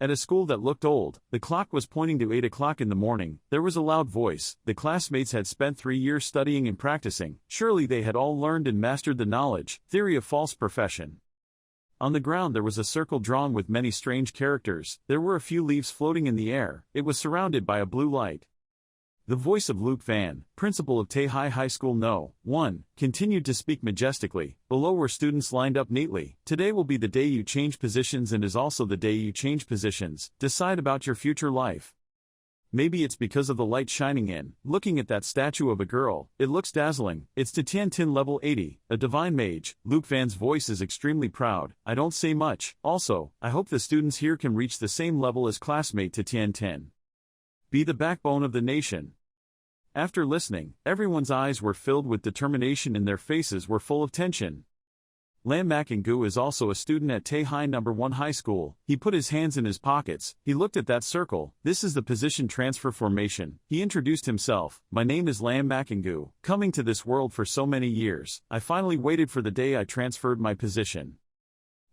At a school that looked old, the clock was pointing to 8 o'clock in the morning. There was a loud voice. The classmates had spent 3 years studying and practicing. Surely they had all learned and mastered the knowledge, theory of false profession. On the ground there was a circle drawn with many strange characters. There were a few leaves floating in the air. It was surrounded by a blue light. The voice of Luke Van, principal of Taehai High School No. 1, continued to speak majestically. Below were students lined up neatly. Today will be the day you change positions and is also the day you change positions. Decide about your future life. Maybe it's because of the light shining in. Looking at that statue of a girl, it looks dazzling. It's to Tian Tin level 80, a divine mage. Luke Van's voice is extremely proud. I don't say much. Also, I hope the students here can reach the same level as classmate to Tian Tin. Be the backbone of the nation. After listening, everyone's eyes were filled with determination and their faces were full of tension. Lam Makingu is also a student at Taehai No. 1 High School. He put his hands in his pockets. He looked at that circle. This is the position transfer formation. He introduced himself. My name is Lam Makingu. Coming to this world for so many years, I finally waited for the day I transferred my position.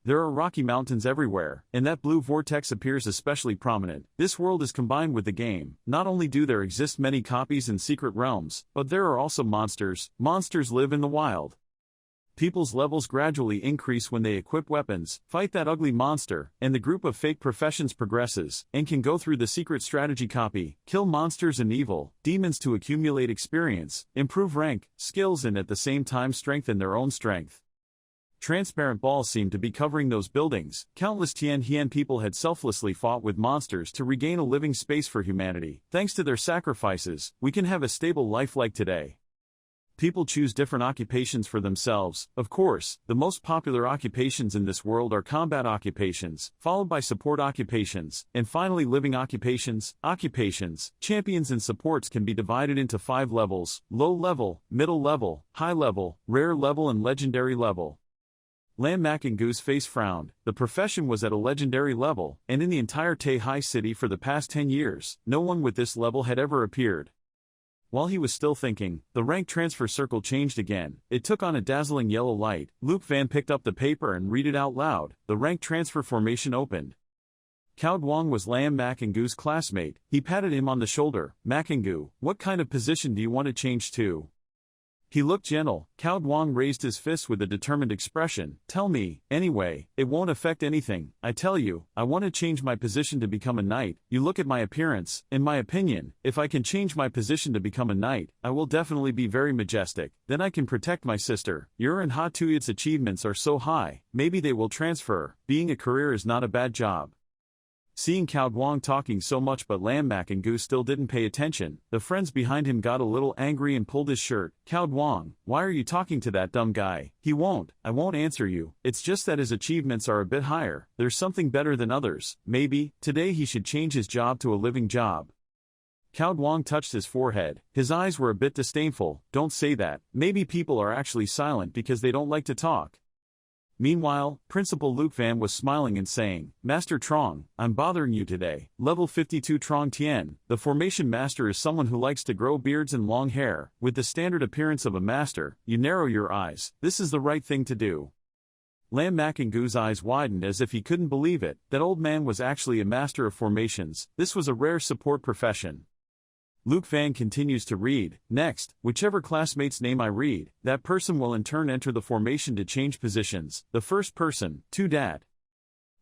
There are rocky mountains everywhere, and that blue vortex appears especially prominent. This world is combined with the game. Not only do there exist many copies in secret realms, but there are also monsters. Monsters live in the wild. People's levels gradually increase when they equip weapons, fight that ugly monster, and the group of fake professions progresses, and can go through the secret strategy copy, kill monsters and evil, demons to accumulate experience, improve rank, skills and at the same time strengthen their own strength. Transparent balls seemed to be covering those buildings. Countless Tian Hien people had selflessly fought with monsters to regain a living space for humanity. Thanks to their sacrifices, we can have a stable life like today. People choose different occupations for themselves. Of course, the most popular occupations in this world are combat occupations, followed by support occupations, and finally living occupations. Champions and supports can be divided into 5 levels: low level, middle level, high level, rare level and legendary level. Lam Makingu's face frowned. The profession was at a legendary level, and in the entire Taehai city for the past 10 years, no one with this level had ever appeared. While he was still thinking, the rank transfer circle changed again. It took on a dazzling yellow light. Luke Van picked up the paper and read it out loud. The rank transfer formation opened. Cao Duong was Lam Makingu's classmate. He patted him on the shoulder. Makingu, what kind of position do you want to change to? He looked gentle. Cao Duong raised his fist with a determined expression. Tell me, anyway, it won't affect anything. I tell you, I want to change my position to become a knight. You look at my appearance. In my opinion, if I can change my position to become a knight, I will definitely be very majestic. Then I can protect my sister. Ur and Ha Tuyat's achievements are so high, maybe they will transfer. Being a career is not a bad job. Seeing Cao Duong talking so much but Lam Makingu still didn't pay attention, the friends behind him got a little angry and pulled his shirt. Cao Duong, why are you talking to that dumb guy? I won't answer you. It's just that his achievements are a bit higher. There's something better than others. Maybe, today he should change his job to a living job. Cao Duong touched his forehead. His eyes were a bit disdainful. Don't say that. Maybe people are actually silent because they don't like to talk. Meanwhile, Principal Luke Van was smiling and saying, Master Trong, I'm bothering you today. Level 52 Trong Tien. The formation master is someone who likes to grow beards and long hair. With the standard appearance of a master, you narrow your eyes. This is the right thing to do. Lam Makingu's eyes widened as if he couldn't believe it. That old man was actually a master of formations. This was a rare support profession. Luke Van continues to read. Next, whichever classmate's name I read, that person will in turn enter the formation to change positions. The first person, Tu Dat.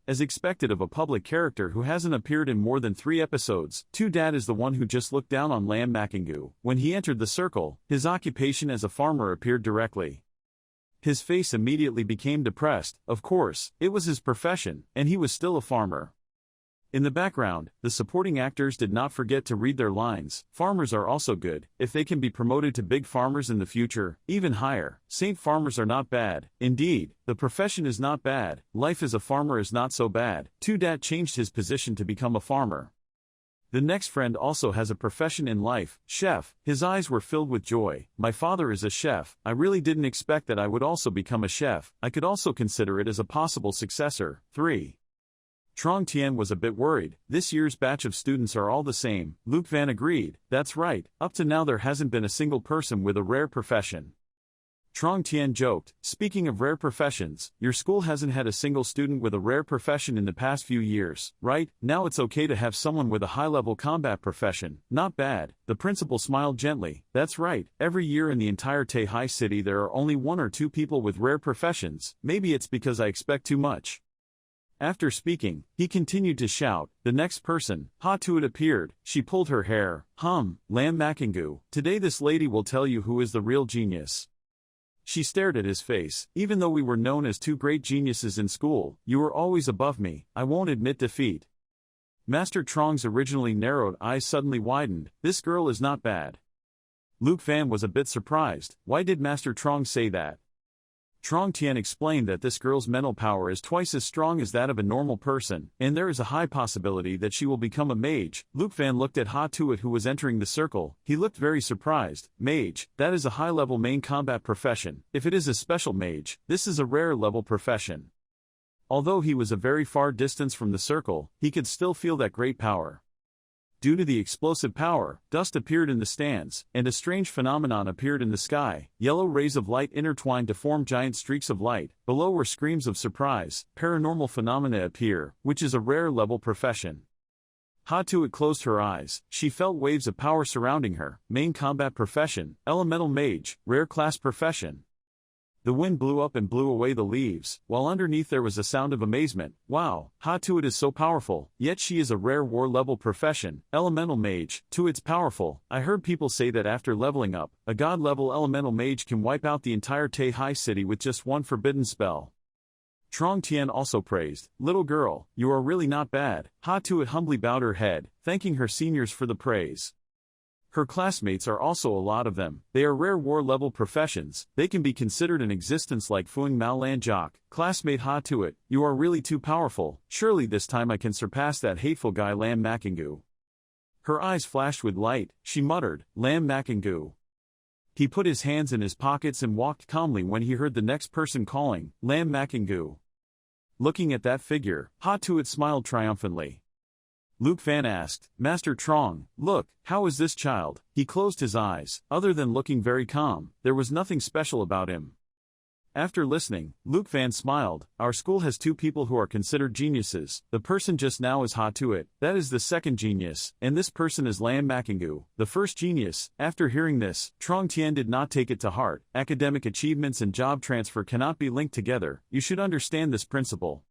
As expected of a public character who hasn't appeared in more than 3 episodes, Tu Dat is the one who just looked down on Lam Makingu. When he entered the circle, his occupation as a farmer appeared directly. His face immediately became depressed. Of course, it was his profession, and he was still a farmer. In the background, the supporting actors did not forget to read their lines. Farmers are also good. If they can be promoted to big farmers in the future, even higher. Saint farmers are not bad. Indeed, the profession is not bad. Life as a farmer is not so bad. Tu Dat changed his position to become a farmer. The next friend also has a profession in life, chef. His eyes were filled with joy. My father is a chef. I really didn't expect that I would also become a chef. I could also consider it as a possible successor. 3. Trong Tien was a bit worried. This year's batch of students are all the same. Luke Van agreed. That's right. Up to now there hasn't been a single person with a rare profession. Trong Tian joked, speaking of rare professions, your school hasn't had a single student with a rare profession in the past few years, right? Now it's okay to have someone with a high-level combat profession. Not bad. The principal smiled gently. That's right. Every year in the entire Teihai city there are only 1 or 2 people with rare professions. Maybe it's because I expect too much. After speaking, he continued to shout. The next person, Ha Tuat, appeared. She pulled her hair. Lam Makingu. Today this lady will tell you who is the real genius. She stared at his face. Even though we were known as 2 great geniuses in school, you were always above me. I won't admit defeat. Master Trong's originally narrowed eyes suddenly widened. This girl is not bad. Luke Fan was a bit surprised. Why did Master Trong say that? Trong Tian explained that this girl's mental power is twice as strong as that of a normal person, and there is a high possibility that she will become a mage. Luke Fan looked at Ha Tuat, who was entering the circle. He looked very surprised. Mage, that is a high-level main combat profession. If it is a special mage, this is a rare-level profession. Although he was a very far distance from the circle, he could still feel that great power. Due to the explosive power, dust appeared in the stands, and a strange phenomenon appeared in the sky. Yellow rays of light intertwined to form giant streaks of light. Below were screams of surprise. Paranormal phenomena appear, which is a rare-level profession. Ha Tuat closed her eyes. She felt waves of power surrounding her. Main combat profession, elemental mage, rare class profession. The wind blew up and blew away the leaves, while underneath there was a sound of amazement. Wow, Ha Tuat is so powerful, yet she is a rare war-level profession, elemental mage. Tuat's powerful. I heard people say that after leveling up, a god-level elemental mage can wipe out the entire Teihai city with just one forbidden spell. Trong Tian also praised. Little girl, you are really not bad. Ha Tuat humbly bowed her head, thanking her seniors for the praise. Her classmates are also a lot of them. They are rare war-level professions. They can be considered in existence like Fuing Mao Lan Jock. Classmate Ha Tuat, you are really too powerful. Surely this time I can surpass that hateful guy Lam Makingu. Her eyes flashed with light. She muttered, Lam Makingu. He put his hands in his pockets and walked calmly when he heard the next person calling, Lam Makingu. Looking at that figure, Ha Tuat smiled triumphantly. Luke Fan asked, Master Trong, look, how is this child? He closed his eyes. Other than looking very calm, there was nothing special about him. After listening, Luke Fan smiled. Our school has 2 people who are considered geniuses. The person just now is Ha Tuat, that is the second genius, and this person is Lam Makingu, the first genius. After hearing this, Trong Tian did not take it to heart. Academic achievements and job transfer cannot be linked together. You should understand this principle.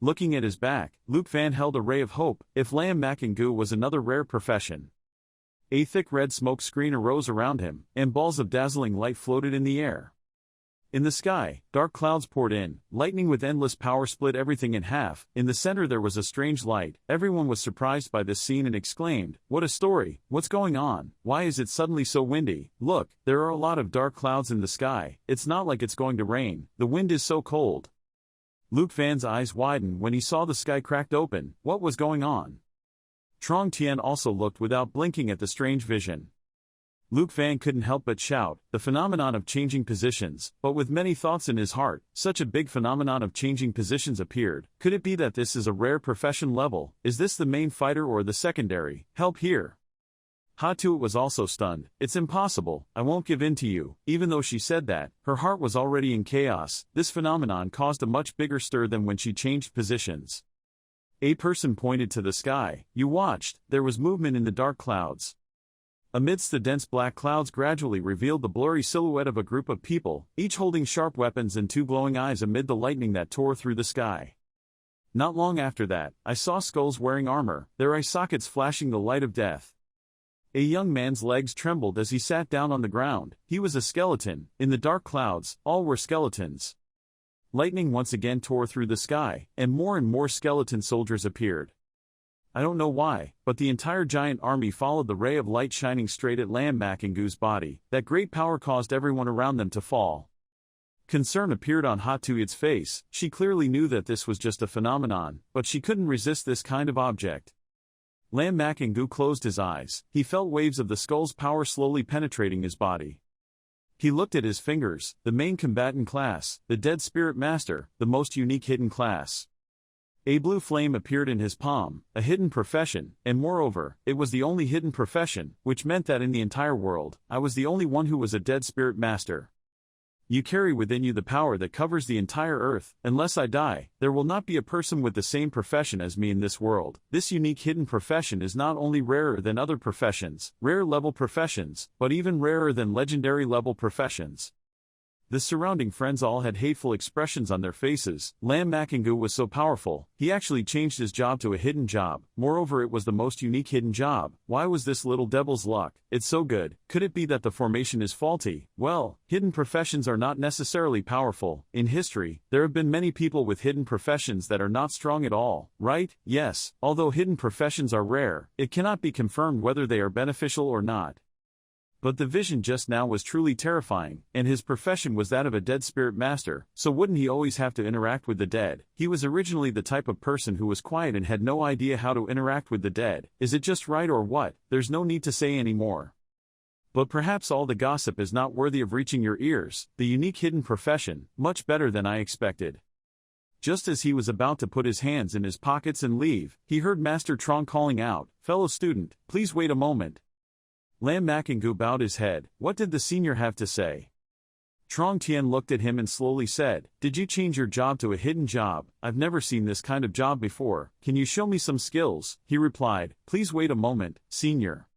Looking at his back, Luke Fan held a ray of hope. If Lam Makingu was another rare profession. A thick red smoke screen arose around him, and balls of dazzling light floated in the air. In the sky, dark clouds poured in. Lightning with endless power split everything in half. In the center there was a strange light. Everyone was surprised by this scene and exclaimed, What a story! What's going on? Why is it suddenly so windy? Look, there are a lot of dark clouds in the sky. It's not like it's going to rain. The wind is so cold. Luke Fan's eyes widened when he saw the sky cracked open. What was going on? Trong Tian also looked without blinking at the strange vision. Luke Fan couldn't help but shout, the phenomenon of changing positions, but with many thoughts in his heart, such a big phenomenon of changing positions appeared. Could it be that this is a rare profession level? Is this the main fighter or the secondary? Help here! Ha Tuat was also stunned. It's impossible, I won't give in to you. Even though she said that, her heart was already in chaos. This phenomenon caused a much bigger stir than when she changed positions. A person pointed to the sky. You watched, there was movement in the dark clouds. Amidst the dense black clouds gradually revealed the blurry silhouette of a group of people, each holding sharp weapons and 2 glowing eyes amid the lightning that tore through the sky. Not long after that, I saw skulls wearing armor, their eye sockets flashing the light of death. A young man's legs trembled as he sat down on the ground. He was a skeleton. In the dark clouds, all were skeletons. Lightning once again tore through the sky, and more skeleton soldiers appeared. I don't know why, but the entire giant army followed the ray of light shining straight at Lam Makingu's body. That great power caused everyone around them to fall. Concern appeared on Ha Tuat's face. She clearly knew that this was just a phenomenon, but she couldn't resist this kind of object. Lam Makingu closed his eyes. He felt waves of the skull's power slowly penetrating his body. He looked at his fingers, the main combatant class, the Dead Spirit Master, the most unique hidden class. A blue flame appeared in his palm, a hidden profession, and moreover, it was the only hidden profession, which meant that in the entire world, I was the only one who was a Dead Spirit Master. You carry within you the power that covers the entire earth. Unless I die, there will not be a person with the same profession as me in this world. This unique hidden profession is not only rarer than other professions, rare level professions, but even rarer than legendary level professions. The surrounding friends all had hateful expressions on their faces. Lam Makingu was so powerful, he actually changed his job to a hidden job. Moreover, it was the most unique hidden job. Why was this little devil's luck? It's so good. Could it be that the formation is faulty? Well, hidden professions are not necessarily powerful. In history, there have been many people with hidden professions that are not strong at all, right? Yes, although hidden professions are rare, it cannot be confirmed whether they are beneficial or not. But the vision just now was truly terrifying, and his profession was that of a dead spirit master, so wouldn't he always have to interact with the dead? He was originally the type of person who was quiet and had no idea how to interact with the dead. Is it just right or what? There's no need to say any more. But perhaps all the gossip is not worthy of reaching your ears. The unique hidden profession, much better than I expected. Just as he was about to put his hands in his pockets and leave, he heard Master Trong calling out, "Fellow student, please wait a moment." Lam Makingu bowed his head. What did the senior have to say? Trong Tien looked at him and slowly said, "Did you change your job to a hidden job? I've never seen this kind of job before. Can you show me some skills?" He replied, "Please wait a moment, senior."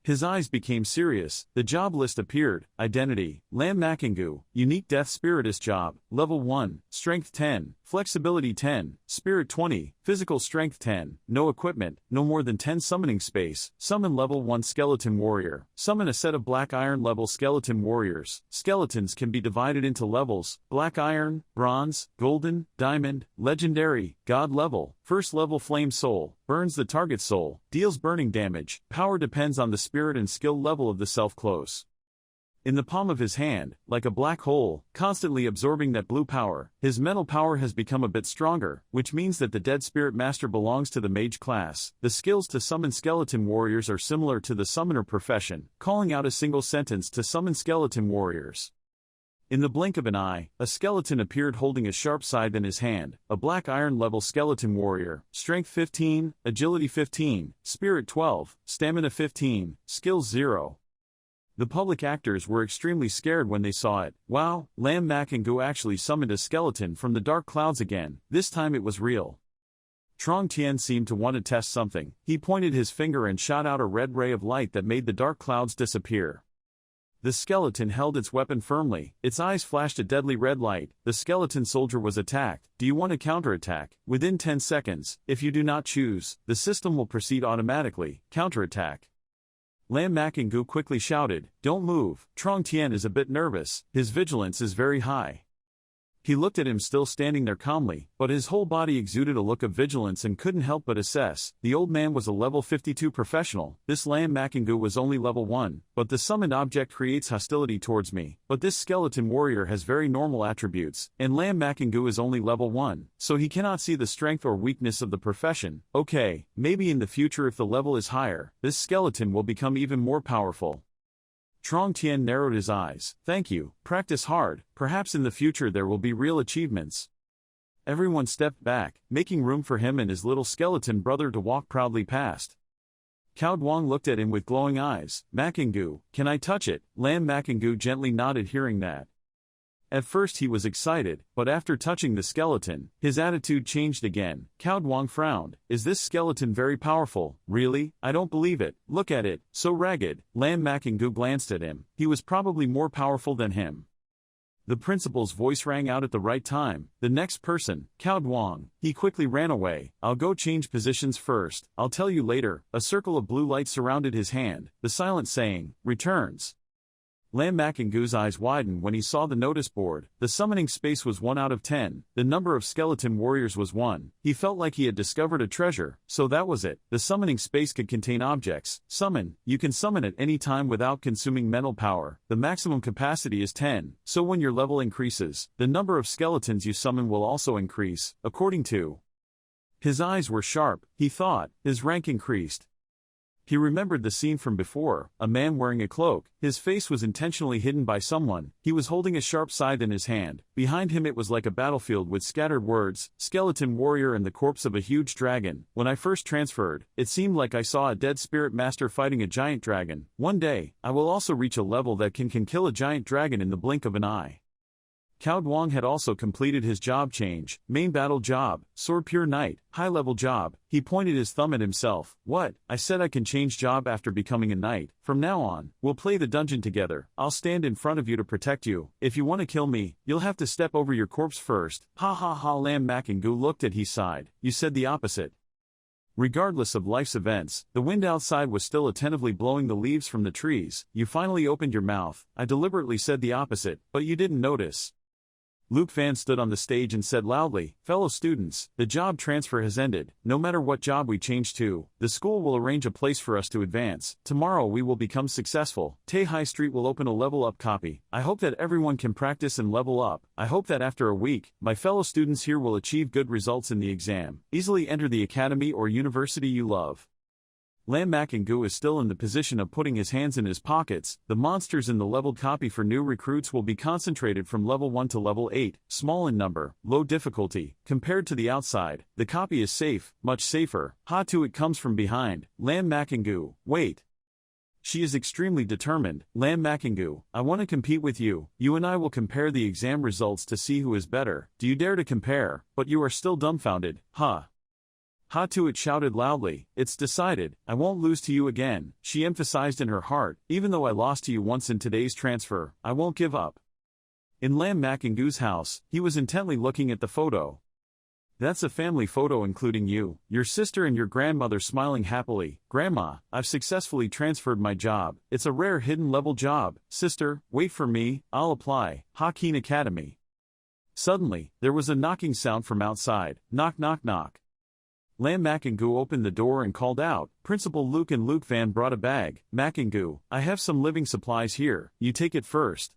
His eyes became serious. The job list appeared. Identity: Lam Makingu, Unique Death Spiritist Job, Level 1, Strength 10, Flexibility 10, Spirit 20, Physical Strength 10, No equipment, no more than 10 summoning space. Summon Level 1 Skeleton Warrior. Summon a set of Black Iron level Skeleton Warriors. Skeletons can be divided into levels: Black Iron, Bronze, Golden, Diamond, Legendary, God level. First level Flame Soul, burns the target soul, deals burning damage. Power depends on the spirit and skill level of the self close. In the palm of his hand, like a black hole, constantly absorbing that blue power, his mental power has become a bit stronger, which means that the dead spirit master belongs to the mage class. The skills to summon skeleton warriors are similar to the summoner profession, calling out a single sentence to summon skeleton warriors. In the blink of an eye, a skeleton appeared holding a sharp scythe in his hand, a Black Iron level skeleton warrior, Strength 15, Agility 15, Spirit 12, Stamina 15, Skills 0. The public actors were extremely scared when they saw it. Wow, Lam Makingu actually summoned a skeleton from the dark clouds again. This time it was real. Trong Tien seemed to want to test something. He pointed his finger and shot out a red ray of light that made the dark clouds disappear. The skeleton held its weapon firmly. Its eyes flashed a deadly red light. The skeleton soldier was attacked. Do you want to counterattack? Within 10 seconds, if you do not choose, the system will proceed automatically. Counterattack. Lam Makingu quickly shouted, "Don't move." Trong Tien is a bit nervous. His vigilance is very high. He looked at him still standing there calmly, but his whole body exuded a look of vigilance and couldn't help but assess. The old man was a level 52 professional. This Lam Makingu was only level 1, but the summoned object creates hostility towards me. But this skeleton warrior has very normal attributes, and Lam Makingu is only level 1, so he cannot see the strength or weakness of the profession. Okay, maybe in the future if the level is higher, this skeleton will become even more powerful. Trong Tien narrowed his eyes. Thank you, practice hard, perhaps in the future there will be real achievements. Everyone stepped back, making room for him and his little skeleton brother to walk proudly past. Cao Duong looked at him with glowing eyes. Makingu, can I touch it? Lam Makingu gently nodded hearing that. At first he was excited, but after touching the skeleton, his attitude changed again. Cao Duong frowned. Is this skeleton very powerful? Really? I don't believe it. Look at it, so ragged. Lam Makingu glanced at him. He was probably more powerful than him. The principal's voice rang out at the right time. The next person, Cao Duong. He quickly ran away. I'll go change positions first. I'll tell you later. A circle of blue light surrounded his hand. The silent saying, returns. Lam Makingu's eyes widened when he saw the notice board. The summoning space was 1 out of 10. The number of skeleton warriors was 1. He felt like he had discovered a treasure, so that was it. The summoning space could contain objects. Summon. You can summon at any time without consuming mental power. The maximum capacity is 10, so when your level increases, the number of skeletons you summon will also increase, according to. His eyes were sharp, he thought. His rank increased. He remembered the scene from before, a man wearing a cloak. His face was intentionally hidden by someone. He was holding a sharp scythe in his hand. Behind him it was like a battlefield with scattered words, skeleton warrior and the corpse of a huge dragon. When I first transferred, it seemed like I saw a dead spirit master fighting a giant dragon. One day, I will also reach a level that can kill a giant dragon in the blink of an eye. Cao Duang had also completed his job change, main battle job, sword pure knight, high-level job. He pointed his thumb at himself. What? I said I can change job after becoming a knight. From now on, we'll play the dungeon together. I'll stand in front of you to protect you. If you want to kill me, you'll have to step over your corpse first. Ha ha ha. Lam Makengu looked at he sighed. You said the opposite. Regardless of life's events, the wind outside was still attentively blowing the leaves from the trees. You finally opened your mouth. I deliberately said the opposite, but you didn't notice. Luke Fan stood on the stage and said loudly, fellow students, the job transfer has ended. No matter what job we change to, the school will arrange a place for us to advance. Tomorrow we will become successful. Taihai Street will open a level-up copy. I hope that everyone can practice and level up. I hope that after a week, my fellow students here will achieve good results in the exam. Easily enter the academy or university you love. Lam Makengu is still in the position of putting his hands in his pockets. The monsters in the leveled copy for new recruits will be concentrated from level 1 to level 8, small in number, low difficulty. Compared to the outside, the copy is safe, much safer. Ha-to it comes from behind. Lam Makengu, wait. She is extremely determined. Lam Makengu, I want to compete with you. You and I will compare the exam results to see who is better. Do you dare to compare? But you are still dumbfounded, huh? Ha-to-it shouted loudly, it's decided, I won't lose to you again. She emphasized in her heart, even though I lost to you once in today's transfer, I won't give up. In Lam Makengu's house, he was intently looking at the photo. That's a family photo including you, your sister and your grandmother smiling happily. Grandma, I've successfully transferred my job. It's a rare hidden level job. Sister, wait for me, I'll apply. Hakin Academy. Suddenly, there was a knocking sound from outside. Knock knock knock. Lam Makengu opened the door and called out. Principal Luke and Luke Van brought a bag. Makengu, I have some living supplies here, you take it first.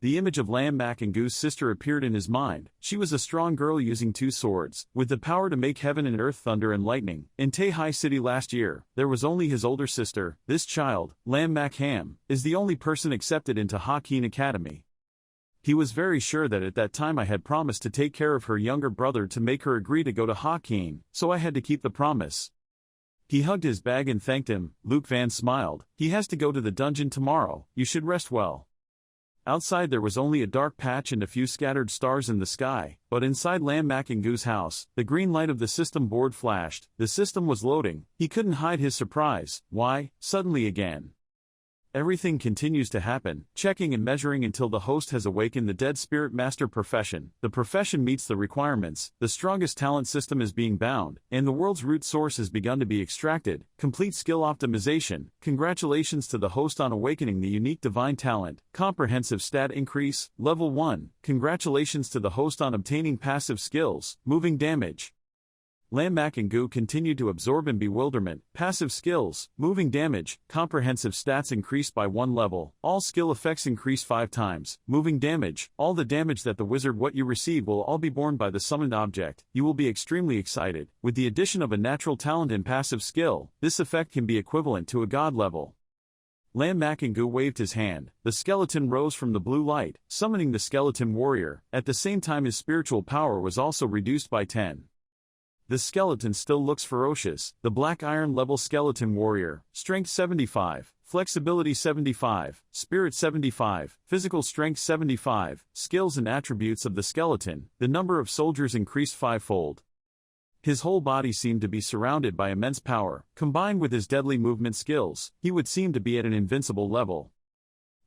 The image of Lam Makengu's sister appeared in his mind. She was a strong girl using 2 swords, with the power to make heaven and earth thunder and lightning. In Taihai City last year, there was only his older sister. This child, Lam Makham, is the only person accepted into Hakin Academy. He was very sure that at that time I had promised to take care of her younger brother to make her agree to go to Hakin, so I had to keep the promise. He hugged his bag and thanked him. Luke Van smiled. He has to go to the dungeon tomorrow. You should rest well. Outside there was only a dark patch and a few scattered stars in the sky, but inside Lam Makengu's house, the green light of the system board flashed. The system was loading. He couldn't hide his surprise. Why, suddenly again? Everything continues to happen, checking and measuring until the host has awakened the dead spirit master profession. The profession meets the requirements, the strongest talent system is being bound, and the world's root source has begun to be extracted. Complete skill optimization. Congratulations to the host on awakening the unique divine talent. Comprehensive stat increase, level 1. Congratulations to the host on obtaining passive skills, moving damage. Lam Makengu continued to absorb in bewilderment. Passive skills, moving damage, comprehensive stats increased by 1 level, all skill effects increase 5 times, moving damage, all the damage that the wizard what you receive will all be borne by the summoned object. You will be extremely excited. With the addition of a natural talent and passive skill, this effect can be equivalent to a god level. Lam Makengu waved his hand. The skeleton rose from the blue light, summoning the skeleton warrior. At the same time his spiritual power was also reduced by 10. The skeleton still looks ferocious. The black iron level skeleton warrior, strength 75, flexibility 75, spirit 75, physical strength 75, skills and attributes of the skeleton. The number of soldiers increased 5-fold. His whole body seemed to be surrounded by immense power. Combined with his deadly movement skills, he would seem to be at an invincible level.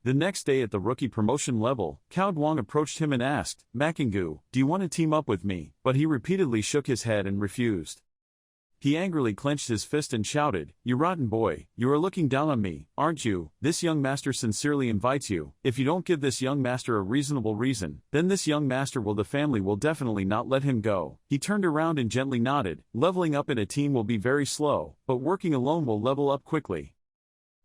The next day at the rookie promotion level, Cao Duang approached him and asked, Makengu, do you want to team up with me? But he repeatedly shook his head and refused. He angrily clenched his fist and shouted, you rotten boy, you are looking down on me, aren't you? This young master sincerely invites you. If you don't give this young master a reasonable reason, then this young master the family will definitely not let him go. He turned around and gently nodded. Leveling up in a team will be very slow, but working alone will level up quickly.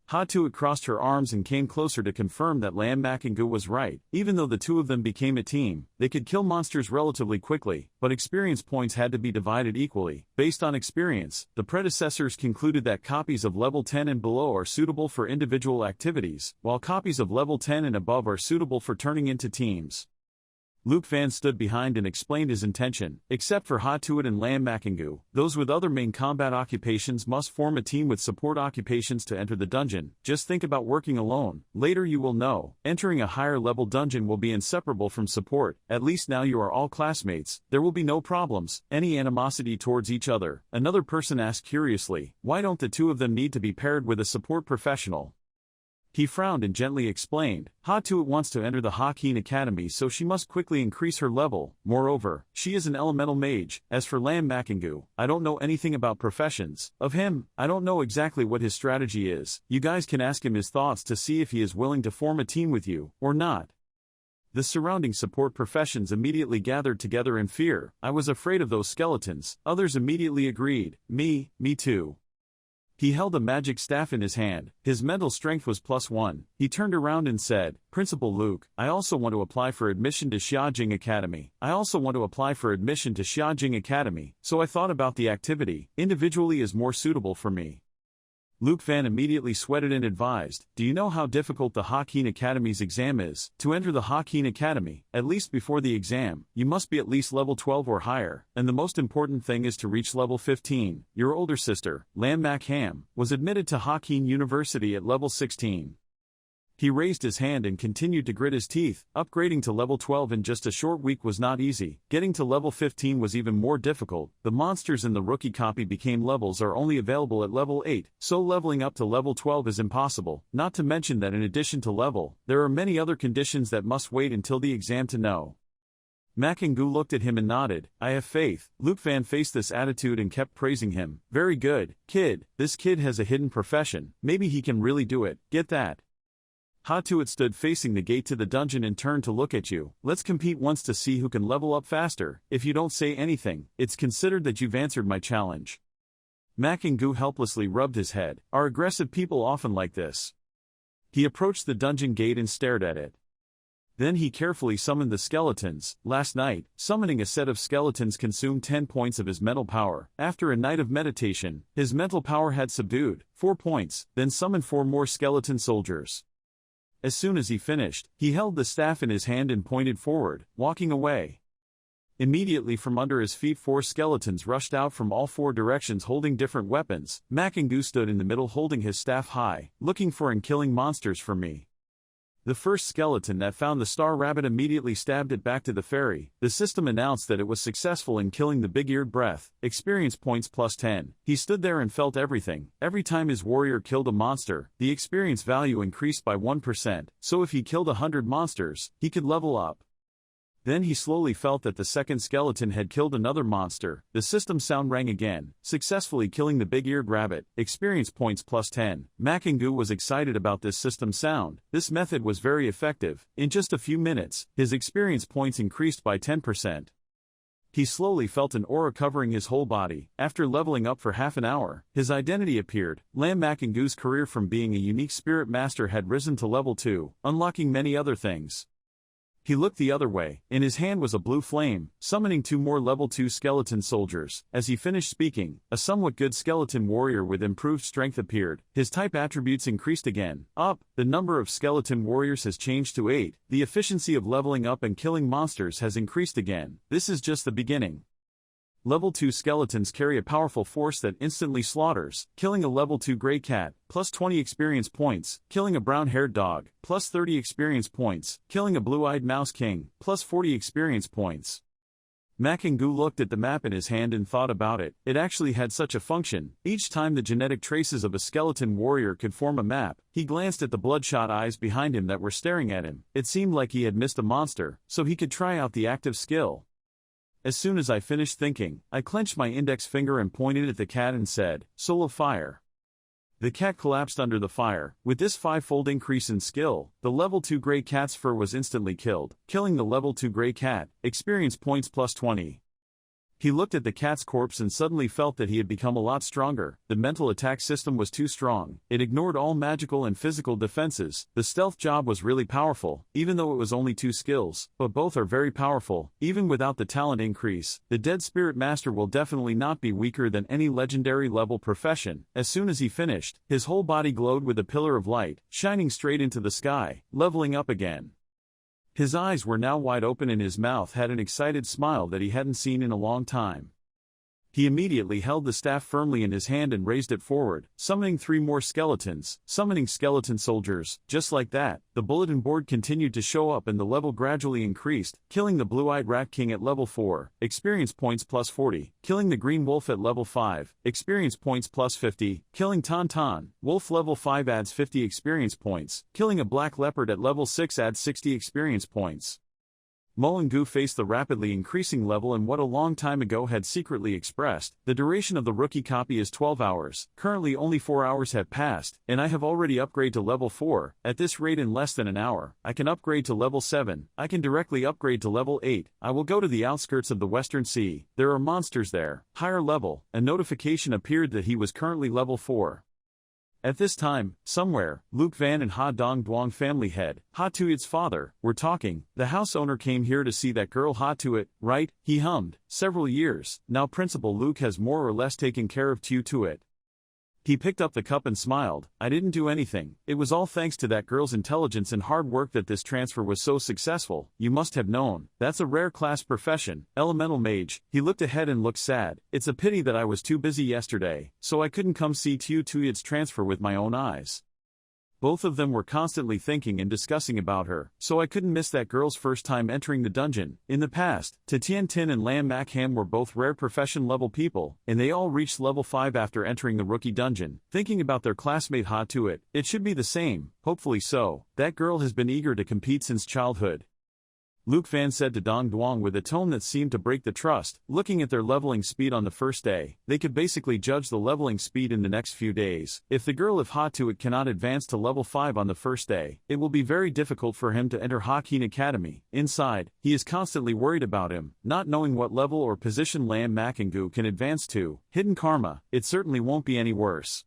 Ha-to-it crossed her arms and came closer to confirm that Lam Makengu was right. Even though the two of them became a team, they could kill monsters relatively quickly, but experience points had to be divided equally. Based on experience, the predecessors concluded that copies of level 10 and below are suitable for individual activities, while copies of level 10 and above are suitable for turning into teams. Luke Fan stood behind and explained his intention. Except for Hatuit and Lam Makingu, those with other main combat occupations must form a team with support occupations to enter the dungeon. Just think about working alone. Later you will know. Entering a higher level dungeon will be inseparable from support. At least now you are all classmates. There will be no problems, any animosity towards each other. Another person asked curiously, why don't the two of them need to be paired with a support professional? He frowned and gently explained, Hatuit wants to enter the Hakin Academy, so she must quickly increase her level. Moreover, she is an elemental mage. As for Lam Makingu, I don't know anything about professions. Of him, I don't know exactly what his strategy is. You guys can ask him his thoughts to see if he is willing to form a team with you, or not. The surrounding support professions immediately gathered together in fear. I was afraid of those skeletons. Others immediately agreed. Me too. He held a magic staff in his hand. His mental strength was +1. He turned around and said, Principal Luke, I also want to apply for admission to Xiajing Academy. So I thought about the activity. Individually is more suitable for me. Luke Fan immediately sweated and advised, do you know how difficult the Hakin Academy's exam is? To enter the Hakin Academy, at least before the exam, you must be at least level 12 or higher, and the most important thing is to reach level 15. Your older sister, Lam Mak Ham, was admitted to Hakin University at level 16. He raised his hand and continued to grit his teeth. Upgrading to level 12 in just a short week was not easy. Getting to level 15 was even more difficult. The monsters in the rookie copy became levels are only available at level 8, so leveling up to level 12 is impossible. Not to mention that in addition to level, there are many other conditions that must wait until the exam to know. Makingu looked at him and nodded. I have faith. Luke Fan faced this attitude and kept praising him. Very good, kid. This kid has a hidden profession. Maybe he can really do it. Get that? Hatuit stood facing the gate to the dungeon and turned to look at you. Let's compete once to see who can level up faster. If you don't say anything, it's considered that you've answered my challenge. Makingu helplessly rubbed his head. Are aggressive people often like this? He approached the dungeon gate and stared at it. Then he carefully summoned the skeletons. Last night, summoning a set of skeletons consumed 10 points of his mental power. After a night of meditation, his mental power had subdued 4 points, then summoned 4 more skeleton soldiers. As soon as he finished, he held the staff in his hand and pointed forward, walking away. Immediately from under his feet 4 skeletons rushed out from all 4 directions holding different weapons. Makingu stood in the middle holding his staff high, looking for and killing monsters for me. The first skeleton that found the star rabbit immediately stabbed it back to the fairy. The system announced that it was successful in killing the big-eared breath. Experience points +10. He stood there and felt everything. Every time his warrior killed a monster, the experience value increased by 1%, so if he killed 100 monsters, he could level up. Then he slowly felt that the second skeleton had killed another monster. The system sound rang again, successfully killing the big-eared rabbit. Experience points +10. Makingu was excited about this system sound. This method was very effective. In just a few minutes, his experience points increased by 10%. He slowly felt an aura covering his whole body. After leveling up for half an hour, his identity appeared. Lam Makingu's career from being a unique spirit master had risen to level 2, unlocking many other things. He looked the other way. In his hand was a blue flame, summoning 2 more level 2 skeleton soldiers. As he finished speaking, a somewhat good skeleton warrior with improved strength appeared. His type attributes increased again. The number of skeleton warriors has changed to 8. The efficiency of leveling up and killing monsters has increased again. This is just the beginning. Level 2 skeletons carry a powerful force that instantly slaughters. Killing a level 2 gray cat, +20 experience points. Killing a brown-haired dog, +30 experience points. Killing a blue-eyed mouse king, +40 experience points. Makingu looked at the map in his hand and thought about it. It actually had such a function. Each time the genetic traces of a skeleton warrior could form a map, he glanced at the bloodshot eyes behind him that were staring at him. It seemed like he had missed a monster, so he could try out the active skill. As soon as I finished thinking, I clenched my index finger and pointed at the cat and said, Soul of Fire. The cat collapsed under the fire. With this 5-fold increase in skill, the level 2 gray cat's fur was instantly killed. Killing the level 2 gray cat, experience points +20. He looked at the cat's corpse and suddenly felt that he had become a lot stronger. The mental attack system was too strong. It ignored all magical and physical defenses. The stealth job was really powerful, even though it was only 2 skills, but both are very powerful. Even without the talent increase, the Dead Spirit Master will definitely not be weaker than any legendary level profession. As soon as he finished, his whole body glowed with a pillar of light, shining straight into the sky, leveling up again. His eyes were now wide open and his mouth had an excited smile that he hadn't seen in a long time. He immediately held the staff firmly in his hand and raised it forward, summoning 3 more skeletons, summoning skeleton soldiers. Just like that, the bulletin board continued to show up and the level gradually increased, killing the blue-eyed rat king at level 4, experience points plus 40, killing the green wolf at level 5, experience points plus 50, killing Tauntaun, wolf level 5 adds 50 experience points, killing a black leopard at level 6 adds 60 experience points. Mullingu faced the rapidly increasing level and what a long time ago had secretly expressed, the duration of the rookie copy is 12 hours, currently only 4 hours have passed, and I have already upgraded to level 4, at this rate in less than an hour, I can upgrade to level 7, I can directly upgrade to level 8, I will go to the outskirts of the Western Sea, there are monsters there, higher level, a notification appeared that he was currently level 4. At this time, somewhere, Luke Van and Ha Dong Duong family head, Ha Tuit's father, were talking. The house owner came here to see that girl Ha Tuit, right? He hummed. Several years, now Principal Luke has more or less taken care of Tu Tuit. He picked up the cup and smiled. I didn't do anything. It was all thanks to that girl's intelligence and hard work that this transfer was so successful. You must have known. That's a rare class profession, elemental mage. He looked ahead and looked sad. It's a pity that I was too busy yesterday, so I couldn't come see Tu Tuit's transfer with my own eyes. Both of them were constantly thinking and discussing about her, so I couldn't miss that girl's first time entering the dungeon. In the past, Tien Tin and Lam Mak Ham were both rare profession level people, and they all reached level 5 after entering the rookie dungeon. Thinking about their classmate Ha Tuit, it should be the same, hopefully so. That girl has been eager to compete since childhood. Luke Van said to Dong Duong with a tone that seemed to break the trust. Looking at their leveling speed on the first day, they could basically judge the leveling speed in the next few days. If the girl of Ha Tuit cannot advance to level 5 on the first day, it will be very difficult for him to enter Hakin Academy. Inside, he is constantly worried about him, not knowing what level or position Lam Makingu can advance to. Hidden Karma, it certainly won't be any worse.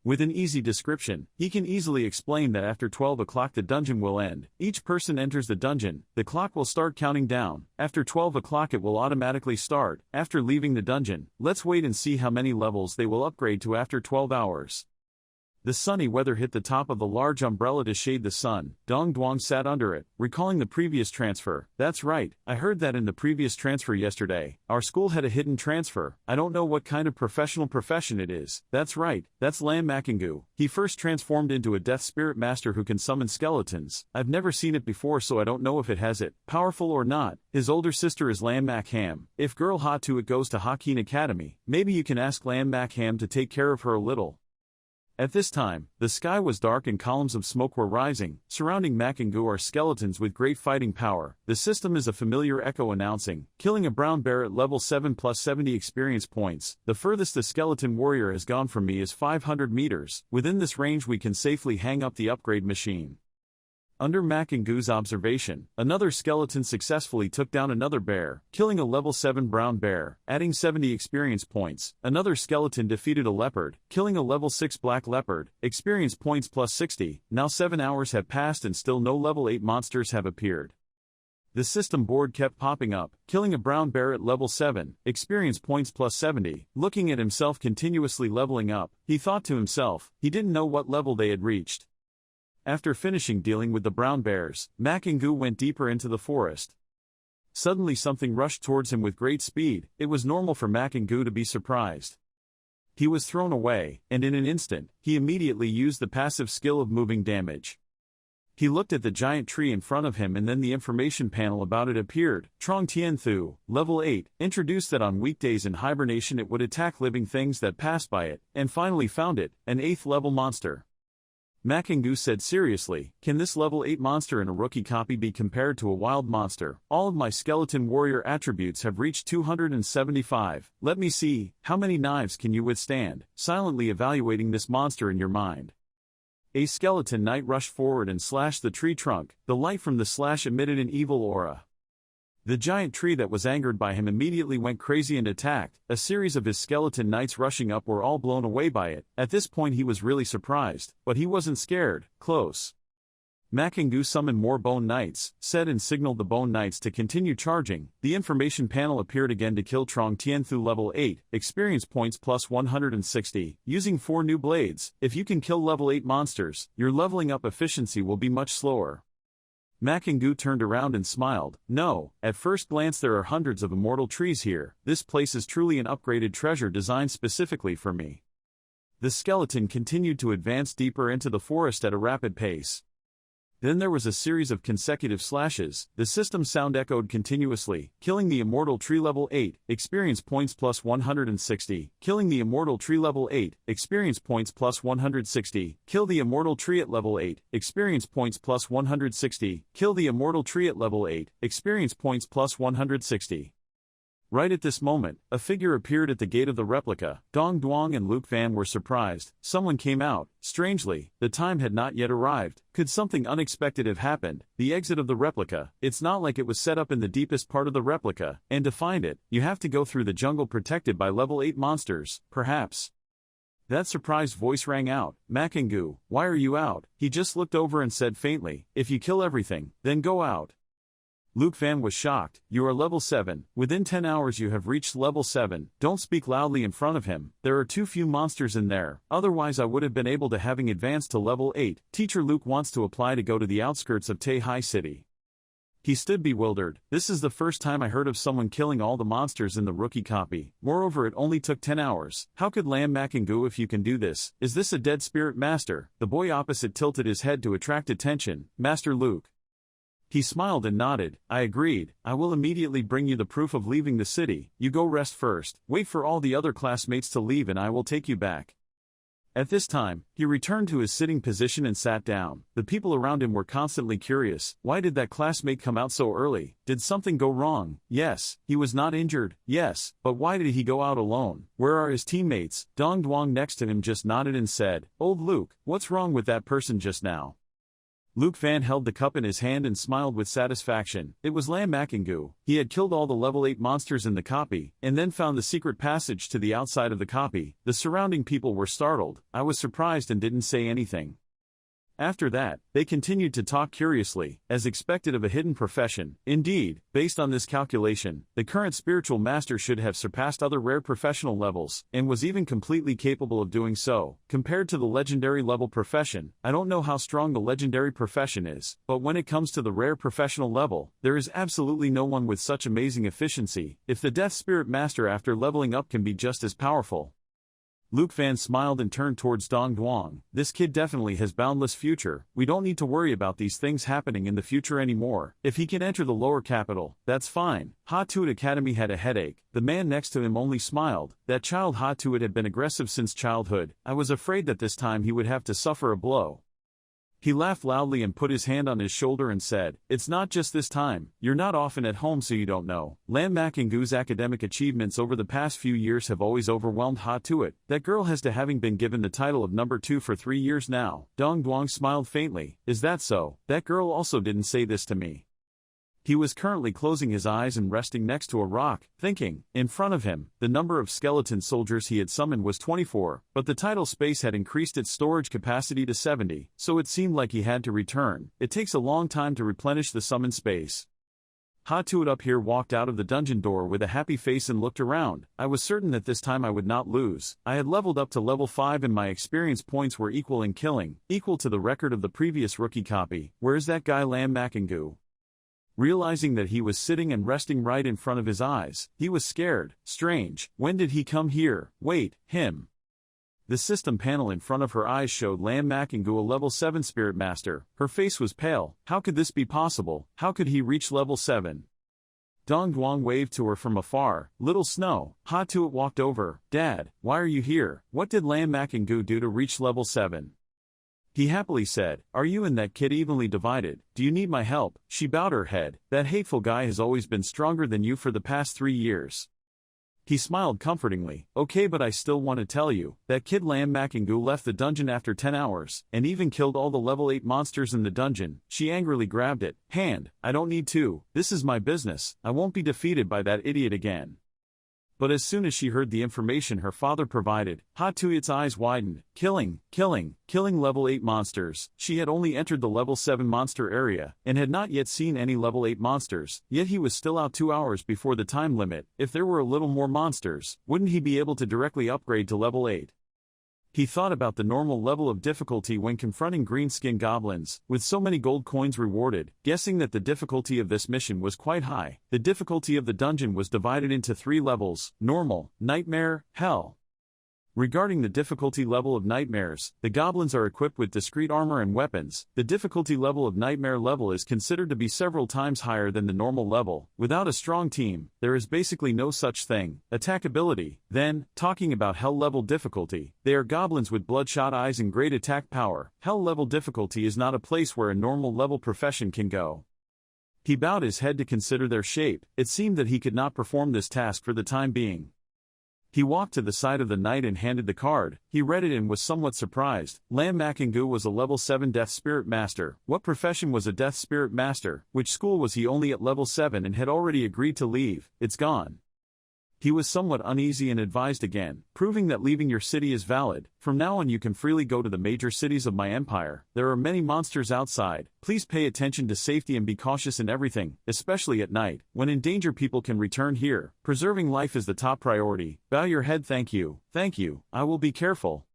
With an easy description, he can easily explain that after 12 o'clock the dungeon will end. Each person enters the dungeon, the clock will start counting down. After 12 o'clock it will automatically start. After leaving the dungeon, let's wait and see how many levels they will upgrade to after 12 hours. The sunny weather hit the top of the large umbrella to shade the sun. Dong Duong sat under it, recalling the previous transfer. That's right, I heard that in the previous transfer yesterday. Our school had a hidden transfer. I don't know what kind of profession it is. That's right, that's Lam Makingu. He first transformed into a death spirit master who can summon skeletons. I've never seen it before so I don't know if it has it. Powerful or not. His older sister is Lam Mak Ham. If girl Ha Tuit goes to Hakin Academy, maybe you can ask Lam Mak Ham to take care of her a little. At this time, the sky was dark and columns of smoke were rising. Surrounding Makingu are skeletons with great fighting power. The system is a familiar echo announcing, killing a brown bear at level 7 plus 70 experience points. The furthest the skeleton warrior has gone from me is 500 meters. Within this range we can safely hang up the upgrade machine. Under Makingu's observation, another skeleton successfully took down another bear, killing a level 7 brown bear, adding 70 experience points. Another skeleton defeated a leopard, killing a level 6 black leopard, experience points plus 60. Now 7 hours have passed and still no level 8 monsters have appeared. The system board kept popping up, killing a brown bear at level 7, experience points plus 70. Looking at himself continuously leveling up, he thought to himself, he didn't know what level they had reached. After finishing dealing with the brown bears, Makingu went deeper into the forest. Suddenly something rushed towards him with great speed. It was normal for Makingu to be surprised. He was thrown away, and in an instant, he immediately used the passive skill of moving damage. He looked at the giant tree in front of him and then the information panel about it appeared. Trong Tien Thu, level 8, introduced that on weekdays in hibernation it would attack living things that passed by it, and finally found it, an 8th level monster. Makingu said seriously, can this level 8 monster in a rookie copy be compared to a wild monster? All of my skeleton warrior attributes have reached 275. Let me see, how many knives can you withstand? Silently evaluating this monster in your mind. A skeleton knight rushed forward and slashed the tree trunk. The light from the slash emitted an evil aura. The giant tree that was angered by him immediately went crazy and attacked. A series of his skeleton knights rushing up were all blown away by it. At this point he was really surprised, but he wasn't scared. Close. Makingu summoned more bone knights, said and signaled the bone knights to continue charging. The information panel appeared again to kill Trong Tien Thu level 8, experience points plus 160, using 4 new blades. If you can kill level 8 monsters, your leveling up efficiency will be much slower. Makingu turned around and smiled. No, at first glance there are hundreds of immortal trees here. This place is truly an upgraded treasure designed specifically for me. The skeleton continued to advance deeper into the forest at a rapid pace. Then there was a series of consecutive slashes. The system sound echoed continuously, killing the immortal tree level 8, experience points plus 160, killing the immortal tree level 8, experience points plus 160, kill the immortal tree at level 8, experience points plus 160, kill the immortal tree at level 8, experience points plus 160. Right at this moment, a figure appeared at the gate of the replica. Dong Duong and Luke Fan were surprised. Someone came out. Strangely, the time had not yet arrived. Could something unexpected have happened? The exit of the replica. It's not like it was set up in the deepest part of the replica, and to find it, you have to go through the jungle protected by level 8 monsters, perhaps. That surprised voice rang out. Makingu, why are you out? He just looked over and said faintly, if you kill everything, then go out. Luke Fan was shocked. You are level 7. Within 10 hours you have reached level 7. Don't speak loudly in front of him. There are too few monsters in there. Otherwise I would have been able to having advanced to level 8. Teacher Luke wants to apply to go to the outskirts of Taihai City. He stood bewildered. This is the first time I heard of someone killing all the monsters in the rookie copy. Moreover, it only took 10 hours. How could Lam Makingu if you can do this? Is this a dead spirit master? The boy opposite tilted his head to attract attention. Master Luke. He smiled and nodded. I agreed. I will immediately bring you the proof of leaving the city. You go rest first. Wait for all the other classmates to leave and I will take you back. At this time, he returned to his sitting position and sat down. The people around him were constantly curious. Why did that classmate come out so early? Did something go wrong? Yes. He was not injured? Yes. But why did he go out alone? Where are his teammates? Dong Duong next to him just nodded and said, Old Luke, what's wrong with that person just now? Luke Fan held the cup in his hand and smiled with satisfaction. It was Lam Makingu. He had killed all the level 8 monsters in the copy, and then found the secret passage to the outside of the copy. The surrounding people were startled. I was surprised and didn't say anything. After that, they continued to talk curiously, as expected of a hidden profession. Indeed, based on this calculation, the current spiritual master should have surpassed other rare professional levels, and was even completely capable of doing so. Compared to the legendary level profession, I don't know how strong the legendary profession is, but when it comes to the rare professional level, there is absolutely no one with such amazing efficiency. If the Death Spirit Master after leveling up can be just as powerful. Luke Fan smiled and turned towards Dong Duong. This kid definitely has boundless future. We don't need to worry about these things happening in the future anymore. If he can enter the lower capital, that's fine. Ha Tuat Academy had a headache. The man next to him only smiled. That child Ha Tuat had been aggressive since childhood. I was afraid that this time he would have to suffer a blow. He laughed loudly and put his hand on his shoulder and said, It's not just this time. You're not often at home so you don't know. Lam Makingu's academic achievements over the past few years have always overwhelmed Ha Tuat. That girl has to having been given the title of number 2 for 3 years now. Dong Duong smiled faintly. Is that so? That girl also didn't say this to me. He was currently closing his eyes and resting next to a rock, thinking. In front of him, the number of skeleton soldiers he had summoned was 24, but the tidal space had increased its storage capacity to 70, so it seemed like he had to return. It takes a long time to replenish the summoned space. Ha Tuat up here walked out of the dungeon door with a happy face and looked around. I was certain that this time I would not lose. I had leveled up to level 5 and my experience points were equal in killing, equal to the record of the previous rookie copy. Where's that guy Lam Makingu? Realizing that he was sitting and resting right in front of his eyes, he was scared. Strange, when did he come here? Wait, him. The system panel in front of her eyes showed Lam Makingu, a level 7 spirit master. Her face was pale. How could this be possible? How could he reach level 7? Dong Duong waved to her from afar. Little Snow. Ha Tuat walked over. Dad, why are you here? What did Lam Makingu do to reach level 7? He happily said, Are you and that kid evenly divided? Do you need my help? She bowed her head. That hateful guy has always been stronger than you for the past 3 years. He smiled comfortingly. Okay, but I still want to tell you, that kid Lam Makingu left the dungeon after 10 hours, and even killed all the level 8 monsters in the dungeon. She angrily grabbed it. Hand, I don't need to. This is my business. I won't be defeated by that idiot again. But as soon as she heard the information her father provided, Ha Tuat's eyes widened. Killing level 8 monsters. She had only entered the level 7 monster area, and had not yet seen any level 8 monsters, yet he was still out 2 hours before the time limit. If there were a little more monsters, wouldn't he be able to directly upgrade to level 8? He thought about the normal level of difficulty when confronting green-skin goblins, with so many gold coins rewarded, guessing that the difficulty of this mission was quite high. The difficulty of the dungeon was divided into 3 levels: normal, nightmare, hell. Regarding the difficulty level of nightmares, the goblins are equipped with discrete armor and weapons. The difficulty level of nightmare level is considered to be several times higher than the normal level. Without a strong team, there is basically no such thing. Attackability. Then, talking about hell level difficulty, they are goblins with bloodshot eyes and great attack power. Hell level difficulty is not a place where a normal level profession can go. He bowed his head to consider their shape. It seemed that he could not perform this task for the time being. He walked to the side of the knight and handed the card. He read it and was somewhat surprised. Lam Makingu was a level 7 Death Spirit Master. What profession was a Death Spirit Master? Which school was he only at level 7 and had already agreed to leave? It's gone. He was somewhat uneasy and advised again, proving that leaving your city is valid. From now on you can freely go to the major cities of my empire. There are many monsters outside. Please pay attention to safety and be cautious in everything, especially at night. When in danger people can return here. Preserving life is the top priority. Bow your head. Thank you. Thank you. I will be careful.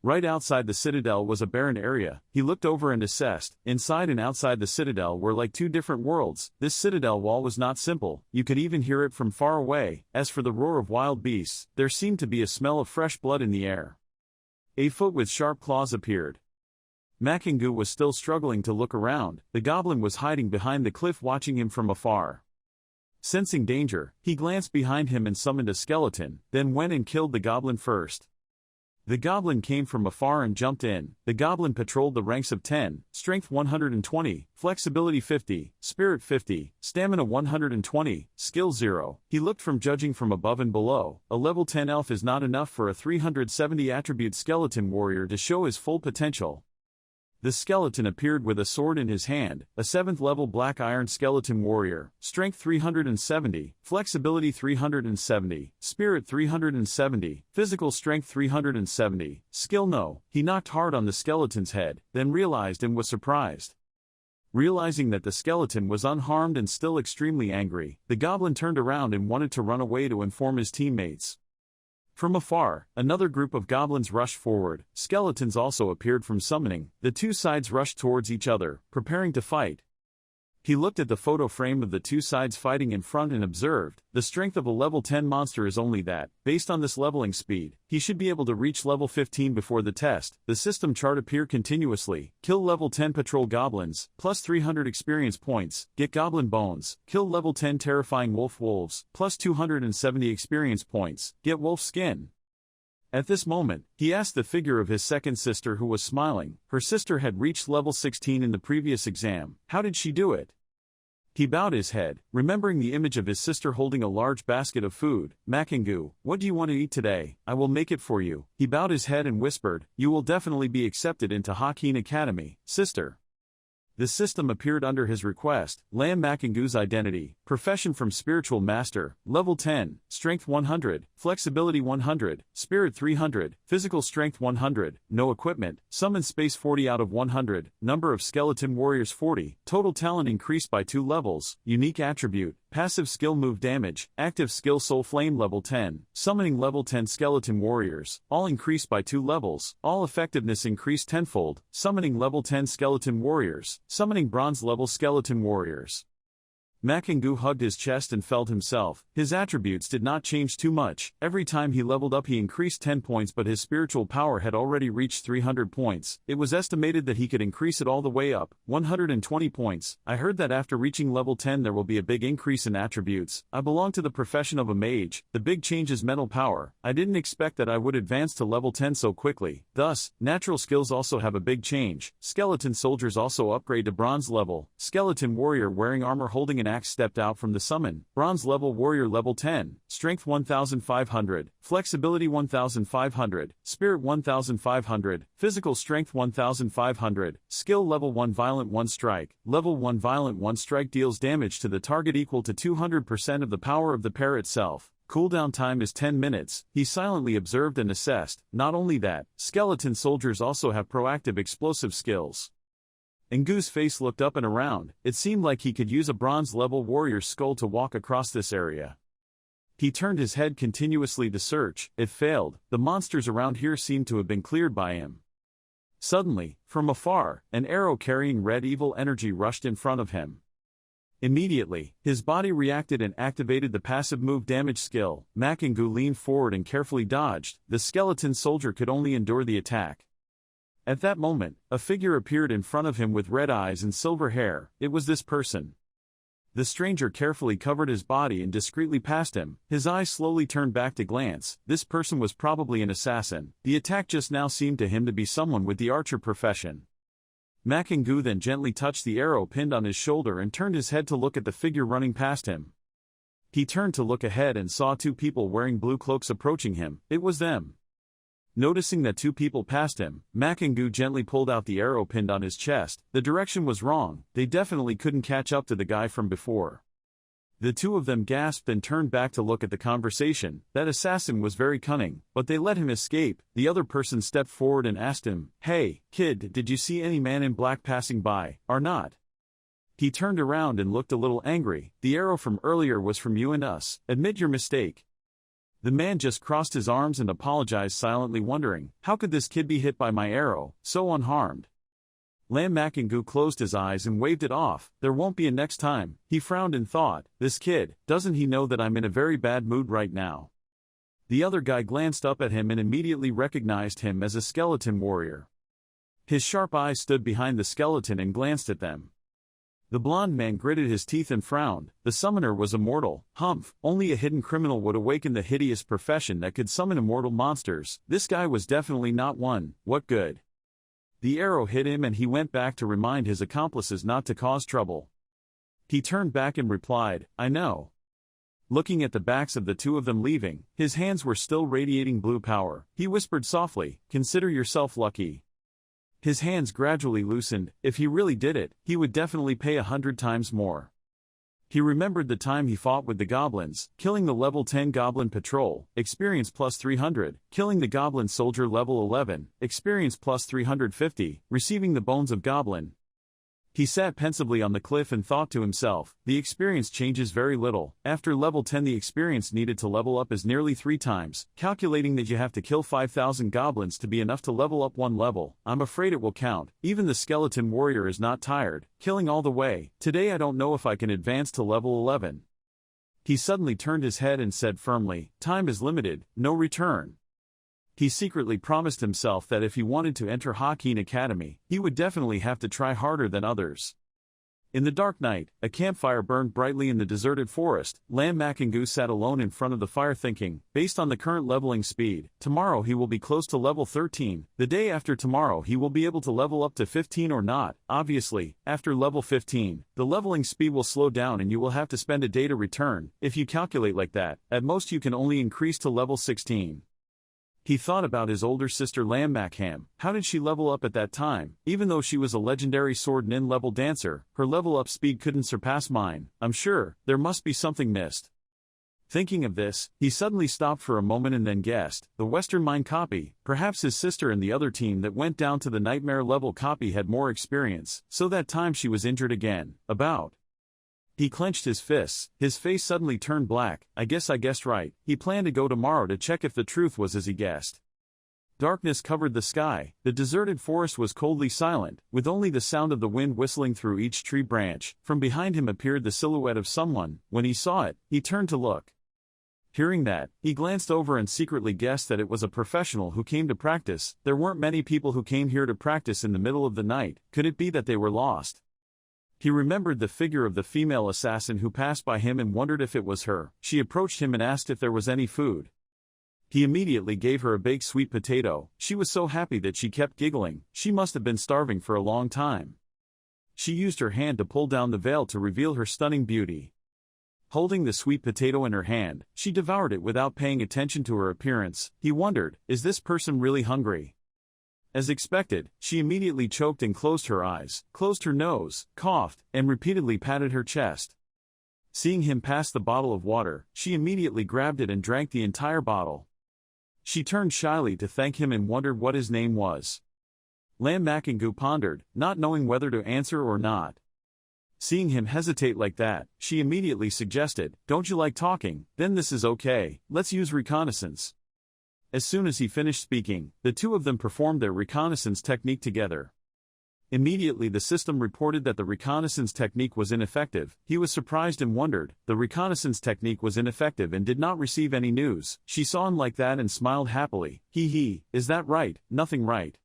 Right outside the citadel was a barren area. He looked over and assessed. Inside and outside the citadel were like 2 different worlds. This citadel wall was not simple. You could even hear it from far away. As for the roar of wild beasts, there seemed to be a smell of fresh blood in the air. A foot with sharp claws appeared. Makingu was still struggling to look around. The goblin was hiding behind the cliff watching him from afar. Sensing danger, he glanced behind him and summoned a skeleton, then went and killed the goblin first. The goblin came from afar and jumped in. The goblin patrolled the ranks of 10, strength 120, flexibility 50, spirit 50, stamina 120, skill 0. He looked from judging from above and below. A level 10 elf is not enough for a 370 attribute skeleton warrior to show his full potential. The skeleton appeared with a sword in his hand, a 7th level black iron skeleton warrior, strength 370, flexibility 370, spirit 370, physical strength 370, skill no. He knocked hard on the skeleton's head, then realized and was surprised. Realizing that the skeleton was unharmed and still extremely angry, the goblin turned around and wanted to run away to inform his teammates. From afar, another group of goblins rushed forward. Skeletons also appeared from summoning. The 2 sides rushed towards each other, preparing to fight. He looked at the photo frame of the 2 sides fighting in front and observed, the strength of a level 10 monster is only that. Based on this leveling speed, he should be able to reach level 15 before the test. The system chart appear continuously. Kill level 10 patrol goblins, plus 300 experience points, get goblin bones. Kill level 10 terrifying wolves, plus 270 experience points, get wolf skin. At this moment, he asked the figure of his second sister who was smiling. Her sister had reached level 16 in the previous exam. How did she do it? He bowed his head, remembering the image of his sister holding a large basket of food. Makingu, what do you want to eat today? I will make it for you. He bowed his head and whispered, you will definitely be accepted into Hakin Academy, sister. The system appeared under his request. Lam Makingu's identity, profession from spiritual master, level 10, strength 100, flexibility 100, spirit 300, physical strength 100, no equipment, summon space 40 out of 100, number of skeleton warriors 40, total talent increased by 2 levels, unique attribute, passive skill move damage, active skill soul flame level 10, summoning level 10 skeleton warriors, all increased by 2 levels, all effectiveness increased tenfold, summoning level 10 skeleton warriors, summoning bronze level skeleton warriors. Makingu hugged his chest and felt himself. His attributes did not change too much. Every time he leveled up he increased 10 points, but his spiritual power had already reached 300 points. It was estimated that he could increase it all the way up, 120 points. I heard that after reaching level 10 there will be a big increase in attributes. I belong to the profession of a mage. The big change is mental power. I didn't expect that I would advance to level 10 so quickly. Thus, natural skills also have a big change. Skeleton soldiers also upgrade to bronze level. Skeleton warrior wearing armor holding an axe stepped out from the summon. Bronze level warrior level 10, strength 1500, flexibility 1500, spirit 1500, physical strength 1500, skill level 1 violent 1 strike. Level 1 violent 1 strike deals damage to the target equal to 200% of the power of the pair itself. Cooldown time is 10 minutes, he silently observed and assessed. Not only that, skeleton soldiers also have proactive explosive skills. Ngu's face looked up and around. It seemed like he could use a bronze-level warrior's skull to walk across this area. He turned his head continuously to search. It failed. The monsters around here seemed to have been cleared by him. Suddenly, from afar, an arrow carrying red evil energy rushed in front of him. Immediately, his body reacted and activated the passive move damage skill. Makengu leaned forward and carefully dodged. The skeleton soldier could only endure the attack. At that moment, a figure appeared in front of him with red eyes and silver hair. It was this person. The stranger carefully covered his body and discreetly passed him. His eyes slowly turned back to glance. This person was probably an assassin. The attack just now seemed to him to be someone with the archer profession. Makengu then gently touched the arrow pinned on his shoulder and turned his head to look at the figure running past him. He turned to look ahead and saw two people wearing blue cloaks approaching him. It was them. Noticing that two people passed him, Makengu gently pulled out the arrow pinned on his chest. The direction was wrong. They definitely couldn't catch up to the guy from before. The two of them gasped and turned back to look at the conversation. That assassin was very cunning, but they let him escape. The other person stepped forward and asked him, "Hey, kid, did you see any man in black passing by, or not?" He turned around and looked a little angry. "The arrow from earlier was from you and us. Admit your mistake." The man just crossed his arms and apologized silently, wondering, how could this kid be hit by my arrow, so unharmed? Lam Makengu closed his eyes and waved it off. There won't be a next time. He frowned and thought, this kid, doesn't he know that I'm in a very bad mood right now? The other guy glanced up at him and immediately recognized him as a skeleton warrior. His sharp eyes stood behind the skeleton and glanced at them. The blond man gritted his teeth and frowned. The summoner was immortal. Humph, only a hidden criminal would awaken the hideous profession that could summon immortal monsters. This guy was definitely not one. What good? The arrow hit him and he went back to remind his accomplices not to cause trouble. He turned back and replied, "I know." Looking at the backs of the two of them leaving, his hands were still radiating blue power. He whispered softly, "Consider yourself lucky." His hands gradually loosened. If he really did it, he would definitely pay 100 times more. He remembered the time he fought with the goblins, killing the level 10 goblin patrol, experience plus 300, killing the goblin soldier level 11, experience plus 350, receiving the bones of goblin. He sat pensively on the cliff and thought to himself, the experience changes very little. After level 10 the experience needed to level up is nearly 3 times, calculating that you have to kill 5,000 goblins to be enough to level up 1 level. I'm afraid it will count. Even the skeleton warrior is not tired, killing all the way. Today I don't know if I can advance to level 11. He suddenly turned his head and said firmly, time is limited, no return. He secretly promised himself that if he wanted to enter Hakin Academy, he would definitely have to try harder than others. In the dark night, a campfire burned brightly in the deserted forest. Lam Makengu sat alone in front of the fire thinking, based on the current leveling speed, tomorrow he will be close to level 13, the day after tomorrow he will be able to level up to 15 or not. Obviously, after level 15, the leveling speed will slow down and you will have to spend a day to return. If you calculate like that, at most you can only increase to level 16. He thought about his older sister Lam Makham. How did she level up at that time? Even though she was a legendary sword nin level dancer, her level up speed couldn't surpass mine. I'm sure, there must be something missed. Thinking of this, he suddenly stopped for a moment and then guessed, the Western Mine copy. Perhaps his sister and the other team that went down to the Nightmare level copy had more experience, so that time she was injured again. He clenched his fists, his face suddenly turned black. I guessed right. He planned to go tomorrow to check if the truth was as he guessed. Darkness covered the sky. The deserted forest was coldly silent, with only the sound of the wind whistling through each tree branch. From behind him appeared the silhouette of someone. When he saw it, he turned to look. Hearing that, he glanced over and secretly guessed that it was a professional who came to practice. There weren't many people who came here to practice in the middle of the night. Could it be that they were lost? He remembered the figure of the female assassin who passed by him and wondered if it was her. She approached him and asked if there was any food. He immediately gave her a baked sweet potato. She was so happy that she kept giggling. She must have been starving for a long time. She used her hand to pull down the veil to reveal her stunning beauty. Holding the sweet potato in her hand, she devoured it without paying attention to her appearance. He wondered, is this person really hungry? As expected, she immediately choked and closed her eyes, closed her nose, coughed, and repeatedly patted her chest. Seeing him pass the bottle of water, she immediately grabbed it and drank the entire bottle. She turned shyly to thank him and wondered what his name was. Lam Makengu pondered, not knowing whether to answer or not. Seeing him hesitate like that, she immediately suggested, "Don't you like talking? Then this is okay, let's use reconnaissance." As soon as he finished speaking, the two of them performed their reconnaissance technique together. Immediately the system reported that the reconnaissance technique was ineffective. He was surprised and wondered. The reconnaissance technique was ineffective and did not receive any news. She saw him like that and smiled happily. He, is that right? Nothing right.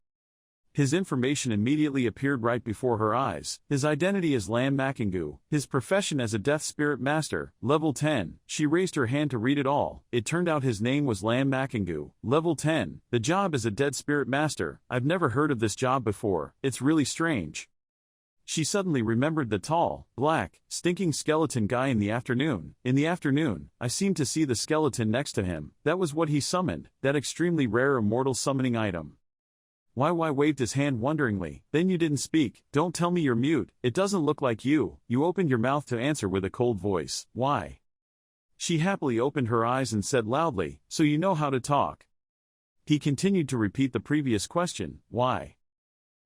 His information immediately appeared right before her eyes. His identity as Lam Makingu, his profession as a Death Spirit Master, level 10. She raised her hand to read it all. It turned out his name was Lam Makingu, level 10. The job as a Dead Spirit Master. I've never heard of this job before. It's really strange. She suddenly remembered the tall, black, stinking skeleton guy in the afternoon. In the afternoon, I seemed to see the skeleton next to him. That was what he summoned, that extremely rare immortal summoning item. YY waved his hand wonderingly. Then you didn't speak. Don't tell me you're mute. It doesn't look like you. You opened your mouth to answer with a cold voice. Why? She happily opened her eyes and said loudly, so you know how to talk. He continued to repeat the previous question, why?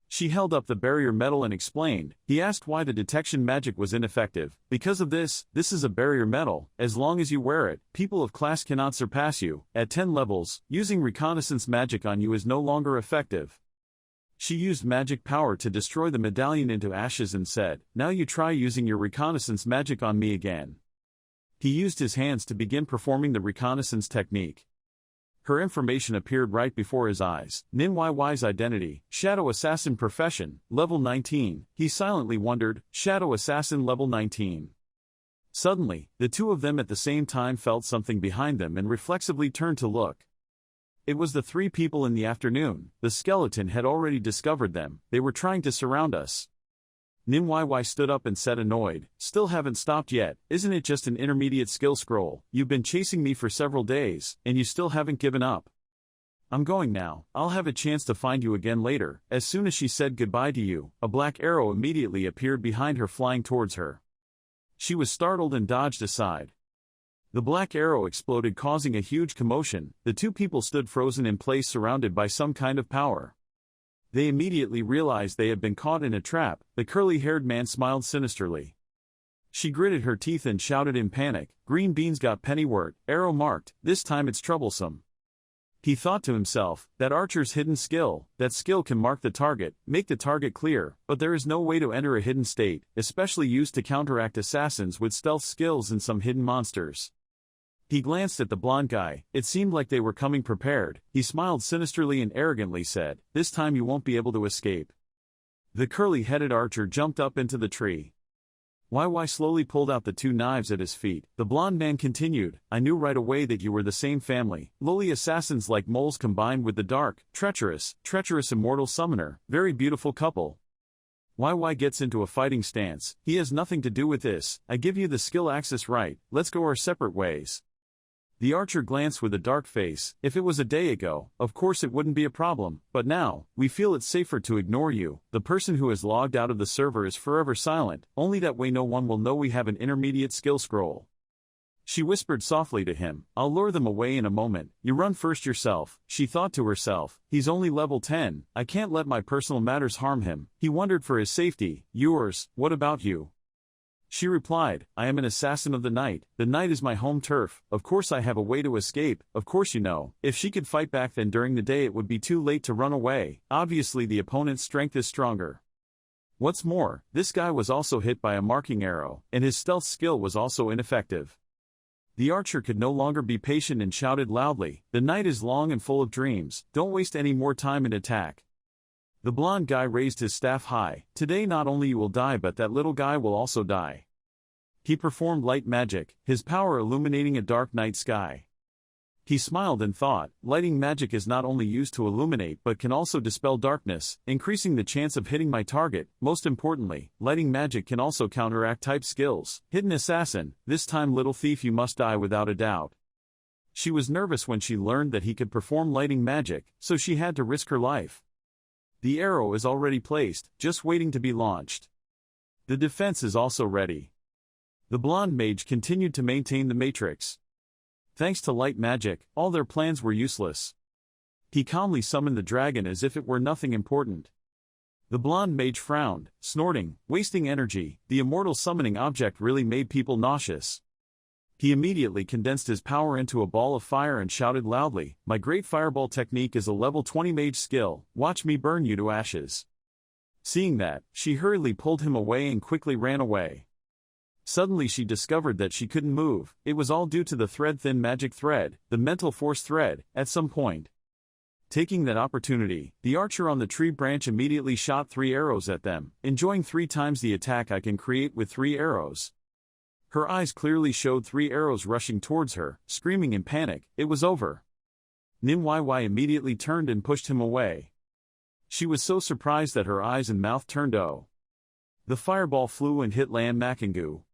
She held up the barrier metal and explained. He asked why the detection magic was ineffective. Because of this is a barrier metal. As long as you wear it, people of class cannot surpass you. At 10 levels, using reconnaissance magic on you is no longer effective. She used magic power to destroy the medallion into ashes and said, now you try using your reconnaissance magic on me again. He used his hands to begin performing the reconnaissance technique. Her information appeared right before his eyes. Nin YY's identity, Shadow Assassin profession, level 19. He silently wondered, Shadow Assassin level 19. Suddenly, the two of them at the same time felt something behind them and reflexively turned to look. It was the three people in the afternoon. The skeleton had already discovered them. They were trying to surround us. Nin YY stood up and said annoyed, still haven't stopped yet, isn't it just an intermediate skill scroll? You've been chasing me for several days, and you still haven't given up. I'm going now. I'll have a chance to find you again later. As soon as she said goodbye to you, a black arrow immediately appeared behind her flying towards her. She was startled and dodged aside. The black arrow exploded causing a huge commotion. The two people stood frozen in place surrounded by some kind of power. They immediately realized they had been caught in a trap. The curly-haired man smiled sinisterly. She gritted her teeth and shouted in panic, green beans got pennywort, arrow marked, this time it's troublesome. He thought to himself, that archer's hidden skill, that skill can mark the target, make the target clear, but there is no way to enter a hidden state, especially used to counteract assassins with stealth skills and some hidden monsters. He glanced at the blonde guy. It seemed like they were coming prepared. He smiled sinisterly and arrogantly said, this time you won't be able to escape. The curly-headed archer jumped up into the tree. YY slowly pulled out the two knives at his feet. The blonde man continued, I knew right away that you were the same family. Lowly assassins like moles combined with the dark, treacherous immortal summoner. Very beautiful couple. YY gets into a fighting stance. He has nothing to do with this. I give you the skill access right. Let's go our separate ways. The archer glanced with a dark face. If it was a day ago, of course it wouldn't be a problem, but now, we feel it's safer to ignore you. The person who has logged out of the server is forever silent, only that way no one will know we have an intermediate skill scroll. She whispered softly to him, I'll lure them away in a moment. You run first yourself. She thought to herself, he's only level 10, I can't let my personal matters harm him. He wondered for his safety. Yours, what about you? She replied, I am an assassin of the night. The night is my home turf. Of course I have a way to escape. Of course you know. If she could fight back then during the day it would be too late to run away. Obviously the opponent's strength is stronger. What's more, this guy was also hit by a marking arrow, and his stealth skill was also ineffective. The archer could no longer be patient and shouted loudly, the night is long and full of dreams. Don't waste any more time and attack. The blonde guy raised his staff high. Today not only you will die but that little guy will also die. He performed light magic, his power illuminating a dark night sky. He smiled and thought, lighting magic is not only used to illuminate but can also dispel darkness, increasing the chance of hitting my target. Most importantly, lighting magic can also counteract type skills. Hidden assassin, this time little thief you must die without a doubt. She was nervous when she learned that he could perform lighting magic, so she had to risk her life. The arrow is already placed, just waiting to be launched. The defense is also ready. The blonde mage continued to maintain the matrix. Thanks to light magic, all their plans were useless. He calmly summoned the dragon as if it were nothing important. The blonde mage frowned, snorting, wasting energy. The immortal summoning object really made people nauseous. He immediately condensed his power into a ball of fire and shouted loudly, "My great fireball technique is a level 20 mage skill, watch me burn you to ashes." Seeing that, she hurriedly pulled him away and quickly ran away. Suddenly she discovered that she couldn't move. It was all due to the thread-thin magic thread, the mental force thread. At some point, taking that opportunity, the archer on the tree branch immediately shot 3 arrows at them, enjoying 3 times the attack I can create with 3 arrows. Her eyes clearly showed 3 arrows rushing towards her, screaming in panic. It was over. Nimyy immediately turned and pushed him away. She was so surprised that her eyes and mouth turned O. The fireball flew and hit Lam Makingu.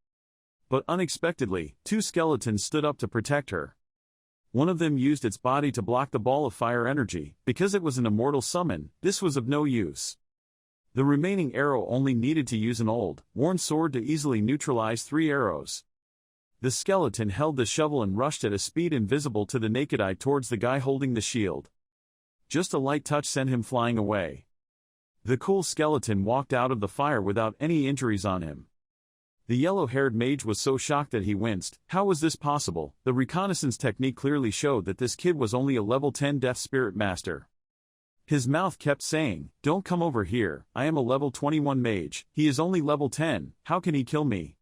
But unexpectedly, 2 skeletons stood up to protect her. One of them used its body to block the ball of fire energy. Because it was an immortal summon, this was of no use. The remaining arrow only needed to use an old, worn sword to easily neutralize 3 arrows. The skeleton held the shovel and rushed at a speed invisible to the naked eye towards the guy holding the shield. Just a light touch sent him flying away. The cool skeleton walked out of the fire without any injuries on him. The yellow-haired mage was so shocked that he winced. How was this possible? The reconnaissance technique clearly showed that this kid was only a level 10 Death Spirit Master. His mouth kept saying, "Don't come over here, I am a level 21 mage, he is only level 10, how can he kill me?"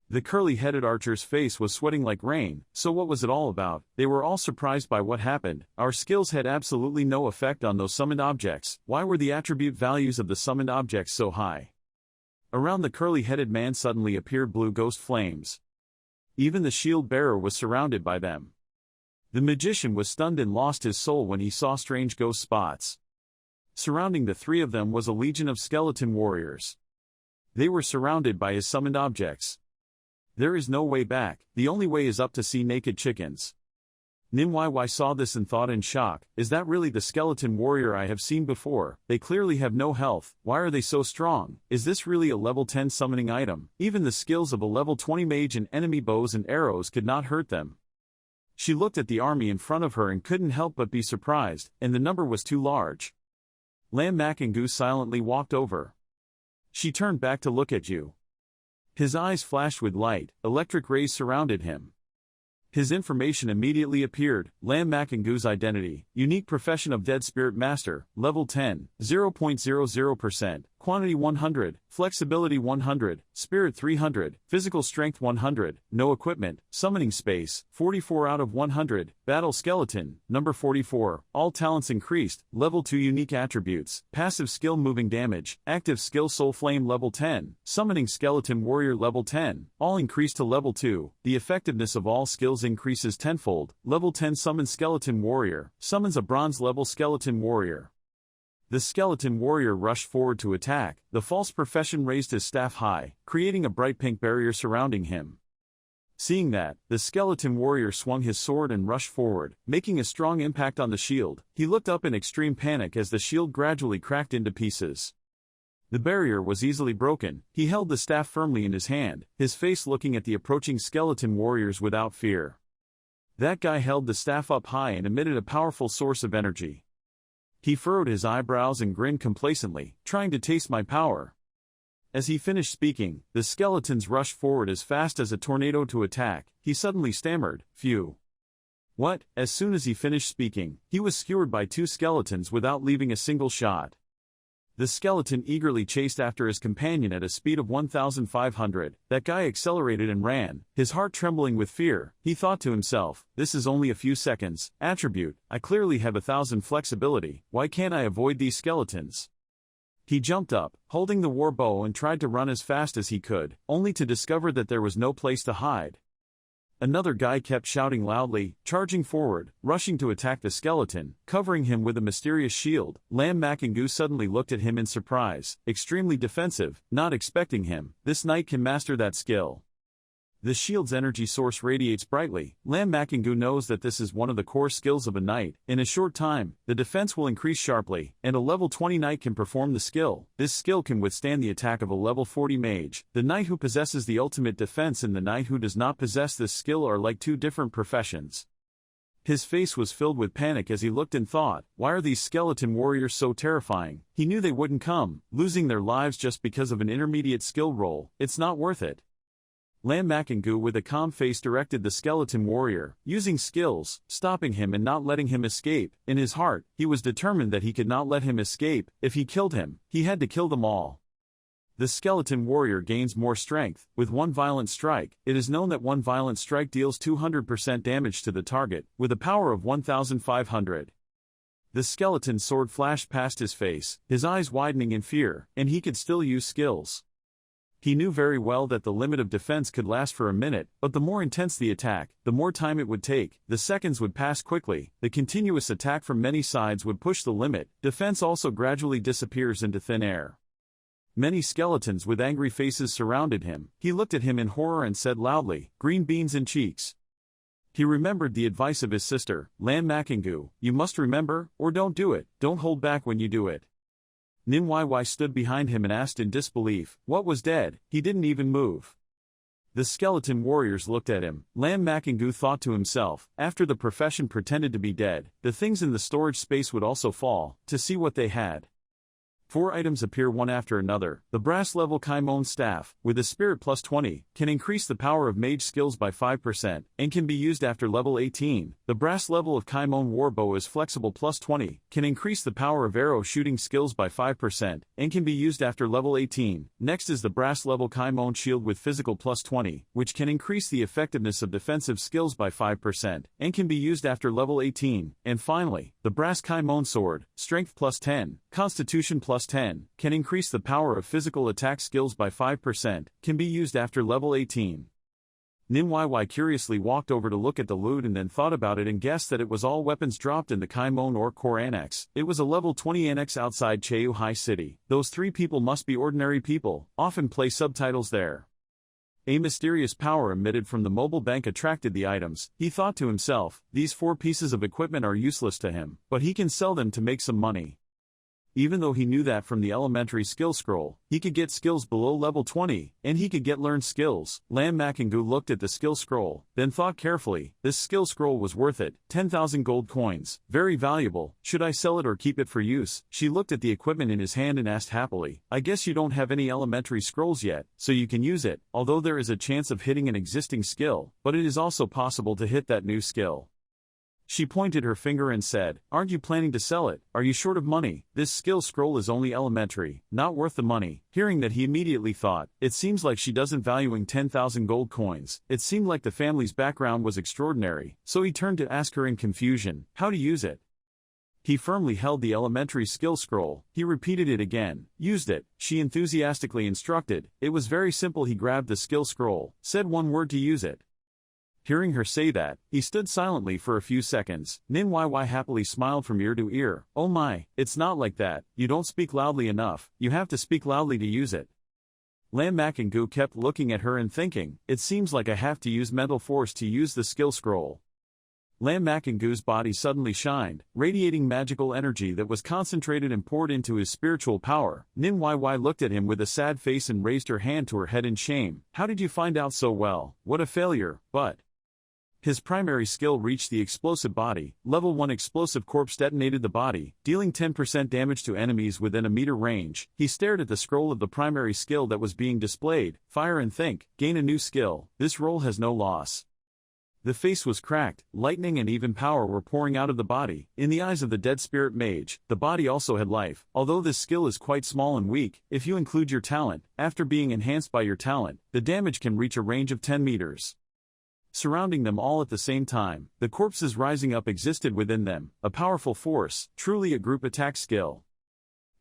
The curly-headed archer's face was sweating like rain. So what was it all about? They were all surprised by what happened. Our skills had absolutely no effect on those summoned objects. Why were the attribute values of the summoned objects so high? Around the curly-headed man suddenly appeared blue ghost flames. Even the shield bearer was surrounded by them. The magician was stunned and lost his soul when he saw strange ghost spots. Surrounding the 3 of them was a legion of skeleton warriors. They were surrounded by his summoned objects. There is no way back, the only way is up to see naked chickens. Nimyy saw this and thought in shock, is that really the skeleton warrior I have seen before? They clearly have no health, why are they so strong? Is this really a level 10 summoning item? Even the skills of a level 20 mage and enemy bows and arrows could not hurt them. She looked at the army in front of her and couldn't help but be surprised, and the number was too large. Lam Makingu silently walked over. She turned back to look at you. His eyes flashed with light, electric rays surrounded him. His information immediately appeared, Lam Makingu's identity, unique profession of Dead Spirit Master, level 10, 0.00%, quantity 100, flexibility 100, spirit 300, physical strength 100, no equipment, summoning space, 44 out of 100, battle skeleton, number 44, all talents increased, level 2 unique attributes, passive skill moving damage, active skill soul flame level 10, summoning skeleton warrior level 10, all increased to level 2, the effectiveness of all skills increases tenfold, level 10 summon skeleton warrior, summons a bronze level skeleton warrior. The skeleton warrior rushed forward to attack. The false profession raised his staff high, creating a bright pink barrier surrounding him. Seeing that, the skeleton warrior swung his sword and rushed forward, making a strong impact on the shield. He looked up in extreme panic as the shield gradually cracked into pieces. The barrier was easily broken. He held the staff firmly in his hand, his face looking at the approaching skeleton warriors without fear. That guy held the staff up high and emitted a powerful source of energy. He furrowed his eyebrows and grinned complacently, trying to taste my power. As he finished speaking, the skeletons rushed forward as fast as a tornado to attack. He suddenly stammered, "Phew." What? As soon as he finished speaking, he was skewered by 2 skeletons without leaving a single shot. The skeleton eagerly chased after his companion at a speed of 1,500. That guy accelerated and ran, his heart trembling with fear. He thought to himself, this is only a few seconds. Attribute, I clearly have 1,000 flexibility, why can't I avoid these skeletons? He jumped up, holding the war bow and tried to run as fast as he could, only to discover that there was no place to hide. Another guy kept shouting loudly, charging forward, rushing to attack the skeleton, covering him with a mysterious shield. Lam Makingu suddenly looked at him in surprise, extremely defensive, not expecting him. This knight can master that skill. The shield's energy source radiates brightly. Lam Makingu knows that this is one of the core skills of a knight. In a short time, the defense will increase sharply, and a level 20 knight can perform the skill. This skill can withstand the attack of a level 40 mage. The knight who possesses the ultimate defense and the knight who does not possess this skill are like 2 different professions. His face was filled with panic as he looked and thought, why are these skeleton warriors so terrifying? He knew they wouldn't come, losing their lives just because of an intermediate skill roll. It's not worth it. Lam Makengu with a calm face directed the skeleton warrior, using skills, stopping him and not letting him escape. In his heart, he was determined that he could not let him escape. If he killed him, he had to kill them all. The skeleton warrior gains more strength. With one violent strike, it is known that one violent strike deals 200% damage to the target, with a power of 1500. The skeleton sword flashed past his face, his eyes widening in fear, and he could still use skills. He knew very well that the limit of defense could last for a minute, but the more intense the attack, the more time it would take. The seconds would pass quickly. The continuous attack from many sides would push the limit. Defense also gradually disappears into thin air. Many skeletons with angry faces surrounded him. He looked at him in horror and said loudly, "Green beans and cheeks." He remembered the advice of his sister, Lam Makengu, "You must remember, or don't do it. Don't hold back when you do it." Nin Yy stood behind him and asked in disbelief, what was dead? He didn't even move. The skeleton warriors looked at him. Lam Makengu thought to himself, after the profession pretended to be dead, the things in the storage space would also fall, to see what they had. 4 items appear one after another. The brass level Kaimon staff, with a spirit plus 20, can increase the power of mage skills by 5%, and can be used after level 18. The brass level of Kaimon warbow is flexible plus 20, can increase the power of arrow shooting skills by 5%, and can be used after level 18. Next is the brass level Kaimon shield with physical plus 20, which can increase the effectiveness of defensive skills by 5%, and can be used after level 18. And finally, the brass Kaimon sword, strength plus 10, constitution plus 10, can increase the power of physical attack skills by 5%, can be used after level 18. Nin Yy curiously walked over to look at the loot and then thought about it and guessed that it was all weapons dropped in the Kaimon or Core Annex. It was a level 20 annex outside Cheu High City. Those 3 people must be ordinary people, often play subtitles there. A mysterious power emitted from the mobile bank attracted the items. He thought to himself, these 4 pieces of equipment are useless to him, but he can sell them to make some money. Even though he knew that from the elementary skill scroll, he could get skills below level 20, and he could get learned skills. Lam Makengu looked at the skill scroll, then thought carefully, this skill scroll was worth it, 10,000 gold coins, very valuable, should I sell it or keep it for use? She looked at the equipment in his hand and asked happily, I guess you don't have any elementary scrolls yet, so you can use it, although there is a chance of hitting an existing skill, but it is also possible to hit that new skill. She pointed her finger and said, aren't you planning to sell it? Are you short of money? This skill scroll is only elementary, not worth the money. Hearing that, he immediately thought, it seems like she doesn't valuing 10,000 gold coins. It seemed like the family's background was extraordinary, so he turned to ask her in confusion, how to use it. He firmly held the elementary skill scroll. He repeated it again. Used it, she enthusiastically instructed. It was very simple. He grabbed the skill scroll, said one word to use it. Hearing her say that, he stood silently for a few seconds. Nin Yy happily smiled from ear to ear. Oh my, it's not like that, you don't speak loudly enough, you have to speak loudly to use it. Lam Makengu kept looking at her and thinking, it seems like I have to use mental force to use the skill scroll. Lam Makengu's body suddenly shined, radiating magical energy that was concentrated and poured into his spiritual power. Nin Yy looked at him with a sad face and raised her hand to her head in shame. How did you find out so well? What a failure, but... His primary skill reached the explosive body. Level 1 explosive corpse detonated the body, dealing 10% damage to enemies within a meter range. He stared at the scroll of the primary skill that was being displayed. Fire and think, gain a new skill. This roll has no loss. The face was cracked, lightning and even power were pouring out of the body. In the eyes of the dead spirit mage, the body also had life. Although this skill is quite small and weak, if you include your talent, after being enhanced by your talent, the damage can reach a range of 10 meters. Surrounding them all at the same time, the corpses rising up existed within them, a powerful force, truly a group attack skill.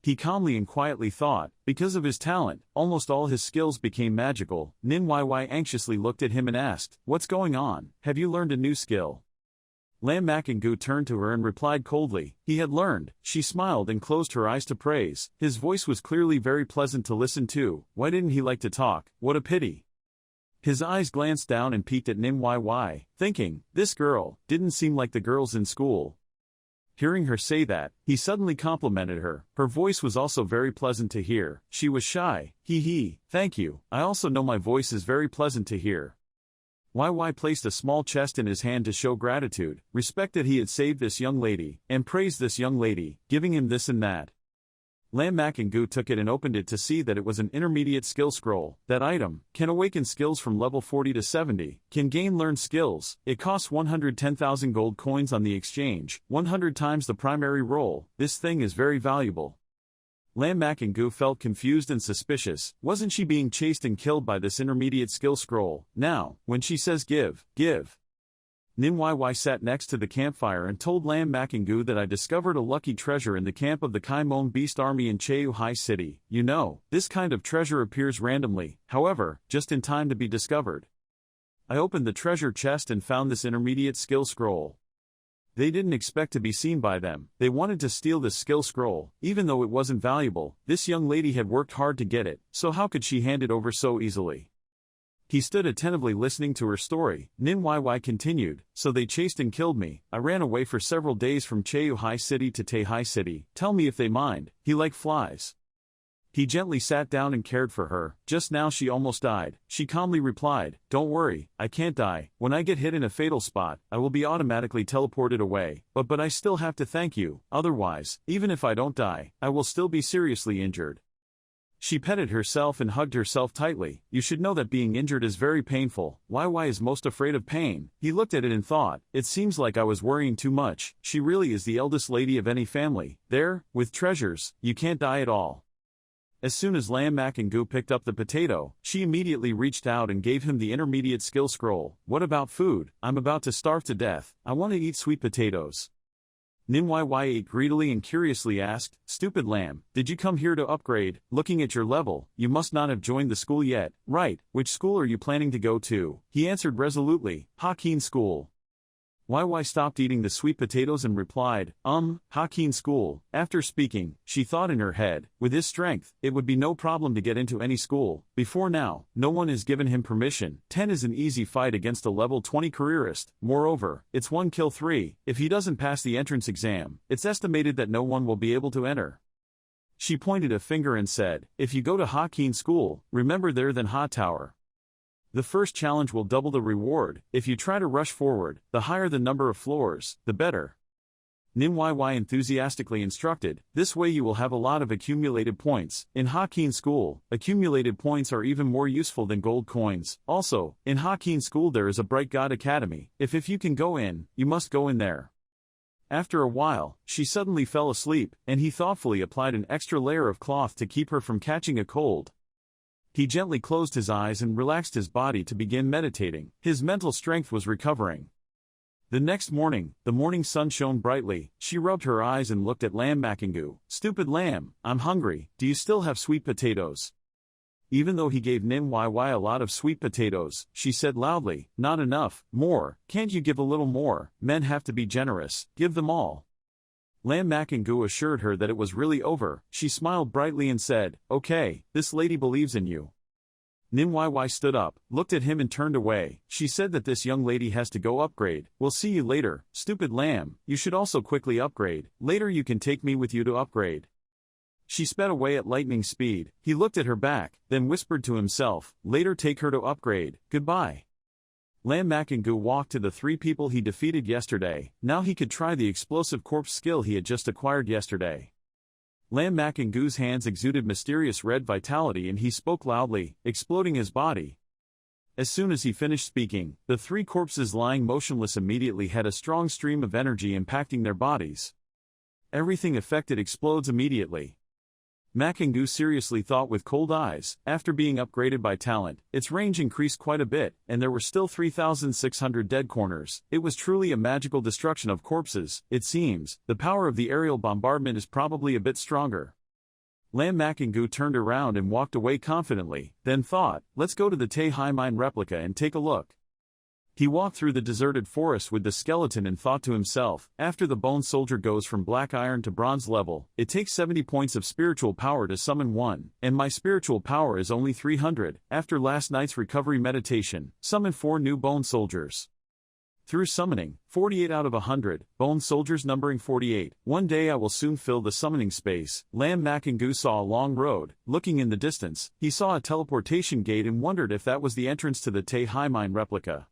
He calmly and quietly thought, because of his talent, almost all his skills became magical. Nin Yy anxiously looked at him and asked, what's going on? Have you learned a new skill? Lam Makengu turned to her and replied coldly, he had learned. She smiled and closed her eyes to praise. His voice was clearly very pleasant to listen to. Why didn't he like to talk? What a pity. His eyes glanced down and peeked at Nin Yy, thinking, this girl didn't seem like the girls in school. Hearing her say that, he suddenly complimented her. Her voice was also very pleasant to hear. She was shy. Thank you. I also know my voice is very pleasant to hear. YY placed a small chest in his hand to show gratitude, respect that he had saved this young lady, and praised this young lady, giving him this and that. Lam Makengu took it and opened it to see that it was an intermediate skill scroll. That item can awaken skills from level 40 to 70, can gain learned skills. It costs 110,000 gold coins on the exchange, 100 times the primary roll. This thing is very valuable. Lam Makengu felt confused and suspicious. Wasn't she being chased and killed by this intermediate skill scroll? Now, when she says give. Nim YY sat next to the campfire and told Lam Makengu that I discovered a lucky treasure in the camp of the Kaimon Beast Army in Cheu High City. You know, this kind of treasure appears randomly, however, just in time to be discovered. I opened the treasure chest and found this intermediate skill scroll. They didn't expect to be seen by them. They wanted to steal this skill scroll, even though it wasn't valuable. This young lady had worked hard to get it, so how could she hand it over so easily? He stood attentively listening to her story. Nin YY continued, so they chased and killed me. I ran away for several days from Cheu High City to Tae High City. Tell me if they mind. He like flies. He gently sat down and cared for her. Just now she almost died. She calmly replied, don't worry, I can't die. When I get hit in a fatal spot, I will be automatically teleported away. But I still have to thank you. Otherwise, even if I don't die, I will still be seriously injured. She petted herself and hugged herself tightly. You should know that being injured is very painful. YY is most afraid of pain. He looked at it and thought, it seems like I was worrying too much. She really is the eldest lady of any family. There, with treasures, you can't die at all. As soon as Lam Makengu picked up the potato, she immediately reached out and gave him the intermediate skill scroll. What about food? I'm about to starve to death. I want to eat sweet potatoes. Nim YY ate greedily and curiously asked, stupid lamb, did you come here to upgrade? Looking at your level, you must not have joined the school yet. Right, which school are you planning to go to? He answered resolutely, Hakin School. YY stopped eating the sweet potatoes and replied, Hakin School. After speaking, she thought in her head, with his strength, it would be no problem to get into any school. Before now, no one has given him permission. 10 is an easy fight against a level 20 careerist. Moreover, it's 1 kill 3. If he doesn't pass the entrance exam, it's estimated that no one will be able to enter. She pointed a finger and said, if you go to Hakin School, remember there than Ha Tower. The first challenge will double the reward. If you try to rush forward, the higher the number of floors, the better. Nim YY enthusiastically instructed, this way you will have a lot of accumulated points. In Hakin School, accumulated points are even more useful than gold coins. Also, in Hakin School there is a Bright God Academy. If you can go in, you must go in there. After a while, she suddenly fell asleep, and he thoughtfully applied an extra layer of cloth to keep her from catching a cold. He gently closed his eyes and relaxed his body to begin meditating. His mental strength was recovering. The next morning, the morning sun shone brightly. She rubbed her eyes and looked at Lam Makengu. Stupid lamb, I'm hungry. Do you still have sweet potatoes? Even though he gave Nim YY a lot of sweet potatoes, she said loudly, not enough. More. Can't you give a little more? Men have to be generous. Give them all. Lam Makengu assured her that it was really over. She smiled brightly and said, okay, this lady believes in you. Nim YY stood up, looked at him and turned away. She said that this young lady has to go upgrade. We'll see you later. Stupid lamb, you should also quickly upgrade. Later you can take me with you to upgrade. She sped away at lightning speed. He looked at her back, then whispered to himself, later take her to upgrade. Goodbye. Lam Makengu walked to the 3 people he defeated yesterday. Now he could try the explosive corpse skill he had just acquired yesterday. Lam Makengu's hands exuded mysterious red vitality and he spoke loudly, exploding his body. As soon as he finished speaking, the 3 corpses lying motionless immediately had a strong stream of energy impacting their bodies. Everything affected explodes immediately. Makengu seriously thought with cold eyes, after being upgraded by talent, its range increased quite a bit, and there were still 3,600 dead corners. It was truly a magical destruction of corpses. It seems, the power of the aerial bombardment is probably a bit stronger. Lam Makengu turned around and walked away confidently, then thought, let's go to the Tae Hai Mine replica and take a look. He walked through the deserted forest with the skeleton and thought to himself, after the bone soldier goes from black iron to bronze level, it takes 70 points of spiritual power to summon one, and my spiritual power is only 300. After last night's recovery meditation, summon 4 new bone soldiers. Through summoning, 48 out of 100, bone soldiers numbering 48. One day I will soon fill the summoning space. Lam Makengu saw a long road. Looking in the distance, he saw a teleportation gate and wondered if that was the entrance to the Tae Hai Mine replica.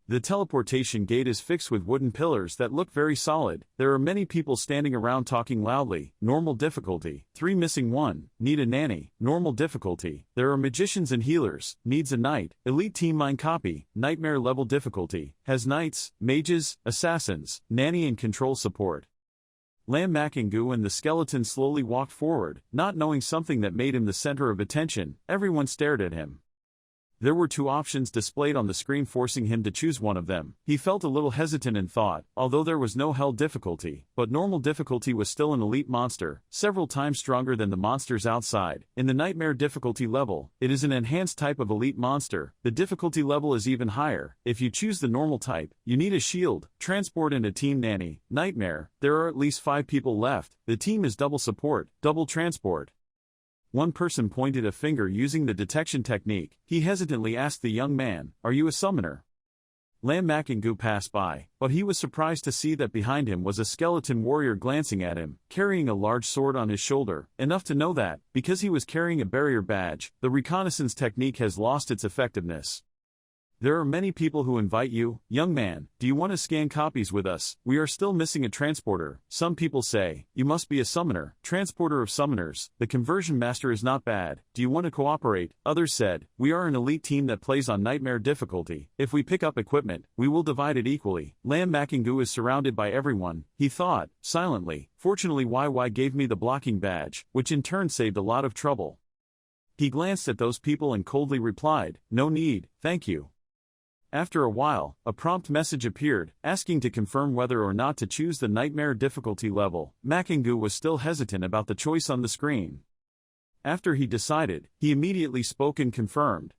The teleportation gate is fixed with wooden pillars that look very solid. There are many people standing around talking loudly. Normal difficulty. 3 missing 1. Need a nanny. Normal difficulty. There are magicians and healers. Needs a knight. Elite team mine copy. Nightmare level difficulty. Has knights, mages, assassins, nanny and control support. Lam Makingu and the skeleton slowly walked forward, not knowing something that made him the center of attention. Everyone stared at him. There were 2 options displayed on the screen, forcing him to choose one of them. He felt a little hesitant and thought, although there was no hell difficulty, but normal difficulty was still an elite monster, several times stronger than the monsters outside. In the nightmare difficulty level, it is an enhanced type of elite monster. The difficulty level is even higher. If you choose the normal type, you need a shield, transport and a team nanny. Nightmare, there are at least 5 people left. The team is double support, double transport. One person pointed a finger using the detection technique. He hesitantly asked the young man, "Are you a summoner?" Lam Makingu passed by, but he was surprised to see that behind him was a skeleton warrior glancing at him, carrying a large sword on his shoulder, enough to know that, because he was carrying a barrier badge, the reconnaissance technique has lost its effectiveness. There are many people who invite you, young man, do you want to scan copies with us? We are still missing a transporter. Some people say, you must be a summoner, transporter of summoners. The conversion master is not bad. Do you want to cooperate? Others said, we are an elite team that plays on nightmare difficulty. If we pick up equipment, we will divide it equally. Lam Makingu is surrounded by everyone, he thought, silently. Fortunately YY gave me the blocking badge, which in turn saved a lot of trouble. He glanced at those people and coldly replied, no need, thank you. After a while, a prompt message appeared, asking to confirm whether or not to choose the nightmare difficulty level. Makingu was still hesitant about the choice on the screen. After he decided, he immediately spoke and confirmed.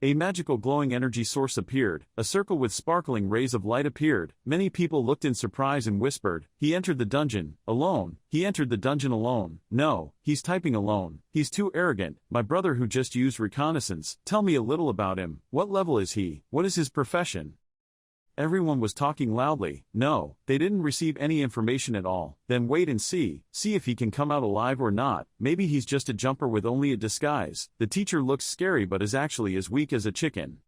A magical glowing energy source appeared, a circle with sparkling rays of light appeared. Many people looked in surprise and whispered, he entered the dungeon, alone. He entered the dungeon alone. No, he's typing alone. He's too arrogant. My brother who just used reconnaissance. Tell me a little about him. What level is he? What is his profession? Everyone was talking loudly. No, they didn't receive any information at all. Then wait and see if he can come out alive or not. Maybe he's just a jumper with only a disguise. The teacher looks scary but is actually as weak as a chicken.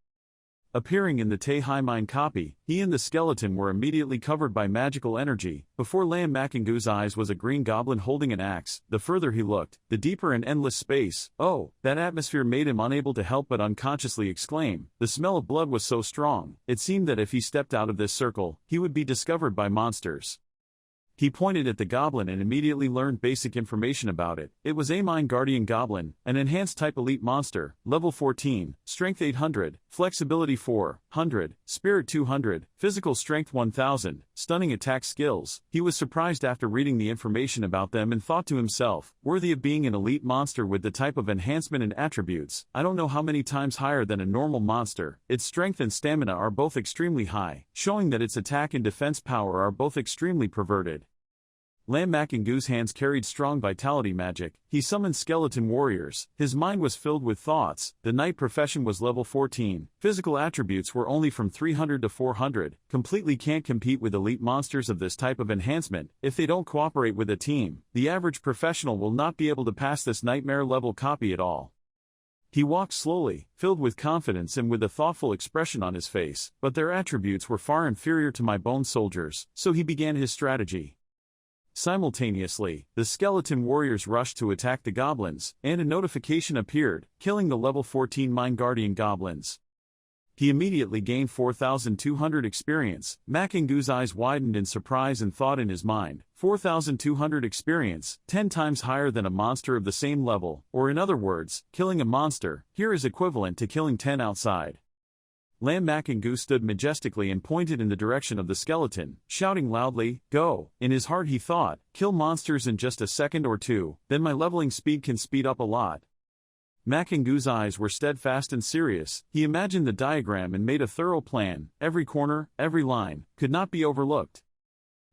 Appearing in the Taihai Mine copy, he and the skeleton were immediately covered by magical energy. Before Lam Makingu's eyes was a green goblin holding an axe. The further he looked, the deeper and endless space. Oh, that atmosphere made him unable to help but unconsciously exclaim. The smell of blood was so strong, it seemed that if he stepped out of this circle, he would be discovered by monsters. He pointed at the goblin and immediately learned basic information about it. It was a Mine Guardian Goblin, an enhanced type elite monster, level 14, strength 800, flexibility 400, spirit 200, physical strength 1000, stunning attack skills. He was surprised after reading the information about them and thought to himself, worthy of being an elite monster with the type of enhancement and attributes. I don't know how many times higher than a normal monster. Its strength and stamina are both extremely high, showing that its attack and defense power are both extremely perverted. Lam Makingu's hands carried strong vitality magic. He summoned skeleton warriors. His mind was filled with thoughts. The knight profession was level 14. Physical attributes were only from 300 to 400. Completely can't compete with elite monsters of this type of enhancement. If they don't cooperate with a team, the average professional will not be able to pass this nightmare level copy at all. He walked slowly, filled with confidence and with a thoughtful expression on his face, but their attributes were far inferior to my bone soldiers, so he began his strategy. Simultaneously, the skeleton warriors rushed to attack the goblins, and a notification appeared, killing the level 14 Mine Guardian goblins. He immediately gained 4,200 experience. Makingu's eyes widened in surprise and thought in his mind, 4,200 experience, 10 times higher than a monster of the same level, or in other words, killing a monster, here is equivalent to killing 10 outside. Lam Makingu stood majestically and pointed in the direction of the skeleton, shouting loudly, go. In his heart he thought, kill monsters in just a second or two, then my leveling speed can speed up a lot. Makingu's eyes were steadfast and serious. He imagined the diagram and made a thorough plan. Every corner, every line, could not be overlooked.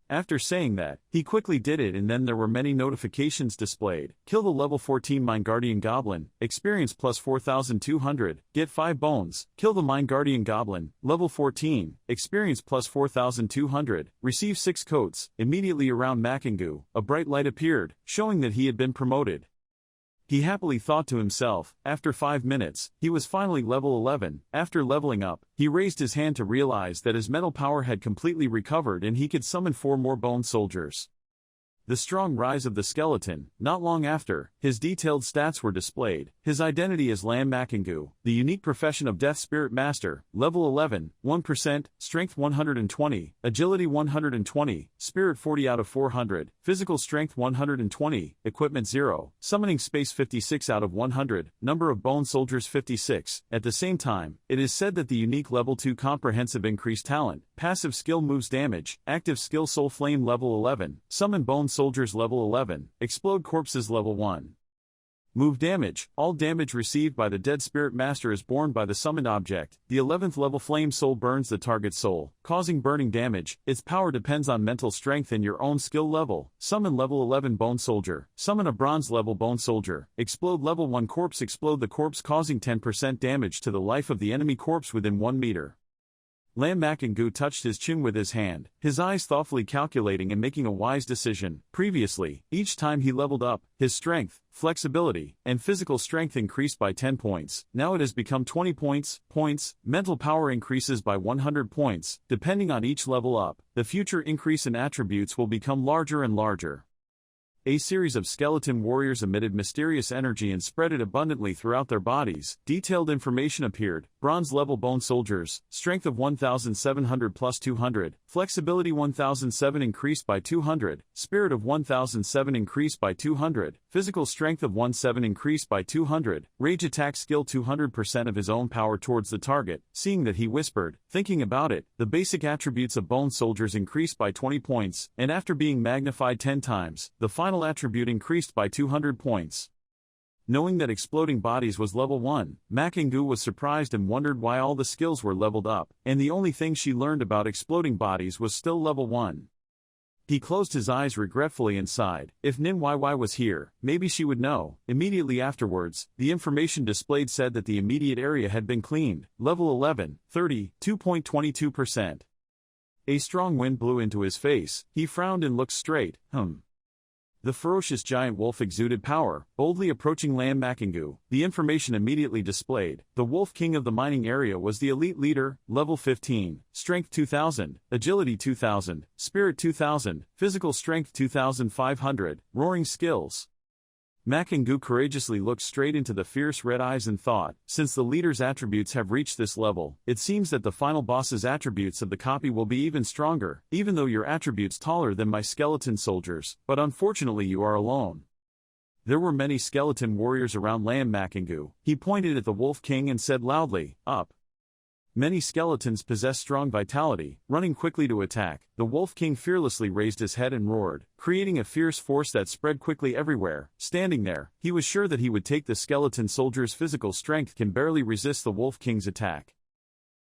After saying that, he quickly did it and then there were many notifications displayed. Kill the level 14 Mine Guardian Goblin, experience plus 4,200, get 5 bones. Kill the Mine Guardian Goblin, level 14, experience plus 4,200, receive 6 coats. Immediately around Makingu, a bright light appeared, showing that he had been promoted. He happily thought to himself. After 5 minutes, he was finally level 11. After leveling up, he raised his hand to realize that his mental power had completely recovered and he could summon 4 more bone soldiers. The strong rise of the skeleton. Not long after, his detailed stats were displayed. His identity is Lam Makingu, the unique profession of Death Spirit Master, level 11, 1%, strength 120, agility 120, spirit 40 out of 400, physical strength 120, equipment 0, summoning space 56 out of 100, number of bone soldiers 56. At the same time, it is said that the unique level 2 comprehensive increased talent, passive skill moves damage, active skill soul flame level 11, summon bone soldiers level 11, explode corpses level 1. Move damage. All damage received by the dead spirit master is borne by the summoned object. The 11th level flame soul burns the target soul, causing burning damage. Its power depends on mental strength and your own skill level. Summon level 11 bone soldier. Summon a bronze level bone soldier. Explode level 1 corpse. Explode the corpse, causing 10% damage to the life of the enemy corpse within 1 meter. Lam Makingu touched his chin with his hand, his eyes thoughtfully calculating and making a wise decision. Previously, each time he leveled up, his strength, flexibility, and physical strength increased by 10 points. Now it has become 20 points. Mental power increases by 100 points. Depending on each level up, the future increase in attributes will become larger and larger. A series of skeleton warriors emitted mysterious energy and spread it abundantly throughout their bodies. Detailed information appeared. Bronze level bone soldiers, strength of 1700 plus 200, flexibility 1007 increased by 200, spirit of 1007 increased by 200, physical strength of 17 increased by 200, rage attack skill 200% of his own power towards the target. Seeing that, he whispered, thinking about it, the basic attributes of bone soldiers increased by 20 points, and after being magnified 10 times, the final attribute increased by 200 points. Knowing that exploding bodies was level 1, Makingu was surprised and wondered why all the skills were leveled up, and the only thing she learned about exploding bodies was still level 1. He closed his eyes regretfully and sighed. If Nin YY was here, maybe she would know. Immediately afterwards, the information displayed said that the immediate area had been cleaned. Level 11, 30, 2.22%. A strong wind blew into his face. He frowned and looked straight. The ferocious giant wolf exuded power, boldly approaching Lam Makingu. The information immediately displayed. The Wolf King of the mining area was the elite leader, level 15, strength 2000, agility 2000, spirit 2000, physical strength 2500, roaring skills. Makingu courageously looked straight into the fierce red eyes and thought, since the leader's attributes have reached this level, it seems that the final boss's attributes of the copy will be even stronger, even though your attributes taller than my skeleton soldiers, but unfortunately you are alone. There were many skeleton warriors around Lam Makingu. He pointed at the Wolf King and said loudly, up. Many skeletons possess strong vitality, running quickly to attack. The Wolf King fearlessly raised his head and roared, creating a fierce force that spread quickly everywhere. Standing there, he was sure that he would take the skeleton soldier's physical strength can barely resist the Wolf King's attack.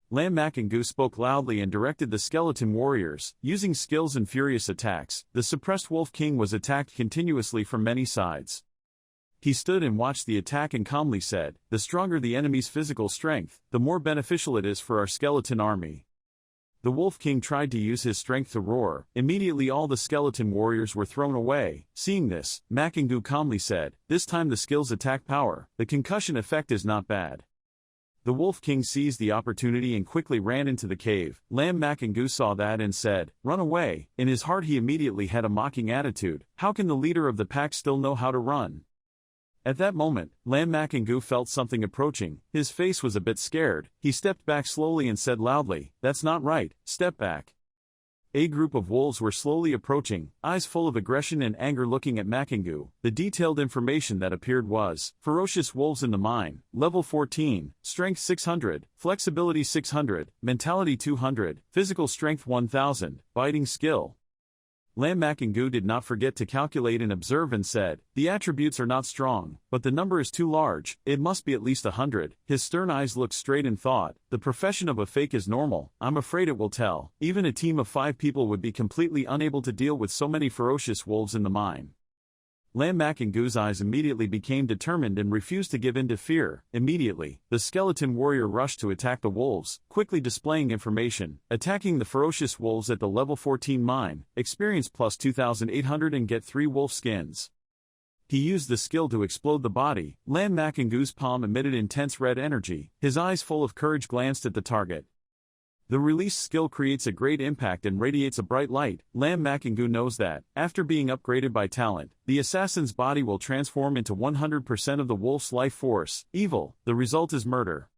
Lam Makingu spoke loudly and directed the skeleton warriors, using skills and furious attacks. The suppressed Wolf King was attacked continuously from many sides. He stood and watched the attack and calmly said, the stronger the enemy's physical strength, the more beneficial it is for our skeleton army. The Wolf King tried to use his strength to roar. Immediately all the skeleton warriors were thrown away. Seeing this, Makingu calmly said, this time the skills attack power. The concussion effect is not bad. The Wolf King seized the opportunity and quickly ran into the cave. Lam Makingu saw that and said, run away. In his heart he immediately had a mocking attitude. How can the leader of the pack still know how to run? At that moment, Lam Makingu felt something approaching. His face was a bit scared. He stepped back slowly and said loudly, that's not right, step back. A group of wolves were slowly approaching, eyes full of aggression and anger looking at Makingu. The detailed information that appeared was, ferocious wolves in the mine, level 14, strength 600, flexibility 600, mentality 200, physical strength 1000, biting skill. Lam Makingu did not forget to calculate and observe and said, the attributes are not strong, but the number is too large, it must be at least 100. His stern eyes looked straight and thought, the profession of a fake is normal, I'm afraid it will tell. Even a team of 5 people would be completely unable to deal with so many ferocious wolves in the mine. Lam Makingu's eyes immediately became determined and refused to give in to fear. Immediately, the skeleton warrior rushed to attack the wolves, quickly displaying information, attacking the ferocious wolves at the level 14 mine, experience plus 2800 and get 3 wolf skins. He used the skill to explode the body. Lam Makengu's palm emitted intense red energy. His eyes full of courage glanced at the target. The release skill creates a great impact and radiates a bright light. Lam Makengu knows that, after being upgraded by talent, the assassin's body will transform into 100% of the wolf's life force. Evil. The result is murder.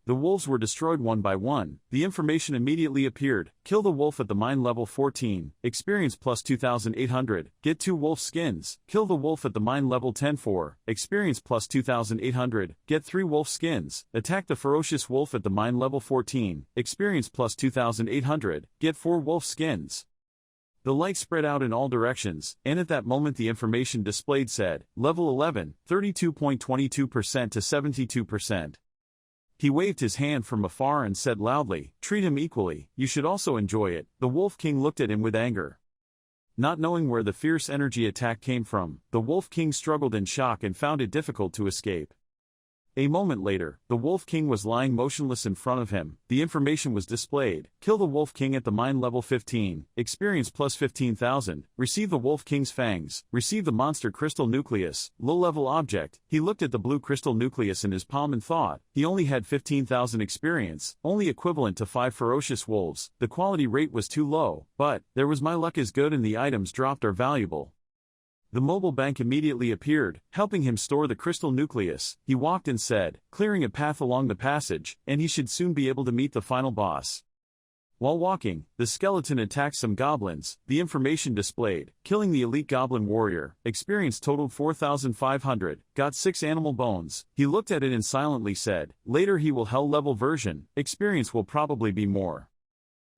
The wolves were destroyed one by one. The information immediately appeared. Kill the wolf at the mine level 14. Experience plus 2,800. Get 2 wolf skins. Kill the wolf at the mine level 10-4. Experience plus 2,800. Get 3 wolf skins. Attack the ferocious wolf at the mine level 14. Experience plus 2,800. Get 4 wolf skins. The light spread out in all directions, and at that moment the information displayed said, Level 11, 32.22% to 72%. He waved his hand from afar and said loudly, treat him equally, you should also enjoy it. The Wolf King looked at him with anger. Not knowing where the fierce energy attack came from, the Wolf King struggled in shock and found it difficult to escape. A moment later, the Wolf King was lying motionless in front of him. The information was displayed. Kill the Wolf King at the mine level 15. Experience plus 15,000. Receive the Wolf King's fangs. Receive the monster crystal nucleus. Low-level object. He looked at the blue crystal nucleus in his palm and thought, he only had 15,000 experience, only equivalent to 5 ferocious wolves. The quality rate was too low, but there was my luck is good and the items dropped are valuable. The mobile bank immediately appeared, helping him store the crystal nucleus. He walked and said, clearing a path along the passage, and he should soon be able to meet the final boss. While walking, the skeleton attacked some goblins. The information displayed, killing the elite goblin warrior. Experience totaled 4,500, got 6 animal bones. He looked at it and silently said, later he will hell level version, experience will probably be more.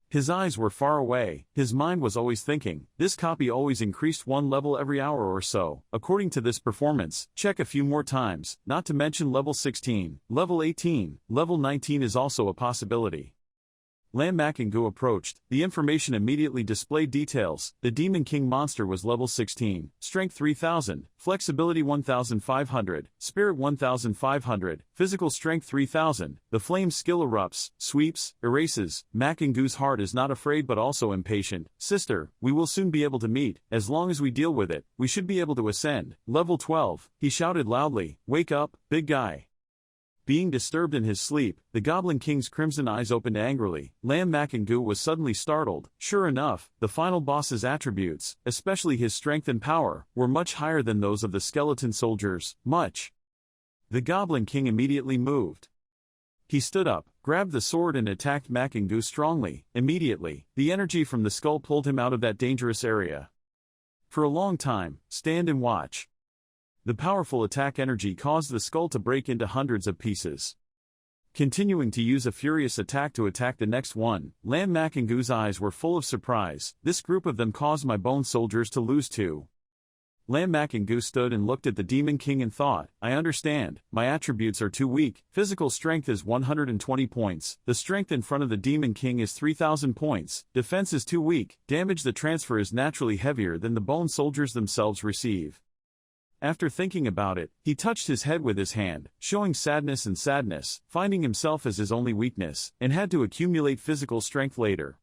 His eyes were far away, his mind was always thinking, this copy always increased 1 level every hour or so. According to this performance, check a few more times, not to mention level 16, level 18, level 19 is also a possibility. Lam Makengu approached. The information immediately displayed details. The Demon King monster was level 16, Strength 3000, Flexibility 1500, Spirit 1500, Physical Strength 3000. The flame skill erupts, sweeps, erases. Makengu's heart is not afraid but also impatient. Sister, we will soon be able to meet. As long as we deal with it, we should be able to ascend. Level 12. He shouted loudly, wake up, big guy. Being disturbed in his sleep, the Goblin King's crimson eyes opened angrily. Lam Makengu was suddenly startled. Sure enough, the final boss's attributes, especially his strength and power, were much higher than those of the skeleton soldiers. Much. The Goblin King immediately moved. He stood up, grabbed the sword and attacked Makengu strongly. Immediately, the energy from the skull pulled him out of that dangerous area. For a long time, stand and watch. The powerful attack energy caused the skull to break into hundreds of pieces. Continuing to use a furious attack to attack the next one, Lam Makengu's eyes were full of surprise. This group of them caused my bone soldiers to lose too. Lam Makengu stood and looked at the Demon King and thought, I understand, my attributes are too weak. Physical strength is 120 points, the strength in front of the Demon King is 3,000 points, defense is too weak, damage the transfer is naturally heavier than the bone soldiers themselves receive. After thinking about it, he touched his head with his hand, showing sadness, finding himself as his only weakness, and had to accumulate physical strength later.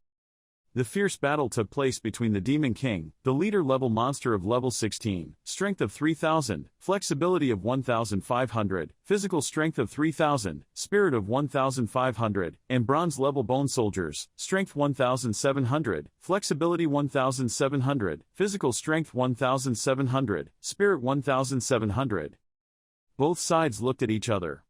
The fierce battle took place between the Demon King, the leader-level monster of level 16, strength of 3,000, flexibility of 1,500, physical strength of 3,000, spirit of 1,500, and bronze-level bone soldiers, strength 1,700, flexibility 1,700, physical strength 1,700, spirit 1,700. Both sides looked at each other.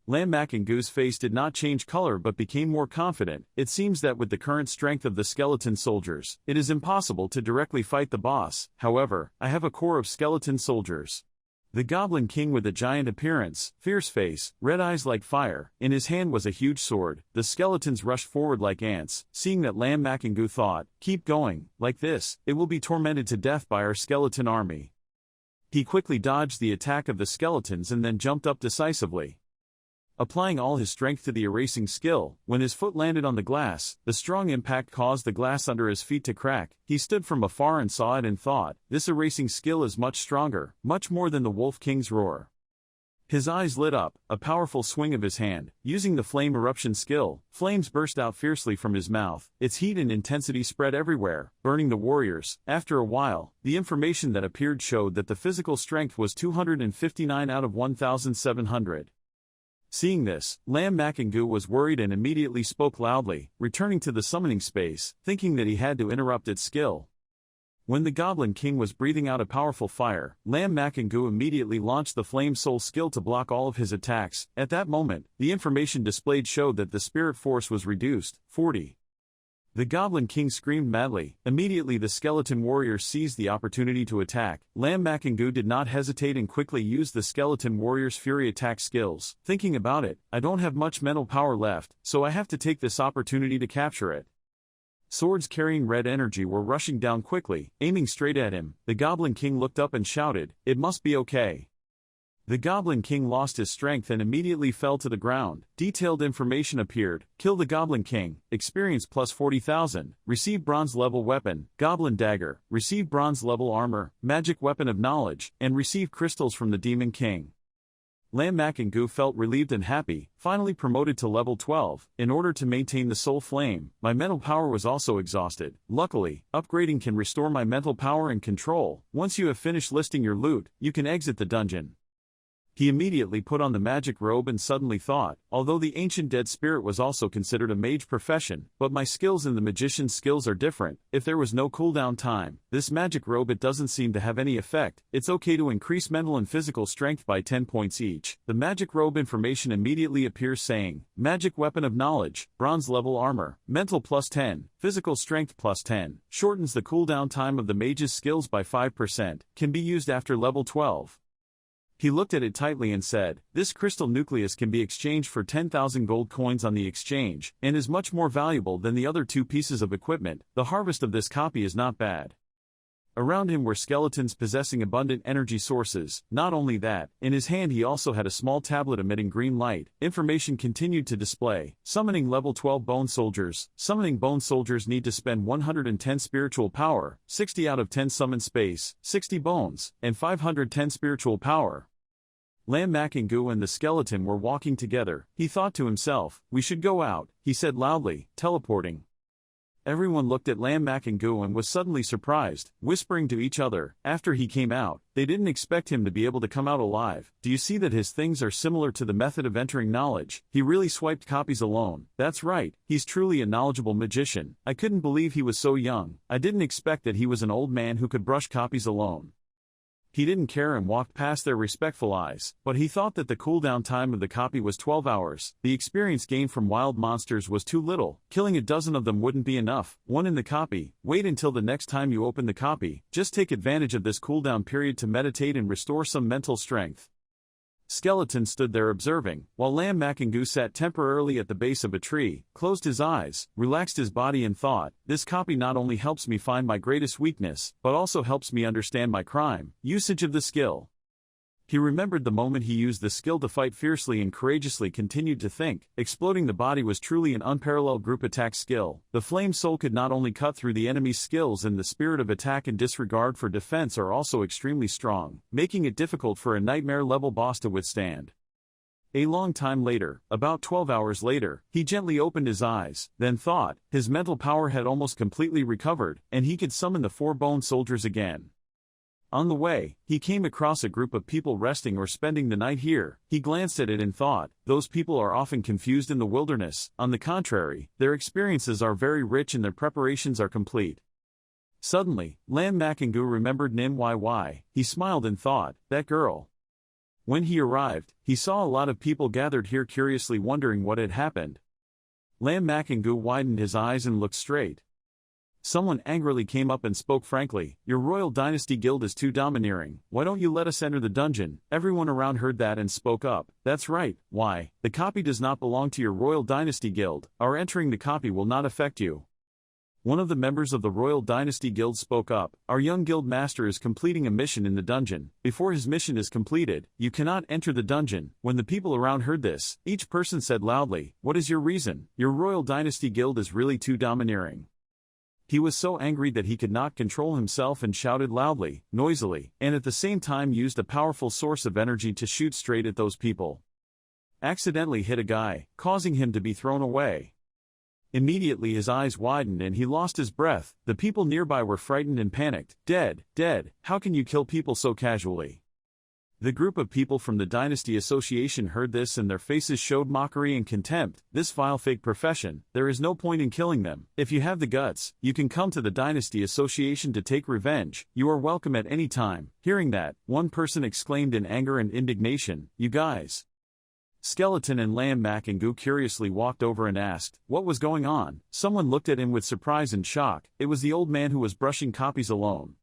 Lam Makengu's face did not change color but became more confident. It seems that with the current strength of the skeleton soldiers, it is impossible to directly fight the boss. However, I have a core of skeleton soldiers. The Goblin King with a giant appearance, fierce face, red eyes like fire, in his hand was a huge sword. The skeletons rushed forward like ants, seeing that Lam Makengu thought, keep going, like this, it will be tormented to death by our skeleton army. He quickly dodged the attack of the skeletons and then jumped up decisively. Applying all his strength to the erasing skill, when his foot landed on the glass, the strong impact caused the glass under his feet to crack. He stood from afar and saw it and thought, this erasing skill is much stronger, much more than the Wolf King's roar. His eyes lit up, a powerful swing of his hand. Using the flame eruption skill, flames burst out fiercely from his mouth. Its heat and intensity spread everywhere, burning the warriors. After a while, the information that appeared showed that the physical strength was 259 out of 1,700. Seeing this, Lam Makengu was worried and immediately spoke loudly, returning to the summoning space, thinking that he had to interrupt its skill. When the Goblin King was breathing out a powerful fire, Lam Makengu immediately launched the Flame Soul skill to block all of his attacks. At that moment, the information displayed showed that the spirit force was reduced, 40. The Goblin King screamed madly. Immediately the skeleton warrior seized the opportunity to attack. Lam Makengu did not hesitate and quickly used the skeleton warrior's fury attack skills. Thinking about it, I don't have much mental power left, so I have to take this opportunity to capture it. Swords carrying red energy were rushing down quickly, aiming straight at him. The Goblin King looked up and shouted, "It must be okay." The Goblin King lost his strength and immediately fell to the ground. Detailed information appeared. Kill the Goblin King. Experience plus 40,000. Receive bronze level weapon. Goblin Dagger. Receive bronze level armor. Magic weapon of knowledge. And receive crystals from the Demon King. Lam Makengu felt relieved and happy, finally promoted to level 12. In order to maintain the soul flame, my mental power was also exhausted. Luckily, upgrading can restore my mental power and control. Once you have finished listing your loot, you can exit the dungeon. He immediately put on the magic robe and suddenly thought, although the ancient dead spirit was also considered a mage profession, but my skills and the magician's skills are different. If there was no cooldown time, this magic robe it doesn't seem to have any effect. It's okay to increase mental and physical strength by 10 points each. The magic robe information immediately appears saying, magic weapon of knowledge, bronze level armor, mental plus 10, physical strength plus 10, shortens the cooldown time of the mage's skills by 5%, can be used after level 12. He looked at it tightly and said, this crystal nucleus can be exchanged for 10,000 gold coins on the exchange, and is much more valuable than the other two pieces of equipment. The harvest of this copy is not bad. Around him were skeletons possessing abundant energy sources. Not only that, in his hand he also had a small tablet emitting green light. Information continued to display. Summoning level 12 bone soldiers. Summoning bone soldiers need to spend 110 spiritual power, 60 out of 10 summon space, 60 bones, and 510 spiritual power. Lam Makengu and the skeleton were walking together. He thought to himself, we should go out, he said loudly, teleporting. Everyone looked at Lam Makengu and was suddenly surprised, whispering to each other. After he came out, they didn't expect him to be able to come out alive. Do you see that his things are similar to the method of entering knowledge? He really swiped copies alone. That's right, he's truly a knowledgeable magician. I couldn't believe he was so young. I didn't expect that he was an old man who could brush copies alone. He didn't care and walked past their respectful eyes, but he thought that the cooldown time of the copy was 12 hours. The experience gained from wild monsters was too little. Killing a dozen of them wouldn't be enough. One in the copy. Wait until the next time you open the copy. Just take advantage of this cooldown period to meditate and restore some mental strength. Skeleton stood there observing, while Lam Makengu sat temporarily at the base of a tree, closed his eyes, relaxed his body and thought, this copy not only helps me find my greatest weakness, but also helps me understand my crime. Usage of the skill. He remembered the moment he used the skill to fight fiercely and courageously continued to think. Exploding the body was truly an unparalleled group attack skill. The flame soul could not only cut through the enemy's skills, and the spirit of attack and disregard for defense are also extremely strong, making it difficult for a nightmare-level boss to withstand. A long time later, about 12 hours later, he gently opened his eyes, then thought, his mental power had almost completely recovered, and he could summon the 4 bone soldiers again. On the way, he came across a group of people resting or spending the night here. He glanced at it and thought, those people are often confused in the wilderness. On the contrary, their experiences are very rich and their preparations are complete. Suddenly, Lam Makengu remembered Nim YY. He smiled and thought, that girl. When he arrived, he saw a lot of people gathered here curiously wondering what had happened. Lam Makengu widened his eyes and looked straight. Someone angrily came up and spoke frankly, your Royal Dynasty Guild is too domineering. Why don't you let us enter the dungeon? Everyone around heard that and spoke up. That's right. Why? The copy does not belong to your Royal Dynasty Guild. Our entering the copy will not affect you. One of the members of the Royal Dynasty Guild spoke up. Our young guild master is completing a mission in the dungeon. Before his mission is completed, you cannot enter the dungeon. When the people around heard this, each person said loudly, what is your reason? Your Royal Dynasty Guild is really too domineering. He was so angry that he could not control himself and shouted loudly, noisily, and at the same time used a powerful source of energy to shoot straight at those people. Accidentally hit a guy, causing him to be thrown away. Immediately his eyes widened and he lost his breath. The people nearby were frightened and panicked. Dead, dead, how can you kill people so casually? The group of people from the Dynasty Association heard this and their faces showed mockery and contempt. This vile fake profession, there is no point in killing them. If you have the guts, you can come to the Dynasty Association to take revenge. You are welcome at any time. Hearing that, one person exclaimed in anger and indignation, "You guys." Skeleton and Lamb Makangu curiously walked over and asked, what was going on? Someone looked at him with surprise and shock. It was the old man who was brushing copies alone.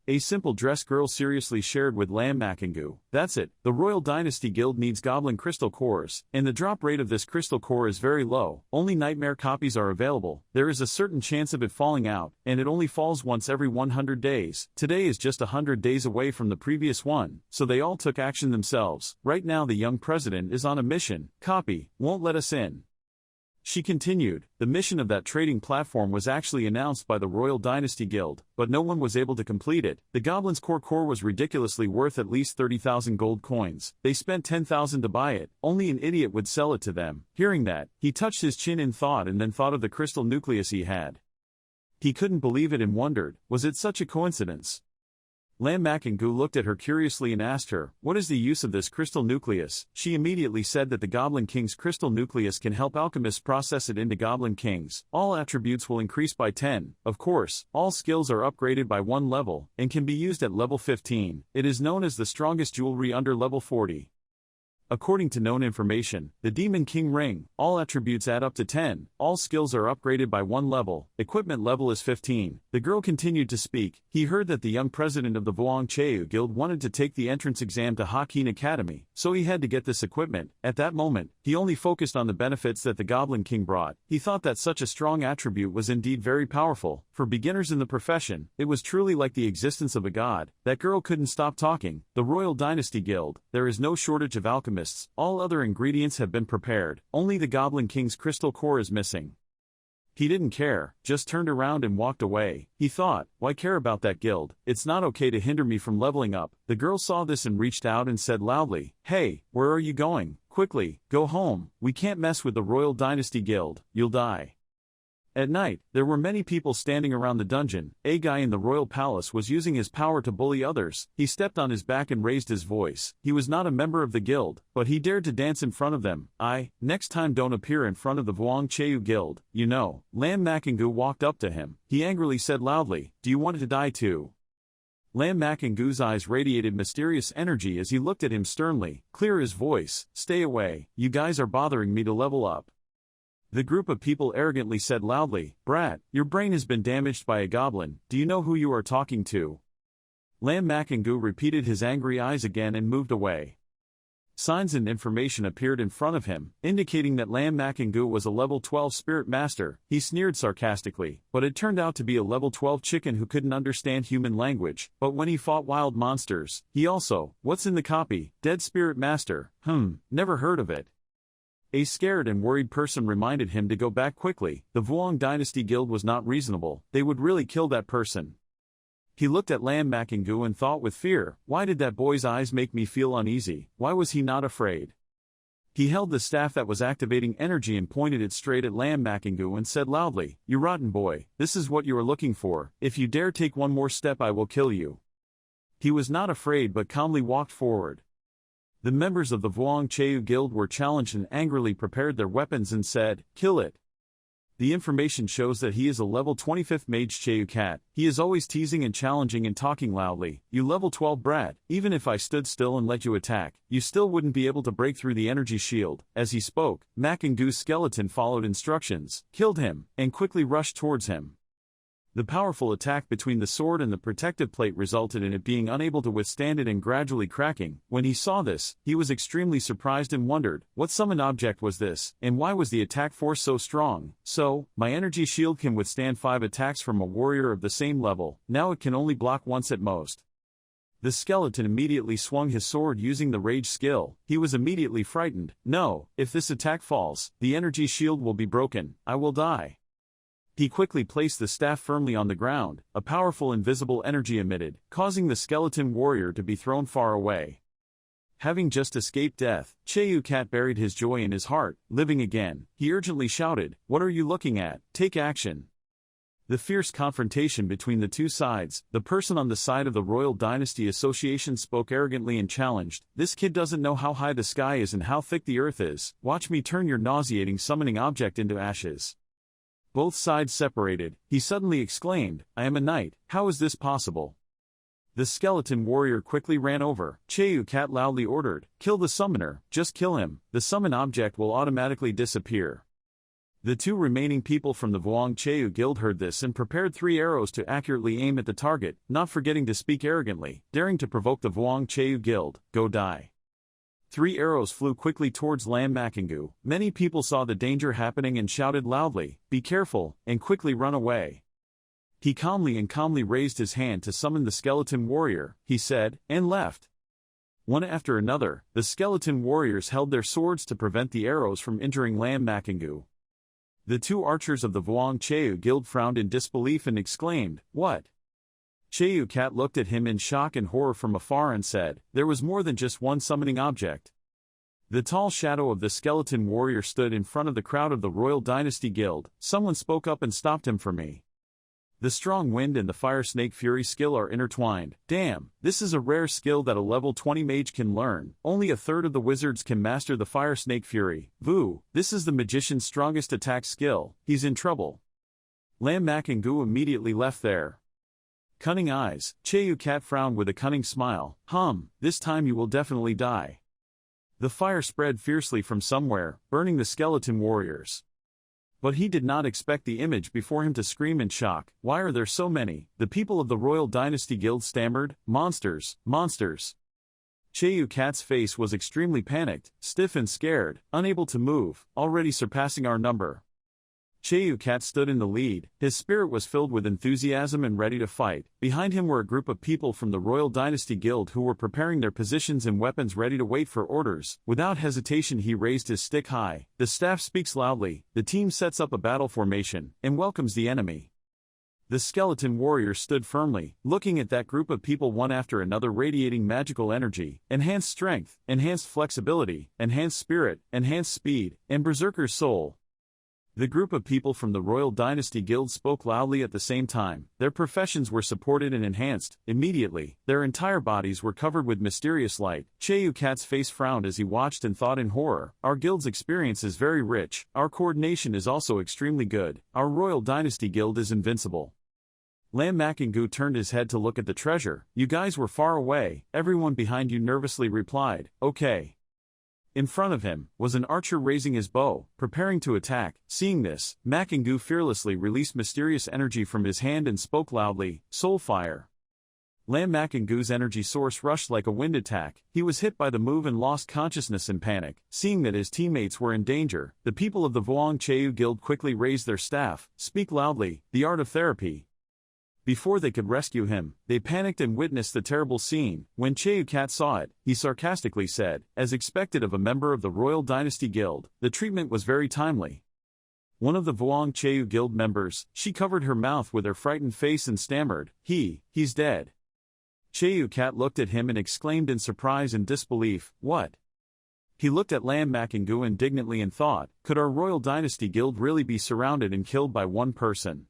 A simple dress girl seriously shared with Lamb Makangu, "That's it, the Royal Dynasty Guild needs goblin crystal cores, and the drop rate of this crystal core is very low, only nightmare copies are available, there is a certain chance of it falling out, and it only falls once every 100 days, today is just 100 days away from the previous one, so they all took action themselves, right now the young president is on a mission, copy, won't let us in." She continued, the mission of that trading platform was actually announced by the Royal Dynasty Guild, but no one was able to complete it. The Goblin's core was ridiculously worth at least 30,000 gold coins. They spent 10,000 to buy it, only an idiot would sell it to them. Hearing that, he touched his chin in thought and then thought of the crystal nucleus he had. He couldn't believe it and wondered, was it such a coincidence? Lamb Makangu looked at her curiously and asked her, what is the use of this crystal nucleus? She immediately said that the Goblin King's crystal nucleus can help alchemists process it into Goblin Kings. All attributes will increase by 10. Of course, all skills are upgraded by 1 level, and can be used at level 15. It is known as the strongest jewelry under level 40. According to known information, the Demon King Ring, all attributes add up to 10, all skills are upgraded by 1 level, equipment level is 15. The girl continued to speak. He heard that the young president of the Vuong Cheu Guild wanted to take the entrance exam to Hakin Academy, so he had to get this equipment. At that moment, he only focused on the benefits that the Goblin King brought. He thought that such a strong attribute was indeed very powerful. For beginners in the profession, it was truly like the existence of a god. That girl couldn't stop talking. The Royal Dynasty Guild, there is no shortage of alchemists. All other ingredients have been prepared, only the Goblin King's crystal core is missing. He didn't care, just turned around and walked away. He thought, why care about that guild? It's not okay to hinder me from leveling up. The girl saw this and reached out and said loudly, hey, where are you going? Quickly, go home, we can't mess with the Royal Dynasty Guild, you'll die. At night, there were many people standing around the dungeon. A guy in the royal palace was using his power to bully others. He stepped on his back and raised his voice. He was not a member of the guild, but he dared to dance in front of them. Next time don't appear in front of the Vuong Cheu Guild, you know. Lamb Makangu walked up to him. He angrily said loudly, do you want to die too? Lamb Makangu's eyes radiated mysterious energy as he looked at him sternly. Clear his voice, stay away, you guys are bothering me to level up. The group of people arrogantly said loudly, brat, your brain has been damaged by a goblin, do you know who you are talking to? Lamb Makangu repeated his angry eyes again and moved away. Signs and information appeared in front of him, indicating that Lamb Makangu was a level 12 spirit master. He sneered sarcastically, but it turned out to be a level 12 chicken who couldn't understand human language, but when he fought wild monsters, he also, what's in the copy, dead spirit master, never heard of it. A scared and worried person reminded him to go back quickly. The Vuong Dynasty Guild was not reasonable, they would really kill that person. He looked at Lamb Makangu and thought with fear, why did that boy's eyes make me feel uneasy? Why was he not afraid? He held the staff that was activating energy and pointed it straight at Lamb Makangu and said loudly, you rotten boy, this is what you are looking for, if you dare take one more step I will kill you. He was not afraid but calmly walked forward. The members of the Vuong Cheu Guild were challenged and angrily prepared their weapons and said, kill it. The information shows that he is a level 25th mage Cheu cat. He is always teasing and challenging and talking loudly. You level 12 brat, even if I stood still and let you attack, you still wouldn't be able to break through the energy shield. As he spoke, Makangu's skeleton followed instructions, killed him, and quickly rushed towards him. The powerful attack between the sword and the protective plate resulted in it being unable to withstand it and gradually cracking. When he saw this, he was extremely surprised and wondered, what summoned object was this, and why was the attack force so strong? So, my energy shield can withstand 5 attacks from a warrior of the same level, now it can only block once at most. The skeleton immediately swung his sword using the rage skill. He was immediately frightened. No, if this attack falls, the energy shield will be broken, I will die. He quickly placed the staff firmly on the ground, a powerful invisible energy emitted, causing the skeleton warrior to be thrown far away. Having just escaped death, Cheu Cat buried his joy in his heart, living again. He urgently shouted, "What are you looking at? Take action!" The fierce confrontation between the two sides, the person on the side of the Royal Dynasty Association spoke arrogantly and challenged, "This kid doesn't know how high the sky is and how thick the earth is. Watch me turn your nauseating summoning object into ashes." Both sides separated. He suddenly exclaimed, "I am a knight, how is this possible?" The skeleton warrior quickly ran over. Cheu Cat loudly ordered, "Kill the summoner, just kill him, the summon object will automatically disappear." The two remaining people from the Vuong Cheu Guild heard this and prepared 3 arrows to accurately aim at the target, not forgetting to speak arrogantly, daring to provoke the Vuong Cheu Guild, "Go die." 3 arrows flew quickly towards Lam Makingu. Many people saw the danger happening and shouted loudly, "Be careful," and quickly run away. He calmly raised his hand to summon the skeleton warrior, he said, and left. One after another, the skeleton warriors held their swords to prevent the arrows from injuring Lam Makingu. The 2 archers of the Vuong Cheu Guild frowned in disbelief and exclaimed, "What?" Cheu Cat looked at him in shock and horror from afar and said, "There was more than just one summoning object." The tall shadow of the skeleton warrior stood in front of the crowd of the Royal Dynasty Guild. "Someone spoke up and stopped him for me. The strong wind and the fire snake fury skill are intertwined. Damn, this is a rare skill that a level 20 mage can learn. Only a third of the wizards can master the fire snake fury. Vu, this is the magician's strongest attack skill. He's in trouble." Lam Makingu immediately left there. Cunning eyes, Cheu Cat frowned with a cunning smile. This time you will definitely die." The fire spread fiercely from somewhere, burning the skeleton warriors. But he did not expect the image before him to scream in shock. "Why are there so many?" The people of the Royal Dynasty Guild stammered, "Monsters, monsters." Cheu Cat's face was extremely panicked, stiff and scared, unable to move, already surpassing our number. Cheu Cat stood in the lead, his spirit was filled with enthusiasm and ready to fight. Behind him were a group of people from the Royal Dynasty Guild who were preparing their positions and weapons ready to wait for orders. Without hesitation he raised his stick high. The staff speaks loudly, the team sets up a battle formation, and welcomes the enemy. The skeleton warriors stood firmly, looking at that group of people one after another radiating magical energy, enhanced strength, enhanced flexibility, enhanced spirit, enhanced speed, and berserker's soul. The group of people from the Royal Dynasty Guild spoke loudly at the same time. Their professions were supported and enhanced. Immediately, their entire bodies were covered with mysterious light. Cheu Cat's face frowned as he watched and thought in horror. "Our guild's experience is very rich. Our coordination is also extremely good. Our Royal Dynasty Guild is invincible." Lam Makingu turned his head to look at the treasure. "You guys were far away," everyone behind you nervously replied. "Okay." In front of him was an archer raising his bow, preparing to attack. Seeing this, Makingu fearlessly released mysterious energy from his hand and spoke loudly, "Soul fire." Lam Makingu's energy source rushed like a wind attack. He was hit by the move and lost consciousness in panic. Seeing that his teammates were in danger, the people of the Vuong Cheu Guild quickly raised their staff. "Speak loudly, the art of therapy." Before they could rescue him, they panicked and witnessed the terrible scene. When Cheu Cat saw it, he sarcastically said, as expected of a member of the Royal Dynasty Guild, the treatment was very timely. One of the Vuong Cheu Guild members, she covered her mouth with her frightened face and stammered, he's dead." Cheu Cat looked at him and exclaimed in surprise and disbelief, "What?" He looked at Lam Makingu indignantly and thought, could our Royal Dynasty Guild really be surrounded and killed by one person?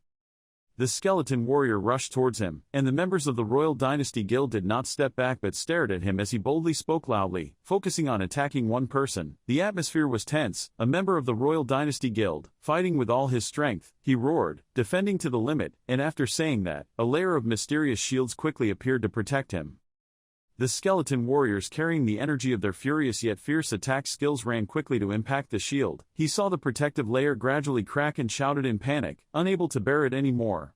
The skeleton warrior rushed towards him, and the members of the Royal Dynasty Guild did not step back but stared at him as he boldly spoke loudly, focusing on attacking one person. The atmosphere was tense. A member of the Royal Dynasty Guild, fighting with all his strength, he roared, defending to the limit, and after saying that, a layer of mysterious shields quickly appeared to protect him. The skeleton warriors carrying the energy of their furious yet fierce attack skills ran quickly to impact the shield. He saw the protective layer gradually crack and shouted in panic, unable to bear it anymore.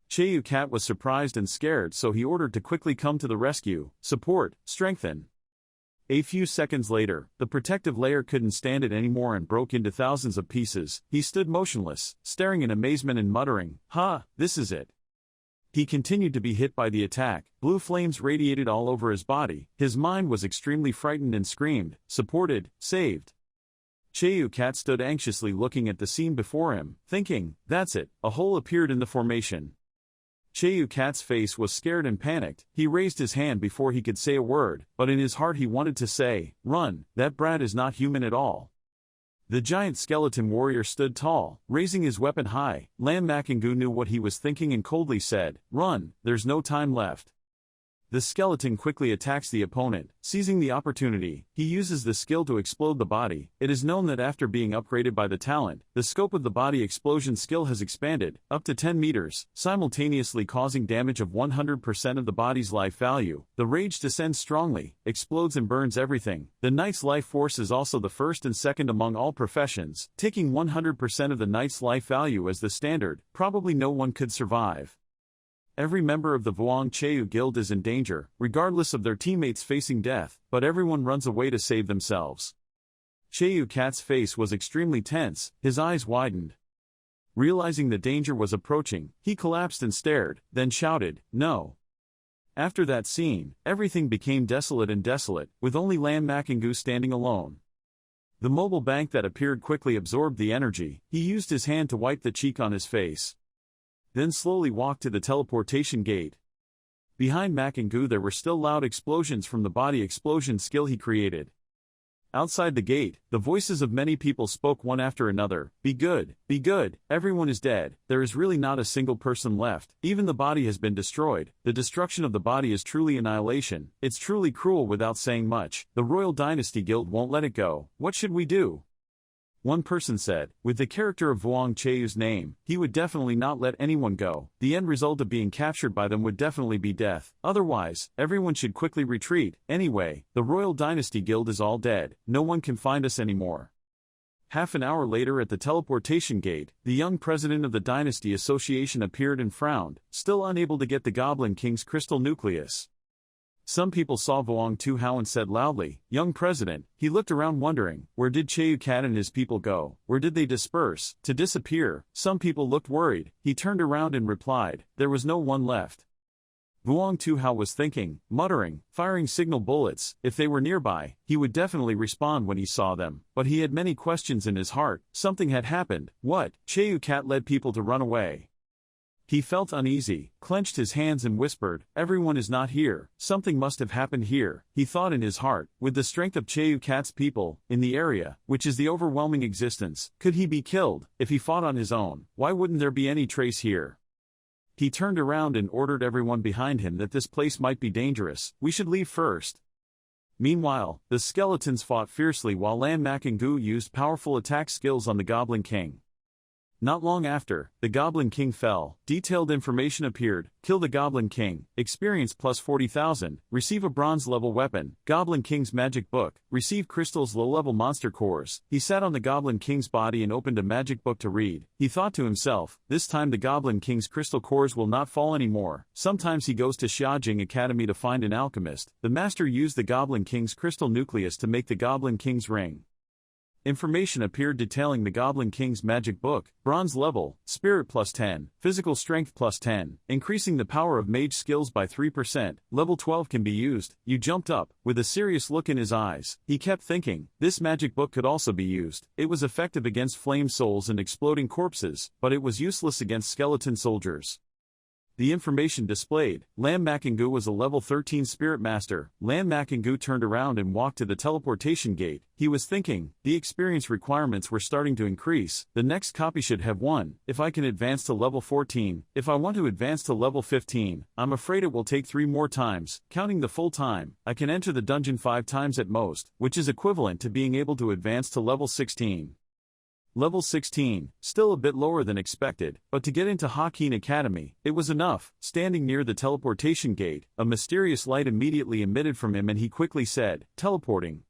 Cheu Cat was surprised and scared, so he ordered to quickly come to the rescue. "Support, strengthen." A few seconds later, the protective layer couldn't stand it anymore and broke into thousands of pieces. He stood motionless, staring in amazement and muttering, "This is it." He continued to be hit by the attack. Blue flames radiated all over his body. His mind was extremely frightened and screamed, "Supported, saved." Cheu Cat stood anxiously looking at the scene before him, thinking, that's it, a hole appeared in the formation. Cheu Cat's face was scared and panicked. He raised his hand before he could say a word, but in his heart he wanted to say, run, that brat is not human at all. The giant skeleton warrior stood tall, raising his weapon high. Lam Makingu knew what he was thinking and coldly said, run, there's no time left. The skeleton quickly attacks the opponent, seizing the opportunity. He uses the skill to explode the body. It is known that after being upgraded by the talent, the scope of the body explosion skill has expanded, up to 10 meters, simultaneously causing damage of 100% of the body's life value. The rage descends strongly, explodes and burns everything. The knight's life force is also the first and second among all professions, taking 100% of the knight's life value as the standard. Probably no one could survive. Every member of the Vuong Cheu Guild is in danger, regardless of their teammates facing death, but everyone runs away to save themselves. Cheu Cat's face was extremely tense, his eyes widened. Realizing the danger was approaching, he collapsed and stared, then shouted, no. After that scene, everything became desolate, with only Lam Makingu standing alone. The mobile bank that appeared quickly absorbed the energy. He used his hand to wipe the cheek on his face, then slowly walked to the teleportation gate. Behind Makingu there were still loud explosions from the body explosion skill he created. Outside the gate, the voices of many people spoke one after another, be good, everyone is dead, there is really not a single person left, even the body has been destroyed, the destruction of the body is truly annihilation, it's truly cruel without saying much, the Royal Dynasty Guild won't let it go, what should we do? One person said, with the character of Vuong Cheu's name, he would definitely not let anyone go. The end result of being captured by them would definitely be death. Otherwise, everyone should quickly retreat. Anyway, the Royal Dynasty Guild is all dead. No one can find us anymore. Half an hour later at the teleportation gate, the young president of the Dynasty Association appeared and frowned, still unable to get the Goblin King's crystal nucleus. Some people saw Vuong Tuhao and said loudly, young president. He looked around wondering, where did Cheu Cat and his people go? Where did they disperse? To disappear? Some people looked worried. He turned around and replied, there was no one left. Vuong Tuhao was thinking, muttering, firing signal bullets. If they were nearby, he would definitely respond when he saw them. But he had many questions in his heart. Something had happened. What? Cheu Cat led people to run away. He felt uneasy, clenched his hands and whispered, everyone is not here, something must have happened here, he thought in his heart, with the strength of Cheu Cat's people, in the area, which is the overwhelming existence, could he be killed? If he fought on his own, why wouldn't there be any trace here? He turned around and ordered everyone behind him that this place might be dangerous, we should leave first. Meanwhile, the skeletons fought fiercely while Lam Makingu used powerful attack skills on the Goblin King. Not long after, the Goblin King fell. Detailed information appeared. Kill the Goblin King. Experience plus 40,000. Receive a bronze-level weapon. Goblin King's magic book. Receive crystals low-level monster cores. He sat on the Goblin King's body and opened a magic book to read. He thought to himself, this time the Goblin King's crystal cores will not fall anymore. Sometimes he goes to Xiajing Academy to find an alchemist. The master used the Goblin King's crystal nucleus to make the Goblin King's ring. Information appeared detailing the Goblin King's magic book, bronze level, spirit plus 10, physical strength plus 10, increasing the power of mage skills by 3%, level 12 can be used. You jumped up, with a serious look in his eyes. He kept thinking, this magic book could also be used. It was effective against flame souls and exploding corpses, but it was useless against skeleton soldiers. The information displayed, Lam Makingu was a level 13 spirit master. Lam Makingu turned around and walked to the teleportation gate. He was thinking, the experience requirements were starting to increase. The next copy should have 1. If I can advance to level 14, if I want to advance to level 15, I'm afraid it will take 3 more times. Counting the full time, I can enter the dungeon 5 times at most, which is equivalent to being able to advance to level 16. Level 16, still a bit lower than expected, but to get into Hakin Academy, it was enough. Standing near the teleportation gate, a mysterious light immediately emitted from him and he quickly said, teleporting.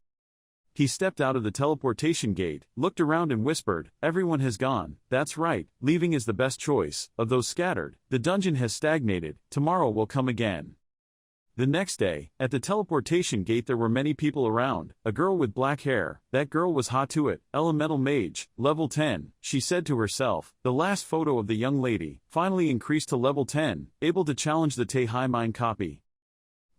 He stepped out of the teleportation gate, looked around and whispered, everyone has gone. That's right, leaving is the best choice. Of those scattered, the dungeon has stagnated, tomorrow will come again. The next day, at the teleportation gate there were many people around. A girl with black hair. That girl was Hatuit, elemental mage, level 10, she said to herself. The last photo of the young lady, finally increased to level 10, able to challenge the Te Hai Mine copy.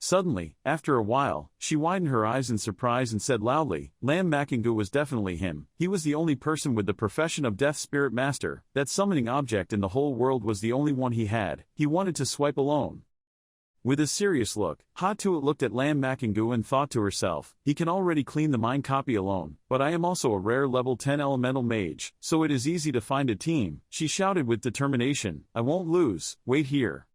Suddenly, after a while, she widened her eyes in surprise and said loudly, Lam Makingu was definitely him. He was the only person with the profession of Death Spirit Master. That summoning object in the whole world was the only one he had. He wanted to swipe alone. With a serious look, Hatuat looked at Lam Makingu and thought to herself, he can already clean the mind copy alone, but I am also a rare level 10 elemental mage, so it is easy to find a team. She shouted with determination, I won't lose, wait here.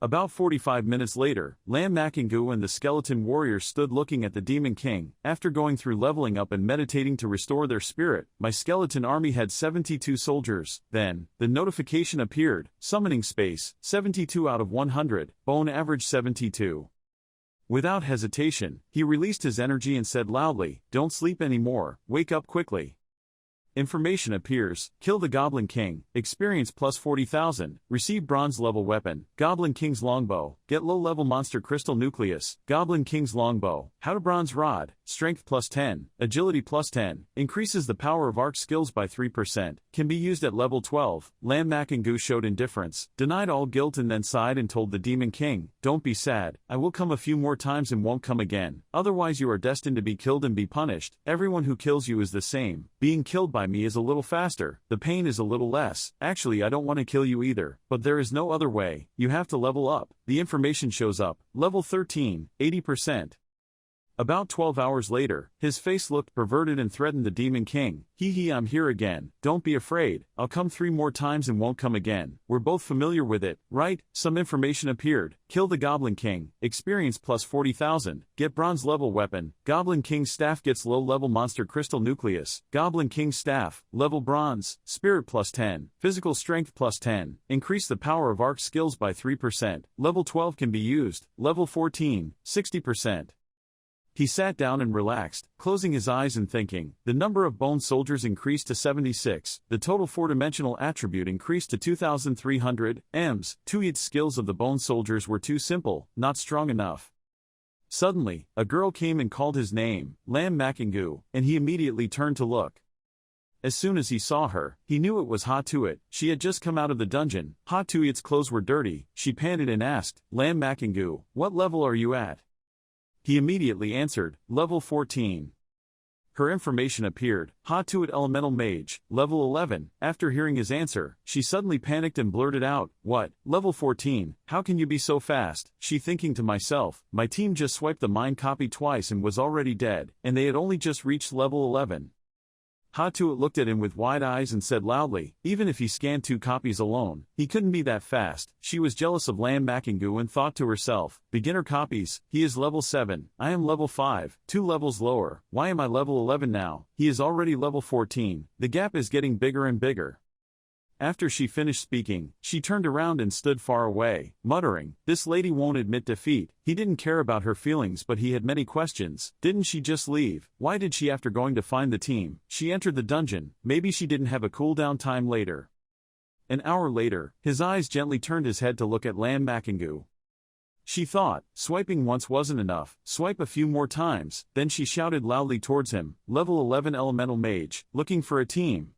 About 45 minutes later, Lam Makingu and the skeleton warriors stood looking at the Demon King. After going through leveling up and meditating to restore their spirit, my skeleton army had 72 soldiers. Then, the notification appeared, summoning space, 72 out of 100, bone average 72. Without hesitation, he released his energy and said loudly, don't sleep anymore, wake up quickly. Information appears, kill the Goblin King, experience plus 40,000, receive bronze level weapon, Goblin King's longbow, get low level monster crystal nucleus, Goblin King's longbow, how to bronze rod, strength plus 10, agility plus 10, increases the power of arc skills by 3%, can be used at level 12, Lam Makingu showed indifference, denied all guilt and then sighed and told the Demon King, don't be sad, I will come a few more times and won't come again, otherwise you are destined to be killed and be punished, everyone who kills you is the same, being killed by me is a little faster, the pain is a little less, actually I don't want to kill you either, but there is no other way, you have to level up, the information shows up, level 13, 80%. About 12 hours later, his face looked perverted and threatened the Demon King. Hee, I'm here again, don't be afraid, I'll come 3 more times and won't come again. We're both familiar with it, right? Some information appeared. Kill the Goblin King, experience plus 40,000, get bronze level weapon, Goblin King's staff gets low level monster crystal nucleus, Goblin King's staff, level bronze, spirit plus 10, physical strength plus 10, increase the power of arc skills by 3%, level 12 can be used, level 14, 60%. He sat down and relaxed, closing his eyes and thinking. The number of bone soldiers increased to 76, the total 4-dimensional attribute increased to 2,300 Ms. Tuyit's skills of the bone soldiers were too simple, not strong enough. Suddenly, a girl came and called his name, Lam Makingu, and he immediately turned to look. As soon as he saw her, he knew it was Hatuat. She had just come out of the dungeon. Hatuat's clothes were dirty. She panted and asked, Lam Makingu, what level are you at? He immediately answered, level 14. Her information appeared, Hatuat Elemental Mage, level 11. After hearing his answer, she suddenly panicked and blurted out, what, level 14, how can you be so fast? She thinking to myself, my team just swiped the mind copy twice and was already dead, and they had only just reached level 11. Hatuat looked at him with wide eyes and said loudly, even if he scanned 2 copies alone, he couldn't be that fast. She was jealous of Lam Makingu and thought to herself, beginner copies, he is level 7, I am level 5, 2 levels lower, why am I level 11 now? He is already level 14, the gap is getting bigger and bigger. After she finished speaking, she turned around and stood far away, muttering, this lady won't admit defeat. He didn't care about her feelings but he had many questions. Didn't she just leave? Why did she after going to find the team? She entered the dungeon, maybe she didn't have a cooldown time later. An hour later, his eyes gently turned his head to look at Lam Makingu. She thought, swiping once wasn't enough, swipe a few more times, then she shouted loudly towards him, level 11 elemental mage, looking for a team.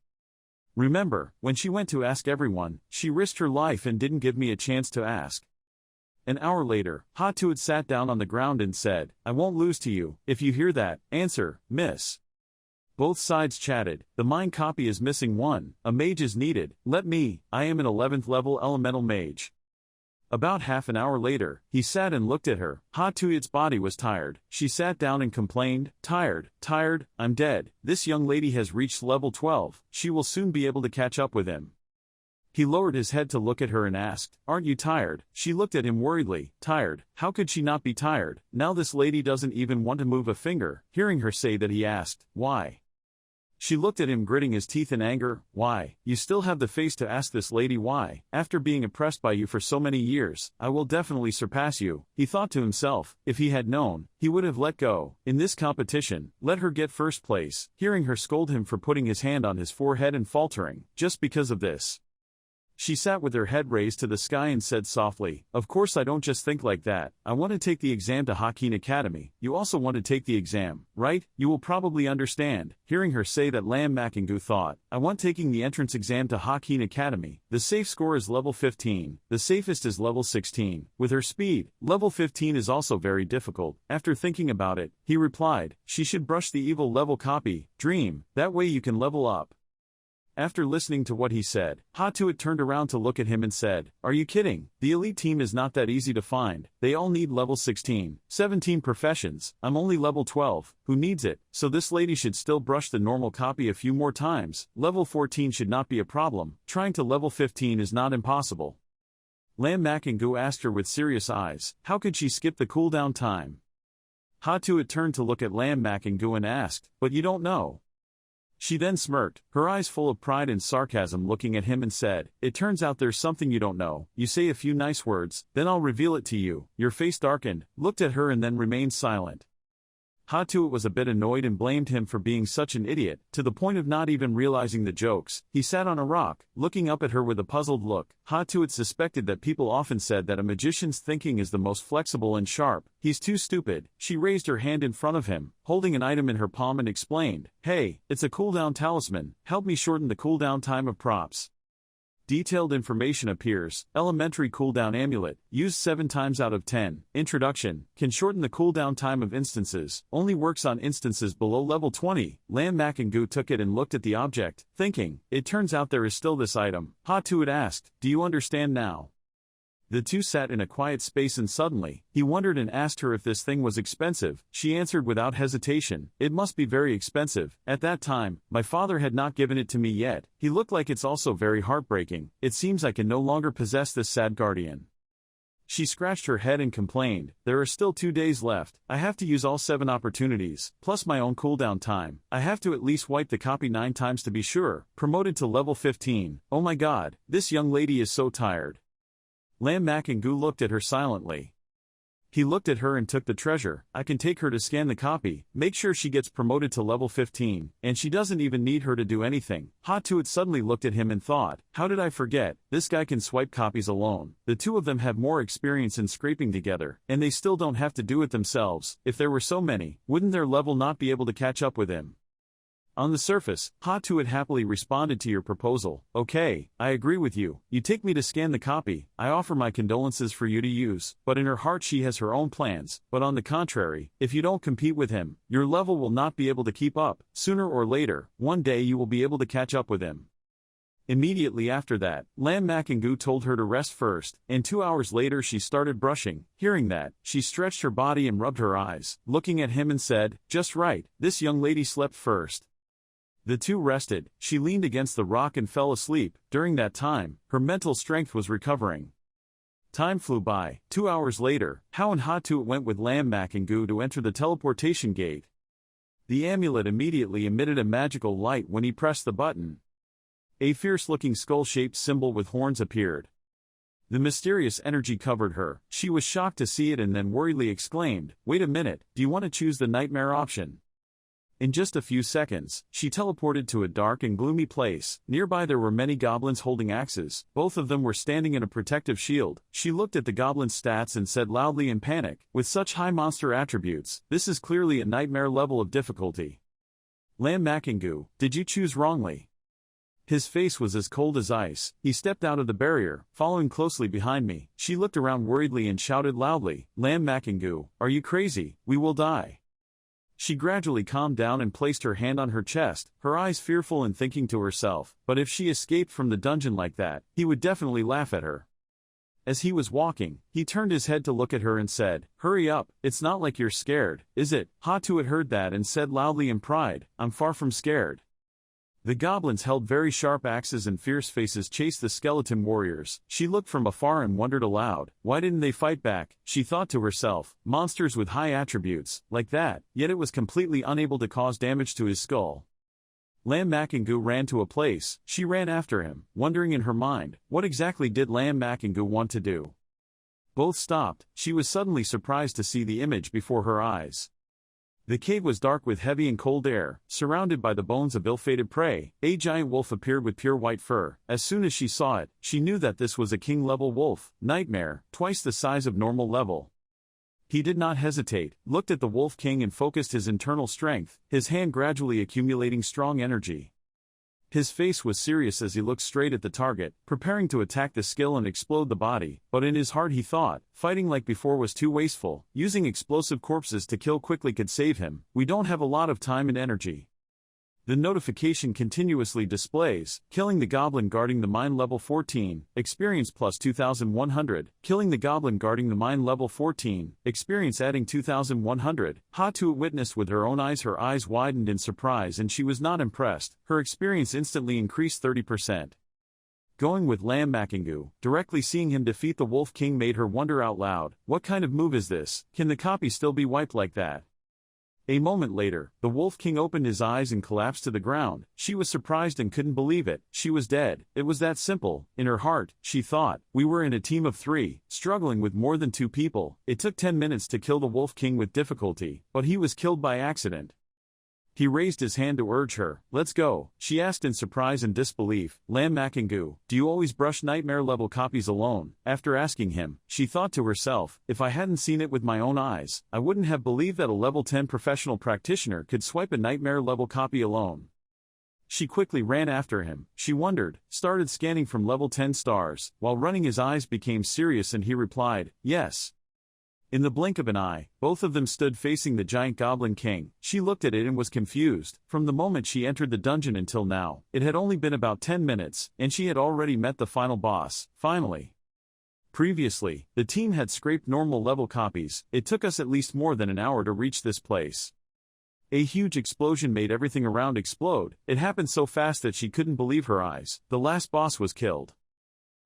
Remember, when she went to ask everyone, she risked her life and didn't give me a chance to ask. An hour later, Hatuat sat down on the ground and said, I won't lose to you. If you hear that, answer, miss. Both sides chatted. The mind copy is missing one, a mage is needed. Let me, I am an 11th level elemental mage. About half an hour later, he sat and looked at her. Hatuat's body was tired. She sat down and complained, tired, I'm dead. This young lady has reached level 12, she will soon be able to catch up with him. He lowered his head to look at her and asked, aren't you tired? She looked at him worriedly, tired, how could she not be tired? Now this lady doesn't even want to move a finger. Hearing her say that he asked, why? She looked at him gritting his teeth in anger, why? You still have the face to ask this lady why? After being oppressed by you for so many years, I will definitely surpass you. He thought to himself, if he had known, he would have let go. In this competition, let her get first place. Hearing her scold him for putting his hand on his forehead and faltering, just because of this. She sat with her head raised to the sky and said softly, "Of course I don't just think like that. I want to take the exam to Hakin Academy. You also want to take the exam, right? You will probably understand." Hearing her say that, Lam Makingu thought, "I want taking the entrance exam to Hakin Academy. The safe score is level 15, the safest is level 16. With her speed, level 15 is also very difficult." After thinking about it, he replied, "She should brush the evil level copy, dream, that way you can level up." After listening to what he said, Hatuit turned around to look at him and said, "Are you kidding? The elite team is not that easy to find. They all need level 16, 17 professions. I'm only level 12, who needs it? So this lady should still brush the normal copy a few more times. Level 14 should not be a problem. Trying to level 15 is not impossible." Lam Makingu asked her with serious eyes, how could she skip the cooldown time? Hatuit turned to look at Lam Makingu and asked, "But you don't know?" She then smirked, her eyes full of pride and sarcasm, looking at him and said, "It turns out there's something you don't know. You say a few nice words, then I'll reveal it to you." Your face darkened, looked at her and then remained silent. Hatuit was a bit annoyed and blamed him for being such an idiot, to the point of not even realizing the jokes. He sat on a rock, looking up at her with a puzzled look. Hatuit suspected that people often said that a magician's thinking is the most flexible and sharp. He's too stupid. She raised her hand in front of him, holding an item in her palm, and explained, "Hey, it's a cooldown talisman. Help me shorten the cooldown time of props." Detailed information appears. Elementary cooldown amulet, used 7 times out of 10. Introduction, can shorten the cooldown time of instances, only works on instances below level 20. Lam Makingu took it and looked at the object, thinking, it turns out there is still this item. Hatuit asked, "Do you understand now?" The two sat in a quiet space and suddenly, he wondered and asked her if this thing was expensive. She answered without hesitation, "It must be very expensive. At that time, my father had not given it to me yet." He looked like, "It's also very heartbreaking. It seems I can no longer possess this sad guardian." She scratched her head and complained, "There are still 2 days left. I have to use all 7 opportunities, plus my own cooldown time. I have to at least wipe the copy 9 times to be sure." Promoted to level 15. Oh my god, this young lady is so tired. Lam Makingu looked at her silently. He looked at her and took the treasure. "I can take her to scan the copy, make sure she gets promoted to level 15, and she doesn't even need her to do anything." Hatuit suddenly looked at him and thought, how did I forget, this guy can swipe copies alone. The two of them have more experience in scraping together, and they still don't have to do it themselves. If there were so many, wouldn't their level not be able to catch up with him? On the surface, Hatuit happily responded to your proposal. "Okay, I agree with you. You take me to scan the copy, I offer my condolences for you to use." But in her heart she has her own plans. But on the contrary, if you don't compete with him, your level will not be able to keep up. Sooner or later, one day you will be able to catch up with him. Immediately after that, Lam Makingu told her to rest first, and 2 hours later she started brushing. Hearing that, she stretched her body and rubbed her eyes, looking at him and said, "Just right, this young lady slept first." The two rested. She leaned against the rock and fell asleep. During that time, her mental strength was recovering. Time flew by. 2 hours later, Hao and Hatuit went with Lam Makingu to enter the teleportation gate. The amulet immediately emitted a magical light when he pressed the button. A fierce-looking skull-shaped symbol with horns appeared. The mysterious energy covered her. She was shocked to see it and then worriedly exclaimed, "Wait a minute, do you want to choose the nightmare option?" In just a few seconds, she teleported to a dark and gloomy place. Nearby there were many goblins holding axes. Both of them were standing in a protective shield. She looked at the goblins' stats and said loudly in panic, "With such high monster attributes, this is clearly a nightmare level of difficulty." Lam Makingu, did you choose wrongly? His face was as cold as ice. He stepped out of the barrier, following closely behind me. She looked around worriedly and shouted loudly, "Lam Makingu, are you crazy? We will die." She gradually calmed down and placed her hand on her chest, her eyes fearful and thinking to herself, but if she escaped from the dungeon like that, he would definitely laugh at her. As he was walking, he turned his head to look at her and said, "Hurry up, it's not like you're scared, is it?" Hatuit heard that and said loudly in pride, "I'm far from scared." The goblins held very sharp axes and fierce faces chased the skeleton warriors. She looked from afar and wondered aloud, why didn't they fight back? She thought to herself, monsters with high attributes, like that, yet it was completely unable to cause damage to his skull. Lam Makingu ran to a place. She ran after him, wondering in her mind, what exactly did Lam Makingu want to do? Both stopped. She was suddenly surprised to see the image before her eyes. The cave was dark with heavy and cold air, surrounded by the bones of ill-fated prey. A giant wolf appeared with pure white fur. As soon as she saw it, she knew that this was a king-level wolf, nightmare, twice the size of normal level. He did not hesitate, looked at the Wolf King and focused his internal strength, his hand gradually accumulating strong energy. His face was serious as he looked straight at the target, preparing to attack the skill and explode the body, but in his heart he thought, fighting like before was too wasteful, using explosive corpses to kill quickly could save him, we don't have a lot of time and energy. The notification continuously displays, killing the goblin guarding the mine level 14, experience plus 2100, killing the goblin guarding the mine level 14, experience adding 2100. Hatu witnessed with her own eyes. Her eyes widened in surprise and she was not impressed, her experience instantly increased 30%. Going with Lam Makingu, directly seeing him defeat the Wolf King made her wonder out loud, what kind of move is this, can the copy still be wiped like that? A moment later, the Wolf King opened his eyes and collapsed to the ground. She was surprised and couldn't believe it. She was dead. It was that simple. In her heart, she thought, we were in a team of 3, struggling with more than 2 people. It took 10 minutes to kill the Wolf King with difficulty, but he was killed by accident. He raised his hand to urge her, let's go, she asked in surprise and disbelief. Lam Makingu, do you always brush nightmare-level copies alone? After asking him, she thought to herself, if I hadn't seen it with my own eyes, I wouldn't have believed that a level 10 professional practitioner could swipe a nightmare-level copy alone. She quickly ran after him, she wondered, started scanning from level 10 stars, while running his eyes became serious and he replied, yes. In the blink of an eye, both of them stood facing the giant Goblin King. She looked at it and was confused. From the moment she entered the dungeon until now, it had only been about 10 minutes, and she had already met the final boss, finally. Previously, the team had scraped normal level copies. It took us at least more than an hour to reach this place. A huge explosion made everything around explode. It happened so fast that she couldn't believe her eyes. The last boss was killed.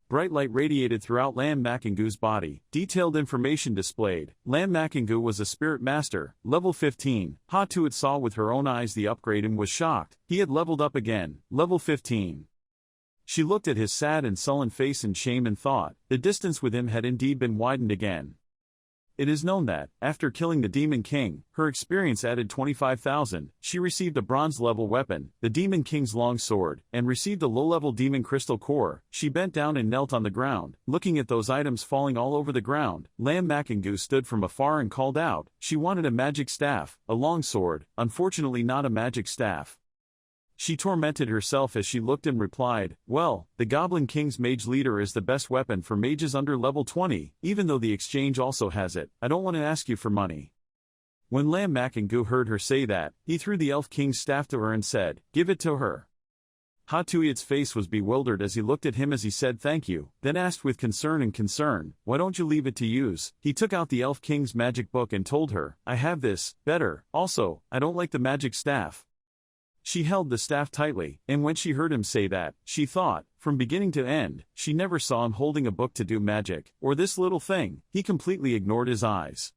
Bright light radiated throughout Lam Makingu's body. Detailed information displayed. Lam Makingu was a spirit master, level 15. Hatuit saw with her own eyes the upgrade and was shocked. He had leveled up again, level 15. She looked at his sad and sullen face in shame and thought, the distance with him had indeed been widened again. It is known that, after killing the Demon King, her experience added 25,000, she received a bronze-level weapon, the Demon King's long sword, and received a low-level Demon Crystal Core. She bent down and knelt on the ground, looking at those items falling all over the ground. Lam Makingu stood from afar and called out, she wanted a magic staff, a long sword, unfortunately not a magic staff. She tormented herself as she looked and replied, well, the Goblin King's mage leader is the best weapon for mages under level 20, even though the exchange also has it. I don't want to ask you for money. When Lam Makingu heard her say that, he threw the Elf King's staff to her and said, give it to her. Hatuit's face was bewildered as he looked at him as he said thank you, then asked with concern, why don't you leave it to use? He took out the Elf King's magic book and told her, I have this, better, also, I don't like the magic staff. She held the staff tightly, and when she heard him say that, she thought, from beginning to end, she never saw him holding a book to do magic, or this little thing. He completely ignored his eyes.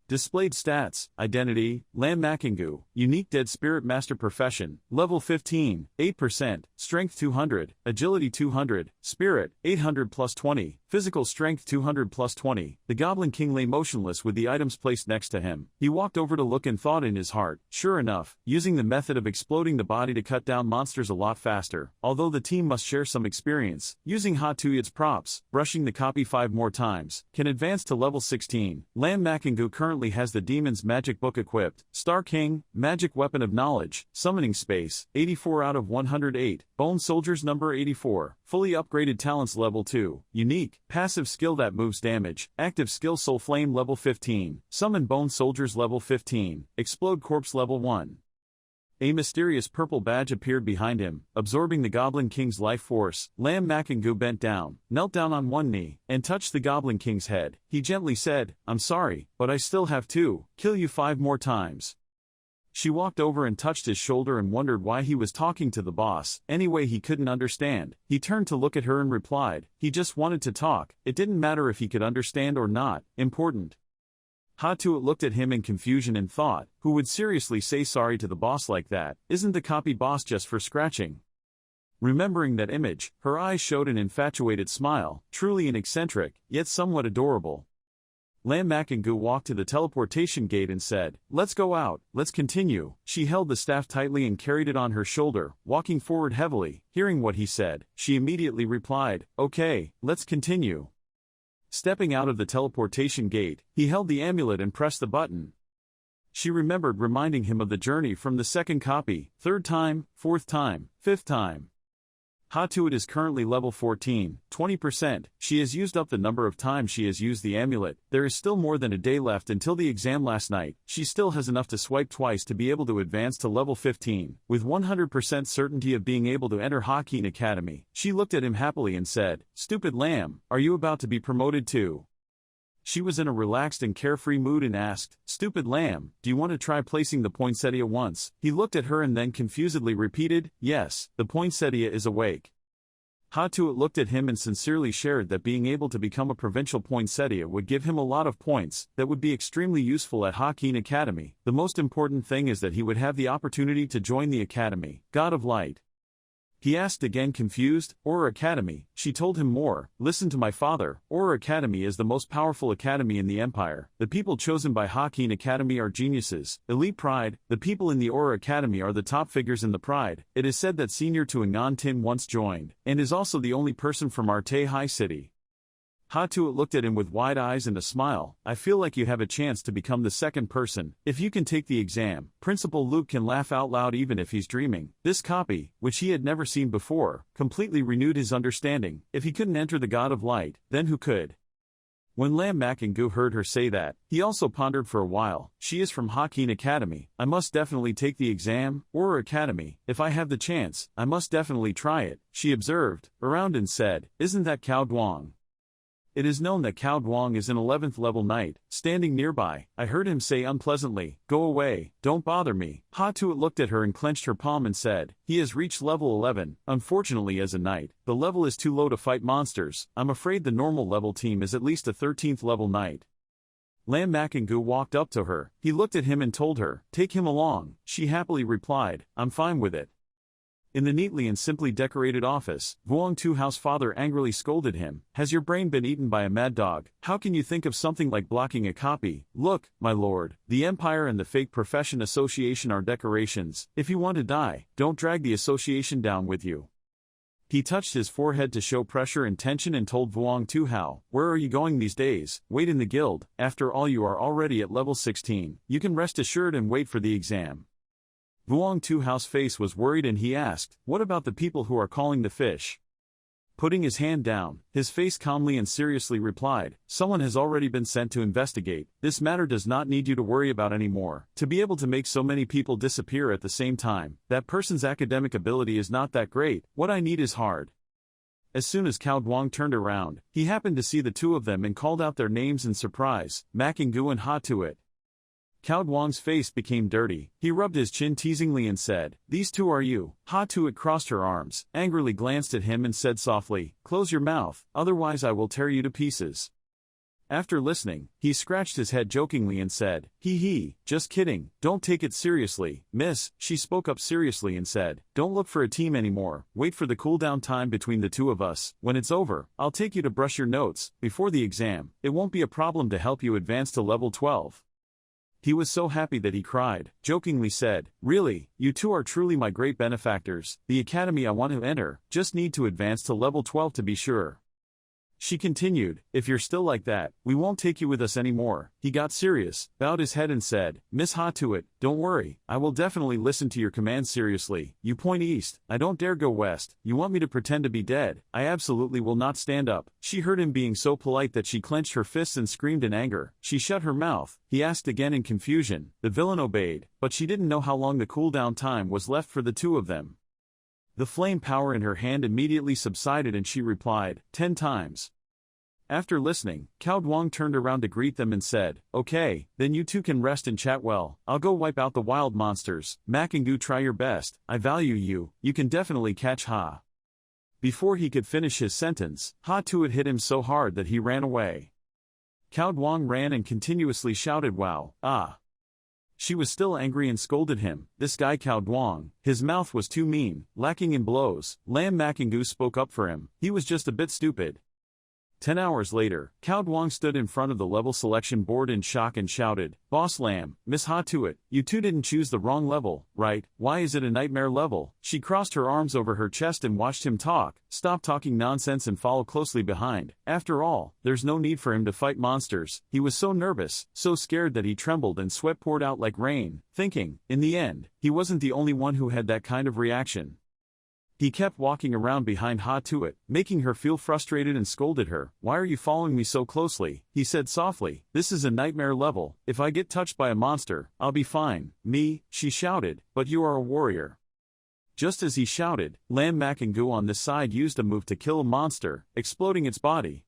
Displayed stats, identity, Lam Makingu, unique dead spirit master profession, level 15, 8%, strength 200, agility 200, spirit, 800 plus 20, physical strength 200 plus 20. The Goblin King lay motionless with the items placed next to him. He walked over to look and thought in his heart, sure enough, using the method of exploding the body to cut down monsters a lot faster, although the team must share some experience, using Hatuit's props, brushing the copy 5 more times, can advance to level 16. Lam Makingu currently has the Demon's Magic Book equipped, Star King, Magic Weapon of Knowledge, Summoning Space, 84 out of 108, Bone Soldiers number 84, fully upgraded talents level 2, unique, passive skill that moves damage, active skill Soul Flame level 15, Summon Bone Soldiers level 15, Explode Corpse level 1. A mysterious purple badge appeared behind him, absorbing the Goblin King's life force. Lam Makingu bent down, knelt down on one knee, and touched the Goblin King's head. He gently said, I'm sorry, but I still have to kill you 5 more times. She walked over and touched his shoulder and wondered why he was talking to the boss. Anyway, he couldn't understand. He turned to look at her and replied, he just wanted to talk. It didn't matter if he could understand or not. Important. Hatuit looked at him in confusion and thought, who would seriously say sorry to the boss like that? Isn't the copy boss just for scratching? Remembering that image, her eyes showed an infatuated smile, truly an eccentric, yet somewhat adorable. Lam Makengu walked to the teleportation gate and said, "Let's go out, let's continue." She held the staff tightly and carried it on her shoulder, walking forward heavily. Hearing what he said, she immediately replied, "Okay, let's continue." Stepping out of the teleportation gate, he held the amulet and pressed the button. She remembered reminding him of the journey from the second copy, third time, fourth time, fifth time. Hatuit is currently level 14, 20%. She has used up the number of times she has used the amulet. There is still more than a day left until the exam last night. She still has enough to swipe twice to be able to advance to level 15. With 100% certainty of being able to enter Hakin Academy, she looked at him happily and said, "Stupid lamb, are you about to be promoted too?" She was in a relaxed and carefree mood and asked, "Stupid lamb, do you want to try placing the poinsettia once?" He looked at her and then confusedly repeated, "Yes, the poinsettia is awake." Hatuit looked at him and sincerely shared that being able to become a provincial poinsettia would give him a lot of points that would be extremely useful at Hakin Academy. The most important thing is that he would have the opportunity to join the academy, God of Light. He asked again confused, "Or Academy?" She told him more, "Listen to my father, Or Academy is the most powerful academy in the empire. The people chosen by Hakin Academy are geniuses, elite pride. The people in the Or Academy are the top figures in the pride. It is said that Senior to Ngan Tin once joined, and is also the only person from Arte High City." Hatuit looked at him with wide eyes and a smile. "I feel like you have a chance to become the second person. If you can take the exam, Principal Luke can laugh out loud even if he's dreaming." This copy, which he had never seen before, completely renewed his understanding. If he couldn't enter the God of Light, then who could? When Lam Makengu heard her say that, he also pondered for a while. She is from Hakin Academy. I must definitely take the exam, or Academy. If I have the chance, I must definitely try it. She observed around and said, "Isn't that Cao Duong?" It is known that Cao Duong is an 11th level knight, standing nearby. I heard him say unpleasantly, "Go away, don't bother me." Hatuit looked at her and clenched her palm and said, "He has reached level 11. Unfortunately as a knight, the level is too low to fight monsters. I'm afraid the normal level team is at least a 13th level knight." Lam Makengu walked up to her. He looked at him and told her, "Take him along." She happily replied, "I'm fine with it." In the neatly and simply decorated office, Vuong Tu-Hao's father angrily scolded him, "Has your brain been eaten by a mad dog? How can you think of something like blocking a copy? Look, my lord, the Empire and the Fake Profession Association are decorations. If you want to die, don't drag the association down with you." He touched his forehead to show pressure and tension and told Vuong Tu-Hao, "Where are you going these days? Wait in the guild. After all, you are already at level 16. You can rest assured and wait for the exam." Vuong Tu-Hao's face was worried and he asked, "What about the people who are calling the fish?" Putting his hand down, his face calmly and seriously replied, "Someone has already been sent to investigate. This matter does not need you to worry about anymore. To be able to make so many people disappear at the same time, that person's academic ability is not that great. What I need is hard." As soon as Cao Duong turned around, he happened to see the two of them and called out their names in surprise, Makengu and Hatuit. Cao Duong's face became dirty. He rubbed his chin teasingly and said, "These two are you?" Hatuit crossed her arms, angrily glanced at him and said softly, "Close your mouth, otherwise I will tear you to pieces." After listening, he scratched his head jokingly and said, "Hee, just kidding, don't take it seriously, miss." She spoke up seriously and said, "Don't look for a team anymore, wait for the cooldown time between the two of us. When it's over, I'll take you to brush your notes. Before the exam, it won't be a problem to help you advance to level 12. He was so happy that he cried, jokingly said, "Really, you two are truly my great benefactors. The academy I want to enter, just need to advance to level 12 to be sure." She continued, "If you're still like that, we won't take you with us anymore." He got serious, bowed his head and said, "Miss Hatuit, don't worry, I will definitely listen to your commands seriously. You point east, I don't dare go west. You want me to pretend to be dead, I absolutely will not stand up." She heard him being so polite that she clenched her fists and screamed in anger. She shut her mouth. He asked again in confusion. The villain obeyed, but she didn't know how long the cooldown time was left for the two of them. The flame power in her hand immediately subsided and she replied, 10 times. After listening, Cao Duong turned around to greet them and said, "Okay, then you two can rest and chat well. I'll go wipe out the wild monsters. Makengu, try your best. I value you. You can definitely catch Ha." Before he could finish his sentence, Hatuit hit him so hard that he ran away. Cao Duong ran and continuously shouted, "Wow, ah." She was still angry and scolded him. This guy Cao Duong, his mouth was too mean, lacking in blows. Lam Makengu spoke up for him. He was just a bit stupid. 10 hours later, Cao Duang stood in front of the level selection board in shock and shouted, "Boss Lam, Miss Ha Tuat, you two didn't choose the wrong level, right? Why is it a nightmare level?" She crossed her arms over her chest and watched him talk. "Stop talking nonsense and follow closely behind. After all, there's no need for him to fight monsters." He was so nervous, so scared that he trembled and sweat poured out like rain, thinking, in the end, he wasn't the only one who had that kind of reaction. He kept walking around behind Ha Tuat, making her feel frustrated and scolded her. "Why are you following me so closely?" he said softly. "This is a nightmare level. If I get touched by a monster, I'll be fine." "Me?" she shouted, "but you are a warrior." Just as he shouted, Lam Makangu on this side used a move to kill a monster, exploding its body.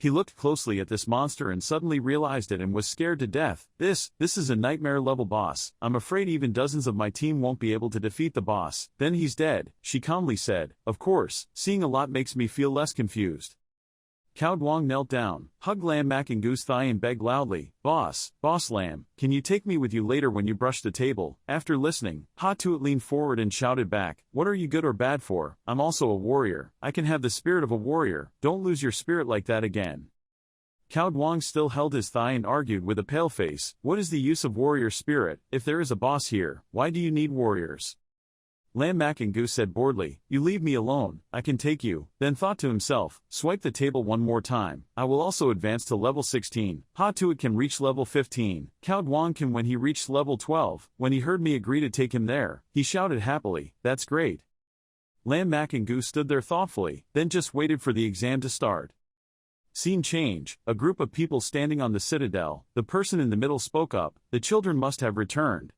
He looked closely at this monster and suddenly realized it and was scared to death. This is a nightmare level boss. I'm afraid even dozens of my team won't be able to defeat the boss. Then he's dead, she calmly said. Of course, seeing a lot makes me feel less confused. Cao Duang knelt down, hugged Lam Makangu's thigh and begged loudly, Boss Lam, can you take me with you later when you brush the table?" After listening, Ha Tuat leaned forward and shouted back, "What are you good or bad for? I'm also a warrior. I can have the spirit of a warrior. Don't lose your spirit like that again." Cao Duang still held his thigh and argued with a pale face, "What is the use of warrior spirit? If there is a boss here, why do you need warriors?" Lam Makangu said boredly, "You leave me alone, I can take you," then thought to himself, "Swipe the table one more time. I will also advance to level 16. Ha Tuat can reach level 15. Cao Duang can when he reached level 12. When he heard me agree to take him there, he shouted happily, "That's great." Lam Makangu stood there thoughtfully, then just waited for the exam to start. Scene change, a group of people standing on the citadel. The person in the middle spoke up, "The children must have returned."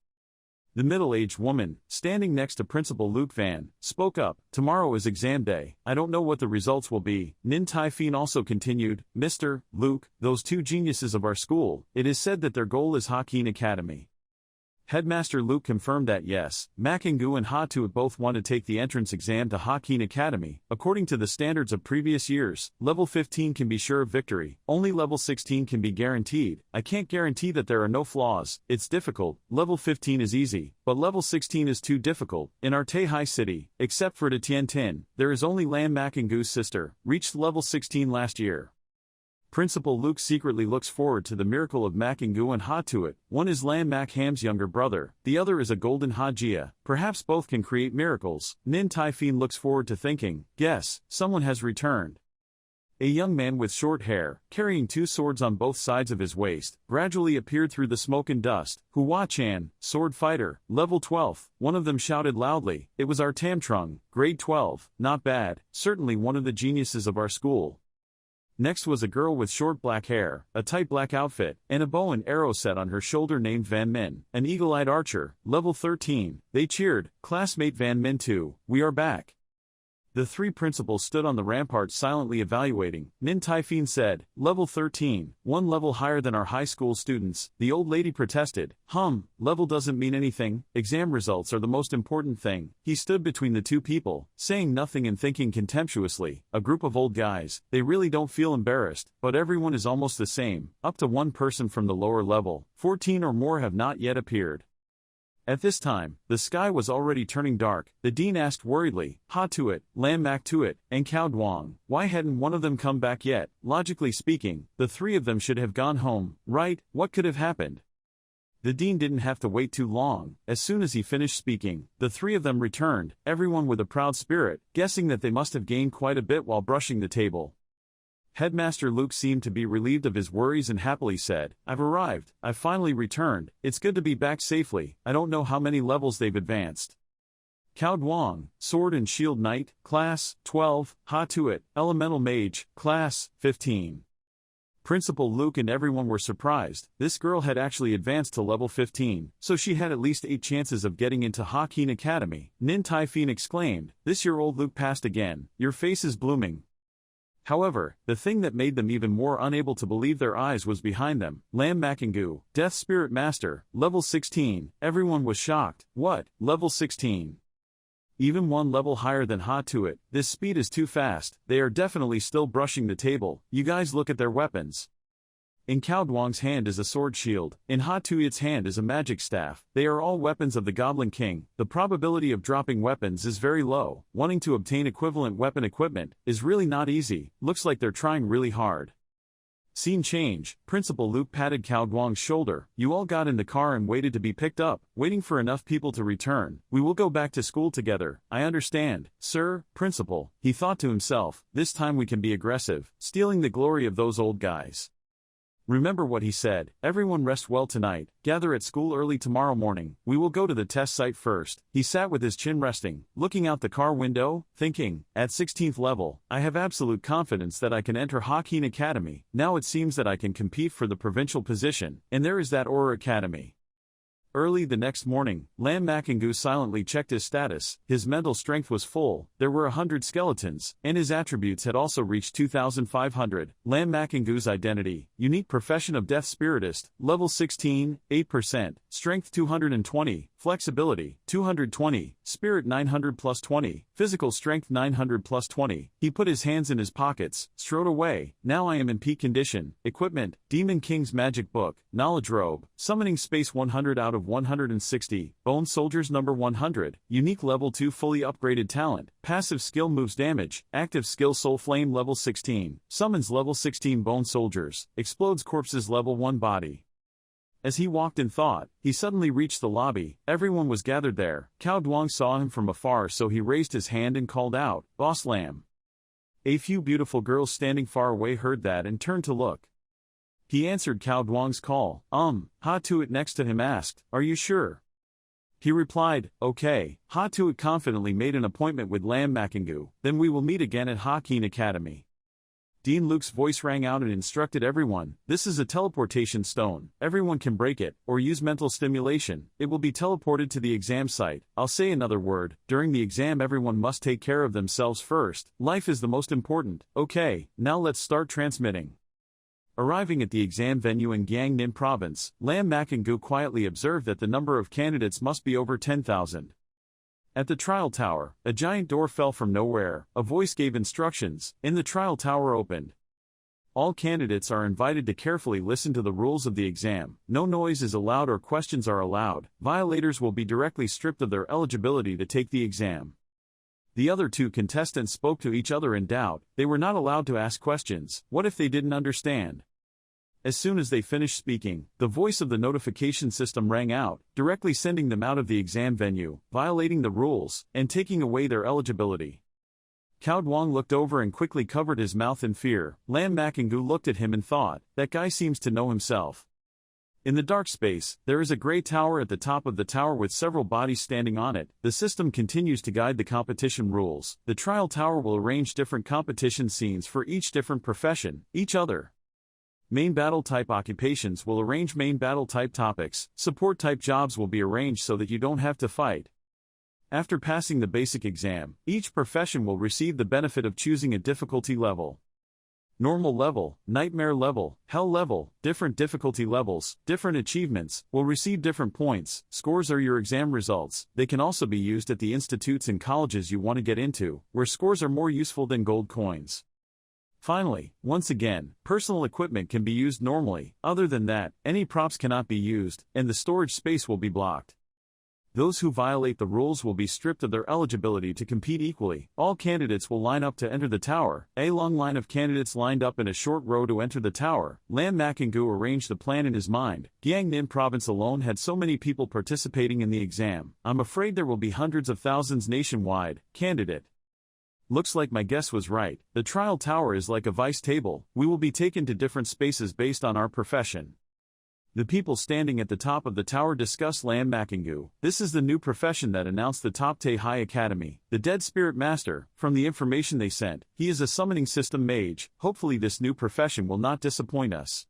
The middle-aged woman, standing next to Principal Luke Van, spoke up, "Tomorrow is exam day. I don't know what the results will be." Nin Typhine also continued, "Mr. Luke, those two geniuses of our school, it is said that their goal is Hakin Academy." Headmaster Luke confirmed that yes, Makangu and Ha Tuat both want to take the entrance exam to Hakin Academy. According to the standards of previous years, level 15 can be sure of victory, only level 16 can be guaranteed. I can't guarantee that there are no flaws, it's difficult. Level 15 is easy, but level 16 is too difficult. In our Teihai city, except for the Tiantin, there is only Lam Makangu's sister, reached level 16 last year. Principal Luke secretly looks forward to the miracle of Makangu and Ha Tuat. One is Lam Makham's younger brother, the other is a golden Hajia. Perhaps both can create miracles. Nin Typhine looks forward to thinking, "Guess, someone has returned." A young man with short hair, carrying two swords on both sides of his waist, gradually appeared through the smoke and dust. Hua Chan, sword fighter, level 12. One of them shouted loudly, "It was our Tamtrung, grade 12, not bad, certainly one of the geniuses of our school." Next was a girl with short black hair, a tight black outfit, and a bow and arrow set on her shoulder named Van Min, an eagle-eyed archer, level 13. They cheered, "Classmate Van Min too, we are back." The three principals stood on the ramparts silently evaluating. Nin Typhine said, "Level 13, one level higher than our high school students." The old lady protested, Level doesn't mean anything, exam results are the most important thing." He stood between the two people, saying nothing and thinking contemptuously, "A group of old guys, they really don't feel embarrassed, but everyone is almost the same, up to one person from the lower level, 14 or more have not yet appeared." At this time, the sky was already turning dark. The dean asked worriedly, Ha Tuat, Lam Mak Tuat, and Cao Duang, why hadn't one of them come back yet? Logically speaking, the three of them should have gone home, right? What could have happened? The dean didn't have to wait too long. As soon as he finished speaking, the three of them returned, everyone with a proud spirit, guessing that they must have gained quite a bit while brushing the table. Headmaster Luke seemed to be relieved of his worries and happily said, "I've arrived, I've finally returned, it's good to be back safely. I don't know how many levels they've advanced." Cao Duang, Sword and Shield Knight, Class 12, Ha Tuat, Elemental Mage, Class 15. Principal Luke and everyone were surprised. This girl had actually advanced to level 15, so she had at least 8 chances of getting into Hakin Academy. Nin Typhine exclaimed, "This year old Luke passed again, your face is blooming." However, the thing that made them even more unable to believe their eyes was behind them. Lam Makangu, Death Spirit Master, level 16. Everyone was shocked. What? Level 16? Even one level higher than Ha Tuat. This speed is too fast. They are definitely still brushing the table. You guys look at their weapons. In Cao Duang's hand is a sword shield, in Ha Tuit's hand is a magic staff. They are all weapons of the Goblin King. The probability of dropping weapons is very low. Wanting to obtain equivalent weapon equipment is really not easy. Looks like they're trying really hard. Scene change. Principal Luke patted Cao Duang's shoulder. You all got in the car and waited to be picked up, waiting for enough people to return. We will go back to school together. I understand, sir. Principal, he thought to himself, this time we can be aggressive, stealing the glory of those old guys. Remember what he said, everyone rest well tonight, gather at school early tomorrow morning, we will go to the test site first. He sat with his chin resting, looking out the car window, thinking, at 16th level, I have absolute confidence that I can enter Hawkeen Academy. Now it seems that I can compete for the provincial position, and there is that Aurora Academy. Early the next morning, Lam Makingu silently checked his status. His mental strength was full, there were 100 skeletons, and his attributes had also reached 2,500. Lam Makingu's identity, unique profession of Death Spiritist, level 16, 8%, strength 220, flexibility, 220, spirit 900 plus 20, physical strength 900 plus 20. He put his hands in his pockets, strode away. Now I am in peak condition. Equipment, Demon King's Magic Book, Knowledge Robe, Summoning Space 100 out of 160, Bone Soldiers number 100, Unique level 2 fully upgraded talent, Passive skill moves damage, Active skill Soul Flame level 16, Summons level 16 Bone Soldiers, Explodes corpses level 1 body. As he walked in thought, he suddenly reached the lobby. Everyone was gathered there. Cao Duang saw him from afar, so he raised his hand and called out, Boss Lam. A few beautiful girls standing far away heard that and turned to look. He answered Cao Duang's call. Ha Tuit next to him asked, Are you sure? He replied, Okay. Ha Tuit confidently made an appointment with Lam Makingu, then we will meet again at Hawkeen Academy. Dean Luke's voice rang out and instructed everyone, this is a teleportation stone, everyone can break it, or use mental stimulation, it will be teleported to the exam site. I'll say another word, during the exam everyone must take care of themselves first, life is the most important. Okay, now let's start transmitting. Arriving at the exam venue in Gyeongnim Province, Lam Makingu quietly observed that the number of candidates must be over 10,000. At the trial tower, a giant door fell from nowhere, a voice gave instructions, and the trial tower opened. All candidates are invited to carefully listen to the rules of the exam. No noise is allowed or questions are allowed. Violators will be directly stripped of their eligibility to take the exam. The other two contestants spoke to each other in doubt. They were not allowed to ask questions. What if they didn't understand? As soon as they finished speaking, the voice of the notification system rang out, directly sending them out of the exam venue, violating the rules, and taking away their eligibility. Cao Duang looked over and quickly covered his mouth in fear. Lam Makingu looked at him and thought, that guy seems to know himself. In the dark space, there is a gray tower at the top of the tower with several bodies standing on it. The system continues to guide the competition rules. The trial tower will arrange different competition scenes for each different profession, each other. Main battle type occupations will arrange main battle type topics. Support type jobs will be arranged so that you don't have to fight. After passing the basic exam, each profession will receive the benefit of choosing a difficulty level. Normal level, nightmare level, hell level, different difficulty levels, different achievements, will receive different points. Scores are your exam results. They can also be used at the institutes and colleges you want to get into, where scores are more useful than gold coins. Finally, once again, personal equipment can be used normally. Other than that, any props cannot be used, and the storage space will be blocked. Those who violate the rules will be stripped of their eligibility to compete equally. All candidates will line up to enter the tower. A long line of candidates lined up in a short row to enter the tower. Lam Makingu arranged the plan in his mind. Gyeongnim Province alone had so many people participating in the exam. I'm afraid there will be hundreds of thousands nationwide. Candidate. Looks like my guess was right. The trial tower is like a vice table. We will be taken to different spaces based on our profession. The people standing at the top of the tower discuss Lam Makingu. This is the new profession that announced the Top Tae High Academy. The Dead Spirit Master, from the information they sent, he is a summoning system mage. Hopefully this new profession will not disappoint us.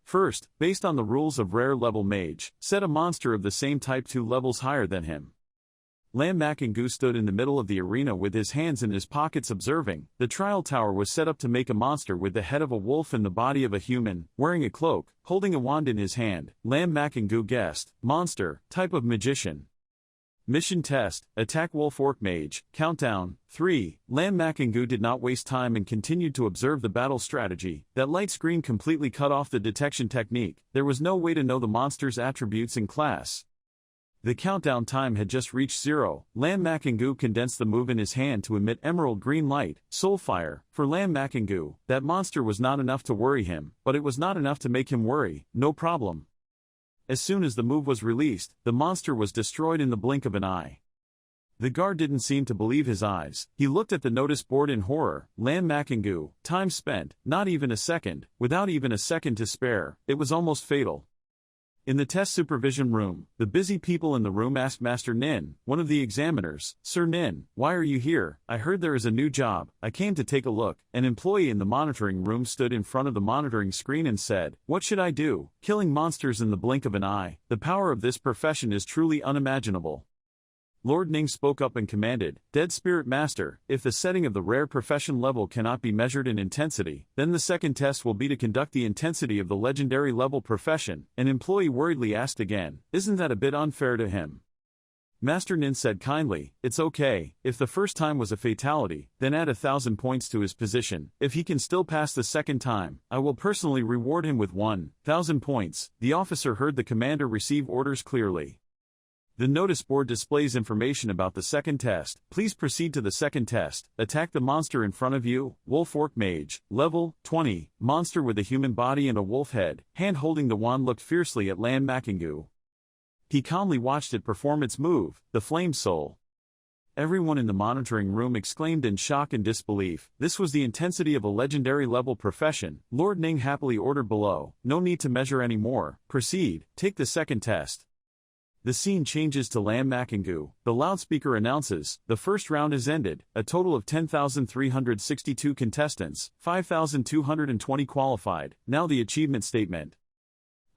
First, based on the rules of rare level mage, set a monster of the same type 2 levels higher than him. Lam Makingu stood in the middle of the arena with his hands in his pockets observing. The trial tower was set up to make a monster with the head of a wolf and the body of a human, wearing a cloak, holding a wand in his hand. Lam Makingu guessed, monster, type of magician. Mission Test, Attack Wolf Orc Mage, Countdown, 3. Lam Makingu did not waste time and continued to observe the battle strategy. That light screen completely cut off the detection technique. There was no way to know the monster's attributes and class. The countdown time had just reached 0. Lam Makingu condensed the move in his hand to emit emerald green light, Soulfire. For Lam Makingu, that monster was not enough to worry him, but it was not enough to make him worry. No problem. As soon as the move was released, the monster was destroyed in the blink of an eye. The guard didn't seem to believe his eyes. He looked at the notice board in horror. Lam Makingu, time spent, not even a second, without even a second to spare. It was almost fatal. In the test supervision room, the busy people in the room asked Master Nin, one of the examiners, "Sir Nin, why are you here? I heard there is a new job. I came to take a look." An employee in the monitoring room stood in front of the monitoring screen and said, "What should I do? Killing monsters in the blink of an eye. The power of this profession is truly unimaginable." Lord Ning spoke up and commanded, "Dead Spirit Master, if the setting of the rare profession level cannot be measured in intensity, then the second test will be to conduct the intensity of the legendary level profession." An employee worriedly asked again, "Isn't that a bit unfair to him?" Master Nin said kindly, "It's okay. If the first time was a fatality, then add 1,000 points to his position. If he can still pass the second time, I will personally reward him with 1,000 points." The officer heard the commander receive orders clearly. The notice board displays information about the second test. Please proceed to the second test. Attack the monster in front of you. Wolf Orc Mage, level 20. Monster with a human body and a wolf head. Hand holding the wand looked fiercely at Lam Makingu. He calmly watched it perform its move, the Flame Soul. Everyone in the monitoring room exclaimed in shock and disbelief. This was the intensity of a legendary level profession. Lord Ning happily ordered below, "No need to measure anymore. Proceed, take the second test." The scene changes to Lam Makingu. The loudspeaker announces, "The first round is ended. A total of 10,362 contestants, 5,220 qualified. Now the achievement statement."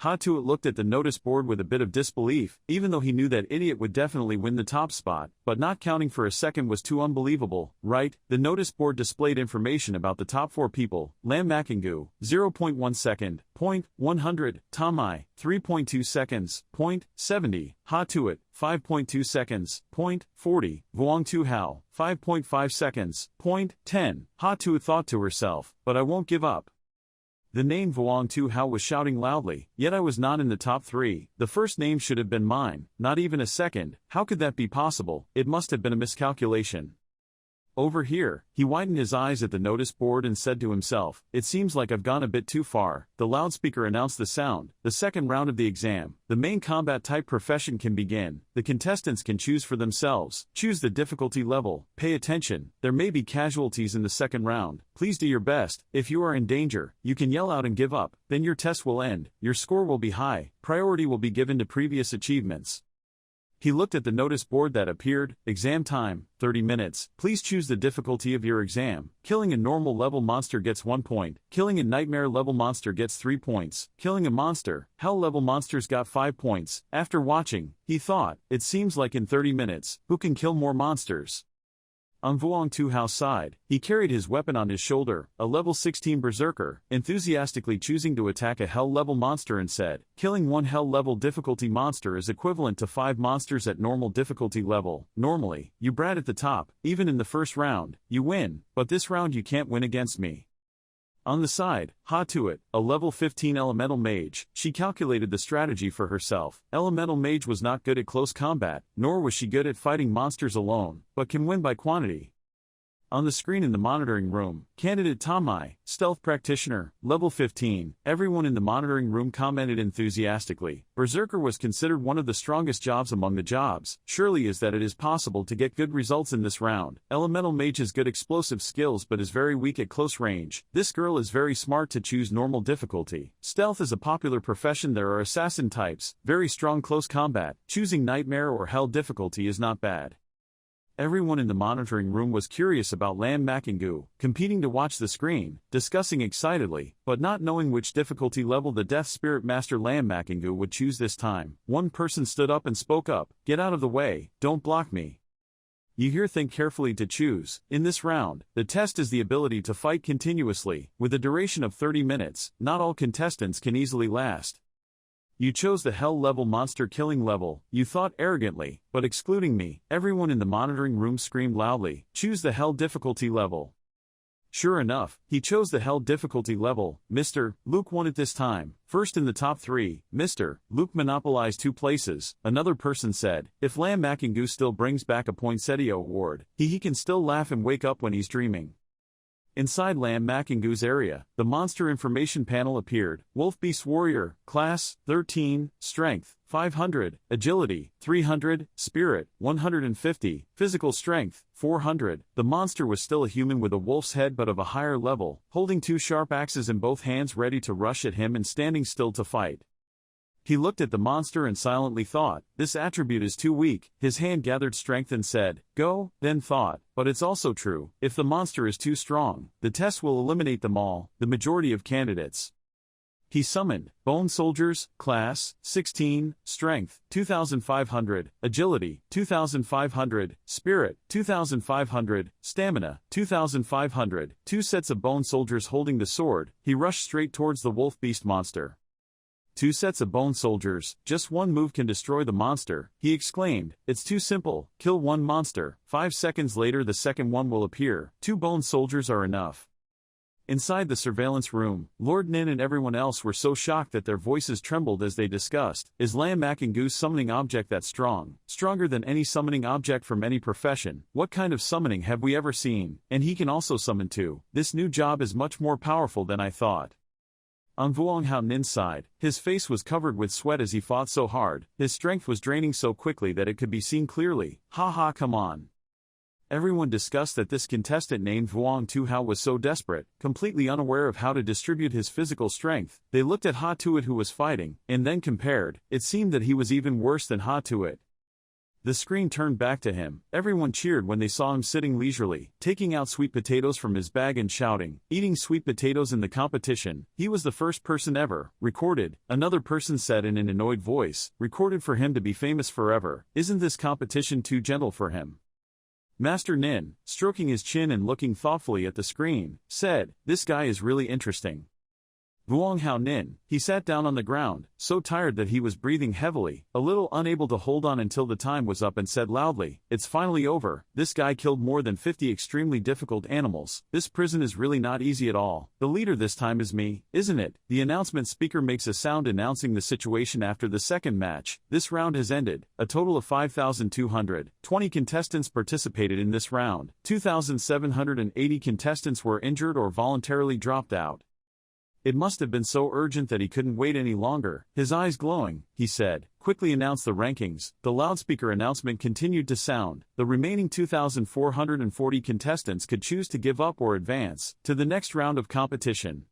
Hatuit looked at the notice board with a bit of disbelief, even though he knew that Idiot would definitely win the top spot, but not counting for a second was too unbelievable, right? The notice board displayed information about the top 4 people: Lam Makingu, 0.1 second, 0.100, Tamai, 3.2 seconds, 0.70, Hatuit, 5.2 seconds, 0.40, Vuong Hao, 5.5 seconds, 0.10. Hatuit thought to herself, "But I won't give up." The name Vuong Hao was shouting loudly, "Yet I was not in the top 3. The first name should have been mine, not even a second. How could that be possible? It must have been a miscalculation." Over here, he widened his eyes at the notice board and said to himself, "It seems like I've gone a bit too far." The loudspeaker announced the sound. The second round of the exam. The main combat type profession can begin. The contestants can choose for themselves. Choose the difficulty level. Pay attention. There may be casualties in the second round. Please do your best. If you are in danger, you can yell out and give up. Then your test will end. Your score will be high. Priority will be given to previous achievements. He looked at the notice board that appeared. Exam time, 30 minutes. Please choose the difficulty of your exam. Killing a normal level monster gets 1 point. Killing a nightmare level monster gets 3 points. Killing a monster, hell level monsters got 5 points. After watching, he thought, it seems like in 30 minutes, who can kill more monsters? On Vuong Hao's side, he carried his weapon on his shoulder, a level 16 berserker, enthusiastically choosing to attack a hell-level monster and said, "Killing one hell-level difficulty monster is equivalent to 5 monsters at normal difficulty level. Normally, you brat at the top, even in the first round, you win, but this round you can't win against me." On the side, Hatuit, a level 15 elemental mage, she calculated the strategy for herself. Elemental mage was not good at close combat, nor was she good at fighting monsters alone, but can win by quantity. On the screen in the monitoring room, candidate Tamai, stealth practitioner, level 15, everyone in the monitoring room commented enthusiastically. Berserker was considered one of the strongest jobs among the jobs. Surely is that it is possible to get good results in this round. Elemental mage has good explosive skills but is very weak at close range. This girl is very smart to choose normal difficulty. Stealth is a popular profession. There are assassin types, very strong close combat. Choosing nightmare or hell difficulty is not bad. Everyone in the monitoring room was curious about Lam Makingu, competing to watch the screen, discussing excitedly, but not knowing which difficulty level the Death Spirit Master Lam Makingu would choose this time. One person stood up and spoke up, "Get out of the way, don't block me." You here think carefully to choose. In this round, the test is the ability to fight continuously, with a duration of 30 minutes. Not all contestants can easily last. You chose the hell level monster killing level, you thought arrogantly, but excluding me. Everyone in the monitoring room screamed loudly, choose the hell difficulty level. Sure enough, he chose the hell difficulty level. Mr. Luke won it this time. First in the top 3, Mr. Luke monopolized 2 places. Another person said, if Lam Makingu still brings back a poinsettia award, he can still laugh and wake up when he's dreaming. Inside Lam Makingu's area, the monster information panel appeared. Wolf Beast Warrior, Class, 13, Strength, 500, Agility, 300, Spirit, 150, Physical Strength, 400. The monster was still a human with a wolf's head but of a higher level, holding 2 sharp axes in both hands ready to rush at him and standing still to fight. He looked at the monster and silently thought, this attribute is too weak. His hand gathered strength and said, go, then thought, but it's also true, if the monster is too strong, the test will eliminate them all, the majority of candidates. He summoned, Bone Soldiers, Class, 16, Strength, 2500, Agility, 2500, Spirit, 2500, Stamina, 2500, 2 sets of Bone Soldiers holding the sword. He rushed straight towards the wolf beast monster. 2 sets of bone soldiers, just 1 move can destroy the monster, he exclaimed. It's too simple, kill 1 monster, 5 seconds later the second one will appear, 2 bone soldiers are enough. Inside the surveillance room, Lord Nin and everyone else were so shocked that their voices trembled as they discussed, is Lam Makingu's summoning object that strong, stronger than any summoning object from any profession? What kind of summoning have we ever seen? And he can also summon too. This new job is much more powerful than I thought. On Vuong Hao Nin's side, his face was covered with sweat as he fought so hard, his strength was draining so quickly that it could be seen clearly. Ha ha, come on. Everyone discussed that this contestant named Vuong Tu Hao was so desperate, completely unaware of how to distribute his physical strength. They looked at Ha Tuit who was fighting, and then compared. It seemed that he was even worse than Ha Tuit. The screen turned back to him. Everyone cheered when they saw him sitting leisurely, taking out sweet potatoes from his bag and shouting, eating sweet potatoes in the competition. He was the first person ever, recorded, another person said in an annoyed voice, recorded for him to be famous forever. Isn't this competition too gentle for him? Master Nin, stroking his chin and looking thoughtfully at the screen, said, this guy is really interesting. Vuong Hao Nin, he sat down on the ground, so tired that he was breathing heavily, a little unable to hold on until the time was up and said loudly, it's finally over. This guy killed more than 50 extremely difficult animals. This prison is really not easy at all. The leader this time is me, isn't it? The announcement speaker makes a sound announcing the situation after the second match. This round has ended. A total of 5,220 contestants participated in this round. 2,780 contestants were injured or voluntarily dropped out. It must have been so urgent that he couldn't wait any longer. His eyes glowing, he said, quickly announced the rankings. The loudspeaker announcement continued to sound. The remaining 2,440 contestants could choose to give up or advance to the next round of competition.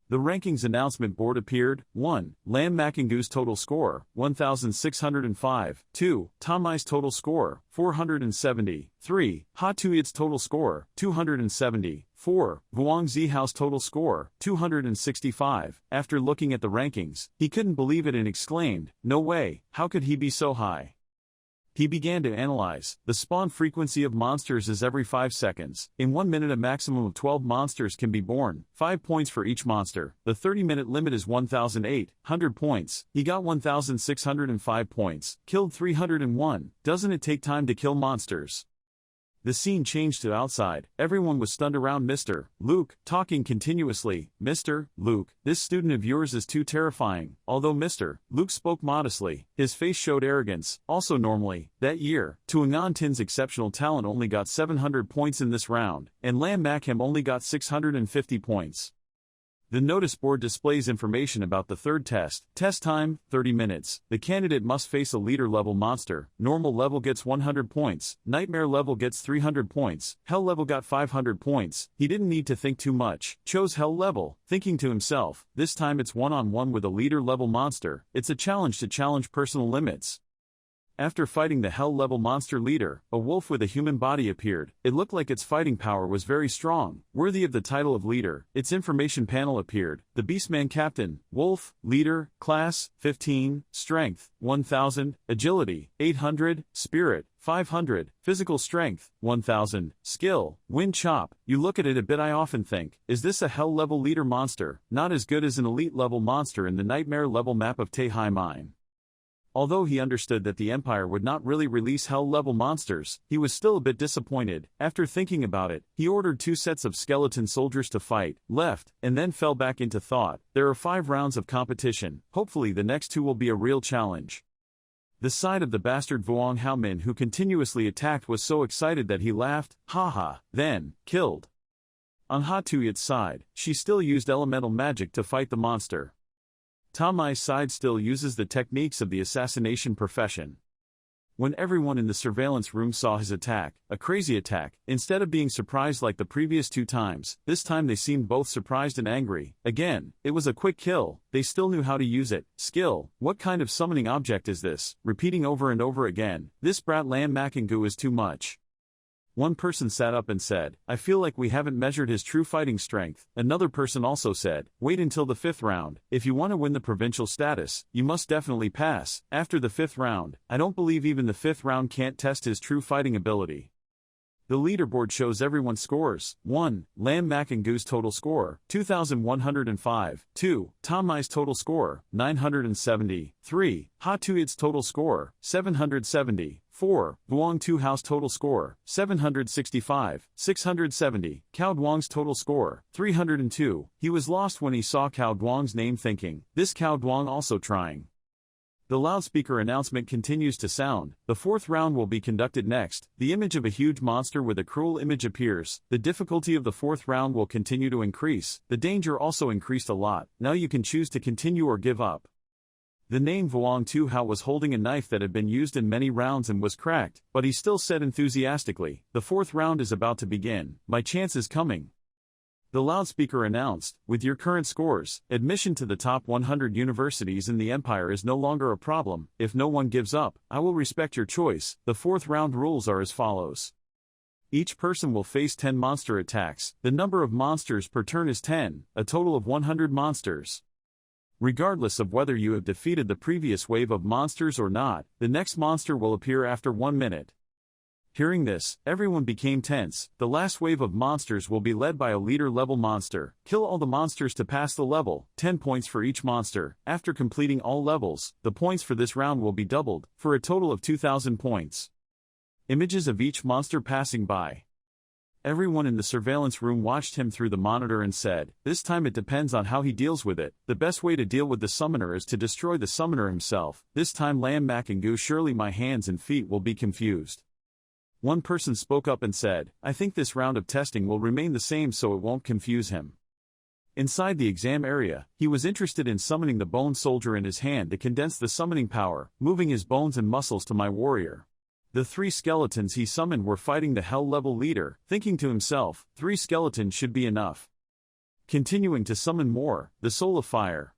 The rankings announcement board appeared. 1. Lam Makingu's total score, 1,605. 2. Tamai's total score, 470. 3. Ha Tuit's total score, 270. 4. Vuong Zihao's total score, 265. After looking at the rankings, he couldn't believe it and exclaimed, no way, how could he be so high? He began to analyze. The spawn frequency of monsters is every 5 seconds. In 1 minute a maximum of 12 monsters can be born, 5 points for each monster. The 30-minute limit is 1,800 points. He got 1,605 points, killed 301. Doesn't it take time to kill monsters? The scene changed to outside. Everyone was stunned around Mr. Luke, talking continuously. Mr. Luke, this student of yours is too terrifying. Although Mr. Luke spoke modestly, his face showed arrogance. Also normally, that year, Tuangan Tin's exceptional talent only got 700 points in this round, and Lam Makham only got 650 points. The notice board displays information about the third test. Test time, 30 minutes. The candidate must face a leader level monster. Normal level gets 100 points. Nightmare level gets 300 points. Hell level got 500 points. He didn't need to think too much. Chose hell level, thinking to himself, this time it's one-on-one with a leader level monster. It's a challenge to challenge personal limits. After fighting the hell-level monster leader, a wolf with a human body appeared. It looked like its fighting power was very strong, worthy of the title of leader. Its information panel appeared. The Beastman Captain, Wolf, Leader, Class, 15, Strength, 1000, Agility, 800, Spirit, 500, Physical Strength, 1000, Skill, Wind Chop. You look at it a bit, I often think, is this a hell-level leader monster? Not as good as an elite-level monster in the nightmare-level map of Taihai Mine. Although he understood that the Empire would not really release hell-level monsters, he was still a bit disappointed. After thinking about it, he ordered 2 sets of skeleton soldiers to fight, left, and then fell back into thought. There are 5 rounds of competition. Hopefully the next 2 will be a real challenge. The side of the bastard Vuong Hao Min who continuously attacked was so excited that he laughed, haha, then, killed. On Ha Tuyet's side, she still used elemental magic to fight the monster. Ta Mai's side still uses the techniques of the assassination profession. When everyone in the surveillance room saw his attack, a crazy attack, instead of being surprised like the previous 2 times, this time they seemed both surprised and angry. Again, it was a quick kill. They still knew how to use it. Skill. What kind of summoning object is this? Repeating over and over again. This brat Lam Makangu is too much. One person sat up and said, I feel like we haven't measured his true fighting strength. Another person also said, wait until the 5th round. If you want to win the provincial status, you must definitely pass. After the 5th round, I don't believe even the 5th round can't test his true fighting ability. The leaderboard shows everyone's scores. 1. Lam Makangu's total score, 2,105. 2. Ta Mai's total score, 970. 3. Ha Tuyet's total score, 770. 4. Vuong Tu Hao's total score, 765. 670. Cao Duang's total score, 302. He was lost when he saw Cao Duang's name thinking, this Cao Duang also trying. The loudspeaker announcement continues to sound. The 4th round will be conducted next. The image of a huge monster with a cruel image appears. The difficulty of the 4th round will continue to increase. The danger also increased a lot. Now you can choose to continue or give up. The name Vuong Tu Hao was holding a knife that had been used in many rounds and was cracked, but he still said enthusiastically, the 4th round is about to begin. My chance is coming. The loudspeaker announced, with your current scores, admission to the top 100 universities in the Empire is no longer a problem. If no one gives up, I will respect your choice. The 4th round rules are as follows. Each person will face 10 monster attacks. The number of monsters per turn is 10, a total of 100 monsters. Regardless of whether you have defeated the previous wave of monsters or not, the next monster will appear after 1 minute. Hearing this, everyone became tense. The last wave of monsters will be led by a leader-level monster. Kill all the monsters to pass the level, 10 points for each monster. After completing all levels, the points for this round will be doubled, for a total of 2,000 points. Images of each monster passing by. Everyone in the surveillance room watched him through the monitor and said, this time it depends on how he deals with it. The best way to deal with the summoner is to destroy the summoner himself. This time Lam Makangu, surely my hands and feet will be confused. One person spoke up and said, I think this round of testing will remain the same so it won't confuse him. Inside the exam area, he was interested in summoning the bone soldier in his hand to condense the summoning power, moving his bones and muscles to my warrior. The 3 skeletons he summoned were fighting the hell-level leader, thinking to himself, 3 skeletons should be enough. Continuing to summon more, the soul of fire.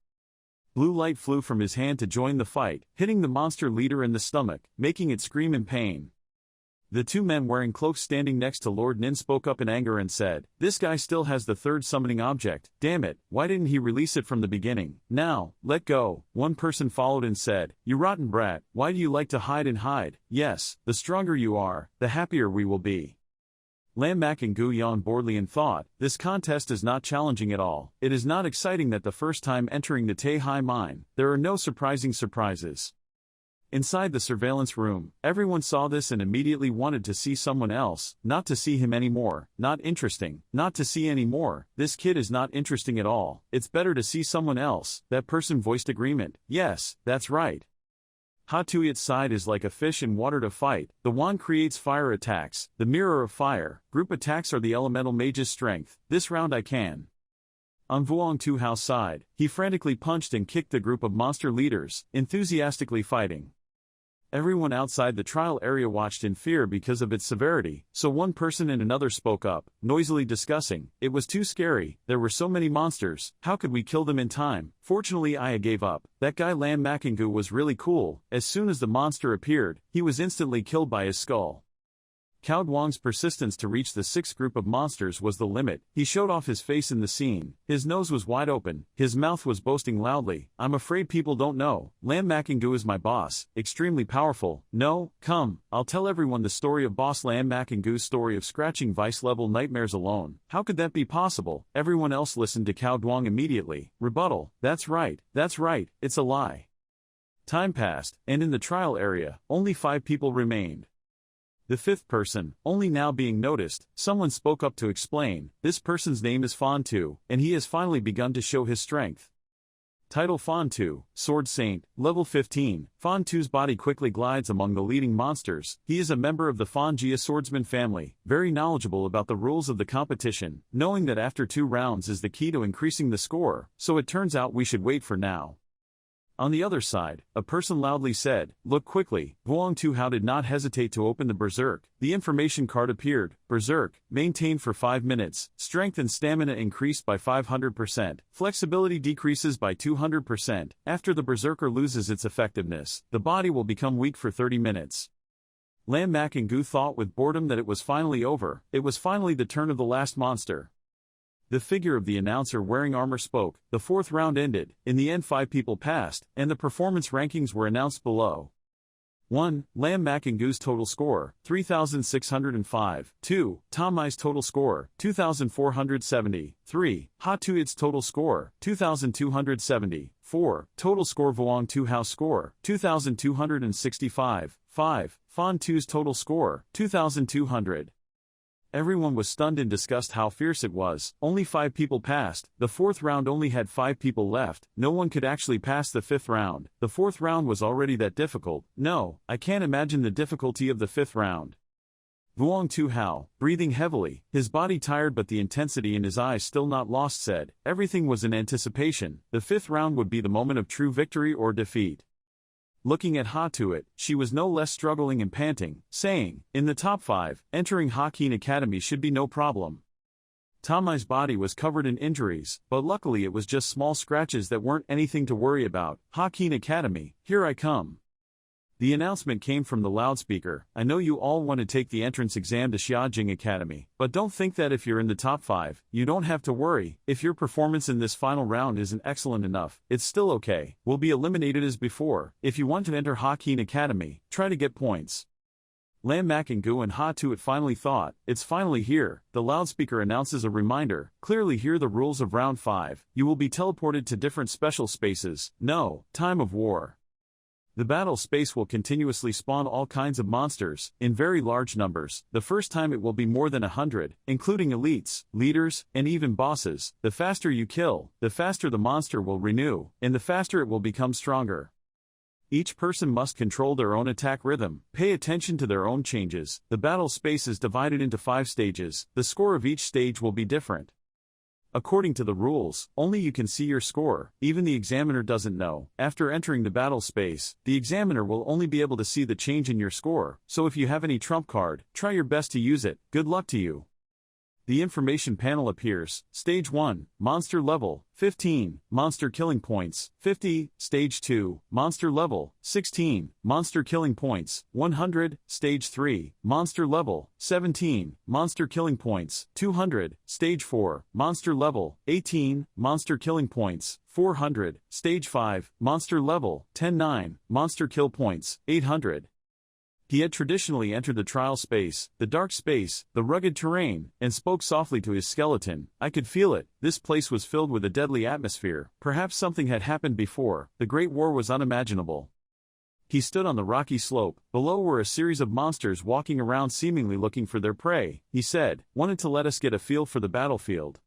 Blue light flew from his hand to join the fight, hitting the monster leader in the stomach, making it scream in pain. The 2 men wearing cloaks standing next to Lord Nin spoke up in anger and said, this guy still has the 3rd summoning object, damn it, why didn't he release it from the beginning? Now, let go. One person followed and said, you rotten brat, why do you like to hide and hide? Yes, the stronger you are, the happier we will be. Lam Makangu yawned boredly and thought, this contest is not challenging at all. It is not exciting that the first time entering the Taihai Mine, there are no surprising surprises. Inside the surveillance room, everyone saw this and immediately wanted to see someone else, not to see him anymore, not interesting, not to see anymore, this kid is not interesting at all, it's better to see someone else. That person voiced agreement, yes, that's right. Ha Tuyet's side is like a fish in water to fight, the wand creates fire attacks, the mirror of fire, group attacks are the elemental mage's strength, this round I can. On Vuong Tu Hao's side, he frantically punched and kicked the group of monster leaders, enthusiastically fighting. Everyone outside the trial area watched in fear because of its severity, so one person and another spoke up, noisily discussing, "It was too scary, there were so many monsters, how could we kill them in time?" Fortunately Aya gave up. That guy Lam Makingu was really cool. As soon as the monster appeared, he was instantly killed by his skull. Cao Duang's persistence to reach the sixth group of monsters was the limit. He showed off his face in the scene. His nose was wide open, his mouth was boasting loudly. "I'm afraid people don't know. Lam Makingu is my boss, extremely powerful. No, come, I'll tell everyone the story of boss Lam Makingu's story of scratching vice-level nightmares alone." How could that be possible? Everyone else listened to Cao Duang immediately. Rebuttal: that's right, it's a lie. Time passed, and in the trial area, only 5 people remained. The fifth person, only now being noticed, someone spoke up to explain. This person's name is Fan Tu, and he has finally begun to show his strength. Title: Fan Tu, Sword Saint, Level 15. Fan Tu's body quickly glides among the leading monsters. He is a member of the Fan Jia swordsman family, very knowledgeable about the rules of the competition, knowing that after 2 rounds is the key to increasing the score, so it turns out we should wait for now. On the other side, a person loudly said, "Look quickly." Vuong Tu Hao did not hesitate to open the berserk. The information card appeared. Berserk, maintained for 5 minutes, strength and stamina increased by 500%, flexibility decreases by 200%. After the berserker loses its effectiveness, the body will become weak for 30 minutes. Lam Makingu thought with boredom that it was finally over. It was finally the turn of the last monster. The figure of the announcer wearing armor spoke. The 4th round ended. In the end 5 people passed, and the performance rankings were announced below. 1. Lam Makingu's total score, 3,605. 2. Tamai's total score, 2,470. 3. Ha Tuit's total score, 2,270. 4. Total score Vuong Tu Hao's score, 2,265. 5. Fan Tu's total score, 2,200. Everyone was stunned and discussed how fierce it was. Only 5 people passed. The 4th round only had 5 people left. No one could actually pass the 5th round. The 4th round was already that difficult. No, I can't imagine the difficulty of the 5th round. Vuong Tu Hao, breathing heavily, his body tired but the intensity in his eyes still not lost, said, everything was in anticipation. The 5th round would be the moment of true victory or defeat. Looking at Ha Tuit, she was no less struggling and panting, saying, "In the top 5, entering Hakin Academy should be no problem." Tamai's body was covered in injuries, but luckily it was just small scratches that weren't anything to worry about. "Hakin Academy, here I come." The announcement came from the loudspeaker. "I know you all want to take the entrance exam to Xiajing Academy, but don't think that if you're in the top 5, you don't have to worry. If your performance in this final round isn't excellent enough, it's still okay. We'll be eliminated as before. If you want to enter Hakin Academy, try to get points." Lam Makingu and Ha Tuit finally thought, "It's finally here." The loudspeaker announces a reminder. "Clearly hear the rules of round 5. You will be teleported to different special spaces. No, time of war. The battle space will continuously spawn all kinds of monsters, in very large numbers. The first time it will be more than 100, including elites, leaders, and even bosses. The faster you kill, the faster the monster will renew, and the faster it will become stronger. Each person must control their own attack rhythm, pay attention to their own changes. The battle space is divided into 5 stages. The score of each stage will be different. According to the rules, only you can see your score, even the examiner doesn't know. After entering the battle space, the examiner will only be able to see the change in your score, so if you have any trump card, try your best to use it. Good luck to you. The information panel appears. Stage 1, Monster Level, 15, Monster Killing Points, 50, Stage 2, Monster Level, 16, Monster Killing Points, 100, Stage 3, Monster Level, 17, Monster Killing Points, 200, Stage 4, Monster Level, 18, Monster Killing Points, 400, Stage 5, Monster Level, 10-9, Monster Kill Points, 800. He had traditionally entered the trial space, the dark space, the rugged terrain, and spoke softly to his skeleton. "I could feel it. This place was filled with a deadly atmosphere. Perhaps something had happened before. The Great War was unimaginable." He stood on the rocky slope. Below were a series of monsters walking around seemingly looking for their prey. He said, "Wanted to let us get a feel for the battlefield."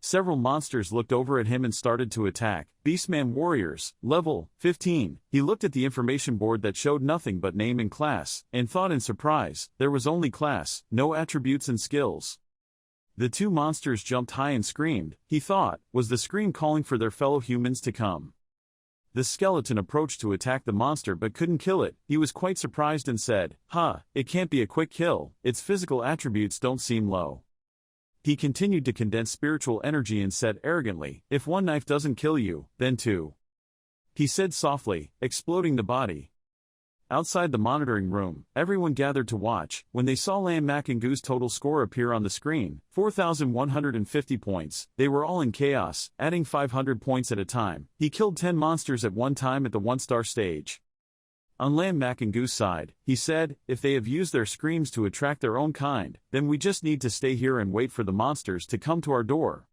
Several monsters looked over at him and started to attack. Beastman warriors, level 15. He looked at the information board that showed nothing but name and class, and thought in surprise, there was only class, no attributes and skills. The 2 monsters jumped high and screamed. He thought, was the scream calling for their fellow humans to come? The skeleton approached to attack the monster but couldn't kill it. He was quite surprised and said, it can't be a quick kill, its physical attributes don't seem low. He continued to condense spiritual energy and said arrogantly, if one knife doesn't kill you, then two. He said softly, exploding the body. Outside the monitoring room, everyone gathered to watch. When they saw Lam Makingu's total score appear on the screen, 4,150 points, they were all in chaos, adding 500 points at a time. He killed 10 monsters at one time at the 1-star stage. On Lam Makingu's side, he said, if they have used their screams to attract their own kind, then we just need to stay here and wait for the monsters to come to our door.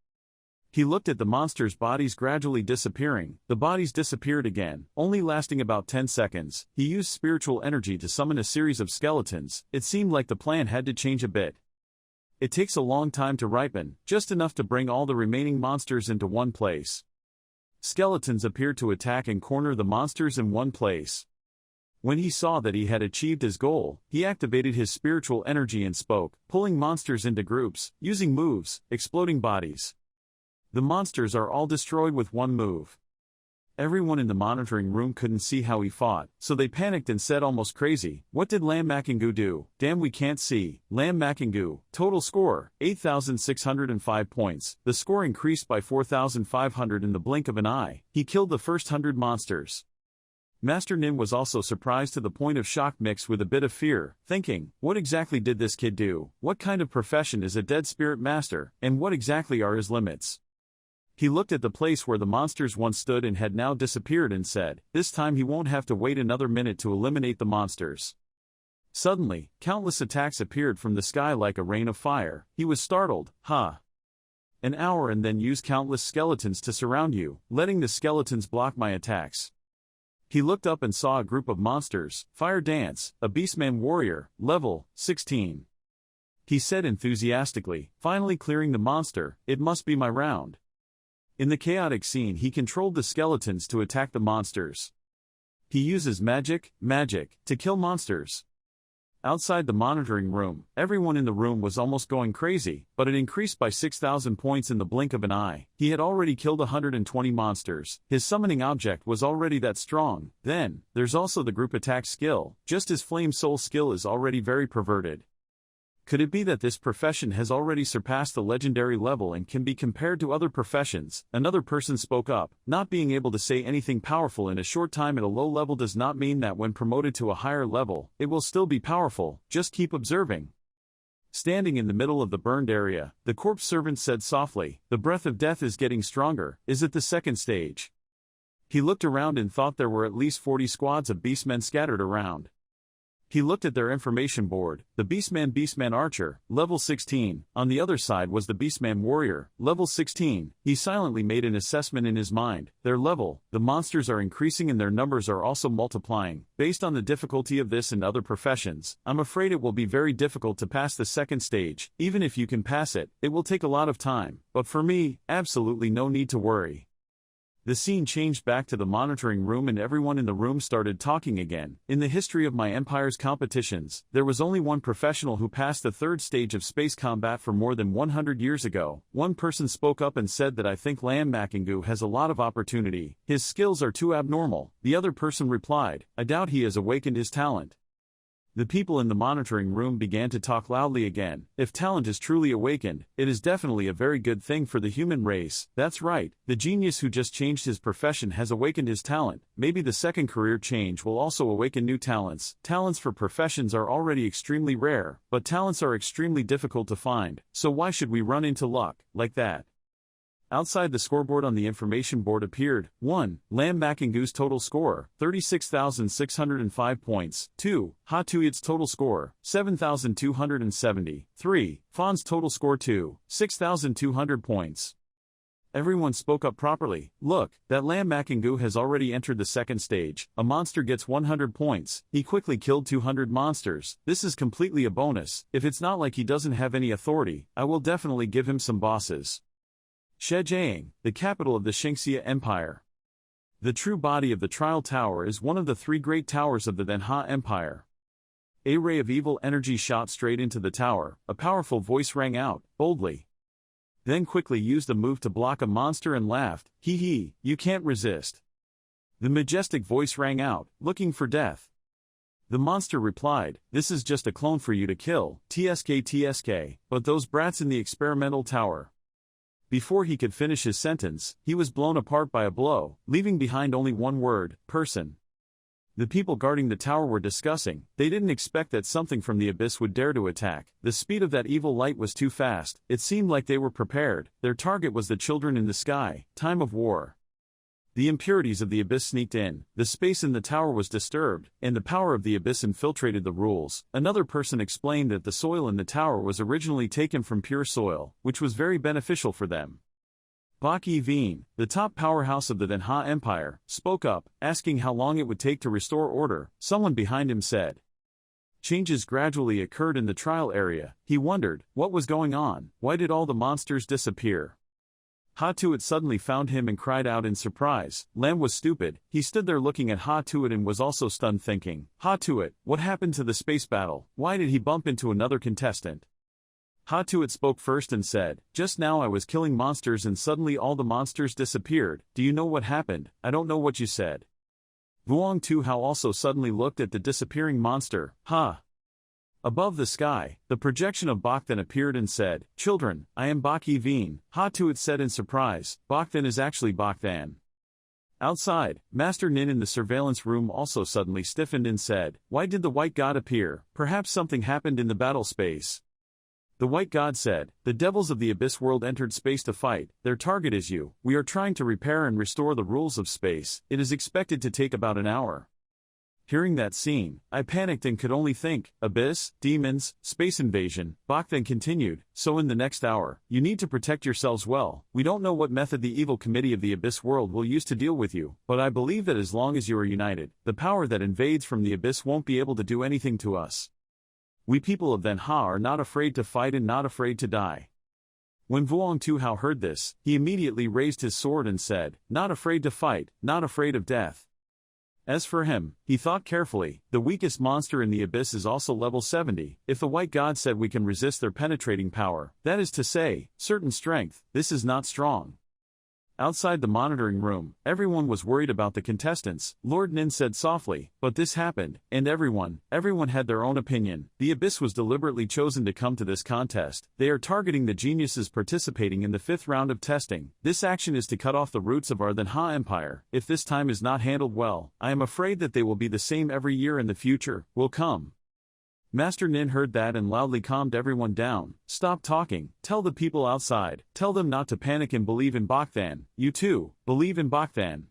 He looked at the monsters' bodies gradually disappearing. The bodies disappeared again, only lasting about 10 seconds. He used spiritual energy to summon a series of skeletons. It seemed like the plan had to change a bit. It takes a long time to ripen, just enough to bring all the remaining monsters into one place. Skeletons appeared to attack and corner the monsters in one place. When he saw that he had achieved his goal, he activated his spiritual energy and spoke, pulling monsters into groups, using moves, exploding bodies. The monsters are all destroyed with one move. Everyone in the monitoring room couldn't see how he fought, so they panicked and said almost crazy, what did Lam Makingu do? Damn, we can't see. Lam Makingu, total score, 8,605 points. The score increased by 4,500 in the blink of an eye. He killed the first 100 monsters. Master Nim was also surprised to the point of shock mixed with a bit of fear, thinking, what exactly did this kid do? What kind of profession is a dead spirit master, and what exactly are his limits? He looked at the place where the monsters once stood and had now disappeared and said, this time he won't have to wait another minute to eliminate the monsters. Suddenly, countless attacks appeared from the sky like a rain of fire. He was startled. An hour and then use countless skeletons to surround you, letting the skeletons block my attacks. He looked up and saw a group of monsters. Fire Dance, a Beastman warrior, level 16. He said enthusiastically, finally clearing the monster, it must be my round. In the chaotic scene he controlled the skeletons to attack the monsters. He uses magic, to kill monsters. Outside the monitoring room, everyone in the room was almost going crazy, but it increased by 6,000 points in the blink of an eye. He had already killed 120 monsters. His summoning object was already that strong. Then, there's also the group attack skill, just his flame soul skill is already very perverted. Could it be that this profession has already surpassed the legendary level and can be compared to other professions? Another person spoke up, not being able to say anything powerful in a short time at a low level does not mean that when promoted to a higher level, it will still be powerful, just keep observing. Standing in the middle of the burned area, the corpse servant said softly, the breath of death is getting stronger, is it the second stage? He looked around and thought there were at least 40 squads of beastmen scattered around. He looked at their information board, the Beastman Archer, level 16, on the other side was the Beastman Warrior, level 16, he silently made an assessment in his mind, their level, the monsters are increasing and their numbers are also multiplying, based on the difficulty of this and other professions, I'm afraid it will be very difficult to pass the second stage, even if you can pass it, it will take a lot of time, but for me, absolutely no need to worry. The scene changed back to the monitoring room and everyone in the room started talking again. In the history of my empire's competitions, there was only one professional who passed the third stage of space combat for more than 100 years ago. One person spoke up and said that I think Lam Makingu has a lot of opportunity. His skills are too abnormal. The other person replied, I doubt he has awakened his talent. The people in the monitoring room began to talk loudly again. If talent is truly awakened, it is definitely a very good thing for the human race. That's right, the genius who just changed his profession has awakened his talent. Maybe the second career change will also awaken new talents. Talents for professions are already extremely rare, but talents are extremely difficult to find, so why should we run into luck like that? Outside the scoreboard on the information board appeared, 1. Lam Makingu's total score, 36,605 points, 2. Ha Tuyat's total score, 7,270, 3. Fawn's total score 2, 6,200 points. Everyone spoke up properly, look, that Lam Makingu has already entered the second stage, a monster gets 100 points, he quickly killed 200 monsters, this is completely a bonus, if it's not like he doesn't have any authority, I will definitely give him some bosses. Zhejiang, the capital of the Xingxia Empire. The true body of the Trial Tower is one of the three great towers of the Denha Empire. A ray of evil energy shot straight into the tower, a powerful voice rang out, boldly. Then quickly used a move to block a monster and laughed, hee hee, you can't resist. The majestic voice rang out, looking for death. The monster replied, "This is just a clone for you to kill, tsk, but those brats in the experimental tower." Before he could finish his sentence, he was blown apart by a blow, leaving behind only one word, person. The people guarding the tower were discussing. They didn't expect that something from the abyss would dare to attack. The speed of that evil light was too fast. It seemed like they were prepared. Their target was the children in the sky, time of war. The impurities of the abyss sneaked in, the space in the tower was disturbed, and the power of the abyss infiltrated the rules. Another person explained that the soil in the tower was originally taken from pure soil, which was very beneficial for them. Bak Veen, the top powerhouse of the Manhwa Empire, spoke up, asking how long it would take to restore order. Someone behind him said. Changes gradually occurred in the trial area. He wondered, what was going on? Why did all the monsters disappear? Ha-Tuat suddenly found him and cried out in surprise. Lam was stupid. He stood there looking at Ha-Tuat and was also stunned, thinking, "Ha-Tuat, what happened to the space battle? Why did he bump into another contestant?" Ha-Tuat spoke first and said, "Just now I was killing monsters and suddenly all the monsters disappeared. Do you know what happened? I don't know what you said." Vuong Tu Hao also suddenly looked at the disappearing monster. Above the sky, the projection of Bakthan appeared and said, "Children, I am Bak Veen." Ha-Tuat said in surprise, "Bakthan is actually Bakthan." Outside, Master Nin in the surveillance room also suddenly stiffened and said, "Why did the white god appear? Perhaps something happened in the battle space." The white god said, "The devils of the abyss world entered space to fight. Their target is you. We are trying to repair and restore the rules of space. It is expected to take about an hour." Hearing that scene, I panicked and could only think, abyss, demons, space invasion. Bak then continued, "So in the next hour, you need to protect yourselves well. We don't know what method the evil committee of the abyss world will use to deal with you, but I believe that as long as you are united, the power that invades from the abyss won't be able to do anything to us. We people of Manhwa are not afraid to fight and not afraid to die." When Vuong Tu Hao heard this, he immediately raised his sword and said, "Not afraid to fight, not afraid of death." As for him, he thought carefully, the weakest monster in the abyss is also level 70. If the white god said we can resist their penetrating power, that is to say, certain strength, this is not strong. Outside the monitoring room, everyone was worried about the contestants. Lord Nin said softly, "But this happened, and everyone had their own opinion. The abyss was deliberately chosen to come to this contest. They are targeting the geniuses participating in the 5th round of testing. This action is to cut off the roots of our Manhwa Empire. If this time is not handled well, I am afraid that they will be the same every year in the future, will come." Master Nin heard that and loudly calmed everyone down. "Stop talking, tell the people outside, tell them not to panic and believe in Bakthan. You too, believe in Bakthan."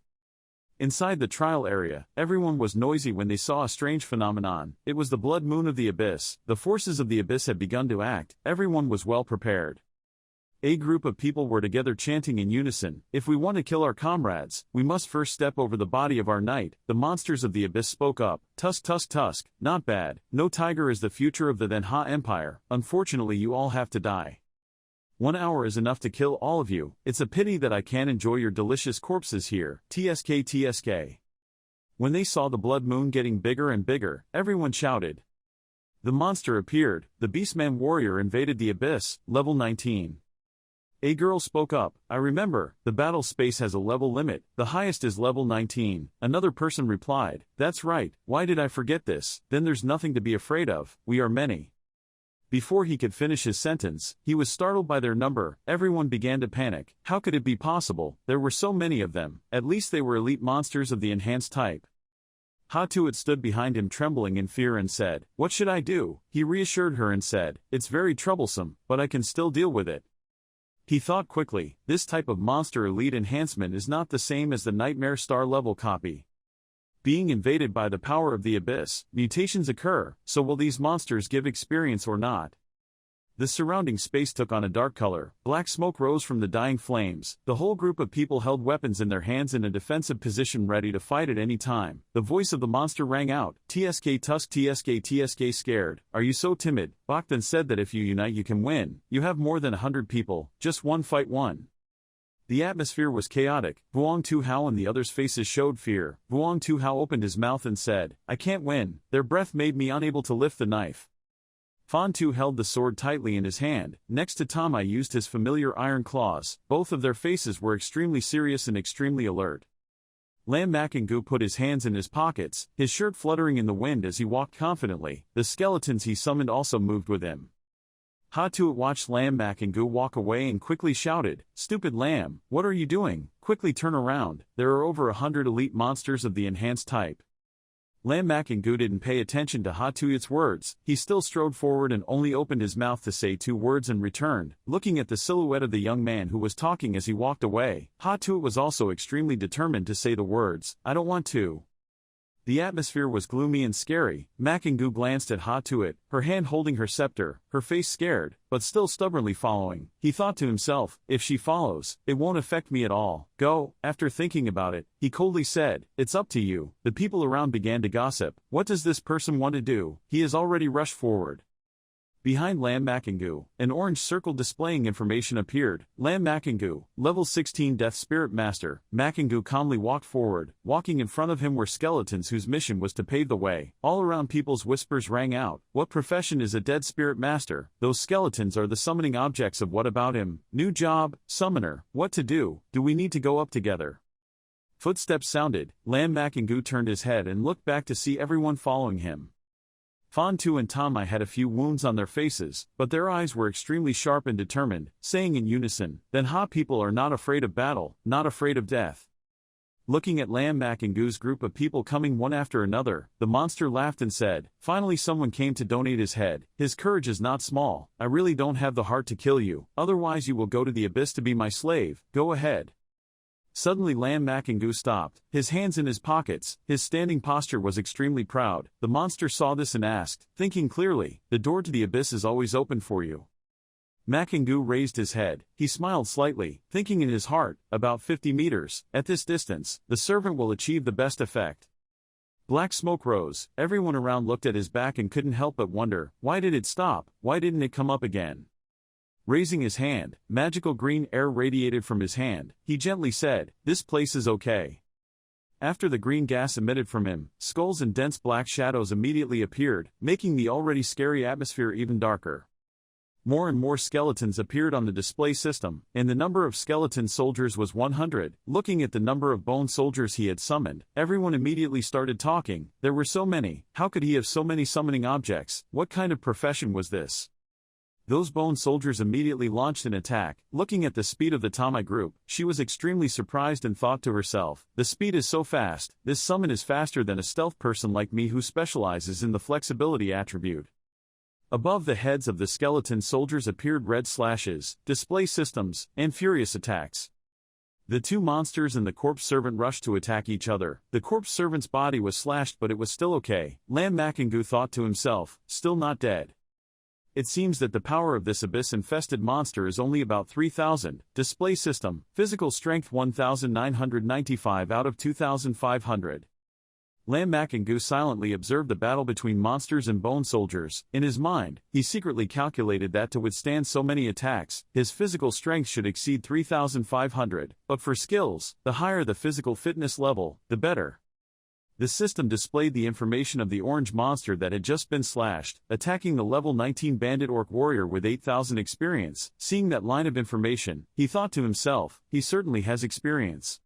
Inside the trial area, everyone was noisy when they saw a strange phenomenon. It was the blood moon of the abyss. The forces of the abyss had begun to act. Everyone was well prepared. A group of people were together chanting in unison, "If we want to kill our comrades, we must first step over the body of our knight." The monsters of the abyss spoke up, "Tusk tusk tusk, not bad. No tiger is the future of the Manhwa Empire. Unfortunately you all have to die. 1 hour is enough to kill all of you. It's a pity that I can't enjoy your delicious corpses here. Tsk. When they saw the blood moon getting bigger and bigger, everyone shouted. The monster appeared. The Beastman warrior invaded the abyss, level 19. A girl spoke up, "I remember, the battle space has a level limit, the highest is level 19. Another person replied, "That's right, why did I forget this? Then there's nothing to be afraid of, we are many." Before he could finish his sentence, he was startled by their number. Everyone began to panic. How could it be possible? There were so many of them. At least they were elite monsters of the enhanced type. Ha-Tuat stood behind him trembling in fear and said, "What should I do?" He reassured her and said, "It's very troublesome, but I can still deal with it." He thought quickly, this type of monster elite enhancement is not the same as the Nightmare Star level copy. Being invaded by the power of the abyss, mutations occur, so will these monsters give experience or not? The surrounding space took on a dark color, black smoke rose from the dying flames, the whole group of people held weapons in their hands in a defensive position ready to fight at any time. The voice of the monster rang out, "Tsk tusk tsk scared, are you so timid?" Bakthan said that if you unite you can win, you have more than 100 people, just one fight one. The atmosphere was chaotic. Vuong Tu Hao and the others' faces showed fear. Vuong Tu Hao opened his mouth and said, "I can't win, their breath made me unable to lift the knife." Fan Tu held the sword tightly in his hand. Next to Tamai used his familiar iron claws. Both of their faces were extremely serious and extremely alert. Lam Makengu put his hands in his pockets, his shirt fluttering in the wind as he walked confidently. The skeletons he summoned also moved with him. Hatuit watched Lam Makengu walk away and quickly shouted, "Stupid Lam, what are you doing? Quickly turn around, there are over 100 elite monsters of the enhanced type." Lam Makengu didn't pay attention to Hatuit's words, he still strode forward and only opened his mouth to say 2 words and returned, looking at the silhouette of the young man who was talking as he walked away. Hatuit was also extremely determined to say the words, "I don't want to." The atmosphere was gloomy and scary. Makengu glanced at Hatuit, her hand holding her scepter, her face scared, but still stubbornly following. He thought to himself, if she follows, it won't affect me at all. Go. After thinking about it, he coldly said, "It's up to you." The people around began to gossip. What does this person want to do? He has already rushed forward. Behind Lam Makengu, an orange circle displaying information appeared. Lam Makengu, level 16 Death Spirit Master. Makengu calmly walked forward. Walking in front of him were skeletons whose mission was to pave the way. All around people's whispers rang out. What profession is a Dead Spirit Master? Those skeletons are the summoning objects of what about him? New job, summoner. What to do? Do we need to go up together? Footsteps sounded. Lam Makengu turned his head and looked back to see everyone following him. Fantu and Tamai had a few wounds on their faces, but their eyes were extremely sharp and determined, saying in unison, "Then Ha people are not afraid of battle, not afraid of death." Looking at Lam Makengu's group of people coming one after another, the monster laughed and said, "Finally someone came to donate his head. His courage is not small. I really don't have the heart to kill you, otherwise you will go to the abyss to be my slave. Go ahead." Suddenly Lam Makengu stopped, his hands in his pockets. His standing posture was extremely proud. The monster saw this and asked, thinking clearly, "The door to the abyss is always open for you." Makengu raised his head. He smiled slightly, thinking in his heart, about 50 meters. At this distance, the servant will achieve the best effect. Black smoke rose. Everyone around looked at his back and couldn't help but wonder, why did it stop? Why didn't it come up again? Raising his hand, magical green air radiated from his hand. He gently said, "This place is okay." After the green gas emitted from him, skulls and dense black shadows immediately appeared, making the already scary atmosphere even darker. More and more skeletons appeared on the display system, and the number of skeleton soldiers was 100. Looking at the number of bone soldiers he had summoned, everyone immediately started talking. There were so many. How could he have so many summoning objects? What kind of profession was this? Those bone soldiers immediately launched an attack. Looking at the speed of the Tamai group, she was extremely surprised and thought to herself, "The speed is so fast, this summon is faster than a stealth person like me who specializes in the flexibility attribute." Above the heads of the skeleton soldiers appeared red slashes, display systems, and furious attacks. The 2 monsters and the corpse servant rushed to attack each other. The corpse servant's body was slashed but it was still okay. Lam Makengu thought to himself, still not dead. It seems that the power of this abyss-infested monster is only about 3,000. Display system, physical strength 1,995 out of 2,500. Lam Makengu silently observed the battle between monsters and bone soldiers. In his mind, he secretly calculated that to withstand so many attacks, his physical strength should exceed 3,500. But for skills, the higher the physical fitness level, the better. The system displayed the information of the orange monster that had just been slashed, attacking the level 19 bandit orc warrior with 8,000 experience. Seeing that line of information, he thought to himself, he certainly has experience.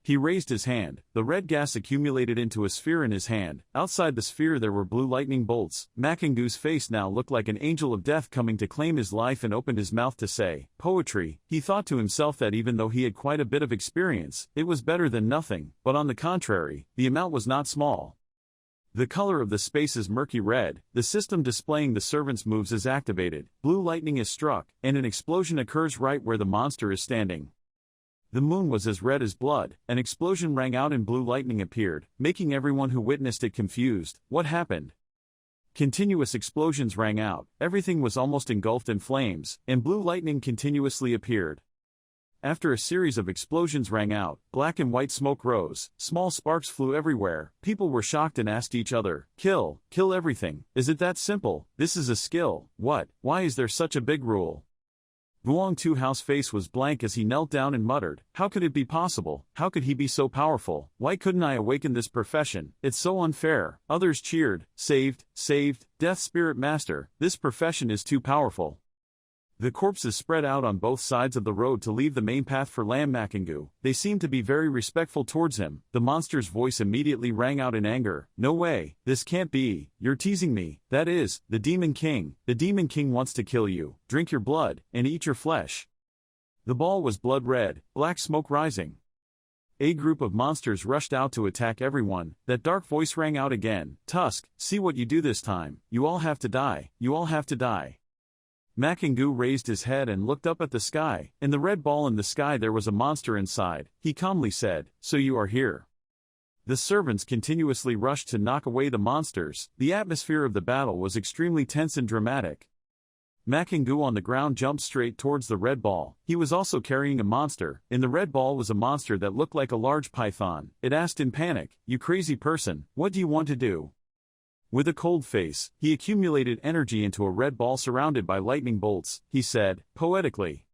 He raised his hand. The red gas accumulated into a sphere in his hand. Outside the sphere there were blue lightning bolts. Makengu's face now looked like an angel of death coming to claim his life and opened his mouth to say, "Poetry." He thought to himself that even though he had quite a bit of experience, it was better than nothing, but on the contrary, the amount was not small. The color of the space is murky red. The system displaying the servant's moves is activated. Blue lightning is struck, and an explosion occurs right where the monster is standing. The moon was as red as blood. An explosion rang out and blue lightning appeared, making everyone who witnessed it confused. What happened? Continuous explosions rang out. Everything was almost engulfed in flames, and blue lightning continuously appeared. After a series of explosions rang out, black and white smoke rose. Small sparks flew everywhere. People were shocked and asked each other, kill everything. Is it that simple? This is a skill. What? Why is there such a big rule? Vuong Tu-Hao's face was blank as he knelt down and muttered, how could it be possible? How could he be so powerful? Why couldn't I awaken this profession? It's so unfair. Others cheered, saved, Death Spirit Master, this profession is too powerful. The corpses spread out on both sides of the road to leave the main path for Lam Makingu. They seemed to be very respectful towards him. The monster's voice immediately rang out in anger. "No way, this can't be, you're teasing me. That is, the Demon King. The Demon King wants to kill you, drink your blood, and eat your flesh." The ball was blood red, black smoke rising. A group of monsters rushed out to attack everyone. That dark voice rang out again. "Tusk, see what you do this time. You all have to die. You all have to die." Makingu raised his head and looked up at the sky. In the red ball in the sky there was a monster inside. He calmly said, "So you are here." The servants continuously rushed to knock away the monsters. The atmosphere of the battle was extremely tense and dramatic. Makingu on the ground jumped straight towards the red ball. He was also carrying a monster. In the red ball was a monster that looked like a large python. It asked in panic, "You crazy person, what do you want to do?" With a cold face, he accumulated energy into a red ball surrounded by lightning bolts. He said, poetically.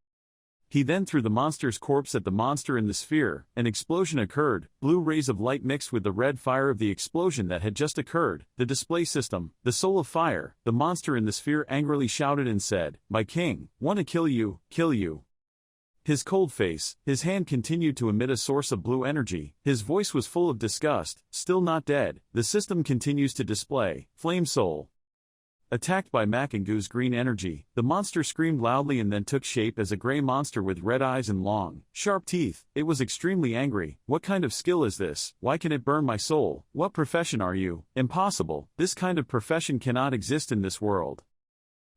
He then threw the monster's corpse at the monster in the sphere. An explosion occurred. Blue rays of light mixed with the red fire of the explosion that had just occurred. The display system, the soul of fire. The monster in the sphere angrily shouted and said, "My king, want to kill you, kill you." His cold face, his hand continued to emit a source of blue energy. His voice was full of disgust. "Still not dead. The system continues to display. Flame soul." Attacked by Makingu's green energy, the monster screamed loudly and then took shape as a gray monster with red eyes and long, sharp teeth. It was extremely angry. "What kind of skill is this? Why can it burn my soul? What profession are you? Impossible. This kind of profession cannot exist in this world."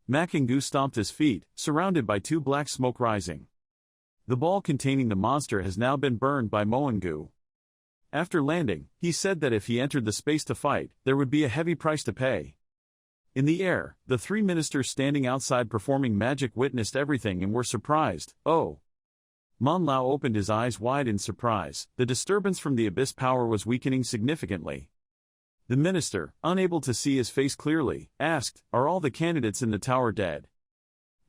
Makingu stomped his feet, surrounded by two black smoke rising. The ball containing the monster has now been burned by Moengu. After landing, he said that if he entered the space to fight, there would be a heavy price to pay. In the air, the three ministers standing outside performing magic witnessed everything and were surprised. "Oh!" Man Lao opened his eyes wide in surprise. The disturbance from the abyss power was weakening significantly. The minister, unable to see his face clearly, asked, "Are all the candidates in the tower dead?"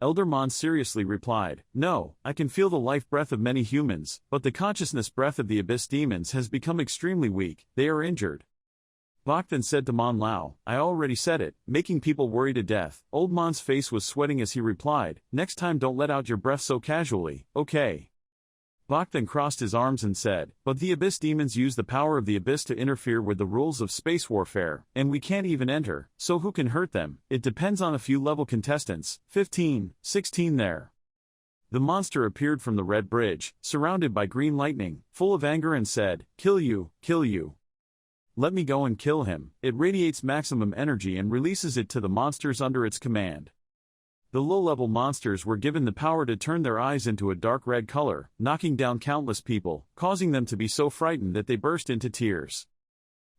Elder Mon seriously replied, "No, I can feel the life breath of many humans, but the consciousness breath of the abyss demons has become extremely weak. They are injured." Bach then said to Man Lao, "I already said it, making people worry to death." Old Mon's face was sweating as he replied, "Next time don't let out your breath so casually, okay?" Bach then crossed his arms and said, "But the abyss demons use the power of the abyss to interfere with the rules of space warfare, and we can't even enter, so who can hurt them? It depends on a few level contestants, 15, 16 there." The monster appeared from the red bridge, surrounded by green lightning, full of anger and said, "Kill you, kill you. Let me go and kill him." It radiates maximum energy and releases it to the monsters under its command. The low-level monsters were given the power to turn their eyes into a dark red color, knocking down countless people, causing them to be so frightened that they burst into tears.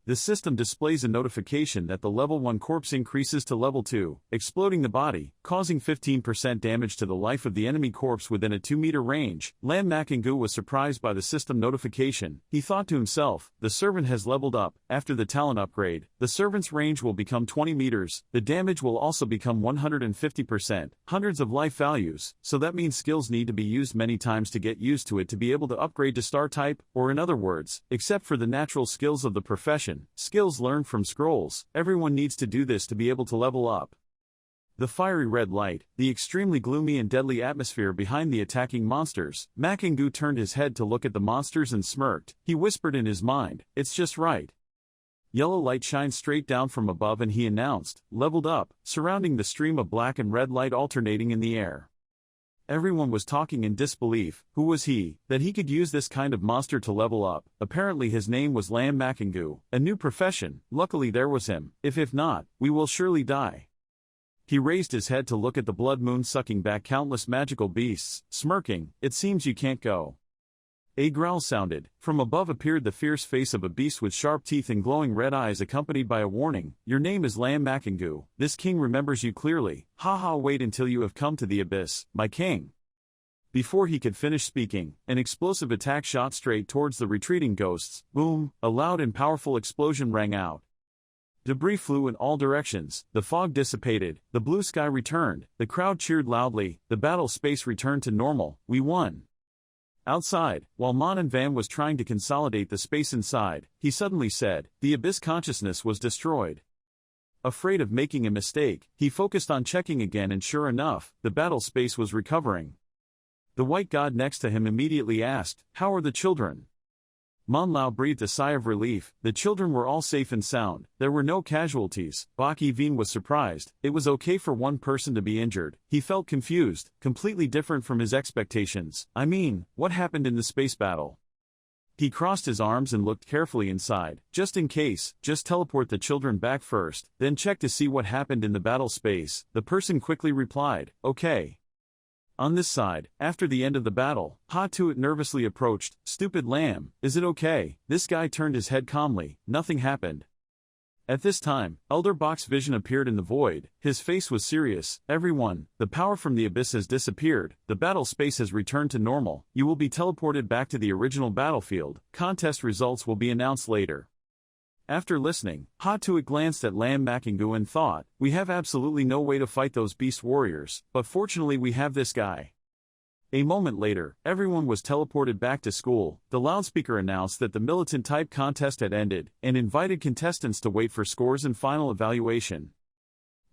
The system displays a notification that the level 1 corpse increases to level 2, exploding the body, causing 15% damage to the life of the enemy corpse within a 2-meter range. Lam Makingu was surprised by the system notification. He thought to himself, "The servant has leveled up. After the talent upgrade, the servant's range will become 20 meters. The damage will also become 150%, hundreds of life values, so that means skills need to be used many times to get used to it to be able to upgrade to star type, or in other words, except for the natural skills of the profession, skills learned from scrolls, everyone needs to do this to be able to level up." The fiery red light, the extremely gloomy and deadly atmosphere behind the attacking monsters. Makingu turned his head to look at the monsters and smirked. He whispered in his mind, "It's just right." Yellow light shined straight down from above and he announced, "Leveled up," surrounding the stream of black and red light alternating in the air. Everyone was talking in disbelief. Who was he, that he could use this kind of monster to level up? Apparently his name was Lam Makingu, a new profession. Luckily there was him. If not, we will surely die. He raised his head to look at the blood moon sucking back countless magical beasts, smirking, "It seems you can't go." A growl sounded. From above appeared the fierce face of a beast with sharp teeth and glowing red eyes accompanied by a warning. "Your name is Lam Makingu. This king remembers you clearly. Haha, wait until you have come to the abyss, my king." Before he could finish speaking, an explosive attack shot straight towards the retreating ghosts. Boom! A loud and powerful explosion rang out. Debris flew in all directions, the fog dissipated, the blue sky returned, the crowd cheered loudly, the battle space returned to normal. We won. Outside, while Mon and Van was trying to consolidate the space inside, he suddenly said, "The abyss consciousness was destroyed." Afraid of making a mistake, he focused on checking again and sure enough, the battle space was recovering. The white god next to him immediately asked, "How are the children?" Manhwa breathed a sigh of relief. The children were all safe and sound, there were no casualties. Bak Veen was surprised, it was okay for one person to be injured. He felt confused, completely different from his expectations. I mean, what happened in the space battle? He crossed his arms and looked carefully inside. Just in case, just teleport the children back first, then check to see what happened in the battle space. The person quickly replied, "Okay." On this side, after the end of the battle, Ha-Tuat nervously approached. "Stupid lamb, is it okay?" This guy turned his head calmly, nothing happened. At this time, Elder Bak's vision appeared in the void. His face was serious. "Everyone, the power from the abyss has disappeared, the battle space has returned to normal, you will be teleported back to the original battlefield, contest results will be announced later." After listening, Ha-Tuat glanced at Lam Makingu and thought, "We have absolutely no way to fight those beast warriors, but fortunately we have this guy." A moment later, everyone was teleported back to school. The loudspeaker announced that the militant type contest had ended, and invited contestants to wait for scores and final evaluation.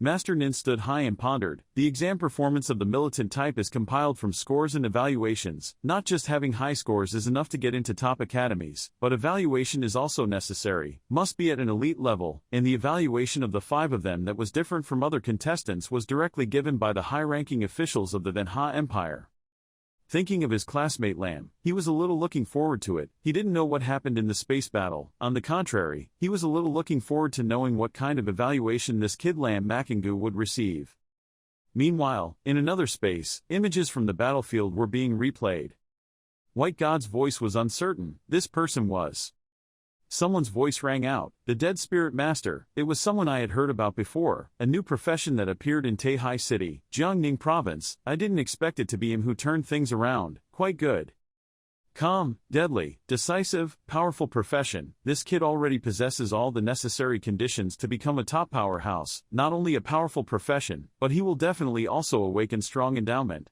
Master Nin stood high and pondered. The exam performance of the militant type is compiled from scores and evaluations. Not just having high scores is enough to get into top academies, but evaluation is also necessary, must be at an elite level, and the evaluation of the 5 of them that was different from other contestants was directly given by the high-ranking officials of the then Ha Empire. Thinking of his classmate Lam, he was a little looking forward to it. He didn't know what happened in the space battle. On the contrary, he was a little looking forward to knowing what kind of evaluation this kid Lam Makingu would receive. Meanwhile, in another space, images from the battlefield were being replayed. White God's voice was uncertain. This person was. Someone's voice rang out, "The Dead Spirit Master." It was someone I had heard about before, a new profession that appeared in Taihai City, Jiangning Province. I didn't expect it to be him who turned things around. Quite good. Calm, deadly, decisive, powerful profession. This kid already possesses all the necessary conditions to become a top powerhouse. Not only a powerful profession, but he will definitely also awaken strong endowment.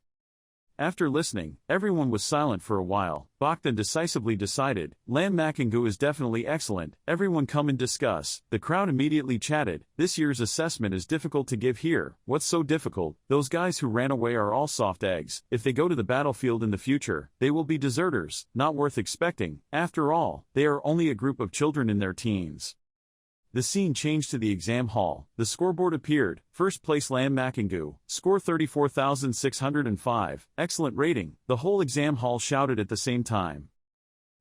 After listening, everyone was silent for a while. Bak then decisively decided, "Lam Makingu is definitely excellent, everyone come and discuss." The crowd immediately chatted, "This year's assessment is difficult to give here." "What's so difficult? Those guys who ran away are all soft eggs. If they go to the battlefield in the future, they will be deserters, not worth expecting. After all, they are only a group of children in their teens." The scene changed to the exam hall. The scoreboard appeared. First place Lam Makingu, score 34,605, excellent rating. The whole exam hall shouted at the same time.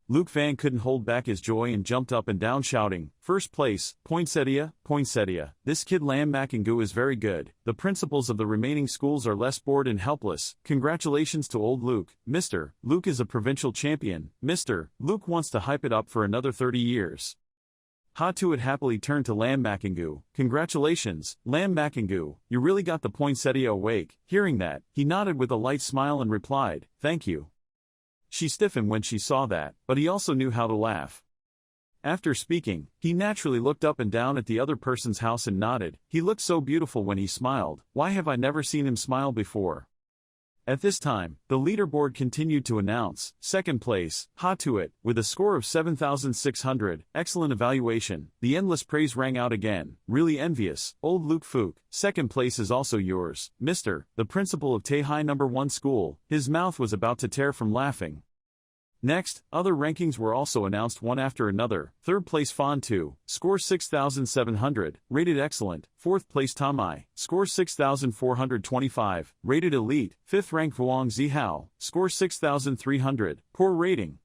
Luke Van couldn't hold back his joy and jumped up and down shouting, "First place, poinsettia, poinsettia. This kid Lam Makingu is very good. The principals of the remaining schools are less bored and helpless. Congratulations to old Luke. Mr. Luke is a provincial champion. Mr. Luke wants to hype it up for another 30 years. Ha-Tuat happily turned to Lam Makingu. "Congratulations, Lam Makingu, you really got the poinsettia awake." Hearing that, he nodded with a light smile and replied, "Thank you." She stiffened when she saw that, but he also knew how to laugh. After speaking, he naturally looked up and down at the other person's house and nodded. He looked so beautiful when he smiled. Why have I never seen him smile before? At this time, the leaderboard continued to announce, second place, Ha-Tuat, with a score of 7,600, excellent evaluation. The endless praise rang out again, really envious, old Luke Fook. Second place is also yours, Mr. The principal of Taihai No. 1 school. His mouth was about to tear from laughing. Next, other rankings were also announced one after another. Third place Fan 2, score 6,700, rated excellent. Fourth place Tamai, score 6,425, rated elite. Fifth rank Vuong Zihao, score 6,300, poor rating.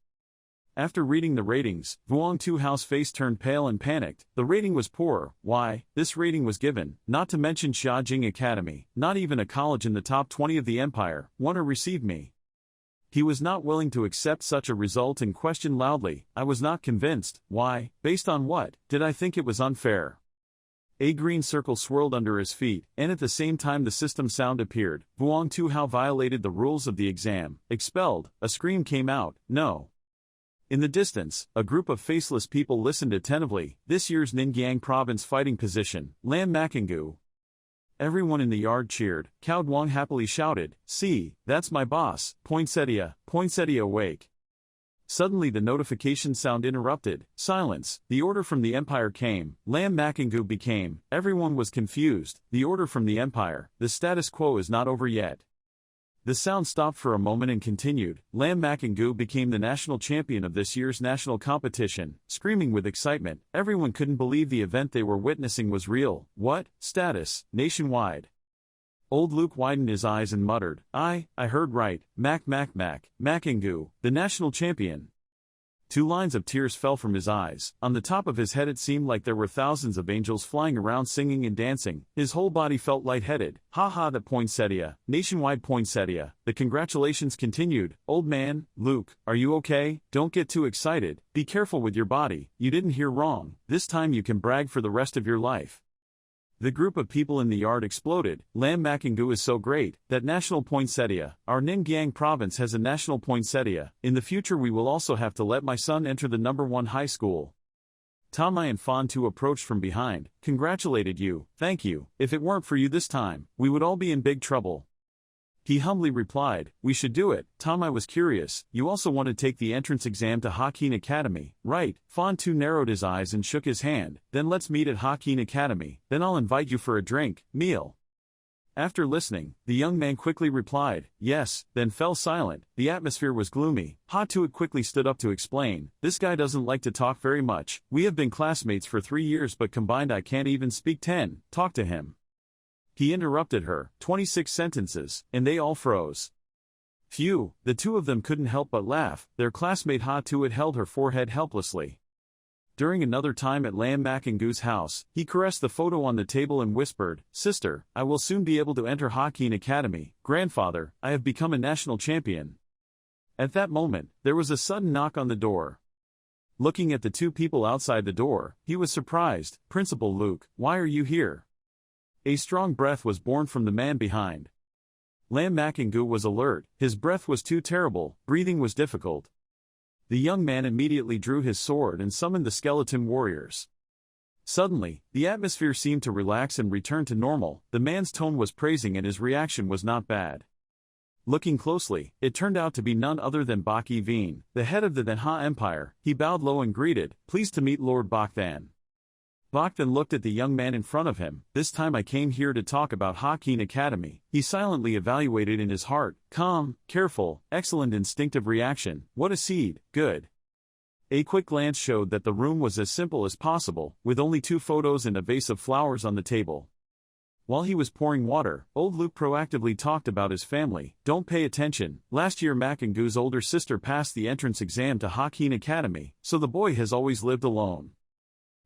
After reading the ratings, Vuong Tuhao's face turned pale and panicked. The rating was poor. Why? This rating was given, not to mention Xiajing Academy, not even a college in the top 20 of the empire, want to receive me. He was not willing to accept such a result and questioned loudly, "I was not convinced. Why? Based on what? Did I think it was unfair?" A green circle swirled under his feet, and at the same time the system sound appeared. Vuong Tuhao violated the rules of the exam. Expelled. A scream came out, "No." In the distance, a group of faceless people listened attentively. This year's Ningguang province fighting position, Lam Makingu. Everyone in the yard cheered. Cao Duong happily shouted, "See, that's my boss, Poinsettia, Poinsettia awake." Suddenly the notification sound interrupted. Silence. The order from the Empire came. Lam Makingu became. Everyone was confused. The order from the Empire. The status quo is not over yet. The sound stopped for a moment and continued. Lam Makingu became the national champion of this year's national competition. Screaming with excitement, everyone couldn't believe the event they were witnessing was real. What? Status? Nationwide. Old Luke widened his eyes and muttered, I heard right. Makingu, the national champion. 2 lines of tears fell from his eyes. On the top of his head it seemed like there were thousands of angels flying around singing and dancing. His whole body felt lightheaded. Ha ha, the poinsettia, nationwide poinsettia. The congratulations continued. Old man, Luke, are you okay? Don't get too excited. Be careful with your body. You didn't hear wrong. This time you can brag for the rest of your life. The group of people in the yard exploded. Lam Makingu is so great that national poinsettia. Our Ningguang province has a national poinsettia. In the future we will also have to let my son enter the #1 high school. Tamai and Fan Tu approached from behind, congratulated you, thank you. If it weren't for you this time, we would all be in big trouble. He humbly replied, we should do it. Tamai was curious, you also want to take the entrance exam to Hakin Academy, right? Fan Tu narrowed his eyes and shook his hand, then let's meet at Hakin Academy, then I'll invite you for a drink, meal. After listening, the young man quickly replied, yes, then fell silent. The atmosphere was gloomy. Ha Tuat quickly stood up to explain, this guy doesn't like to talk very much. We have been classmates for 3 years but combined I can't even speak 10, talk to him. He interrupted her, 26 sentences, and they all froze. Phew, the 2 of them couldn't help but laugh. Their classmate Ha Tuat held her forehead helplessly. During another time at Lam Makingu's house, he caressed the photo on the table and whispered, sister, I will soon be able to enter Hakin Academy. Grandfather, I have become a national champion. At that moment, there was a sudden knock on the door. Looking at the 2 people outside the door, he was surprised. Principal Luke, why are you here? A strong breath was born from the man behind. Lam Makingu was alert, his breath was too terrible, breathing was difficult. The young man immediately drew his sword and summoned the skeleton warriors. Suddenly, the atmosphere seemed to relax and return to normal. The man's tone was praising and his reaction was not bad. Looking closely, it turned out to be none other than Bak Veen, the head of the Denha Empire. He bowed low and greeted, pleased to meet Lord Bakthan. Bak then looked at the young man in front of him. This time I came here to talk about Hakin Academy. He silently evaluated in his heart, calm, careful, excellent instinctive reaction. What a seed, good. A quick glance showed that the room was as simple as possible, with only 2 photos and a vase of flowers on the table. While he was pouring water, old Luke proactively talked about his family. Don't pay attention. Last year Makingu's older sister passed the entrance exam to Hakin Academy, so the boy has always lived alone.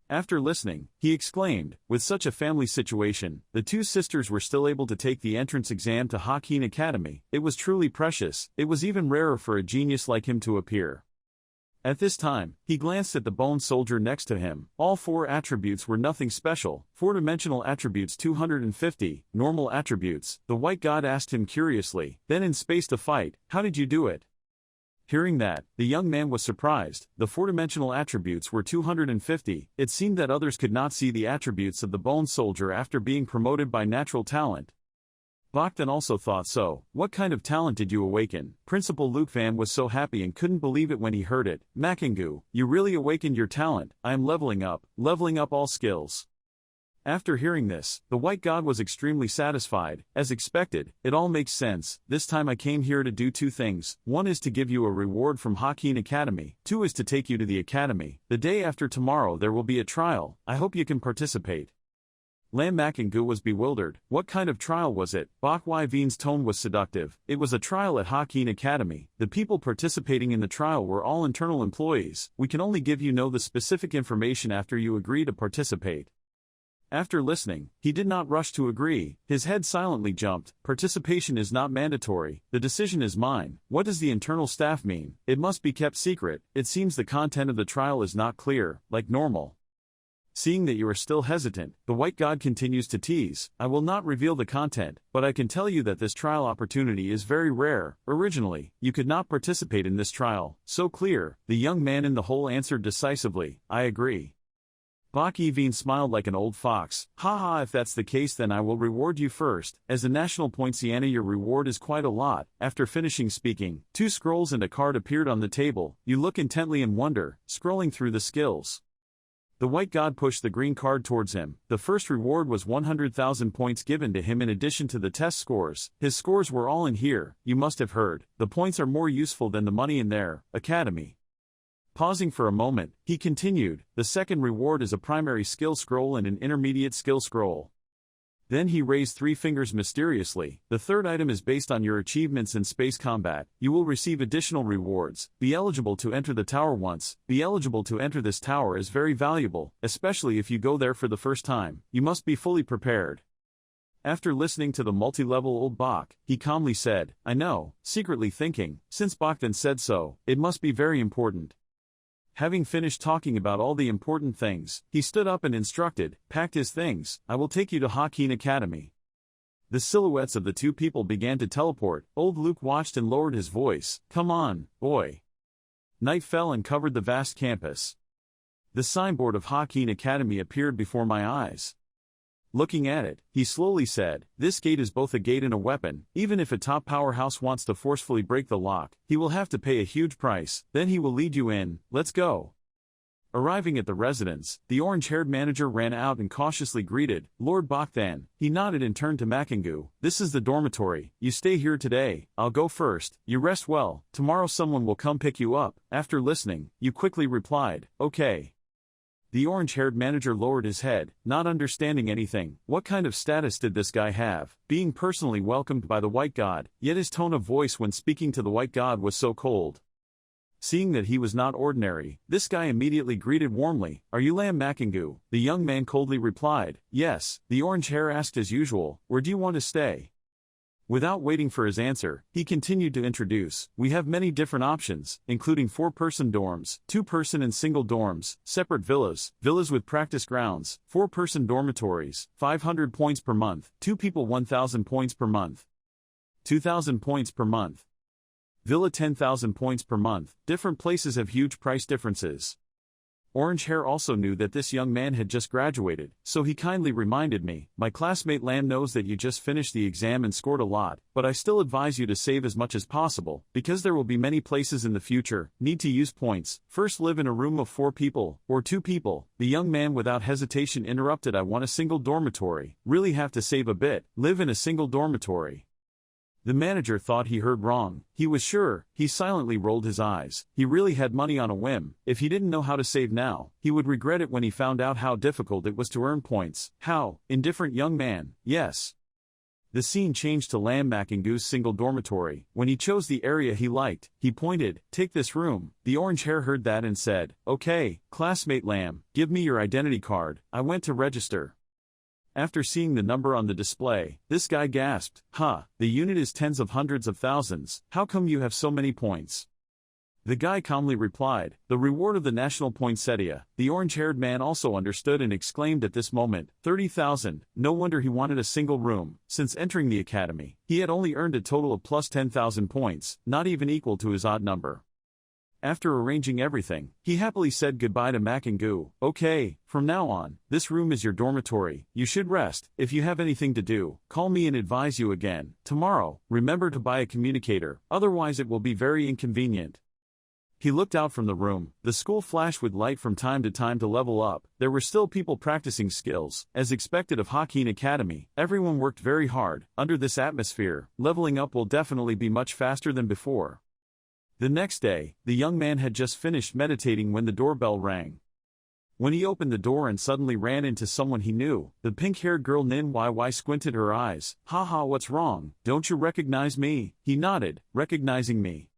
After listening, he exclaimed, with such a family situation, the 2 sisters were still able to take the entrance exam to Hakin Academy. It was truly precious. It was even rarer for a genius like him to appear. At this time, he glanced at the bone soldier next to him. All 4 attributes were nothing special. 4-dimensional attributes 250, normal attributes. The white god asked him curiously, then in space to fight, how did you do it? Hearing that, the young man was surprised. The 4-dimensional attributes were 250. It seemed that others could not see the attributes of the bone soldier after being promoted by natural talent. Bak also thought so. What kind of talent did you awaken? Principal Luke Van was so happy and couldn't believe it when he heard it. Makingu, you really awakened your talent. I am leveling up all skills. After hearing this, the white god was extremely satisfied. As expected, it all makes sense. This time I came here to do 2 things. 1 is to give you a reward from Hakin Academy. 2 is to take you to the academy. The day after tomorrow there will be a trial. I hope you can participate. Lam Makingu was bewildered. What kind of trial was it? Bak Veen's tone was seductive. It was a trial at Hakin Academy. The people participating in the trial were all internal employees. We can only give you the specific information after you agree to participate. After listening, he did not rush to agree. His head silently jumped. Participation is not mandatory. The decision is mine. What does the internal staff mean? It must be kept secret. It seems the content of the trial is not clear, like normal. Seeing that you are still hesitant, the white god continues to tease. I will not reveal the content, but I can tell you that this trial opportunity is very rare. Originally, you could not participate in this trial. So clear, the young man in the hole answered decisively, I agree. Bak Yevene smiled like an old fox. Haha, if that's the case then I will reward you first. As a national poinciana your reward is quite a lot. After finishing speaking, 2 scrolls and a card appeared on the table. You look intently in wonder, scrolling through the skills. The white god pushed the green card towards him. The first reward was 100,000 points given to him in addition to the test scores. His scores were all in here, you must have heard. The points are more useful than the money in their academy. Pausing for a moment, he continued, the second reward is a primary skill scroll and an intermediate skill scroll. Then he raised 3 fingers mysteriously. The third item is based on your achievements in space combat. You will receive additional rewards. Be eligible to enter the tower once. Be eligible to enter this tower is very valuable, especially if you go there for the first time. You must be fully prepared. After listening to the multi-level old Bak, he calmly said, I know, secretly thinking, since Bak then said so, it must be very important. Having finished talking about all the important things, he stood up and instructed, packed his things, I will take you to Hakin Academy. The silhouettes of the 2 people began to teleport. Old Luke watched and lowered his voice, come on, boy. Night fell and covered the vast campus. The signboard of Hakin Academy appeared before my eyes. Looking at it, he slowly said, this gate is both a gate and a weapon. Even if a top powerhouse wants to forcefully break the lock, he will have to pay a huge price, then he will lead you in. Let's go. Arriving at the residence, the orange-haired manager ran out and cautiously greeted, Lord Bogdan. He nodded and turned to Makingu. This is the dormitory. You stay here today. I'll go first. You rest well. Tomorrow someone will come pick you up. After listening, you quickly replied, okay. The orange-haired manager lowered his head, not understanding anything. What kind of status did this guy have? Being personally welcomed by the white god, yet his tone of voice when speaking to the white god was so cold. Seeing that he was not ordinary, this guy immediately greeted warmly, Are you Lam Makingu? The young man coldly replied, Yes. The orange hair asked as usual, Where do you want to stay? Without waiting for his answer, he continued to introduce, We have many different options, including 4-person dorms, 2-person and single dorms, separate villas, villas with practice grounds, 4-person dormitories, 500 points per month, 2 people 1,000 points per month, 2,000 points per month. Villa 10,000 points per month. Different places have huge price differences. Orange Hair also knew that this young man had just graduated, so he kindly reminded me, My classmate Lam knows that you just finished the exam and scored a lot, but I still advise you to save as much as possible, because there will be many places in the future, need to use points. First live in a room of 4 people, or 2 people. The young man without hesitation interrupted, I want a single dormitory. Really have to save a bit, live in a single dormitory. The manager thought he heard wrong. He was sure. He silently rolled his eyes. He really had money on a whim. If he didn't know how to save now, he would regret it when he found out how difficult it was to earn points. How? Indifferent young man. Yes. The scene changed to Lam Makingu's single dormitory. When he chose the area he liked, he pointed, Take this room. The orange hair heard that and said, Okay, classmate Lam, give me your identity card. I went to register. After seeing the number on the display, this guy gasped, the unit is tens of hundreds of thousands, how come you have so many points? The guy calmly replied, The reward of the national poinsettia. The orange-haired man also understood and exclaimed at this moment, 30,000, no wonder he wanted a single room. Since entering the academy, he had only earned a total of plus 10,000 points, not even equal to his odd number. After arranging everything, he happily said goodbye to Makingu. Okay, from now on, this room is your dormitory. You should rest. If you have anything to do, call me and advise you again. Tomorrow, remember to buy a communicator, otherwise it will be very inconvenient. He looked out from the room. The school flashed with light from time to level up. There were still people practicing skills. As expected of Hakin Academy, everyone worked very hard. Under this atmosphere, leveling up will definitely be much faster than before. The next day, the young man had just finished meditating when the doorbell rang. When he opened the door and suddenly ran into someone he knew, the pink-haired girl Nin YY squinted her eyes. Haha, what's wrong? Don't you recognize me? He nodded, recognizing me.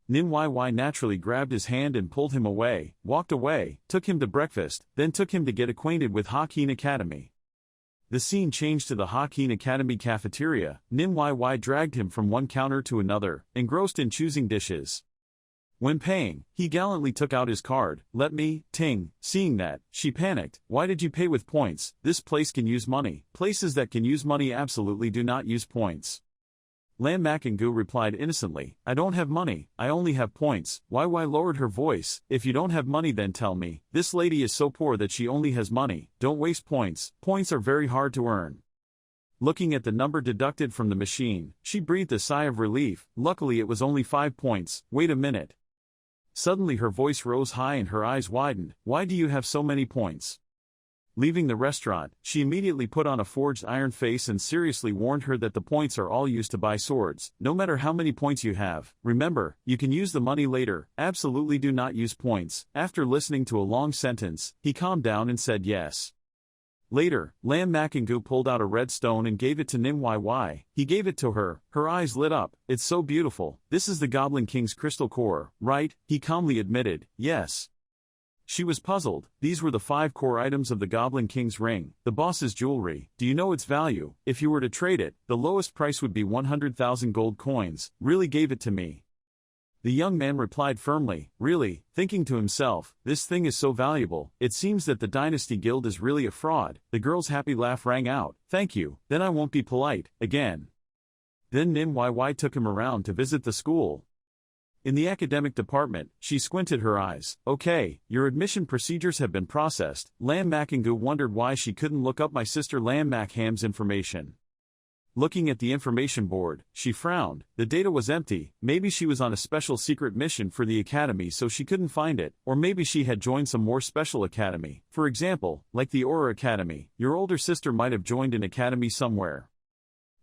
Nin YY naturally grabbed his hand and pulled him away, walked away, took him to breakfast, then took him to get acquainted with Hakin Academy. The scene changed to the Hakin Academy cafeteria. Nin YY dragged him from one counter to another, engrossed in choosing dishes. When paying, he gallantly took out his card. Let me, Ting. Seeing that, she panicked. Why did you pay with points? This place can use money. Places that can use money absolutely do not use points. Lam Makingu replied innocently, I don't have money, I only have points. Wai lowered her voice, if you don't have money then tell me, this lady is so poor that she only has money, don't waste points, points are very hard to earn. Looking at the number deducted from the machine, she breathed a sigh of relief, luckily it was only 5 points, wait a minute. Suddenly her voice rose high and her eyes widened, why do you have so many points? Leaving the restaurant, she immediately put on a forged iron face and seriously warned her that the points are all used to buy swords. No matter how many points you have, remember, you can use the money later, absolutely do not use points. After listening to a long sentence, he calmed down and said yes. Later, Lam Makingu pulled out a red stone and gave it to Nim Yy. He gave it to her, her eyes lit up, it's so beautiful, this is the Goblin King's crystal core, right? He calmly admitted, yes. She was puzzled, these were the 5 core items of the Goblin King's ring, the boss's jewelry, do you know its value? If you were to trade it, the lowest price would be 100,000 gold coins, really gave it to me. The young man replied firmly, really, thinking to himself, this thing is so valuable, it seems that the Dynasty Guild is really a fraud. The girl's happy laugh rang out, thank you, then I won't be polite, again. Then Nim Yy took him around to visit the school. In the academic department, she squinted her eyes. Okay, your admission procedures have been processed. Lam Makingu wondered why she couldn't look up my sister Lam Makham's information. Looking at the information board, she frowned. The data was empty. Maybe she was on a special secret mission for the academy so she couldn't find it, or maybe she had joined some more special academy. For example, like the Aura Academy, your older sister might have joined an academy somewhere.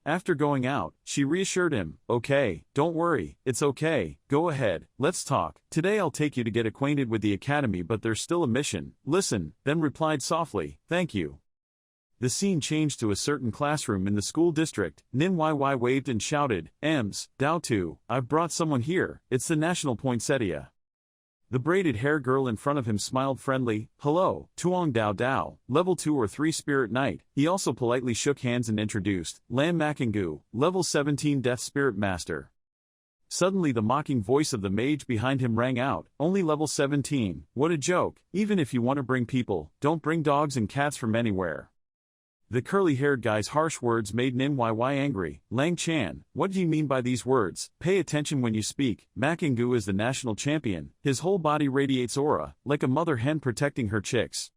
After going out, she reassured him, okay, don't worry, it's okay, go ahead, let's talk. Today I'll take you to get acquainted with the academy but there's still a mission. Listen, then replied softly, thank you. The scene changed to a certain classroom in the school district. Nin Yy waved and shouted, Ems, Dao Tu, I've brought someone here, it's the national poinsettia. The braided hair girl in front of him smiled friendly, hello, Tuong Dao Dao, level 2 or 3 Spirit Knight. He also politely shook hands and introduced, Lam Makingu, level 17 Death Spirit Master. Suddenly the mocking voice of the mage behind him rang out, only level 17, what a joke, even if you want to bring people, don't bring dogs and cats from anywhere. The curly-haired guy's harsh words made Nin Yy angry. Lang Chan, what do you mean by these words? Pay attention when you speak. Makingu is the national champion. His whole body radiates aura, like a mother hen protecting her chicks.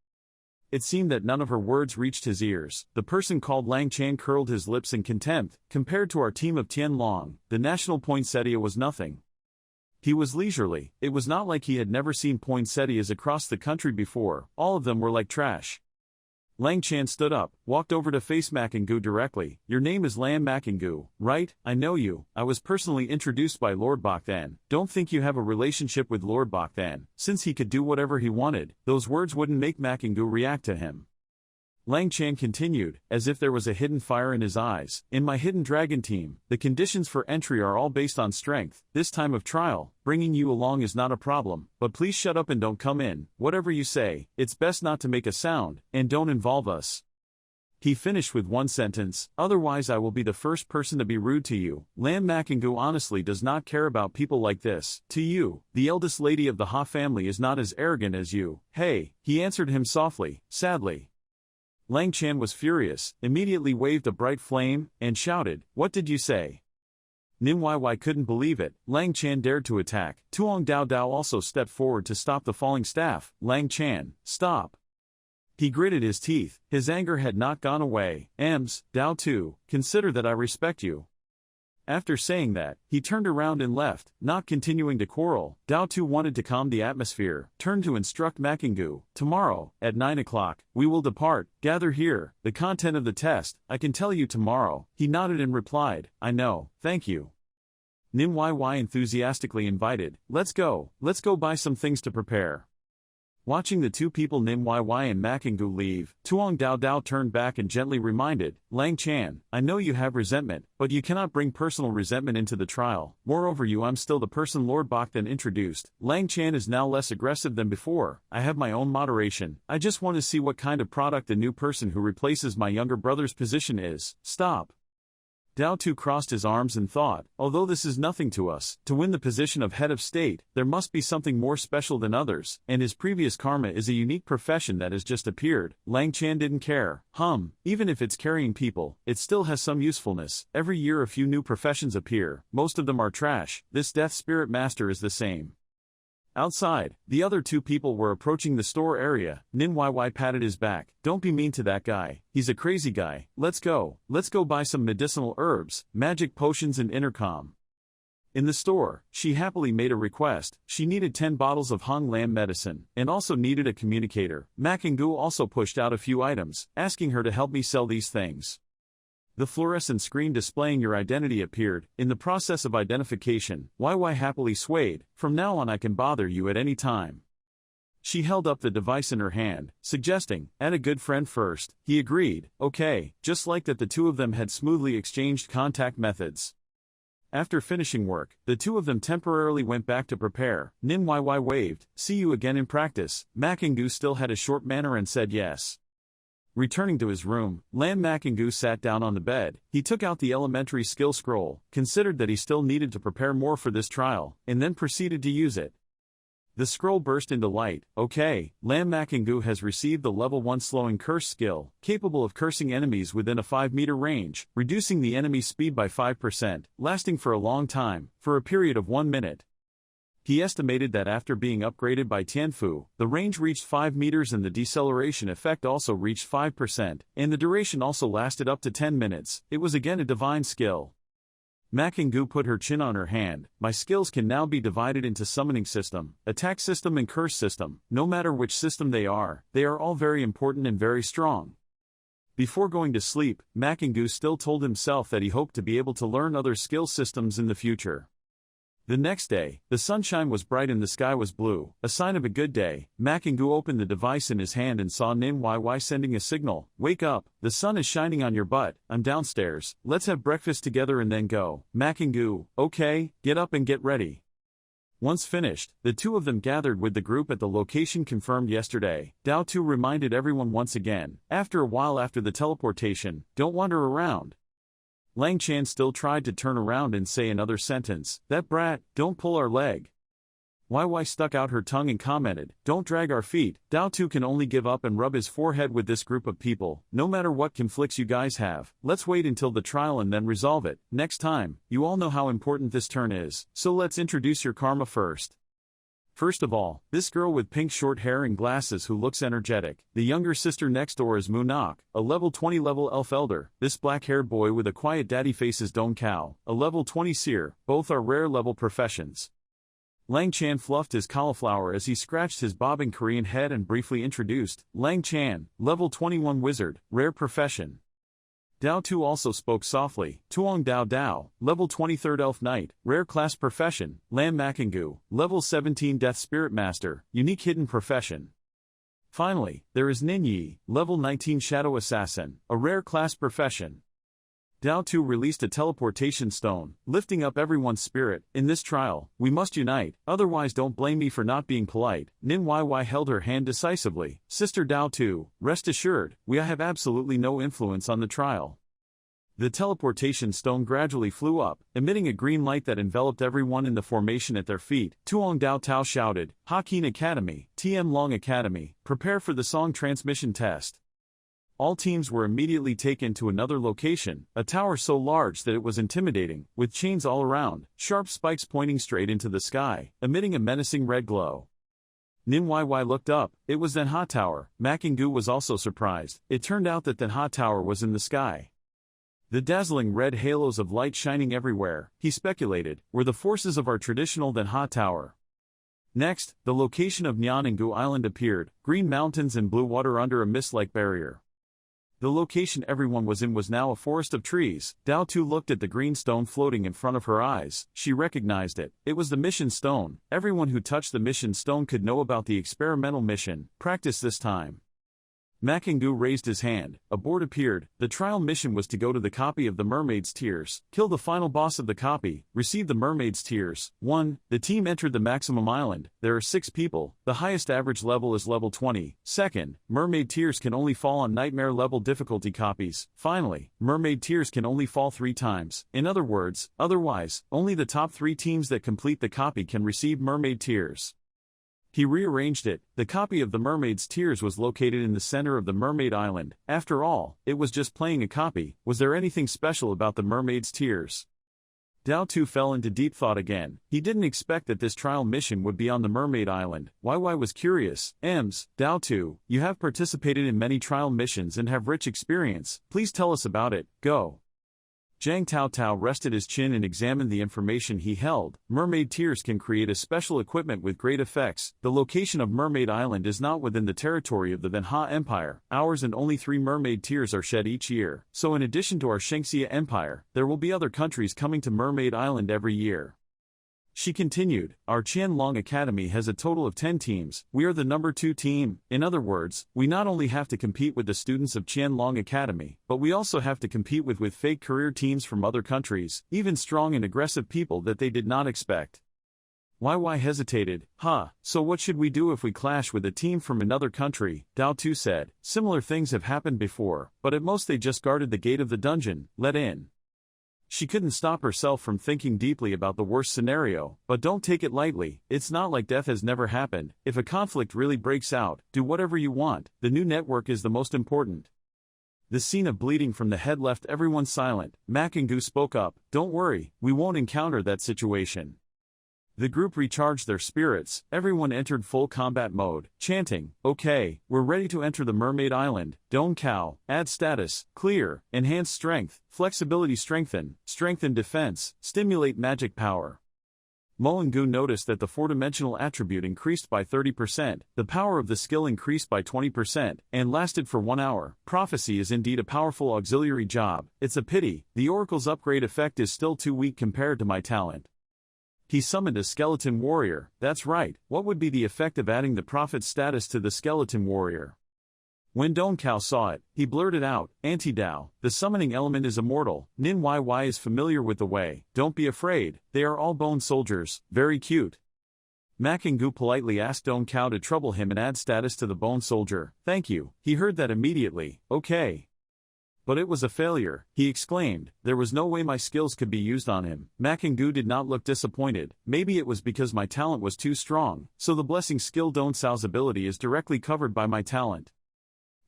It seemed that none of her words reached his ears. The person called Lang Chan curled his lips in contempt. Compared to our team of Tian Long, the national poinsettia was nothing. He was leisurely. It was not like he had never seen poinsettias across the country before. All of them were like trash. Lang Chan stood up, walked over to face Makingu directly. Your name is Lam Makingu, right? I know you. I was personally introduced by Lord Bakthan. Don't think you have a relationship with Lord Bakthan. Since he could do whatever he wanted, those words wouldn't make Makingu react to him. Lang Chan continued, as if there was a hidden fire in his eyes. In my hidden dragon team, the conditions for entry are all based on strength. This time of trial, bringing you along is not a problem, but please shut up and don't come in. Whatever you say, it's best not to make a sound, and don't involve us. He finished with one sentence, otherwise I will be the first person to be rude to you. Lam Makingu honestly does not care about people like this. To you, the eldest lady of the Ha family is not as arrogant as you. Hey, he answered him softly, sadly. Lang Chan was furious, immediately waved a bright flame, and shouted, what did you say? Nim Yy couldn't believe it. Lang Chan dared to attack. Tuong Dao Dao also stepped forward to stop the falling staff. Lang Chan, stop. He gritted his teeth, his anger had not gone away. Ems, Dao Tu, consider that I respect you. After saying that, he turned around and left, not continuing to quarrel. Dao Tu wanted to calm the atmosphere, turned to instruct Makingu, tomorrow, at 9 o'clock, we will depart, gather here, the content of the test, I can tell you tomorrow. He nodded and replied, I know, thank you. Nim Yy enthusiastically invited, let's go buy some things to prepare. Watching the two people Nim Yy and Makingu leave, Tuong Dao Dao turned back and gently reminded, Lang Chan, I know you have resentment, but you cannot bring personal resentment into the trial. Moreover I'm still the person Lord Bakthan introduced. Lang Chan is now less aggressive than before. I have my own moderation. I just want to see what kind of product the new person who replaces my younger brother's position is. Stop. Dao Tu crossed his arms and thought, although this is nothing to us, to win the position of head of state, there must be something more special than others, and his previous karma is a unique profession that has just appeared. Lang Chan didn't care. Even if it's carrying people, it still has some usefulness. Every year a few new professions appear, most of them are trash. This Death Spirit Master is the same. Outside, the other two people were approaching the store area. Nin Yy patted his back. Don't be mean to that guy, he's a crazy guy. Let's go buy some medicinal herbs, magic potions and intercom. In the store, she happily made a request. She needed 10 bottles of Hong Lam medicine, and also needed a communicator. Makingu also pushed out a few items, asking her to help me sell these things. The fluorescent screen displaying your identity appeared. In the process of identification, YY happily swayed. From now on I can bother you at any time. She held up the device in her hand, suggesting, add a good friend first. He agreed, okay, just like that the two of them had smoothly exchanged contact methods. After finishing work, the two of them temporarily went back to prepare. Nin Yy waved, see you again in practice. Makingu still had a short manner and said yes. Returning to his room, Lan Makingu sat down on the bed. He took out the elementary skill scroll, considered that he still needed to prepare more for this trial, and then proceeded to use it. The scroll burst into light. Okay, Lan Makingu has received the level 1 slowing curse skill, capable of cursing enemies within a 5-meter range, reducing the enemy's speed by 5%, lasting for a long time, for a period of 1 minute. He estimated that after being upgraded by Tianfu, the range reached 5 meters and the deceleration effect also reached 5%, and the duration also lasted up to 10 minutes. It was again a divine skill. Makingu put her chin on her hand. My skills can now be divided into summoning system, attack system and curse system. No matter which system they are all very important and very strong. Before going to sleep, Makingu still told himself that he hoped to be able to learn other skill systems in the future. The next day, the sunshine was bright and the sky was blue, a sign of a good day. Makingu opened the device in his hand and saw Nin Yy sending a signal. Wake up, the sun is shining on your butt, I'm downstairs, let's have breakfast together and then go. Makingu, okay, get up and get ready. Once finished, the two of them gathered with the group at the location confirmed yesterday. Dao Tu reminded everyone once again, after a while after the teleportation, don't wander around. Lang Chan still tried to turn around and say another sentence, that brat, don't pull our leg. YY stuck out her tongue and commented, don't drag our feet. Dao Tu can only give up and rub his forehead with this group of people. No matter what conflicts you guys have, let's wait until the trial and then resolve it. Next time, you all know how important this turn is, so let's introduce your karma first. First of all, this girl with pink short hair and glasses who looks energetic. The younger sister next door is Munak, a level 20 level elf elder. This black-haired boy with a quiet daddy face is Dong Kao, a level 20 seer. Both are rare level professions. Lang Chan fluffed his cauliflower as he scratched his bobbing Korean head and briefly introduced, Lang Chan, level 21 wizard, rare profession. Dao Tu also spoke softly, Tuong Dao Dao, level 23rd Elf Knight, rare class profession. Lam Makingu, level 17 Death Spirit Master, unique hidden profession. Finally, there is Nin Yi, level 19 Shadow Assassin, a rare class profession. Dao Tu released a teleportation stone, lifting up everyone's spirit. In this trial, we must unite, otherwise don't blame me for not being polite. Nin Yy held her hand decisively. Sister Dao Tu, rest assured, we have absolutely no influence on the trial. The teleportation stone gradually flew up, emitting a green light that enveloped everyone in the formation at their feet. Tuong Dao Tao shouted, Hakin Academy, TM Long Academy, prepare for the song transmission test. All teams were immediately taken to another location, a tower so large that it was intimidating, with chains all around, sharp spikes pointing straight into the sky, emitting a menacing red glow. Nin Yy looked up, it was Denha Tower. Makingu was also surprised. It turned out that Denha Tower was in the sky. The dazzling red halos of light shining everywhere, he speculated, were the forces of our traditional Denha Tower. Next, the location of Nyanangu Island appeared, green mountains and blue water under a mist-like barrier. The location everyone was in was now a forest of trees. Dao Tu looked at the green stone floating in front of her eyes. She recognized it. It was the mission stone. Everyone who touched the mission stone could know about the experimental mission. Practice this time. Makingu raised his hand, a board appeared. The trial mission was to go to the copy of the Mermaid's Tears, kill the final boss of the copy, receive the Mermaid's Tears. 1. The team entered the maximum island. There are 6 people, the highest average level is level 20. 2nd, Mermaid Tears can only fall on nightmare level difficulty copies. Finally, Mermaid Tears can only fall 3 times. In other words, otherwise, only the top 3 teams that complete the copy can receive Mermaid Tears. He rearranged it. The copy of the Mermaid's Tears was located in the center of the Mermaid Island. After all, it was just playing a copy. Was there anything special about the Mermaid's Tears? Dao Tu fell into deep thought again. He didn't expect that this trial mission would be on the Mermaid Island. YY was curious. Dao Tu, you have participated in many trial missions and have rich experience. Please tell us about it. Go. Zhang Tao Tao rested his chin and examined the information he held. Mermaid Tears can create a special equipment with great effects. The location of Mermaid Island is not within the territory of the Manhwa Empire. Ours and only 3 Mermaid Tears are shed each year. So in addition to our Shengxia Empire, there will be other countries coming to Mermaid Island every year. She continued, our Qianlong Academy has a total of 10 teams. We are the number 2 team. In other words, we not only have to compete with the students of Qianlong Academy, but we also have to compete with fake career teams from other countries, even strong and aggressive people that they did not expect. YY hesitated. So what should we do if we clash with a team from another country? Dao Tu said, similar things have happened before, but at most they just guarded the gate of the dungeon, let in. She couldn't stop herself from thinking deeply about the worst scenario, but don't take it lightly. It's not like death has never happened. If a conflict really breaks out, do whatever you want. The new network is the most important. The scene of bleeding from the head left everyone silent. Makingu spoke up, don't worry, we won't encounter that situation. The group recharged their spirits. Everyone entered full combat mode, chanting, okay, we're ready to enter the Mermaid Island. Dong Kao, add status, clear, enhance strength, flexibility strengthen defense, stimulate magic power. Molingu noticed that the 4-dimensional attribute increased by 30%, the power of the skill increased by 20%, and lasted for 1 hour. Prophecy is indeed a powerful auxiliary job. It's a pity, the Oracle's upgrade effect is still too weak compared to my talent. He summoned a skeleton warrior. That's right, what would be the effect of adding the prophet status to the skeleton warrior? When Dong Kao saw it, he blurted out, Anti-Dao, the summoning element is immortal. Nin YY is familiar with the way. Don't be afraid, they are all bone soldiers, very cute. Makingu politely asked Dong Kao to trouble him and add status to the bone soldier. Thank you, he heard that immediately. Okay. But it was a failure, he exclaimed. There was no way my skills could be used on him. Makingu did not look disappointed. Maybe it was because my talent was too strong, so the blessing skill Dong Cao's ability is directly covered by my talent.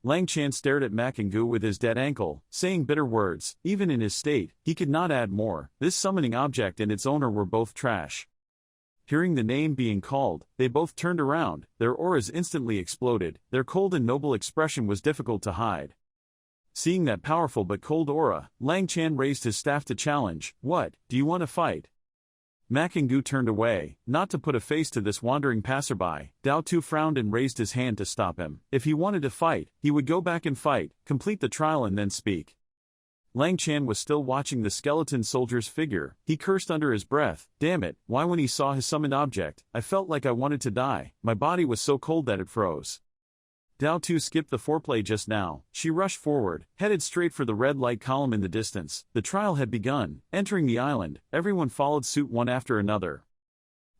Lang Chan stared at Makingu with his dead ankle, saying bitter words. Even in his state, he could not add more. This summoning object and its owner were both trash. Hearing the name being called, they both turned around. Their auras instantly exploded. Their cold and noble expression was difficult to hide. Seeing that powerful but cold aura, Lang Chan raised his staff to challenge. What, do you want to fight? Makingu turned away, not to put a face to this wandering passerby. Dao Tu frowned and raised his hand to stop him. If he wanted to fight, he would go back and fight, complete the trial and then speak. Lang Chan was still watching the skeleton soldier's figure. He cursed under his breath. Damn it, why when he saw his summoned object, I felt like I wanted to die. My body was so cold that it froze. Dao Tu skipped the foreplay just now. She rushed forward, headed straight for the red light column in the distance. The trial had begun. Entering the island, everyone followed suit one after another.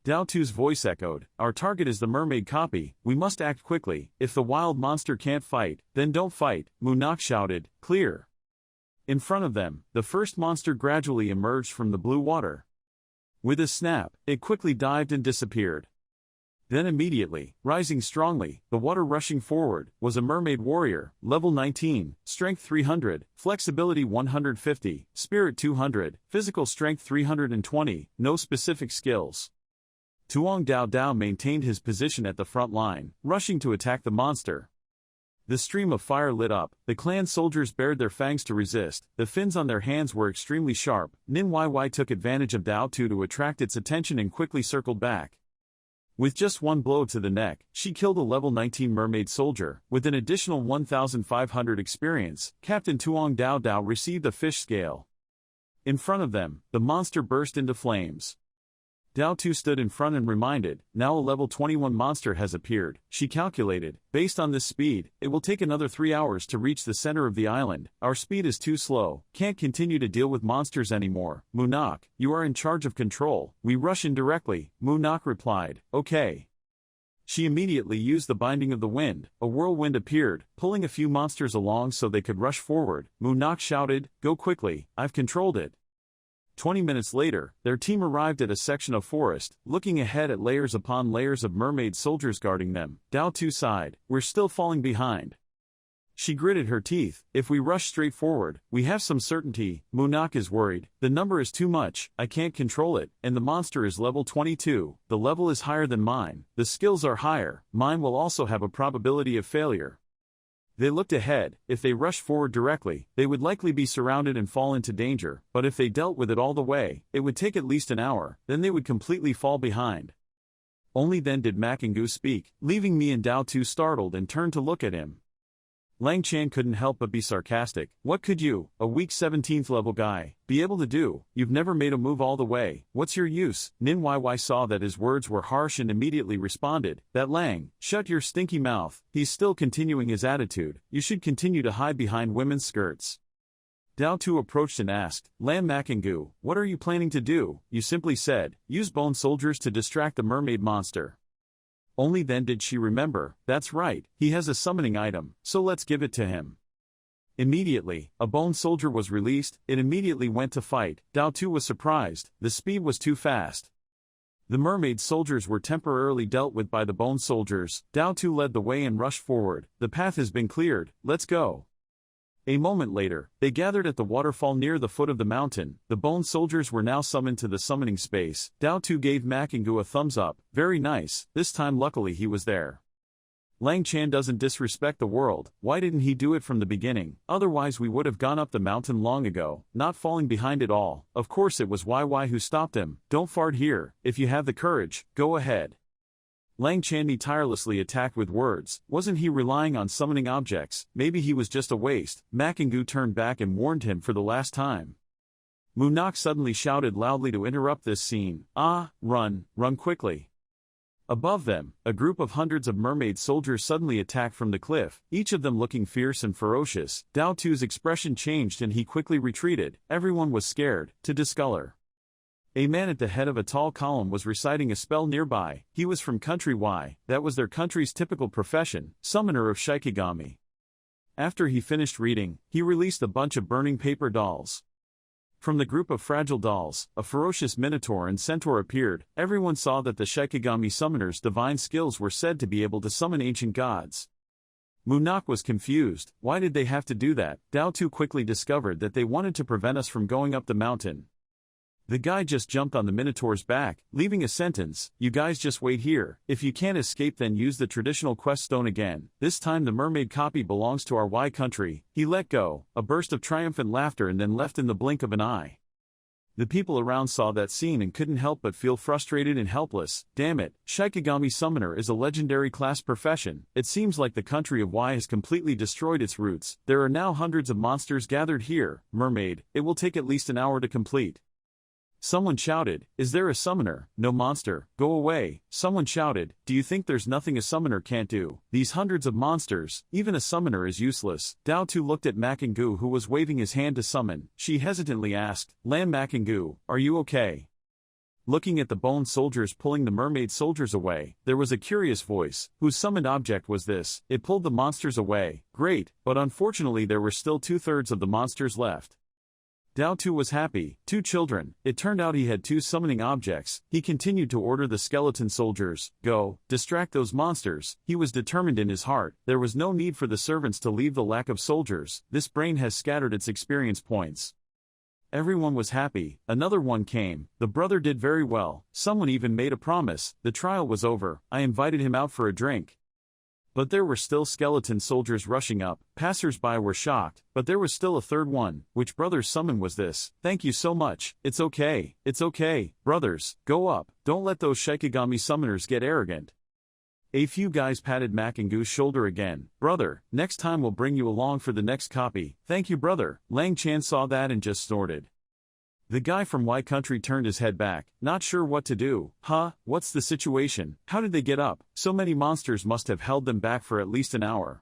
Dao Tu's voice echoed, our target is the mermaid copy, we must act quickly. If the wild monster can't fight, then don't fight. Munak shouted, clear. In front of them, the first monster gradually emerged from the blue water. With a snap, it quickly dived and disappeared. Then immediately, rising strongly, the water rushing forward, was a mermaid warrior, level 19, strength 300, flexibility 150, spirit 200, physical strength 320, no specific skills. Tuong Dao Dao maintained his position at the front line, rushing to attack the monster. The stream of fire lit up, the clan soldiers bared their fangs to resist, the fins on their hands were extremely sharp. Nin YY took advantage of Dao Tu to attract its attention and quickly circled back. With just one blow to the neck, she killed a level 19 mermaid soldier. With an additional 1,500 experience, Captain Tuong Dao Dao received a fish scale. In front of them, the monster burst into flames. Dao Tu stood in front and reminded, now a level 21 monster has appeared. She calculated, based on this speed, it will take another 3 hours to reach the center of the island. Our speed is too slow, can't continue to deal with monsters anymore. Munak, you are in charge of control. We rush in directly, Munak replied, okay. She immediately used the binding of the wind. A whirlwind appeared, pulling a few monsters along so they could rush forward. Munak shouted, go quickly, I've controlled it. 20 minutes later, their team arrived at a section of forest, looking ahead at layers upon layers of mermaid soldiers guarding them. Dao Tu sighed, we're still falling behind. She gritted her teeth, if we rush straight forward, we have some certainty. Munak is worried, the number is too much, I can't control it, and the monster is level 22, the level is higher than mine, the skills are higher, mine will also have a probability of failure. They looked ahead, if they rushed forward directly, they would likely be surrounded and fall into danger, but if they dealt with it all the way, it would take at least an hour, then they would completely fall behind. Only then did Makingu speak, leaving me and Dao Tu startled and turned to look at him. Lang Chan couldn't help but be sarcastic. What could you, a weak 17th level guy, be able to do? You've never made a move all the way, what's your use? Nin YY saw that his words were harsh and immediately responded, that Lang, shut your stinky mouth. He's still continuing his attitude, you should continue to hide behind women's skirts. Dao Tu approached and asked, Lam Makingu, what are you planning to do? You simply said, use bone soldiers to distract the mermaid monster. Only then did she remember, that's right, he has a summoning item, so let's give it to him. Immediately, a bone soldier was released, it immediately went to fight. Dao Tu was surprised, the speed was too fast. The mermaid soldiers were temporarily dealt with by the bone soldiers. Dao Tu led the way and rushed forward, the path has been cleared, let's go. A moment later, they gathered at the waterfall near the foot of the mountain. The bone soldiers were now summoned to the summoning space. Dao Tu gave Makingu a thumbs up, very nice, this time luckily he was there. Lang Chan doesn't disrespect the world, why didn't he do it from the beginning? Otherwise we would have gone up the mountain long ago, not falling behind at all. Of course it was YY who stopped him, don't fart here, if you have the courage, go ahead. Lang Chanmi tirelessly attacked with words, wasn't he relying on summoning objects, maybe he was just a waste. Makingu turned back and warned him for the last time. Munak suddenly shouted loudly to interrupt this scene, run quickly. Above them, a group of hundreds of mermaid soldiers suddenly attacked from the cliff, each of them looking fierce and ferocious. Dao Tu's expression changed and he quickly retreated, everyone was scared, to discolor. A man at the head of a tall column was reciting a spell nearby. He was from country Y, that was their country's typical profession, summoner of Shikigami. After he finished reading, he released a bunch of burning paper dolls. From the group of fragile dolls, a ferocious minotaur and centaur appeared. Everyone saw that the Shikigami summoner's divine skills were said to be able to summon ancient gods. Munak was confused, why did they have to do that? Dao Tu quickly discovered that they wanted to prevent us from going up the mountain. The guy just jumped on the Minotaur's back, leaving a sentence, you guys just wait here, if you can't escape then use the traditional quest stone again, this time the mermaid copy belongs to our Y country. He let go, a burst of triumphant laughter and then left in the blink of an eye. The people around saw that scene and couldn't help but feel frustrated and helpless. Damn it, Shikigami Summoner is a legendary class profession. It seems like the country of Y has completely destroyed its roots. There are now hundreds of monsters gathered here. Mermaid, it will take at least an hour to complete. Someone shouted, is there a summoner? No monster, go away. Someone shouted, do you think there's nothing a summoner can't do? These hundreds of monsters, even a summoner is useless. Dao Tu looked at Makingu who was waving his hand to summon. She hesitantly asked, Lan Makingu, are you okay? Looking at the bone soldiers pulling the mermaid soldiers away, there was a curious voice, whose summoned object was this? It pulled the monsters away. Great, but unfortunately there were still 2/3 of the monsters left. Dao Tu was happy, 2 children, it turned out he had 2 summoning objects. He continued to order the skeleton soldiers, go, distract those monsters. He was determined in his heart, there was no need for the servants to leave the lack of soldiers, this brain has scattered its experience points. Everyone was happy, another one came, the brother did very well, someone even made a promise, the trial was over, I invited him out for a drink. But there were still skeleton soldiers rushing up, passers-by were shocked, but there was still a third one. Which brother's summon was this? Thank you so much, it's okay, brothers, go up, don't let those Shikigami summoners get arrogant. A few guys patted Makingu's shoulder again, brother, next time we'll bring you along for the next copy. Thank you brother. Lang Chan saw that and just snorted. The guy from Y Country turned his head back, not sure what to do. Huh, what's the situation? How did they get up? So many monsters must have held them back for at least an hour.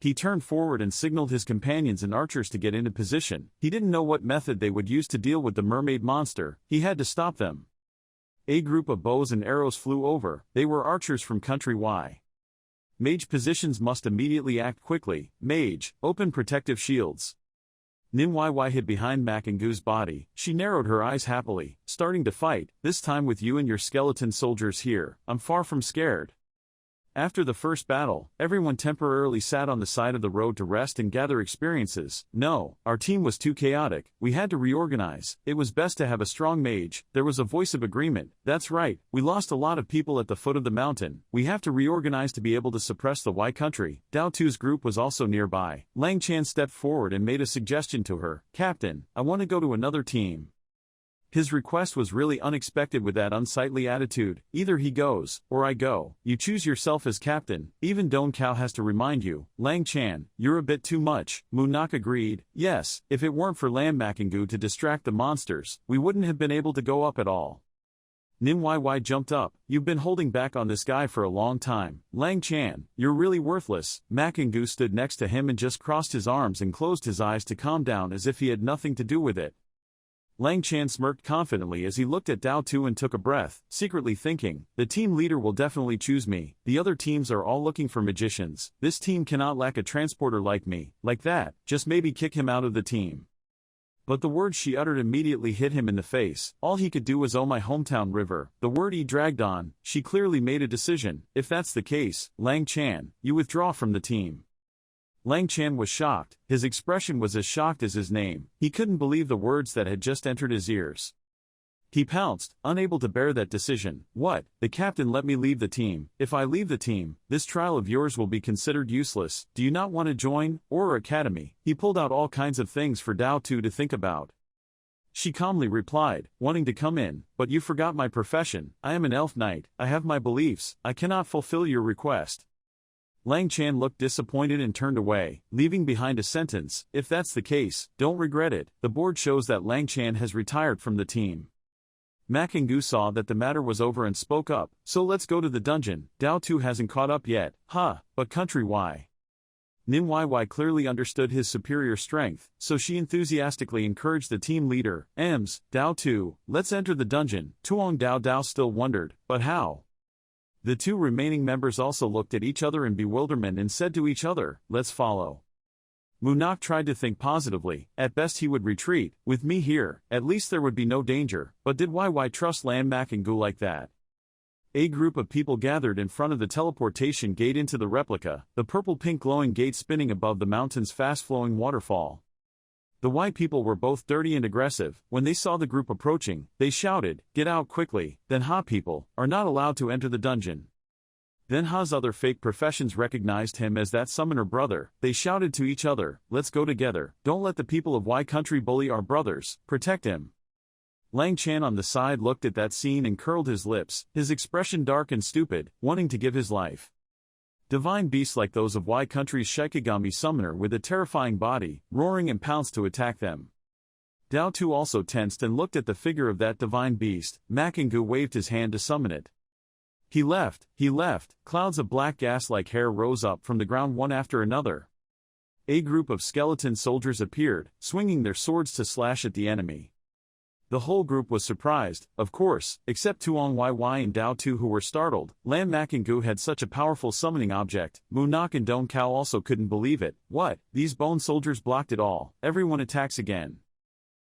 He turned forward and signaled his companions and archers to get into position. He didn't know what method they would use to deal with the mermaid monster. He had to stop them. A group of bows and arrows flew over. They were archers from Country Y. Mage positions must immediately act quickly. Mage, open protective shields. Nim YY hid behind Makangu's body. She narrowed her eyes happily, starting to fight, this time with you and your skeleton soldiers here. I'm far from scared. After the first battle, everyone temporarily sat on the side of the road to rest and gather experiences. No, our team was too chaotic. We had to reorganize. It was best to have a strong mage. There was a voice of agreement. That's right. We lost a lot of people at the foot of the mountain. We have to reorganize to be able to suppress the Y Country. Dao Tu's group was also nearby. Lang Chan stepped forward and made a suggestion to her. Captain, I want to go to another team. His request was really unexpected with that unsightly attitude. Either he goes, or I go. You choose yourself as captain. Even Don Cao has to remind you. Lang Chan, you're a bit too much. Munak agreed. Yes, if it weren't for Lam Makangu to distract the monsters, we wouldn't have been able to go up at all. Nim YY jumped up. You've been holding back on this guy for a long time. Lang Chan, you're really worthless. Makangu stood next to him and just crossed his arms and closed his eyes to calm down as if he had nothing to do with it. Lang Chan smirked confidently as he looked at Dao Tu and took a breath, secretly thinking, the team leader will definitely choose me. The other teams are all looking for magicians. This team cannot lack a transporter like me. Like that, just maybe kick him out of the team. But the words she uttered immediately hit him in the face. All he could do was "Oh my hometown river." The word he dragged on. She clearly made a decision. If that's the case, Lang Chan, you withdraw from the team. Lang Chan was shocked. His expression was as shocked as his name. He couldn't believe the words that had just entered his ears. He pounced, unable to bear that decision. What? The captain let me leave the team. If I leave the team, this trial of yours will be considered useless. Do you not want to join? Or academy? He pulled out all kinds of things for Dao Tu to think about. She calmly replied, wanting to come in, but you forgot my profession. I am an elf knight. I have my beliefs. I cannot fulfill your request. Lang Chan looked disappointed and turned away, leaving behind a sentence. If that's the case, don't regret it. The board shows that Lang Chan has retired from the team. Makangu saw that the matter was over and spoke up. So let's go to the dungeon. Dao Tu hasn't caught up yet. But Country Y. Nim YY clearly understood his superior strength, so she enthusiastically encouraged the team leader. Dao Tu, let's enter the dungeon. Tuong Dao Dao still wondered, but how? The two remaining members also looked at each other in bewilderment and said to each other, let's follow. Munak tried to think positively. At best he would retreat. With me here, at least there would be no danger. But did YY trust Lam Makangu like that? A group of people gathered in front of the teleportation gate into the replica, the purple-pink glowing gate spinning above the mountain's fast-flowing waterfall. The Y people were both dirty and aggressive. When they saw the group approaching, they shouted, get out quickly. Then Ha people are not allowed to enter the dungeon. Then Ha's other fake professions recognized him as that summoner brother. They shouted to each other, let's go together. Don't let the people of Y Country bully our brothers. Protect him. Lang Chan on the side looked at that scene and curled his lips, his expression dark and stupid, wanting to give his life. Divine beasts like those of Y Country's Shikigami summoner with a terrifying body, roaring and pounced to attack them. Dao Tu also tensed and looked at the figure of that divine beast. Makangu waved his hand to summon it. He left. Clouds of black gas like hair rose up from the ground one after another. A group of skeleton soldiers appeared, swinging their swords to slash at the enemy. The whole group was surprised, of course, except Tuong YY and Dao Tu who were startled. Lam Makangu had such a powerful summoning object. Munak and Don Cao also couldn't believe it. What? These bone soldiers blocked it all. Everyone attacks again.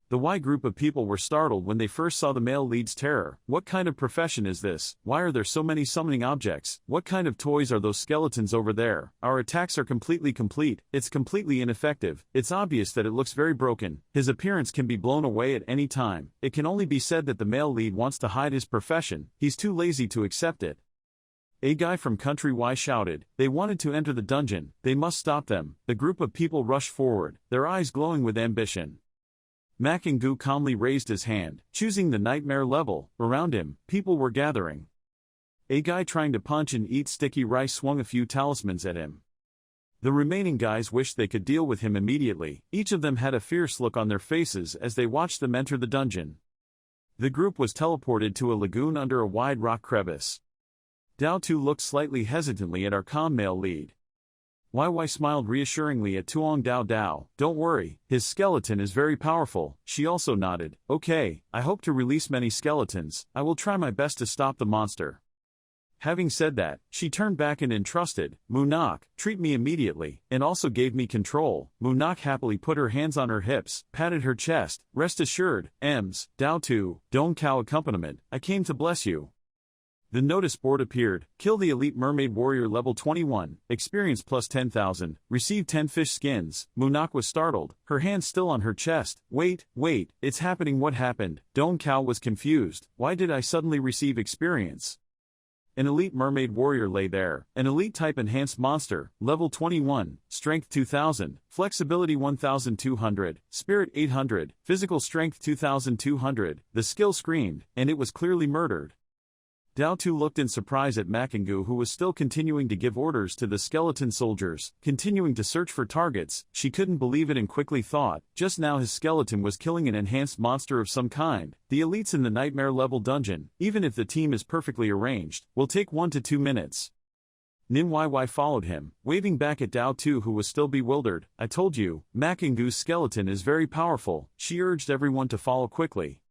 The Y group of people were startled when they first saw the male lead's terror. What kind of profession is this? Why are there so many summoning objects? What kind of toys are those skeletons over there? Our attacks are completely complete. It's completely ineffective. It's obvious that it looks very broken. His appearance can be blown away at any time. It can only be said that the male lead wants to hide his profession. He's too lazy to accept it. A guy from Country Y shouted. They wanted to enter the dungeon. They must stop them. The group of people rushed forward, their eyes glowing with ambition. Makangu calmly raised his hand, choosing the nightmare level. Around him, people were gathering. A guy trying to punch and eat sticky rice swung a few talismans at him. The remaining guys wished they could deal with him immediately. Each of them had a fierce look on their faces as they watched them enter the dungeon. The group was teleported to a lagoon under a wide rock crevice. Dao Tu looked slightly hesitantly at our calm male lead. YY smiled reassuringly at Tuong Dao Dao. Don't worry, his skeleton is very powerful. She also nodded. Okay, I hope to release many skeletons. I will try my best to stop the monster. Having said that, she turned back and entrusted, Munak, treat me immediately, and also gave me control. Munak happily put her hands on her hips, patted her chest. Rest assured, Ems, Dao Tu, Dong Kao accompaniment, I came to bless you. The notice board appeared. Kill the elite mermaid warrior level 21, experience plus 10,000, receive 10 fish skins. Munak was startled, her hands still on her chest. Wait, it's happening. What happened? Dong Kao was confused. Why did I suddenly receive experience? An elite mermaid warrior lay there, an elite type enhanced monster, level 21, strength 2000, flexibility 1200, spirit 800, physical strength 2200. The skill screamed, and it was clearly murdered. Dao Tu looked in surprise at Makingu, who was still continuing to give orders to the skeleton soldiers, continuing to search for targets. She couldn't believe it and quickly thought, just now his skeleton was killing an enhanced monster of some kind. The elites in the nightmare level dungeon, even if the team is perfectly arranged, will take 1 to 2 minutes. Nin YY followed him, waving back at Dao Tu, who was still bewildered. I told you, Makingu's skeleton is very powerful. She urged everyone to follow quickly.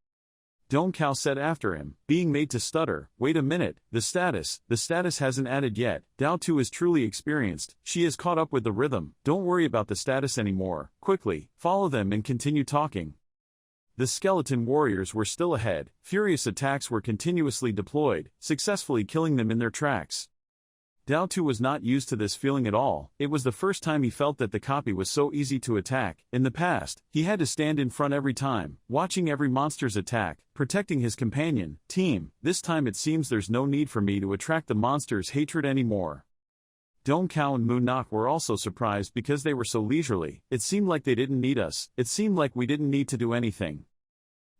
Dong Kao said after him, being made to stutter. Wait a minute, the status hasn't added yet. Dao Tu is truly experienced, she has caught up with the rhythm. Don't worry about the status anymore. Quickly, follow them and continue talking. The skeleton warriors were still ahead. Furious attacks were continuously deployed, successfully killing them in their tracks. Dao Tu was not used to this feeling at all. It was the first time he felt that the copy was so easy to attack. In the past, he had to stand in front every time, watching every monster's attack, protecting his companion. Team, this time it seems there's no need for me to attract the monster's hatred anymore. Dong Kao and Munak were also surprised because they were so leisurely. It seemed like they didn't need us. It seemed like we didn't need to do anything.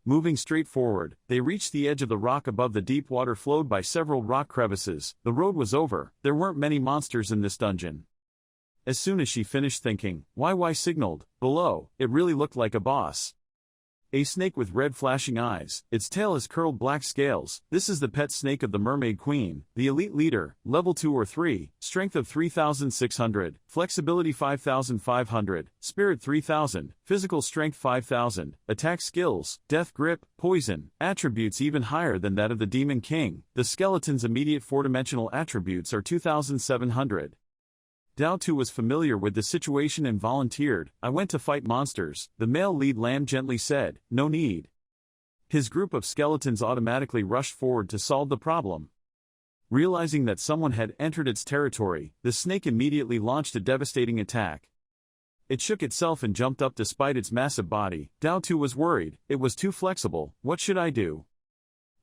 Moving straight forward, they reached the edge of the rock above. The deep water flowed by several rock crevices. The road was over. There weren't many monsters in this dungeon. As soon as she finished thinking, YY signaled. Below, it really looked like a boss. A snake with red flashing eyes, its tail has curled black scales. This is the pet snake of the mermaid queen, the elite leader, level 2 or 3, strength of 3600, flexibility 5500, spirit 3000, physical strength 5000, attack skills, death grip, poison, attributes even higher than that of the demon king. The skeleton's immediate 4-dimensional attributes are 2700. Dao Tu was familiar with the situation and volunteered. I went to fight monsters, the male lead lamb gently said. No need. His group of skeletons automatically rushed forward to solve the problem. Realizing that someone had entered its territory, the snake immediately launched a devastating attack. It shook itself and jumped up despite its massive body. Dao Tu was worried. It was too flexible. What should I do?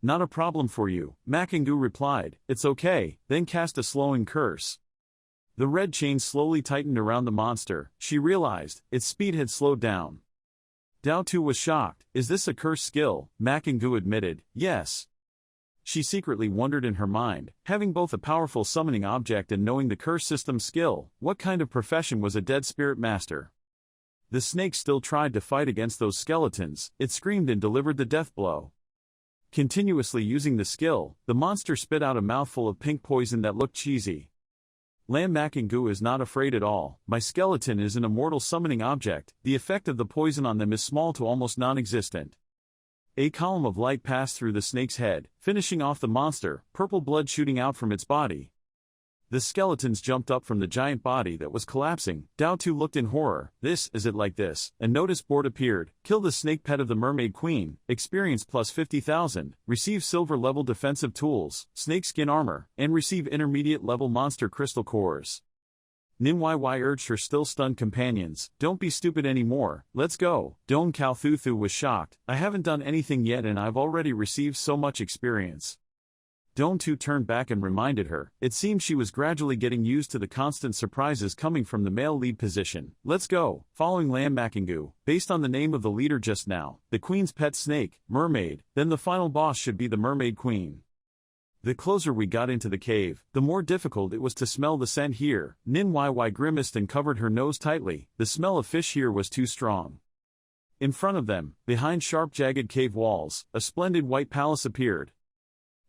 Not a problem for you, Makingu replied. It's okay, then cast a slowing curse. The red chain slowly tightened around the monster. She realized, its speed had slowed down. Dao Tu was shocked. Is this a curse skill? Makingu admitted, yes. She secretly wondered in her mind, having both a powerful summoning object and knowing the curse system skill, what kind of profession was a dead spirit master? The snake still tried to fight against those skeletons. It screamed and delivered the death blow. Continuously using the skill, the monster spit out a mouthful of pink poison that looked cheesy. Lam Makingu is not afraid at all. My skeleton is an immortal summoning object. The effect of the poison on them is small to almost non-existent. A column of light passed through the snake's head, finishing off the monster, purple blood shooting out from its body. The skeletons jumped up from the giant body that was collapsing. Dao Tu looked in horror. Is it like this? A notice board appeared. Kill the snake pet of the mermaid queen. Experience plus 50,000. Receive silver level defensive tools, snake skin armor, and receive intermediate level monster crystal cores. Nin YY urged her still stunned companions. Don't be stupid anymore. Let's go. Dong Kao Thu was shocked. I haven't done anything yet and I've already received so much experience. Dong Tu turned back and reminded her. It seemed she was gradually getting used to the constant surprises coming from the male lead position. Let's go. Following Lam Makingu, based on the name of the leader just now, the queen's pet snake, mermaid, then the final boss should be the mermaid queen. The closer we got into the cave, the more difficult it was to smell the scent here. Nin Yy grimaced and covered her nose tightly. The smell of fish here was too strong. In front of them, behind sharp jagged cave walls, a splendid white palace appeared.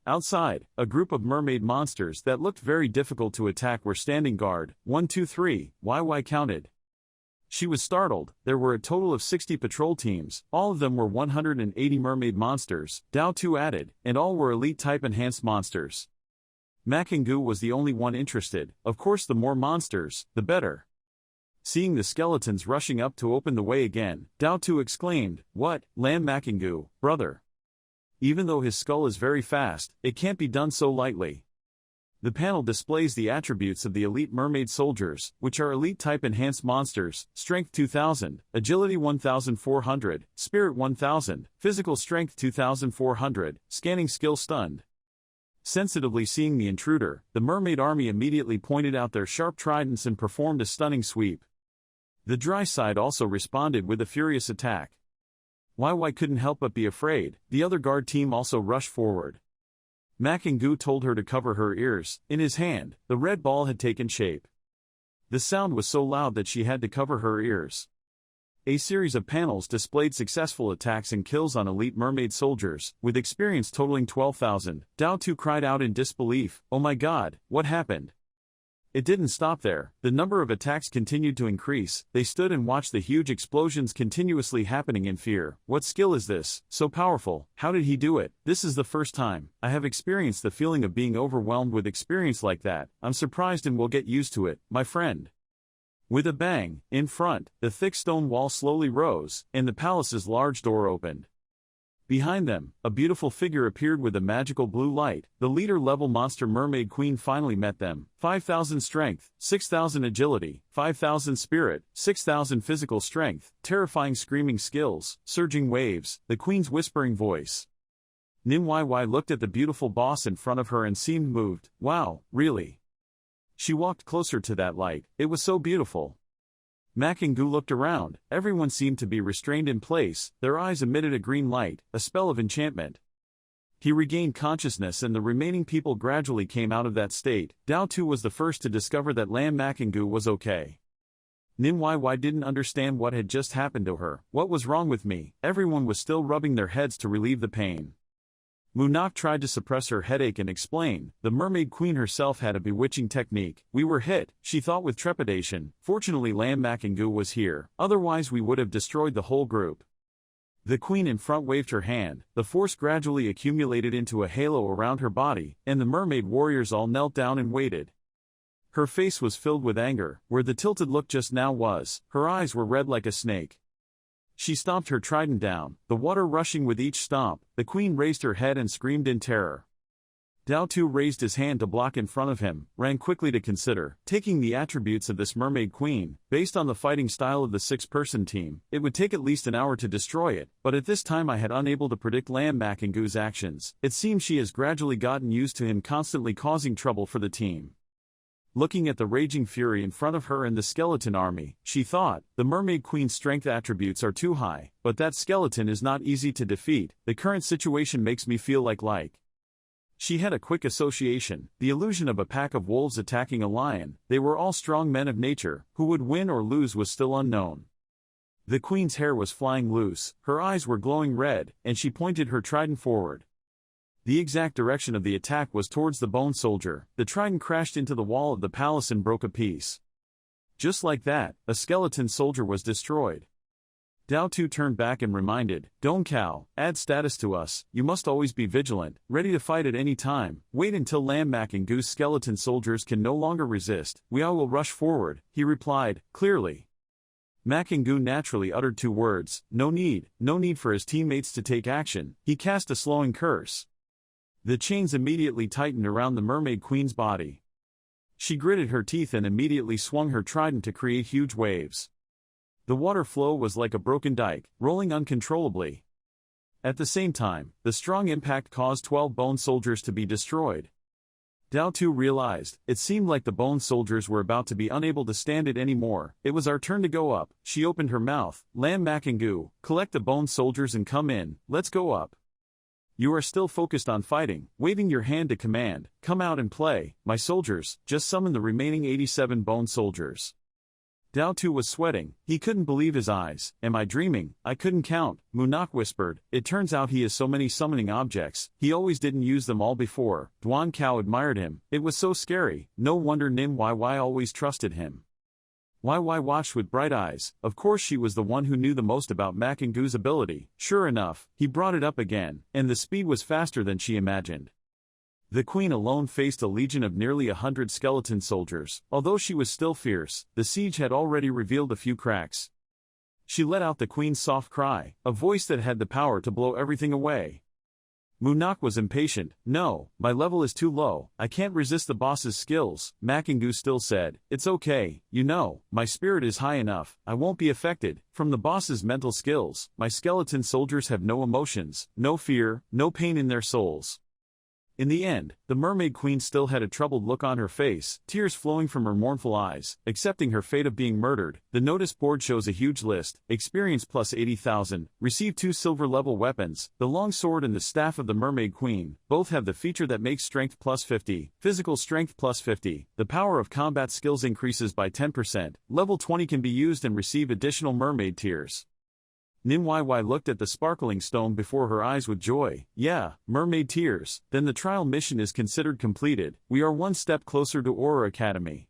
Outside, a group of mermaid monsters that looked very difficult to attack were standing guard. 1, 2, 3, YY counted. She was startled. There were a total of 60 patrol teams, all of them were 180 mermaid monsters, Dao 2 added, and all were elite-type enhanced monsters. Makingu was the only one interested. Of course, the more monsters, the better. Seeing the skeletons rushing up to open the way again, Dao 2 exclaimed, "What, Lan Makingu, brother? Even though his skull is very fast, it can't be done so lightly." The panel displays the attributes of the elite mermaid soldiers, which are elite-type enhanced monsters: Strength 2000, Agility 1400, Spirit 1000, Physical Strength 2400, Scanning Skill Stunned. Sensitively seeing the intruder, the mermaid army immediately pointed out their sharp tridents and performed a stunning sweep. The dry side also responded with a furious attack. YY couldn't help but be afraid. The other guard team also rushed forward. Makingu told her to cover her ears. In his hand, the red ball had taken shape. The sound was so loud that she had to cover her ears. A series of panels displayed successful attacks and kills on elite mermaid soldiers, with experience totaling 12,000. Dao 2 cried out in disbelief, "Oh my god, what happened?" It didn't stop there. The number of attacks continued to increase. They stood and watched the huge explosions continuously happening in fear. What skill is this? So powerful. How did he do it? This is the first time I have experienced the feeling of being overwhelmed with experience like that. I'm surprised and will get used to it, my friend. With a bang, in front, the thick stone wall slowly rose, and the palace's large door opened. Behind them, a beautiful figure appeared with a magical blue light. The leader-level monster mermaid queen finally met them. 5,000 strength, 6,000 agility, 5,000 spirit, 6,000 physical strength, terrifying screaming skills, surging waves, the queen's whispering voice. Nin Yy looked at the beautiful boss in front of her and seemed moved. Wow, really? She walked closer to that light. It was so beautiful. Makingu looked around. Everyone seemed to be restrained in place. Their eyes emitted a green light, a spell of enchantment. He regained consciousness and the remaining people gradually came out of that state. Dao 2 was the first to discover that Lan Makingu was okay. Nin Yy didn't understand what had just happened to her. What was wrong with me? Everyone was still rubbing their heads to relieve the pain. Munak tried to suppress her headache and explain. The mermaid queen herself had a bewitching technique. We were hit, she thought with trepidation. Fortunately Lan Makingu was here, otherwise we would have destroyed the whole group. The queen in front waved her hand. The force gradually accumulated into a halo around her body, and the mermaid warriors all knelt down and waited. Her face was filled with anger, where the tilted look just now was. Her eyes were red like a snake. She stomped her trident down, the water rushing with each stomp. The queen raised her head and screamed in terror. Dao 2 raised his hand to block in front of him, ran quickly to consider. Taking the attributes of this mermaid queen, based on the fighting style of the 6-person team, it would take at least an hour to destroy it, but at this time I had unable to predict Lan Makingu's actions. It seems she has gradually gotten used to him constantly causing trouble for the team. Looking at the raging fury in front of her and the skeleton army, she thought, the mermaid queen's strength attributes are too high, but that skeleton is not easy to defeat. The current situation makes me feel like. She had a quick association, the illusion of a pack of wolves attacking a lion. They were all strong men of nature. Who would win or lose was still unknown. The queen's hair was flying loose, her eyes were glowing red, and she pointed her trident forward. The exact direction of the attack was towards the bone soldier. The trident crashed into the wall of the palace and broke a piece. Just like that, a skeleton soldier was destroyed. Dao 2 turned back and reminded, "Don't cow, add status to us, you must always be vigilant, ready to fight at any time. Wait until Lan Makingu's skeleton soldiers can no longer resist, we all will rush forward," he replied, clearly. Makingu naturally uttered 2 words, no need for his teammates to take action. He cast a slowing curse. The chains immediately tightened around the mermaid queen's body. She gritted her teeth and immediately swung her trident to create huge waves. The water flow was like a broken dike, rolling uncontrollably. At the same time, the strong impact caused 12 bone soldiers to be destroyed. Dao 2 realized, it seemed like the bone soldiers were about to be unable to stand it anymore. It was our turn to go up. She opened her mouth. Lan Makingu, collect the bone soldiers and come in, let's go up. You are still focused on fighting, waving your hand to command, come out and play, my soldiers, just summon the remaining 87 bone soldiers. Dao Tu was sweating, he couldn't believe his eyes. Am I dreaming? I couldn't count, Munak whispered. It turns out he has so many summoning objects, he always didn't use them all before. Duan Cao admired him, it was so scary, no wonder Nim YY always trusted him. YY watched with bright eyes, of course she was the one who knew the most about Makingu's ability. Sure enough, he brought it up again, and the speed was faster than she imagined. The queen alone faced a legion of nearly 100 skeleton soldiers. Although she was still fierce, the siege had already revealed a few cracks. She let out the queen's soft cry, a voice that had the power to blow everything away. Munak was impatient. No, my level is too low, I can't resist the boss's skills. Makingu still said, it's okay, you know, my spirit is high enough, I won't be affected. From the boss's mental skills, my skeleton soldiers have no emotions, no fear, no pain in their souls. In the end, the mermaid queen still had a troubled look on her face, tears flowing from her mournful eyes, accepting her fate of being murdered. The notice board shows a huge list: experience plus 80,000, receive 2 silver-level weapons, the long sword and the staff of the mermaid queen, both have the feature that makes strength plus 50, physical strength plus 50, the power of combat skills increases by 10%, level 20 can be used and receive additional mermaid tears. Nim YY looked at the sparkling stone before her eyes with joy. Yeah, mermaid tears, then the trial mission is considered completed, we are one step closer to Aura Academy.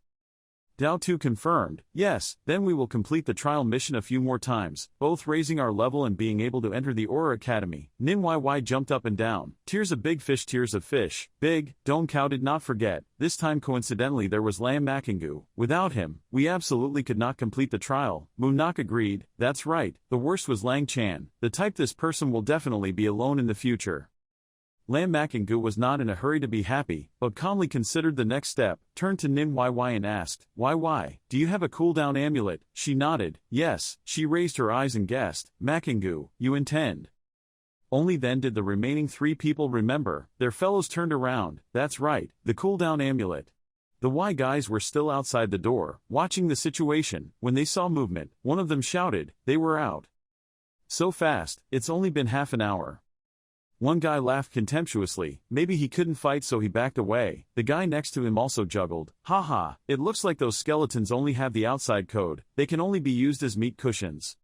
Dao Tu confirmed, yes, then we will complete the trial mission a few more times, both raising our level and being able to enter the Aura Academy. Nim YY jumped up and down. Tears of big fish, tears of fish. Big, Dong Cao did not forget, this time coincidentally there was Lam Makingu. Without him, we absolutely could not complete the trial. Munak agreed, that's right, the worst was Lang Chan, the type this person will definitely be alone in the future. Lam Makingu was not in a hurry to be happy, but calmly considered the next step, turned to Nim YY and asked, YY, do you have a cooldown amulet? She nodded, yes. She raised her eyes and guessed, Makingu, you intend. Only then did the remaining 3 people remember, their fellows turned around, that's right, the cooldown amulet. The Y guys were still outside the door, watching the situation. When they saw movement, one of them shouted, they were out. So fast, it's only been half an hour. One guy laughed contemptuously, maybe he couldn't fight so he backed away. The guy next to him also juggled, haha, it looks like those skeletons only have the outside code, they can only be used as meat cushions.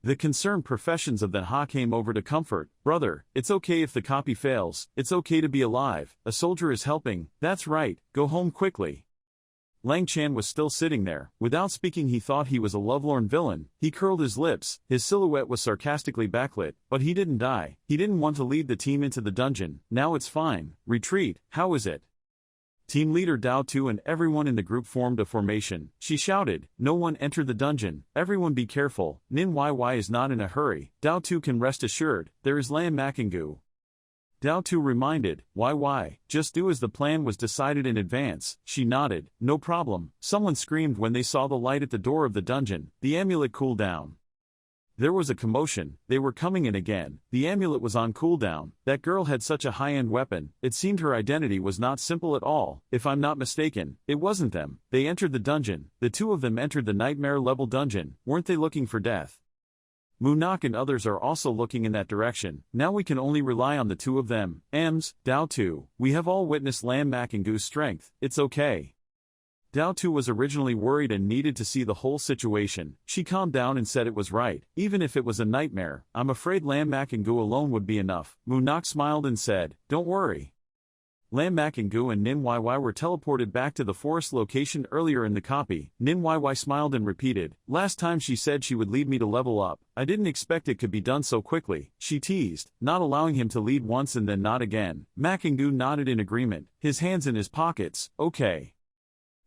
The concerned professions of the Ha came over to comfort, brother, it's okay if the copy fails, it's okay to be alive, a soldier is helping, that's right, go home quickly. Lang Chan was still sitting there. Without speaking he thought he was a lovelorn villain. He curled his lips, his silhouette was sarcastically backlit, but he didn't die. He didn't want to lead the team into the dungeon. Now it's fine. Retreat, how is it? Team leader Dao Tu and everyone in the group formed a formation. She shouted, no one enter the dungeon, everyone be careful, Nin YY is not in a hurry, Dao Tu can rest assured, there is Lam Makingu. Dao Tu reminded, YY, just do as the plan was decided in advance. She nodded, no problem. Someone screamed when they saw the light at the door of the dungeon, the amulet cooled down. There was a commotion, they were coming in again, the amulet was on cooldown, that girl had such a high-end weapon, it seemed her identity was not simple at all. If I'm not mistaken, it wasn't them. They entered the dungeon, the 2 of them entered the nightmare-level dungeon, weren't they looking for death? Munak and others are also looking in that direction. Now we can only rely on the 2 of them. Dao Tu, we have all witnessed Lam Makingu's strength, it's okay. Dao Tu was originally worried and needed to see the whole situation. She calmed down and said it was right. Even if it was a nightmare, I'm afraid Lam Makingu alone would be enough. Munak smiled and said, don't worry. Lam Makingu and Nin YY were teleported back to the forest location earlier in the copy. Nin YY smiled and repeated, last time she said she would lead me to level up. I didn't expect it could be done so quickly, she teased, not allowing him to lead once and then not again. Makingu nodded in agreement, his hands in his pockets, okay.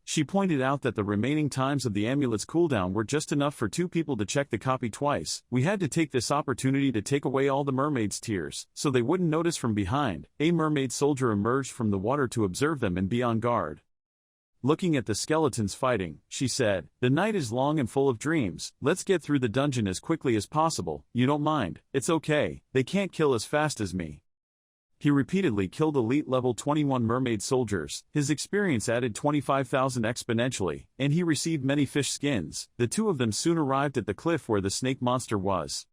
She pointed out that the remaining times of the amulet's cooldown were just enough for 2 people to check the copy twice. We had to take this opportunity to take away all the mermaid's tears, so they wouldn't notice from behind. A mermaid soldier emerged from the water to observe them and be on guard. Looking at the skeletons fighting, she said, the night is long and full of dreams, let's get through the dungeon as quickly as possible. You don't mind, it's okay, they can't kill as fast as me. He repeatedly killed elite level 21 mermaid soldiers, his experience added 25,000 exponentially, and he received many fish skins. The 2 of them soon arrived at the cliff where the snake monster was.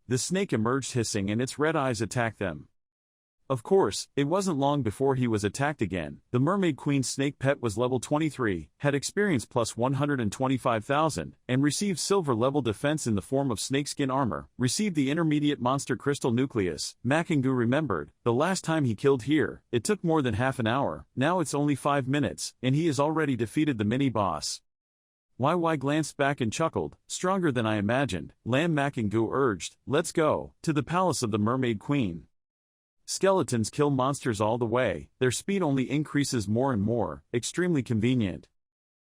The snake emerged hissing and its red eyes attacked them. Of course, it wasn't long before he was attacked again. The Mermaid Queen's snake pet was level 23, had experience plus 125,000, and received silver level defense in the form of snakeskin armor, received the intermediate monster crystal nucleus. Makingu remembered, the last time he killed here, it took more than half an hour, now it's only 5 minutes, and he has already defeated the mini-boss. YY glanced back and chuckled, stronger than I imagined. Lam Makingu urged, let's go, to the palace of the Mermaid Queen. Skeletons kill monsters all the way, their speed only increases more and more, extremely convenient.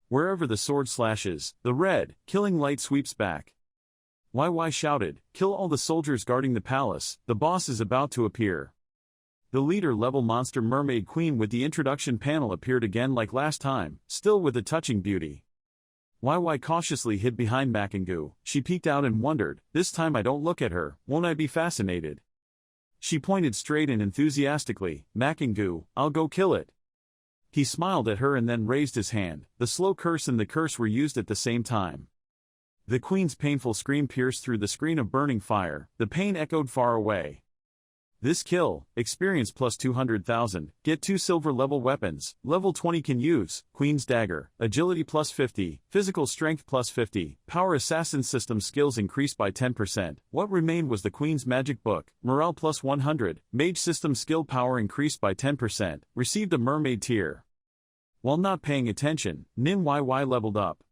Wherever the sword slashes, the red, killing light sweeps back. YY shouted, kill all the soldiers guarding the palace, the boss is about to appear. The leader-level monster Mermaid Queen with the introduction panel appeared again like last time, still with a touching beauty. YY cautiously hid behind Makingu. She peeked out and wondered, this time I don't look at her, won't I be fascinated? She pointed straight and enthusiastically, Makingu, I'll go kill it. He smiled at her and then raised his hand. The slow curse and the curse were used at the same time. The queen's painful scream pierced through the screen of burning fire. The pain echoed far away. This kill, experience plus 200,000, get 2 silver level weapons, level 20 can use, Queen's Dagger, agility plus 50, physical strength plus 50, power assassin system skills increased by 10%, what remained was the Queen's magic book, morale plus 100, mage system skill power increased by 10%, received a mermaid tier. While not paying attention, Nin YY leveled up.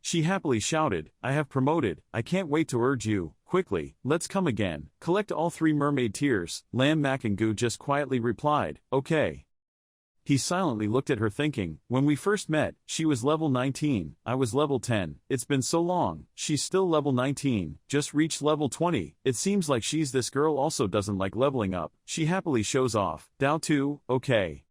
She happily shouted, I have promoted, I can't wait to urge you, quickly, let's come again, collect all 3 mermaid tiers. Lam Makingu just quietly replied, okay. He silently looked at her thinking, when we first met, she was level 19, I was level 10, it's been so long, she's still level 19, just reached level 20, it seems like this girl also doesn't like leveling up, she happily shows off, Dao 2, okay.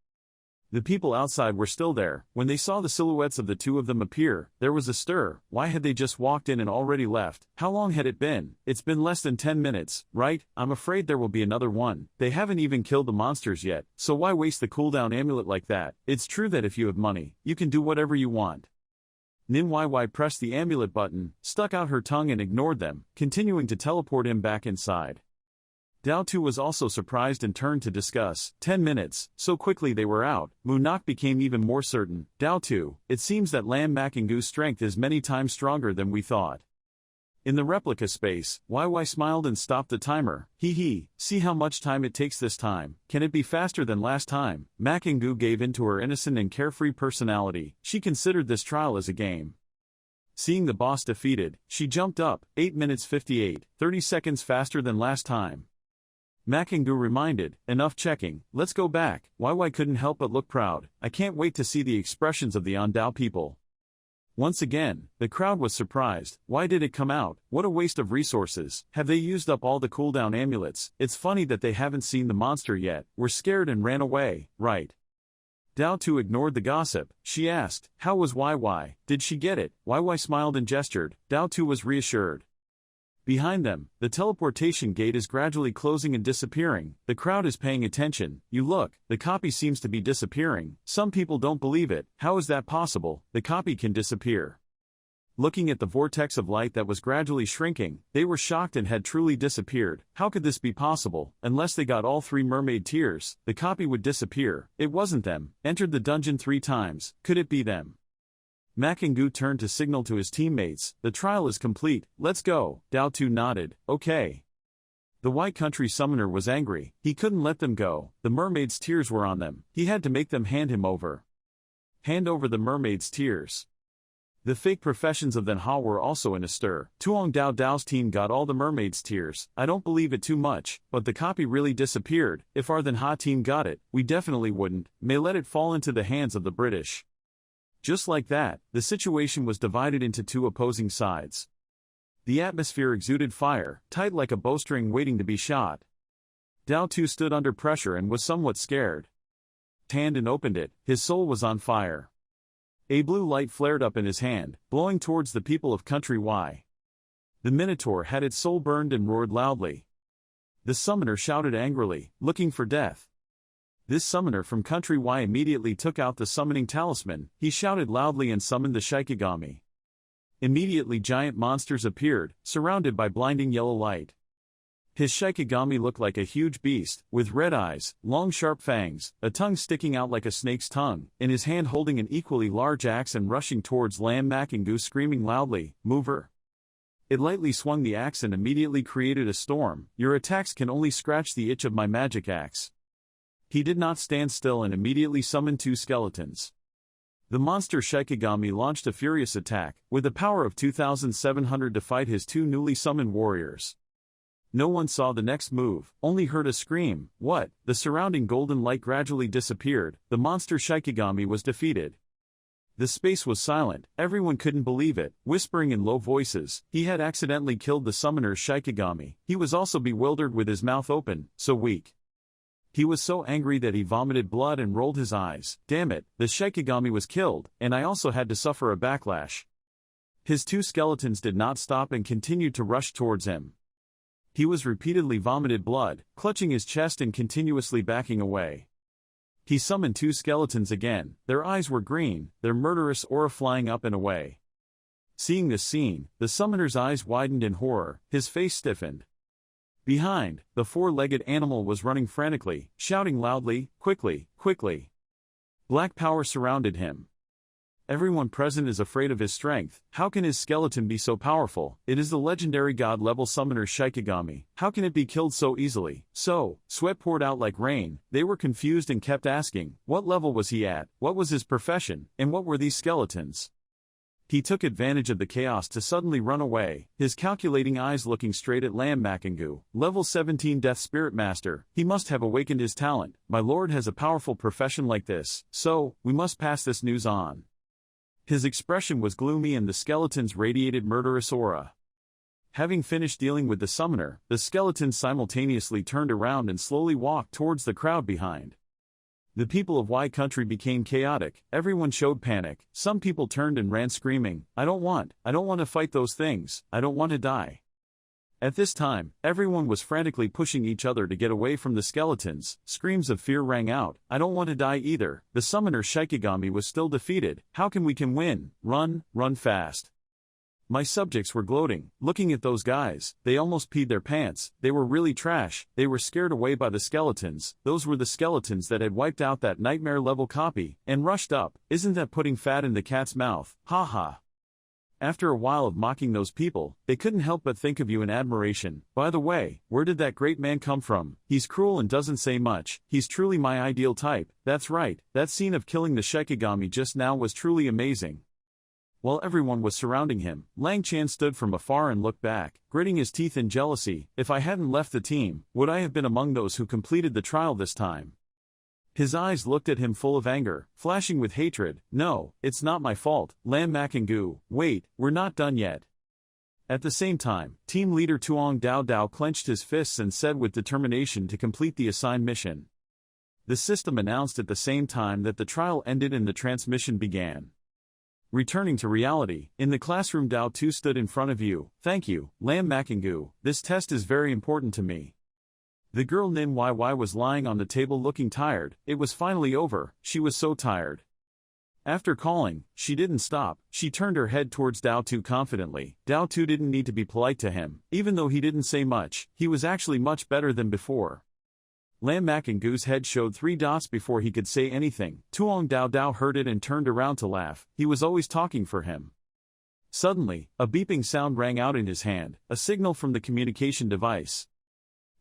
The people outside were still there. When they saw the silhouettes of the two of them appear, there was a stir. Why had they just walked in and already left? How long had it been? It's been less than 10 minutes, right? I'm afraid there will be another one. They haven't even killed the monsters yet, so why waste the cooldown amulet like that? It's true that if you have money, you can do whatever you want. Nin YY pressed the amulet button, stuck out her tongue and ignored them, continuing to teleport him back inside. Dao Tu was also surprised and turned to discuss. 10 minutes, so quickly they were out. Munak became even more certain. Dao Tu, it seems that Lam Makingu's strength is many times stronger than we thought. In the replica space, YY smiled and stopped the timer. Hee, see how much time it takes this time. Can it be faster than last time? Makingu gave in to her innocent and carefree personality. She considered this trial as a game. Seeing the boss defeated, she jumped up. 8 minutes 58, 30 seconds faster than last time. Makingu reminded, enough checking, let's go back. YY couldn't help but look proud. I can't wait to see the expressions of the Ondao people. Once again, the crowd was surprised. Why did it come out? What a waste of resources. Have they used up all the cooldown amulets? It's funny that they haven't seen the monster yet. Were scared and ran away, right? Dao Tu ignored the gossip. She asked, how was YY? Did she get it? YY smiled and gestured. Dao Tu was reassured. Behind them, the teleportation gate is gradually closing and disappearing. The crowd is paying attention. You look, the copy seems to be disappearing. Some people don't believe it. How is that possible? The copy can disappear. Looking at the vortex of light that was gradually shrinking, they were shocked and had truly disappeared. How could this be possible? Unless they got all 3 mermaid tiers, the copy would disappear. It wasn't them. Entered the dungeon 3 times. Could it be them? Makingu turned to signal to his teammates, the trial is complete, let's go. Dao Tu nodded, okay. The White Country Summoner was angry, he couldn't let them go, the mermaid's tears were on them, he had to make them hand him over. Hand over the mermaid's tears. The fake professions of Then Ha were also in a stir. Tuong Dao Dao's team got all the mermaid's tears, I don't believe it too much, but the copy really disappeared. If our Then Ha team got it, we definitely wouldn't, may let it fall into the hands of the British. Just like that, the situation was divided into 2 opposing sides. The atmosphere exuded fire, tight like a bowstring waiting to be shot. Dao Tu stood under pressure and was somewhat scared. Hand and opened it, his soul was on fire. A blue light flared up in his hand, blowing towards the people of Country Y. The Minotaur had its soul burned and roared loudly. The summoner shouted angrily, looking for death. This summoner from Country Y immediately took out the summoning talisman, he shouted loudly and summoned the Shikigami. Immediately giant monsters appeared, surrounded by blinding yellow light. His Shikigami looked like a huge beast, with red eyes, long sharp fangs, a tongue sticking out like a snake's tongue, in his hand holding an equally large axe and rushing towards Lam Makingu screaming loudly, "Move her!" It lightly swung the axe and immediately created a storm. "Your attacks can only scratch the itch of my magic axe." He did not stand still and immediately summoned 2 skeletons. The monster Shikigami launched a furious attack, with a power of 2,700 to fight his 2 newly summoned warriors. No one saw the next move, only heard a scream. What? The surrounding golden light gradually disappeared, the monster Shikigami was defeated. The space was silent, everyone couldn't believe it, whispering in low voices. He had accidentally killed the summoner's Shikigami. He was also bewildered with his mouth open, so weak. He was so angry that he vomited blood and rolled his eyes. Damn it, the Shikigami was killed, and I also had to suffer a backlash. His 2 skeletons did not stop and continued to rush towards him. He was repeatedly vomited blood, clutching his chest and continuously backing away. He summoned 2 skeletons again, their eyes were green, their murderous aura flying up and away. Seeing this scene, the summoner's eyes widened in horror, his face stiffened. Behind, the 4-legged animal was running frantically, shouting loudly, "Quickly, quickly!" Black power surrounded him. Everyone present is afraid of his strength. How can his skeleton be so powerful? It is the legendary god-level summoner Shikigami. How can it be killed so easily? Sweat poured out like rain. They were confused and kept asking, what level was he at, what was his profession, and what were these skeletons? He took advantage of the chaos to suddenly run away, his calculating eyes looking straight at Lam Makingu. Level 17 Death Spirit Master. He must have awakened his talent. My lord has a powerful profession like this, so, we must pass this news on. His expression was gloomy and the skeletons radiated murderous aura. Having finished dealing with the summoner, the skeletons simultaneously turned around and slowly walked towards the crowd behind. The people of Y Country became chaotic, everyone showed panic, some people turned and ran screaming, I don't want to fight those things, I don't want to die. At this time, everyone was frantically pushing each other to get away from the skeletons. Screams of fear rang out. I don't want to die either. The summoner Shikigami was still defeated. How can we win? Run fast. My subjects were gloating, looking at those guys. They almost peed their pants. They were really trash. They were scared away by the skeletons. Those were the skeletons that had wiped out that nightmare level copy and rushed up. Isn't that putting fat in the cat's mouth? Ha ha. After a while of mocking those people, they couldn't help but think of you in admiration. By the way, where did that great man come from? He's cruel and doesn't say much. He's truly my ideal type. That's right, that scene of killing the Shikigami just now was truly amazing. While everyone was surrounding him, Lang Chan stood from afar and looked back, gritting his teeth in jealousy. If I hadn't left the team, would I have been among those who completed the trial this time? His eyes looked at him full of anger, flashing with hatred. No, it's not my fault, Lam Makingu. Wait, we're not done yet. At the same time, team leader Tuong Dao Dao clenched his fists and said with determination to complete the assigned mission. The system announced at the same time that the trial ended and the transmission began. Returning to reality, in the classroom Dao Tu stood in front of you. Thank you, Lam Makingu. This test is very important to me. The girl Nin YY was lying on the table looking tired. It was finally over, she was so tired. After calling, she didn't stop. She turned her head towards Dao Tu confidently. Dao Tu didn't need to be polite to him. Even though he didn't say much, he was actually much better than before. Lam Makingu's head showed 3 dots before he could say anything. Tuong Dao Dao heard it and turned around to laugh. He was always talking for him. Suddenly, a beeping sound rang out in his hand, a signal from the communication device.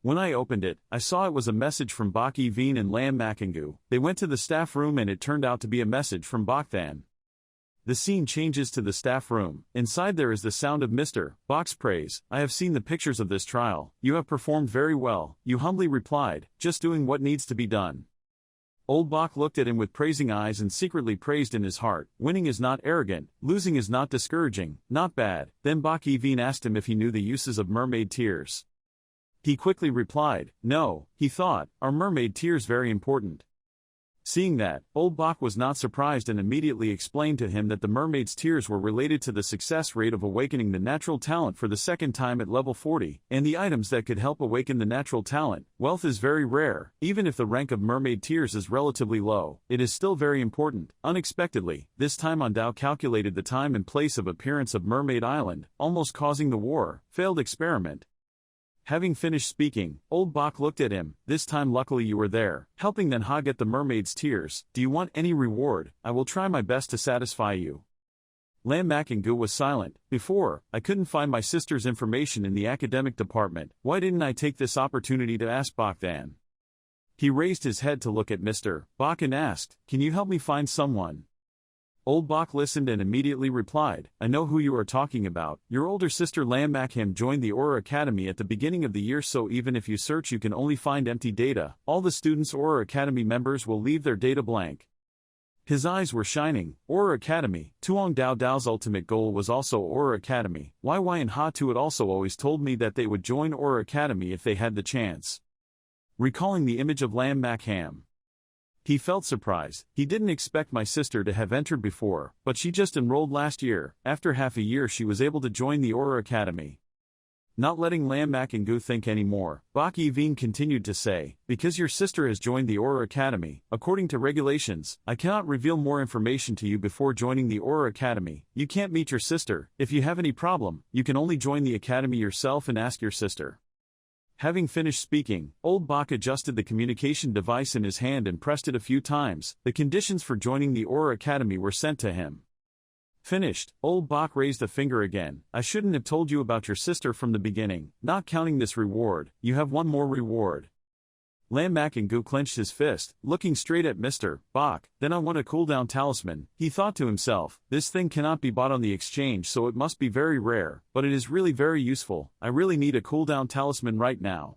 When I opened it, I saw it was a message from Bak Veen and Lam Makingu. They went to the staff room and it turned out to be a message from Bak Than. The scene changes to the staff room. Inside there is the sound of Mr. Bak's praise. I have seen the pictures of this trial. You have performed very well, you humbly replied, just doing what needs to be done. Old Bak looked at him with praising eyes and secretly praised in his heart. Winning is not arrogant, losing is not discouraging, not bad. Then Bak Veen asked him if he knew the uses of mermaid tears. He quickly replied, no, he thought, are mermaid tears very important? Seeing that, old Bak was not surprised and immediately explained to him that the mermaid's tears were related to the success rate of awakening the natural talent for the second time at level 40, and the items that could help awaken the natural talent. Wealth is very rare, even if the rank of mermaid tears is relatively low, it is still very important. Unexpectedly, this time on Dao calculated the time and place of appearance of Mermaid Island, almost causing the war. Failed experiment. Having finished speaking, old Bok looked at him. This time luckily you were there, helping Manhwa get the mermaid's tears. Do you want any reward? I will try my best to satisfy you. Lam Mak-and-gu was silent. Before, I couldn't find my sister's information in the academic department. Why didn't I take this opportunity to ask Bok then? He raised his head to look at Mr. Bok and asked, can you help me find someone? Old Bok listened and immediately replied, I know who you are talking about. Your older sister Lam Mak-ham joined the Aura Academy at the beginning of the year, so even if you search you can only find empty data. All the students Aura Academy members will leave their data blank. His eyes were shining. Aura Academy. Tuong Dao Dao's ultimate goal was also Aura Academy. YY and Ha Tuat also always told me that they would join Aura Academy if they had the chance. Recalling the image of Lam Mak-ham, he felt surprised. He didn't expect my sister to have entered before, but she just enrolled last year. After half a year she was able to join the Aura Academy. Not letting Lam Mak-and-gu think anymore, Bok Yi-veen continued to say, because your sister has joined the Aura Academy, according to regulations, I cannot reveal more information to you before joining the Aura Academy. You can't meet your sister. If you have any problem, you can only join the academy yourself and ask your sister. Having finished speaking, old Bok adjusted the communication device in his hand and pressed it a few times. The conditions for joining the Aura Academy were sent to him. Finished, old Bok raised a finger again. I shouldn't have told you about your sister from the beginning. Not counting this reward, you have one more reward. Lam Mak-and-gu clenched his fist, looking straight at Mr. Bok. Then I want a cooldown talisman. He thought to himself, this thing cannot be bought on the exchange, so it must be very rare, but it is really very useful. I really need a cooldown talisman right now.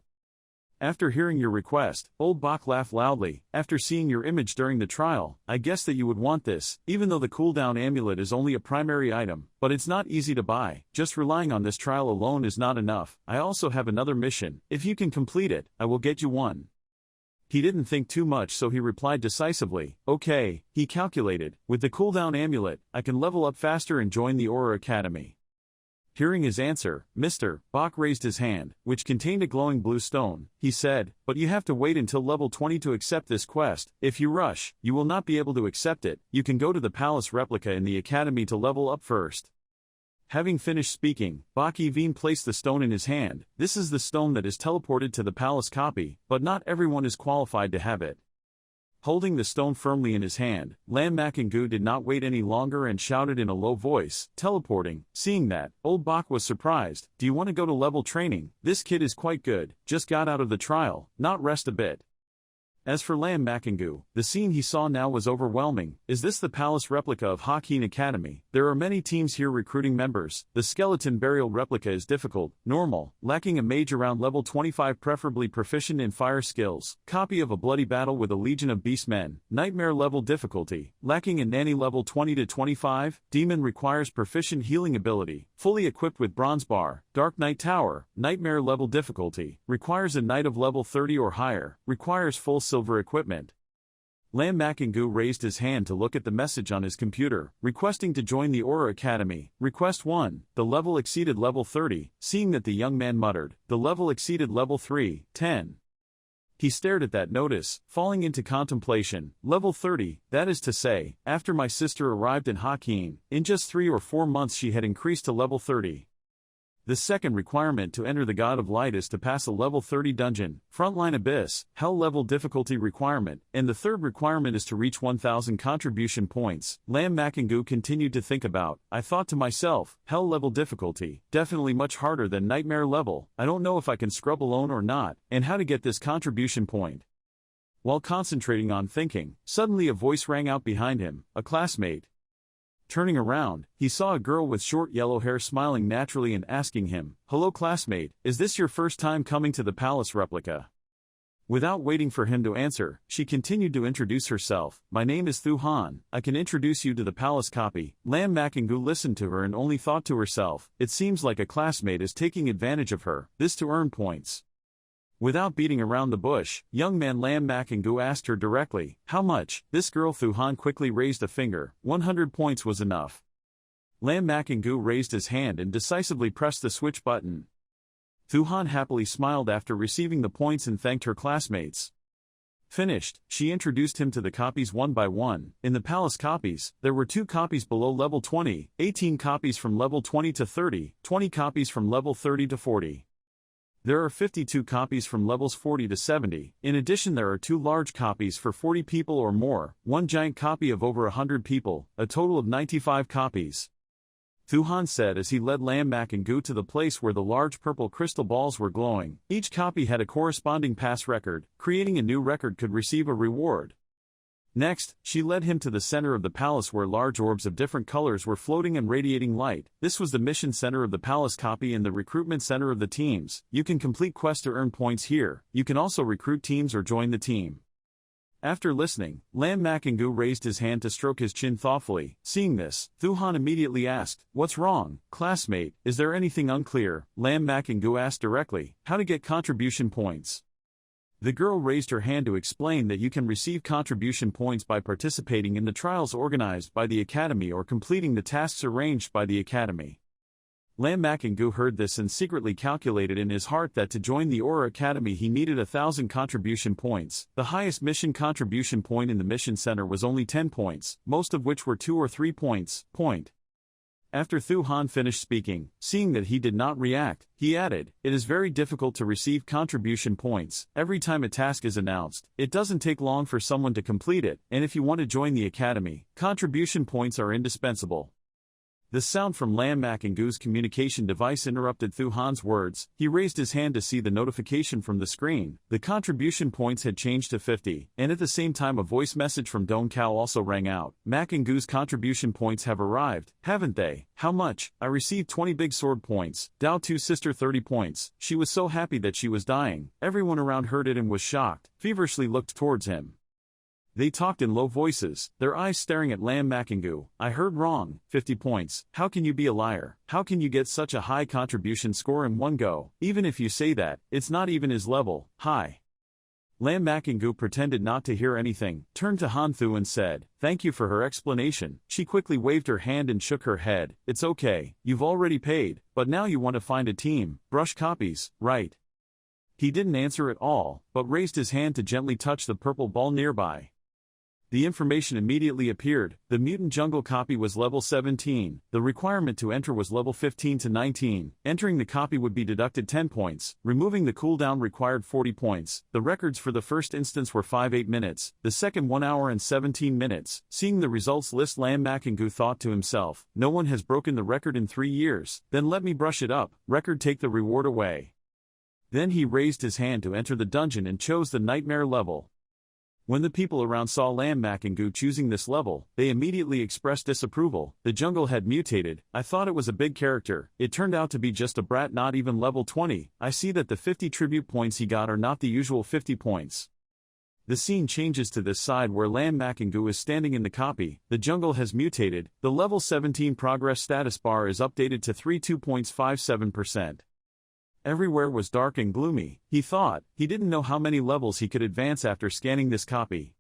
After hearing your request, old Bok laughed loudly. After seeing your image during the trial, I guess that you would want this, even though the cooldown amulet is only a primary item, but it's not easy to buy. Just relying on this trial alone is not enough. I also have another mission. If you can complete it, I will get you one. He didn't think too much, so he replied decisively, okay. He calculated, with the cooldown amulet, I can level up faster and join the Aura Academy. Hearing his answer, Mr. Bok raised his hand, which contained a glowing blue stone. He said, but you have to wait until level 20 to accept this quest. If you rush, you will not be able to accept it. You can go to the palace replica in the academy to level up first. Having finished speaking, Bok Yi-veen placed the stone in his hand. This is the stone that is teleported to the palace copy, but not everyone is qualified to have it. Holding the stone firmly in his hand, Lam Mak-and-gu did not wait any longer and shouted in a low voice, teleporting. Seeing that, old Bok was surprised. Do you want to go to level training? This kid is quite good, just got out of the trial, not rest a bit. As for Lam Mak-and-gu, the scene he saw now was overwhelming. Is this the palace replica of Hakin Academy? There are many teams here recruiting members. The skeleton burial replica is difficult, normal, lacking a mage around level 25, preferably proficient in fire skills. Copy of a bloody battle with a legion of beastmen. Nightmare level difficulty, lacking a nanny level 20 to 25. Demon requires proficient healing ability, fully equipped with bronze bar. Dark Knight Tower, nightmare level difficulty, requires a knight of level 30 or higher, requires full silver equipment. Lam Mak-and-gu raised his hand to look at the message on his computer, requesting to join the Aura Academy. Request 1. The level exceeded level 30. Seeing that, the young man muttered, the level exceeded level 3, 10. He stared at that notice, falling into contemplation. Level 30, that is to say, after my sister arrived in Hakin, in just 3 or 4 months she had increased to level 30. The second requirement to enter the God of Light is to pass a level 30 dungeon, Frontline Abyss, Hell level difficulty requirement, and the third requirement is to reach 1000 contribution points. Lam Mak-and-gu continued to think about. I thought to myself, Hell level difficulty, definitely much harder than Nightmare level. I don't know if I can scrub alone or not, and how to get this contribution point. While concentrating on thinking, suddenly a voice rang out behind him, a classmate. Turning around, he saw a girl with short yellow hair smiling naturally and asking him, hello classmate, is this your first time coming to the palace replica? Without waiting for him to answer, she continued to introduce herself. My name is Thu Han, I can introduce you to the palace copy. Lam Mak-and-gu listened to her and only thought to herself, it seems like a classmate is taking advantage of her, this to earn points. Without beating around the bush, young man Lam Mak-and-gu asked her directly, how much? This girl Thu Han quickly raised a finger. 100 points was enough. Lam Mak-and-gu raised his hand and decisively pressed the switch button. Thu Han happily smiled after receiving the points and thanked her classmates. Finished, she introduced him to the copies one by one. In the palace copies, there were 2 copies below level 20, 18 copies from level 20 to 30, 20 copies from level 30 to 40. There are 52 copies from levels 40 to 70, in addition there are 2 large copies for 40 people or more, 1 giant copy of over 100 people, a total of 95 copies. Thuhan said as he led Lam Mak and Gu to the place where the large purple crystal balls were glowing. Each copy had a corresponding pass record, creating a new record could receive a reward. Next, she led him to the center of the palace where large orbs of different colors were floating and radiating light. This was the mission center of the palace copy and the recruitment center of the teams. You can complete quests to earn points here. You can also recruit teams or join the team. After listening, Lam Mak and Gu raised his hand to stroke his chin thoughtfully. Seeing this, Thuhan immediately asked, "What's wrong, classmate? Is there anything unclear?" Lam Mak and Gu asked directly, "How to get contribution points?" The girl raised her hand to explain that you can receive contribution points by participating in the trials organized by the Academy or completing the tasks arranged by the Academy. Lam Mak and Gu heard this and secretly calculated in his heart that to join the Aura Academy he needed 1,000 contribution points. The highest mission contribution point in the mission center was only 10 points, most of which were 2 or 3 points. After Thuhan finished speaking, seeing that he did not react, he added, "It is very difficult to receive contribution points. Every time a task is announced, it doesn't take long for someone to complete it, and if you want to join the academy, contribution points are indispensable." The sound from Lam Mak and Gu's communication device interrupted Thuhan's words. He raised his hand to see the notification from the screen. The contribution points had changed to 50, and at the same time a voice message from Dong Kao also rang out. "Mak and Gu's contribution points have arrived, haven't they? How much?" "I received 20 big sword points. Dao Tu's sister 30 points. She was so happy that she was dying." Everyone around heard it and was shocked, feverishly looked towards him. They talked in low voices, their eyes staring at Lam Mak and Gu. "I heard wrong. 50 points. How can you be a liar? How can you get such a high contribution score in one go? Even if you say that, it's not even his level. High." Lam Mak and Gu pretended not to hear anything, turned to Han Thu and said, "Thank you for her explanation." She quickly waved her hand and shook her head. "It's okay, you've already paid, but now you want to find a team, brush copies, right?" He didn't answer at all, but raised his hand to gently touch the purple ball nearby. The information immediately appeared. The mutant jungle copy was level 17, the requirement to enter was level 15 to 19, entering the copy would be deducted 10 points, removing the cooldown required 40 points, the records for the first instance were 5-8 minutes, the second 1 hour and 17 minutes. Seeing the results list, Lam Mak and Gu thought to himself, "No one has broken the record in 3 years, then let me brush it up, record take the reward away." Then he raised his hand to enter the dungeon and chose the nightmare level. When the people around saw Lam Mak and Gu choosing this level, they immediately expressed disapproval. "The jungle had mutated. I thought it was a big character. It turned out to be just a brat not even level 20. I see that the 50 tribute points he got are not the usual 50 points. The scene changes to this side where Lam Mak and Gu is standing in the copy. The jungle has mutated. The level 17 progress status bar is updated to 32.57%. Everywhere was dark and gloomy, he thought. He didn't know how many levels he could advance after scanning this copy.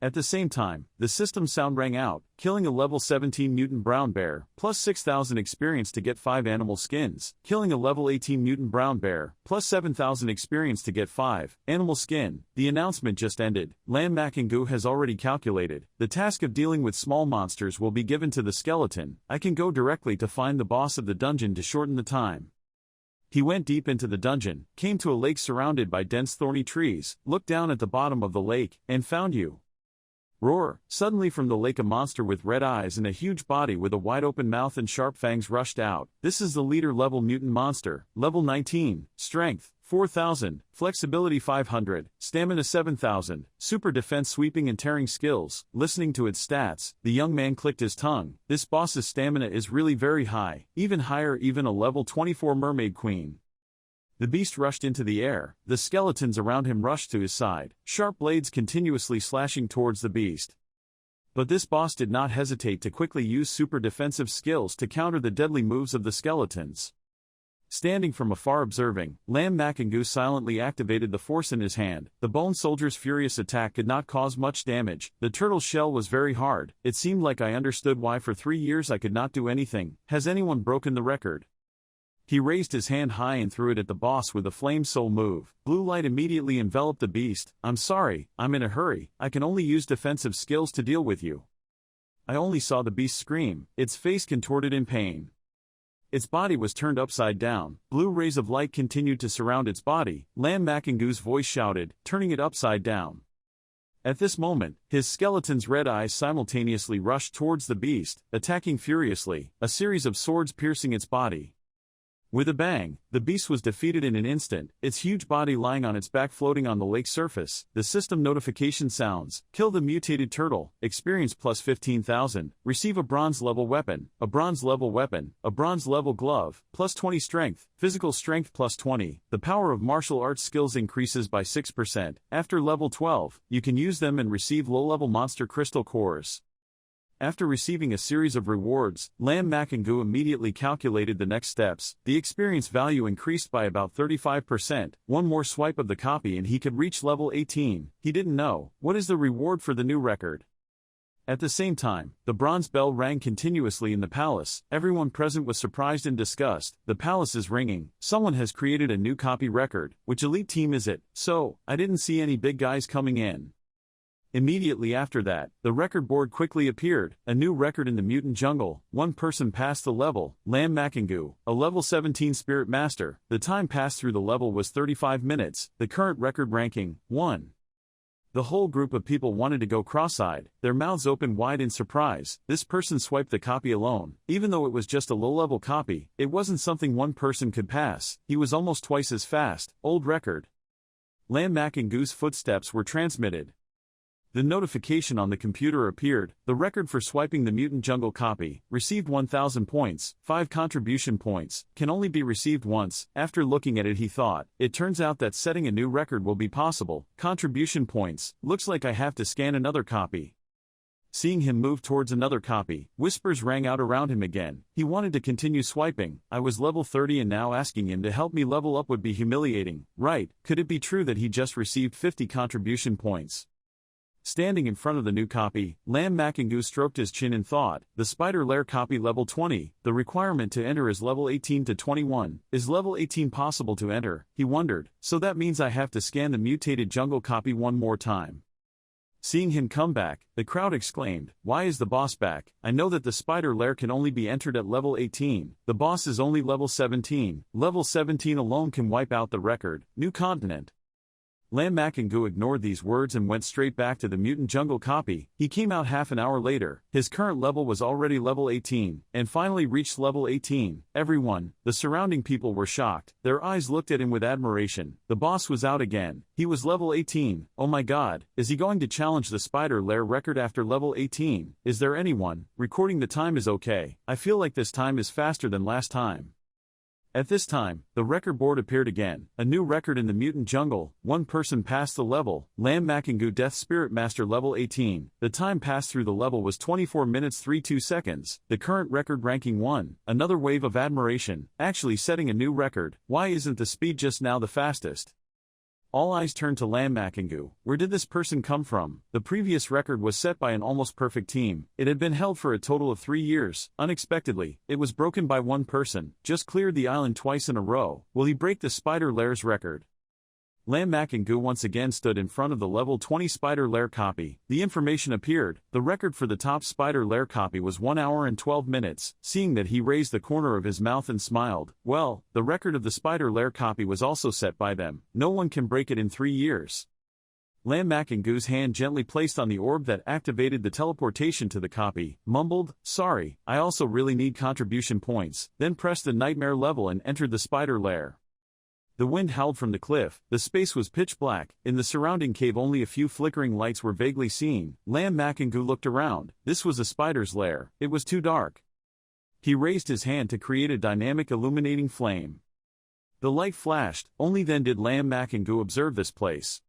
At the same time, the system sound rang out, killing a level 17 mutant brown bear, plus 6,000 experience to get 5 animal skins, killing a level 18 mutant brown bear, plus 7,000 experience to get 5 animal skin. The announcement just ended. Lam Mak and Gu has already calculated. The task of dealing with small monsters will be given to the skeleton. I can go directly to find the boss of the dungeon to shorten the time. He went deep into the dungeon, came to a lake surrounded by dense thorny trees, looked down at the bottom of the lake, and found you. Roar! Suddenly from the lake a monster with red eyes and a huge body with a wide open mouth and sharp fangs rushed out. This is the leader level mutant monster, level 19, strength 4,000, flexibility 500, stamina 7,000, super defense sweeping and tearing skills. Listening to its stats, the young man clicked his tongue. This boss's stamina is really very high, even higher even a level 24 mermaid queen. The beast rushed into the air, the skeletons around him rushed to his side, sharp blades continuously slashing towards the beast. But this boss did not hesitate to quickly use super defensive skills to counter the deadly moves of the skeletons. Standing from afar observing, Lam Mak and Gu silently activated the force in his hand. The bone soldier's furious attack could not cause much damage. The turtle's shell was very hard. It seemed like I understood why for 3 years I could not do anything. Has anyone broken the record? He raised his hand high and threw it at the boss with a flame soul move. Blue light immediately enveloped the beast. "I'm sorry, I'm in a hurry. I can only use defensive skills to deal with you." I only saw the beast scream, its face contorted in pain. Its body was turned upside down. Blue rays of light continued to surround its body. Lam Makingu's voice shouted, turning it upside down. At this moment, his skeleton's red eyes simultaneously rushed towards the beast, attacking furiously, a series of swords piercing its body. With a bang, the beast was defeated in an instant, its huge body lying on its back floating on the lake surface. The system notification sounds: kill the mutated turtle, experience plus 15,000, receive a bronze level weapon, a bronze level weapon, a bronze level glove, plus 20 strength, physical strength plus 20. The power of martial arts skills increases by 6%. After level 12, you can use them and receive low-level monster crystal cores. After receiving a series of rewards, Lam Makingu immediately calculated the next steps. The experience value increased by about 35%. One more swipe of the copy and he could reach level 18. He didn't know, what is the reward for the new record? At the same time, the bronze bell rang continuously in the palace. Everyone present was surprised and disgust. The palace is ringing. Someone has created a new copy record. Which elite team is it? So, I didn't see any big guys coming in. Immediately after that, the record board quickly appeared, a new record in the mutant jungle. One person passed the level, Lam Makingu, a level 17 spirit master. The time passed through the level was 35 minutes, the current record ranking, 1. The whole group of people wanted to go cross-eyed, their mouths open wide in surprise. This person swiped the copy alone. Even though it was just a low-level copy, it wasn't something one person could pass. He was almost twice as fast. Old record. Lam Makingu's footsteps were transmitted. The notification on the computer appeared. The record for swiping the mutant jungle copy received 1,000 points, 5 contribution points, can only be received once. After looking at it, he thought, it turns out that setting a new record will be possible. Contribution points, looks like I have to scan another copy. Seeing him move towards another copy, whispers rang out around him again. He wanted to continue swiping. I was level 30 and now asking him to help me level up would be humiliating. Right, could it be true that he just received 50 contribution points? Standing in front of the new copy, Lam Makingu stroked his chin and thought, the spider lair copy level 20, the requirement to enter is level 18 to 21, is level 18 possible to enter? He wondered, so that means I have to scan the mutated jungle copy one more time. Seeing him come back, the crowd exclaimed, why is the boss back? I know that the spider lair can only be entered at level 18, the boss is only level 17, level 17 alone can wipe out the record. New continent. Lam Makingu ignored these words and went straight back to the mutant jungle copy. He came out half an hour later. His current level was already level 18, and finally reached level 18. Everyone, the surrounding people were shocked. Their eyes looked at him with admiration. The boss was out again. He was level 18. Oh my god, is he going to challenge the spider lair record after level 18? Is there anyone? Recording the time is okay. I feel like this time is faster than last time. At this time, the record board appeared again, a new record in the mutant jungle. One person passed the level, Lam Makingu Death Spirit Master level 18. The time passed through the level was 24 minutes 32 seconds, the current record ranking 1. Another wave of admiration, actually setting a new record. Why isn't the speed just now the fastest? All eyes turned to Lam Makingu. Where did this person come from? The previous record was set by an almost perfect team. It had been held for a total of 3 years. Unexpectedly, it was broken by one person. Just cleared the island twice in a row. Will he break the spider lair's record? Lam Makingu once again stood in front of the level 20 spider lair copy. The information appeared. The record for the top spider lair copy was 1 hour and 12 minutes. Seeing that, he raised the corner of his mouth and smiled. Well, the record of the spider lair copy was also set by them. No one can break it in 3 years. Lam Makingu's hand gently placed on the orb that activated the teleportation to the copy, mumbled, sorry, I also really need contribution points, then pressed the nightmare level and entered the spider lair. The wind howled from the cliff, the space was pitch black, in the surrounding cave only a few flickering lights were vaguely seen. Lam Makingu looked around. This was a spider's lair. It was too dark. He raised his hand to create a dynamic illuminating flame. The light flashed, only then did Lam Makingu observe this place.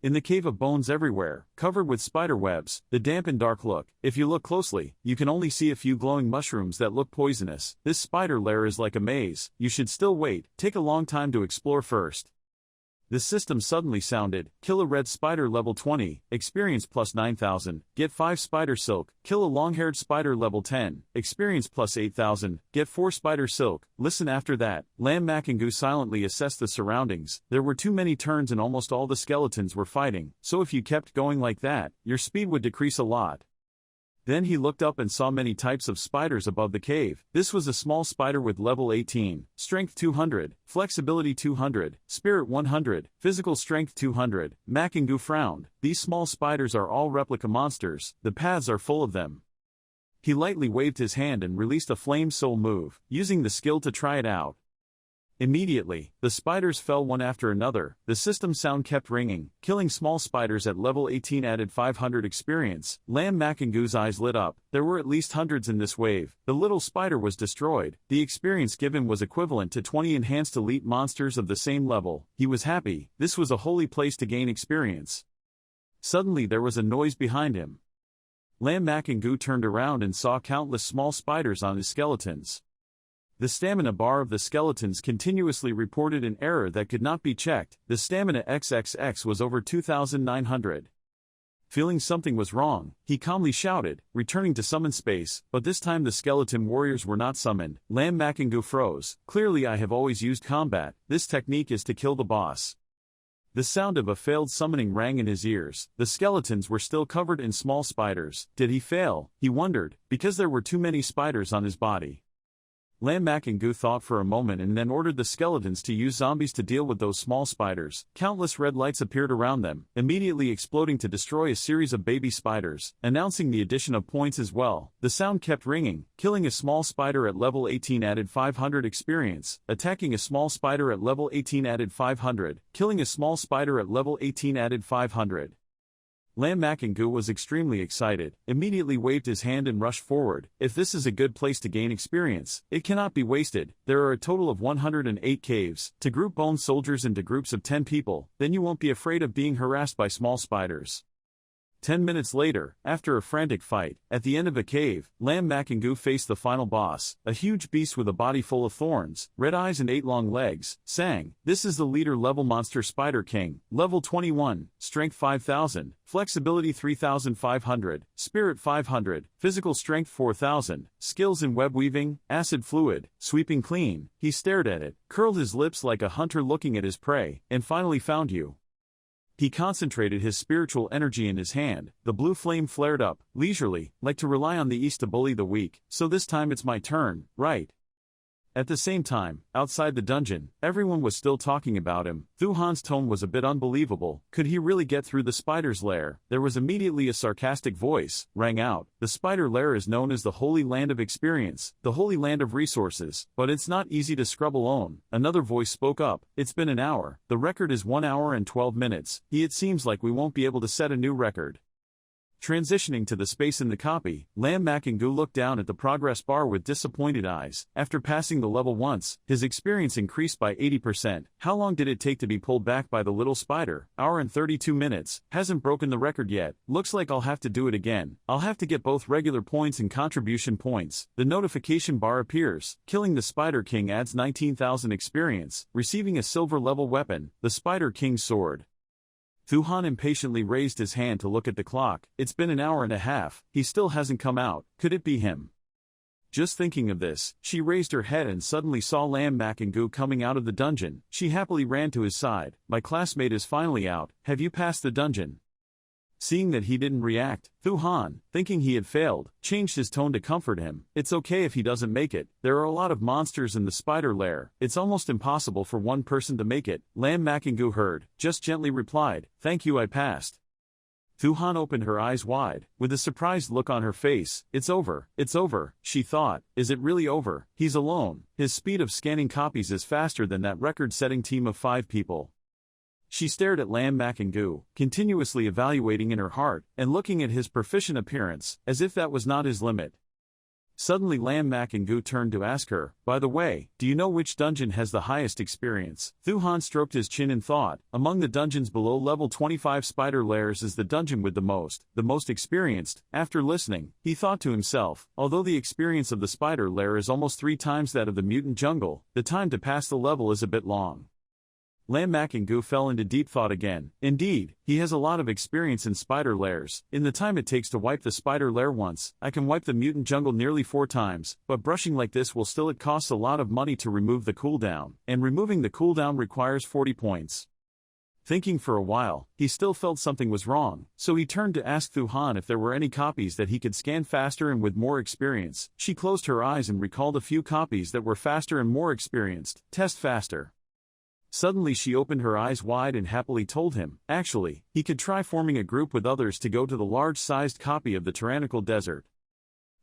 In the cave of bones everywhere, covered with spider webs, the damp and dark look. If you look closely, you can only see a few glowing mushrooms that look poisonous. This spider lair is like a maze. You should still wait, take a long time to explore first. The system suddenly sounded, kill a red spider level 20, experience plus 9,000, get 5 spider silk, kill a long-haired spider level 10, experience plus 8,000, get 4 spider silk. Listen after that. Lam Makingu silently assessed the surroundings. There were too many turns and almost all the skeletons were fighting, so if you kept going like that, your speed would decrease a lot. Then he looked up and saw many types of spiders above the cave. This was a small spider with level 18, strength 200, flexibility 200, spirit 100, physical strength 200. Makingu frowned. These small spiders are all replica monsters, the paths are full of them. He lightly waved his hand and released a flame soul move, using the skill to try it out. Immediately, the spiders fell one after another. The system sound kept ringing. Killing small spiders at level 18 added 500 experience. Lam Makingu's eyes lit up. There were at least hundreds in this wave. The little spider was destroyed. The experience given was equivalent to 20 enhanced elite monsters of the same level. He was happy. This was a holy place to gain experience. Suddenly there was a noise behind him. Lam Makingu turned around and saw countless small spiders on his skeletons. The stamina bar of the skeletons continuously reported an error that could not be checked. The stamina XXX was over 2,900. Feeling something was wrong, he calmly shouted, returning to summon space, but this time the skeleton warriors were not summoned. Lam Makingu froze. Clearly I have always used combat. This technique is to kill the boss. The sound of a failed summoning rang in his ears. The skeletons were still covered in small spiders. Did he fail? He wondered, because there were too many spiders on his body. Lam Makingu thought for a moment and then ordered the skeletons to use zombies to deal with those small spiders. Countless red lights appeared around them, immediately exploding to destroy a series of baby spiders, announcing the addition of points as well. The sound kept ringing. Killing a small spider at level 18 added 500 experience. Attacking a small spider at level 18 added 500. Killing a small spider at level 18 added 500. Lam Makingu was extremely excited, immediately waved his hand and rushed forward. If this is a good place to gain experience, it cannot be wasted. There are a total of 108 caves. To group bone soldiers into groups of 10 people, then you won't be afraid of being harassed by small spiders. 10 minutes later, after a frantic fight, at the end of a cave, Lam Makingu faced the final boss, a huge beast with a body full of thorns, red eyes and 8 long legs, sang. This is the leader-level monster Spider King, level 21, strength 5,000, flexibility 3,500, spirit 500, physical strength 4,000, skills in web weaving, acid fluid, sweeping clean. He stared at it, curled his lips like a hunter looking at his prey, and finally found you. He concentrated his spiritual energy in his hand. The blue flame flared up, leisurely, like to rely on the east to bully the weak. So this time it's my turn, right? At the same time, outside the dungeon, everyone was still talking about him. Thu Han's tone was a bit unbelievable. Could he really get through the spider's lair? There was immediately a sarcastic voice, rang out. The spider lair is known as the Holy Land of Experience, the Holy Land of Resources, but it's not easy to scrub alone. Another voice spoke up. It's been an hour. The record is 1 hour and 12 minutes. It seems like we won't be able to set a new record. Transitioning to the space in the copy, Lam Makingu looked down at the progress bar with disappointed eyes. After passing the level once, his experience increased by 80%. How long did it take to be pulled back by the little spider? Hour and 32 minutes. Hasn't broken the record yet. Looks like I'll have to do it again. I'll have to get both regular points and contribution points. The notification bar appears. Killing the Spider King adds 19,000 experience. Receiving a silver level weapon, the Spider King's sword. Thu Han impatiently raised his hand to look at the clock. It's been an hour and a half. He still hasn't come out. Could it be him? Just thinking of this, she raised her head and suddenly saw Lam Makingu coming out of the dungeon. She happily ran to his side. My classmate is finally out. Have you passed the dungeon? Seeing that he didn't react, Thu Han, thinking he had failed, changed his tone to comfort him. It's okay if he doesn't make it. There are a lot of monsters in the spider lair. It's almost impossible for one person to make it. Lam Makingu heard, just gently replied, thank you, I passed. Thu Han opened her eyes wide, with a surprised look on her face. It's over, she thought. Is it really over? He's alone. His speed of scanning copies is faster than that record-setting team of 5 people. She stared at Lam Makingu, continuously evaluating in her heart, and looking at his proficient appearance, as if that was not his limit. Suddenly Lam Makingu turned to ask her, by the way, do you know which dungeon has the highest experience? Thu Han stroked his chin in thought. Among the dungeons below level 25 spider lairs is the dungeon with the most experienced. After listening, he thought to himself, although the experience of the spider lair is almost 3 times that of the mutant jungle, the time to pass the level is a bit long. Lam Makingu fell into deep thought again. Indeed, he has a lot of experience in spider lairs. In the time it takes to wipe the spider lair once, I can wipe the mutant jungle nearly 4 times, but brushing like this will still, it costs a lot of money to remove the cooldown, and removing the cooldown requires 40 points. Thinking for a while, he still felt something was wrong, so he turned to ask Thu Han if there were any copies that he could scan faster and with more experience. She closed her eyes and recalled a few copies that were faster and more experienced. Test faster. Suddenly she opened her eyes wide and happily told him, actually, he could try forming a group with others to go to the large-sized copy of the tyrannical desert.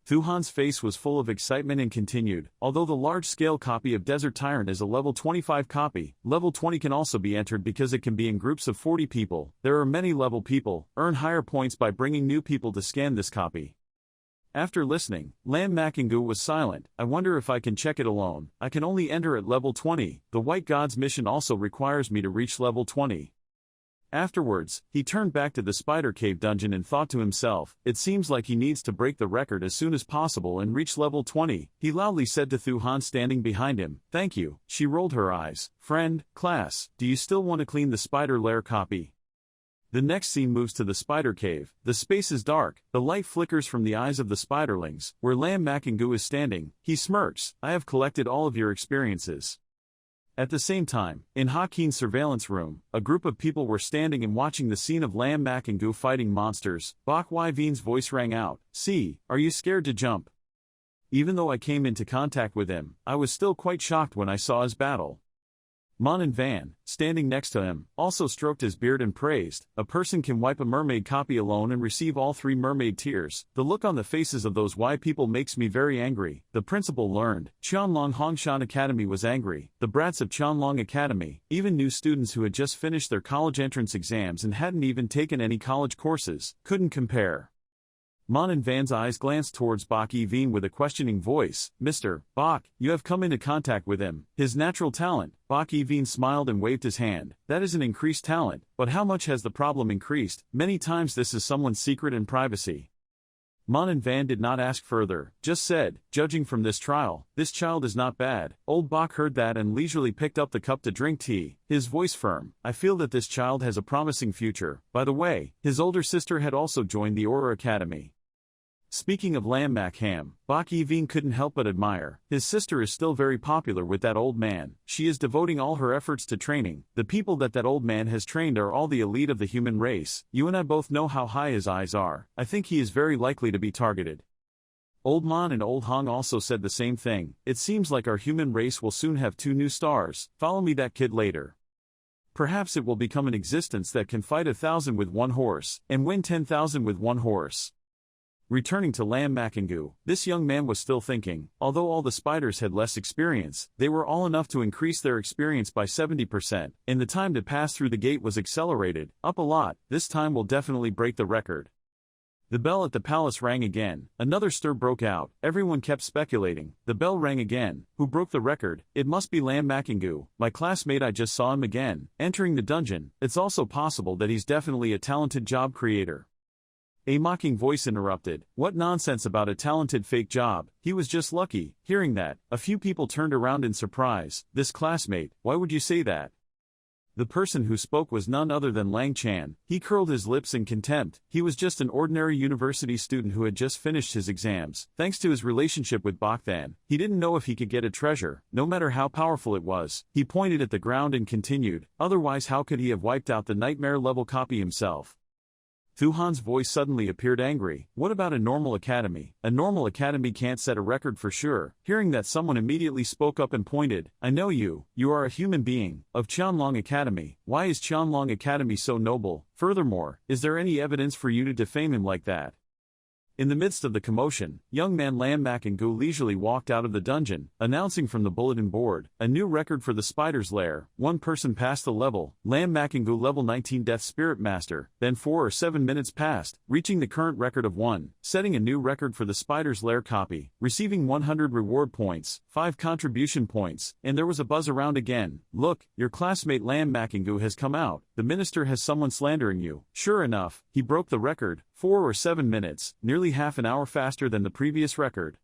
Thu Han's face was full of excitement and continued, although the large-scale copy of Desert Tyrant is a level 25 copy, level 20 can also be entered because it can be in groups of 40 people. There are many level people, earn higher points by bringing new people to scan this copy. After listening, Lam Makingu was silent. I wonder if I can check it alone. I can only enter at level 20. The White God's mission also requires me to reach level 20. Afterwards, he turned back to the spider cave dungeon and thought to himself, it seems like he needs to break the record as soon as possible and reach level 20. He loudly said to Thu Han standing behind him, thank you. She rolled her eyes. Friend, class, do you still want to clean the spider lair copy? The next scene moves to the spider cave. The space is dark, the light flickers from the eyes of the spiderlings, where Lam Makingu is standing. He smirks, I have collected all of your experiences. At the same time, in Hakin's surveillance room, a group of people were standing and watching the scene of Lam Makingu fighting monsters. Bak Yveen's voice rang out, see, are you scared to jump? Even though I came into contact with him, I was still quite shocked when I saw his battle. Mon Van, standing next to him, also stroked his beard and praised, a person can wipe a mermaid copy alone and receive all 3 mermaid tears. The look on the faces of those Y people makes me very angry. The principal learned. Qianlong Hongshan Academy was angry. The brats of Qianlong Academy, even new students who had just finished their college entrance exams and hadn't even taken any college courses, couldn't compare. Mon Van's eyes glanced towards Bak Yveen with a questioning voice. Mr. Bak, you have come into contact with him. His natural talent. Bak Yveen smiled and waved his hand. That is an increased talent, but how much has the problem increased? Many times this is someone's secret and privacy. Mon Van did not ask further, just said, judging from this trial, this child is not bad. Old Bak heard that and leisurely picked up the cup to drink tea, his voice firm. I feel that this child has a promising future. By the way, his older sister had also joined the Aura Academy. Speaking of Lam Makham, Bak Yveen couldn't help but admire. His sister is still very popular with that old man. She is devoting all her efforts to training. The people that old man has trained are all the elite of the human race. You and I both know how high his eyes are. I think he is very likely to be targeted. Old Mon and Old Hong also said the same thing. It seems like our human race will soon have 2 new stars. Follow me that kid later. Perhaps it will become an existence that can fight 1,000 with 1 horse, and win 10,000 with 1 horse. Returning to Lam Makingu, this young man was still thinking, although all the spiders had less experience, they were all enough to increase their experience by 70%, and the time to pass through the gate was accelerated, up a lot. This time will definitely break the record. The bell at the palace rang again. Another stir broke out. Everyone kept speculating. The bell rang again. Who broke the record? It must be Lam Makingu. My classmate, I just saw him again, entering the dungeon. It's also possible that he's definitely a talented job creator. A mocking voice interrupted. What nonsense about a talented fake job? He was just lucky. Hearing that, a few people turned around in surprise. This classmate, why would you say that? The person who spoke was none other than Lang Chan. He curled his lips in contempt. He was just an ordinary university student who had just finished his exams. Thanks to his relationship with Bakthan, he didn't know if he could get a treasure, no matter how powerful it was. He pointed at the ground and continued, otherwise how could he have wiped out the nightmare-level copy himself? Thu Han's voice suddenly appeared angry. What about a normal academy? A normal academy can't set a record for sure. Hearing that, someone immediately spoke up and pointed. I know you. You are a human being. Of Qianlong Academy. Why is Qianlong Academy so noble? Furthermore, is there any evidence for you to defame him like that? In the midst of the commotion, young man Lam Makingu leisurely walked out of the dungeon, announcing from the bulletin board, a new record for the spider's lair. 1 person passed the level, Lam Makingu level 19 Death Spirit Master, then 4 or 7 minutes passed, reaching the current record of 1, setting a new record for the spider's lair copy, receiving 100 reward points, 5 contribution points, and there was a buzz around again. Look, your classmate Lam Makingu has come out. The minister has someone slandering you. Sure enough, he broke the record, 4 or 7 minutes, nearly half an hour faster than the previous record.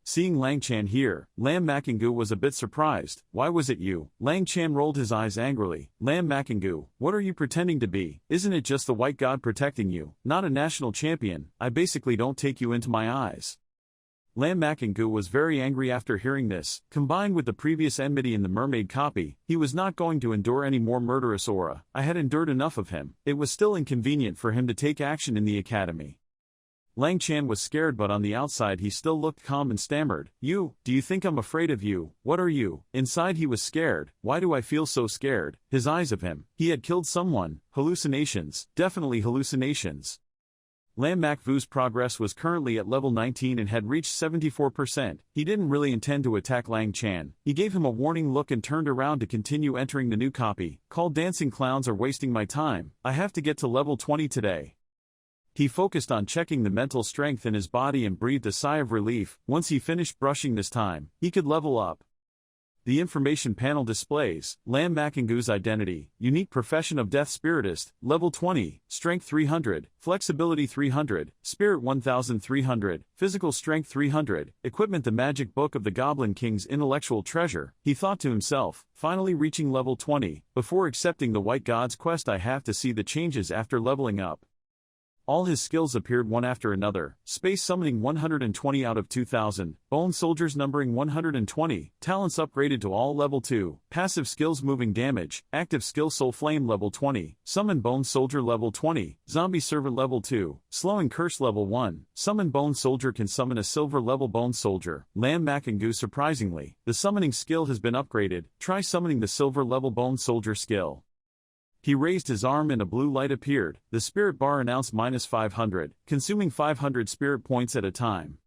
Seeing Lang Chan here, Lam Makingu was a bit surprised. Why was it you? Lang Chan rolled his eyes angrily. Lam Makingu, what are you pretending to be? Isn't it just the white god protecting you? Not a national champion. I basically don't take you into my eyes. Lam Makengu was very angry after hearing this. Combined with the previous enmity in the mermaid copy, he was not going to endure any more murderous aura. I had endured enough of him. It was still inconvenient for him to take action in the academy. Lang Chan was scared, but on the outside he still looked calm and stammered, "You, do you think I'm afraid of you? What are you?" Inside he was scared. Why do I feel so scared? His eyes of him. He had killed someone. Hallucinations. Definitely hallucinations. Lam Makvu's progress was currently at level 19 and had reached 74%. He didn't really intend to attack Lang Chan. He gave him a warning look and turned around to continue entering the new copy. "Called dancing clowns are wasting my time. I have to get to level 20 today." He focused on checking the mental strength in his body and breathed a sigh of relief. Once he finished brushing this time, he could level up. The information panel displays Lam Makengu's identity, unique profession of death spiritist, level 20, strength 300, flexibility 300, spirit 1300, physical strength 300, equipment the magic book of the Goblin King's intellectual treasure. He thought to himself, finally reaching level 20, before accepting the White God's quest I have to see the changes after leveling up. All his skills appeared one after another. Space summoning 120 out of 2000, bone soldiers numbering 120, talents upgraded to all level 2, passive skills moving damage, active skill soul flame level 20, summon bone soldier level 20, zombie servant level 2, slowing curse level 1, summon bone soldier can summon a silver level bone soldier. Lam Makengu surprisingly, the summoning skill has been upgraded. Try summoning the silver level bone soldier skill. He raised his arm and a blue light appeared. The spirit bar announced -500, consuming 500 spirit points at a time.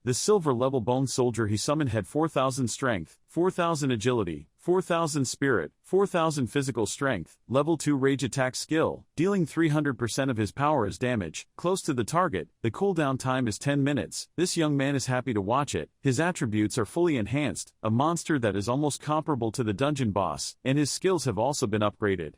The silver level bone soldier he summoned had 4000 strength, 4000 agility, 4000 spirit, 4000 physical strength, level 2 rage attack skill, dealing 300% of his power as damage, close to the target. The cooldown time is 10 minutes. This young man is happy to watch it. His attributes are fully enhanced, a monster that is almost comparable to the dungeon boss, and his skills have also been upgraded.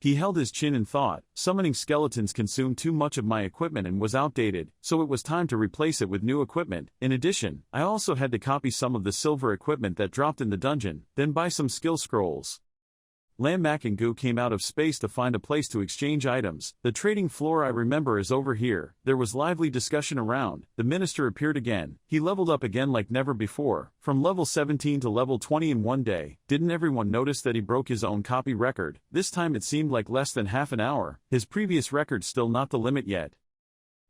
He held his chin and thought, summoning skeletons consumed too much of my equipment and was outdated, so it was time to replace it with new equipment. In addition, I also had to copy some of the silver equipment that dropped in the dungeon, then buy some skill scrolls. Lam Makengu came out of space to find a place to exchange items. The trading floor I remember is over here. There was lively discussion around. The minister appeared again. He leveled up again like never before, from level 17 to level 20 in one day. Didn't everyone notice that he broke his own copy record? This time it seemed like less than half an hour. His previous record still not the limit yet.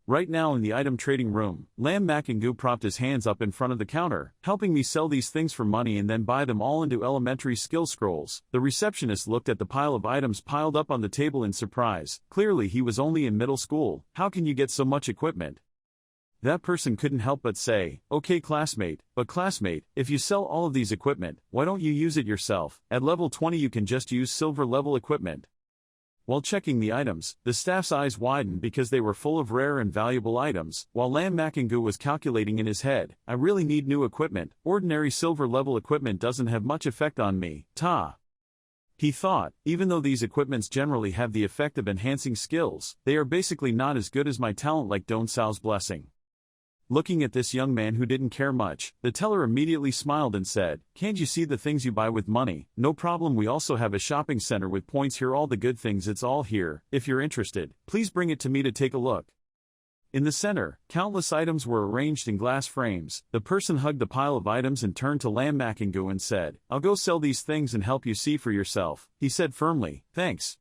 Right now in the item trading room, Lam Makengu propped his hands up in front of the counter, helping me sell these things for money and then buy them all into elementary skill scrolls. The receptionist looked at the pile of items piled up on the table in surprise. Clearly he was only in middle school. How can you get so much equipment? That person couldn't help but say, "Okay classmate, but classmate, if you sell all of these equipment, why don't you use it yourself? At level 20 you can just use silver level equipment." While checking the items, the staff's eyes widened because they were full of rare and valuable items. While Lam Makengu was calculating in his head, I really need new equipment. Ordinary silver level equipment doesn't have much effect on me. He thought, even though these equipments generally have the effect of enhancing skills, they are basically not as good as my talent like Don Sao's blessing. Looking at this young man who didn't care much, the teller immediately smiled and said, "Can't you see the things you buy with money? No problem, we also have a shopping center with points here, all the good things, it's all here. If you're interested, please bring it to me to take a look." In the center, countless items were arranged in glass frames. The person hugged the pile of items and turned to Lam Makengu and said, "I'll go sell these things and help you see for yourself." He said firmly, "Thanks."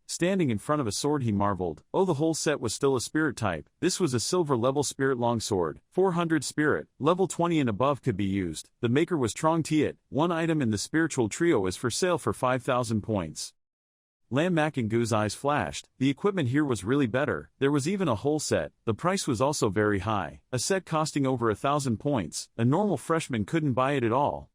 Standing in front of a sword he marveled, oh, the whole set was still a spirit type. This was a silver level spirit longsword, 400 spirit, level 20 and above could be used. The maker was Trong Tiet. One item in the spiritual trio is for sale for 5,000 points. Lam Makengu's eyes flashed. The equipment here was really better. There was even a whole set. The price was also very high. A set costing over 1,000 points. A normal freshman couldn't buy it at all.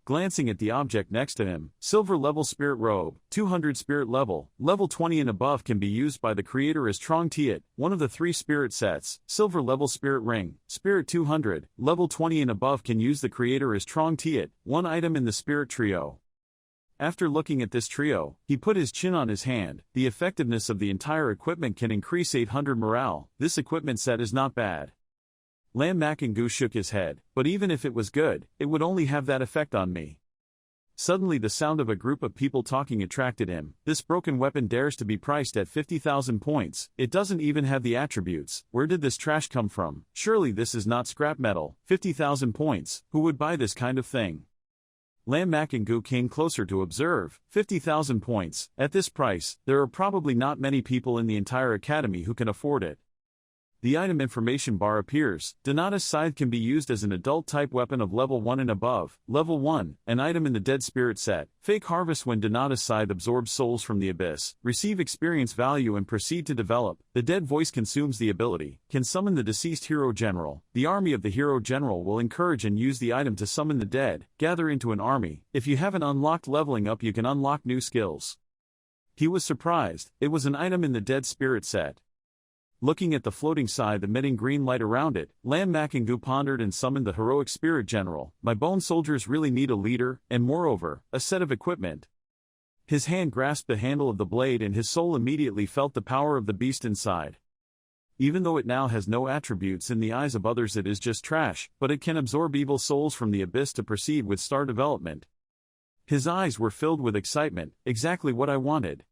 Glancing at the object next to him, silver level spirit robe, 200 spirit level, level 20 and above can be used by the creator as Trong Tiet, one of the 3 spirit sets. Silver level spirit ring, spirit 200, level 20 and above can use the creator as Trong Tiet, one item in the spirit trio. After looking at this trio, he put his chin on his hand. The effectiveness of the entire equipment can increase 800 morale. This equipment set is not bad. Lam Makengu shook his head, but even if it was good, it would only have that effect on me. Suddenly the sound of a group of people talking attracted him. This broken weapon dares to be priced at 50,000 points. It doesn't even have the attributes. Where did this trash come from? Surely this is not scrap metal. 50,000 points. Who would buy this kind of thing? Lam Makengu came closer to observe. 50,000 points. At this price, there are probably not many people in the entire academy who can afford it. The item information bar appears. Donata's scythe can be used as an adult-type weapon of level 1 and above. Level 1, an item in the Dead Spirit set. Fake harvest when Donata's scythe absorbs souls from the abyss. Receive experience value and proceed to develop. The dead voice consumes the ability. Can summon the deceased hero general. The army of the hero general will encourage and use the item to summon the dead. Gather into an army. If you haven't unlocked leveling up, you can unlock new skills. He was surprised. It was an item in the Dead Spirit set. Looking at the floating scythe emitting green light around it, Lam Makengu pondered and summoned the heroic spirit general. My bone soldiers really need a leader, and moreover, a set of equipment. His hand grasped the handle of the blade and his soul immediately felt the power of the beast inside. Even though it now has no attributes in the eyes of others, it is just trash, but it can absorb evil souls from the abyss to proceed with star development. His eyes were filled with excitement. Exactly what I wanted.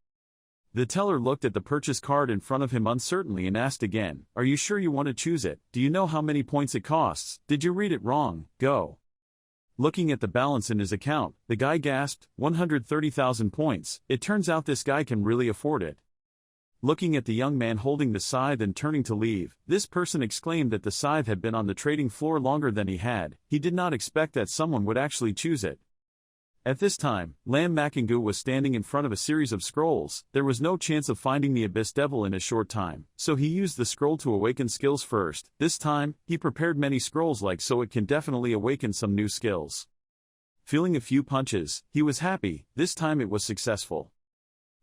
The teller looked at the purchase card in front of him uncertainly and asked again, are you sure you want to choose it? Do you know how many points it costs? Did you read it wrong? Go. Looking at the balance in his account, the guy gasped, 130,000 points. It turns out this guy can really afford it. Looking at the young man holding the scythe and turning to leave, this person exclaimed that the scythe had been on the trading floor longer than he had. He did not expect that someone would actually choose it. At this time, Lam Makengu was standing in front of a series of scrolls. There was no chance of finding the Abyss Devil in a short time, so he used the scroll to awaken skills first. This time, he prepared many scrolls so it can definitely awaken some new skills. Feeling a few punches, he was happy. This time it was successful.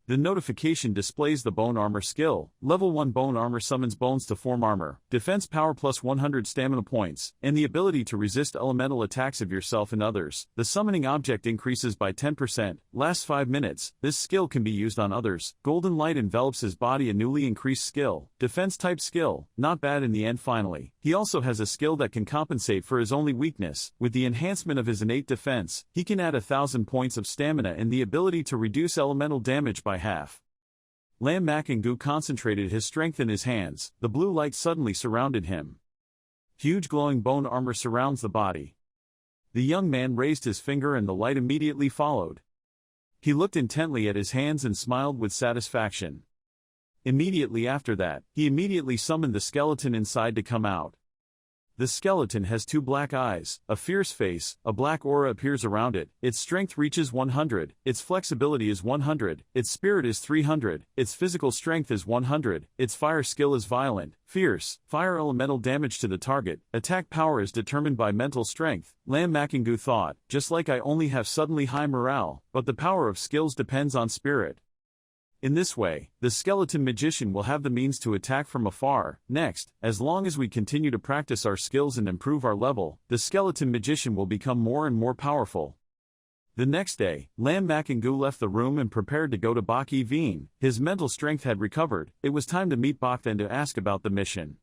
The notification displays the Bone Armor skill. Level 1 Bone Armor summons bones to form armor. Defense power plus 100 stamina points, and the ability to resist elemental attacks of yourself and others. The summoning object increases by 10%. Lasts 5 minutes. This skill can be used on others. Golden light envelops his body, a newly increased skill. Defense type skill. Not bad in the end finally. He also has a skill that can compensate for his only weakness. With the enhancement of his innate defense, he can add 1,000 points of stamina and the ability to reduce elemental damage by half. Lam Makengu concentrated his strength in his hands. The blue light suddenly surrounded him. Huge glowing bone armor surrounds the body. The young man raised his finger and the light immediately followed. He looked intently at his hands and smiled with satisfaction. Immediately after that, he immediately summoned the skeleton inside to come out. The skeleton has 2 black eyes, a fierce face, a black aura appears around it, its strength reaches 100, its flexibility is 100, its spirit is 300, its physical strength is 100, its fire skill is violent, fierce, fire elemental damage to the target, attack power is determined by mental strength. Lam Makengu thought, just like I only have suddenly high morale, but the power of skills depends on spirit. In this way, the skeleton magician will have the means to attack from afar. Next, as long as we continue to practice our skills and improve our level, the skeleton magician will become more and more powerful. The next day, Lam Makengu left the room and prepared to go to Bak Veen. His mental strength had recovered. It was time to meet Bak Then to ask about the mission.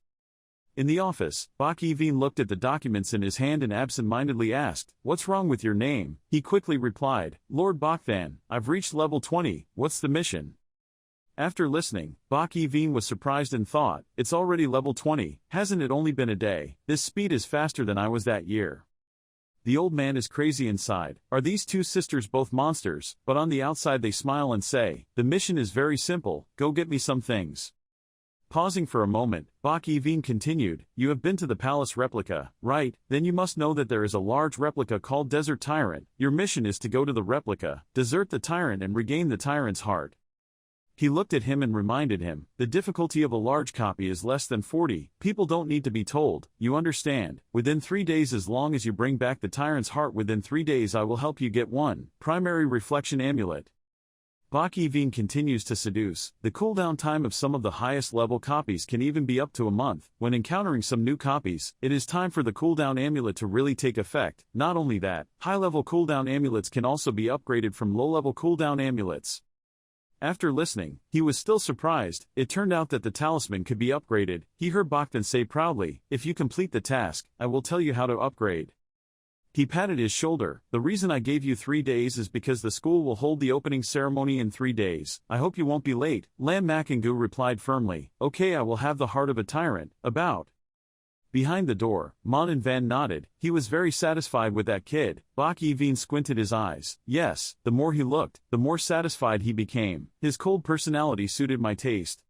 In the office, Bak Veen looked at the documents in his hand and absent-mindedly asked, "What's wrong with your name?" He quickly replied, "Lord Bak Then, I've reached level 20, what's the mission?" After listening, Bak Veen was surprised and thought, it's already level 20, hasn't it only been a day? This speed is faster than I was that year. The old man is crazy inside. Are these 2 sisters both monsters? But on the outside they smile and say, the mission is very simple, go get me some things. Pausing for a moment, Bak Veen continued, you have been to the palace replica, right? Then you must know that there is a large replica called Desert Tyrant. Your mission is to go to the replica, desert the tyrant and regain the tyrant's heart. He looked at him and reminded him, the difficulty of a large copy is less than 40, people don't need to be told, you understand, within 3 days as long as you bring back the tyrant's heart within 3 days I will help you get one, primary reflection amulet. Bak Veen continues to seduce, the cooldown time of some of the highest level copies can even be up to a month, when encountering some new copies, it is time for the cooldown amulet to really take effect, not only that, high-level cooldown amulets can also be upgraded from low-level cooldown amulets. After listening, he was still surprised. It turned out that the talisman could be upgraded. He heard Bak Then say proudly, if you complete the task, I will tell you how to upgrade. He patted his shoulder. The reason I gave you 3 days is because the school will hold the opening ceremony in 3 days. I hope you won't be late. Lam Makingu replied firmly. Okay, I will have the heart of a tyrant. About. Behind the door, Mon and Van nodded. He was very satisfied with that kid. Bak Yevine squinted his eyes. Yes, the more he looked, the more satisfied he became. His cold personality suited my taste.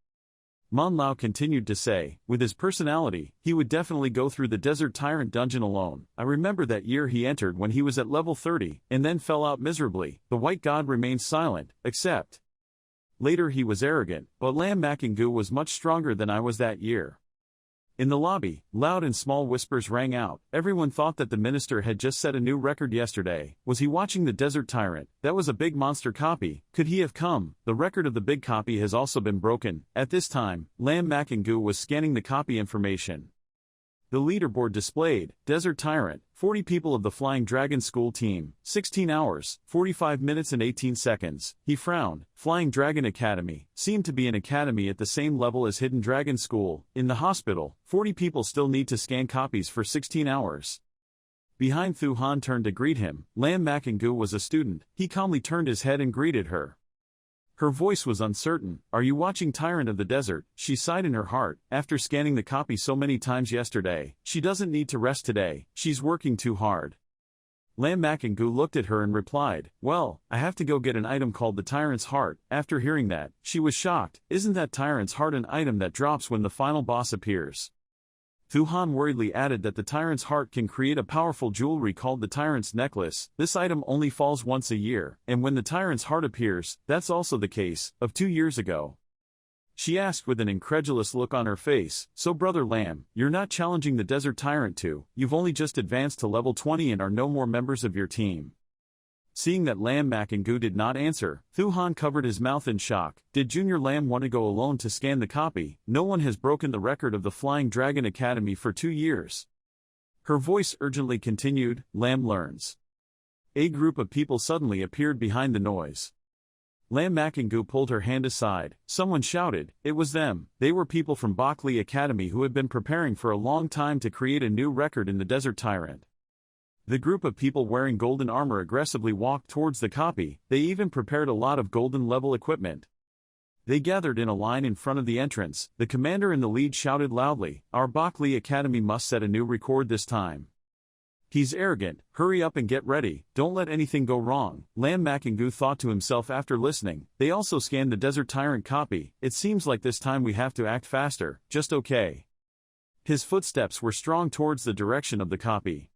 Mon Lao continued to say, with his personality, he would definitely go through the Desert Tyrant dungeon alone. I remember that year he entered when he was at level 30, and then fell out miserably. The White God remained silent, except. Later he was arrogant, but Lam Makingu was much stronger than I was that year. In the lobby, loud and small whispers rang out. Everyone thought that the minister had just set a new record yesterday. Was he watching the Desert Tyrant? That was a big monster copy. Could he have come? The record of the big copy has also been broken. At this time, Lam Makingu was scanning the copy information. The leaderboard displayed, Desert Tyrant, 40 people of the Flying Dragon School team, 16 hours, 45 minutes and 18 seconds. He frowned. Flying Dragon Academy seemed to be an academy at the same level as Hidden Dragon School. In the hospital, 40 people still need to scan copies for 16 hours. Behind Thu Han turned to greet him. Lam Makingu was a student. He calmly turned his head and greeted her. Her voice was uncertain. Are you watching Tyrant of the Desert? She sighed in her heart. After scanning the copy so many times yesterday, she doesn't need to rest today. She's working too hard. Lam Makingu looked at her and replied, well, I have to go get an item called the Tyrant's Heart. After hearing that, she was shocked. Isn't that Tyrant's Heart an item that drops when the final boss appears? Thu Han worriedly added that the Tyrant's Heart can create a powerful jewelry called the Tyrant's Necklace. This item only falls once a year, and when the Tyrant's Heart appears, that's also the case, of 2 years ago. She asked with an incredulous look on her face, so Brother Lam, you're not challenging the Desert Tyrant too? You've only just advanced to level 20 and are no more members of your team. Seeing that Lam Makingu did not answer, Thu Han covered his mouth in shock. Did Junior Lam want to go alone to scan the copy? No one has broken the record of the Flying Dragon Academy for 2 years. Her voice urgently continued, Lam learns. A group of people suddenly appeared behind the noise. Lam Makingu pulled her hand aside. Someone shouted. It was them. They were people from Bak Li Academy who had been preparing for a long time to create a new record in the Desert Tyrant. The group of people wearing golden armor aggressively walked towards the copy. They even prepared a lot of golden-level equipment. They gathered in a line in front of the entrance. The commander in the lead shouted loudly, our Bak Li Academy must set a new record this time. He's arrogant. Hurry up and get ready. Don't let anything go wrong. Lam Makingu thought to himself after listening. They also scanned the Desert Tyrant copy. It seems like this time we have to act faster. Just okay. His footsteps were strong towards the direction of the copy.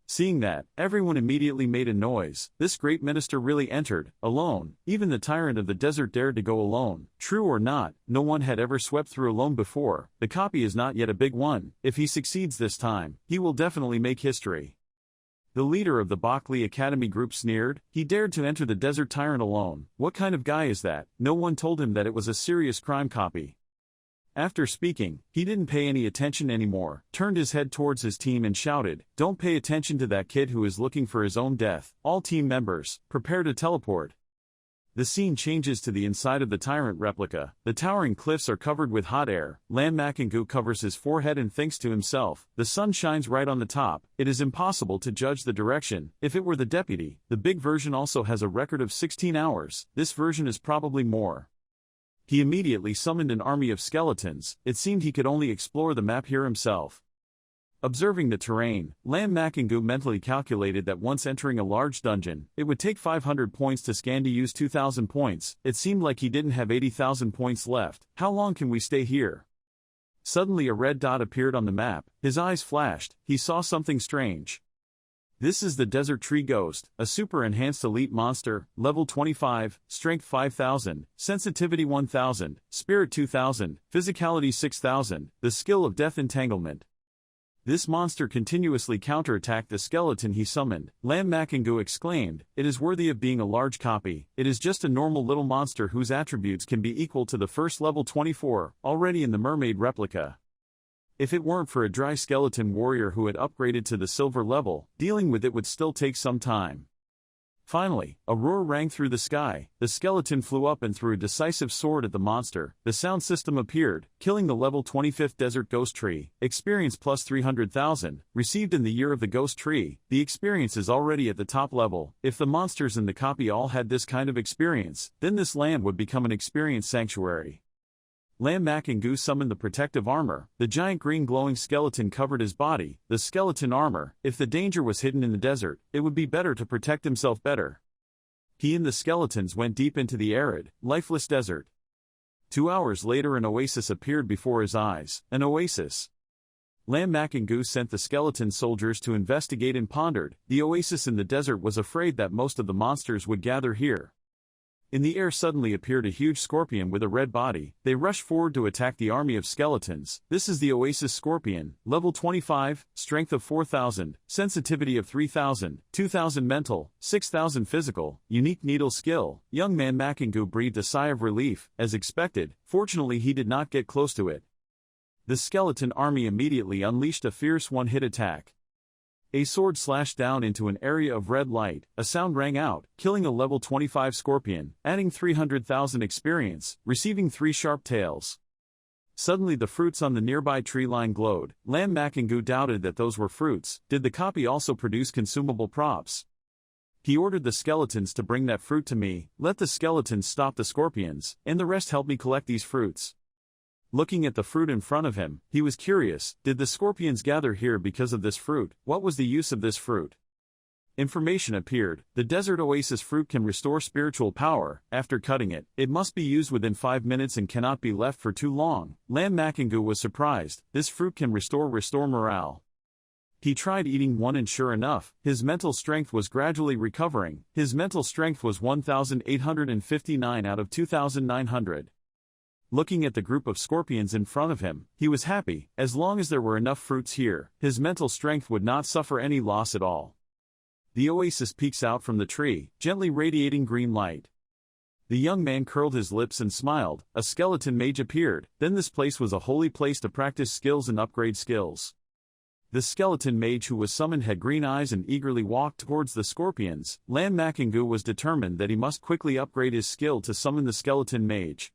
Seeing that, everyone immediately made a noise. This great minister really entered, alone. Even the Tyrant of the Desert dared to go alone. True or not, no one had ever swept through alone before. The copy is not yet a big one. If he succeeds this time, he will definitely make history. The leader of the Bak Li Academy group sneered. He dared to enter the Desert Tyrant alone. What kind of guy is that? No one told him that it was a serious crime copy. After speaking, he didn't pay any attention anymore, turned his head towards his team and shouted, don't pay attention to that kid who is looking for his own death. All team members, prepare to teleport. The scene changes to the inside of the Tyrant replica. The towering cliffs are covered with hot air. Lam Makingu covers his forehead and thinks to himself, the sun shines right on the top. It is impossible to judge the direction. If it were the deputy, the big version also has a record of 16 hours. This version is probably more. He immediately summoned an army of skeletons. It seemed he could only explore the map here himself. Observing the terrain, Lam Makingu mentally calculated that once entering a large dungeon, it would take 500 points to scan to use 2,000 points. It seemed like he didn't have 80,000 points left. How long can we stay here? Suddenly a red dot appeared on the map. His eyes flashed. He saw something strange. This is the Desert Tree Ghost, a super-enhanced elite monster, level 25, strength 5000, sensitivity 1000, spirit 2000, physicality 6000, the skill of death entanglement. This monster continuously counterattacked the skeleton he summoned. Lam Makingu exclaimed, it is worthy of being a large copy. It is just a normal little monster whose attributes can be equal to the first level 24, already in the mermaid replica. If it weren't for a dry skeleton warrior who had upgraded to the silver level, dealing with it would still take some time. Finally, a roar rang through the sky. The skeleton flew up and threw a decisive sword at the monster. The sound system appeared, killing the level 25th desert ghost tree. Experience plus 300,000, received in the year of the ghost tree. The experience is already at the top level. If the monsters in the copy all had this kind of experience, then this land would become an experience sanctuary. Lam Mak and Gu summoned the protective armor. The giant green glowing skeleton covered his body. The skeleton armor, if the danger was hidden in the desert, it would be better to protect himself better. He and the skeletons went deep into the arid, lifeless desert. 2 hours later an oasis appeared before his eyes. An oasis. Lam Mak and Gu sent the skeleton soldiers to investigate and pondered. The oasis in the desert was afraid that most of the monsters would gather here. In the air suddenly appeared a huge scorpion with a red body. They rushed forward to attack the army of skeletons. This is the Oasis Scorpion, level 25, strength of 4,000, sensitivity of 3,000, 2,000 mental, 6,000 physical, unique needle skill. Young man Makingu breathed a sigh of relief, as expected. Fortunately he did not get close to it. The skeleton army immediately unleashed a fierce one-hit attack. A sword slashed down into an area of red light. A sound rang out, killing a level 25 scorpion, adding 300,000 experience, receiving 3 sharp tails. Suddenly the fruits on the nearby tree line glowed. Lam Makingu doubted that those were fruits. Did the copy also produce consumable props? He ordered the skeletons to bring that fruit to me. Let the skeletons stop the scorpions, and the rest help me collect these fruits. Looking at the fruit in front of him, he was curious. Did the scorpions gather here because of this fruit? What was the use of this fruit? Information appeared. The desert oasis fruit can restore spiritual power. After cutting it, it must be used within 5 minutes and cannot be left for too long. Lam Makingu was surprised. This fruit can restore morale. He tried eating one and sure enough, his mental strength was gradually recovering. His mental strength was 1,859 out of 2,900. Looking at the group of scorpions in front of him, he was happy. As long as there were enough fruits here, his mental strength would not suffer any loss at all. The oasis peeks out from the tree, gently radiating green light. The young man curled his lips and smiled. A skeleton mage appeared. Then this place was a holy place to practice skills and upgrade skills. The skeleton mage who was summoned had green eyes and eagerly walked towards the scorpions. Lam Makingu was determined that he must quickly upgrade his skill to summon the skeleton mage.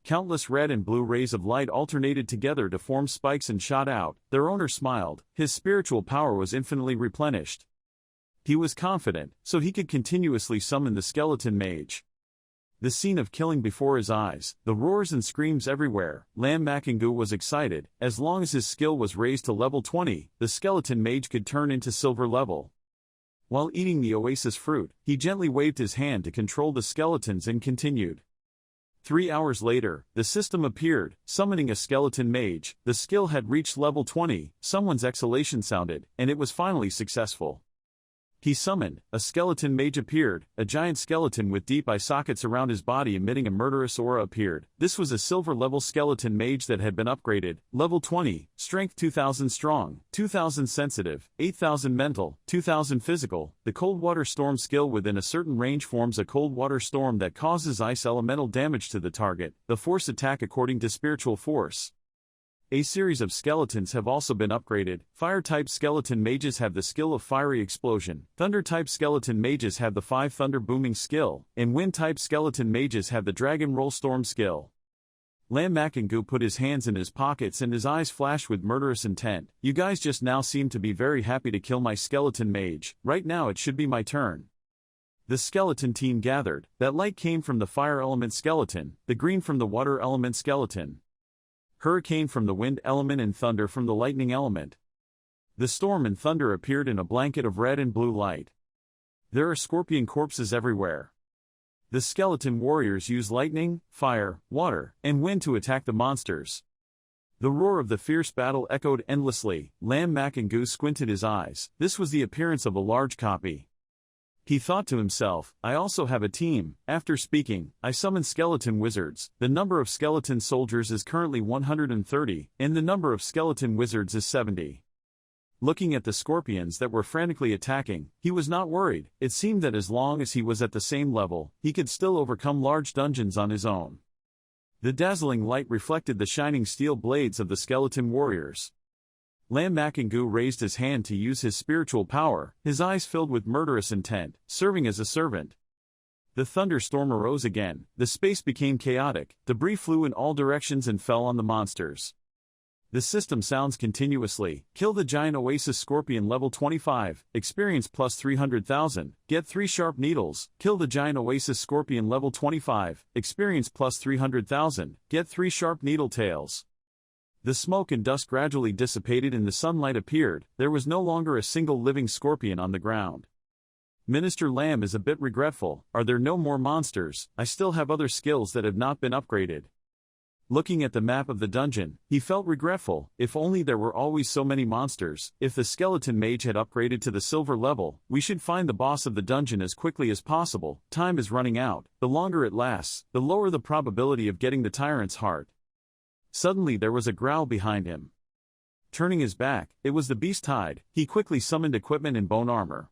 Countless red and blue rays of light alternated together to form spikes and shot out. Their owner smiled. His spiritual power was infinitely replenished. He was confident, so he could continuously summon the skeleton mage. The scene of killing before his eyes, the roars and screams everywhere. Lam Makingu was excited. As long as his skill was raised to level 20, the skeleton mage could turn into silver level. While eating the oasis fruit, he gently waved his hand to control the skeletons and continued. 3 hours later, the system appeared, summoning a skeleton mage. The skill had reached level 20, someone's exhalation sounded, and it was finally successful. He summoned, a skeleton mage appeared, a giant skeleton with deep eye sockets around his body emitting a murderous aura appeared. This was a silver-level skeleton mage that had been upgraded, level 20, strength 2,000 strong, 2,000 sensitive, 8,000 mental, 2,000 physical. The cold water storm skill within a certain range forms a cold water storm that causes ice elemental damage to the target, the force attack according to spiritual force. A series of skeletons have also been upgraded. Fire-type skeleton mages have the skill of Fiery Explosion. Thunder-type skeleton mages have the 5 Thunder Booming skill. And Wind-type skeleton mages have the Dragon Roll Storm skill. Lam Makingu put his hands in his pockets and his eyes flashed with murderous intent. You guys just now seem to be very happy to kill my skeleton mage. Right now it should be my turn. The skeleton team gathered. That light came from the fire element skeleton, the green from the water element skeleton. Hurricane from the wind element and thunder from the lightning element. The storm and thunder appeared in a blanket of red and blue light. There are scorpion corpses everywhere. The skeleton warriors use lightning, fire, water, and wind to attack the monsters. The roar of the fierce battle echoed endlessly. Lam Makingu squinted his eyes. This was the appearance of a large copy. He thought to himself, I also have a team. After speaking, I summoned skeleton wizards. The number of skeleton soldiers is currently 130, and the number of skeleton wizards is 70. Looking at the scorpions that were frantically attacking, he was not worried. It seemed that as long as he was at the same level, he could still overcome large dungeons on his own. The dazzling light reflected the shining steel blades of the skeleton warriors. Lam Makangu raised his hand to use his spiritual power, his eyes filled with murderous intent, serving as a servant. The thunderstorm arose again, the space became chaotic, debris flew in all directions and fell on the monsters. The system sounds continuously. Kill the giant oasis scorpion level 25, experience plus 300,000, get 3 sharp needles. Kill the giant oasis scorpion level 25, experience plus 300,000, get 3 sharp needle tails. The smoke and dust gradually dissipated and the sunlight appeared. There was no longer a single living scorpion on the ground. Minister Lam is a bit regretful. Are there no more monsters? I still have other skills that have not been upgraded. Looking at the map of the dungeon, he felt regretful. If only there were always so many monsters. If the skeleton mage had upgraded to the silver level, we should find the boss of the dungeon as quickly as possible. Time is running out. The longer it lasts, the lower the probability of getting the tyrant's heart. Suddenly there was a growl behind him. Turning his back, it was the beast tide. He quickly summoned equipment and bone armor.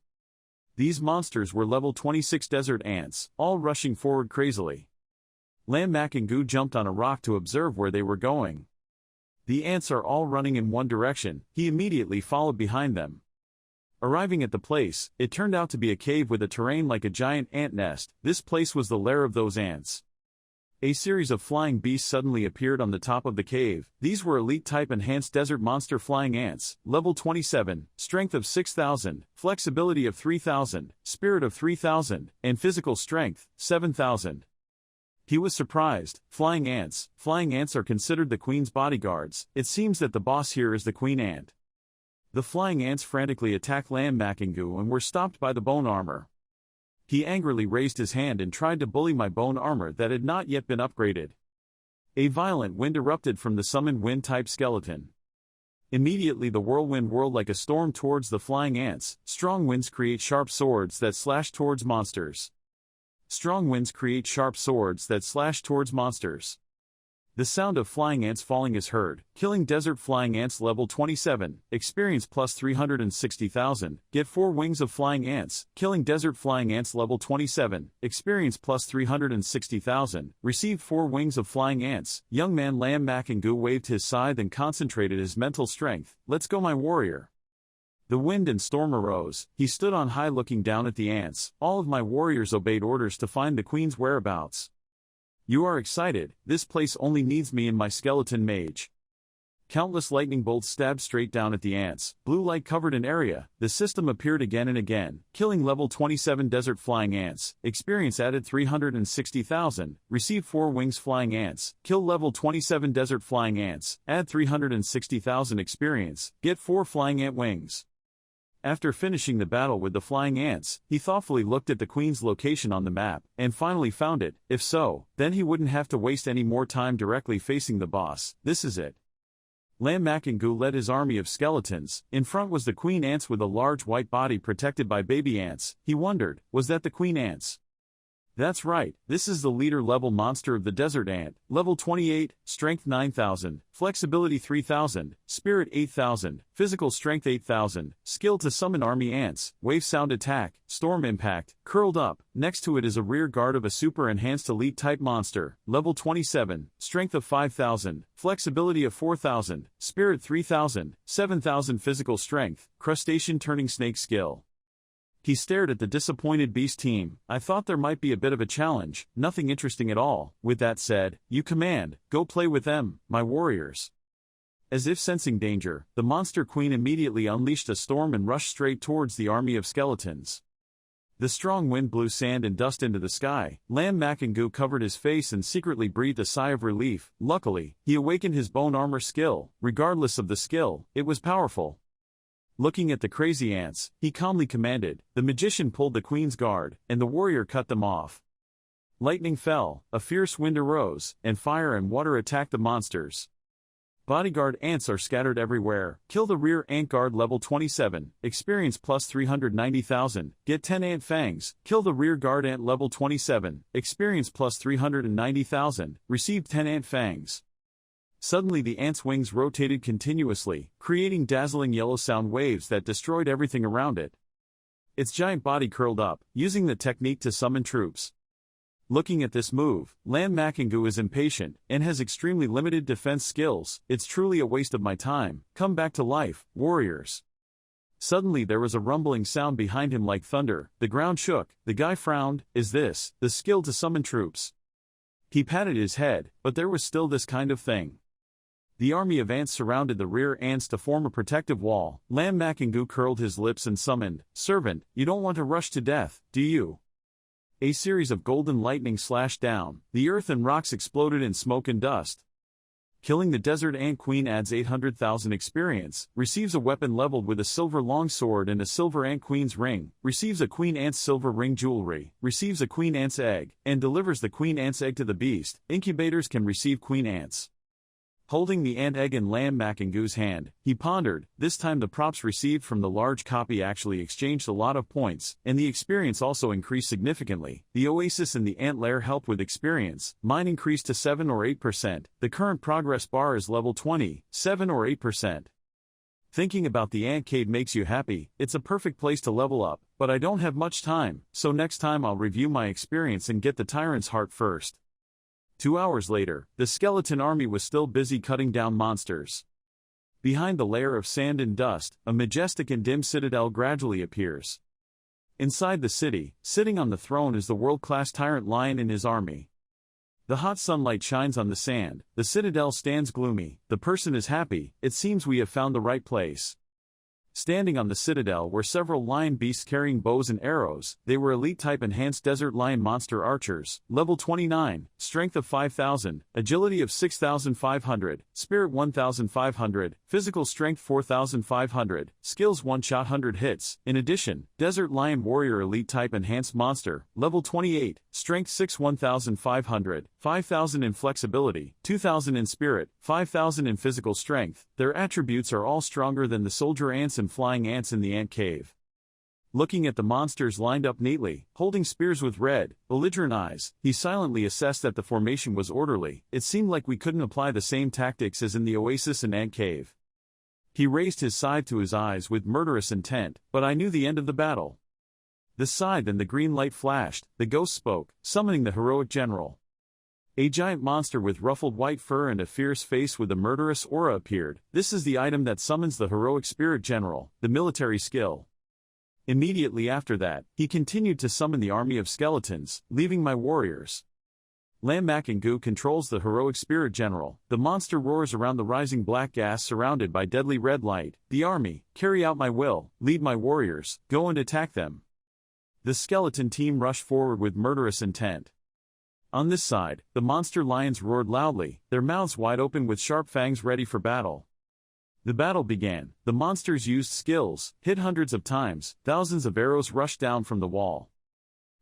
These monsters were level 26 desert ants, all rushing forward crazily. Lam Makangu jumped on a rock to observe where they were going. The ants are all running in one direction. He immediately followed behind them. Arriving at the place, it turned out to be a cave with a terrain like a giant ant nest. This place was the lair of those ants. A series of flying beasts suddenly appeared on the top of the cave. These were elite-type enhanced desert monster flying ants, level 27, strength of 6,000, flexibility of 3,000, spirit of 3,000, and physical strength, 7,000. He was surprised. Flying ants are considered the queen's bodyguards. It seems that the boss here is the queen ant. The flying ants frantically attacked Lam Makangu and were stopped by the bone armor. He angrily raised his hand and tried to bully my bone armor that had not yet been upgraded. A violent wind erupted from the summoned wind-type skeleton. Immediately the whirlwind whirled like a storm towards the flying ants. Strong winds create sharp swords that slash towards monsters. Strong winds create sharp swords that slash towards monsters. The sound of flying ants falling is heard. Killing desert flying ants level 27, experience plus 360,000, get 4 wings of flying ants. Killing desert flying ants level 27, experience plus 360,000, receive 4 wings of flying ants. Young man Lam Makangu waved his scythe and concentrated his mental strength. Let's go, my warrior. The wind and storm arose. He stood on high looking down at the ants. All of my warriors obeyed orders to find the queen's whereabouts. You are excited. This place only needs me and my skeleton mage. Countless lightning bolts stabbed straight down at the ants. Blue light covered an area. The system appeared again and again. Killing level 27 desert flying ants. Experience added 360,000. Receive 4 wings flying ants. Kill level 27 desert flying ants. Add 360,000 experience. Get 4 flying ant wings. After finishing the battle with the flying ants, he thoughtfully looked at the queen's location on the map, and finally found it. If so, then he wouldn't have to waste any more time directly facing the boss. This is it. Lam Makangu led his army of skeletons. In front was the queen ants with a large white body protected by baby ants. He wondered, was that the queen ants? That's right, this is the leader-level monster of the desert ant, level 28, strength 9,000, flexibility 3,000, spirit 8,000, physical strength 8,000, skill to summon army ants, wave sound attack, storm impact, curled up. Next to it is a rear guard of a super-enhanced elite-type monster, level 27, strength of 5,000, flexibility of 4,000, spirit 3,000, 7,000 physical strength, crustacean turning snake skill. He stared at the disappointed beast team. I thought there might be a bit of a challenge, nothing interesting at all. With that said, you command, go play with them, my warriors. As if sensing danger, the monster queen immediately unleashed a storm and rushed straight towards the army of skeletons. The strong wind blew sand and dust into the sky. Lam Makangu covered his face and secretly breathed a sigh of relief. Luckily, he awakened his bone armor skill. Regardless of the skill, it was powerful. Looking at the crazy ants, he calmly commanded. The magician pulled the queen's guard, and the warrior cut them off. Lightning fell, a fierce wind arose, and fire and water attacked the monsters. Bodyguard ants are scattered everywhere. Kill the rear ant guard level 27, experience plus 390,000, get 10 ant fangs. Kill the rear guard ant level 27, experience plus 390,000, receive 10 ant fangs. Suddenly the ant's wings rotated continuously, creating dazzling yellow sound waves that destroyed everything around it. Its giant body curled up, using the technique to summon troops. Looking at this move, Lam Makingu is impatient, and has extremely limited defense skills. It's truly a waste of my time. Come back to life, warriors. Suddenly there was a rumbling sound behind him like thunder, the ground shook, the guy frowned. Is this the skill to summon troops? He patted his head, but there was still this kind of thing. The army of ants surrounded the rear ants to form a protective wall. Lam Makingu curled his lips and summoned, Servant, you don't want to rush to death, do you? A series of golden lightning slashed down, the earth and rocks exploded in smoke and dust. Killing the desert ant queen adds 800,000 experience, receives a weapon leveled with a silver longsword and a silver ant queen's ring, receives a queen ant's silver ring jewelry, receives a queen ant's egg, and delivers the queen ant's egg to the beast. Incubators can receive queen ants. Holding the ant egg in Lam Makingu's hand, he pondered. This time the props received from the large copy actually exchanged a lot of points, and the experience also increased significantly. The oasis in the ant lair helped with experience. Mine increased to 7 or 8%. The current progress bar is level 20, 7 or 8%. Thinking about the ant cave makes you happy. It's a perfect place to level up, but I don't have much time, so next time I'll review my experience and get the tyrant's heart first. 2 hours later, the skeleton army was still busy cutting down monsters. Behind the layer of sand and dust, a majestic and dim citadel gradually appears. Inside the city, sitting on the throne is the world-class tyrant lion and his army. The hot sunlight shines on the sand, the citadel stands gloomy, the person is happy. It seems we have found the right place. Standing on the citadel were several lion beasts carrying bows and arrows. They were elite-type enhanced desert lion monster archers, level 29, strength of 5,000, agility of 6,500, spirit 1,500, physical strength 4,500, skills one-shot 100 hits. In addition, desert lion warrior elite-type enhanced monster, level 28, strength 6 1,500, 5,000 in flexibility, 2,000 in spirit, 5,000 in physical strength. Their attributes are all stronger than the soldier ants and flying ants in the ant cave. Looking at the monsters lined up neatly, holding spears with red, belligerent eyes, he silently assessed that the formation was orderly. It seemed like we couldn't apply the same tactics as in the oasis and ant cave. He raised his scythe to his eyes with murderous intent, but I knew the end of the battle. The scythe and the green light flashed, the ghost spoke, summoning the heroic general. A giant monster with ruffled white fur and a fierce face with a murderous aura appeared. This is the item that summons the heroic spirit general, the military skill. Immediately after that, he continued to summon the army of skeletons, leaving my warriors. Lam Makingu controls the heroic spirit general. The monster roars around the rising black gas surrounded by deadly red light. The army, carry out my will, lead my warriors, go and attack them. The skeleton team rushed forward with murderous intent. On this side, the monster lions roared loudly, their mouths wide open with sharp fangs ready for battle. The battle began. The monsters used skills, hit hundreds of times, thousands of arrows rushed down from the wall.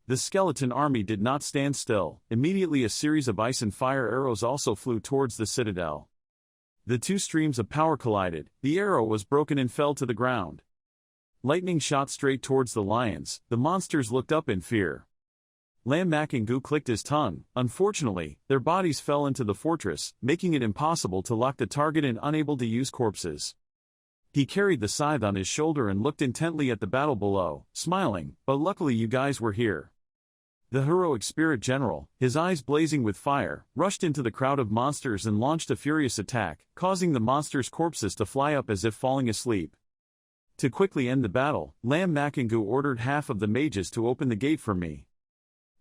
The skeleton army did not stand still. Immediately a series of ice and fire arrows also flew towards the citadel. The two streams of power collided, the arrow was broken and fell to the ground. Lightning shot straight towards the lions, the monsters looked up in fear. Lam Makingu clicked his tongue. Unfortunately, their bodies fell into the fortress, making it impossible to lock the target and unable to use corpses. He carried the scythe on his shoulder and looked intently at the battle below, smiling, but luckily you guys were here. The heroic spirit general, his eyes blazing with fire, rushed into the crowd of monsters and launched a furious attack, causing the monsters' corpses to fly up as if falling asleep. To quickly end the battle, Lam Makingu ordered half of the mages to open the gate for me.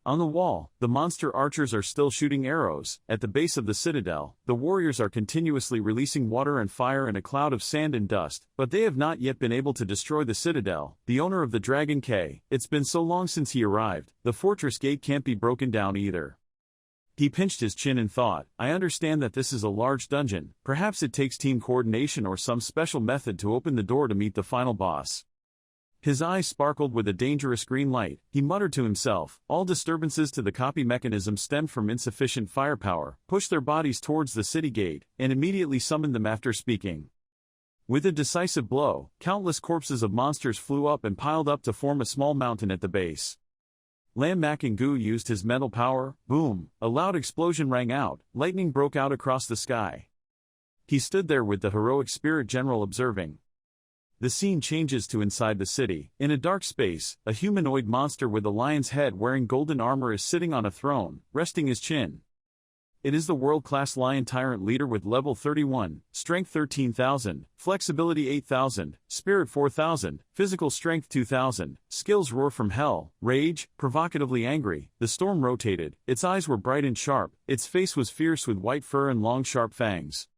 On the wall, the monster archers are still shooting arrows. At the base of the citadel, the warriors are continuously releasing water and fire in a cloud of sand and dust, but they have not yet been able to destroy the citadel. The owner of the Dragon K, it's been so long since he arrived, the fortress gate can't be broken down either. He pinched his chin and thought, I understand that this is a large dungeon, perhaps it takes team coordination or some special method to open the door to meet the final boss. His eyes sparkled with a dangerous green light. He muttered to himself, all disturbances to the copy mechanism stemmed from insufficient firepower, pushed their bodies towards the city gate, and immediately summoned them after speaking. With a decisive blow, countless corpses of monsters flew up and piled up to form a small mountain at the base. Lam Makingu used his mental power. Boom! A loud explosion rang out, lightning broke out across the sky. He stood there with the heroic spirit general observing. The scene changes to inside the city. In a dark space, a humanoid monster with a lion's head wearing golden armor is sitting on a throne, resting his chin. It is the world-class lion tyrant leader with level 31, strength 13,000, flexibility 8,000, spirit 4,000, physical strength 2,000, skills roar from hell, rage, provocatively angry. The storm rotated, its eyes were bright and sharp, its face was fierce with white fur and long sharp fangs.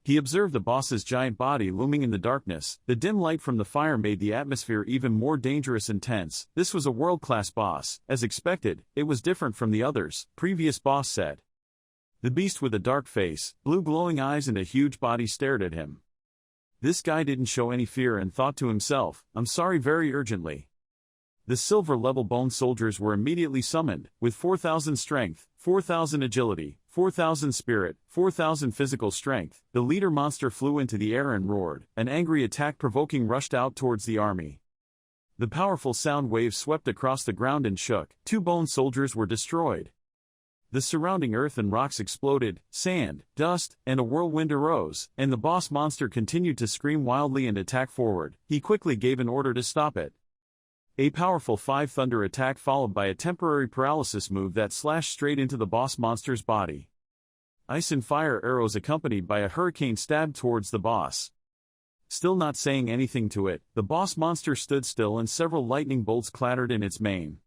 He observed the boss's giant body looming in the darkness. The dim light from the fire made the atmosphere even more dangerous and tense. This was a world-class boss. As expected, it was different from the others, previous boss said. The beast with a dark face, blue glowing eyes and a huge body stared at him. This guy didn't show any fear and thought to himself, I'm sorry, very urgently. The silver-level bone soldiers were immediately summoned, with 4,000 strength, 4,000 agility, 4,000 spirit, 4,000 physical strength. The leader monster flew into the air and roared. An angry attack-provoking rushed out towards the army. The powerful sound waves swept across the ground and shook. 2 bone soldiers were destroyed. The surrounding earth and rocks exploded, sand, dust, and a whirlwind arose, and the boss monster continued to scream wildly and attack forward. He quickly gave an order to stop it. A powerful 5 thunder attack followed by a temporary paralysis move that slashed straight into the boss monster's body. Ice and fire arrows accompanied by a hurricane stabbed towards the boss. Still not saying anything to it, the boss monster stood still and several lightning bolts clattered in its mane.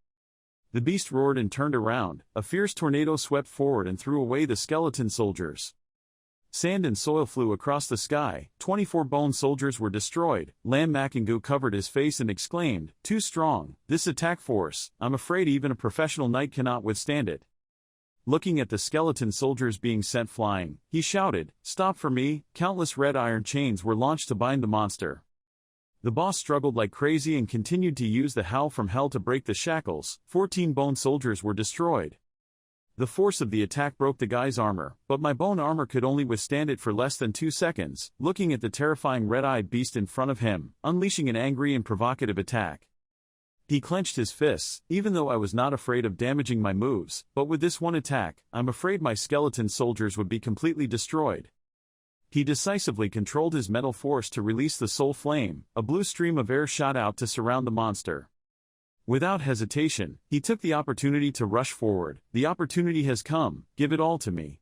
The beast roared and turned around. A fierce tornado swept forward and threw away the skeleton soldiers. Sand and soil flew across the sky. 24 bone soldiers were destroyed. Lam Makingu covered his face and exclaimed, "Too strong, this attack force. I'm afraid even a professional knight cannot withstand it." Looking at the skeleton soldiers being sent flying, he shouted, "Stop for me!" Countless red iron chains were launched to bind the monster. The boss struggled like crazy and continued to use the howl from hell to break the shackles. 14 bone soldiers were destroyed. The force of the attack broke the guy's armor, but my bone armor could only withstand it for less than 2 seconds, looking at the terrifying red-eyed beast in front of him, unleashing an angry and provocative attack. He clenched his fists. Even though I was not afraid of damaging my moves, but with this one attack, I'm afraid my skeleton soldiers would be completely destroyed. He decisively controlled his mental force to release the soul flame. A blue stream of air shot out to surround the monster. Without hesitation, he took the opportunity to rush forward. The opportunity has come, give it all to me.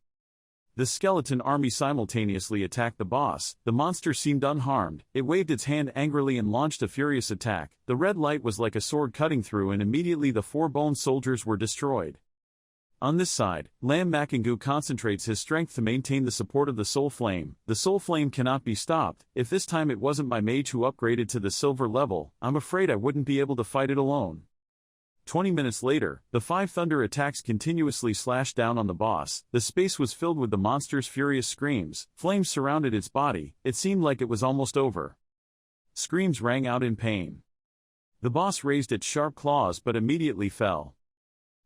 The skeleton army simultaneously attacked the boss. The monster seemed unharmed. It waved its hand angrily and launched a furious attack. The red light was like a sword cutting through and immediately the 4 bone soldiers were destroyed. On this side, Lam Makingu concentrates his strength to maintain the support of the soul flame. The soul flame cannot be stopped. If this time it wasn't my mage who upgraded to the silver level, I'm afraid I wouldn't be able to fight it alone. 20 minutes later, the 5 thunder attacks continuously slashed down on the boss. The space was filled with the monster's furious screams. Flames surrounded its body. It seemed like it was almost over. Screams rang out in pain. The boss raised its sharp claws but immediately fell.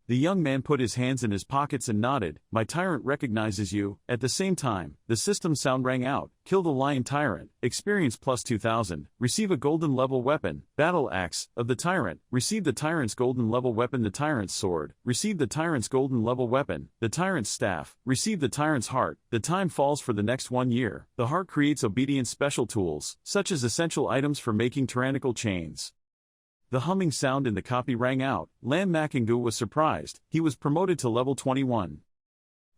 The young man put his hands in his pockets and nodded. "My tyrant recognizes you." At the same time, the system sound rang out. "Kill the lion tyrant. Experience plus 2,000. Receive a golden level weapon. Battle axe of the tyrant. Receive the tyrant's golden level weapon. The tyrant's sword. Receive the tyrant's golden level weapon. The tyrant's staff. Receive the tyrant's heart. The time falls for the next 1 year. The heart creates obedience special tools, such as essential items for making tyrannical chains." The humming sound in the copy rang out. Lam Makingu was surprised. He was promoted to level 21.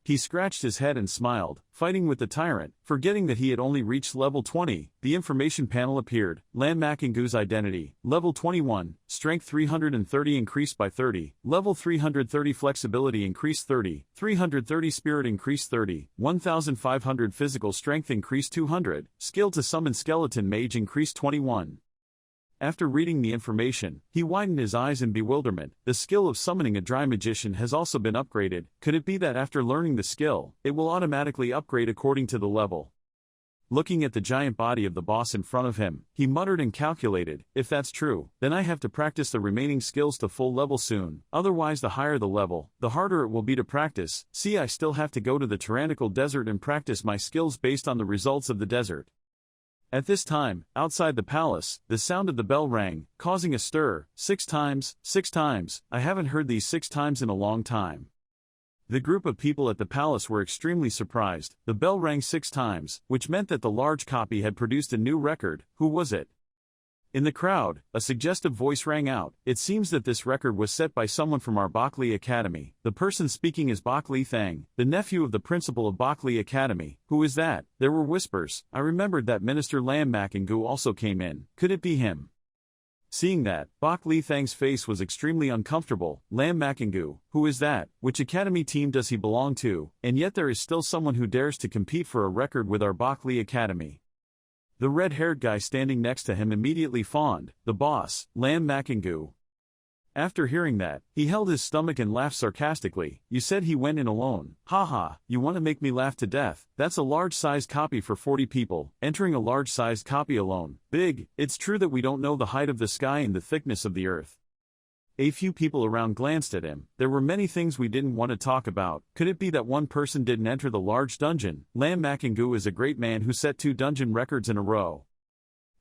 He scratched his head and smiled, fighting with the tyrant, forgetting that he had only reached level 20. The information panel appeared. Lam Makingu's identity. Level 21, strength 330 increased by 30, level 330 flexibility increased 30, 330 spirit increased 30, 1500 physical strength increased 200, skill to summon skeleton mage increased 21. After reading the information, he widened his eyes in bewilderment. The skill of summoning a dry magician has also been upgraded. Could it be that after learning the skill, it will automatically upgrade according to the level? Looking at the giant body of the boss in front of him, he muttered and calculated, "If that's true, then I have to practice the remaining skills to full level soon. Otherwise, the higher the level, the harder it will be to practice. See, I still have to go to the tyrannical desert and practice my skills based on the results of the desert." At this time, outside the palace, the sound of the bell rang, causing a stir. 6 times, 6 times, I haven't heard these 6 times in a long time. The group of people at the palace were extremely surprised. The bell rang 6 times, which meant that the large copy had produced a new record. Who was it? In the crowd, a suggestive voice rang out. It seems that this record was set by someone from our Bok-Lee Academy. The person speaking is Bok-Lee Thang, the nephew of the principal of Bok-Lee Academy. Who is that? There were whispers. I remembered that Minister Lam Makingu also came in. Could it be him? Seeing that, Bok-Lee Thang's face was extremely uncomfortable. Lam Makingu, who is that? Which academy team does he belong to? And yet there is still someone who dares to compete for a record with our Bok-Lee Academy. The red-haired guy standing next to him immediately fawned. The boss, Lam Makingu. After hearing that, he held his stomach and laughed sarcastically. You said he went in alone. Haha, you want to make me laugh to death. That's a large-sized copy for 40 people. Entering a large-sized copy alone. Big. It's true that we don't know the height of the sky and the thickness of the earth. A few people around glanced at him. There were many things we didn't want to talk about. Could it be that one person didn't enter the large dungeon? Lam Makingu is a great man who set 2 dungeon records in a row.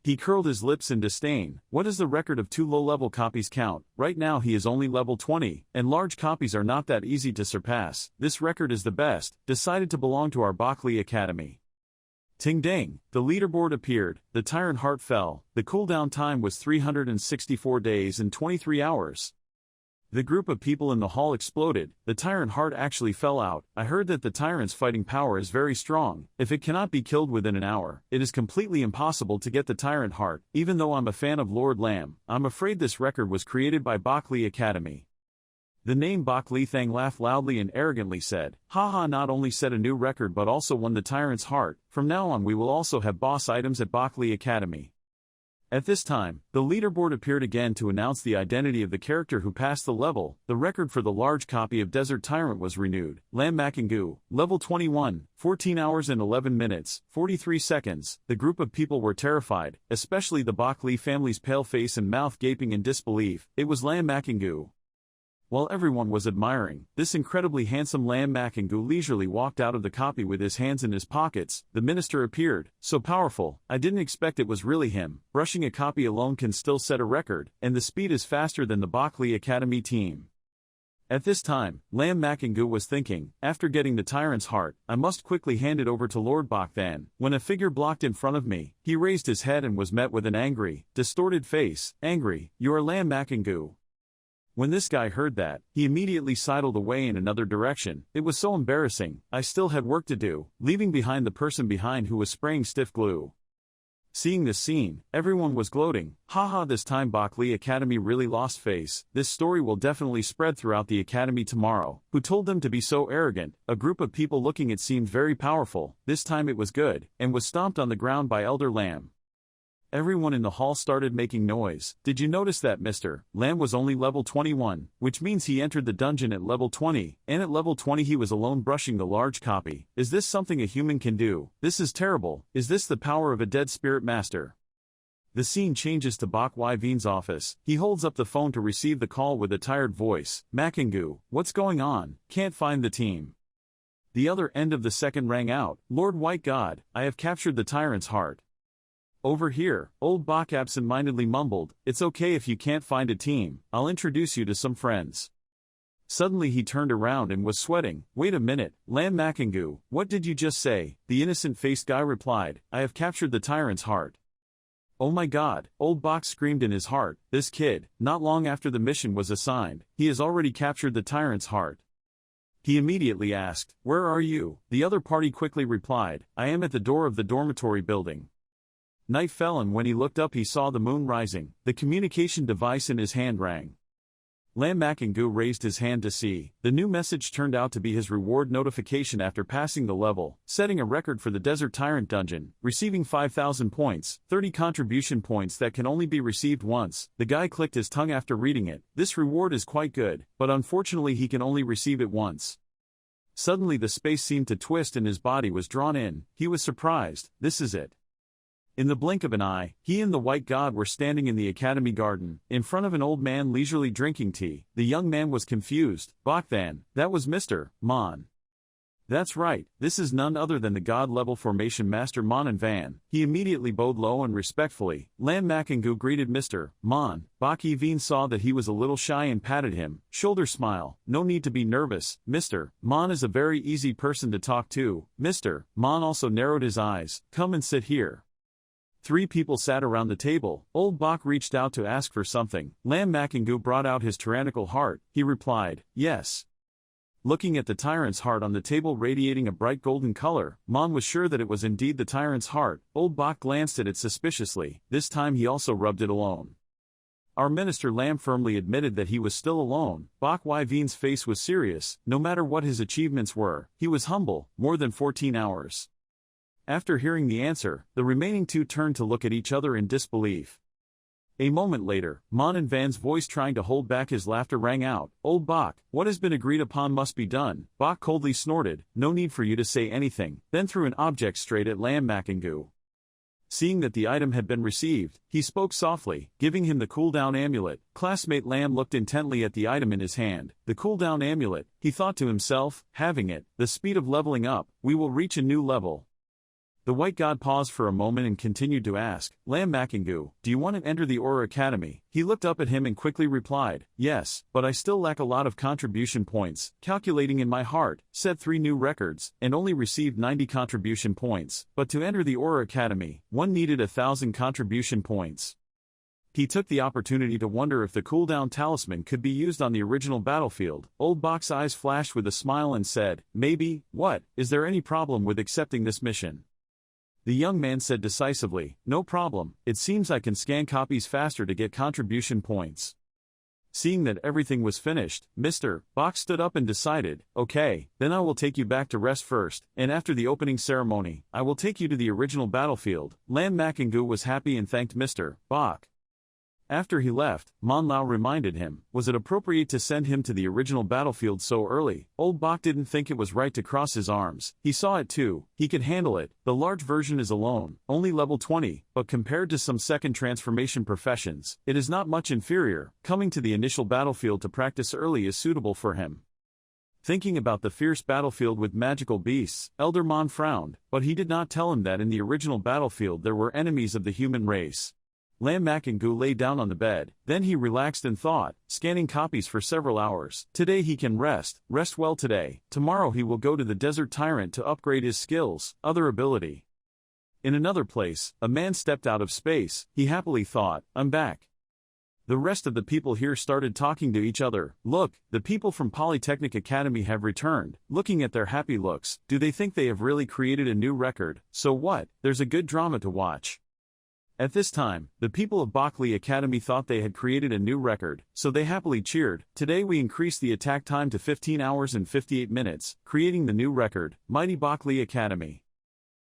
He curled his lips in disdain. What does the record of 2 low-level copies count? Right now he is only level 20, and large copies are not that easy to surpass. This record is the best, decided to belong to our Bok-Lee Academy. Ting dang, the leaderboard appeared, the tyrant heart fell, the cooldown time was 364 days and 23 hours. The group of people in the hall exploded, the tyrant heart actually fell out. I heard that the tyrant's fighting power is very strong. If it cannot be killed within an hour, it is completely impossible to get the tyrant heart. Even though I'm a fan of Lord Lam, I'm afraid this record was created by Bok-Lee Academy. The name Bok-Lee Thang laughed loudly and arrogantly said, Haha, not only set a new record but also won the tyrant's heart. From now on we will also have boss items at Bok-Lee Academy. At this time, the leaderboard appeared again to announce the identity of the character who passed the level. The record for the large copy of Desert Tyrant was renewed. Lam Makingu, level 21, 14 hours and 11 minutes, 43 seconds. The group of people were terrified, especially the Bok-Lee family's pale face and mouth gaping in disbelief. It was Lam Makingu. While everyone was admiring, this incredibly handsome Lam Makingu leisurely walked out of the copy with his hands in his pockets. The minister appeared, so powerful, I didn't expect it was really him. Brushing a copy alone can still set a record, and the speed is faster than the Bok-Lee Academy team. At this time, Lam Makingu was thinking, after getting the tyrant's heart, I must quickly hand it over to Lord Bok-Than. When a figure blocked in front of me, he raised his head and was met with an angry, distorted face. Angry, you are Lam Makingu. When this guy heard that, he immediately sidled away in another direction. It was so embarrassing. I still had work to do, leaving behind the person behind who was spraying stiff glue. Seeing this scene, everyone was gloating. Haha, this time Bok-Lee Academy really lost face. This story will definitely spread throughout the academy tomorrow. Who told them to be so arrogant? A group of people looking it seemed very powerful. This time it was good, and was stomped on the ground by Elder Lam. Everyone in the hall started making noise. Did you notice that Mr. Lam was only level 21, which means he entered the dungeon at level 20, and at level 20 he was alone brushing the large copy. Is this something a human can do? This is terrible. Is this the power of a dead spirit master? The scene changes to Bok Yveen's office. He holds up the phone to receive the call with a tired voice. Makingu, what's going on? Can't find the team. The other end of the second rang out. Lord White God, I have captured the tyrant's heart. Over here, old Bok absent-mindedly mumbled, it's okay if you can't find a team, I'll introduce you to some friends. Suddenly he turned around and was sweating. Wait a minute, Lam Makingu, what did you just say? The innocent-faced guy replied, I have captured the tyrant's heart. Oh my god, old Bok screamed in his heart, this kid, not long after the mission was assigned, he has already captured the tyrant's heart. He immediately asked, where are you? The other party quickly replied, I am at the door of the dormitory building. Night fell and when he looked up he saw the moon rising. The communication device in his hand rang. Lam Makingu raised his hand to see. The new message turned out to be his reward notification after passing the level, setting a record for the Desert Tyrant dungeon, receiving 5,000 points, 30 contribution points that can only be received once. The guy clicked his tongue after reading it. This reward is quite good, but unfortunately he can only receive it once. Suddenly the space seemed to twist and his body was drawn in. He was surprised. This is it. In the blink of an eye, he and the White God were standing in the academy garden, in front of an old man leisurely drinking tea. The young man was confused. Bok-Than, that was Mr. Mon. That's right, this is none other than the God-level formation master Mon Van. He immediately bowed low and respectfully. Lam Makingu greeted Mr. Mon. Bok Yveen saw that he was a little shy and patted him. Shoulder smile. No need to be nervous, Mr. Mon is a very easy person to talk to. Mr. Mon also narrowed his eyes. Come and sit here. Three people sat around the table. Old Bach reached out to ask for something. Lam Makingu brought out his tyrannical heart. He replied, yes. Looking at the tyrant's heart on the table radiating a bright golden color, Mon was sure that it was indeed the tyrant's heart. Old Bach glanced at it suspiciously. This time he also rubbed it alone. Our minister Lam firmly admitted that he was still alone. Bach Yveen's face was serious. No matter what his achievements were, he was humble. More than 14 hours. After hearing the answer, the remaining two turned to look at each other in disbelief. A moment later, Mon and Van's voice trying to hold back his laughter rang out. Old Bach, what has been agreed upon must be done. Bach coldly snorted, no need for you to say anything, then threw an object straight at Lam Makingu. Seeing that the item had been received, he spoke softly, giving him the cooldown amulet. Classmate Lam looked intently at the item in his hand. The cooldown amulet, he thought to himself, having it, the speed of leveling up, we will reach a new level. The white god paused for a moment and continued to ask, Lam Makingu, do you want to enter the Aura Academy? He looked up at him and quickly replied, yes, but I still lack a lot of contribution points. Calculating in my heart, set 3 new records, and only received 90 contribution points, but to enter the Aura Academy, one needed 1,000 contribution points. He took the opportunity to wonder if the cooldown talisman could be used on the original battlefield. Old Bach's eyes flashed with a smile and said, maybe. What, is there any problem with accepting this mission? The young man said decisively, no problem, it seems I can scan copies faster to get contribution points. Seeing that everything was finished, Mr. Bach stood up and decided, okay, then I will take you back to rest first, and after the opening ceremony, I will take you to the original battlefield. Lam Makingu was happy and thanked Mr. Bach. After he left, Mon Lao reminded him, was it appropriate to send him to the original battlefield so early? Old Bach didn't think it was right to cross his arms. He saw it too. He could handle it. The large version is alone, only level 20, but compared to some second transformation professions, it is not much inferior. Coming to the initial battlefield to practice early is suitable for him. Thinking about the fierce battlefield with magical beasts, Elder Mon frowned, but he did not tell him that in the original battlefield there were enemies of the human race. Lam Makingu lay down on the bed, then he relaxed and thought, scanning copies for several hours. Today he can rest well today. Tomorrow he will go to the Desert Tyrant to upgrade his skills, other ability. In another place, a man stepped out of space. He happily thought, I'm back. The rest of the people here started talking to each other. Look, the people from Polytechnic Academy have returned. Looking at their happy looks, do they think they have really created a new record? So what? There's a good drama to watch. At this time, the people of Bockley Academy thought they had created a new record, so they happily cheered. Today we increased the attack time to 15 hours and 58 minutes, creating the new record, Mighty Bockley Academy.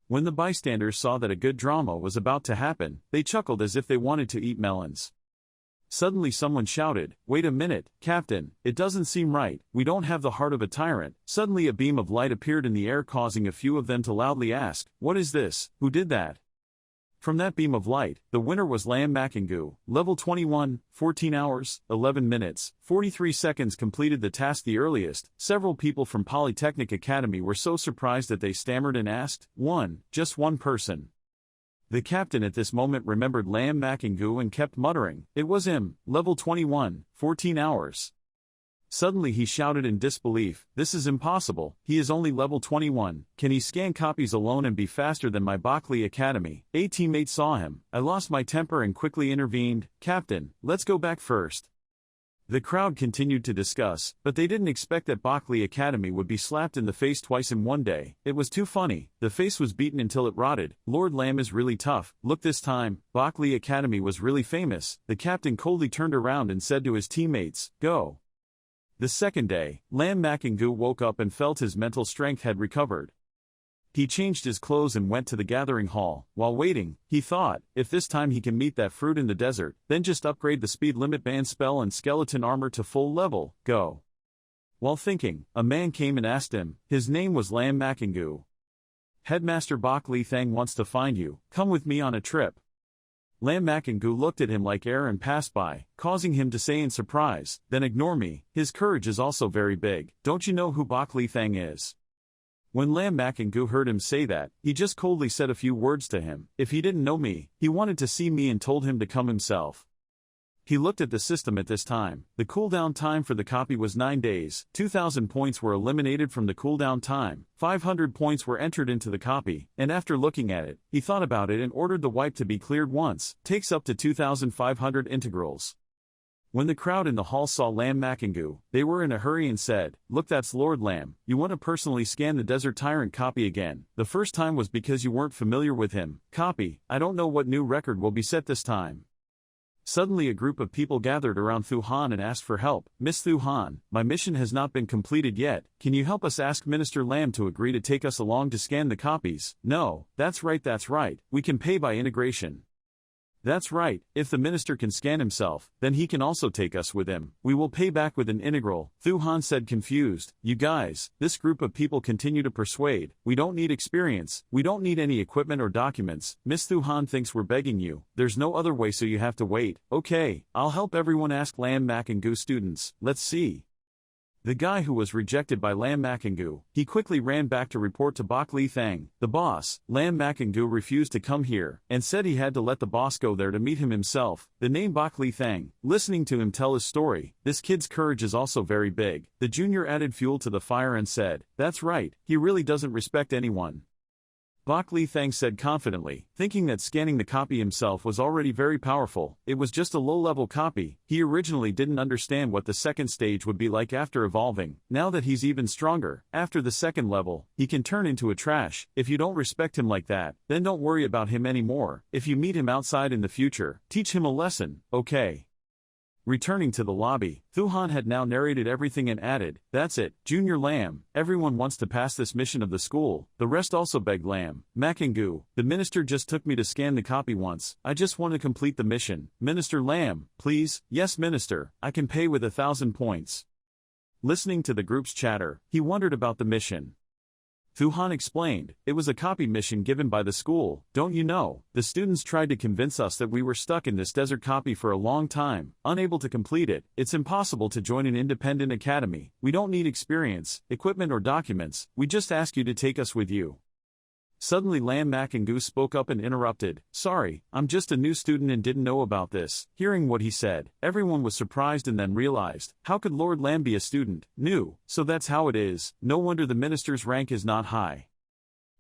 When the bystanders saw that a good drama was about to happen, they chuckled as if they wanted to eat melons. Suddenly someone shouted, wait a minute, Captain, it doesn't seem right, we don't have the heart of a tyrant. Suddenly a beam of light appeared in the air causing a few of them to loudly ask, what is this, who did that? From that beam of light, the winner was Lam Makingu, level 21, 14 hours, 11 minutes, 43 seconds completed the task the earliest. Several people from Polytechnic Academy were so surprised that they stammered and asked, just one person. The captain at this moment remembered Lam Makingu and kept muttering, it was him, level 21, 14 hours. Suddenly he shouted in disbelief, this is impossible, he is only level 21, can he scan copies alone and be faster than my Bockley Academy? A teammate saw him. I lost my temper and quickly intervened, Captain, let's go back first. The crowd continued to discuss, but they didn't expect that Bockley Academy would be slapped in the face twice in one day. It was too funny, the face was beaten until it rotted. Lord Lam is really tough. Look, this time, Bockley Academy was really famous. The captain coldly turned around and said to his teammates, go. The second day, Lam Makingu woke up and felt his mental strength had recovered. He changed his clothes and went to the gathering hall. While waiting, he thought, if this time he can meet that fruit in the desert, then just upgrade the speed limit band spell and skeleton armor to full level, go. While thinking, a man came and asked him. His name was Lam Makingu. Headmaster Bok Li Thang wants to find you, come with me on a trip. Lam Makingu looked at him like air and passed by, causing him to say in surprise, then ignore me, his courage is also very big, don't you know who Bok Li Thang is? When Lam Makingu heard him say that, he just coldly said a few words to him, if he didn't know me, he wanted to see me and told him to come himself. He looked at the system at this time. The cooldown time for the copy was 9 days. 2,000 points were eliminated from the cooldown time. 500 points were entered into the copy, and after looking at it, he thought about it and ordered the wipe to be cleared once. Takes up to 2,500 integrals. When the crowd in the hall saw Lam Makingu, they were in a hurry and said, "Look, that's Lord Lam. You want to personally scan the Desert Tyrant copy again. The first time was because you weren't familiar with him. Copy, I don't know what new record will be set this time." Suddenly a group of people gathered around Thu Han and asked for help. "Miss Thu Han, my mission has not been completed yet. Can you help us ask Minister Lam to agree to take us along to scan the copies?" "No, that's right. We can pay by integration." "That's right, if the minister can scan himself, then he can also take us with him. We will pay back with an integral," Thu Han said confused. "You guys," this group of people continue to persuade, "we don't need experience, we don't need any equipment or documents. Miss Thu Han thinks we're begging you. There's no other way, so you have to wait." "Okay, I'll help everyone ask Lam Makingu students. Let's see." The guy who was rejected by Lam Makingu, he quickly ran back to report to Bok Li Thang. The boss, Lam Makingu, refused to come here, and said he had to let the boss go there to meet him himself. The name Bok Li Thang, listening to him tell his story, this kid's courage is also very big. The junior added fuel to the fire and said, "That's right, he really doesn't respect anyone." Bok Li Thang said confidently, thinking that scanning the copy himself was already very powerful. It was just a low-level copy. He originally didn't understand what the second stage would be like after evolving. Now that he's even stronger, after the second level, he can turn into a trash. If you don't respect him like that, then don't worry about him anymore. If you meet him outside in the future, teach him a lesson, okay? Returning to the lobby, Thu Han had now narrated everything and added, "That's it, Junior Lam, everyone wants to pass this mission of the school." The rest also begged Lam Makingu, "The minister just took me to scan the copy once, I just want to complete the mission. Minister Lam, please." "Yes, minister, I can pay with 1,000 points." Listening to the group's chatter, he wondered about the mission. Thu Han explained, "It was a copy mission given by the school. Don't you know, the students tried to convince us that we were stuck in this desert copy for a long time, unable to complete it. It's impossible to join an independent academy. We don't need experience, equipment or documents, we just ask you to take us with you." Suddenly Lam Makingu spoke up and interrupted, "Sorry, I'm just a new student and didn't know about this." Hearing what he said, everyone was surprised and then realized, how could Lord Lam be a student? New, so that's how it is. No wonder the minister's rank is not high.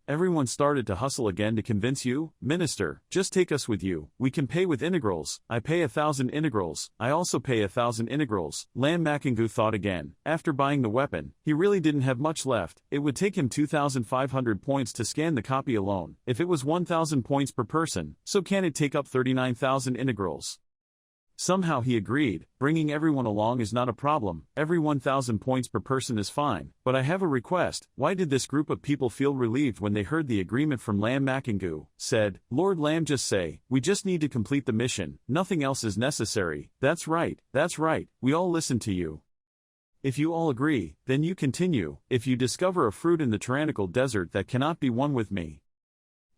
Everyone started to hustle again to convince you. "Minister, just take us with you. We can pay with integrals. I pay 1,000 integrals. I also pay 1,000 integrals." Lam Makingu thought again. After buying the weapon, he really didn't have much left. It would take him 2,500 points to scan the copy alone. If it was 1,000 points per person, so can it take up 39,000 integrals? Somehow he agreed, bringing everyone along is not a problem, every 1,000 points per person is fine, but I have a request. Why did this group of people feel relieved when they heard the agreement from Lam Makingu? Said, "Lord Lam, just say, we just need to complete the mission, nothing else is necessary." That's right, we all listen to you. If you all agree, then you continue. If you discover a fruit in the tyrannical desert that cannot be won with me.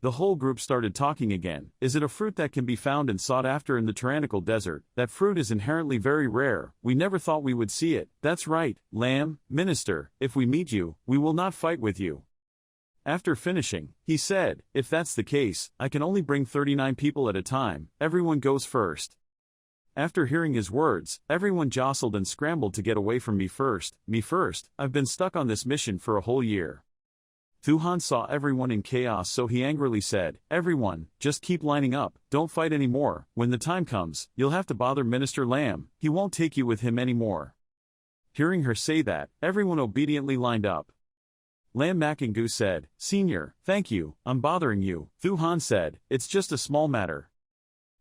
The whole group started talking again. Is it a fruit that can be found and sought after in the tyrannical desert? That fruit is inherently very rare. We never thought we would see it. That's right, Lam, Minister, if we meet you, we will not fight with you. After finishing, he said, "If that's the case, I can only bring 39 people at a time. Everyone goes first." After hearing his words, everyone jostled and scrambled to get away from me first. Me first, I've been stuck on this mission for a whole year. Thu Han saw everyone in chaos, so he angrily said, "Everyone, just keep lining up, don't fight anymore. When the time comes, you'll have to bother Minister Lam, he won't take you with him anymore." Hearing her say that, everyone obediently lined up. Lam Makingu said, "Senior, thank you, I'm bothering you." Thu Han said, "It's just a small matter."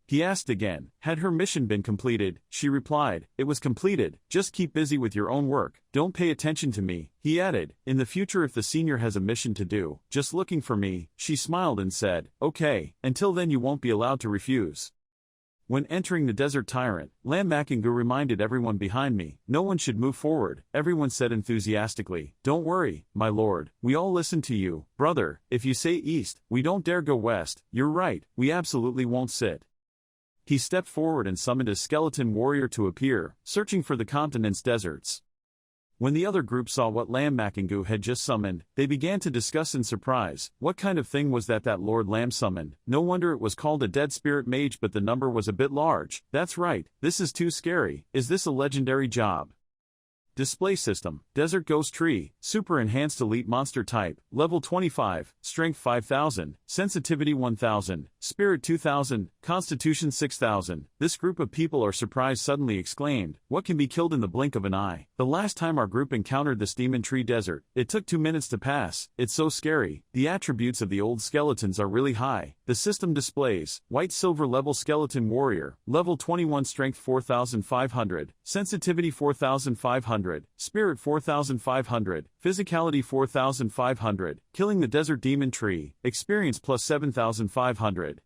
He asked again, had her mission been completed? She replied, "It was completed, just keep busy with your own work, don't pay attention to me." He added, "In the future if the senior has a mission to do, just looking for me." She smiled and said, "Okay, until then you won't be allowed to refuse." When entering the Desert Tyrant, Lam Makingu reminded everyone behind me, "No one should move forward." Everyone said enthusiastically, "Don't worry, my lord, we all listen to you. Brother, if you say east, we don't dare go west. You're right, we absolutely won't sit." He stepped forward and summoned a skeleton warrior to appear, searching for the continent's deserts. When the other group saw what Lam Makingu had just summoned, they began to discuss in surprise. What kind of thing was that Lord Lam summoned? No wonder it was called a dead spirit mage, but the number was a bit large. That's right, this is too scary. Is this a legendary job? Display system, Desert Ghost Tree, Super Enhanced Elite Monster Type, Level 25, Strength 5000, Sensitivity 1000, Spirit 2000, Constitution 6000. This group of people are surprised suddenly exclaimed, what can be killed in the blink of an eye? The last time our group encountered this demon tree desert, it took 2 minutes to pass. It's so scary. The attributes of the old skeletons are really high. The system displays, White Silver Level Skeleton Warrior, Level 21 Strength 4500, Sensitivity 4500, Spirit 4500, Physicality 4500, Killing the Desert Demon Tree, Experience plus 7500.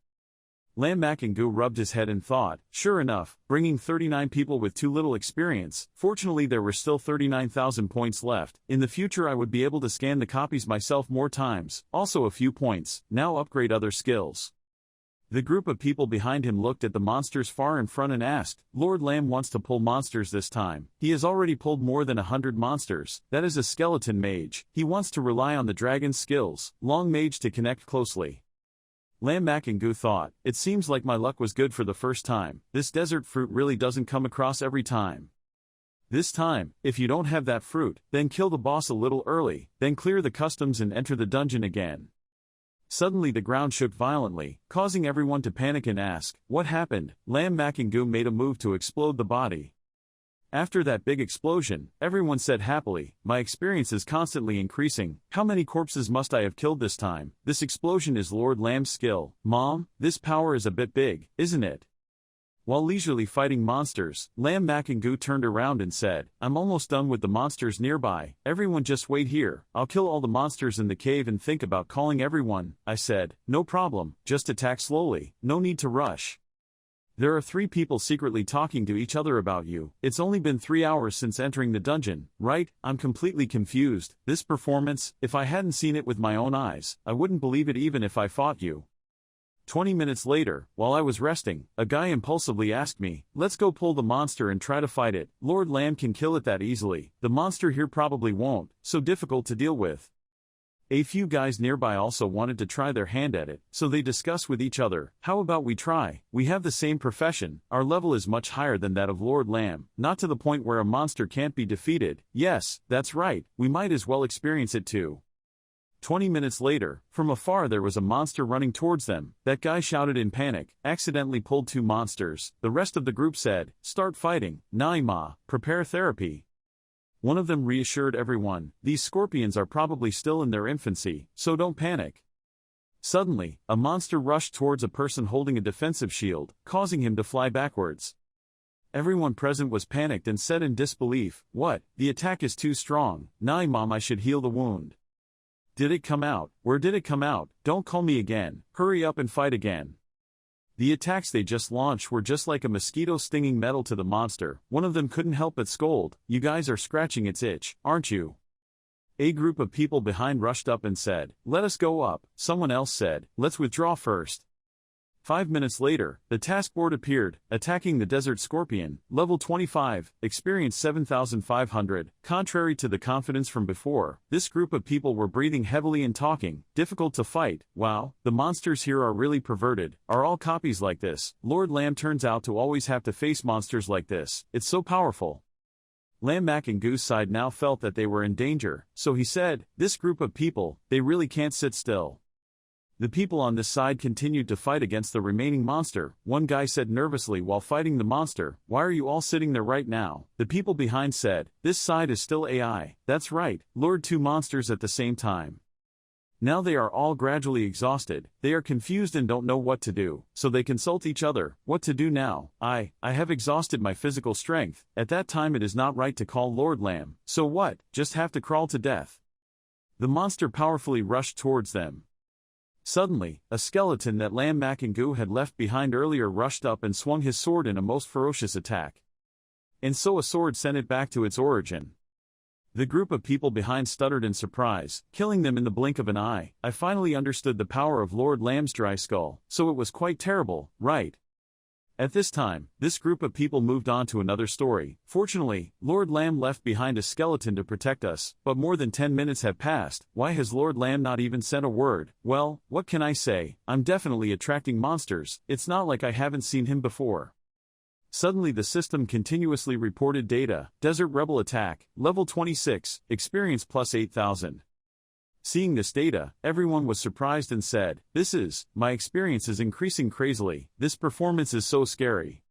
Lam Makingu rubbed his head and thought, sure enough, bringing 39 people with too little experience. Fortunately there were still 39,000 points left. In the future I would be able to scan the copies myself more times. Also a few points, now upgrade other skills. The group of people behind him looked at the monsters far in front and asked, Lord Lam wants to pull monsters this time. He has already pulled more than 100 monsters. That is a skeleton mage. He wants to rely on the dragon's skills, long mage to connect closely. Lam Makingu thought, it seems like my luck was good for the first time. This desert fruit really doesn't come across every time. This time, if you don't have that fruit, then kill the boss a little early, then clear the customs and enter the dungeon again. Suddenly the ground shook violently, causing everyone to panic and ask, what happened? Lam Makingu made a move to explode the body. After that big explosion, everyone said happily, my experience is constantly increasing. How many corpses must I have killed this time? This explosion is Lord Lam's skill. Mom, this power is a bit big, isn't it? While leisurely fighting monsters, Lam Makingu turned around and said, I'm almost done with the monsters nearby. Everyone just wait here. I'll kill all the monsters in the cave and think about calling everyone. I said, no problem, just attack slowly, no need to rush. There are 3 people secretly talking to each other about you. It's only been 3 hours since entering the dungeon, right? I'm completely confused. This performance, if I hadn't seen it with my own eyes, I wouldn't believe it even if I fought you. 20 minutes later, while I was resting, a guy impulsively asked me, let's go pull the monster and try to fight it. Lord Lam can kill it that easily. The monster here probably won't, so difficult to deal with. A few guys nearby also wanted to try their hand at it, so they discussed with each other, how about we try? We have the same profession, our level is much higher than that of Lord Lam, not to the point where a monster can't be defeated. Yes, that's right, we might as well experience it too. 20 minutes later, from afar there was a monster running towards them. That guy shouted in panic, accidentally pulled 2 monsters. The rest of the group said, start fighting, Naima, prepare therapy. One of them reassured everyone, these scorpions are probably still in their infancy, so don't panic. Suddenly, a monster rushed towards a person holding a defensive shield, causing him to fly backwards. Everyone present was panicked and said in disbelief, what, the attack is too strong, Naimam, I should heal the wound. Did it come out? Where did it come out? Don't call me again, hurry up and fight again. The attacks they just launched were just like a mosquito stinging metal to the monster. One of them couldn't help but scold, you guys are scratching its itch, aren't you? A group of people behind rushed up and said, let us go up. Someone else said, let's withdraw first. 5 minutes later, the task board appeared, attacking the desert scorpion, level 25, experience 7,500. Contrary to the confidence from before, this group of people were breathing heavily and talking, difficult to fight. Wow, the monsters here are really perverted. Are all copies like this? Lord Lam turns out to always have to face monsters like this. It's so powerful. Lam Makingu's side now felt that they were in danger, so he said, this group of people, they really can't sit still. The people on this side continued to fight against the remaining monster. One guy said nervously while fighting the monster, why are you all sitting there right now? The people behind said, this side is still AI. That's right, lured 2 monsters at the same time. Now they are all gradually exhausted, they are confused and don't know what to do, so they consult each other, what to do now? I have exhausted my physical strength. At that time it is not right to call Lord Lam. So what, just have to crawl to death? The monster powerfully rushed towards them. Suddenly, a skeleton that Lam Makingu had left behind earlier rushed up and swung his sword in a most ferocious attack. And so a sword sent it back to its origin. The group of people behind stuttered in surprise, killing them in the blink of an eye. I finally understood the power of Lord Lam's dry skull, so it was quite terrible, right? At this time, this group of people moved on to another story. Fortunately, Lord Lamb left behind a skeleton to protect us, but more than 10 minutes have passed. Why has Lord Lamb not even sent a word? Well, what can I say? I'm definitely attracting monsters. It's not like I haven't seen him before. Suddenly the system continuously reported data. Desert Rebel attack, level 26, experience plus 8,000. Seeing this data, everyone was surprised and said, my experience is increasing crazily, this performance is so scary.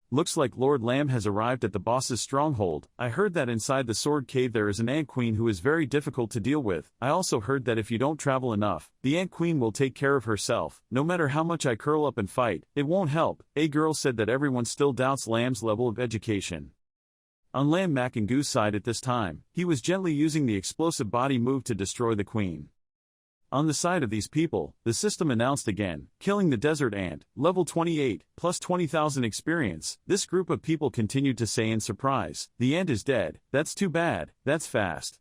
Looks like Lord Lamb has arrived at the boss's stronghold. I heard that inside the sword cave there is an ant queen who is very difficult to deal with. I also heard that if you don't travel enough, the ant queen will take care of herself. No matter how much I curl up and fight, it won't help. A girl said that everyone still doubts Lamb's level of education. On Lamb Makangu's side at this time, he was gently using the explosive body move to destroy the queen. On the side of these people, the system announced again, killing the desert ant, level 28, plus 20,000 experience. This group of people continued to say in surprise, the ant is dead, that's too bad, that's fast.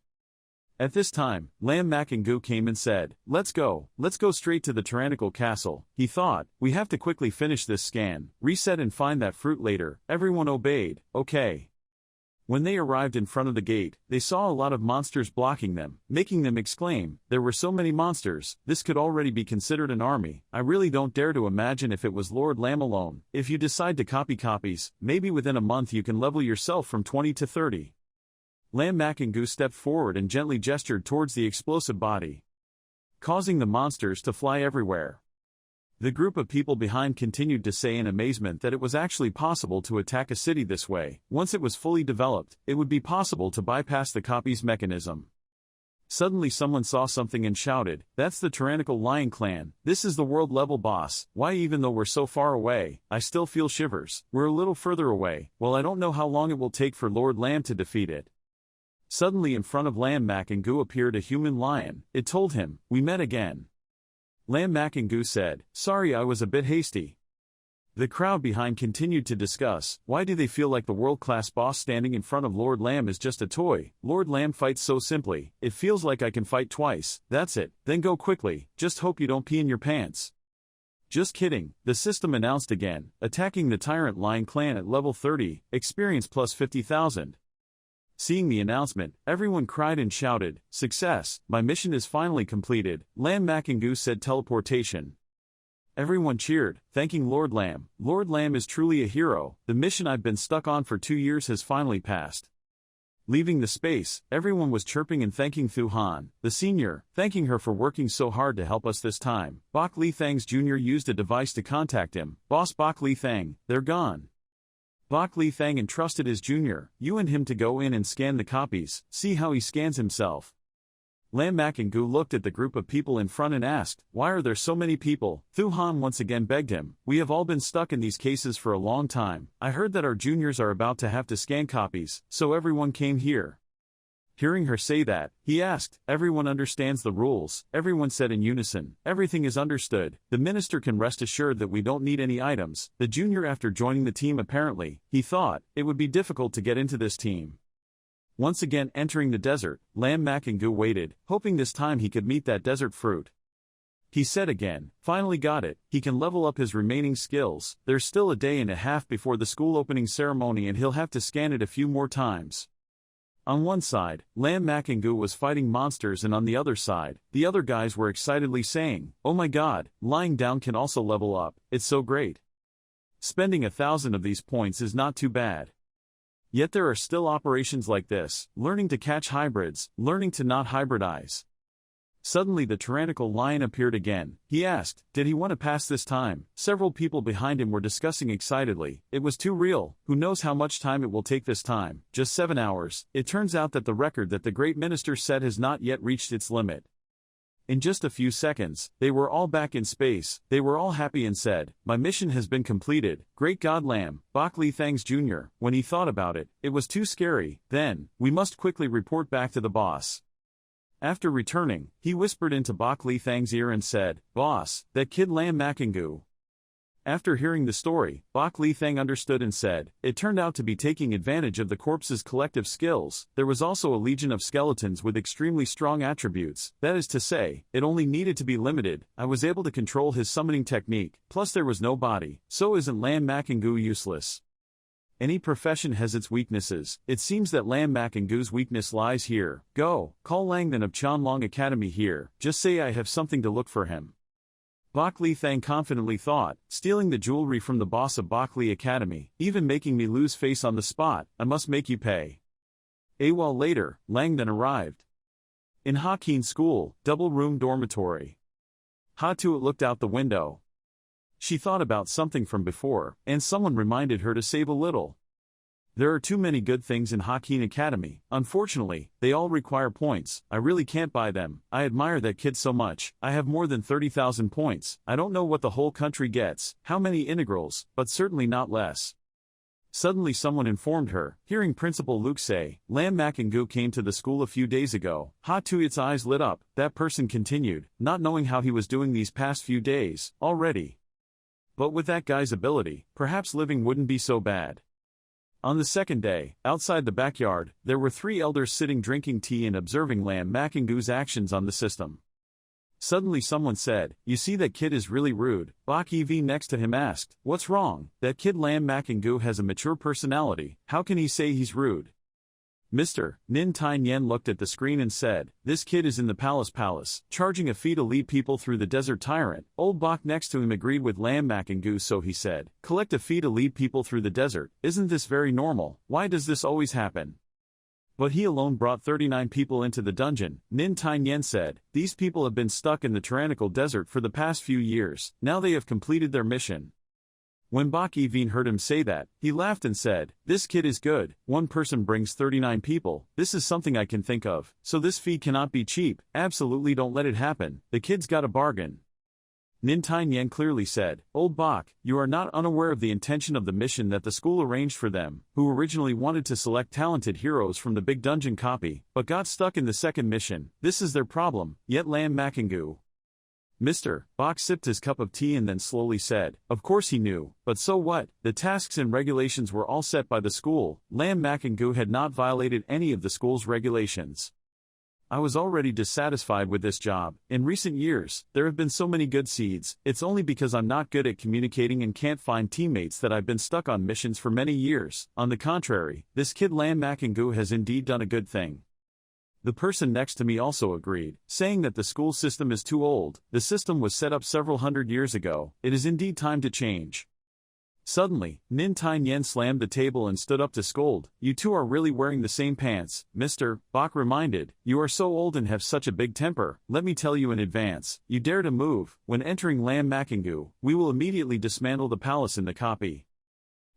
At this time, Lamb Makangu came and said, let's go straight to the tyrannical castle. He thought, we have to quickly finish this scan, reset and find that fruit later. Everyone obeyed, okay. When they arrived in front of the gate, they saw a lot of monsters blocking them, making them exclaim, there were so many monsters, this could already be considered an army. I really don't dare to imagine if it was Lord Lamb alone. If you decide to copy copies, maybe within a month you can level yourself from 20 to 30. Lamb Makangu stepped forward and gently gestured towards the explosive body, causing the monsters to fly everywhere. The group of people behind continued to say in amazement that it was actually possible to attack a city this way. Once it was fully developed, it would be possible to bypass the copies mechanism. Suddenly someone saw something and shouted, that's the tyrannical lion clan, this is the world level boss. Why, even though we're so far away, I still feel shivers. We're a little further away. Well, I don't know how long it will take for Lord Lamb to defeat it. Suddenly in front of Lamb Makangu appeared a human lion. It told him, we met again. Lamb Makangu said, sorry, I was a bit hasty. The crowd behind continued to discuss, why do they feel like the world-class boss standing in front of Lord Lamb is just a toy? Lord Lamb fights so simply, it feels like I can fight twice, that's it, then go quickly, just hope you don't pee in your pants. Just kidding, the system announced again, attacking the Tyrant Lion clan at level 30, experience plus 50,000. Seeing the announcement, everyone cried and shouted, success, my mission is finally completed. Lamb Makangu said teleportation. Everyone cheered, thanking Lord Lamb. Lord Lamb is truly a hero, the mission I've been stuck on for 2 years has finally passed. Leaving the space, everyone was chirping and thanking Thu Han, the senior, thanking her for working so hard to help us this time. Bok Li Thang's junior used a device to contact him. Boss Bok Li Thang, they're gone. Bok Li Thang entrusted his junior, you and him to go in and scan the copies, see how he scans himself. Lamb Makangu looked at the group of people in front and asked, why are there so many people? Thu Han once again begged him, we have all been stuck in these cases for a long time. I heard that our juniors are about to have to scan copies, so everyone came here. Hearing her say that, he asked, everyone understands the rules. Everyone said in unison, everything is understood. The minister can rest assured that we don't need any items. The junior, after joining the team, apparently, he thought, it would be difficult to get into this team. Once again entering the desert, Lamb Makangu waited, hoping this time he could meet that desert fruit. He said again, finally got it, he can level up his remaining skills. There's still a day and a half before the school opening ceremony and he'll have to scan it a few more times. On one side, Lamb Makangu was fighting monsters, and on the other side, the other guys were excitedly saying, oh my god, lying down can also level up, it's so great. Spending 1,000 of these points is not too bad. Yet there are still operations like this, learning to catch hybrids, learning to not hybridize. Suddenly the tyrannical lion appeared again. He asked, did he want to pass this time? Several people behind him were discussing excitedly, it was too real, who knows how much time it will take this time, just 7 hours. It turns out that the record that the great minister set has not yet reached its limit. In just a few seconds, they were all back in space. They were all happy and said, my mission has been completed. Great God, Lamb. Bok Li Thang's Jr., when he thought about it, it was too scary. Then, we must quickly report back to the boss. After returning, he whispered into Bok Li Thang's ear and said, boss, that kid Lamb Makangu. After hearing the story, Bok Li Thang understood and said, it turned out to be taking advantage of the corpse's collective skills. There was also a legion of skeletons with extremely strong attributes. That is to say, it only needed to be limited. I was able to control his summoning technique, plus there was no body, so isn't Lam Makangu useless? Any profession has its weaknesses. It seems that Lam Makangu's weakness lies here. Go, call Langdon of Qianlong Academy here, just say I have something to look for him. Bok Li Thang confidently thought, stealing the jewelry from the boss of Bok Li Academy, even making me lose face on the spot, I must make you pay. A while later, Langdon arrived. In Ha Qin's school, double-room dormitory. Ha Tuat looked out the window. She thought about something from before, and someone reminded her to save a little. There are too many good things in Ha Qin Academy. Unfortunately, they all require points. I really can't buy them. I admire that kid so much. I have more than 30,000 points. I don't know what the whole country gets, how many integrals, but certainly not less. Suddenly someone informed her, hearing Principal Luke say, Lam Makangu came to the school a few days ago. Ha Tuat's eyes lit up. That person continued, not knowing how he was doing these past few days, already. But with that guy's ability, perhaps living wouldn't be so bad. On the second day, outside the backyard, there were 3 elders sitting drinking tea and observing Lam Makangu's actions on the system. Suddenly someone said, you see that kid is really rude. Bok Ev next to him asked, what's wrong? That kid Lam Makangu has a mature personality, how can he say he's rude? Mr. Nin Tai Nyen looked at the screen and said, this kid is in the palace, charging a fee to lead people through the desert tyrant. Old Bok next to him agreed with Lam Makangu, so he said, collect a fee to lead people through the desert, isn't this very normal? Why does this always happen? But he alone brought 39 people into the dungeon. Nin Tai Nyen said, these people have been stuck in the tyrannical desert for the past few years, now they have completed their mission. When Bok Evine heard him say that, he laughed and said, this kid is good, one person brings 39 people, this is something I can think of, so this fee cannot be cheap, absolutely don't let it happen, the kid's got a bargain. Nin Tai Nyen clearly said, Old Bok, you are not unaware of the intention of the mission that the school arranged for them, who originally wanted to select talented heroes from the big dungeon copy, but got stuck in the second mission, this is their problem, yet Lam Makangu. Mr. Bok sipped his cup of tea and then slowly said, of course he knew, but so what, the tasks and regulations were all set by the school, Lam Makangu had not violated any of the school's regulations. I was already dissatisfied with this job. In recent years, there have been so many good seeds, it's only because I'm not good at communicating and can't find teammates that I've been stuck on missions for many years. On the contrary, this kid Lam Makangu has indeed done a good thing. The person next to me also agreed, saying that the school system is too old, the system was set up several hundred years ago, it is indeed time to change. Suddenly, Nin Tai Nyen slammed the table and stood up to scold, you two are really wearing the same pants, Mr. Bok reminded, you are so old and have such a big temper, let me tell you in advance, you dare to move, when entering Lam Makangu, we will immediately dismantle the palace in the copy.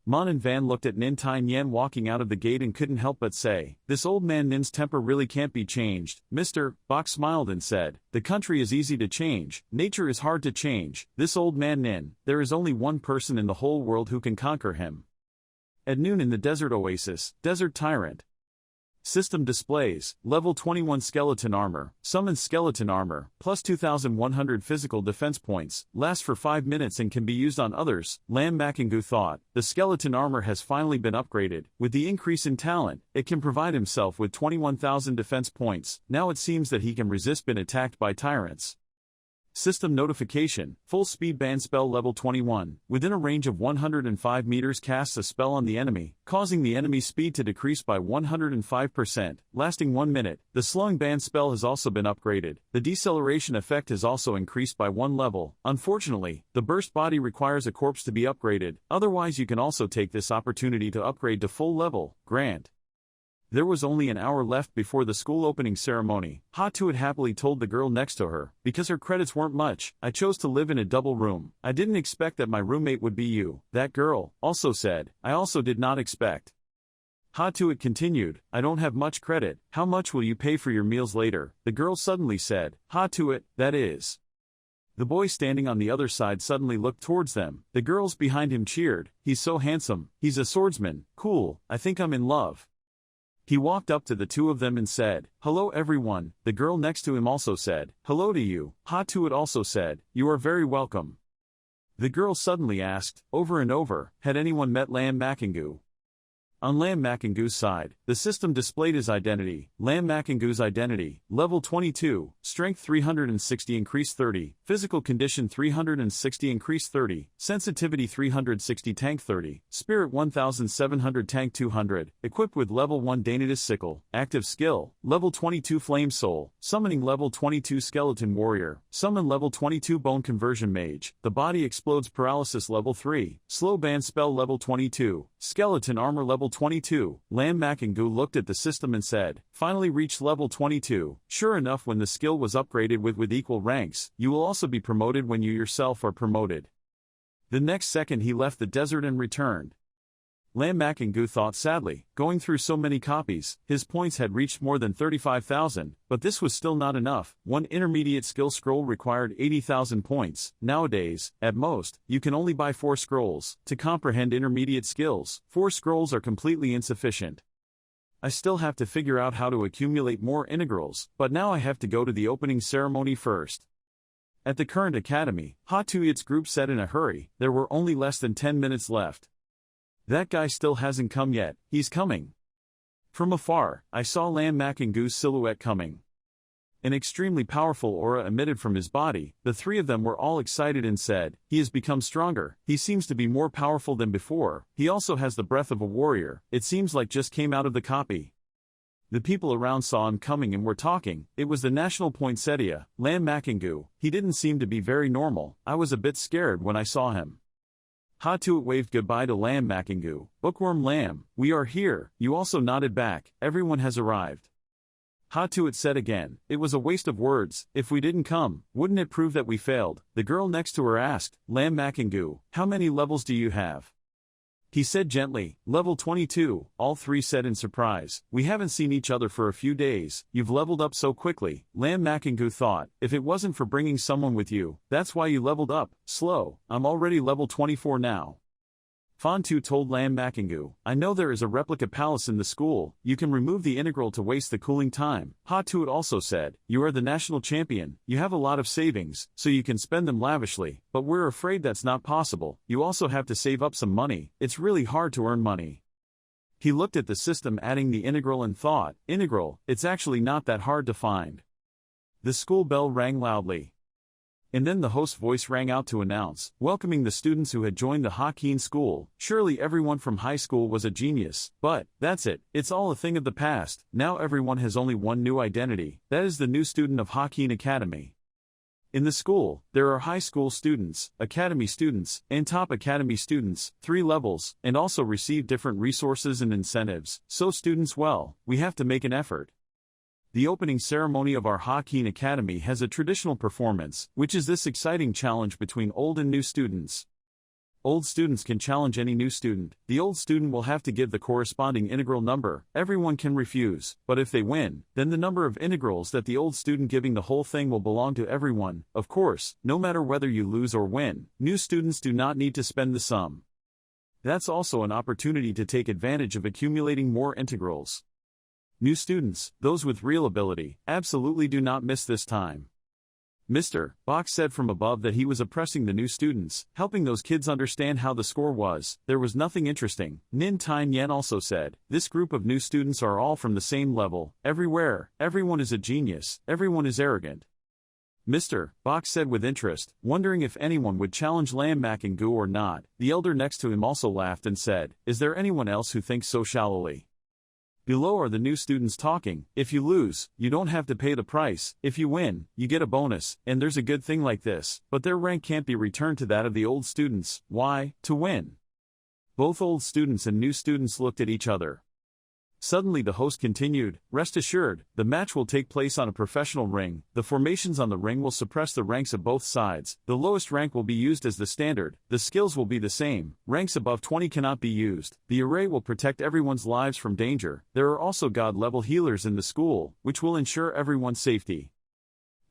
Mon and Van looked at Nin Tai Nyen walking out of the gate and couldn't help but say, this old man Nin's temper really can't be changed. Mr. Bok smiled and said, the country is easy to change, nature is hard to change, this old man Nin, there is only one person in the whole world who can conquer him. At noon in the desert oasis, Desert Tyrant. System displays, level 21 skeleton armor, summon skeleton armor, plus 2,100 physical defense points, lasts for 5 minutes and can be used on others. Lam Makangu thought, the skeleton armor has finally been upgraded, with the increase in talent, it can provide himself with 21,000 defense points, now it seems that he can resist being attacked by tyrants. System notification, full speed band spell level 21, within a range of 105 meters casts a spell on the enemy, causing the enemy's speed to decrease by 105%, lasting 1 minute. The slowing band spell has also been upgraded, the deceleration effect has also increased by 1 level. Unfortunately, the burst body requires a corpse to be upgraded, otherwise you can also take this opportunity to upgrade to full level. Grant. There was only an hour left before the school opening ceremony. Ha Tuat happily told the girl next to her, because her credits weren't much, I chose to live in a double room. I didn't expect that my roommate would be you. That girl also said, I also did not expect. Ha Tuat continued, I don't have much credit, how much will you pay for your meals later? The girl suddenly said, Ha Tuat, that is. The boy standing on the other side suddenly looked towards them. The girls behind him cheered, he's so handsome, he's a swordsman, cool, I think I'm in love. He walked up to the two of them and said, hello everyone. The girl next to him also said, hello to you. Ha Tuat also said, you are very welcome. The girl suddenly asked, over and over, had anyone met Lam Makingu? On Lam Makingu's side, the system displayed his identity. Lam Makingu's identity, level 22, strength 360 increase 30, physical condition 360 increase 30, sensitivity 360 tank 30, spirit 1700 tank 200, equipped with level 1 Danatus sickle, active skill, level 22 flame soul, summoning level 22 skeleton warrior, summon level 22 bone conversion mage, the body explodes paralysis level 3, slow band spell level 22, skeleton armor level 22, Lam Makingu looked at the system and said, finally reached level 22. Sure enough, when the skill was upgraded with equal ranks, you will also be promoted when you yourself are promoted. The next second he left the desert and returned. Lam Makingu thought sadly, going through so many copies, his points had reached more than 35,000, but this was still not enough. One intermediate skill scroll required 80,000 points. Nowadays, at most, you can only buy 4 scrolls. To comprehend intermediate skills, 4 scrolls are completely insufficient. I still have to figure out how to accumulate more integrals, but now I have to go to the opening ceremony first. At the current academy, Ha Tuyat's group said in a hurry, there were only less than 10 minutes left. That guy still hasn't come yet, he's coming. From afar, I saw Lam Makingu's silhouette coming. An extremely powerful aura emitted from his body. The three of them were all excited and said, he has become stronger, he seems to be more powerful than before, he also has the breath of a warrior, it seems like just came out of the copy. The people around saw him coming and were talking. It was the national poinsettia, Lam Makingu. He didn't seem to be very normal. I was a bit scared when I saw him. Ha Tuyat waved goodbye to Lam Makingu. Bookworm Lam, we are here. You also nodded back. Everyone has arrived. Ha Tuyat said again, it was a waste of words. If we didn't come, wouldn't it prove that we failed? The girl next to her asked, Lam Makingu, how many levels do you have? He said gently, level 22. All three said in surprise, we haven't seen each other for a few days, you've leveled up so quickly. Lam Makingu thought, if it wasn't for bringing someone with you, that's why you leveled up. Slow, I'm already level 24 now. Fantu told Lam Makingu, I know there is a replica palace in the school, you can remove the integral to waste the cooling time. Ha Tuyat also said, you are the national champion, you have a lot of savings, so you can spend them lavishly, but we're afraid that's not possible, you also have to save up some money, it's really hard to earn money. He looked at the system adding the integral and thought, integral, it's actually not that hard to find. The school bell rang loudly. And then the host's voice rang out to announce, welcoming the students who had joined the Hakin school. Surely everyone from high school was a genius, but, that's it, it's all a thing of the past. Now everyone has only one new identity, that is the new student of Hakin Academy. In the school, there are high school students, academy students, and top academy students, 3 levels, and also receive different resources and incentives. So students, well, we have to make an effort. The opening ceremony of our Hakin Academy has a traditional performance, which is this exciting challenge between old and new students. Old students can challenge any new student. The old student will have to give the corresponding integral number. Everyone can refuse, but if they win, then the number of integrals that the old student giving the whole thing will belong to everyone. Of course, no matter whether you lose or win, new students do not need to spend the sum. That's also an opportunity to take advantage of accumulating more integrals. New students, those with real ability, absolutely do not miss this time. Mr. Box said from above that he was oppressing the new students, helping those kids understand how the score was. There was nothing interesting. Nin Tine Yen also said, this group of new students are all from the same level, everywhere, everyone is a genius, everyone is arrogant. Mr. Box said with interest, wondering if anyone would challenge Lam Makingu or not. The elder next to him also laughed and said, is there anyone else who thinks so shallowly? Below are the new students talking. If you lose, you don't have to pay the price. If you win, you get a bonus, and there's a good thing like this, but their rank can't be returned to that of the old students. Why? To win. Both old students and new students looked at each other. Suddenly the host continued, rest assured, the match will take place on a professional ring. The formations on the ring will suppress the ranks of both sides. The lowest rank will be used as the standard. The skills will be the same. Ranks above 20 cannot be used. The array will protect everyone's lives from danger. There are also God-level healers in the school, which will ensure everyone's safety.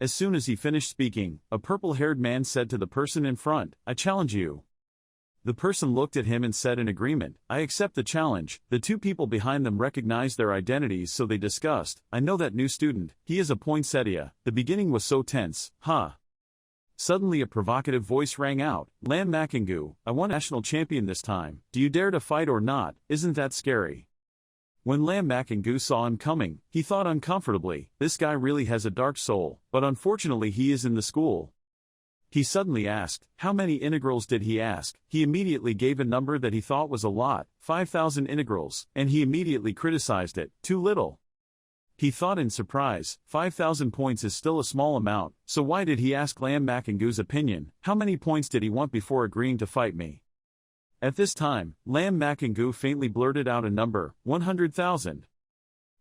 As soon as he finished speaking, a purple-haired man said to the person in front, I challenge you. The person looked at him and said in agreement, I accept the challenge. The two people behind them recognized their identities, so they discussed, I know that new student, he is a poinsettia. The beginning was so tense, huh? Suddenly a provocative voice rang out, Lam Makingu, I won national champion this time, do you dare to fight or not, isn't that scary? When Lam Makingu saw him coming, he thought uncomfortably, this guy really has a dark soul, but unfortunately he is in the school. He suddenly asked, how many integrals did he ask? He immediately gave a number that he thought was a lot, 5,000 integrals, and he immediately criticized it, too little. He thought in surprise, 5,000 points is still a small amount, so why did he ask Lam Makingu's opinion? How many points did he want before agreeing to fight me? At this time, Lam Makingu faintly blurted out a number, 100,000.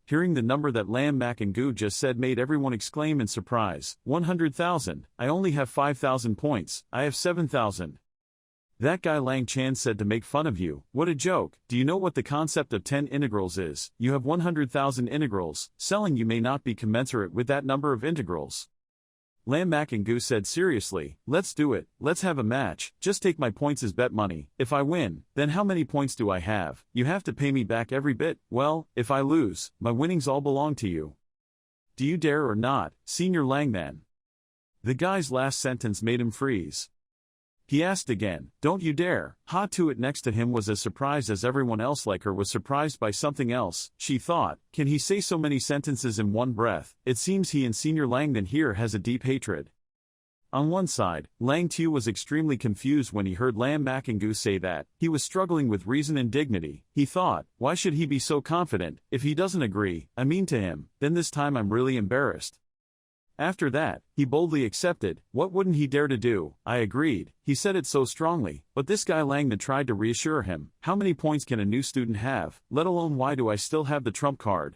Hearing the number that Lam Makingu just said made everyone exclaim in surprise, 100,000, I only have 5,000 points, I have 7,000. That guy Lang Chan said to make fun of you, what a joke, do you know what the concept of 10 integrals is? You have 100,000 integrals, selling you may not be commensurate with that number of integrals. Lam Makingu said seriously, let's do it, let's have a match, just take my points as bet money, if I win, then how many points do I have? You have to pay me back every bit, well, if I lose, my winnings all belong to you. Do you dare or not, Senior Lang then? The guy's last sentence made him freeze. He asked again, don't you dare. Ha Tuat next to him was as surprised as everyone else like her was surprised by something else. She thought, can he say so many sentences in one breath? It seems he and Senior Langdon here has a deep hatred. On one side, Lang Tu was extremely confused when he heard Lam Makingu say that. He was struggling with reason and dignity. He thought, why should he be so confident? If he doesn't agree, I mean to him, then this time I'm really embarrassed. After that, he boldly accepted, what wouldn't he dare to do? I agreed, he said it so strongly, but this guy Langdon tried to reassure him, how many points can a new student have, let alone why do I still have the trump card?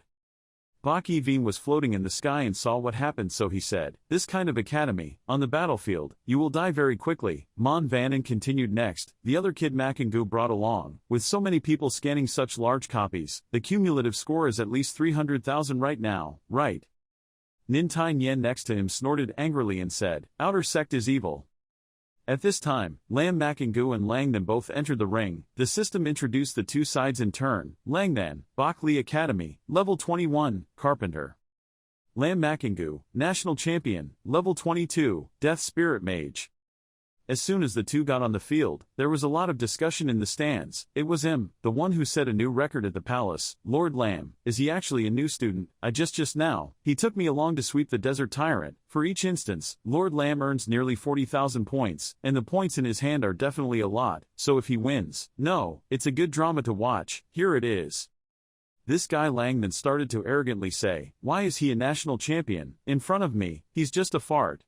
Bak Eveen was floating in the sky and saw what happened so he said, this kind of academy, on the battlefield, you will die very quickly. Mon Vannen continued next, the other kid Makingu brought along, with so many people scanning such large copies, the cumulative score is at least 300,000 right now, right? Nin Tai Nyen next to him snorted angrily and said, outer sect is evil. At this time, Lam Makingu and Langdon both entered the ring. The system introduced the two sides in turn. Langdon, Bak Li Academy, level 21, Carpenter. Lam Makingu, National Champion, level 22, Death Spirit Mage. As soon as the two got on the field, there was a lot of discussion in the stands. It was him, the one who set a new record at the palace. Lord Lam, is he actually a new student? I just now, he took me along to sweep the Desert Tyrant. For each instance, Lord Lam earns nearly 40,000 points, and the points in his hand are definitely a lot, so if he wins, no, it's a good drama to watch, here it is. This guy Langdon started to arrogantly say, why is he a national champion? In front of me, he's just a fart.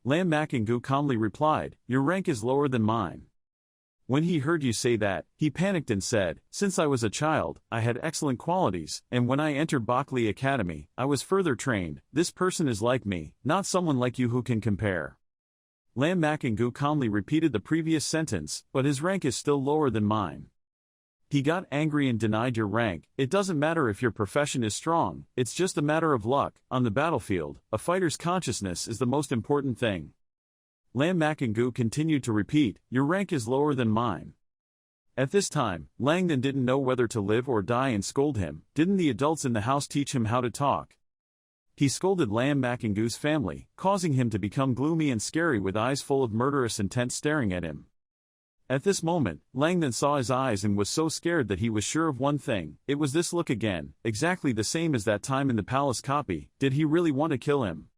Lam Makingu calmly replied, your rank is lower than mine. When he heard you say that, he panicked and said, since I was a child, I had excellent qualities, and when I entered Bak Li Academy, I was further trained. This person is like me, not someone like you who can compare. Lam Makingu calmly repeated the previous sentence, but his rank is still lower than mine. He got angry and denied your rank. It doesn't matter if your profession is strong, it's just a matter of luck. On the battlefield, a fighter's consciousness is the most important thing. Lam Makingu continued to repeat, your rank is lower than mine. At this time, Langdon didn't know whether to live or die and scold him. Didn't the adults in the house teach him how to talk? He scolded Lam Makingu's family, causing him to become gloomy and scary with eyes full of murderous intent staring at him. At this moment, Langdon saw his eyes and was so scared that he was sure of one thing, it was this look again, exactly the same as that time in the palace copy. Did he really want to kill him?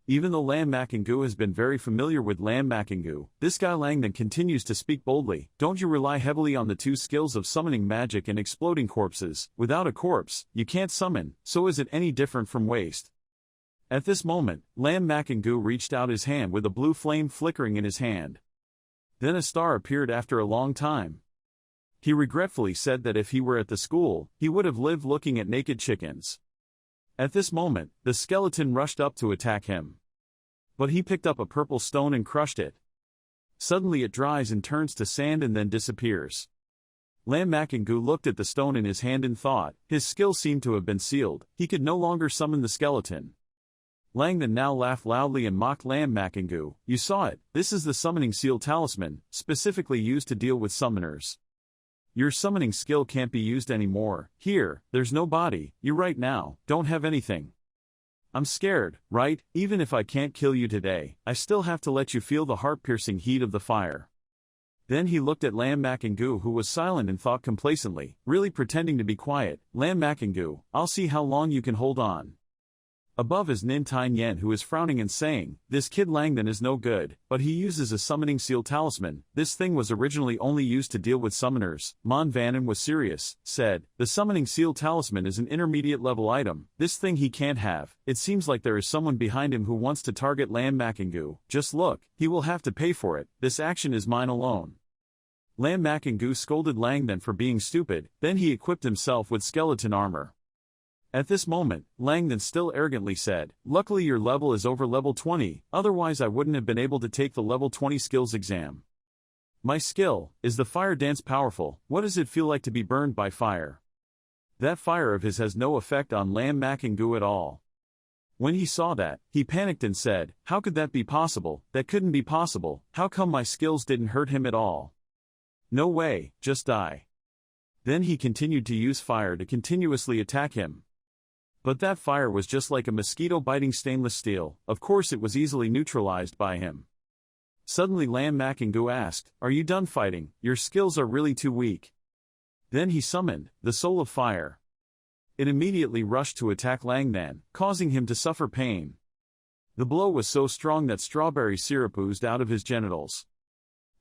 Even though Lam Makingu has been very familiar with Lam Makingu, this guy Langdon continues to speak boldly. Don't you rely heavily on the two skills of summoning magic and exploding corpses? Without a corpse, you can't summon, so is it any different from waste? At this moment, Lam Makingu reached out his hand with a blue flame flickering in his hand. Then a star appeared after a long time. He regretfully said that if he were at the school, he would have lived looking at naked chickens. At this moment, the skeleton rushed up to attack him. But he picked up a purple stone and crushed it. Suddenly it dries and turns to sand and then disappears. Lam Makingu looked at the stone in his hand and thought, his skill seemed to have been sealed, he could no longer summon the skeleton. Langdon now laughed loudly and mocked Lam Makingu, you saw it, this is the summoning seal talisman, specifically used to deal with summoners. Your summoning skill can't be used anymore, here, there's no body, you right now, don't have anything. I'm scared, right? Even if I can't kill you today, I still have to let you feel the heart-piercing heat of the fire. Then he looked at Lam Makengu, who was silent and thought complacently, really pretending to be quiet. Lam Makengu, I'll see how long you can hold on. Above is Nin Tai Nyen, who is frowning and saying, this kid Langdon is no good, but he uses a summoning seal talisman. This thing was originally only used to deal with summoners. Mon Vanen was serious, said, the summoning seal talisman is an intermediate level item. This thing he can't have. It seems like there is someone behind him who wants to target Lam Makengu. Just look, he will have to pay for it. This action is mine alone. Lam Makengu scolded Langdon for being stupid, then he equipped himself with skeleton armor. At this moment, Langdon still arrogantly said, luckily your level is over level 20, otherwise I wouldn't have been able to take the level 20 skills exam. My skill, is the fire dance powerful? What does it feel like to be burned by fire? That fire of his has no effect on Lam Makengu at all. When he saw that, he panicked and said, how could that be possible? That couldn't be possible. How come my skills didn't hurt him at all? No way, just die. Then he continued to use fire to continuously attack him. But that fire was just like a mosquito-biting stainless steel. Of course it was easily neutralized by him. Suddenly Lam Makengu asked, are you done fighting? Your skills are really too weak. Then he summoned the soul of fire. It immediately rushed to attack Langdon, causing him to suffer pain. The blow was so strong that strawberry syrup oozed out of his genitals.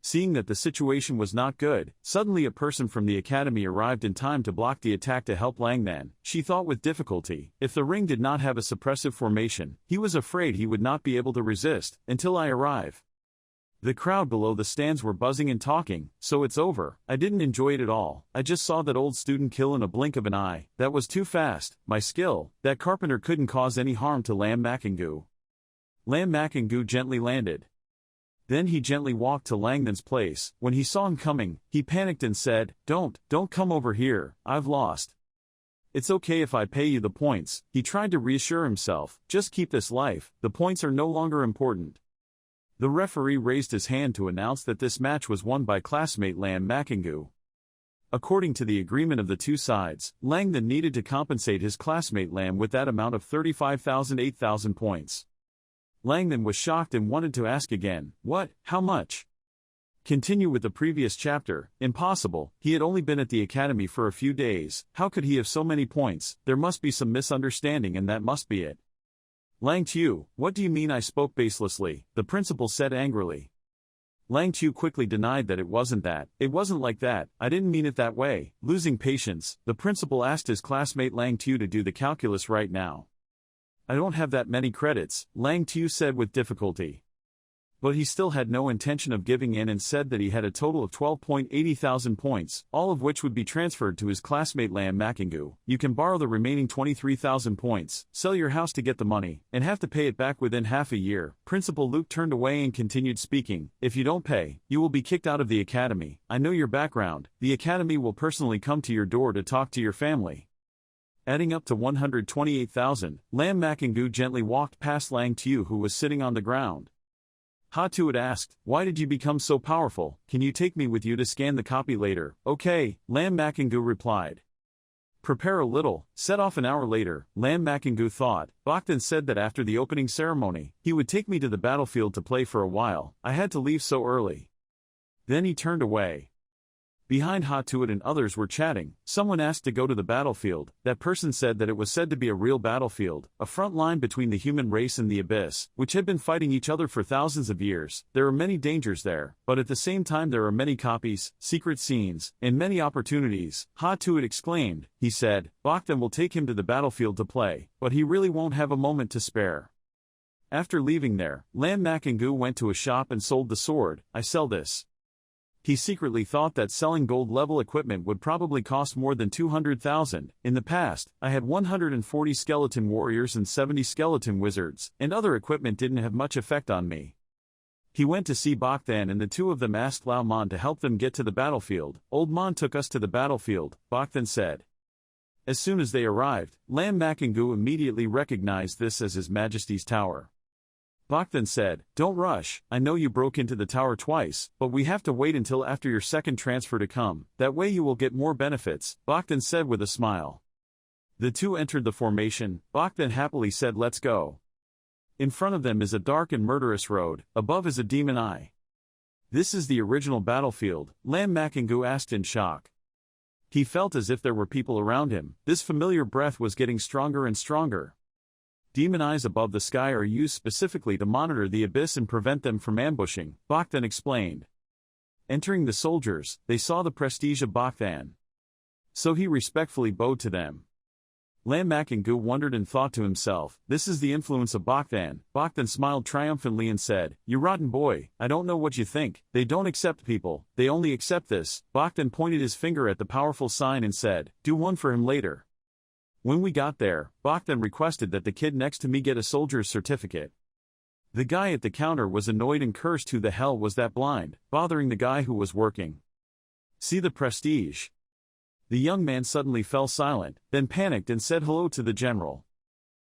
Seeing that the situation was not good, suddenly a person from the academy arrived in time to block the attack to help Langdon. She thought with difficulty, if the ring did not have a suppressive formation, he was afraid he would not be able to resist, until I arrive. The crowd below the stands were buzzing and talking, so it's over. I didn't enjoy it at all. I just saw that old student kill in a blink of an eye. That was too fast. My skill, that carpenter couldn't cause any harm to Lam Makengu. Lam Makengu gently landed. Then he gently walked to Langdon's place. When he saw him coming, he panicked and said, don't come over here, I've lost. It's okay if I pay you the points. He tried to reassure himself, just keep this life, the points are no longer important. The referee raised his hand to announce that this match was won by classmate Lam Makengu. According to the agreement of the two sides, Langdon needed to compensate his classmate Lam with that amount of 8,000 points. Langdon was shocked and wanted to ask again, what, how much? Continue with the previous chapter. Impossible, he had only been at the academy for a few days. How could he have so many points? There must be some misunderstanding and that must be it. Lang Tiu, what do you mean I spoke baselessly? The principal said angrily. Lang Tiu quickly denied that it wasn't that. It wasn't like that, I didn't mean it that way. Losing patience, the principal asked his classmate Lang Tiu to do the calculus right now. I don't have that many credits, Lang Tiu said with difficulty. But he still had no intention of giving in and said that he had a total of 12,80,000 points, all of which would be transferred to his classmate Lam Makengu. You can borrow the remaining 23,000 points, sell your house to get the money, and have to pay it back within half a year. Principal Luke turned away and continued speaking. If you don't pay, you will be kicked out of the academy. I know your background. The academy will personally come to your door to talk to your family. Adding up to 128,000, Lam Makengu gently walked past Lang Tiu, who was sitting on the ground. Ha Tuat asked, why did you become so powerful? Can you take me with you to scan the copy later? Okay, Lam Makengu replied. Prepare a little. Set off an hour later, Lam Makengu thought. Bogdan said that after the opening ceremony, he would take me to the battlefield to play for a while. I had to leave so early. Then he turned away. Behind Ha Tuat and others were chatting. Someone asked to go to the battlefield. That person said that it was said to be a real battlefield, a front line between the human race and the abyss, which had been fighting each other for thousands of years. There are many dangers there, but at the same time there are many copies, secret scenes, and many opportunities. Ha Tuat exclaimed. He said, Bogdan will take him to the battlefield to play, but he really won't have a moment to spare. After leaving there, Lam Makengu went to a shop and sold the sword. I sell this. He secretly thought that selling gold-level equipment would probably cost more than 200,000. In the past, I had 140 skeleton warriors and 70 skeleton wizards, and other equipment didn't have much effect on me. He went to see Bogdan and the two of them asked Lao Man to help them get to the battlefield. Old Man took us to the battlefield, Bogdan said. As soon as they arrived, Lam Makengu immediately recognized this as His Majesty's tower. Bogdan said, don't rush, I know you broke into the tower twice, but we have to wait until after your second transfer to come, that way you will get more benefits, Bogdan said with a smile. The two entered the formation. Bach then happily said, "Let's go." In front of them is a dark and murderous road, above is a demon eye. "This is the original battlefield," Lam Makingu asked in shock. He felt as if there were people around him. This familiar breath was getting stronger and stronger. Demon eyes above the sky are used specifically to monitor the abyss and prevent them from ambushing, Bach then explained. Entering the soldiers, they saw the prestige of Bach Then. So he respectfully bowed to them. Lam Makingu wondered and thought to himself, this is the influence of Bach Then. Bach Then smiled triumphantly and said, "You rotten boy, I don't know what you think, they don't accept people, they only accept this." Bach Then pointed his finger at the powerful sign and said, "Do one for him later." When we got there, Bach Then requested that the kid next to me get a soldier's certificate. The guy at the counter was annoyed and cursed, who the hell was that blind, bothering the guy who was working. See the prestige. The young man suddenly fell silent, then panicked and said hello to the general.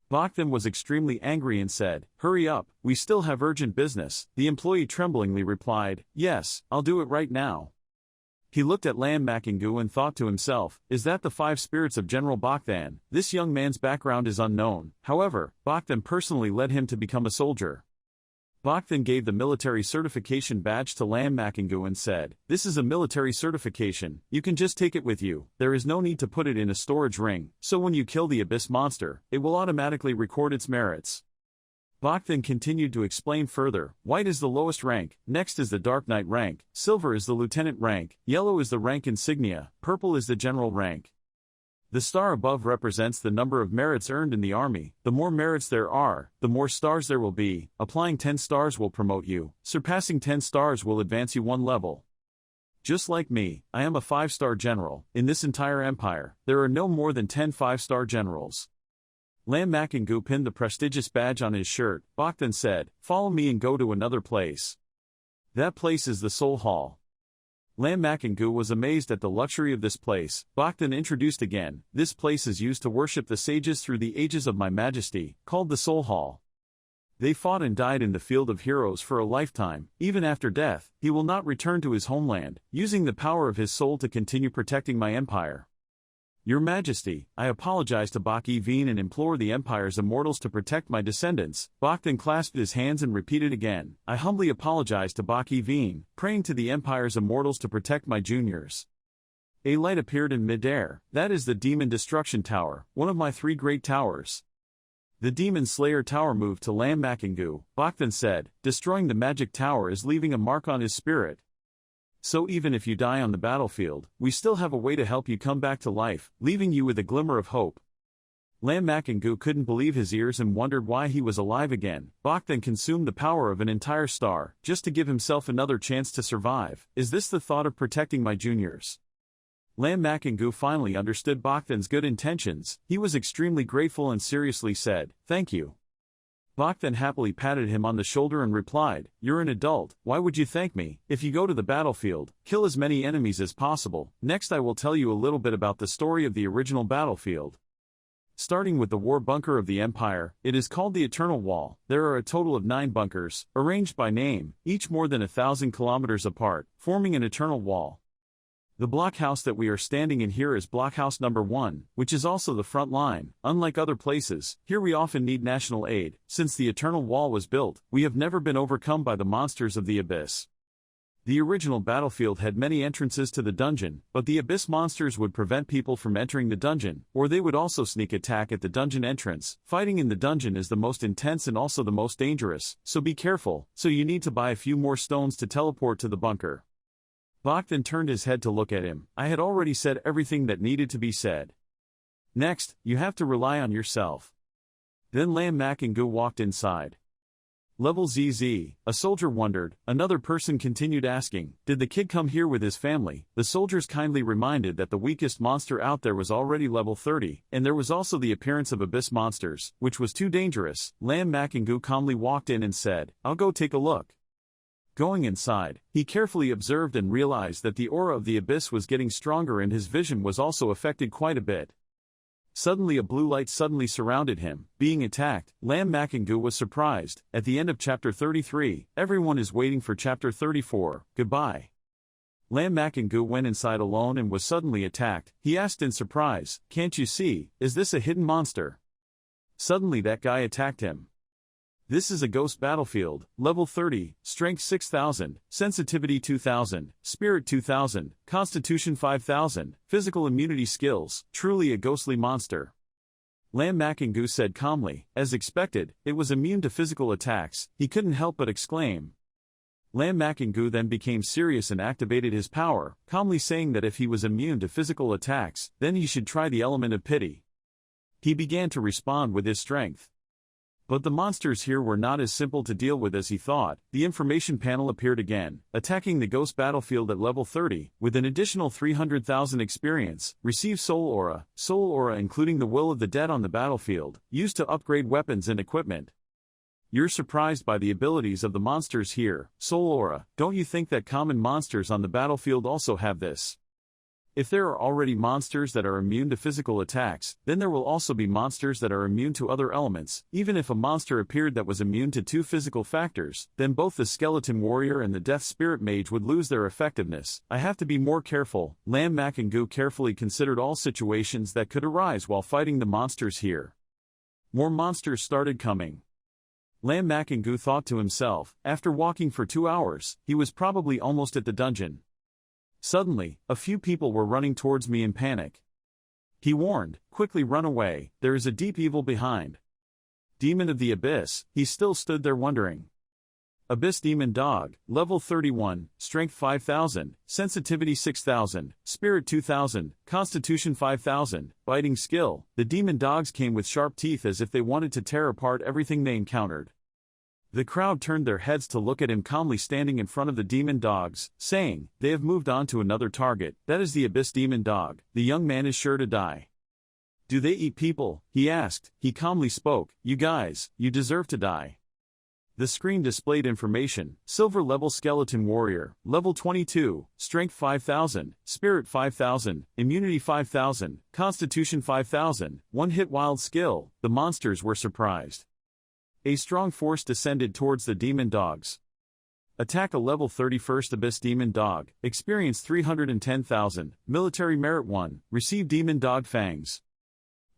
Bach Then was extremely angry and said, "Hurry up, we still have urgent business." The employee tremblingly replied, "Yes, I'll do it right now." He looked at Lam Makingu and thought to himself, is that the five spirits of General Bach Then? This young man's background is unknown, however, Bach Then personally led him to become a soldier. Bach Then gave the military certification badge to Lam Makingu and said, "This is a military certification, you can just take it with you, there is no need to put it in a storage ring, so when you kill the abyss monster, it will automatically record its merits." Bach Then continued to explain further, white is the lowest rank, next is the Dark Knight rank, silver is the lieutenant rank, yellow is the rank insignia, purple is the general rank. The star above represents the number of merits earned in the army. The more merits there are, the more stars there will be. Applying 10 stars will promote you. Surpassing 10 stars will advance you one level. Just like me, I am a 5-star general. In this entire empire, there are no more than 10 5-star generals. Lam Makingu pinned the prestigious badge on his shirt. Bach Then said, "Follow me and go to another place. That place is the Soul Hall." Lam Makingu was amazed at the luxury of this place. Bach Then introduced again, "This place is used to worship the sages through the ages of my majesty, called the Soul Hall. They fought and died in the field of heroes for a lifetime. Even after death, he will not return to his homeland, using the power of his soul to continue protecting my empire. Your Majesty, I apologize to Bach Veen and implore the Empire's immortals to protect my descendants." Bach Then clasped his hands and repeated again, "I humbly apologize to Bach Veen, praying to the Empire's immortals to protect my juniors." A light appeared in midair. That is the Demon Destruction Tower, one of my 3 great towers. The Demon Slayer Tower moved to Lam Makingu. Bach Then said, "Destroying the magic tower is leaving a mark on his spirit. So even if you die on the battlefield, we still have a way to help you come back to life, leaving you with a glimmer of hope." Lam Makingu couldn't believe his ears and wondered why he was alive again. Bach Then consumed the power of an entire star, just to give himself another chance to survive. Is this the thought of protecting my juniors? Lam Makingu finally understood Bach Then's good intentions. He was extremely grateful and seriously said, "Thank you." Bach Then happily patted him on the shoulder and replied, "You're an adult, why would you thank me? If you go to the battlefield, kill as many enemies as possible." Next I will tell you a little bit about the story of the original battlefield. Starting with the war bunker of the Empire, it is called the Eternal Wall. There are a total of 9 bunkers, arranged by name, each more than 1,000 kilometers apart, forming an eternal wall. The blockhouse that we are standing in here is blockhouse number 1, which is also the front line. Unlike other places, here we often need national aid. Since the Eternal Wall was built, we have never been overcome by the monsters of the Abyss. The original battlefield had many entrances to the dungeon, but the Abyss monsters would prevent people from entering the dungeon, or they would also sneak attack at the dungeon entrance. Fighting in the dungeon is the most intense and also the most dangerous, so be careful, so you need to buy a few more stones to teleport to the bunker. Bach Then turned his head to look at him. I had already said everything that needed to be said. Next, you have to rely on yourself. Then Lam Makingu walked inside. Level ZZ, a soldier wondered. Another person continued asking, did the kid come here with his family? The soldiers kindly reminded that the weakest monster out there was already level 30, and there was also the appearance of abyss monsters, which was too dangerous. Lam Makingu calmly walked in and said, I'll go take a look. Going inside, he carefully observed and realized that the aura of the abyss was getting stronger and his vision was also affected quite a bit. Suddenly a blue light suddenly surrounded him. Being attacked, Lam Makingu was surprised. At the end of chapter 33, everyone is waiting for chapter 34. Goodbye. Lam Makengu went inside alone and was suddenly attacked. He asked in surprise, "Can't you see, is this a hidden monster?" Suddenly that guy attacked him. "This is a ghost battlefield, level 30, strength 6000, sensitivity 2000, spirit 2000, constitution 5000, physical immunity skills, truly a ghostly monster." Lam Makengu said calmly. As expected, it was immune to physical attacks. He couldn't help but exclaim. Lam Makengu then became serious and activated his power, calmly saying that if he was immune to physical attacks, then he should try the element of pity. He began to respond with his strength. But the monsters here were not as simple to deal with as he thought. The information panel appeared again, attacking the ghost battlefield at level 30, with an additional 300,000 experience. Receive Soul Aura including the will of the dead on the battlefield, used to upgrade weapons and equipment. You're surprised by the abilities of the monsters here. Soul Aura, don't you think that common monsters on the battlefield also have this? If there are already monsters that are immune to physical attacks, then there will also be monsters that are immune to other elements. Even if a monster appeared that was immune to 2 physical factors, then both the Skeleton Warrior and the Death Spirit Mage would lose their effectiveness. I have to be more careful. Lam Makengu carefully considered all situations that could arise while fighting the monsters here. More monsters started coming. Lam Makengu thought to himself, after walking for 2 hours, he was probably almost at the dungeon. Suddenly, a few people were running towards me in panic. He warned, "Quickly run away, there is a deep evil behind." Demon of the Abyss, he still stood there wondering. Abyss Demon Dog, level 31, strength 5000, sensitivity 6000, spirit 2000, constitution 5000, biting skill. The demon dogs came with sharp teeth as if they wanted to tear apart everything they encountered. The crowd turned their heads to look at him calmly standing in front of the demon dogs, saying, "They have moved on to another target. That is the Abyss Demon Dog. The young man is sure to die." "Do they eat people?" he asked. He calmly spoke, "You guys, you deserve to die." The screen displayed information. Silver level Skeleton Warrior, level 22, strength 5000, spirit 5000, immunity 5000, constitution 5000, one-hit wild skill. The monsters were surprised. A strong force descended towards the demon dogs. Attack a level 31st Abyss Demon Dog, experience 310,000, military merit 1, receive Demon Dog Fangs.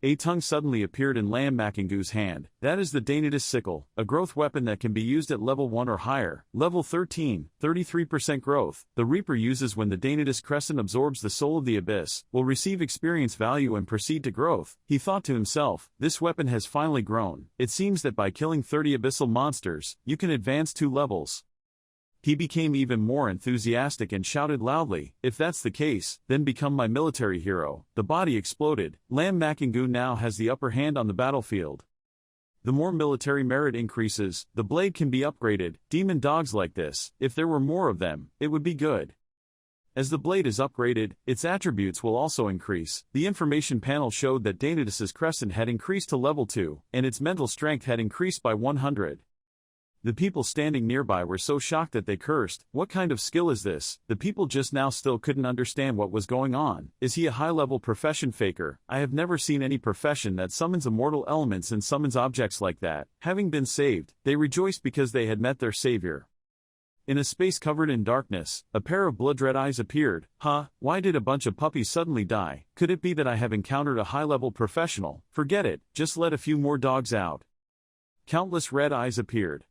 A tongue suddenly appeared in Lam Makengu's hand. That is the Danatus Sickle, a growth weapon that can be used at level 1 or higher. Level 13, 33% growth. The Reaper uses when the Danatus Crescent absorbs the soul of the Abyss, will receive experience value and proceed to growth. He thought to himself, this weapon has finally grown. It seems that by killing 30 abyssal monsters, you can advance 2 levels. He became even more enthusiastic and shouted loudly, "If that's the case, then become my military hero." The body exploded. Lam Makengu now has the upper hand on the battlefield. The more military merit increases, the blade can be upgraded. Demon dogs like this, if there were more of them, it would be good. As the blade is upgraded, its attributes will also increase. The information panel showed that Danatus's Crescent had increased to level 2, and its mental strength had increased by 100. The people standing nearby were so shocked that they cursed. What kind of skill is this? The people just now still couldn't understand what was going on. Is he a high-level profession faker? I have never seen any profession that summons immortal elements and summons objects like that. Having been saved, they rejoiced because they had met their savior. In a space covered in darkness, a pair of blood-red eyes appeared. Why did a bunch of puppies suddenly die? Could it be that I have encountered a high-level professional? Forget it, just let a few more dogs out. Countless red eyes appeared.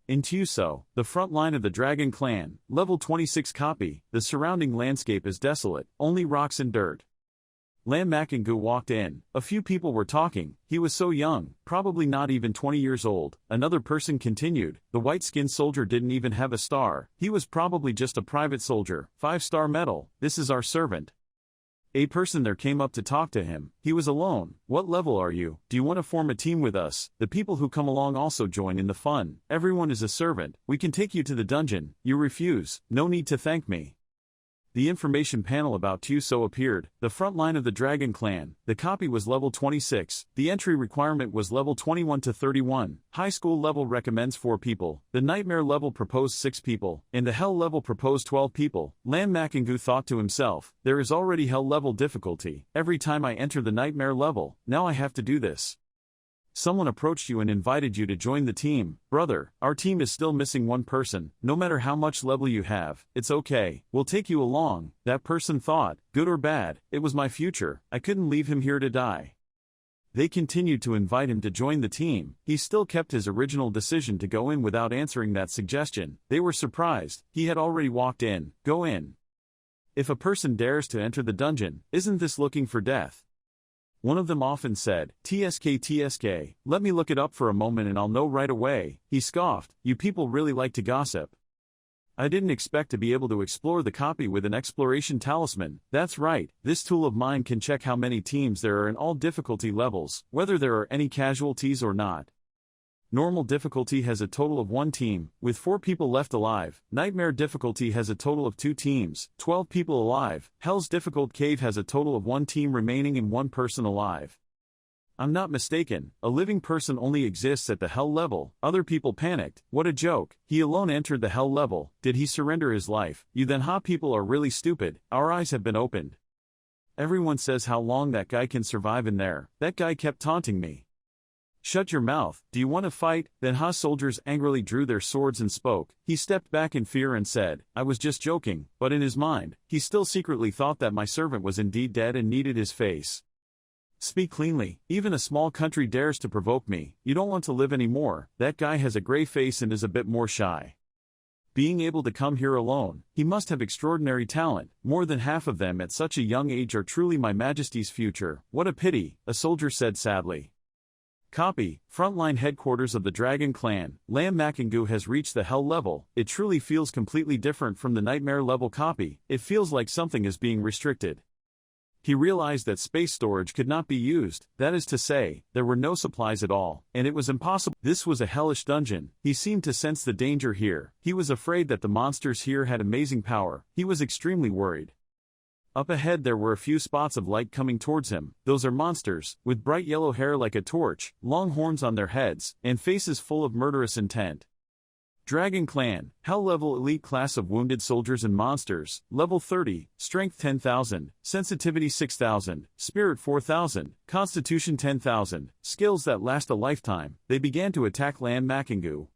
In Tuso, the front line of the Dragon Clan, level 26 copy, the surrounding landscape is desolate, only rocks and dirt. Lam Makengu walked in. A few people were talking. He was so young, probably not even 20 years old. Another person continued, the white-skinned soldier didn't even have a star. He was probably just a private soldier. 5-star medal. This is our servant. A person there came up to talk to him. He was alone. What level are you? Do you want to form a team with us? The people who come along also join in the fun. Everyone is a servant. We can take you to the dungeon. You refuse. No need to thank me. The information panel about Tuso appeared. The front line of the Dragon Clan. The copy was level 26. The entry requirement was level 21 to 31. High school level recommends 4 people. The Nightmare level proposed 6 people. And the Hell level proposed 12 people. Lam Makengu thought to himself, there is already Hell level difficulty. Every time I enter the Nightmare level, now I have to do this. Someone approached you and invited you to join the team. Brother, our team is still missing one person. No matter how much level you have, it's okay. We'll take you along. That person thought, good or bad, it was my future. I couldn't leave him here to die. They continued to invite him to join the team. He still kept his original decision to go in without answering that suggestion. They were surprised. He had already walked in. Go in. If a person dares to enter the dungeon, isn't this looking for death? One of them often said, TSK, let me look it up for a moment and I'll know right away. He scoffed, you people really like to gossip. I didn't expect to be able to explore the copy with an exploration talisman. That's right, this tool of mine can check how many teams there are in all difficulty levels, whether there are any casualties or not. Normal difficulty has a total of 1 team, with 4 people left alive. Nightmare difficulty has a total of 2 teams, 12 people alive. Hell's difficult cave has a total of 1 team remaining and 1 person alive. I'm not mistaken, a living person only exists at the Hell level. Other people panicked. What a joke. He alone entered the Hell level. Did he surrender his life? You then ha people are really stupid. Our eyes have been opened. Everyone says how long that guy can survive in there. That guy kept taunting me. Shut your mouth, do you want to fight? Then Ha soldiers angrily drew their swords and spoke. He stepped back in fear and said, I was just joking, but in his mind, he still secretly thought that my servant was indeed dead and needed his face. Speak cleanly, even a small country dares to provoke me. You don't want to live anymore. That guy has a gray face and is a bit more shy. Being able to come here alone, he must have extraordinary talent. More than half of them at such a young age are truly my majesty's future. What a pity, a soldier said sadly. Copy, frontline headquarters of the Dragon Clan. Lam Makingu has reached the Hell level. It truly feels completely different from the Nightmare level copy. It feels like something is being restricted. He realized that space storage could not be used, that is to say, there were no supplies at all, and it was impossible. This was a hellish dungeon. He seemed to sense the danger here. He was afraid that the monsters here had amazing power. He was extremely worried. Up ahead there were a few spots of light coming towards him. Those are monsters, with bright yellow hair like a torch, long horns on their heads, and faces full of murderous intent. Dragon Clan, Hell level elite class of wounded soldiers and monsters, level 30, strength 10,000, sensitivity 6,000, spirit 4,000, constitution 10,000, skills that last a lifetime. They began to attack Lam Makingu.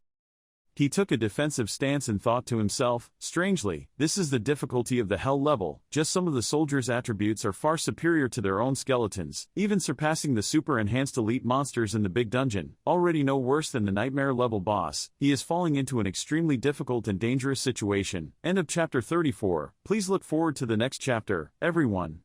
He took a defensive stance and thought to himself, strangely, this is the difficulty of the Hell level, just some of the soldiers' attributes are far superior to their own skeletons, even surpassing the super-enhanced elite monsters in the big dungeon, already no worse than the Nightmare level boss. He is falling into an extremely difficult and dangerous situation. End of chapter 34. Please look forward to the next chapter, everyone.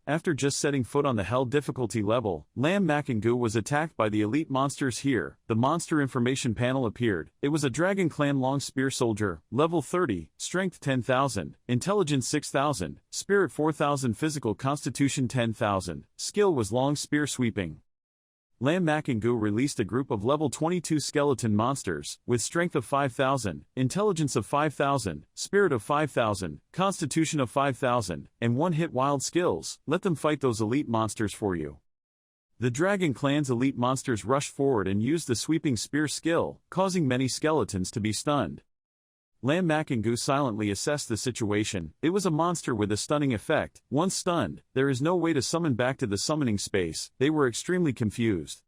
After just setting foot on the Hell difficulty level, Lam Makingu was attacked by the elite monsters here. The monster information panel appeared. It was a Dragon Clan long spear soldier, level 30, strength 10,000, intelligence 6,000, spirit 4,000, physical constitution 10,000, skill was long spear sweeping. Lam Makingu released a group of level 22 skeleton monsters, with strength of 5,000, intelligence of 5,000, spirit of 5,000, constitution of 5,000, and one-hit wild skills. Let them fight those elite monsters for you. The Dragon Clan's elite monsters rushed forward and used the sweeping spear skill, causing many skeletons to be stunned. Lam Makingu silently assessed the situation. It was a monster with a stunning effect. Once stunned, there is no way to summon back to the summoning space. They were extremely confused.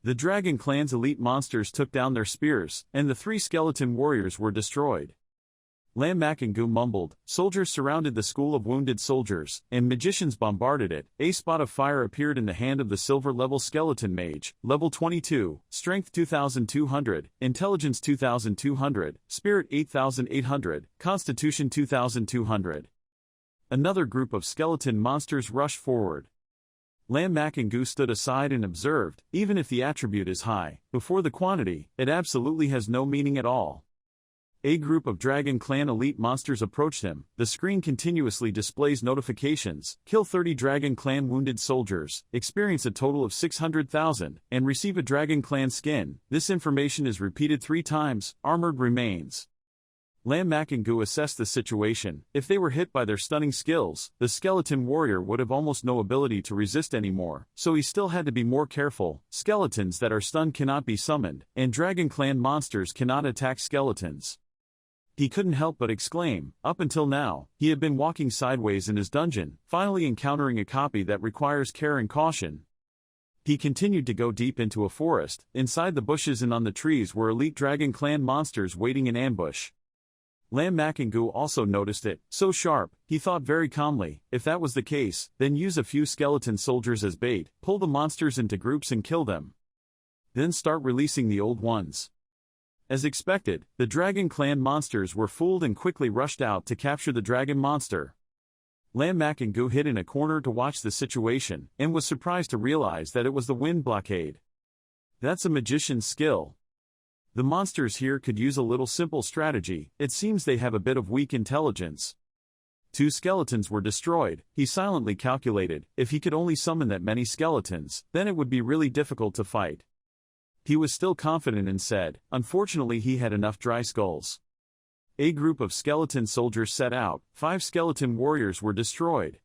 The Dragon Clan's elite monsters took down their spears, and the 3 skeleton warriors were destroyed. Lam Makingu mumbled. Soldiers surrounded the school of wounded soldiers, and magicians bombarded it. A spot of fire appeared in the hand of the silver-level skeleton mage, level 22, strength 2,200, intelligence 2,200, spirit 8,800, constitution 2,200. Another group of skeleton monsters rushed forward. Lam Makingu stood aside and observed. Even if the attribute is high, before the quantity, it absolutely has no meaning at all. A group of Dragon Clan elite monsters approached him. The screen continuously displays notifications. Kill 30 Dragon Clan wounded soldiers, experience a total of 600,000, and receive a Dragon Clan skin. This information is repeated 3 times. Armored remains. Lam Makingu assessed the situation. If they were hit by their stunning skills, the skeleton warrior would have almost no ability to resist anymore, so he still had to be more careful. Skeletons that are stunned cannot be summoned, and Dragon Clan monsters cannot attack skeletons. He couldn't help but exclaim. Up until now, he had been walking sideways in his dungeon, finally encountering a copy that requires care and caution. He continued to go deep into a forest. Inside the bushes and on the trees were elite Dragon Clan monsters waiting in ambush. Lam Makingu also noticed it, so sharp, he thought very calmly, if that was the case, then use a few skeleton soldiers as bait, pull the monsters into groups and kill them. Then start releasing the old ones. As expected, the Dragon Clan monsters were fooled and quickly rushed out to capture the dragon monster. Lam Makingu hid in a corner to watch the situation, and was surprised to realize that it was the wind blockade. That's a magician's skill. The monsters here could use a little simple strategy. It seems they have a bit of weak intelligence. 2 skeletons were destroyed. He silently calculated, if he could only summon that many skeletons, then it would be really difficult to fight. He was still confident and said, unfortunately he had enough dry skulls. A group of skeleton soldiers set out. 5 skeleton warriors were destroyed.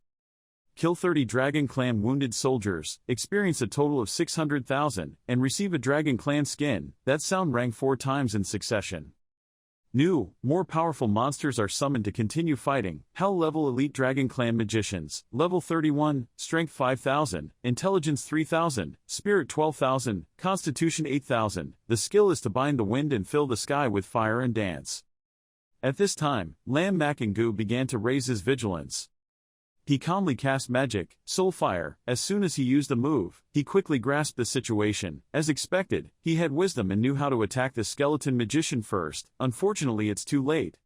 Kill 30 Dragon Clan wounded soldiers, experience a total of 600,000, and receive a Dragon Clan skin. That sound rang 4 times in succession. New, more powerful monsters are summoned to continue fighting. Hell-level elite Dragon Clan magicians, level 31, strength 5,000, intelligence 3,000, spirit 12,000, constitution 8,000. The skill is to bind the wind and fill the sky with fire and dance. At this time, Lam Makingu began to raise his vigilance. He calmly cast magic, soul fire. As soon as he used the move, he quickly grasped the situation. As expected, he had wisdom and knew how to attack the skeleton magician first. Unfortunately, it's too late.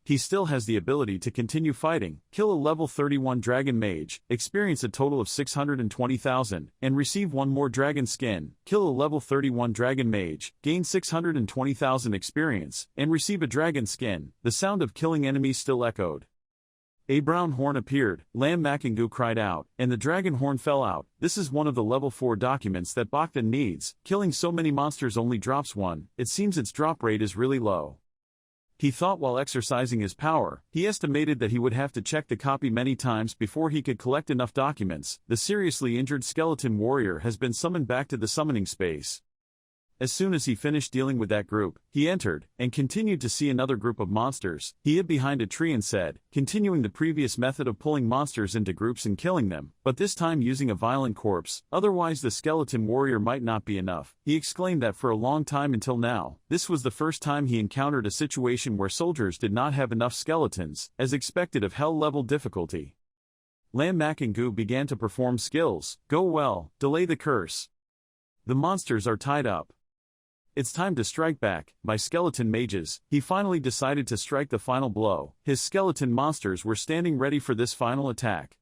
He still has the ability to continue fighting, kill a level 31 dragon mage, experience a total of 620,000, and receive 1 more dragon skin, kill a level 31 dragon mage, gain 620,000 experience, and receive a dragon skin. The sound of killing enemies still echoed. A brown horn appeared. Lam Makingu cried out, and the dragon horn fell out. This is one of the level 4 documents that Bogdan needs. Killing so many monsters only drops 1. It seems its drop rate is really low. He thought while exercising his power. He estimated that he would have to check the copy many times before he could collect enough documents. The seriously injured skeleton warrior has been summoned back to the summoning space. As soon as he finished dealing with that group, he entered, and continued to see another group of monsters. He hid behind a tree and said, continuing the previous method of pulling monsters into groups and killing them, but this time using a violent corpse, otherwise the skeleton warrior might not be enough. He exclaimed that for a long time until now, this was the first time he encountered a situation where soldiers did not have enough skeletons, as expected of hell-level difficulty. Lam Makingu began to perform skills. Go well, delay the curse. The monsters are tied up. It's time to strike back. My skeleton mages. He finally decided to strike the final blow. His skeleton monsters were standing ready for this final attack.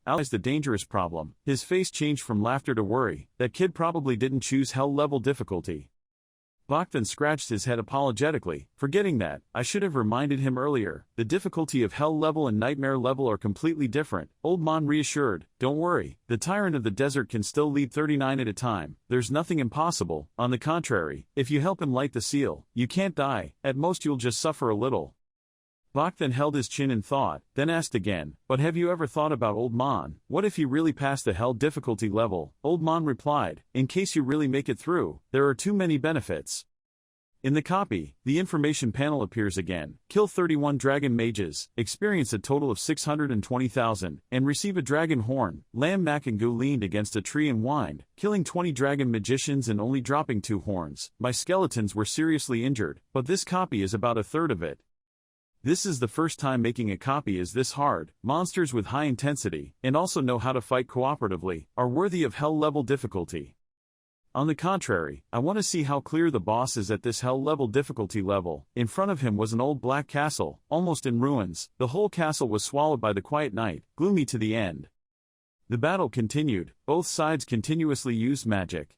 Is the dangerous problem. His face changed from laughter to worry. That kid probably didn't choose hell-level difficulty. Bogdan scratched his head apologetically, forgetting that, I should have reminded him earlier, the difficulty of hell level and nightmare level are completely different. Old Mon reassured, don't worry, the tyrant of the desert can still lead 39 at a time, there's nothing impossible. On the contrary, if you help him light the seal, you can't die, at most you'll just suffer a little. Bogdan held his chin in thought, then asked again, but have you ever thought about Old Mon? What if he really passed the hell difficulty level? Old Mon replied, in case you really make it through, there are too many benefits. In the copy, the information panel appears again. Kill 31 dragon mages, experience a total of 620,000, and receive a dragon horn. Lam Makingu leaned against a tree and whined, killing 20 dragon magicians and only dropping 2 horns. My skeletons were seriously injured, but this copy is about a third of it. This is the first time making a copy is this hard. Monsters with high intensity, and also know how to fight cooperatively, are worthy of hell-level difficulty. On the contrary, I want to see how clear the boss is at this hell-level difficulty level. In front of him was an old black castle, almost in ruins. The whole castle was swallowed by the quiet night, gloomy to the end. The battle continued. Both sides continuously used magic.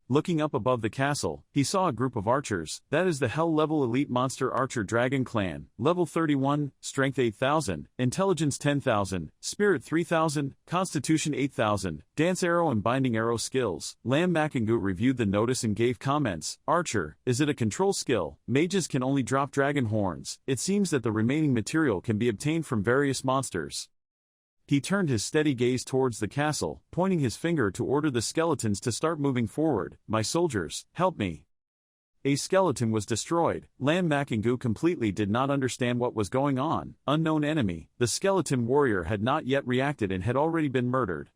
Looking up above the castle, he saw a group of archers. That is the hell-level elite monster archer dragon clan. Level 31, strength 8,000, intelligence 10,000, spirit 3,000, constitution 8,000, dance arrow and binding arrow skills. Lam Makingu reviewed the notice and gave comments. Archer, is it a control skill? Mages can only drop dragon horns. It seems that the remaining material can be obtained from various monsters. He turned his steady gaze towards the castle, pointing his finger to order the skeletons to start moving forward. My soldiers, help me. A skeleton was destroyed. Lam Makingu completely did not understand what was going on. Unknown enemy. The skeleton warrior had not yet reacted and had already been murdered.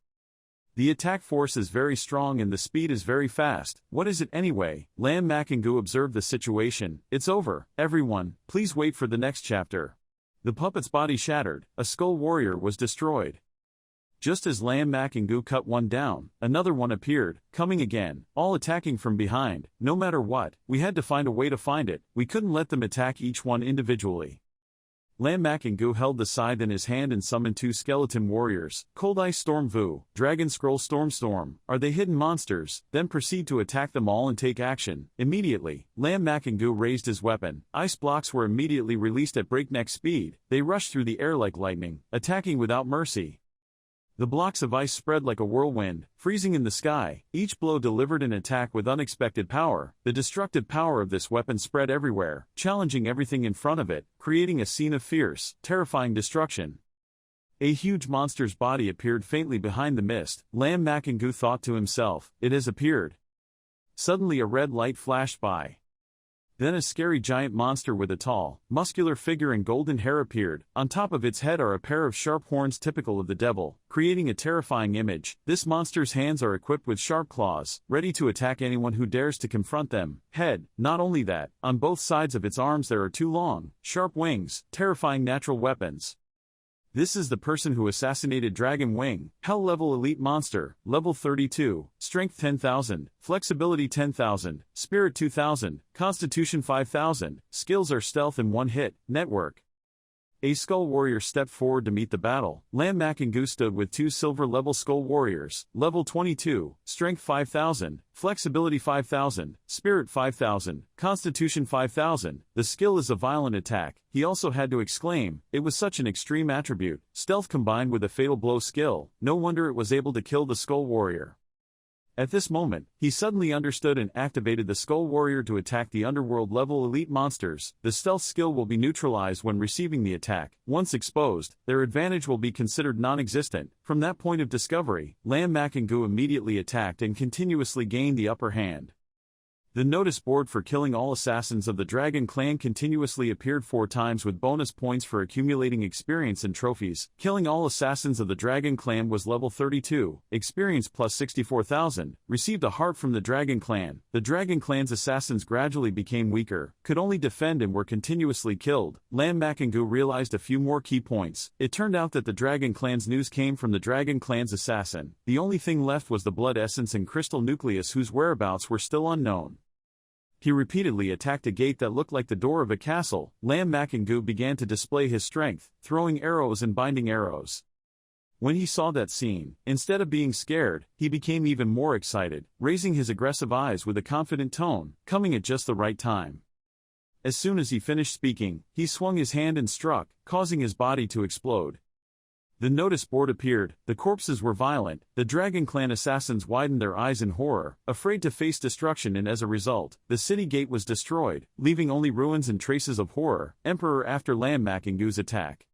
The attack force is very strong and the speed is very fast. What is it anyway? Lam Makingu observed the situation. It's over, everyone, please wait for the next chapter. The puppet's body shattered, a skull warrior was destroyed. Just as Lam Makingu cut one down, another one appeared, coming again, all attacking from behind. No matter what, we had to find a way to find it, we couldn't let them attack each one individually. Lam Makingu held the scythe in his hand and summoned two skeleton warriors, Cold Ice Storm Vu, Dragon Scroll Storm. Are they hidden monsters? Then proceed to attack them all and take action. Immediately, Lam Makingu raised his weapon. Ice blocks were immediately released at breakneck speed. They rushed through the air like lightning, attacking without mercy. The blocks of ice spread like a whirlwind, freezing in the sky. Each blow delivered an attack with unexpected power. The destructive power of this weapon spread everywhere, challenging everything in front of it, creating a scene of fierce, terrifying destruction. A huge monster's body appeared faintly behind the mist. Lam Makingu thought to himself, it has appeared. Suddenly a red light flashed by. Then a scary giant monster with a tall, muscular figure and golden hair appeared. On top of its head are a pair of sharp horns typical of the devil, creating a terrifying image. This monster's hands are equipped with sharp claws, ready to attack anyone who dares to confront them. Head, not only that, on both sides of its arms there are two long, sharp wings, terrifying natural weapons. This is the person who assassinated Dragon Wing, Hell level elite monster, level 32, strength 10,000, flexibility 10,000, spirit 2,000, constitution 5,000, skills are stealth and one hit, network. A skull warrior stepped forward to meet the battle. Lam Makingu stood with two silver level skull warriors, level 22, strength 5,000, flexibility 5,000, spirit 5,000, constitution 5,000. The skill is a violent attack. He also had to exclaim, it was such an extreme attribute, stealth combined with a fatal blow skill, no wonder it was able to kill the skull warrior. At this moment, he suddenly understood and activated the Skull Warrior to attack the underworld-level elite monsters. The stealth skill will be neutralized when receiving the attack. Once exposed, their advantage will be considered non-existent. From that point of discovery, Lam Makingu immediately attacked and continuously gained the upper hand. The notice board for killing all assassins of the Dragon Clan continuously appeared 4 times with bonus points for accumulating experience and trophies. Killing all assassins of the Dragon Clan was level 32, experience plus 64,000, received a heart from the Dragon Clan. The Dragon Clan's assassins gradually became weaker, could only defend and were continuously killed. Lam Makingu realized a few more key points. It turned out that the Dragon Clan's news came from the Dragon Clan's assassin. The only thing left was the blood essence and crystal nucleus whose whereabouts were still unknown. He repeatedly attacked a gate that looked like the door of a castle. Lam Makingu began to display his strength, throwing arrows and binding arrows. When he saw that scene, instead of being scared, he became even more excited, raising his aggressive eyes with a confident tone, coming at just the right time. As soon as he finished speaking, he swung his hand and struck, causing his body to explode. The notice board appeared. The corpses were violent. The Dragon Clan assassins widened their eyes in horror, afraid to face destruction, and as a result, the city gate was destroyed, leaving only ruins and traces of horror. Emperor after Lam Makingu's attack.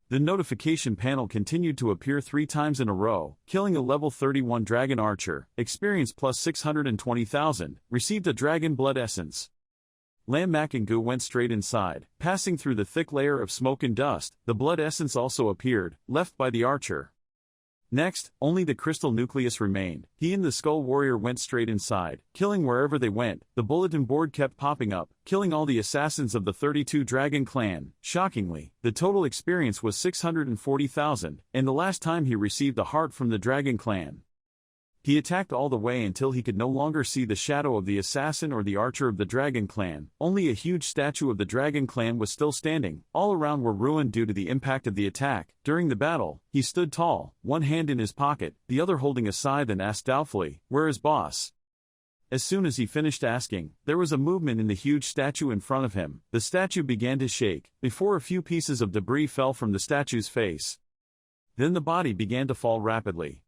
The notification panel continued to appear 3 times in a row, killing a level 31 Dragon Archer, experience plus 620,000, received a Dragon Blood Essence. Lam Makingu went straight inside, passing through the thick layer of smoke and dust. The blood essence also appeared, left by the archer. Next, only the crystal nucleus remained. He and the Skull Warrior went straight inside, killing wherever they went. The bulletin board kept popping up, killing all the assassins of the 32 Dragon Clan. Shockingly, the total experience was 640,000, and the last time he received a heart from the Dragon Clan. He attacked all the way until he could no longer see the shadow of the assassin or the archer of the Dragon Clan. Only a huge statue of the Dragon Clan was still standing. All around were ruined due to the impact of the attack. During the battle, he stood tall, one hand in his pocket, the other holding a scythe, and asked doubtfully, "Where is boss?" As soon as he finished asking, there was a movement in the huge statue in front of him. The statue began to shake, before a few pieces of debris fell from the statue's face. Then the body began to fall rapidly.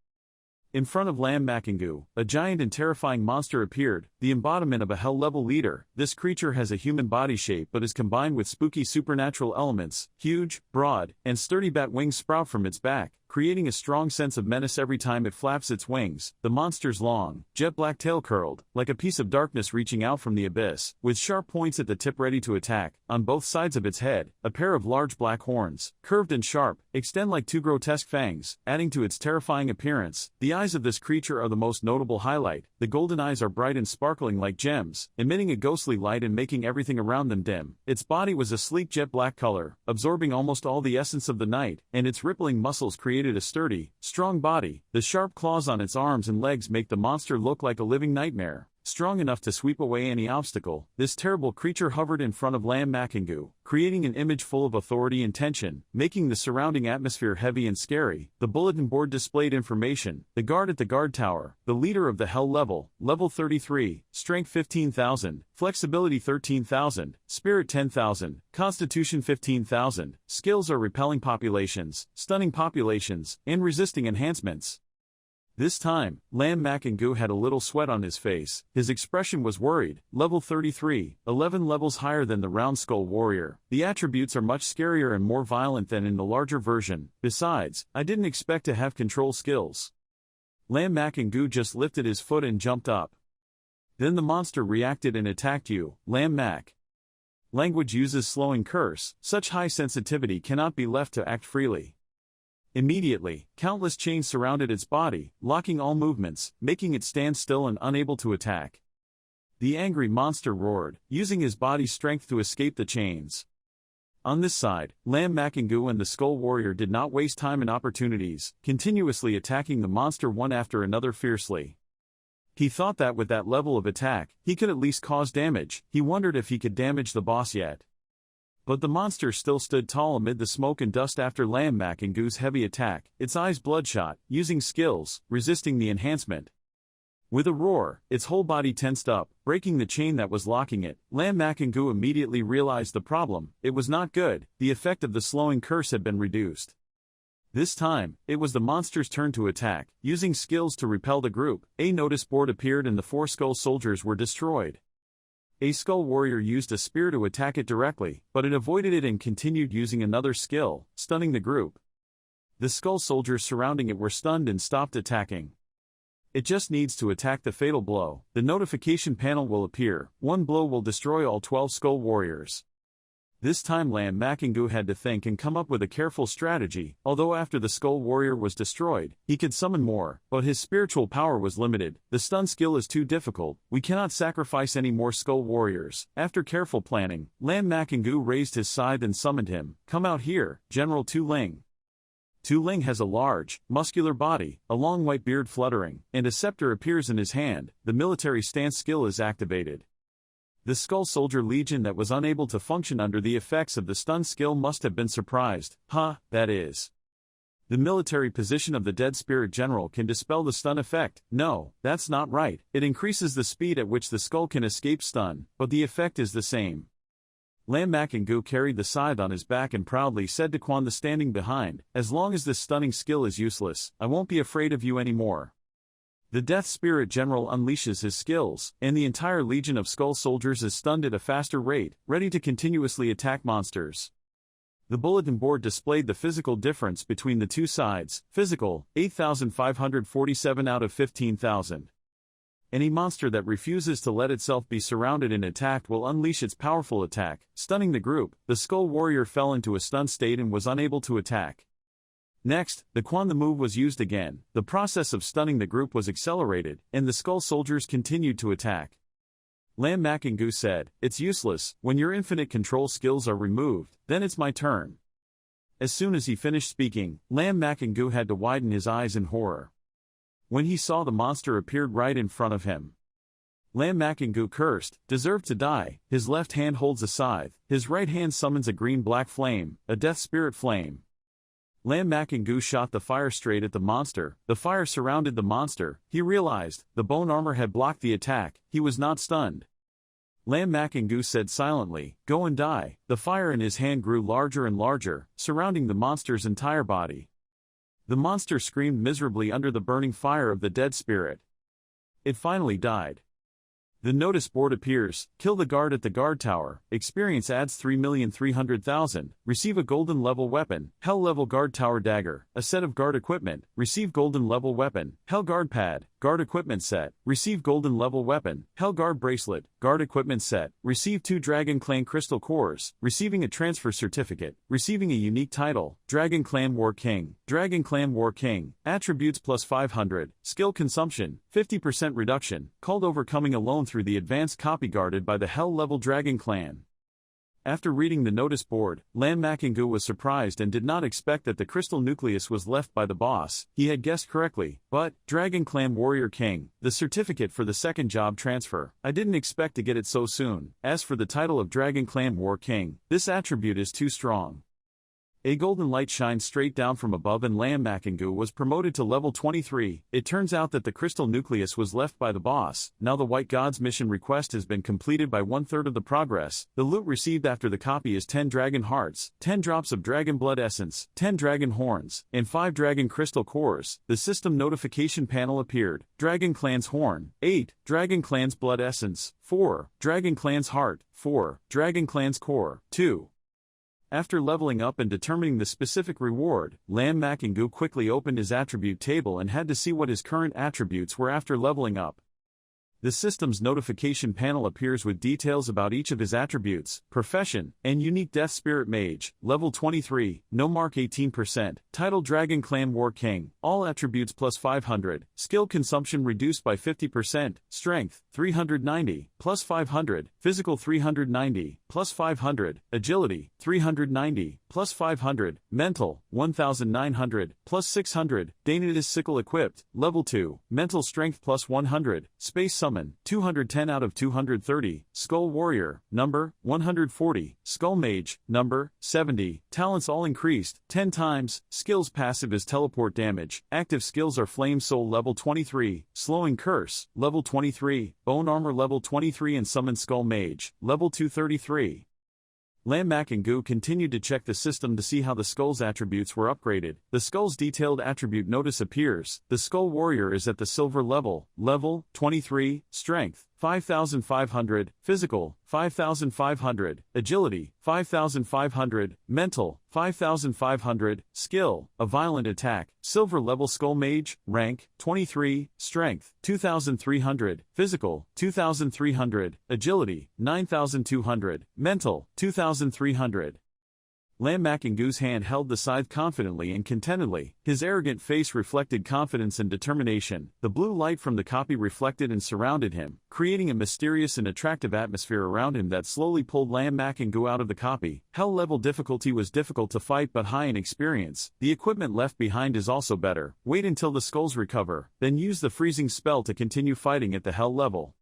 In front of Lam Makingu, a giant and terrifying monster appeared. the embodiment of a hell-level leader. This creature has a human body shape but is combined with spooky supernatural elements. Huge, broad, and sturdy bat wings sprout from its back, creating a strong sense of menace every time it flaps its wings. The monster's long, jet-black tail curled, like a piece of darkness reaching out from the abyss, with sharp points at the tip ready to attack. On both sides of its head, a pair of large black horns, curved and sharp, extend like two grotesque fangs, adding to its terrifying appearance. The eyes of this creature are the most notable highlight. The golden eyes are bright and sparkling like gems, emitting a ghostly light and making everything around them dim. Its body was a sleek jet-black color, absorbing almost all the essence of the night, and its rippling muscles created a sturdy, strong body. The sharp claws on its arms and legs make the monster look like a living nightmare. Strong enough to sweep away any obstacle, this terrible creature hovered in front of Lam Makingu, creating an image full of authority and tension, making the surrounding atmosphere heavy and scary. The bulletin board displayed information. The guard at the guard tower, the leader of the hell level, level 33, strength 15,000, flexibility 13,000, spirit 10,000, constitution 15,000, skills are repelling populations, stunning populations, and resisting enhancements. This time, Lam Makingu had a little sweat on his face. His expression was worried. Level 33, 11 levels higher than the Round Skull Warrior. The attributes are much scarier and more violent than in the larger version. Besides, I didn't expect to have control skills. Lam Makingu just lifted his foot and jumped up. Then the monster reacted and attacked you, Lam Mak. Language uses slowing curse. Such high sensitivity cannot be left to act freely. Immediately, countless chains surrounded its body, locking all movements, making it stand still and unable to attack. The angry monster roared, using his body's strength to escape the chains. On this side, Lam Makingu and the Skull Warrior did not waste time and opportunities, continuously attacking the monster one after another fiercely. He thought that with that level of attack, he could at least cause damage. He wondered if he could damage the boss yet. But the monster still stood tall amid the smoke and dust after Lam Makingu's heavy attack, its eyes bloodshot, using skills, resisting the enhancement. With a roar, its whole body tensed up, breaking the chain that was locking it. Lam Makingu immediately realized the problem. It was not good. The effect of the slowing curse had been reduced. This time, it was the monster's turn to attack. Using skills to repel the group, a notice board appeared and the 4 skull soldiers were destroyed. A skull warrior used a spear to attack it directly, but it avoided it and continued using another skill, stunning the group. The skull soldiers surrounding it were stunned and stopped attacking. It just needs to attack the fatal blow. The notification panel will appear. One blow will destroy all 12 skull warriors. This time Lam Makingu had to think and come up with a careful strategy. Although after the Skull Warrior was destroyed, he could summon more, but his spiritual power was limited. The stun skill is too difficult. We cannot sacrifice any more Skull Warriors. After careful planning, Lam Makingu raised his scythe and summoned him. Come out here, General Tu Ling. Tu Ling has a large, muscular body, a long white beard fluttering, and a scepter appears in his hand. The military stance skill is activated. The Skull Soldier Legion that was unable to function under the effects of the stun skill must have been surprised. That is. The military position of the Dead Spirit General can dispel the stun effect. No, that's not right. It increases the speed at which the skull can escape stun, but the effect is the same. Lam Makingu carried the scythe on his back and proudly said to Quan the standing behind, as long as this stunning skill is useless, I won't be afraid of you anymore. The Death Spirit General unleashes his skills, and the entire legion of skull soldiers is stunned at a faster rate, ready to continuously attack monsters. The bulletin board displayed the physical difference between the two sides. Physical, 8,547 out of 15,000. Any monster that refuses to let itself be surrounded and attacked will unleash its powerful attack, stunning the group. The Skull Warrior fell into a stunned state and was unable to attack. Next, the Quan the move was used again. The process of stunning the group was accelerated, and the Skull Soldiers continued to attack. Lam Makingu said, it's useless. When your infinite control skills are removed, then it's my turn. As soon as he finished speaking, Lam Makingu had to widen his eyes in horror. When he saw the monster appeared right in front of him. Lam Makingu cursed, deserved to die. His left hand holds a scythe, his right hand summons a green-black flame, a death spirit flame. Lam Makingu shot the fire straight at the monster. The fire surrounded the monster. He realized, the bone armor had blocked the attack. He was not stunned. Lam Makingu said silently, go and die. The fire in his hand grew larger and larger, surrounding the monster's entire body. The monster screamed miserably under the burning fire of the dead spirit. It finally died. The notice board appears: kill the guard at the guard tower, experience adds 3,300,000, receive a golden level weapon, hell level guard tower dagger, a set of guard equipment, receive golden level weapon, hell guard pad, guard equipment set, receive golden level weapon, hell guard bracelet, guard equipment set, receive 2 Dragon Clan crystal cores, receiving a transfer certificate, receiving a unique title, Dragon Clan War King, Dragon Clan War King, attributes plus 500, skill consumption, 50% reduction, called overcoming alone through the advanced copy guarded by the hell-level Dragon Clan. After reading the notice board, Lam Makingu was surprised and did not expect that the crystal nucleus was left by the boss. He had guessed correctly, but, Dragon Clan Warrior King, the certificate for the second job transfer, I didn't expect to get it so soon. As for the title of Dragon Clan War King, this attribute is too strong. A golden light shines straight down from above and Lam Makingu was promoted to level 23. It turns out that the crystal nucleus was left by the boss. Now the White God's mission request has been completed by 1/3 of the progress. The loot received after the copy is 10 dragon hearts, 10 drops of dragon blood essence, 10 dragon horns, and 5 dragon crystal cores. The system notification panel appeared. Dragon Clan's horn, 8, Dragon Clan's blood essence, 4, Dragon Clan's heart, 4, Dragon Clan's core, 2. After leveling up and determining the specific reward, Lam Makingu quickly opened his attribute table and had to see what his current attributes were after leveling up. The system's notification panel appears with details about each of his attributes, profession, and unique Death Spirit Mage, level 23, no mark 18%, title Dragon Clan War King, all attributes plus 500, skill consumption reduced by 50%, strength, 390, plus 500, physical 390, plus 500, agility, 390, plus 500, mental, 1,900, plus 600, Daenatus sickle equipped, level 2, mental strength plus 100, space summon, 210 out of 230, Skull Warrior, number, 140, Skull Mage, number, 70, talents all increased, 10 times, skills passive is teleport damage, active skills are Flame Soul level 23, Slowing Curse, level 23, Bone Armor level 23 and Summon Skull Mage, level 233. Lam Makingu continued to check the system to see how the Skull's attributes were upgraded. The Skull's detailed attribute notice appears. The Skull Warrior is at the silver level, level 23, strength 5,500, physical 5,500, agility 5,500, mental 5,500, skill, a violent attack, silver level Skull Mage, rank 23, strength 2,300, physical 2,300, agility 9,200, mental 2,300. Lam Makingu's hand held the scythe confidently and contentedly. His arrogant face reflected confidence and determination. The blue light from the copy reflected and surrounded him, creating a mysterious and attractive atmosphere around him that slowly pulled Lam Makingu out of the copy. Hell level difficulty was difficult to fight but high in experience. The equipment left behind is also better. Wait until the skulls recover, then use the freezing spell to continue fighting at the hell level.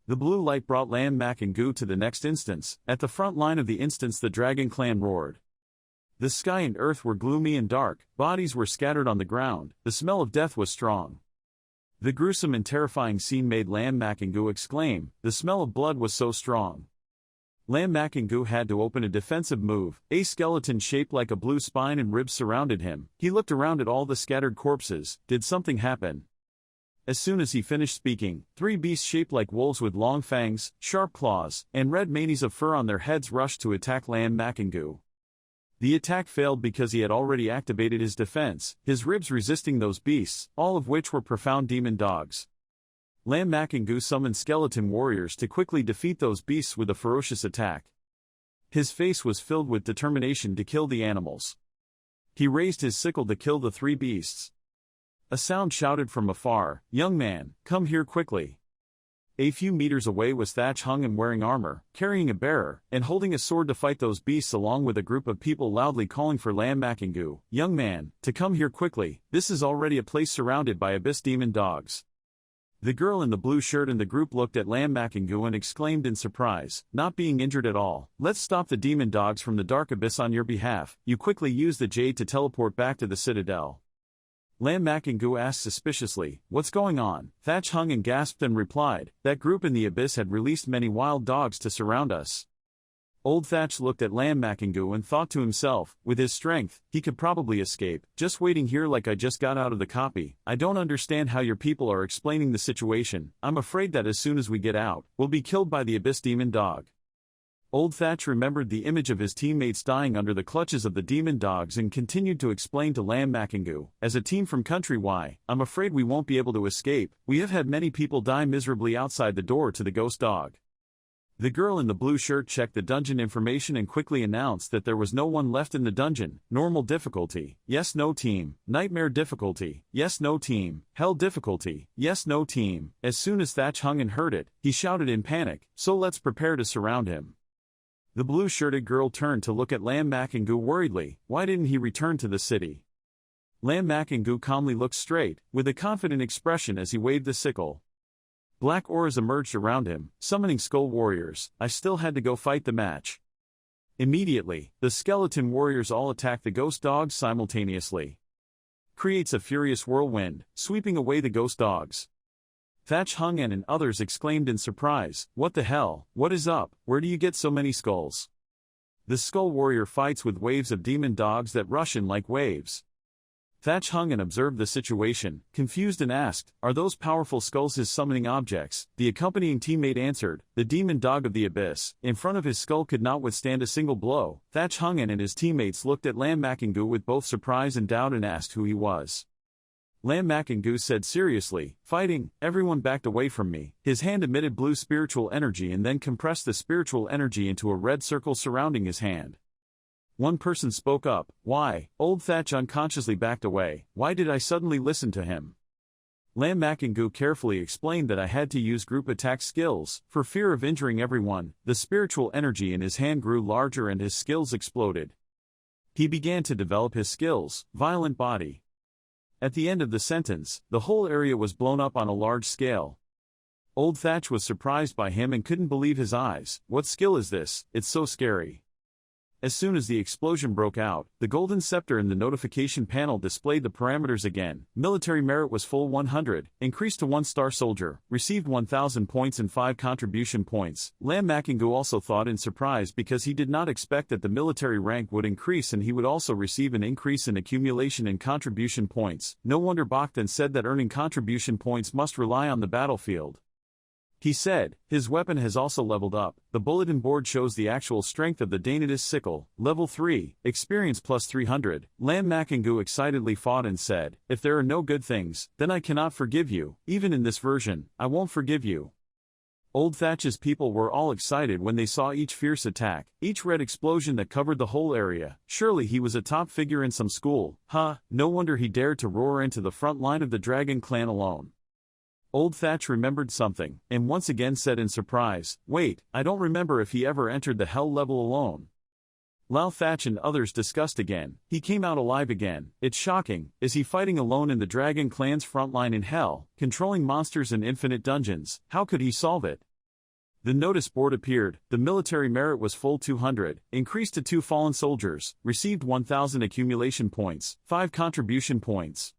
The blue light brought Lam Makingu to the next instance. At the front line of the instance the Dragon Clan roared. The sky and earth were gloomy and dark, bodies were scattered on the ground, the smell of death was strong. The gruesome and terrifying scene made Lam Makingu exclaim, the smell of blood was so strong. Lam Makingu had to open a defensive move. A skeleton shaped like a blue spine and ribs surrounded him. He looked around at all the scattered corpses. Did something happen? As soon as he finished speaking, 3 beasts shaped like wolves with long fangs, sharp claws, and red manes of fur on their heads rushed to attack Lam Makingu. The attack failed because he had already activated his defense, his ribs resisting those beasts, all of which were profound demon dogs. Lam Makingu summoned skeleton warriors to quickly defeat those beasts with a ferocious attack. His face was filled with determination to kill the animals. He raised his sickle to kill the 3 beasts. A sound shouted from afar, "Young man, come here quickly." A few meters away was Thatch Hung and wearing armor, carrying a bearer, and holding a sword to fight those beasts along with a group of people loudly calling for Lam Makingu, "Young man, to come here quickly, this is already a place surrounded by abyss demon dogs." The girl in the blue shirt and the group looked at Lam Makingu and exclaimed in surprise, not being injured at all, "Let's stop the demon dogs from the dark abyss on your behalf." You quickly used the jade to teleport back to the citadel. Lam Makingu asked suspiciously, "What's going on?" Thatch hung and gasped and replied, "That group in the abyss had released many wild dogs to surround us." Old Thatch looked at Lam Makingu and thought to himself, with his strength, he could probably escape, just waiting here like I just got out of the copy. I don't understand how your people are explaining the situation. I'm afraid that as soon as we get out, we'll be killed by the Abyss Demon Dog. Old Thatch remembered the image of his teammates dying under the clutches of the demon dogs and continued to explain to Lam Makingu, as a team from Country Y, I'm afraid we won't be able to escape. We have had many people die miserably outside the door to the ghost dog. The girl in the blue shirt checked the dungeon information and quickly announced that there was no one left in the dungeon. Normal difficulty, yes no team. Nightmare difficulty, yes no team. Hell difficulty, yes no team. As soon as Thatch hung and heard it, he shouted in panic, so let's prepare to surround him. The blue-shirted girl turned to look at Lam Makingu worriedly. Why didn't he return to the city? Lam Makingu calmly looked straight, with a confident expression as he waved the sickle. Black auras emerged around him, summoning skull warriors. I still had to go fight the match. Immediately, the skeleton warriors all attacked the ghost dogs simultaneously. Creates a furious whirlwind, sweeping away the ghost dogs. Thatch hung and others exclaimed in surprise, what the hell, what is up, where do you get so many skulls? The skull warrior fights with waves of demon dogs that rush in like waves. Thatch hung and observed the situation, confused and asked, are those powerful skulls his summoning objects? The accompanying teammate answered, the demon dog of the abyss, in front of his skull could not withstand a single blow. Thatch hung and his teammates looked at Lam Makingu with both surprise and doubt and asked who he was. Lam Makingu said seriously, fighting, everyone backed away from me. His hand emitted blue spiritual energy and then compressed the spiritual energy into a red circle surrounding his hand. One person spoke up, why? Old Thatch unconsciously backed away. Why did I suddenly listen to him? Lam Makingu carefully explained that I had to use group attack skills, for fear of injuring everyone. The spiritual energy in his hand grew larger and his skills exploded. He began to develop his skills, violent body. At the end of the sentence, the whole area was blown up on a large scale. Old Thatch was surprised by him and couldn't believe his eyes. What skill is this? It's so scary. As soon as the explosion broke out, the golden scepter in the notification panel displayed the parameters again. Military merit was full 100, increased to 1-star soldier, received 1,000 points and 5 contribution points. Lam Makingu also thought in surprise because he did not expect that the military rank would increase and he would also receive an increase in accumulation and contribution points. No wonder Bach then said that earning contribution points must rely on the battlefield. He said, his weapon has also leveled up. The bulletin board shows the actual strength of the Danatus sickle, level 3, experience plus 300. Lam Makingu excitedly fought and said, if there are no good things, then I cannot forgive you. Even in this version, I won't forgive you. Old Thatch's people were all excited when they saw each fierce attack, each red explosion that covered the whole area. Surely he was a top figure in some school. No wonder he dared to roar into the front line of the Dragon Clan alone. Old Thatch remembered something, and once again said in surprise, wait, I don't remember if he ever entered the hell level alone. Lao Thatch and others discussed again, he came out alive again, it's shocking, is he fighting alone in the Dragon Clan's frontline in hell, controlling monsters and infinite dungeons, how could he solve it? The notice board appeared, the military merit was full 200, increased to 2 fallen soldiers, received 1,000 accumulation points, 5 contribution points.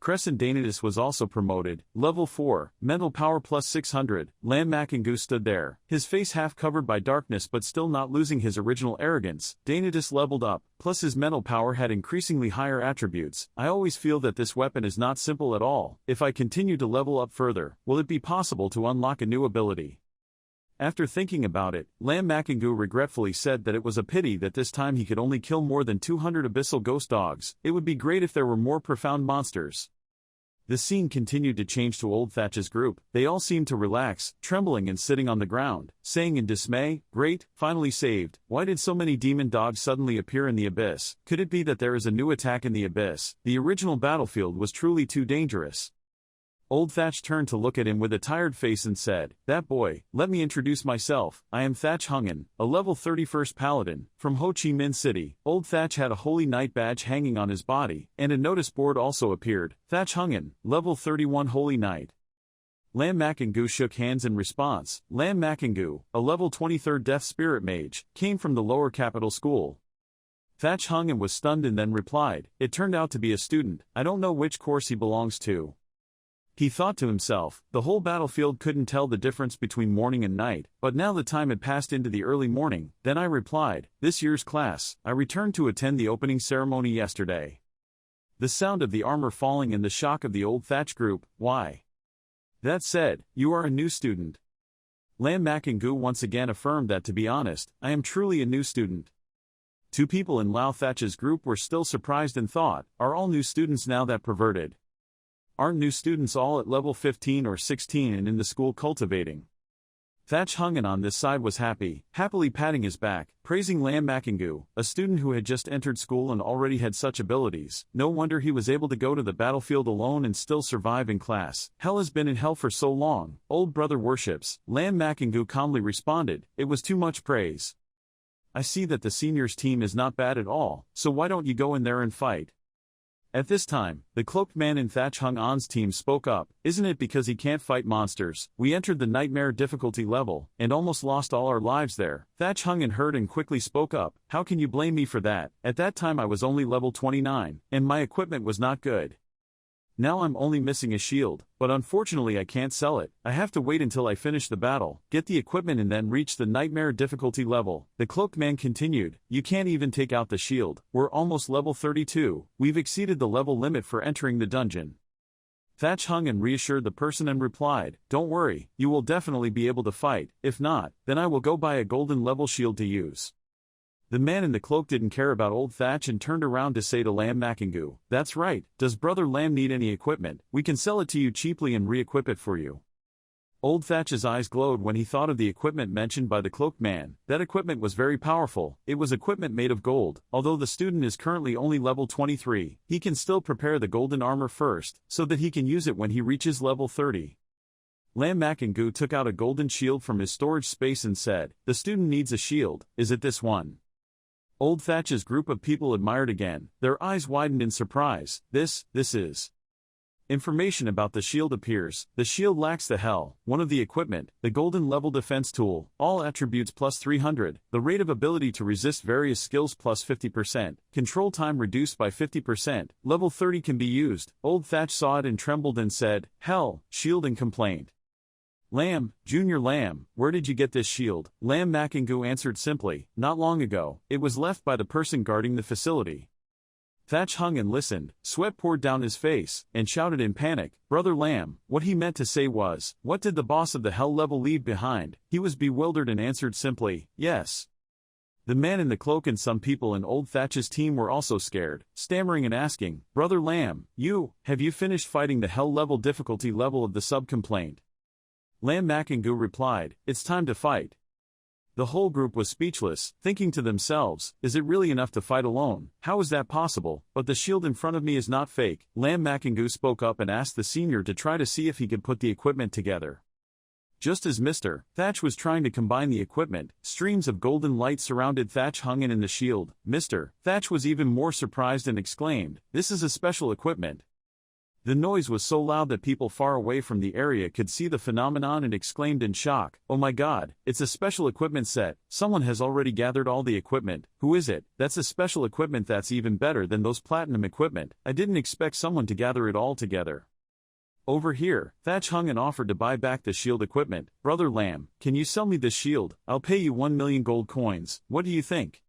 Crescent Danatus was also promoted, level 4, mental power plus 600. Lam Makingu stood there, his face half covered by darkness but still not losing his original arrogance. Danatus leveled up, plus his mental power had increasingly higher attributes. I always feel that this weapon is not simple at all. If I continue to level up further, will it be possible to unlock a new ability? After thinking about it, Lam Makingu regretfully said that it was a pity that this time he could only kill more than 200 abyssal ghost dogs. It would be great if there were more profound monsters. The scene continued to change to Old Thatch's group. They all seemed to relax, trembling and sitting on the ground, saying in dismay, great, finally saved. Why did so many demon dogs suddenly appear in the abyss? Could it be that there is a new attack in the abyss? The original battlefield was truly too dangerous. Old Thatch turned to look at him with a tired face and said, that boy, let me introduce myself. I am Thatch Hungen, a level 31st paladin, from Ho Chi Minh City. Old Thatch had a Holy Knight badge hanging on his body, and a notice board also appeared, Thatch Hungen, level 31 Holy Knight. Lam Makingu shook hands in response. Lam Makingu, a level 23rd Death Spirit Mage, came from the lower capital school. Thatch Hungen was stunned and then replied, it turned out to be a student, I don't know which course he belongs to. He thought to himself, the whole battlefield couldn't tell the difference between morning and night, but now the time had passed into the early morning. Then I replied, this year's class, I returned to attend the opening ceremony yesterday. The sound of the armor falling and the shock of the old Thatch group, why? That said, you are a new student. Lam Makingu once again affirmed that to be honest, I am truly a new student. Two people in Lao Thatch's group were still surprised and thought, are all new students now that perverted? Aren't new students all at level 15 or 16 and in the school cultivating? Thatch Hungen on this side was happily patting his back, praising Lam Makingu, a student who had just entered school and already had such abilities. No wonder he was able to go to the battlefield alone and still survive in class. Hell has been in hell for so long, old brother worships. Lam Makingu calmly responded, it was too much praise. I see that the seniors team is not bad at all, so why don't you go in there and fight? At this time, the cloaked man in Thatch Hung An's team spoke up, isn't it because he can't fight monsters? We entered the nightmare difficulty level, and almost lost all our lives there. Thatch Hung An heard and quickly spoke up, how can you blame me for that? At that time I was only level 29, and my equipment was not good. Now I'm only missing a shield, but unfortunately I can't sell it. I have to wait until I finish the battle, get the equipment and then reach the nightmare difficulty level. The cloaked man continued, you can't even take out the shield. We're almost level 32. We've exceeded the level limit for entering the dungeon. Thatch Hung and reassured the person and replied, don't worry, you will definitely be able to fight. If not, then I will go buy a golden level shield to use. The man in the cloak didn't care about old Thatch and turned around to say to Lam Makingu, that's right, does brother Lam need any equipment? We can sell it to you cheaply and re-equip it for you. Old Thatch's eyes glowed when he thought of the equipment mentioned by the cloaked man. That equipment was very powerful. It was equipment made of gold. Although the student is currently only level 23, he can still prepare the golden armor first, so that he can use it when he reaches level 30. Lam Makingu took out a golden shield from his storage space and said, the student needs a shield, is it this one? Old Thatch's group of people admired again, their eyes widened in surprise. This is. Information about the shield appears. The shield lacks the hell, one of the equipment, the golden level defense tool, all attributes plus 300, the rate of ability to resist various skills plus 50%, control time reduced by 50%, level 30 can be used. Old Thatch saw it and trembled and said, hell, shield and complained. Lam, Junior Lam, where did you get this shield? Lam Makingu answered simply, not long ago, it was left by the person guarding the facility. Thatch hung and listened, sweat poured down his face, and shouted in panic, Brother Lam, what he meant to say was, what did the boss of the hell level leave behind? He was bewildered and answered simply, yes. The man in the cloak and some people in old Thatch's team were also scared, stammering and asking, Brother Lam, have you finished fighting the hell level difficulty level of the sub-complaint? Lam Makingu replied, it's time to fight. The whole group was speechless, thinking to themselves, is it really enough to fight alone? How is that possible? But the shield in front of me is not fake. Lam Makingu spoke up and asked the senior to try to see if he could put the equipment together. Just as Mr. Thatch was trying to combine the equipment, streams of golden light surrounded Thatch hung in the shield. Mr. Thatch was even more surprised and exclaimed, this is a special equipment. The noise was so loud that people far away from the area could see the phenomenon and exclaimed in shock, oh my god, it's a special equipment set, someone has already gathered all the equipment, who is it? That's a special equipment that's even better than those platinum equipment, I didn't expect someone to gather it all together. Over here, Thatch hung and offered to buy back the shield equipment. Brother Lam, can you sell me this shield? I'll pay you 1 million gold coins, what do you think?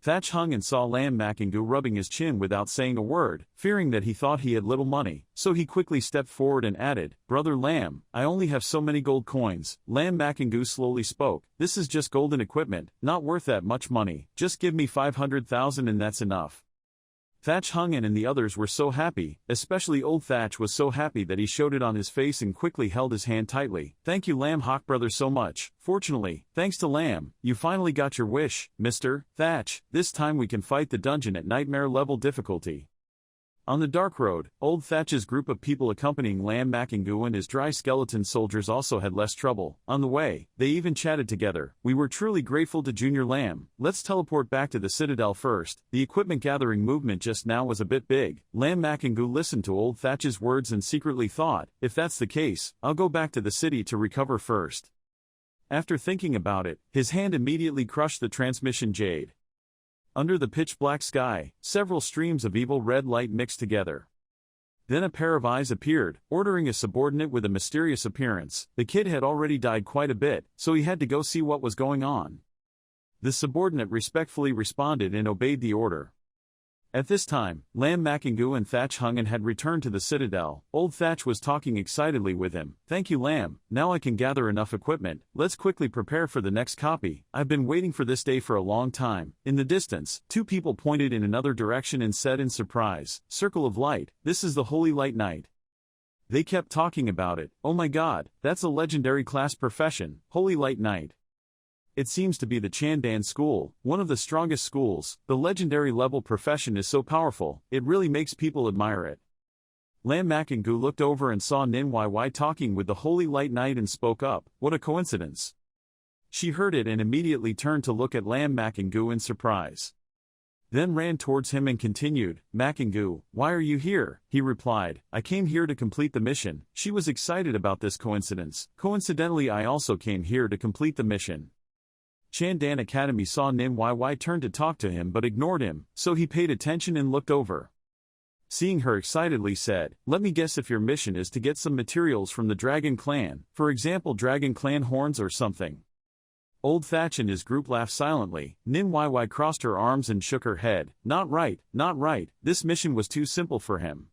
Thatch hung and saw Lam Makingu rubbing his chin without saying a word, fearing that he thought he had little money, so he quickly stepped forward and added, Brother Lam, I only have so many gold coins. Lam Makingu slowly spoke, this is just golden equipment, not worth that much money, just give me 500,000 and that's enough. Thatch hung and the others were so happy, especially old Thatch was so happy that he showed it on his face and quickly held his hand tightly. Thank you Lam Hawk brother so much. Fortunately, thanks to Lam, you finally got your wish, Mr. Thatch. This time we can fight the dungeon at nightmare level difficulty. On the dark road, old Thatch's group of people accompanying Lam Makingu and his dry skeleton soldiers also had less trouble. On the way, they even chatted together. We were truly grateful to Junior Lam. Let's teleport back to the citadel first. The equipment gathering movement just now was a bit big. Lam Makingu listened to old Thatch's words and secretly thought, if that's the case, I'll go back to the city to recover first. After thinking about it, his hand immediately crushed the transmission jade. Under the pitch-black sky, several streams of evil red light mixed together. Then a pair of eyes appeared, ordering a subordinate with a mysterious appearance. The kid had already died quite a bit, so he had to go see what was going on. The subordinate respectfully responded and obeyed the order. At this time, Lam Makingu and Thatch Hungan had returned to the citadel. Old Thatch was talking excitedly with him. "Thank you, Lam, now I can gather enough equipment. Let's quickly prepare for the next copy. I've been waiting for this day for a long time." In the distance, two people pointed in another direction and said in surprise, "Circle of Light, this is the Holy Light Knight." They kept talking about it. "Oh my god, that's a legendary class profession, Holy Light Knight. It seems to be the Chandan school, one of the strongest schools. The legendary level profession is so powerful, it really makes people admire it." Lam Makingu looked over and saw Nin YY talking with the Holy Light Knight and spoke up. What a coincidence. She heard it and immediately turned to look at Lam Makingu in surprise. Then ran towards him and continued, "Makingu, why are you here?" He replied, "I came here to complete the mission." She was excited about this coincidence. "Coincidentally, I also came here to complete the mission." Chandan Academy saw Nin YY turn to talk to him but ignored him, so he paid attention and looked over. Seeing her excitedly said, "Let me guess if your mission is to get some materials from the Dragon Clan, for example Dragon Clan horns or something." Old Thatch and his group laughed silently. Nin YY crossed her arms and shook her head. Not right, this mission was too simple for him.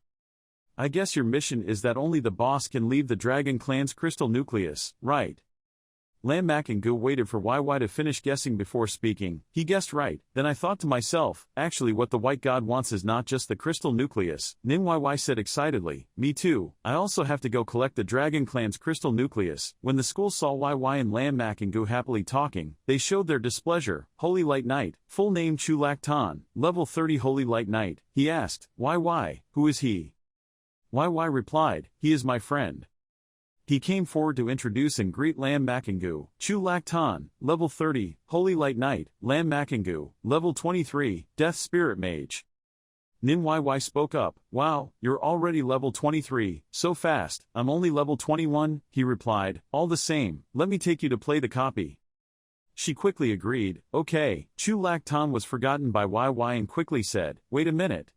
"I guess your mission is that only the boss can leave the Dragon Clan's crystal nucleus, right?" Lam Makingu waited for YY to finish guessing before speaking. He guessed right. Then I thought to myself, actually what the White God wants is not just the crystal nucleus. Nin YY said excitedly, "Me too, I also have to go collect the Dragon Clan's crystal nucleus." When the school saw YY and Lam Makingu happily talking, they showed their displeasure. "Holy Light Knight, full name Chu Lak Tan, level 30 Holy Light Knight." He asked, "YY, who is he?" YY replied, "He is my friend." He came forward to introduce and greet Lam Makingu. "Chu Lak Tan, level 30, Holy Light Knight." Lam Makingu, level 23, Death Spirit Mage. Nin YY spoke up, "Wow, you're already level 23, so fast." "I'm only level 21, he replied. "All the same, let me take you to play the copy." She quickly agreed. "Okay." Chu Lak Tan was forgotten by YY and quickly said, "Wait a minute.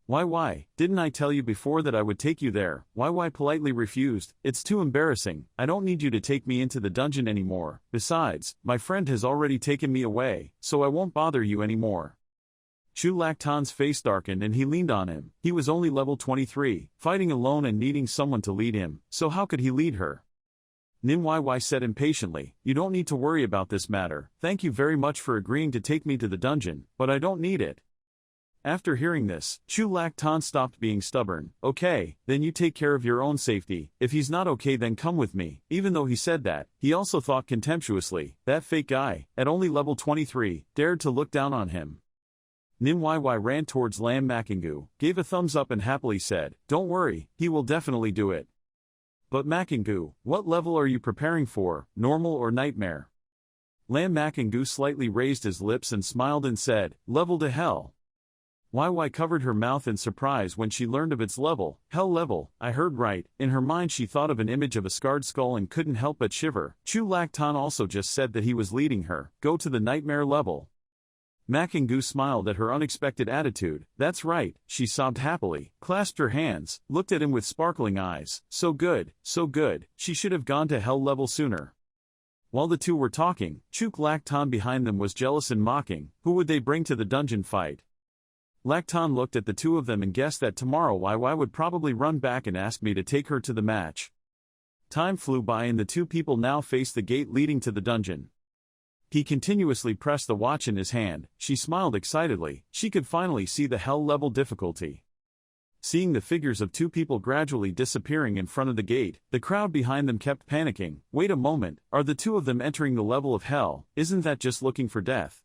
YY, didn't I tell you before that I would take you there?" YY politely refused. "It's too embarrassing, I don't need you to take me into the dungeon anymore. Besides, my friend has already taken me away, so I won't bother you anymore." Chu Lak Tan's face darkened and he leaned on him. He was only level 23, fighting alone and needing someone to lead him, so how could he lead her? Nin YY said impatiently, "You don't need to worry about this matter. Thank you very much for agreeing to take me to the dungeon, but I don't need it." After hearing this, Chu Lak Tan stopped being stubborn. "Okay, then you take care of your own safety. If he's not okay then come with me." Even though he said that, he also thought contemptuously, that fake guy, at only level 23, dared to look down on him. Nin YY ran towards Lam Makingu, gave a thumbs up and happily said, "Don't worry, he will definitely do it." "But Makingu, what level are you preparing for, normal or nightmare?" Lam Makingu slightly raised his lips and smiled and said, "Level to hell." YY covered her mouth in surprise when she learned of its level. "Hell level, I heard right." In her mind she thought of an image of a scarred skull and couldn't help but shiver. Chu Lak Tan also just said that he was leading her. Go to the nightmare level. Makingu smiled at her unexpected attitude. "That's right," she sobbed happily, clasped her hands, looked at him with sparkling eyes. So good, she should have gone to hell level sooner. While the two were talking, Chu Lak Tan behind them was jealous and mocking. Who would they bring to the dungeon fight? Lak Tan looked at the two of them and guessed that tomorrow YY would probably run back and ask me to take her to the match. Time flew by and the two people now faced the gate leading to the dungeon. He continuously pressed the watch in his hand. She smiled excitedly. She could finally see the hell level difficulty. Seeing the figures of two people gradually disappearing in front of the gate, the crowd behind them kept panicking. Wait a moment, are the two of them entering the level of hell? Isn't that just looking for death?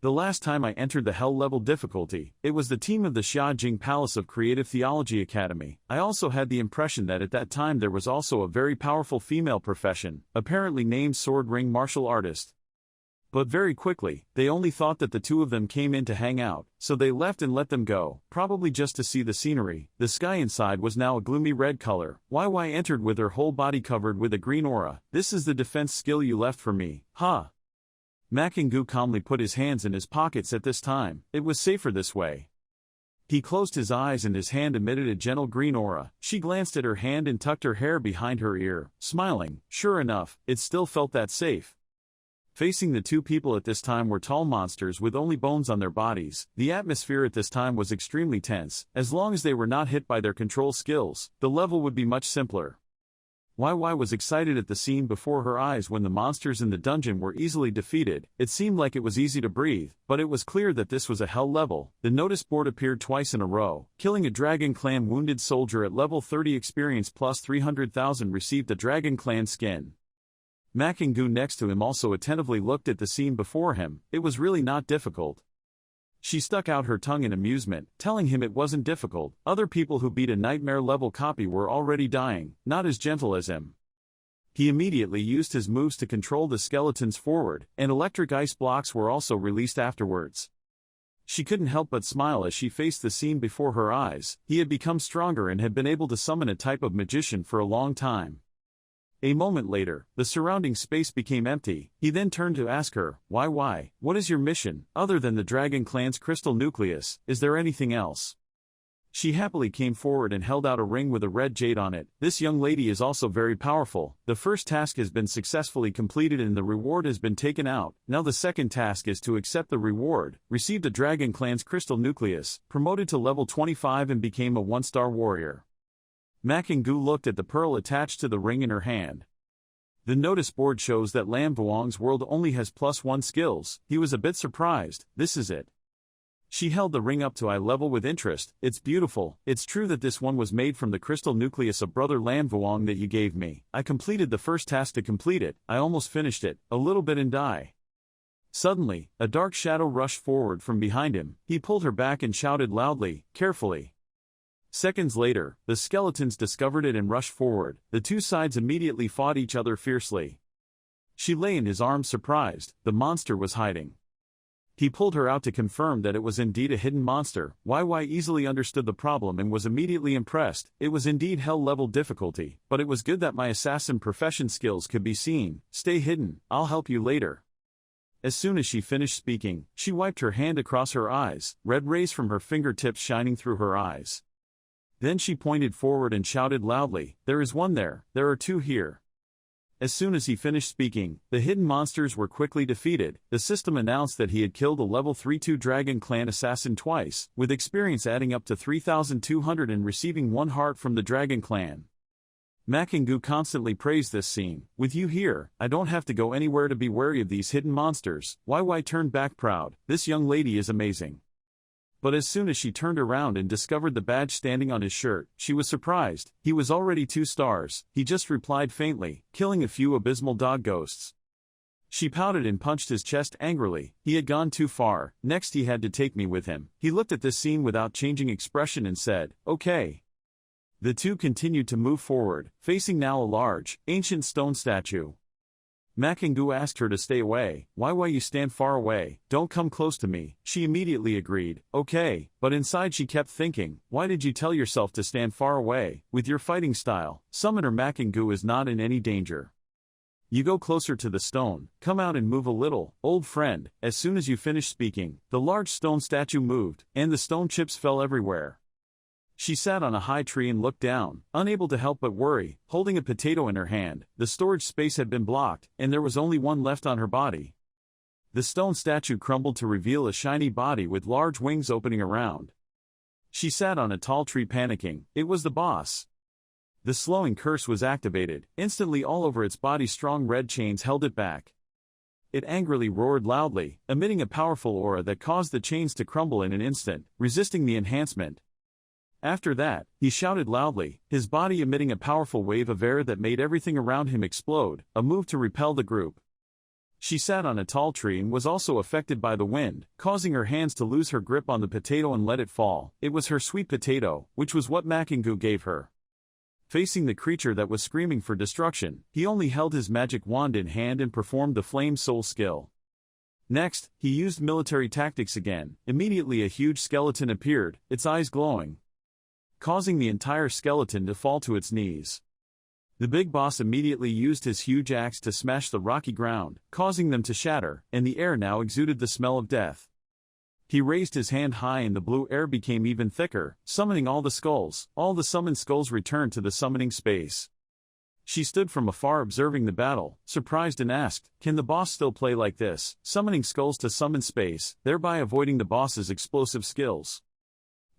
The last time I entered the hell level difficulty, it was the team of the Xiajing Palace of Creative Theology Academy. I also had the impression that at that time there was also a very powerful female profession, apparently named Sword Ring Martial Artist. But very quickly, they only thought that the two of them came in to hang out, so they left and let them go, probably just to see the scenery. The sky inside was now a gloomy red color. YY entered with her whole body covered with a green aura. "This is the defense skill you left for me, huh?" Makingu calmly put his hands in his pockets at this time. It was safer this way. He closed his eyes and his hand emitted a gentle green aura. She glanced at her hand and tucked her hair behind her ear, smiling. Sure enough, it still felt that safe. Facing the two people at this time were tall monsters with only bones on their bodies. The atmosphere at this time was extremely tense. As long as they were not hit by their control skills, the level would be much simpler. YY was excited at the scene before her eyes when the monsters in the dungeon were easily defeated. It seemed like it was easy to breathe, but it was clear that this was a hell level. The notice board appeared twice in a row. Killing a Dragon Clan wounded soldier at level 30 experience plus 300,000 received a Dragon Clan skin. Makingu next to him also attentively looked at the scene before him. It was really not difficult. She stuck out her tongue in amusement, telling him it wasn't difficult. Other people who beat a nightmare-level copy were already dying, not as gentle as him. He immediately used his moves to control the skeletons forward, and electric ice blocks were also released afterwards. She couldn't help but smile as she faced the scene before her eyes. He had become stronger and had been able to summon a type of magician for a long time. A moment later, the surrounding space became empty. He then turned to ask her, "Why, what is your mission? Other than the Dragon Clan's crystal nucleus, is there anything else?" She happily came forward and held out a ring with a red jade on it. "This young lady is also very powerful. The first task has been successfully completed and the reward has been taken out. Now the second task is to accept the reward. Received a Dragon Clan's crystal nucleus, promoted to level 25 and became a 1-star warrior." Makingu looked at the pearl attached to the ring in her hand. The notice board shows that Lam Vuong's world only has +1 skills. He was a bit surprised. This is it. She held the ring up to eye level with interest. "It's beautiful. It's true that this one was made from the crystal nucleus of Brother Lam Vuong that you gave me. I completed the first task to complete it. I almost finished it, a little bit and die." Suddenly, a dark shadow rushed forward from behind him. He pulled her back and shouted loudly, "Carefully." Seconds later, the skeletons discovered it and rushed forward. The two sides immediately fought each other fiercely. She lay in his arms surprised. The monster was hiding. He pulled her out to confirm that it was indeed a hidden monster. YY easily understood the problem and was immediately impressed. It was indeed hell-level difficulty, but it was good that my assassin profession skills could be seen. "Stay hidden, I'll help you later." As soon as she finished speaking, she wiped her hand across her eyes, red rays from her fingertips shining through her eyes. Then she pointed forward and shouted loudly, "There is one there, there are two here." As soon as he finished speaking, the hidden monsters were quickly defeated. The system announced that he had killed a level 32 Dragon Clan assassin twice, with experience adding up to 3,200 and receiving 1 heart from the Dragon Clan. Makingu constantly praised this scene. "With you here, I don't have to go anywhere to be wary of these hidden monsters." YY turned back proud. "This young lady is amazing." But as soon as she turned around and discovered the badge standing on his shirt, she was surprised. He was already 2 stars. He just replied faintly, "Killing a few abysmal dog ghosts." She pouted and punched his chest angrily. He had gone too far. Next he had to take me with him. He looked at this scene without changing expression and said, "Okay." The two continued to move forward, facing now a large, ancient stone statue. Makingu asked her to stay away. "Why you stand far away, don't come close to me." She immediately agreed, "Okay," but inside she kept thinking, "Why did you tell yourself to stand far away? With your fighting style, Summoner Makingu is not in any danger. You go closer to the stone, come out and move a little, old friend." As soon as you finished speaking, the large stone statue moved, and the stone chips fell everywhere. She sat on a high tree and looked down, unable to help but worry, holding a potato in her hand. The storage space had been blocked, and there was only one left on her body. The stone statue crumbled to reveal a shiny body with large wings opening around. She sat on a tall tree panicking. It was the boss. The slowing curse was activated. Instantly all over its body strong red chains held it back. It angrily roared loudly, emitting a powerful aura that caused the chains to crumble in an instant, resisting the enhancement. After that, he shouted loudly, his body emitting a powerful wave of air that made everything around him explode, a move to repel the group. She sat on a tall tree and was also affected by the wind, causing her hands to lose her grip on the potato and let it fall. It was her sweet potato, which was what Makingu gave her. Facing the creature that was screaming for destruction, he only held his magic wand in hand and performed the Flame Soul skill. Next, he used military tactics again. Immediately a huge skeleton appeared, its eyes glowing, causing the entire skeleton to fall to its knees. The big boss immediately used his huge axe to smash the rocky ground, causing them to shatter, and the air now exuded the smell of death. He raised his hand high and the blue air became even thicker, summoning all the skulls. All the summoned skulls returned to the summoning space. She stood from afar observing the battle, surprised and asked, "Can the boss still play like this, summoning skulls to summon space, thereby avoiding the boss's explosive skills?"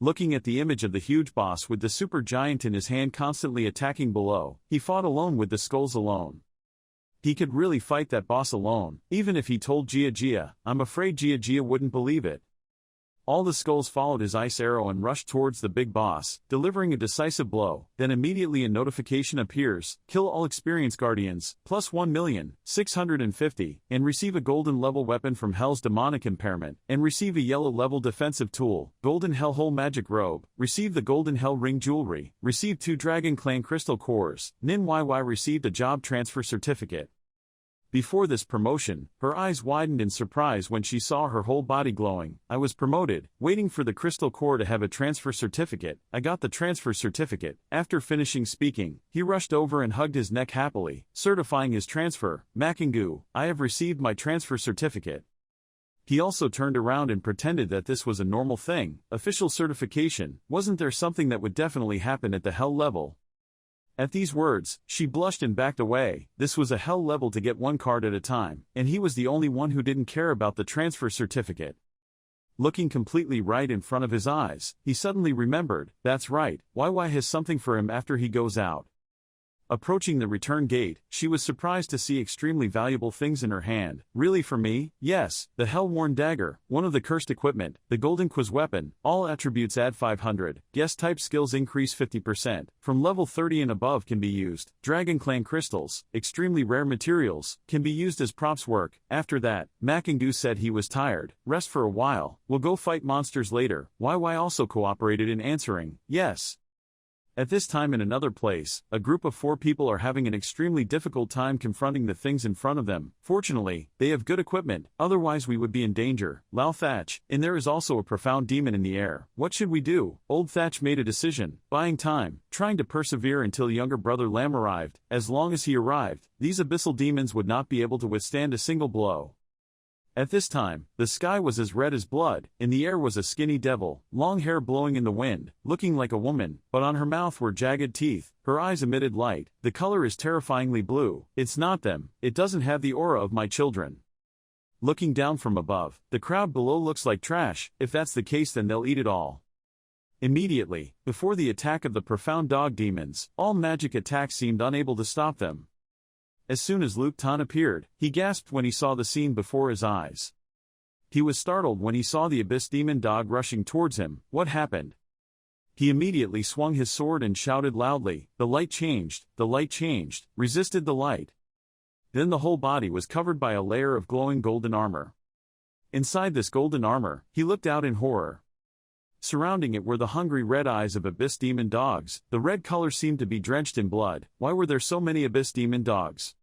Looking at the image of the huge boss with the super giant in his hand constantly attacking below, he fought alone with the skulls alone. He could really fight that boss alone, even if he told Jia. I'm afraid Jia wouldn't believe it. All the skulls followed his ice arrow and rushed towards the big boss, delivering a decisive blow. Then immediately a notification appears: kill all experienced guardians, plus 1,650,000, and receive a golden level weapon from Hell's demonic impairment, and receive a yellow level defensive tool, golden hellhole magic robe, receive the golden hell ring jewelry, receive 2 dragon clan crystal cores, Nin YY received a job transfer certificate. Before this promotion, her eyes widened in surprise when she saw her whole body glowing. I was promoted, waiting for the crystal core to have a transfer certificate. I got the transfer certificate. After finishing speaking, he rushed over and hugged his neck happily, certifying his transfer. Makingu, I have received my transfer certificate. He also turned around and pretended that this was a normal thing. Official certification, wasn't there something that would definitely happen at the hell level? At these words, she blushed and backed away. This was a hell level to get 1 card at a time, and he was the only one who didn't care about the transfer certificate. Looking completely right in front of his eyes, he suddenly remembered, that's right, YY has something for him after he goes out. Approaching the return gate, she was surprised to see extremely valuable things in her hand. Really for me? Yes, the Hell-Worn Dagger, one of the cursed equipment, the Golden Quiz weapon, all attributes add 500, guest type skills increase 50%, from level 30 and above can be used, Dragon Clan crystals, extremely rare materials, can be used as props work. After that, Makingu said he was tired, rest for a while, we'll go fight monsters later. YY also cooperated in answering, yes. At this time in another place, a group of 4 people are having an extremely difficult time confronting the things in front of them. Fortunately, they have good equipment, otherwise we would be in danger. Lao Thatch, and there is also a profound demon in the air. What should we do? Old Thatch made a decision, buying time, trying to persevere until younger brother Lam arrived. As long as he arrived, these abyssal demons would not be able to withstand a single blow. At this time, the sky was as red as blood, in the air was a skinny devil, long hair blowing in the wind, looking like a woman, but on her mouth were jagged teeth, her eyes emitted light, the color is terrifyingly blue. It's not them, it doesn't have the aura of my children. Looking down from above, the crowd below looks like trash. If that's the case then they'll eat it all. Immediately, before the attack of the profound dog demons, all magic attacks seemed unable to stop them. As soon as Luke Tan appeared, he gasped when he saw the scene before his eyes. He was startled when he saw the abyss demon dog rushing towards him. What happened? He immediately swung his sword and shouted loudly, the light changed, resisted the light. Then the whole body was covered by a layer of glowing golden armor. Inside this golden armor, he looked out in horror. Surrounding it were the hungry red eyes of abyss demon dogs. The red color seemed to be drenched in blood. Why were there so many abyss demon dogs?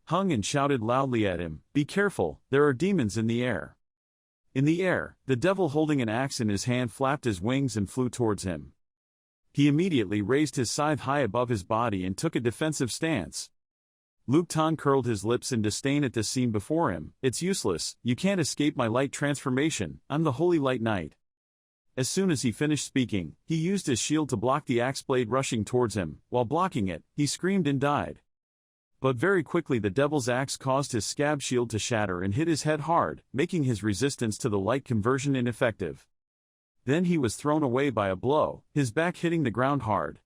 Hung and shouted loudly at him, be careful, there are demons in the air. In the air, the devil holding an axe in his hand flapped his wings and flew towards him. He immediately raised his scythe high above his body and took a defensive stance. Luke Tan curled his lips in disdain at this scene before him. It's useless, you can't escape my light transformation, I'm the Holy Light Knight. As soon as he finished speaking, he used his shield to block the axe blade rushing towards him. While blocking it, he screamed and died. But very quickly the devil's axe caused his scab shield to shatter and hit his head hard, making his resistance to the light conversion ineffective. Then he was thrown away by a blow, his back hitting the ground hard.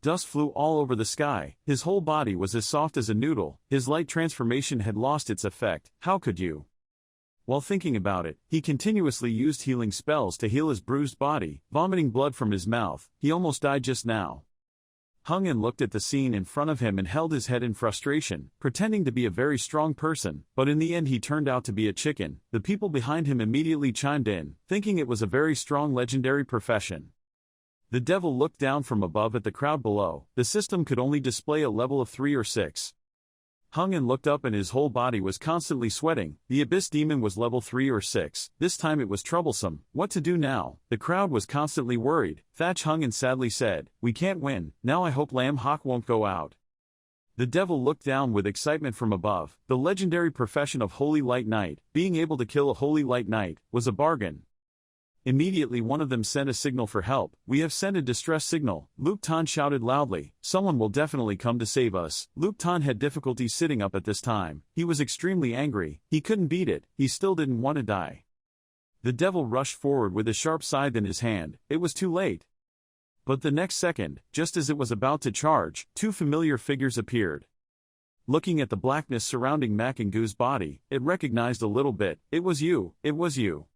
Dust flew all over the sky, his whole body was as soft as a noodle, his light transformation had lost its effect. How could you? While thinking about it, he continuously used healing spells to heal his bruised body, vomiting blood from his mouth. He almost died just now. Hung and looked at the scene in front of him and held his head in frustration, pretending to be a very strong person, but in the end he turned out to be a chicken. The people behind him immediately chimed in, thinking it was a very strong legendary profession. The devil looked down from above at the crowd below. The system could only display a level of 3 or 6. Hung and looked up and his whole body was constantly sweating. The abyss demon was level 3 or 6. This time it was troublesome. What to do now? The crowd was constantly worried. Thatch hung and sadly said, we can't win. Now I hope Lam Hawk won't go out. The devil looked down with excitement from above. The legendary profession of Holy Light Knight, being able to kill a Holy Light Knight, was a bargain. Immediately one of them sent a signal for help. "We have sent a distress signal," Luke Tan shouted loudly. "Someone will definitely come to save us." Luke Tan had difficulty sitting up at this time. He was extremely angry. He couldn't beat it. He still didn't want to die. The devil rushed forward with a sharp scythe in his hand. It was too late. But the next second, just as it was about to charge, two familiar figures appeared. Looking at the blackness surrounding Makingu's body, it recognized a little bit. "It was you, it was you."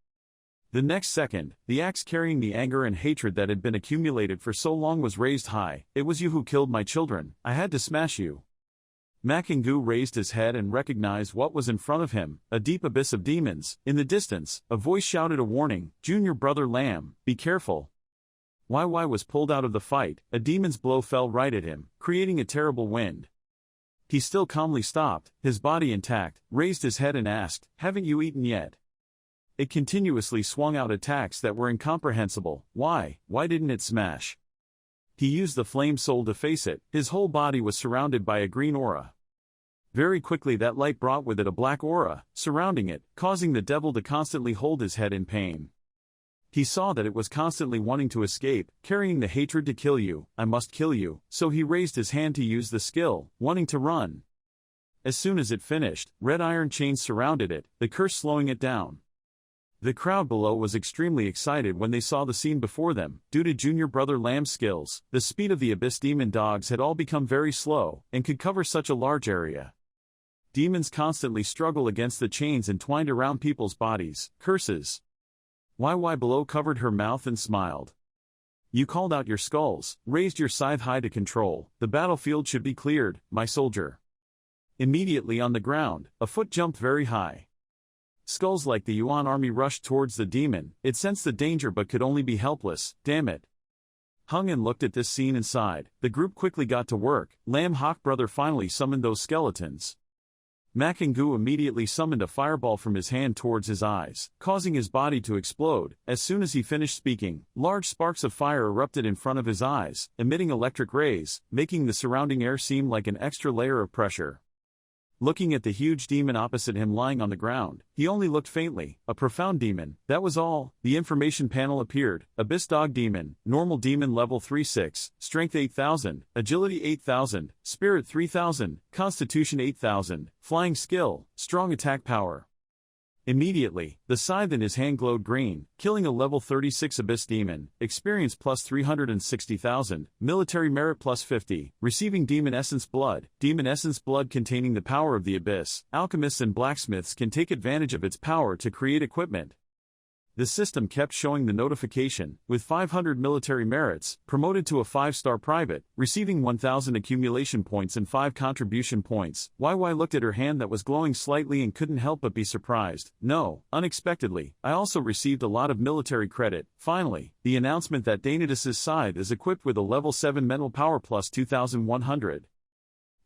The next second, the axe carrying the anger and hatred that had been accumulated for so long was raised high. "It was you who killed my children. I had to smash you." Makingu raised his head and recognized what was in front of him, a deep abyss of demons. In the distance, a voice shouted a warning, "Junior brother Lamb, be careful." YY was pulled out of the fight. A demon's blow fell right at him, creating a terrible wind. He still calmly stopped, his body intact, raised his head and asked, "Haven't you eaten yet?" It continuously swung out attacks that were incomprehensible. Why didn't it smash? He used the flame soul to face it. His whole body was surrounded by a green aura. Very quickly that light brought with it a black aura, surrounding it, causing the devil to constantly hold his head in pain. He saw that it was constantly wanting to escape, carrying the hatred to kill you. "I must kill you," so he raised his hand to use the skill, wanting to run. As soon as it finished, red iron chains surrounded it, the curse slowing it down. The crowd below was extremely excited when they saw the scene before them. Due to Junior Brother Lamb's skills, the speed of the Abyss Demon dogs had all become very slow, and could cover such a large area. Demons constantly struggle against the chains entwined around people's bodies. Curses. YY below covered her mouth and smiled. "You called out your skulls, raised your scythe high to control. The battlefield should be cleared, my soldier." Immediately on the ground, a foot jumped very high. Skulls like the Yuan army rushed towards the demon. It sensed the danger but could only be helpless. "Damn it." Hung and looked at this scene and sighed. The group quickly got to work. Lamb Hawk Brother finally summoned those skeletons. Makingu immediately summoned a fireball from his hand towards his eyes, causing his body to explode. As soon as he finished speaking, large sparks of fire erupted in front of his eyes, emitting electric rays, making the surrounding air seem like an extra layer of pressure. Looking at the huge demon opposite him lying on the ground, he only looked faintly. A profound demon, that was all. The information panel appeared. Abyss Dog Demon, Normal Demon Level 36, Strength 8000, Agility 8000, Spirit 3000, Constitution 8000, Flying Skill, Strong Attack Power. Immediately, the scythe in his hand glowed green, killing a level 36 Abyss Demon, experience plus 360,000, military merit plus 50, receiving Demon Essence Blood containing the power of the Abyss. Alchemists and blacksmiths can take advantage of its power to create equipment. The system kept showing the notification, with 500 military merits, promoted to a 5-star private, receiving 1,000 accumulation points and 5 contribution points. YY looked at her hand that was glowing slightly and couldn't help but be surprised. "No, unexpectedly, I also received a lot of military credit." Finally, the announcement that Dainidus's scythe is equipped with a level 7 mental power plus 2,100.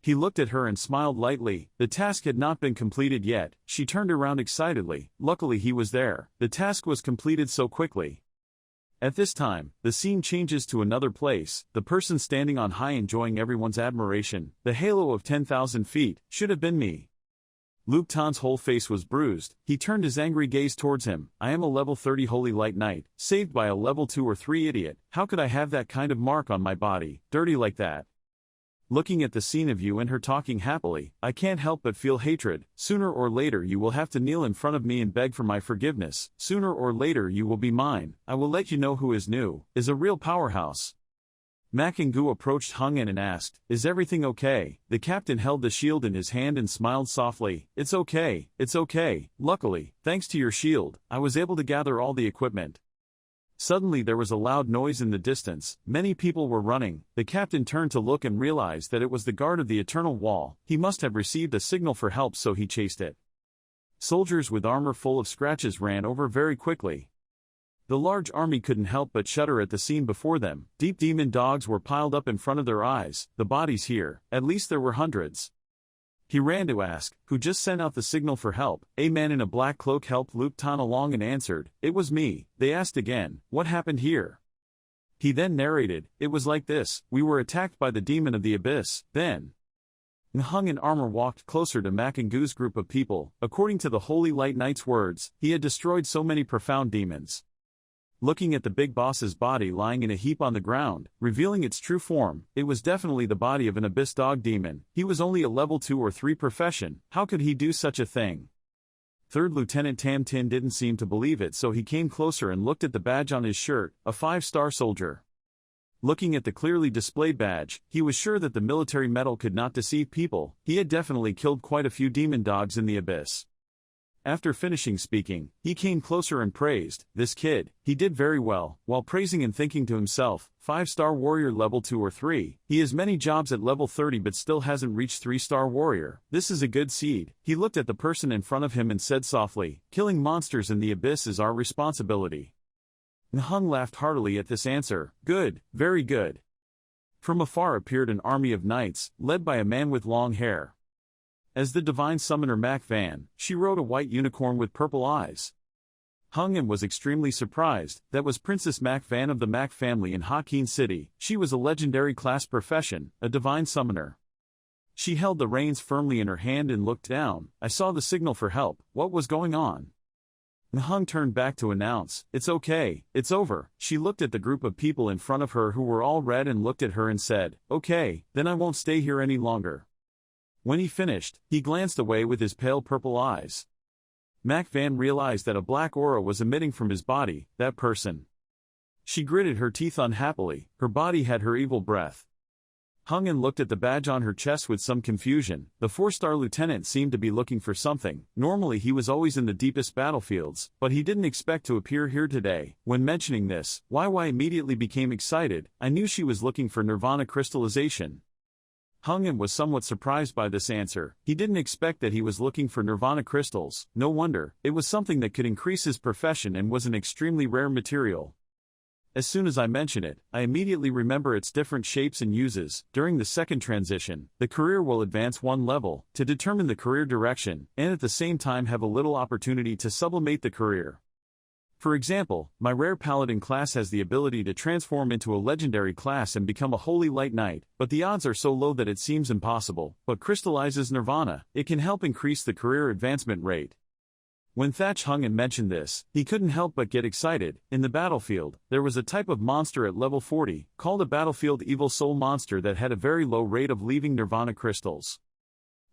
He looked at her and smiled lightly. The task had not been completed yet. She turned around excitedly. Luckily he was there. The task was completed so quickly. At this time, the scene changes to another place, the person standing on high enjoying everyone's admiration. The halo of 10,000 feet, should have been me. Luke Tan's whole face was bruised. He turned his angry gaze towards him. "I am a level 30 Holy Light Knight, saved by a level 2 or 3 idiot. How could I have that kind of mark on my body, dirty like that?" Looking at the scene of you and her talking happily, I can't help but feel hatred. Sooner or later you will have to kneel in front of me and beg for my forgiveness. Sooner or later you will be mine. I will let you know who is a real powerhouse. Makingu approached Hung In and asked, "Is everything okay?" The captain held the shield in his hand and smiled softly. It's okay. Luckily, thanks to your shield, I was able to gather all the equipment." Suddenly there was a loud noise in the distance. Many people were running. The captain turned to look and realized that it was the guard of the Eternal Wall. He must have received a signal for help, so he chased it. Soldiers with armor full of scratches ran over very quickly. The large army couldn't help but shudder at the scene before them. Deep demon dogs were piled up in front of their eyes. The bodies here, at least there were hundreds. He ran to ask, "Who just sent out the signal for help?" A man in a black cloak helped Luke Tan along and answered, "It was me." They asked again, "What happened here?" He then narrated, "It was like this, we were attacked by the demon of the abyss, then." Hung in armor walked closer to Makingu's group of people. According to the Holy Light Knight's words, he had destroyed so many profound demons. Looking at the big boss's body lying in a heap on the ground, revealing its true form, it was definitely the body of an abyss dog demon. He was only a level 2 or 3 profession. How could he do such a thing? Third Lieutenant Tam Tin didn't seem to believe it, so he came closer and looked at the badge on his shirt, a 5-star soldier. Looking at the clearly displayed badge, he was sure that the military medal could not deceive people. He had definitely killed quite a few demon dogs in the abyss. After finishing speaking, he came closer and praised, "This kid, he did very well," while praising and thinking to himself, 5-star warrior level 2 or 3, he has many jobs at level 30 but still hasn't reached 3-star warrior. This is a good seed. He looked at the person in front of him and said softly, "Killing monsters in the abyss is our responsibility." Nhung laughed heartily at this answer. "Good, very good." From afar appeared an army of knights, led by a man with long hair. As the divine summoner Mac Van, she rode a white unicorn with purple eyes. Hung was extremely surprised. That was Princess Mac Van of the Mac family in Hokkien City. She was a legendary class profession, a divine summoner. She held the reins firmly in her hand and looked down. I saw the signal for help. What was going on? Nhung turned back to announce, "It's okay, it's over." She looked at the group of people in front of her who were all red and looked at her and said, "Okay, then I won't stay here any longer." When he finished, he glanced away with his pale purple eyes. Mac Van realized that a black aura was emitting from his body, that person. She gritted her teeth unhappily, her body had her evil breath. Hung looked at the badge on her chest with some confusion. The 4-star lieutenant seemed to be looking for something. Normally he was always in the deepest battlefields, but he didn't expect to appear here today. When mentioning this, YY immediately became excited. I knew she was looking for nirvana crystallization. Hung was somewhat surprised by this answer. He didn't expect that he was looking for nirvana crystals. No wonder, it was something that could increase his profession and was an extremely rare material. As soon as I mention it, I immediately remember its different shapes and uses. During the second transition, the career will advance 1 level, to determine the career direction, and at the same time have a little opportunity to sublimate the career. For example, my rare paladin class has the ability to transform into a legendary class and become a holy light knight, but the odds are so low that it seems impossible. But crystallizes nirvana. It can help increase the career advancement rate. When Thatch Hung mentioned this, he couldn't help but get excited. In the battlefield, there was a type of monster at level 40, called a battlefield evil soul monster that had a very low rate of leaving nirvana crystals.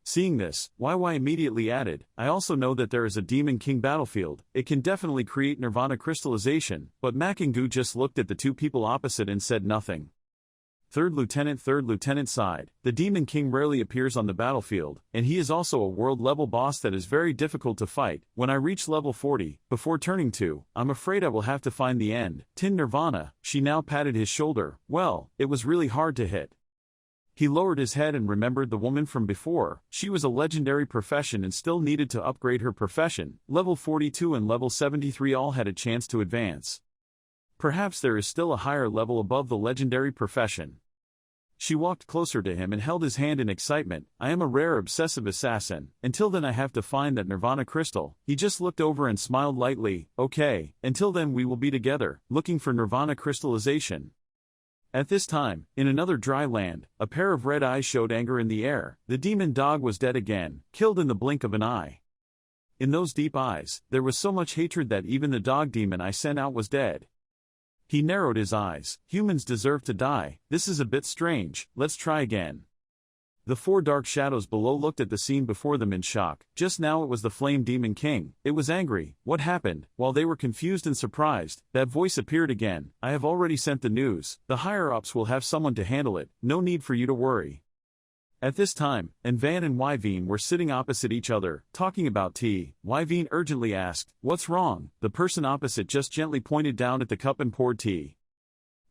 Seeing this, YY immediately added, "I also know that there is a Demon King battlefield. It can definitely create nirvana crystallization," but Makingu just looked at the two people opposite and said nothing. Third Lieutenant sighed. The Demon King rarely appears on the battlefield, and he is also a world-level boss that is very difficult to fight. When I reach level 40, before turning 2, I'm afraid I will have to find the end. Tin Nirvana. She now patted his shoulder. Well, it was really hard to hit. He lowered his head and remembered the woman from before. She was a legendary profession and still needed to upgrade her profession. Level 42 and level 73 all had a chance to advance. Perhaps there is still a higher level above the legendary profession. She walked closer to him and held his hand in excitement. "I am a rare obsessive assassin. Until then I have to find that nirvana crystal." He just looked over and smiled lightly. "Okay, until then we will be together, looking for nirvana crystallization." At this time, in another dry land, a pair of red eyes showed anger in the air. The demon dog was dead again, killed in the blink of an eye. In those deep eyes, there was so much hatred that even the dog demon I sent out was dead. He narrowed his eyes. Humans deserve to die. This is a bit strange. Let's try again. The 4 dark shadows below looked at the scene before them in shock. Just now it was the Flame Demon King. It was angry. What happened? While they were confused and surprised, that voice appeared again. "I have already sent the news. The higher-ups will have someone to handle it. No need for you to worry." At this time, Van and Yveen were sitting opposite each other, talking about tea. Yveen urgently asked, "What's wrong?" The person opposite just gently pointed down at the cup and poured tea.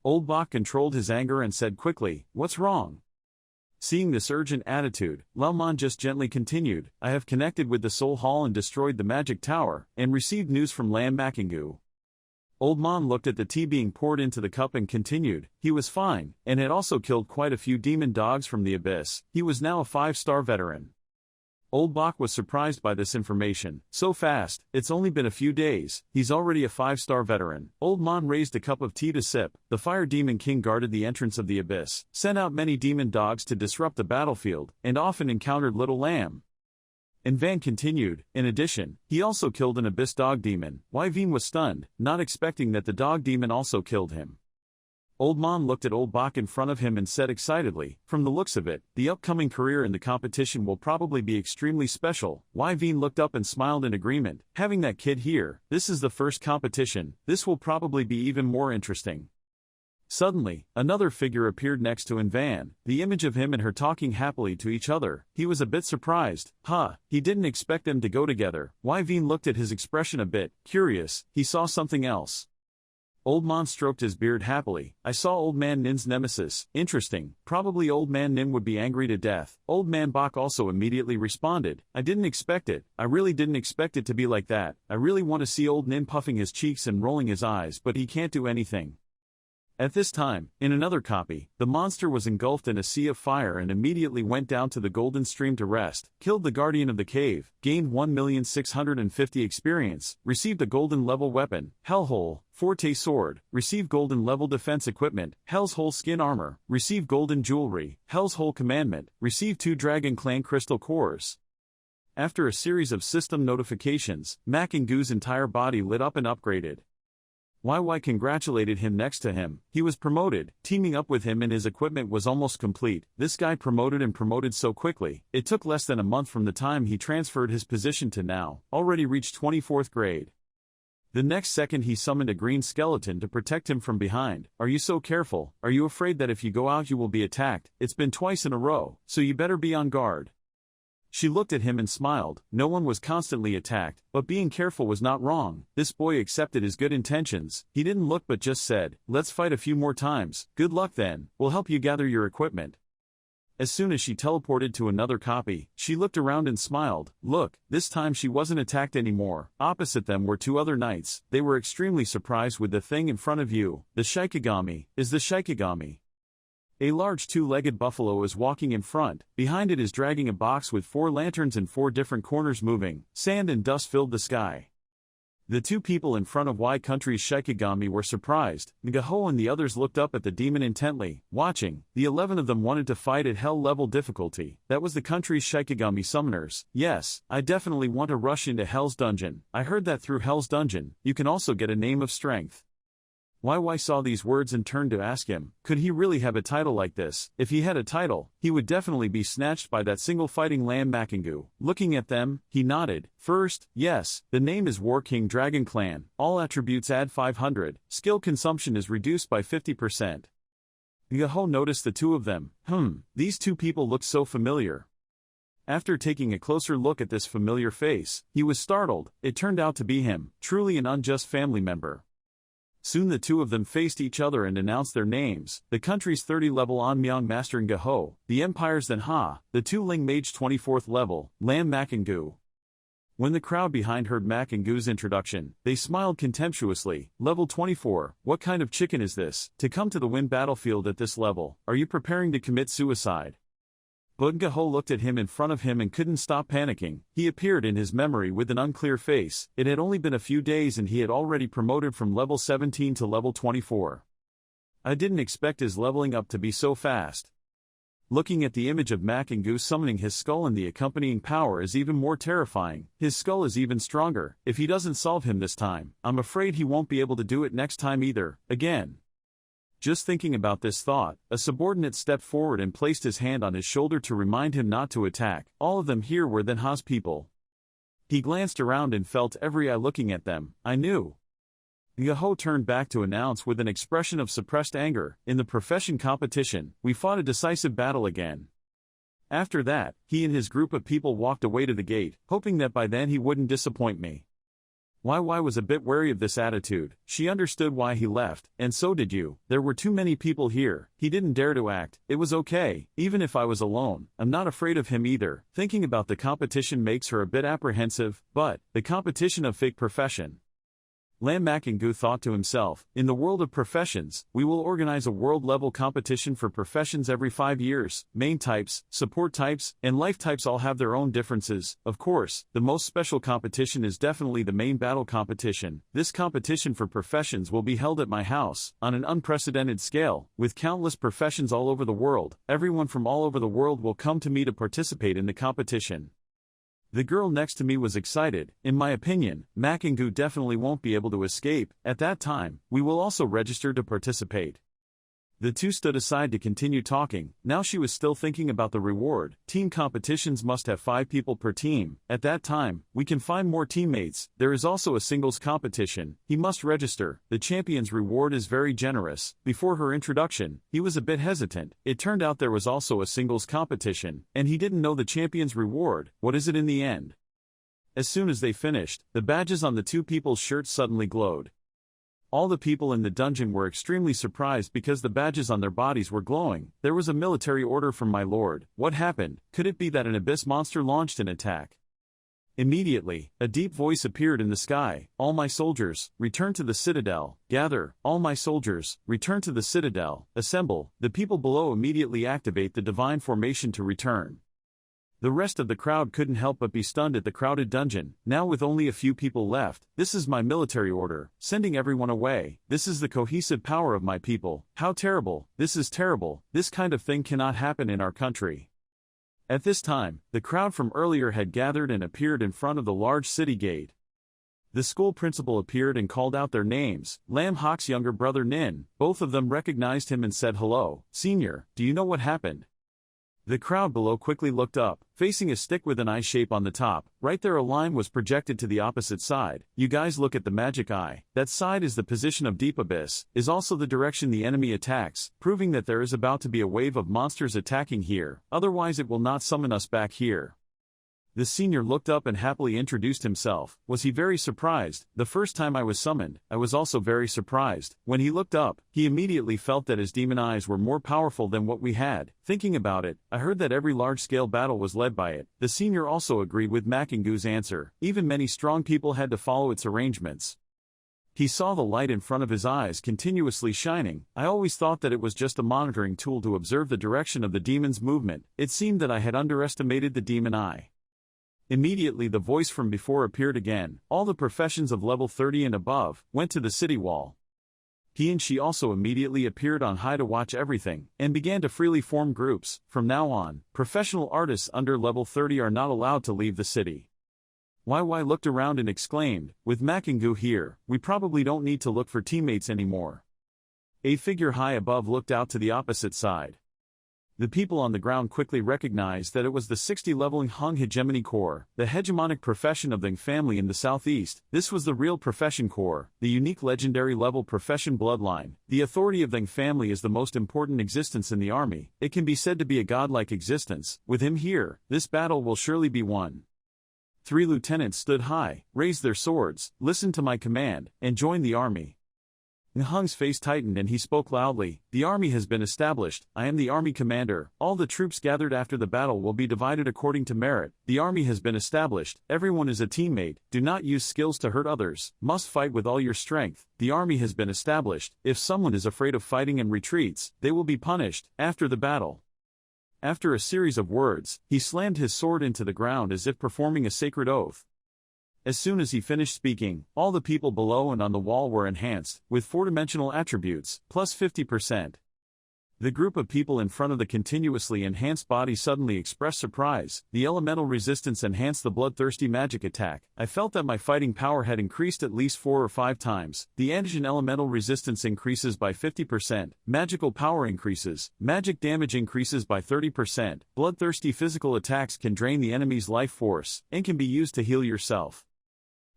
Old Bach controlled his anger and said quickly, "What's wrong?" Seeing this urgent attitude, Lauman just gently continued, "I have connected with the Soul Hall and destroyed the magic tower, and received news from Lam Makingu." Old Man looked at the tea being poured into the cup and continued, "He was fine, and had also killed quite a few demon dogs from the abyss. He was now a 5-star veteran." Old Bach was surprised by this information. "So fast, it's only been a few days, he's already a 5-star veteran." Old Man raised a cup of tea to sip. The Fire Demon King guarded the entrance of the abyss, sent out many demon dogs to disrupt the battlefield, and often encountered Little Lamb. And Van continued, in addition, he also killed an abyss dog demon. Veen was stunned, not expecting that the dog demon also killed him. Old Man looked at Old Bach in front of him and said excitedly, from the looks of it, the upcoming career in the competition will probably be extremely special. Veen looked up and smiled in agreement, having that kid here, this is the first competition, this will probably be even more interesting. Suddenly, another figure appeared next to Van, the image of him and her talking happily to each other. He was a bit surprised. He didn't expect them to go together. Veen looked at his expression a bit, curious, he saw something else. Old Man stroked his beard happily. I saw Old Man Nin's nemesis. Interesting, probably Old Man Nin would be angry to death. Old Man Bach also immediately responded, I didn't expect it, I really didn't expect it to be like that. I really want to see Old Nin puffing his cheeks and rolling his eyes, but he can't do anything. At this time, in another copy, the monster was engulfed in a sea of fire and immediately went down to the golden stream to rest, killed the guardian of the cave, gained 1,650,000 experience, received a golden level weapon, Hellhole, Forte sword, received golden level defense equipment, Hell's Hole skin armor, received golden jewelry, Hell's Hole commandment, received 2 Dragon Clan crystal cores. After a series of system notifications, Makingu's entire body lit up and upgraded. YY congratulated him next to him, he was promoted, teaming up with him and his equipment was almost complete. This guy promoted so quickly, it took less than a month from the time he transferred his position to now, already reached 24th grade. The next second he summoned a green skeleton to protect him from behind. Are you so careful? Are you afraid that if you go out you will be attacked? It's been twice in a row, so you better be on guard. She looked at him and smiled. No one was constantly attacked, but being careful was not wrong. This boy accepted his good intentions. He didn't look but just said, let's fight a few more times. Good luck then, we'll help you gather your equipment. As soon as she teleported to another copy, she looked around and smiled. Look, this time she wasn't attacked anymore. Opposite them were 2 other knights. They were extremely surprised with the thing in front of you. The Shikigami is the Shikigami. A large 2-legged buffalo is walking in front, behind it is dragging a box with 4 lanterns and 4 different corners moving. Sand and dust filled the sky. The 2 people in front of Y Country's Shikigami were surprised. Ngaho and the others looked up at the demon intently, watching. The 11 of them wanted to fight at hell level difficulty. That was the country's Shikigami summoners. Yes, I definitely want to rush into Hell's Dungeon. I heard that through Hell's Dungeon, you can also get a name of strength. YY saw these words and turned to ask him, could he really have a title like this? If he had a title, he would definitely be snatched by that single fighting lamb Makingu. Looking at them, he nodded. First, yes, the name is War King Dragon Clan, all attributes add 500, skill consumption is reduced by 50%. Ngaho noticed the 2 of them. These 2 people looked so familiar. After taking a closer look at this familiar face, he was startled. It turned out to be him, truly an unjust family member. Soon the 2 of them faced each other and announced their names, the country's 30-level Anmyong Master Ngaho, the Empire's then Ha, the 2 Ling Mage 24th level, Lam Makingu. When the crowd behind heard Makingu's introduction, they smiled contemptuously. Level 24, what kind of chicken is this, to come to the Wind battlefield at this level? Are you preparing to commit suicide? But Ngaho looked at him in front of him and couldn't stop panicking. He appeared in his memory with an unclear face. It had only been a few days and he had already promoted from level 17 to level 24. I didn't expect his leveling up to be so fast. Looking at the image of Makingu summoning his skull and the accompanying power is even more terrifying. His skull is even stronger. If he doesn't solve him this time, I'm afraid he won't be able to do it next time either, again. Just thinking about this thought, a subordinate stepped forward and placed his hand on his shoulder to remind him not to attack. All of them here were then Ha's people. He glanced around and felt every eye looking at them. I knew. Ngaho turned back to announce with an expression of suppressed anger, in the profession competition, we fought a decisive battle again. After that, he and his group of people walked away to the gate, hoping that by then he wouldn't disappoint me. YY was a bit wary of this attitude. She understood why he left, and so did you. There were too many people here. He didn't dare to act. It was okay, even if I was alone. I'm not afraid of him either. Thinking about the competition makes her a bit apprehensive, but, the competition of fake profession. Lam Makingu thought to himself, in the world of professions, we will organize a world-level competition for professions every 5 years. Main types, support types, and life types all have their own differences. Of course, the most special competition is definitely the main battle competition. This competition for professions will be held at my house, on an unprecedented scale, with countless professions all over the world. Everyone from all over the world will come to me to participate in the competition. The girl next to me was excited. In my opinion, Makingu definitely won't be able to escape. At that time, we will also register to participate. The two stood aside to continue talking. Now she was still thinking about the reward. Team competitions must have 5 people per team. At that time, we can find more teammates. There is also a singles competition. He must register. The champion's reward is very generous. Before her introduction, he was a bit hesitant. It turned out there was also a singles competition, and he didn't know the champion's reward. What is it in the end? As soon as they finished, the badges on the 2 people's shirts suddenly glowed. All the people in the dungeon were extremely surprised because the badges on their bodies were glowing. There was a military order from my lord. What happened? Could it be that an abyss monster launched an attack? Immediately, a deep voice appeared in the sky. All my soldiers, return to the citadel. Gather, all my soldiers, return to the citadel. Assemble. The people below immediately activate the divine formation to return. The rest of the crowd couldn't help but be stunned at the crowded dungeon. Now with only a few people left, this is my military order, sending everyone away. This is the cohesive power of my people. How terrible, this is terrible, this kind of thing cannot happen in our country. At this time, the crowd from earlier had gathered and appeared in front of the large city gate. The school principal appeared and called out their names. Lam Hawk's younger brother Nin. Both of them recognized him and said hello. Senior, do you know what happened? The crowd below quickly looked up, facing a stick with an eye shape on the top. Right there a line was projected to the opposite side. You guys look at the magic eye. That side is the position of Deep Abyss, is also the direction the enemy attacks, proving that there is about to be a wave of monsters attacking here, otherwise it will not summon us back here. The senior looked up and happily introduced himself. Was he very surprised? The first time I was summoned, I was also very surprised. When he looked up, he immediately felt that his demon eyes were more powerful than what we had. Thinking about it, I heard that every large-scale battle was led by it. The senior also agreed with Makingu's answer. Even many strong people had to follow its arrangements. He saw the light in front of his eyes continuously shining. I always thought that it was just a monitoring tool to observe the direction of the demon's movement. It seemed that I had underestimated the demon eye. Immediately the voice from before appeared again. All the professions of level 30 and above went to the city wall. He and she also immediately appeared on high to watch everything, and began to freely form groups. From now on, professional artists under level 30 are not allowed to leave the city. YY looked around and exclaimed, with Makingu here, we probably don't need to look for teammates anymore. A figure high above looked out to the opposite side. The people on the ground quickly recognized that it was the 60-level Hung Hegemony Corps, the hegemonic profession of the family in the southeast. This was the real profession corps, the unique legendary level profession bloodline. The authority of the family is the most important existence in the army. It can be said to be a godlike existence. With him here, this battle will surely be won. 3 lieutenants stood high, raised their swords, listened to my command, and joined the army. Nhung's face tightened and he spoke loudly. The army has been established. I am the army commander. All the troops gathered after the battle will be divided according to merit. The army has been established. Everyone is a teammate. Do not use skills to hurt others. Must fight with all your strength. The army has been established. If someone is afraid of fighting and retreats, they will be punished after the battle. After a series of words, he slammed his sword into the ground as if performing a sacred oath. As soon as he finished speaking, all the people below and on the wall were enhanced, with 4-dimensional attributes, plus 50%. The group of people in front of the continuously enhanced body suddenly expressed surprise. The elemental resistance enhanced the bloodthirsty magic attack. I felt that my fighting power had increased at least 4 or 5 times. The antigen elemental resistance increases by 50%. Magical power increases. Magic damage increases by 30%. Bloodthirsty physical attacks can drain the enemy's life force, and can be used to heal yourself.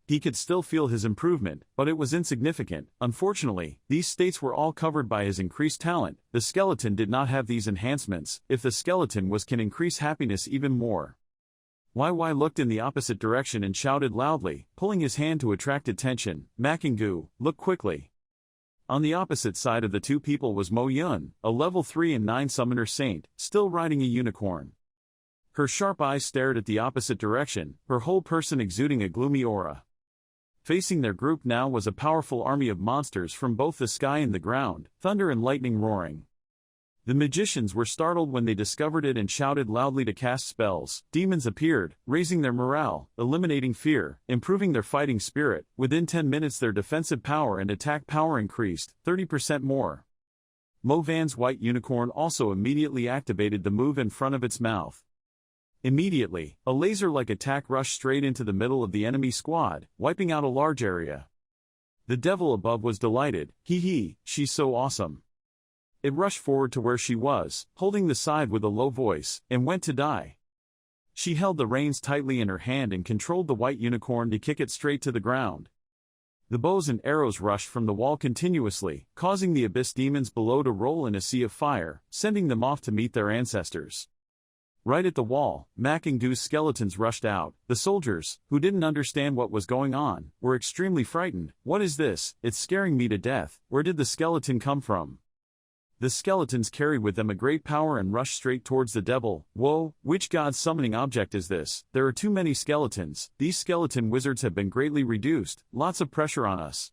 He could still feel his improvement, but it was insignificant. Unfortunately, these states were all covered by his increased talent. The skeleton did not have these enhancements. If the skeleton can increase happiness even more. YY looked in the opposite direction and shouted loudly, pulling his hand to attract attention. Makingu, look quickly. On the opposite side of the 2 people was Mo Yun, a level 3 and 9 summoner saint, still riding a unicorn. Her sharp eyes stared at the opposite direction, her whole person exuding a gloomy aura. Facing their group now was a powerful army of monsters from both the sky and the ground, thunder and lightning roaring. The magicians were startled when they discovered it and shouted loudly to cast spells. Demons appeared, raising their morale, eliminating fear, improving their fighting spirit. Within 10 minutes their defensive power and attack power increased, 30% more. Mo Van's white unicorn also immediately activated the move in front of its mouth. Immediately, a laser-like attack rushed straight into the middle of the enemy squad, wiping out a large area. The devil above was delighted. Hee, she's so awesome. It rushed forward to where she was, holding the side with a low voice, and went to die. She held the reins tightly in her hand and controlled the white unicorn to kick it straight to the ground. The bows and arrows rushed from the wall continuously, causing the abyss demons below to roll in a sea of fire, sending them off to meet their ancestors. Right at the wall, Mac and Goo's skeletons rushed out. The soldiers, who didn't understand what was going on, were extremely frightened. What is this? It's scaring me to death. Where did the skeleton come from? The skeletons carried with them a great power and rushed straight towards the devil. Whoa, which god's summoning object is this? There are too many skeletons. These skeleton wizards have been greatly reduced. Lots of pressure on us.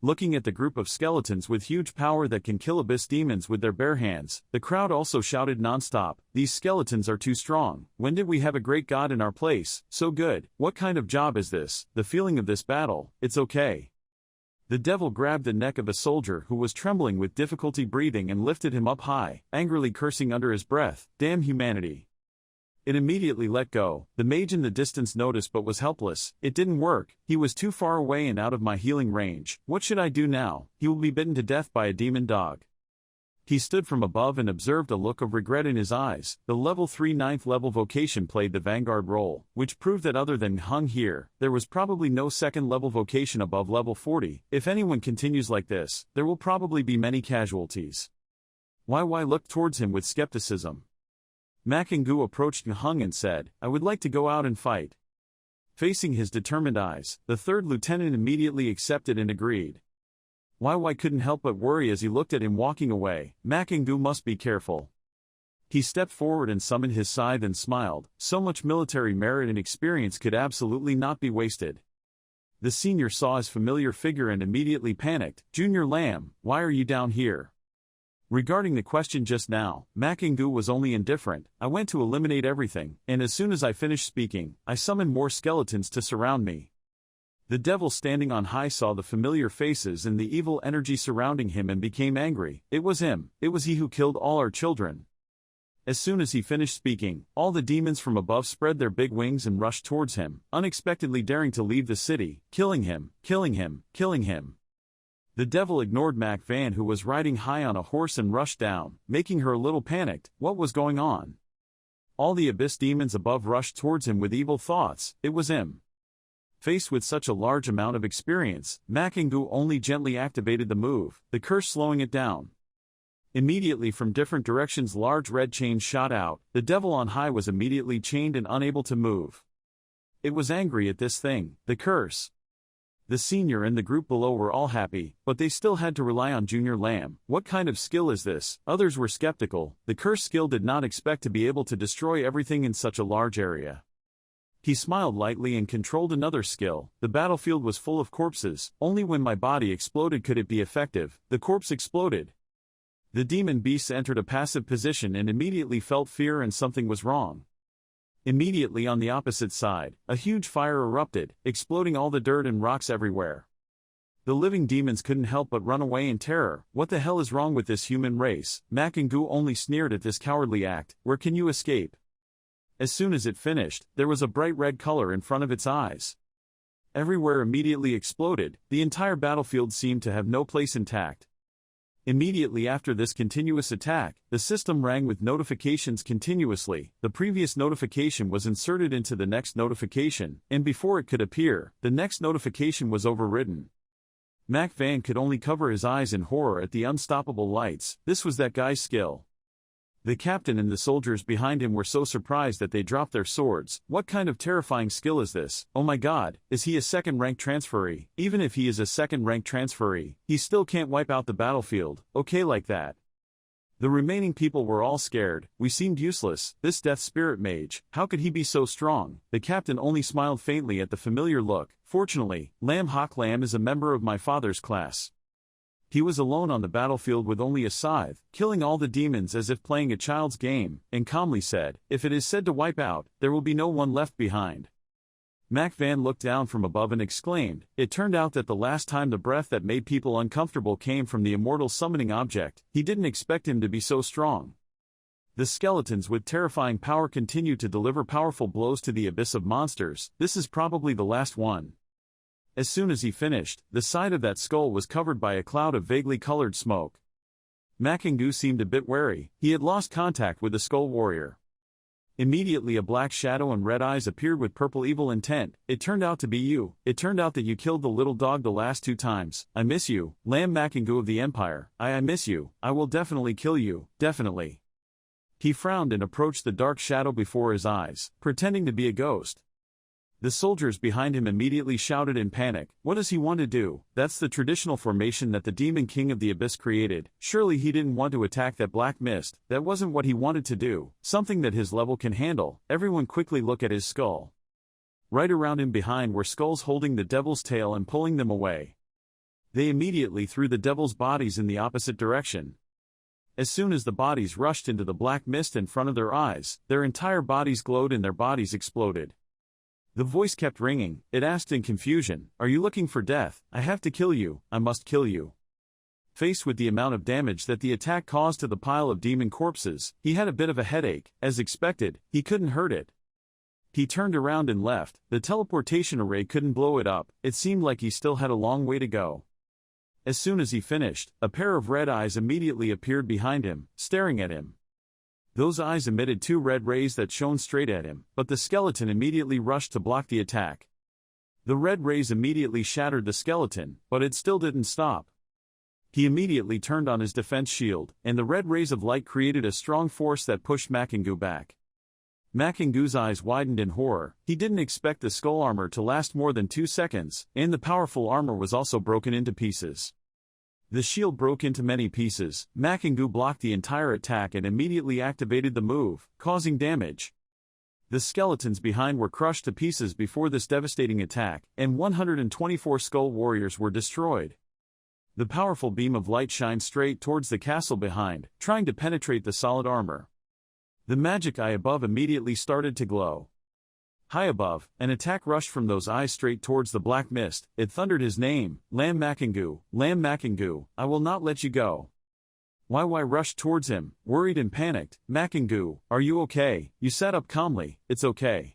Looking at the group of skeletons with huge power that can kill abyss demons with their bare hands, the crowd also shouted non-stop, "These skeletons are too strong. When did we have a great god in our place? So good. What kind of job is this? The feeling of this battle, it's okay." The devil grabbed the neck of a soldier who was trembling with difficulty breathing and lifted him up high, angrily cursing under his breath, "Damn humanity." It immediately let go. The mage in the distance noticed but was helpless. It didn't work. He was too far away and out of my healing range. What should I do now? He will be bitten to death by a demon dog. He stood from above and observed a look of regret in his eyes. The level 3 9th level vocation played the vanguard role, which proved that other than Hung here, there was probably no second level vocation above level 40. If anyone continues like this, there will probably be many casualties. YY looked towards him with skepticism. Mac and Goo approached Hung and said, "I would like to go out and fight." Facing his determined eyes, the third lieutenant immediately accepted and agreed. YY couldn't help but worry as he looked at him walking away. Mac and Goo must be careful. He stepped forward and summoned his scythe and smiled. So much military merit and experience could absolutely not be wasted. The senior saw his familiar figure and immediately panicked. "Junior Lamb, why are you down here?" Regarding the question just now, Mac and Goo was only indifferent. "I went to eliminate everything, and as soon as I finished speaking, I summoned more skeletons to surround me." The devil standing on high saw the familiar faces and the evil energy surrounding him and became angry. It was him. It was he who killed all our children. As soon as he finished speaking, all the demons from above spread their big wings and rushed towards him, unexpectedly daring to leave the city, killing him, killing him, killing him. The devil ignored Mac Van, who was riding high on a horse, and rushed down, making her a little panicked. What was going on? All the abyss demons above rushed towards him with evil thoughts. It was him. Faced with such a large amount of experience, Mac and Goo only gently activated the move, the curse slowing it down. Immediately from different directions large red chains shot out. The devil on high was immediately chained and unable to move. It was angry at this thing, the curse. The senior and the group below were all happy, but they still had to rely on Junior Lamb. What kind of skill is this? Others were skeptical. The curse skill did not expect to be able to destroy everything in such a large area. He smiled lightly and controlled another skill. The battlefield was full of corpses. Only when my body exploded could it be effective. The corpse exploded. The demon beasts entered a passive position and immediately felt fear and something was wrong. Immediately on the opposite side, a huge fire erupted, exploding all the dirt and rocks everywhere. The living demons couldn't help but run away in terror. What the hell is wrong with this human race? Mac and Goo only sneered at this cowardly act. Where can you escape? As soon as it finished, there was a bright red color in front of its eyes. Everywhere immediately exploded. The entire battlefield seemed to have no place intact. Immediately after this continuous attack, the system rang with notifications continuously. The previous notification was inserted into the next notification, and before it could appear, the next notification was overridden. Mac Van could only cover his eyes in horror at the unstoppable lights. This was that guy's skill. The captain and the soldiers behind him were so surprised that they dropped their swords. What kind of terrifying skill is this? Oh my god, is he a second-rank transferee? Even if he is a second-rank transferee, he still can't wipe out the battlefield. Okay, like that. The remaining people were all scared. We seemed useless. This death spirit mage, how could he be so strong? The captain only smiled faintly at the familiar look. Fortunately, Lam Hok Lam is a member of my father's class. He was alone on the battlefield with only a scythe, killing all the demons as if playing a child's game, and calmly said, "If it is said to wipe out, there will be no one left behind." Mac Van looked down from above and exclaimed, "It turned out that the last time the breath that made people uncomfortable came from the Immortal summoning object. He didn't expect him to be so strong." The skeletons with terrifying power continue to deliver powerful blows to the abyss of monsters. This is probably the last one. As soon as he finished, the side of that skull was covered by a cloud of vaguely colored smoke. Makingu seemed a bit wary. He had lost contact with the skull warrior. Immediately a black shadow and red eyes appeared with purple evil intent. It turned out to be you. It turned out that you killed the little dog the last 2 times. I miss you, Lamb Makingu of the Empire. I miss you. I will definitely kill you, definitely. He frowned and approached the dark shadow before his eyes, pretending to be a ghost. The soldiers behind him immediately shouted in panic. What does he want to do? That's the traditional formation that the Demon King of the Abyss created. Surely he didn't want to attack that black mist. That wasn't what he wanted to do. Something that his level can handle. Everyone quickly look at his skull. Right around him behind were skulls holding the devil's tail and pulling them away. They immediately threw the devil's bodies in the opposite direction. As soon as the bodies rushed into the black mist in front of their eyes, their entire bodies glowed and their bodies exploded. The voice kept ringing. It asked in confusion, "Are you looking for death? I have to kill you. I must kill you." Faced with the amount of damage that the attack caused to the pile of demon corpses, he had a bit of a headache. As expected, he couldn't hurt it. He turned around and left. The teleportation array couldn't blow it up. It seemed like he still had a long way to go. As soon as he finished, a pair of red eyes immediately appeared behind him, staring at him. Those eyes emitted 2 red rays that shone straight at him, but the skeleton immediately rushed to block the attack. The red rays immediately shattered the skeleton, but it still didn't stop. He immediately turned on his defense shield, and the red rays of light created a strong force that pushed Makingu back. Makingu's eyes widened in horror. He didn't expect the skull armor to last more than 2 seconds, and the powerful armor was also broken into pieces. The shield broke into many pieces. Makingu blocked the entire attack and immediately activated the move, causing damage. The skeletons behind were crushed to pieces before this devastating attack, and 124 skull warriors were destroyed. The powerful beam of light shined straight towards the castle behind, trying to penetrate the solid armor. The magic eye above immediately started to glow. High above, an attack rushed from those eyes straight towards the black mist. It thundered his name, Lamb Makingu, Lamb Makingu, I will not let you go. YY rushed towards him, worried and panicked. Makingu, are you okay? You sat up calmly. It's okay.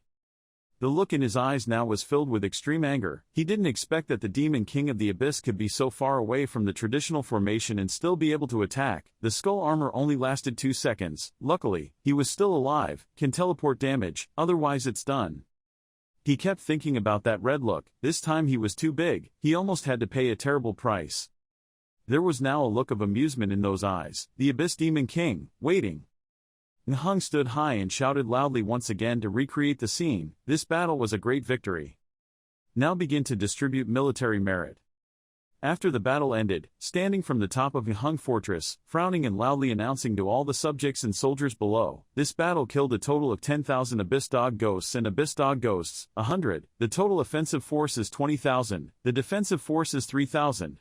The look in his eyes now was filled with extreme anger. He didn't expect that the Demon King of the Abyss could be so far away from the traditional formation and still be able to attack. The skull armor only lasted 2 seconds. Luckily, he was still alive, can teleport damage, otherwise it's done. He kept thinking about that red look. This time he was too big. He almost had to pay a terrible price. There was now a look of amusement in those eyes. The Abyss Demon King, waiting. Nhung stood high and shouted loudly once again to recreate the scene. This battle was a great victory. Now begin to distribute military merit. After the battle ended, standing from the top of Nhung Fortress, frowning and loudly announcing to all the subjects and soldiers below, this battle killed a total of 10,000 Abyss Dog Ghosts and Abyss Dog Ghosts, 100. The total offensive force is 20,000, the defensive force is 3,000.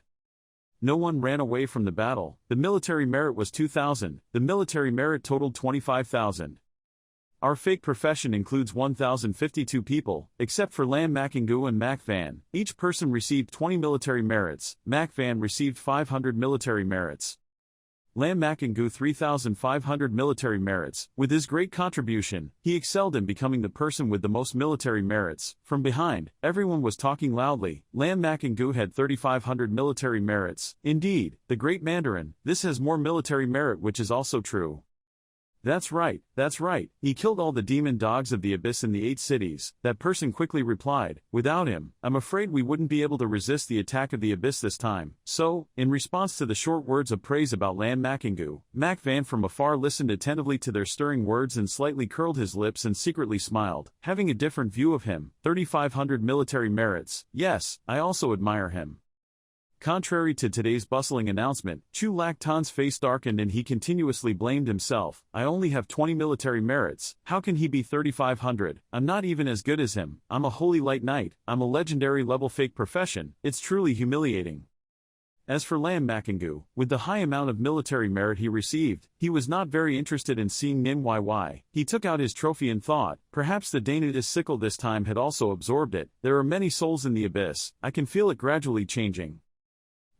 No one ran away from the battle. The military merit was 2,000. The military merit totaled 25,000. Our fake profession includes 1,052 people, except for Lam Makingu and Mac Van. Each person received 20 military merits. Mac Van received 500 military merits. Lam Makingu 3,500 military merits. With his great contribution, he excelled in becoming the person with the most military merits. From behind, everyone was talking loudly. Lam Makingu had 3,500 military merits. Indeed, the great Mandarin, this has more military merit, which is also true. That's right, that's right. He killed all the demon dogs of the abyss in the 8 cities. That person quickly replied, without him, I'm afraid we wouldn't be able to resist the attack of the abyss this time. So, in response to the short words of praise about Lam Makingu, Mac Van from afar listened attentively to their stirring words and slightly curled his lips and secretly smiled, having a different view of him. 3,500 military merits. Yes, I also admire him. Contrary to today's bustling announcement, Chu Lak Tan's face darkened and he continuously blamed himself. I only have 20 military merits. How can he be 3,500? I'm not even as good as him. I'm a holy light knight. I'm a legendary level fake profession. It's truly humiliating. As for Lam Makingu, with the high amount of military merit he received, he was not very interested in seeing Nin YY. He took out his trophy and thought, perhaps the Daenerys sickle this time had also absorbed it. There are many souls in the abyss. I can feel it gradually changing.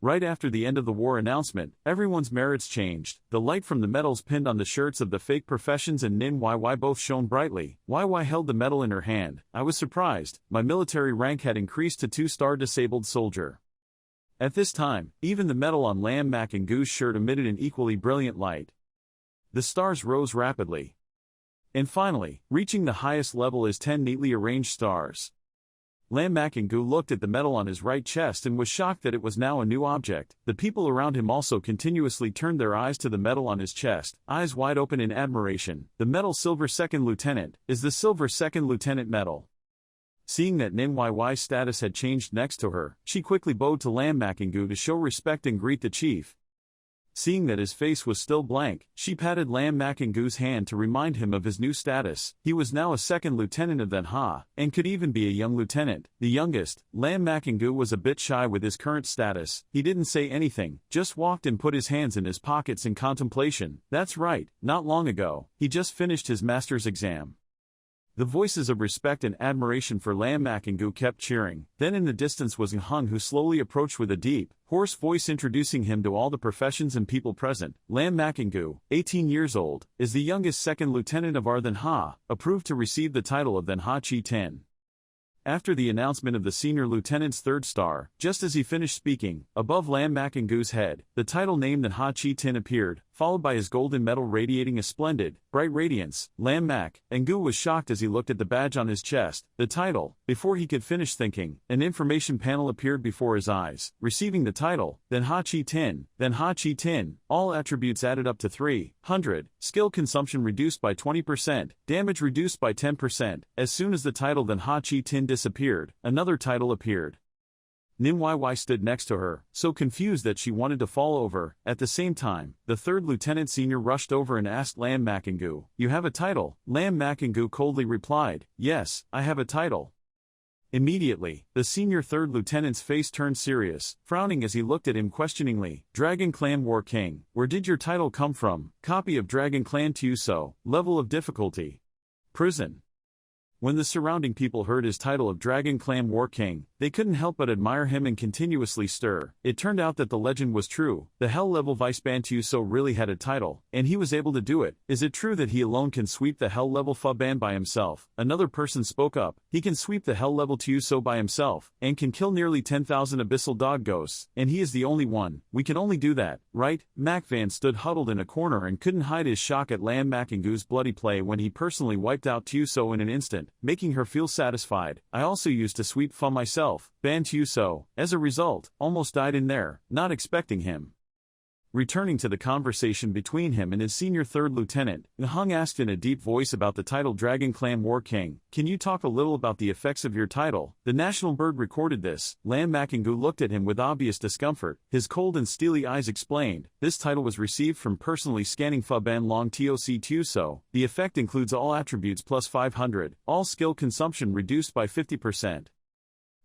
Right after the end of the war announcement, everyone's merits changed. The light from the medals pinned on the shirts of the fake professions and Nin YY both shone brightly. YY held the medal in her hand. I was surprised. My military rank had increased to 2-star disabled soldier. At this time, even the medal on Lam Mak and Goo's shirt emitted an equally brilliant light. The stars rose rapidly. And finally, reaching the highest level is 10 neatly arranged stars. Lam Mak and Goo looked at the medal on his right chest and was shocked that it was now a new object. The people around him also continuously turned their eyes to the medal on his chest, eyes wide open in admiration. The medal Silver Second Lieutenant is the Silver Second Lieutenant medal. Seeing that Nin YY's status had changed next to her, she quickly bowed to Lam Mak and Goo to show respect and greet the chief. Seeing that his face was still blank, she patted Lam Mak and Goo's hand to remind him of his new status. He was now a second lieutenant of Then Ha, and could even be a young lieutenant. The youngest, Lam Mak and Goo was a bit shy with his current status. He didn't say anything, just walked and put his hands in his pockets in contemplation. That's right, not long ago, he just finished his master's exam. The voices of respect and admiration for Lam Mak and Goo kept cheering. Then in the distance was Nhung, who slowly approached with a deep, hoarse voice introducing him to all the professions and people present. Lam Mak and Goo, 18 years old, is the youngest second lieutenant of our Then Ha, approved to receive the title of Then Ha Chi Tin. After the announcement of the senior lieutenant's third star, just as he finished speaking, above Lam Mak and Goo's head, the title name Then Ha Chi Tin appeared, followed by his golden medal radiating a splendid, bright radiance. Lam Mak and Goo was shocked as he looked at the badge on his chest, the title. Before he could finish thinking, an information panel appeared before his eyes. Receiving the title, Then Ha Chi Tin, Then Ha Chi Tin, all attributes added up to 300, skill consumption reduced by 20%, damage reduced by 10%. As soon as the title Then Ha Chi Tin disappeared, another title appeared. Nin YY stood next to her, so confused that she wanted to fall over. At the same time, the third lieutenant senior rushed over and asked Lam Mak and Goo, "You have a title?" Lam Mak and Goo coldly replied, "Yes, I have a title." Immediately, the senior third lieutenant's face turned serious, frowning as he looked at him questioningly. "Dragon Clan War King, where did your title come from?" Copy of Dragon Clan Tuso, level of difficulty. Prison. When the surrounding people heard his title of Dragon Clan War King, they couldn't help but admire him and continuously stir. It turned out that the legend was true. The Hell-level Vice Ban Tuso really had a title, and he was able to do it. Is it true that he alone can sweep the Hell-level Fa Ban by himself? Another person spoke up. He can sweep the Hell-level Tuso by himself, and can kill nearly 10,000 abyssal dog ghosts, and he is the only one. We can only do that, right? Mac Van stood huddled in a corner and couldn't hide his shock at Lam Mak and Goo's bloody play when he personally wiped out Tuso in an instant, making her feel satisfied. I also used to sweep Fa myself, Ban Tuso, as a result, almost died in there, not expecting him. Returning to the conversation between him and his senior third lieutenant, Nhung asked in a deep voice about the title Dragon Clan War King. "Can you talk a little about the effects of your title?" The national bird recorded this. Lam Mak and Goo looked at him with obvious discomfort. His cold and steely eyes explained, "This title was received from personally scanning Fa Ban Long Toc Tuso. The effect includes all attributes plus 500, all skill consumption reduced by 50%.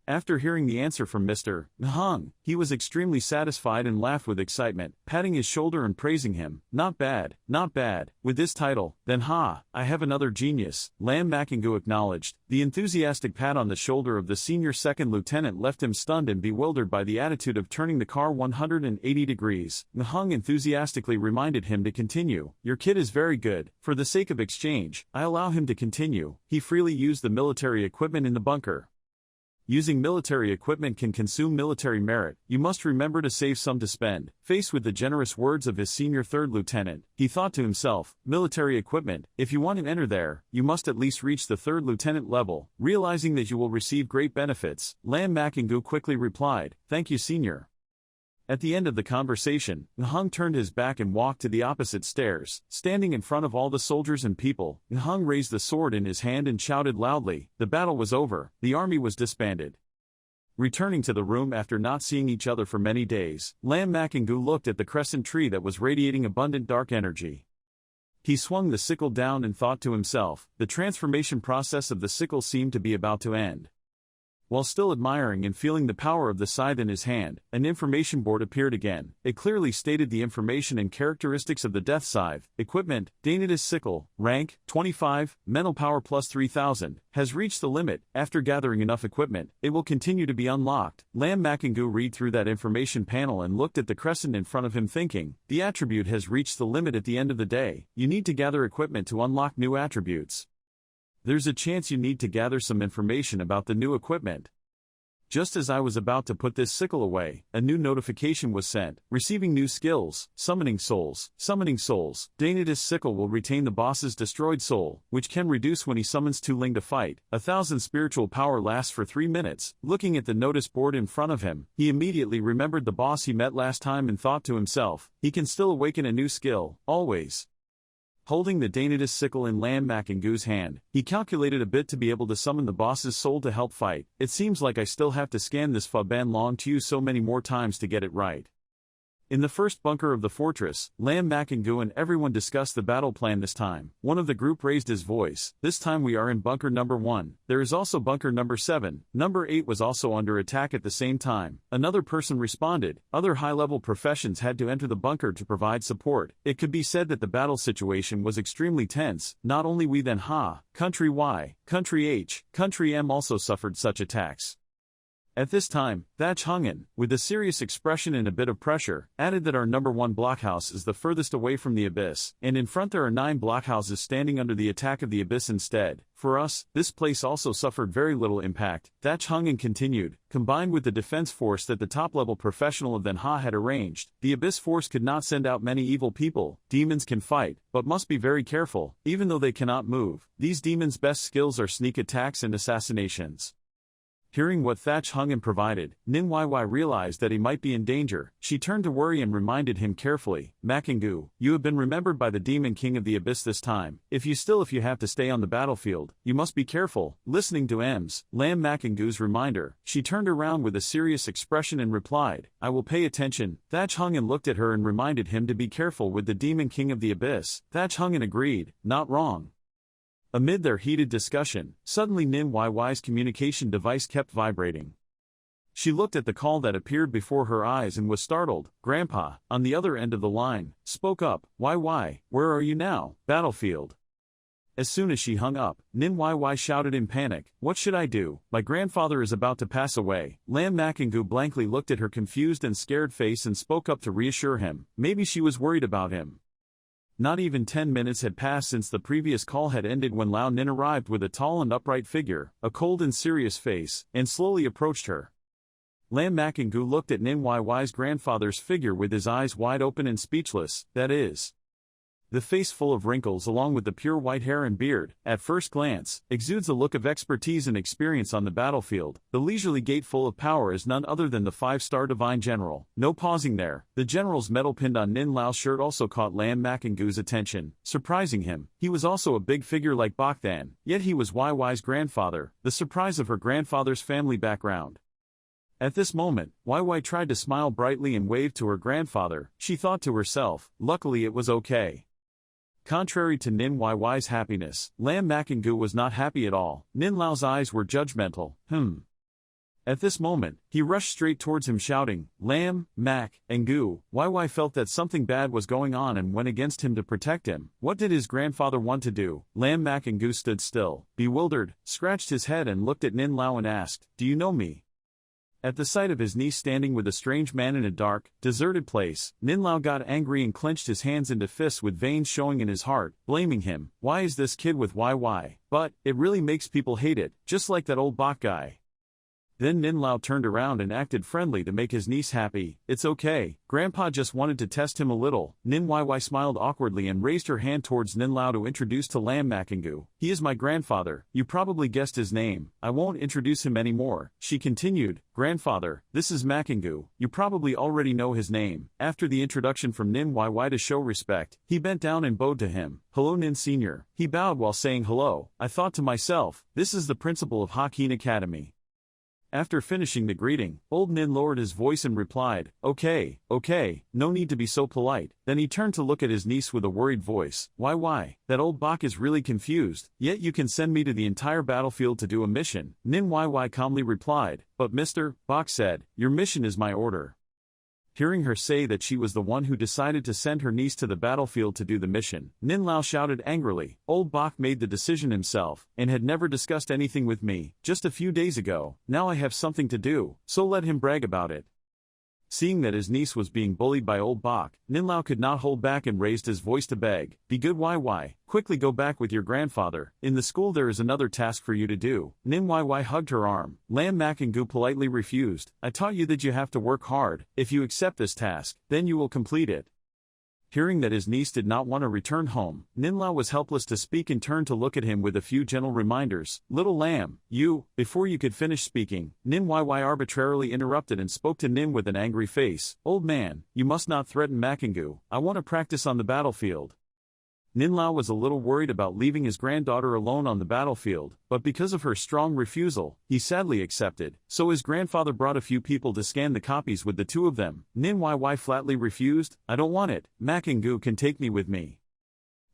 After hearing the answer from Mr. Nhung, he was extremely satisfied and laughed with excitement, patting his shoulder and praising him. "Not bad, not bad. With this title, then I have another genius," Lam Mak and Goo acknowledged. The enthusiastic pat on the shoulder of the senior second lieutenant left him stunned and bewildered by the attitude of turning the car 180 degrees. Nhung enthusiastically reminded him to continue. "Your kid is very good. For the sake of exchange, I allow him to continue." He freely used the military equipment in the bunker. Using military equipment can consume military merit. You must remember to save some to spend. Faced with the generous words of his senior third lieutenant, he thought to himself, military equipment, if you want to enter there, you must at least reach the third lieutenant level. Realizing that you will receive great benefits, Lam Mak and Goo quickly replied, "Thank you, senior." At the end of the conversation, Nhung turned his back and walked to the opposite stairs. Standing in front of all the soldiers and people, Nhung raised the sword in his hand and shouted loudly. The battle was over. The army was disbanded. Returning to the room after not seeing each other for many days, Lam Mak and Goo looked at the crescent tree that was radiating abundant dark energy. He swung the sickle down and thought to himself, the transformation process of the sickle seemed to be about to end. While still admiring and feeling the power of the scythe in his hand, an information board appeared again. It clearly stated the information and characteristics of the death scythe: equipment, Danatus sickle, rank, 25, mental power plus 3000, has reached the limit. After gathering enough equipment, it will continue to be unlocked. Lam Makingu read through that information panel and looked at the crescent in front of him, thinking, the attribute has reached the limit at the end of the day. You need to gather equipment to unlock new attributes. There's a chance you need to gather some information about the new equipment. Just as I was about to put this sickle away, a new notification was sent. Receiving new skills: Summoning Souls. Summoning Souls. Danatus sickle will retain the boss's destroyed soul, which can reduce when he summons 2 Ling to fight. 1000 spiritual power lasts for 3 minutes. Looking at the notice board in front of him, he immediately remembered the boss he met last time and thought to himself, he can still awaken a new skill, always. Holding the Danatus sickle in Lam Makingu's hand, he calculated a bit to be able to summon the boss's soul to help fight. It seems like I still have to scan this Faban Long to use so many more times to get it right. In the first bunker of the fortress, Lam Makingu and everyone discussed the battle plan this time. One of the group raised his voice. This time we are in bunker number 1. There is also bunker number 7. Number 8 was also under attack at the same time. Another person responded. Other high-level professions had to enter the bunker to provide support. It could be said that the battle situation was extremely tense. Not only we then Country Y, Country H, Country M also suffered such attacks. At this time, Thach Hungen, with a serious expression and a bit of pressure, added that our number 1 blockhouse is the furthest away from the abyss, and in front there are 9 blockhouses standing under the attack of the abyss instead. For us, this place also suffered very little impact. Thach Hungen continued, combined with the defense force that the top-level professional of Then Ha had arranged, the abyss force could not send out many evil people. Demons can fight, but must be very careful, even though they cannot move. These demons' best skills are sneak attacks and assassinations. Hearing what Thach Hungen provided, Nin YY realized that he might be in danger. She turned to Worry and reminded him carefully, Makingu, you have been remembered by the Demon King of the Abyss this time. If you have to stay on the battlefield, you must be careful. Listening to Lam Makingu's reminder, she turned around with a serious expression and replied, I will pay attention. Thach Hungen looked at her and reminded him to be careful with the Demon King of the Abyss. Thach Hungen agreed, not wrong. Amid their heated discussion, suddenly Nin YY's communication device kept vibrating. She looked at the call that appeared before her eyes and was startled. Grandpa, on the other end of the line, spoke up, YY, where are you now? Battlefield. As soon as she hung up, Nin YY shouted in panic, what should I do? My grandfather is about to pass away. Lam Makingu blankly looked at her confused and scared face and spoke up to reassure him. Maybe she was worried about him. Not even 10 minutes had passed since the previous call had ended when Lao Nin arrived with a tall and upright figure, a cold and serious face, and slowly approached her. Lam Makingu looked at Nin YY's grandfather's figure with his eyes wide open and speechless, that is. The face full of wrinkles along with the pure white hair and beard, at first glance, exudes a look of expertise and experience on the battlefield. The leisurely gait full of power is none other than the 5-star divine general. No pausing there, the general's medal pinned on Nin Lao's shirt also caught Lam Makingu's attention, surprising him. He was also a big figure like Bogdan, yet he was YY's grandfather, the surprise of her grandfather's family background. At this moment, YY tried to smile brightly and waved to her grandfather. She thought to herself, luckily it was okay. Contrary to Nin YY's happiness, Lam Makingu was not happy at all. Nin Lao's eyes were judgmental. At this moment, he rushed straight towards him shouting, Lam, Mak, and Gu. YY felt that something bad was going on and went against him to protect him. What did his grandfather want to do? Lam Mak and Gu stood still, bewildered, scratched his head and looked at Nin Lao and asked, do you know me? At the sight of his niece standing with a strange man in a dark, deserted place, Nin Lao got angry and clenched his hands into fists with veins showing in his heart, blaming him. Why is this kid with YY? But, it really makes people hate it, just like that old bot guy. Then Nin Lao turned around and acted friendly to make his niece happy. It's okay, Grandpa just wanted to test him a little. Nin YY smiled awkwardly and raised her hand towards Nin Lao to introduce to Lam Makingu. He is my grandfather, you probably guessed his name. I won't introduce him anymore. She continued, Grandfather, this is Makingu, you probably already know his name. After the introduction from Nin YY to show respect, he bent down and bowed to him. Hello Nin Sr. He bowed while saying hello. I thought to myself, this is the principal of Hakin Academy. After finishing the greeting, old Nin lowered his voice and replied, "Okay, okay, no need to be so polite." Then he turned to look at his niece with a worried voice. Why? That old Bach is really confused, yet you can send me to the entire battlefield to do a mission." Nin Wai calmly replied, "But Mr. Bach said, your mission is my order." Hearing her say that she was the one who decided to send her niece to the battlefield to do the mission, Nin Lao shouted angrily, "Old Bach made the decision himself, and had never discussed anything with me, just a few days ago. Now I have something to do, so let him brag about it." Seeing that his niece was being bullied by old Bach, Nin Lao could not hold back and raised his voice to beg, "Be good Wai, quickly go back with your grandfather, in the school there is another task for you to do." Nin Wai hugged her arm. Lam Makangu politely refused. "I taught you that you have to work hard. If you accept this task, then you will complete it." Hearing that his niece did not want to return home, Nin Lao was helpless to speak and turned to look at him with a few gentle reminders. "Little lamb, you..." Before you could finish speaking, Nin Wai arbitrarily interrupted and spoke to Nin with an angry face. "Old man, you must not threaten Makangu. I want to practice on the battlefield." Nin Lao was a little worried about leaving his granddaughter alone on the battlefield, but because of her strong refusal, he sadly accepted, so his grandfather brought a few people to scan the copies with the two of them. Nin Wai flatly refused. "I don't want it. Makangu can take me with me."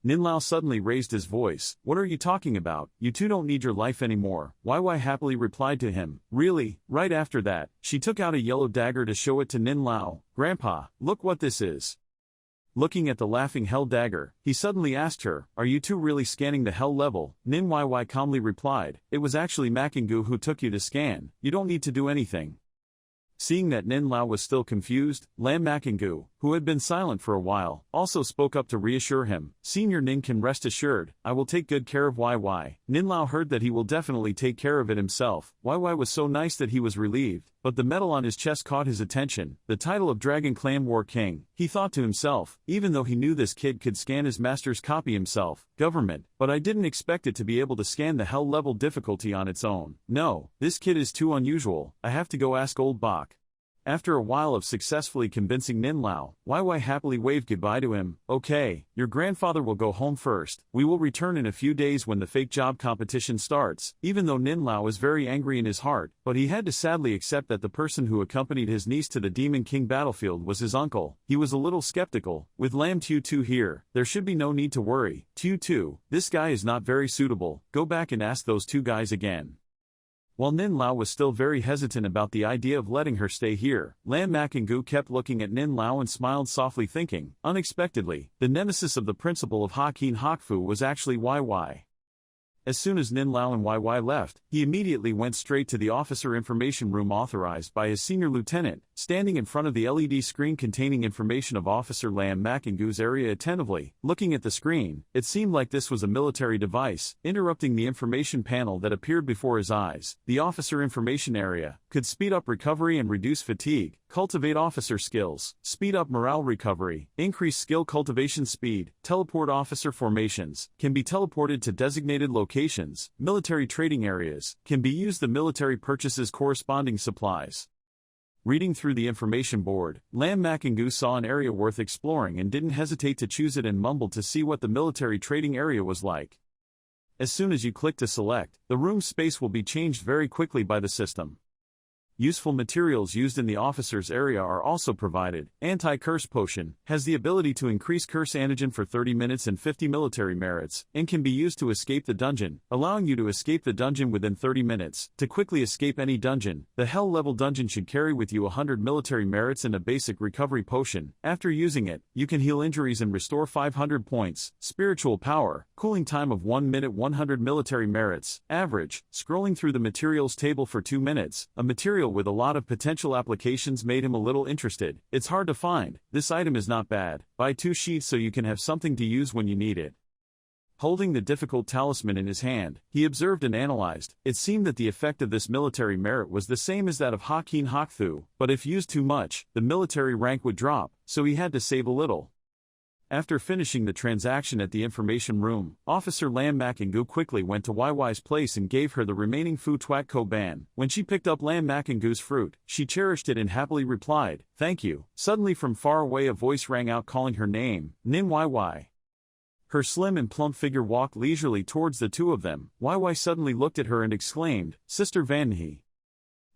Nin Lao suddenly raised his voice. "What are you talking about? You two don't need your life anymore." Wai happily replied to him. "Really?" Right after that, she took out a yellow dagger to show it to Nin Lao. "Grandpa, look what this is." Looking at the laughing hell dagger, he suddenly asked her, "Are you two really scanning the hell level?" Nin Wai calmly replied, "It was actually Makangu who took you to scan. You don't need to do anything." Seeing that Nin Lao was still confused, Lam Makangu, who had been silent for a while, also spoke up to reassure him. "Senior Nin can rest assured, I will take good care of Wai." Nin Lao heard that he will definitely take care of it himself. Wai was so nice that he was relieved, but the medal on his chest caught his attention, the title of Dragon Clan War King. He thought to himself, even though he knew this kid could scan his master's copy himself, government, but I didn't expect it to be able to scan the hell level difficulty on its own. No, this kid is too unusual. I have to go ask old Bach. After a while of successfully convincing Nin Lao, Wai happily waved goodbye to him. "Okay, your grandfather will go home first. We will return in a few days when the fake job competition starts." Even though Nin Lao was very angry in his heart, but he had to sadly accept that the person who accompanied his niece to the Demon King battlefield was his uncle. He was a little skeptical. With Lam Tu here, there should be no need to worry. Tu, this guy is not very suitable. Go back and ask those two guys again. While Nin Lao was still very hesitant about the idea of letting her stay here, Lam Makangu kept looking at Nin Lao and smiled softly, thinking, unexpectedly, the nemesis of the principal of Hakin Hakfu was actually Wai. As soon as Nin Lao and Wai left, he immediately went straight to the officer information room authorized by his senior lieutenant, standing in front of the LED screen containing information of Officer Lam Makangu's area attentively. Looking at the screen, it seemed like this was a military device, interrupting the information panel that appeared before his eyes. The officer information area could speed up recovery and reduce fatigue, cultivate officer skills, speed up morale recovery, increase skill cultivation speed, teleport officer formations, can be teleported to designated locations, military trading areas, can be used the military purchases corresponding supplies. Reading through the information board, Lam Makangu saw an area worth exploring and didn't hesitate to choose it and mumbled to see what the military trading area was like. As soon as you click to select, the room's space will be changed very quickly by the system. Useful materials used in the officer's area are also provided. Anti-curse potion has the ability to increase curse antigen for 30 minutes and 50 military merits, and can be used to escape the dungeon, allowing you to escape the dungeon within 30 minutes. To quickly escape any dungeon, the hell level dungeon should carry with you 100 military merits and a basic recovery potion. After using it, you can heal injuries and restore 500 points. Spiritual power, cooling time of 1 minute, 100 military merits. Average, scrolling through the materials table for 2 minutes. A material with a lot of potential applications made him a little interested. It's hard to find. This item is not bad. Buy 2 sheets so you can have something to use when you need it. Holding the difficult talisman in his hand, he observed and analyzed. It seemed that the effect of this military merit was the same as that of Hakin Hakthu, but if used too much, the military rank would drop, so he had to save a little. After finishing the transaction at the information room, Officer Lam Makangu quickly went to Wai's place and gave her the remaining Fu Twat Ko Ban. When she picked up Lam Makangu's fruit, she cherished it and happily replied, "Thank you." Suddenly from far away a voice rang out calling her name, Nin Wai. Her slim and plump figure walked leisurely towards the two of them. Wai suddenly looked at her and exclaimed, "Sister Van He."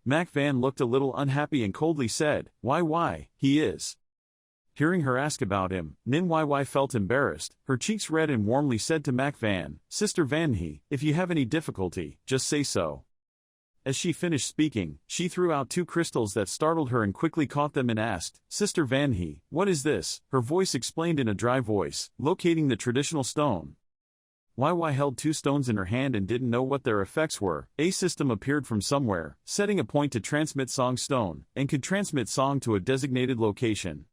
Mac Van looked a little unhappy and coldly said, Why, he is. Hearing her ask about him, Nin Wai felt embarrassed, her cheeks red and warmly said to Mac Van, Sister Van He, if you have any difficulty, just say so. As she finished speaking, she threw out 2 crystals that startled her and quickly caught them and asked, Sister Van He, what is this? Her voice explained in a dry voice, locating the traditional stone. Wai held 2 stones in her hand and didn't know what their effects were. A system appeared from somewhere, setting a point to transmit song stone, and could transmit song to a designated location.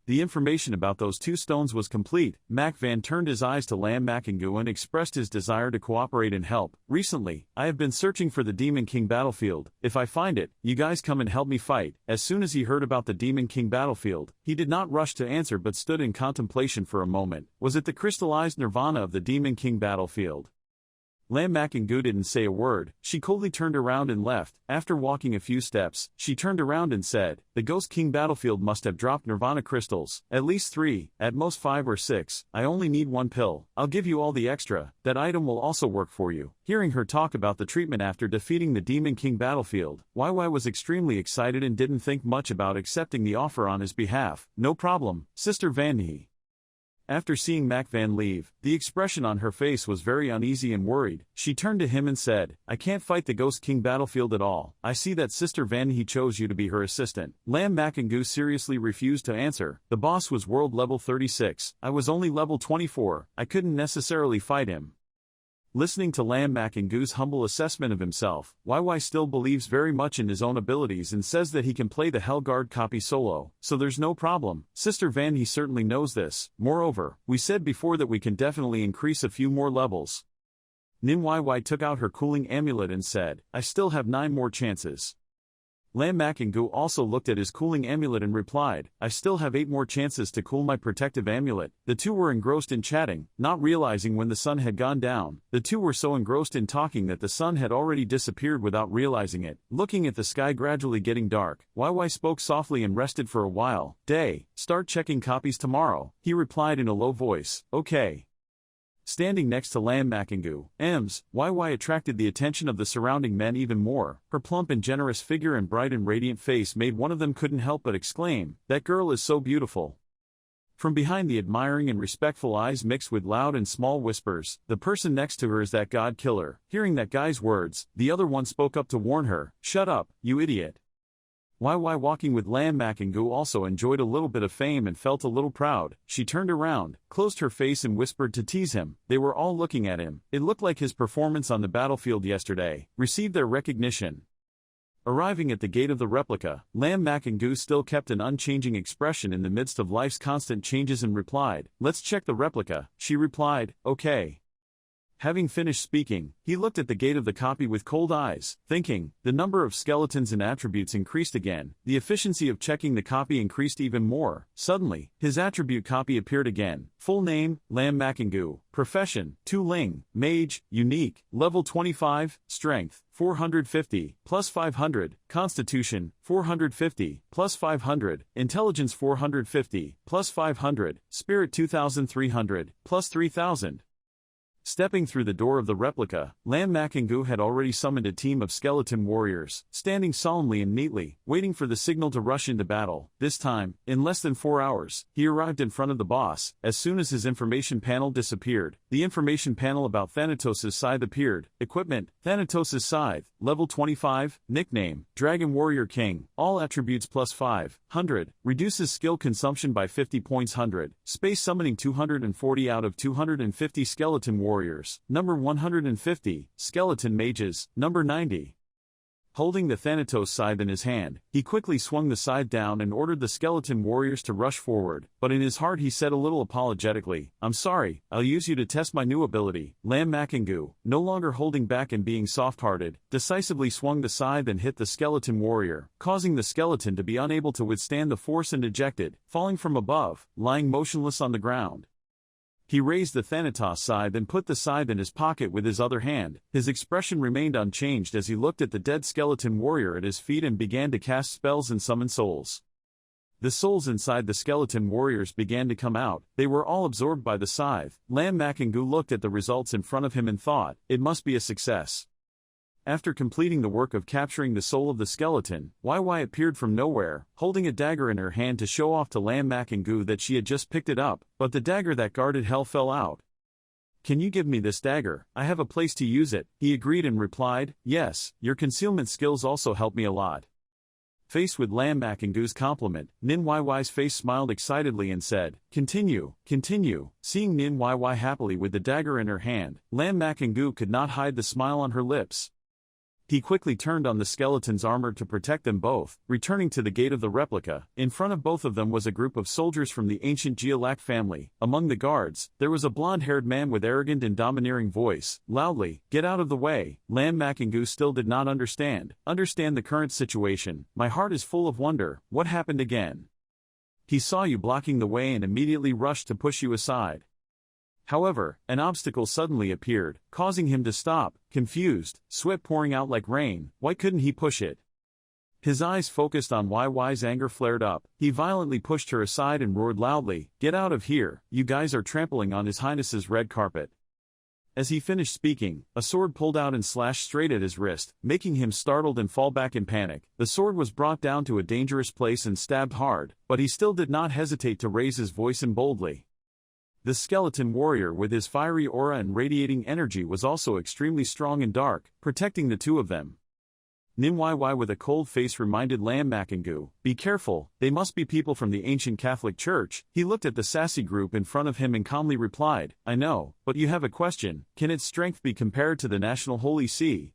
The information about those 2 stones was complete. Mac Van turned his eyes to Lam Makingu and expressed his desire to cooperate and help. Recently, I have been searching for the Demon King battlefield. If I find it, you guys come and help me fight. As soon as he heard about the Demon King battlefield, he did not rush to answer but stood in contemplation for a moment. Was it the crystallized nirvana of the Demon King battlefield? Lam Makingu didn't say a word. She coldly turned around and left. After walking a few steps, she turned around and said, The Ghost King battlefield must have dropped nirvana crystals. At least 3, at most 5 or 6. I only need 1 pill. I'll give you all the extra. That item will also work for you. Hearing her talk about the treatment after defeating the Demon King battlefield, Wai was extremely excited and didn't think much about accepting the offer on his behalf. No problem, Sister Van He. After seeing Mac Van leave, the expression on her face was very uneasy and worried. She turned to him and said, I can't fight the Ghost King battlefield at all. I see that Sister Van He chose you to be her assistant. Lam Makingu seriously refused to answer. The boss was world level 36. I was only level 24. I couldn't necessarily fight him. Listening to Lam Makingu's humble assessment of himself, Wai still believes very much in his own abilities and says that he can play the Hellguard copy solo, so there's no problem. Sister Van He certainly knows this. Moreover, we said before that we can definitely increase a few more levels. Nin Wai took out her cooling amulet and said, I still have 9 more chances. Lam Makingu also looked at his cooling amulet and replied, I still have 8 more chances to cool my protective amulet. The 2 were engrossed in chatting, not realizing when the sun had gone down. The 2 were so engrossed in talking that the sun had already disappeared without realizing it. Looking at the sky gradually getting dark, Wai spoke softly and rested for a while. Start checking copies tomorrow, he replied in a low voice. Okay. Standing next to Lam Makingu, Wai attracted the attention of the surrounding men even more. Her plump and generous figure and bright and radiant face made one of them couldn't help but exclaim, That girl is so beautiful. From behind the admiring and respectful eyes mixed with loud and small whispers, the person next to her is that god killer. Hearing that guy's words, the other one spoke up to warn her, Shut up, you idiot. Wai walking with Lam Makingu also enjoyed a little bit of fame and felt a little proud. She turned around, closed her face and whispered to tease him. They were all looking at him. It looked like his performance on the battlefield yesterday received their recognition. Arriving at the gate of the replica, Lam Makingu still kept an unchanging expression in the midst of life's constant changes and replied, Let's check the replica. She replied, Okay. Having finished speaking, he looked at the gate of the copy with cold eyes, thinking. The number of skeletons and attributes increased again. The efficiency of checking the copy increased even more. Suddenly, his attribute copy appeared again. Full name, Lam Makingu. Profession, Tu Ling. Mage, Unique. Level 25. Strength, 450, plus 500. Constitution, 450, plus 500. Intelligence 450, plus 500. Spirit 2300, plus 3000. Stepping through the door of the replica, Lam Makingu had already summoned a team of skeleton warriors, standing solemnly and neatly, waiting for the signal to rush into battle. This time, in less than 4 hours, he arrived in front of the boss. As soon as his information panel disappeared, the information panel about Thanatos' scythe appeared. Equipment, Thanatos' scythe, level 25, nickname, Dragon Warrior King, all attributes plus 500, reduces skill consumption by 50 points 100, space summoning 240 out of 250 skeleton warriors. Number 150, Skeleton Mages, number 90. Holding the Thanatos scythe in his hand, he quickly swung the scythe down and ordered the skeleton warriors to rush forward, but in his heart he said a little apologetically, I'm sorry, I'll use you to test my new ability. Lam Makingu, no longer holding back and being soft-hearted, decisively swung the scythe and hit the skeleton warrior, causing the skeleton to be unable to withstand the force and ejected, falling from above, lying motionless on the ground. He raised the Thanatos scythe and put the scythe in his pocket with his other hand. His expression remained unchanged as he looked at the dead skeleton warrior at his feet and began to cast spells and summon souls. The souls inside the skeleton warriors began to come out. They were all absorbed by the scythe. Lam Makingu looked at the results in front of him and thought, it must be a success. After completing the work of capturing the soul of the skeleton, YY appeared from nowhere, holding a dagger in her hand to show off to Lam Mak and Gu that she had just picked it up, but the dagger that guarded hell fell out. "Can you give me this dagger? I have a place to use it," he agreed and replied, "Yes, your concealment skills also help me a lot." Faced with Lam Mak and Gu's compliment, Nin YY's face smiled excitedly and said, "Continue, continue." Seeing Nin YY happily with the dagger in her hand, Lam Mak and Gu could not hide the smile on her lips. He quickly turned on the skeleton's armor to protect them both, returning to the gate of the replica. In front of both of them was a group of soldiers from the ancient Geolac family. Among the guards, there was a blonde-haired man with arrogant and domineering voice, loudly, "Get out of the way." Lam Mak and Gu still did not understand the current situation. "My heart is full of wonder. What happened again?" "He saw you blocking the way and immediately rushed to push you aside." However, an obstacle suddenly appeared, causing him to stop, confused, sweat pouring out like rain. Why couldn't he push it? His eyes focused on YY's anger flared up. He violently pushed her aside and roared loudly, "Get out of here, you guys are trampling on His Highness's red carpet." As he finished speaking, a sword pulled out and slashed straight at his wrist, making him startled and fall back in panic. The sword was brought down to a dangerous place and stabbed hard, but he still did not hesitate to raise his voice and boldly. The skeleton warrior with his fiery aura and radiating energy was also extremely strong and dark, protecting the two of them. Nin YY with a cold face reminded Lam Mak and Gu, "Be careful, they must be people from the ancient Catholic Church." He looked at the sassy group in front of him and calmly replied, "I know, but you have a question. Can its strength be compared to the National Holy See?"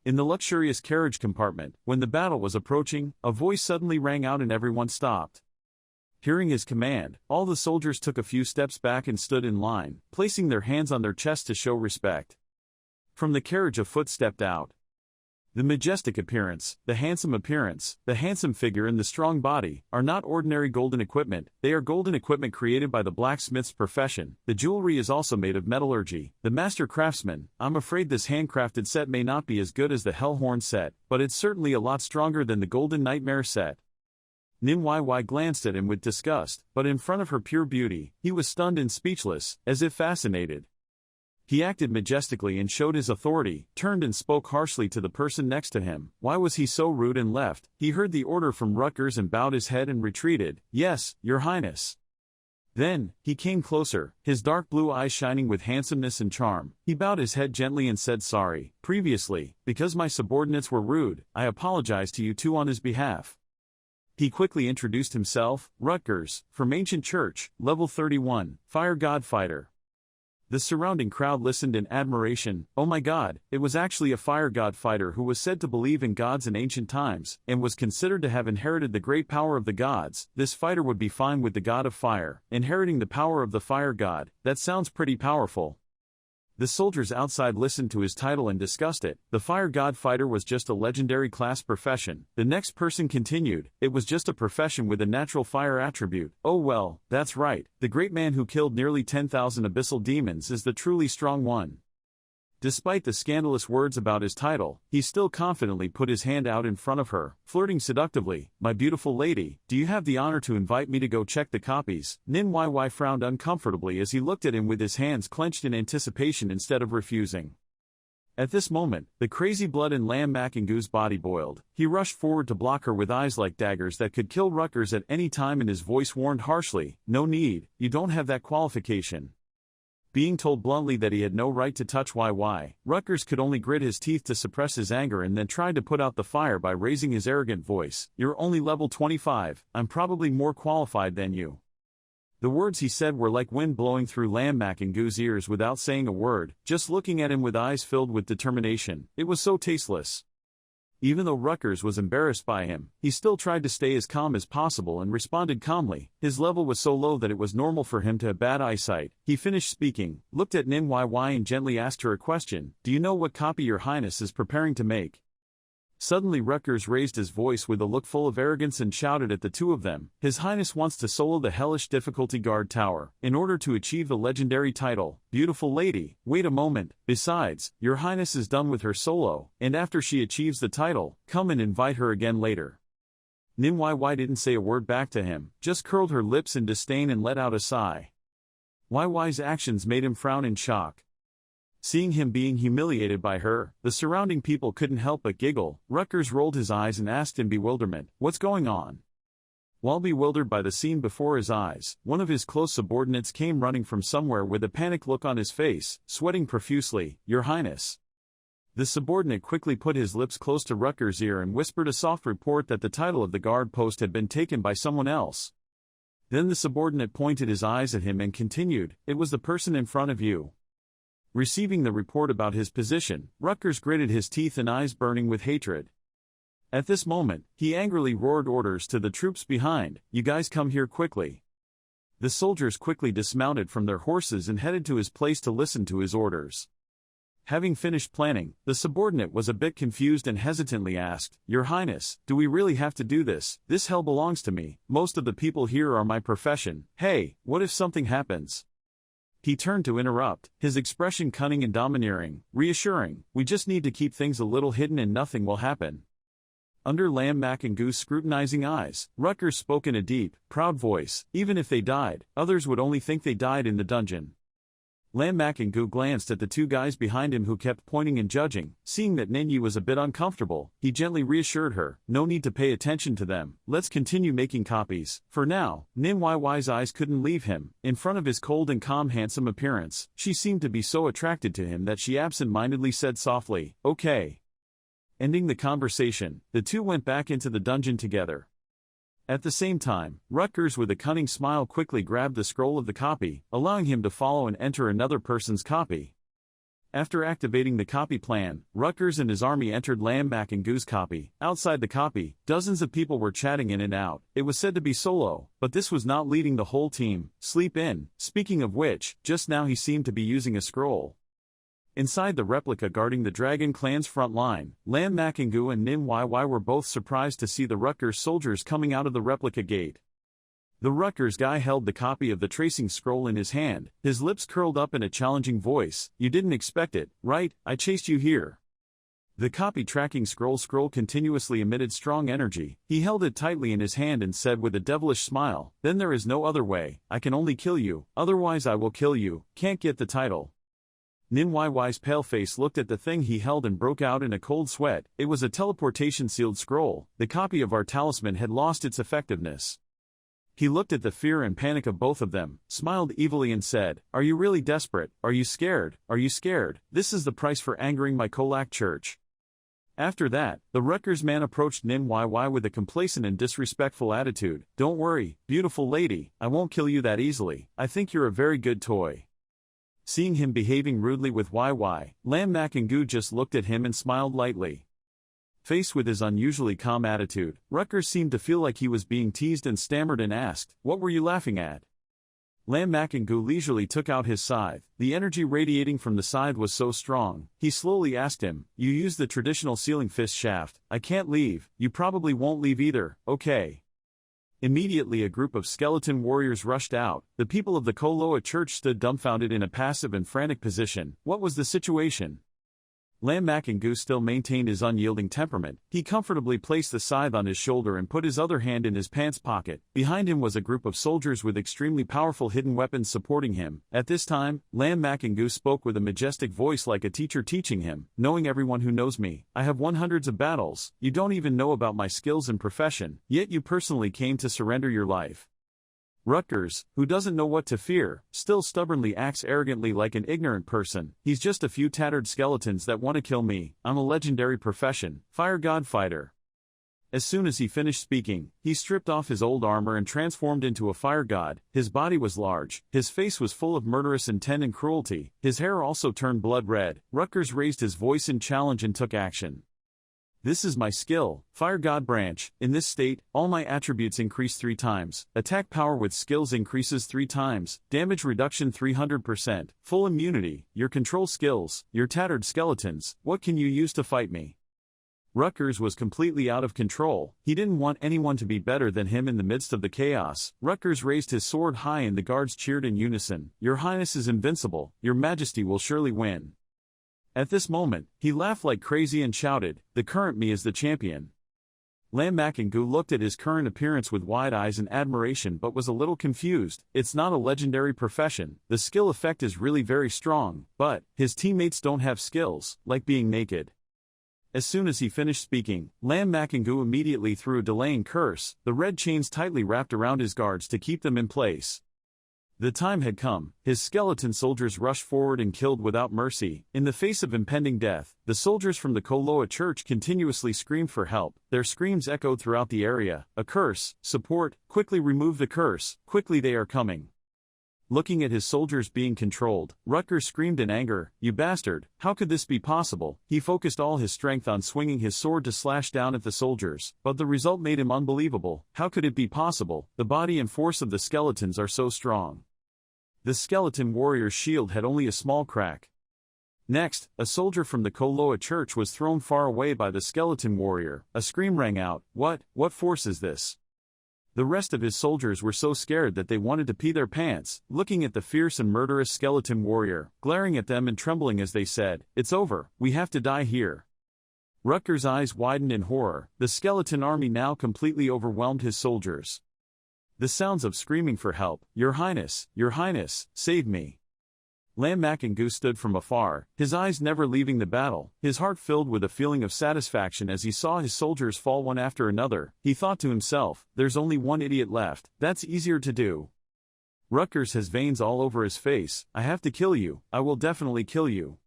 In the luxurious carriage compartment, when the battle was approaching, a voice suddenly rang out and everyone stopped. Hearing his command, all the soldiers took a few steps back and stood in line, placing their hands on their chests to show respect. From the carriage a foot stepped out. The majestic appearance, the handsome figure and the strong body, are not ordinary golden equipment, they are golden equipment created by the blacksmith's profession. The jewelry is also made of metallurgy. The master craftsman, "I'm afraid this handcrafted set may not be as good as the Hellhorn set, but it's certainly a lot stronger than the Golden Nightmare set." Nin YY glanced at him with disgust, but in front of her pure beauty, he was stunned and speechless, as if fascinated. He acted majestically and showed his authority, turned and spoke harshly to the person next to him. Why was he so rude and left? He heard the order from Rutgers and bowed his head and retreated. "Yes, Your Highness." Then, he came closer, his dark blue eyes shining with handsomeness and charm. He bowed his head gently and said sorry. "Previously, because my subordinates were rude, I apologize to you two on his behalf." He quickly introduced himself, "Rutgers, from Ancient Church, level 31, Fire God Fighter." The surrounding crowd listened in admiration. Oh my god, it was actually a fire god fighter who was said to believe in gods in ancient times, and was considered to have inherited the great power of the gods. This fighter would be fine with the god of fire, inheriting the power of the fire god. That sounds pretty powerful. The soldiers outside listened to his title and discussed it. The fire god fighter was just a legendary class profession. The next person continued, "It was just a profession with a natural fire attribute." "Oh well, that's right. The great man who killed nearly 10,000 abyssal demons is the truly strong one." Despite the scandalous words about his title, he still confidently put his hand out in front of her, flirting seductively. "My beautiful lady, do you have the honor to invite me to go check the copies?" Nin YY frowned uncomfortably as he looked at him with his hands clenched in anticipation instead of refusing. At this moment, the crazy blood in Lam Mak and Gu's body boiled. He rushed forward to block her with eyes like daggers that could kill Rutgers at any time, and his voice warned harshly, "No need, you don't have that qualification." Being told bluntly that he had no right to touch YY, Rutgers could only grit his teeth to suppress his anger and then tried to put out the fire by raising his arrogant voice. "You're only level 25, I'm probably more qualified than you." The words he said were like wind blowing through Lam Mak and Gu's ears without saying a word, just looking at him with eyes filled with determination. It was so tasteless. Even though Rutgers was embarrassed by him, he still tried to stay as calm as possible and responded calmly. His level was so low that it was normal for him to have bad eyesight. He finished speaking, looked at Nin YY and gently asked her a question. "Do you know what copy Your Highness is preparing to make?" Suddenly Rutgers raised his voice with a look full of arrogance and shouted at the two of them, "His Highness wants to solo the hellish difficulty guard tower, in order to achieve the legendary title." "Beautiful lady, wait a moment, besides, Your Highness is done with her solo, and after she achieves the title, come and invite her again later." Nin YY didn't say a word back to him, just curled her lips in disdain and let out a sigh. YY's actions made him frown in shock. Seeing him being humiliated by her, the surrounding people couldn't help but giggle. Rutgers rolled his eyes and asked in bewilderment, "What's going on?" While bewildered by the scene before his eyes, one of his close subordinates came running from somewhere with a panicked look on his face, sweating profusely. "Your Highness." The subordinate quickly put his lips close to Rutgers' ear and whispered a soft report that the title of the guard post had been taken by someone else. Then the subordinate pointed his eyes at him and continued, "It was the person in front of you." Receiving the report about his position, Rutgers gritted his teeth and eyes burning with hatred. At this moment, he angrily roared orders to the troops behind, "You guys come here quickly." The soldiers quickly dismounted from their horses and headed to his place to listen to his orders. Having finished planning, the subordinate was a bit confused and hesitantly asked, "Your Highness, do we really have to do this? This hell belongs to me, most of the people here are my profession. Hey, what if something happens?" He turned to interrupt, his expression cunning and domineering, reassuring, "We just need to keep things a little hidden and nothing will happen." Under Lam Mak and Goo's scrutinizing eyes, Rutgers spoke in a deep, proud voice, "Even if they died, others would only think they died in the dungeon." Lam Mak and Goo glanced at the two guys behind him who kept pointing and judging. Seeing that Ninyi was a bit uncomfortable, he gently reassured her, "No need to pay attention to them, let's continue making copies." For now, Nim Yy's eyes couldn't leave him. In front of his cold and calm handsome appearance, she seemed to be so attracted to him that she absent-mindedly said softly, "Okay." Ending the conversation, the two went back into the dungeon together. At the same time, Rutgers with a cunning smile quickly grabbed the scroll of the copy, allowing him to follow and enter another person's copy. After activating the copy plan, Rutgers and his army entered Lam Mak and Goo's copy. Outside the copy, dozens of people were chatting in and out. It was said to be solo, but this was not leading the whole team. Sleep in. Speaking of which, just now he seemed to be using a scroll. Inside the replica guarding the Dragon Clan's front line, Lam Mak and Goo and Nim Yy were both surprised to see the Rutgers soldiers coming out of the replica gate. The Rutgers guy held the copy of the tracing scroll in his hand, his lips curled up in a challenging voice. "You didn't expect it, right? I chased you here." The copy tracking scroll continuously emitted strong energy. He held it tightly in his hand and said with a devilish smile, "Then there is no other way. I can only kill you, otherwise I will kill you. Can't get the title." Nim Yy's pale face looked at the thing he held and broke out in a cold sweat. It was a teleportation-sealed scroll. The copy of our talisman had lost its effectiveness. He looked at the fear and panic of both of them, smiled evilly and said, "Are you really desperate? Are you scared? Are you scared? This is the price for angering my Kolak church." After that, the Rutgers man approached Nim Yy with a complacent and disrespectful attitude. "Don't worry, beautiful lady, I won't kill you that easily. I think you're a very good toy." Seeing him behaving rudely with Yy, Lam Mak and Goo just looked at him and smiled lightly. Faced with his unusually calm attitude, Rutgers seemed to feel like he was being teased and stammered and asked, "What were you laughing at?" Lam Mak and Goo leisurely took out his scythe. The energy radiating from the scythe was so strong. He slowly asked him, "You use the traditional sealing fist shaft. I can't leave. You probably won't leave either, okay?" Immediately a group of skeleton warriors rushed out. The people of the Koloa church stood dumbfounded in a passive and frantic position. What was the situation? Lam Mak and Goo still maintained his unyielding temperament. He comfortably placed the scythe on his shoulder and put his other hand in his pants pocket. Behind him was a group of soldiers with extremely powerful hidden weapons supporting him. At this time, Lam Mak and Goo spoke with a majestic voice like a teacher teaching him. "Knowing everyone who knows me, I have won hundreds of battles. You don't even know about my skills and profession, yet you personally came to surrender your life." Rutgers, who doesn't know what to fear, still stubbornly acts arrogantly like an ignorant person. "He's just a few tattered skeletons that want to kill me. I'm a legendary profession, fire god fighter." As soon as he finished speaking, he stripped off his old armor and transformed into a fire god. His body was large, his face was full of murderous intent and cruelty, his hair also turned blood red. Rutgers raised his voice in challenge and took action. "This is my skill, Fire God Branch. In this state, all my attributes increase 3 times. Attack power with skills increases 3 times. Damage reduction 300%. Full immunity. Your control skills. Your tattered skeletons. What can you use to fight me?" Rutgers was completely out of control. He didn't want anyone to be better than him in the midst of the chaos. Rutgers raised his sword high and the guards cheered in unison. "Your Highness is invincible. Your Majesty will surely win." At this moment, he laughed like crazy and shouted, "The current me is the champion." Lam Makengu looked at his current appearance with wide eyes and admiration but was a little confused. It's not a legendary profession, the skill effect is really very strong, but his teammates don't have skills, like being naked. As soon as he finished speaking, Lam Makengu immediately threw a delaying curse, the red chains tightly wrapped around his guards to keep them in place. The time had come, his skeleton soldiers rushed forward and killed without mercy. In the face of impending death, the soldiers from the Koloa church continuously screamed for help, their screams echoed throughout the area, a curse, support, quickly remove the curse, quickly they are coming. Looking at his soldiers being controlled, Rutger screamed in anger, you bastard, how could this be possible? He focused all his strength on swinging his sword to slash down at the soldiers, but the result made him unbelievable. How could it be possible? The body and force of the skeletons are so strong. The skeleton warrior's shield had only a small crack. Next, a soldier from the Koloa church was thrown far away by the skeleton warrior. A scream rang out, what force is this? The rest of his soldiers were so scared that they wanted to pee their pants, looking at the fierce and murderous skeleton warrior, glaring at them and trembling as they said, it's over, we have to die here. Rutger's eyes widened in horror, the skeleton army now completely overwhelmed his soldiers. The sounds of screaming for help, Your Highness, save me. Lam Makengu stood from afar, his eyes never leaving the battle, his heart filled with a feeling of satisfaction as he saw his soldiers fall one after another. He thought to himself, there's only one idiot left, that's easier to do. Rutgers has veins all over his face, I have to kill you, I will definitely kill you.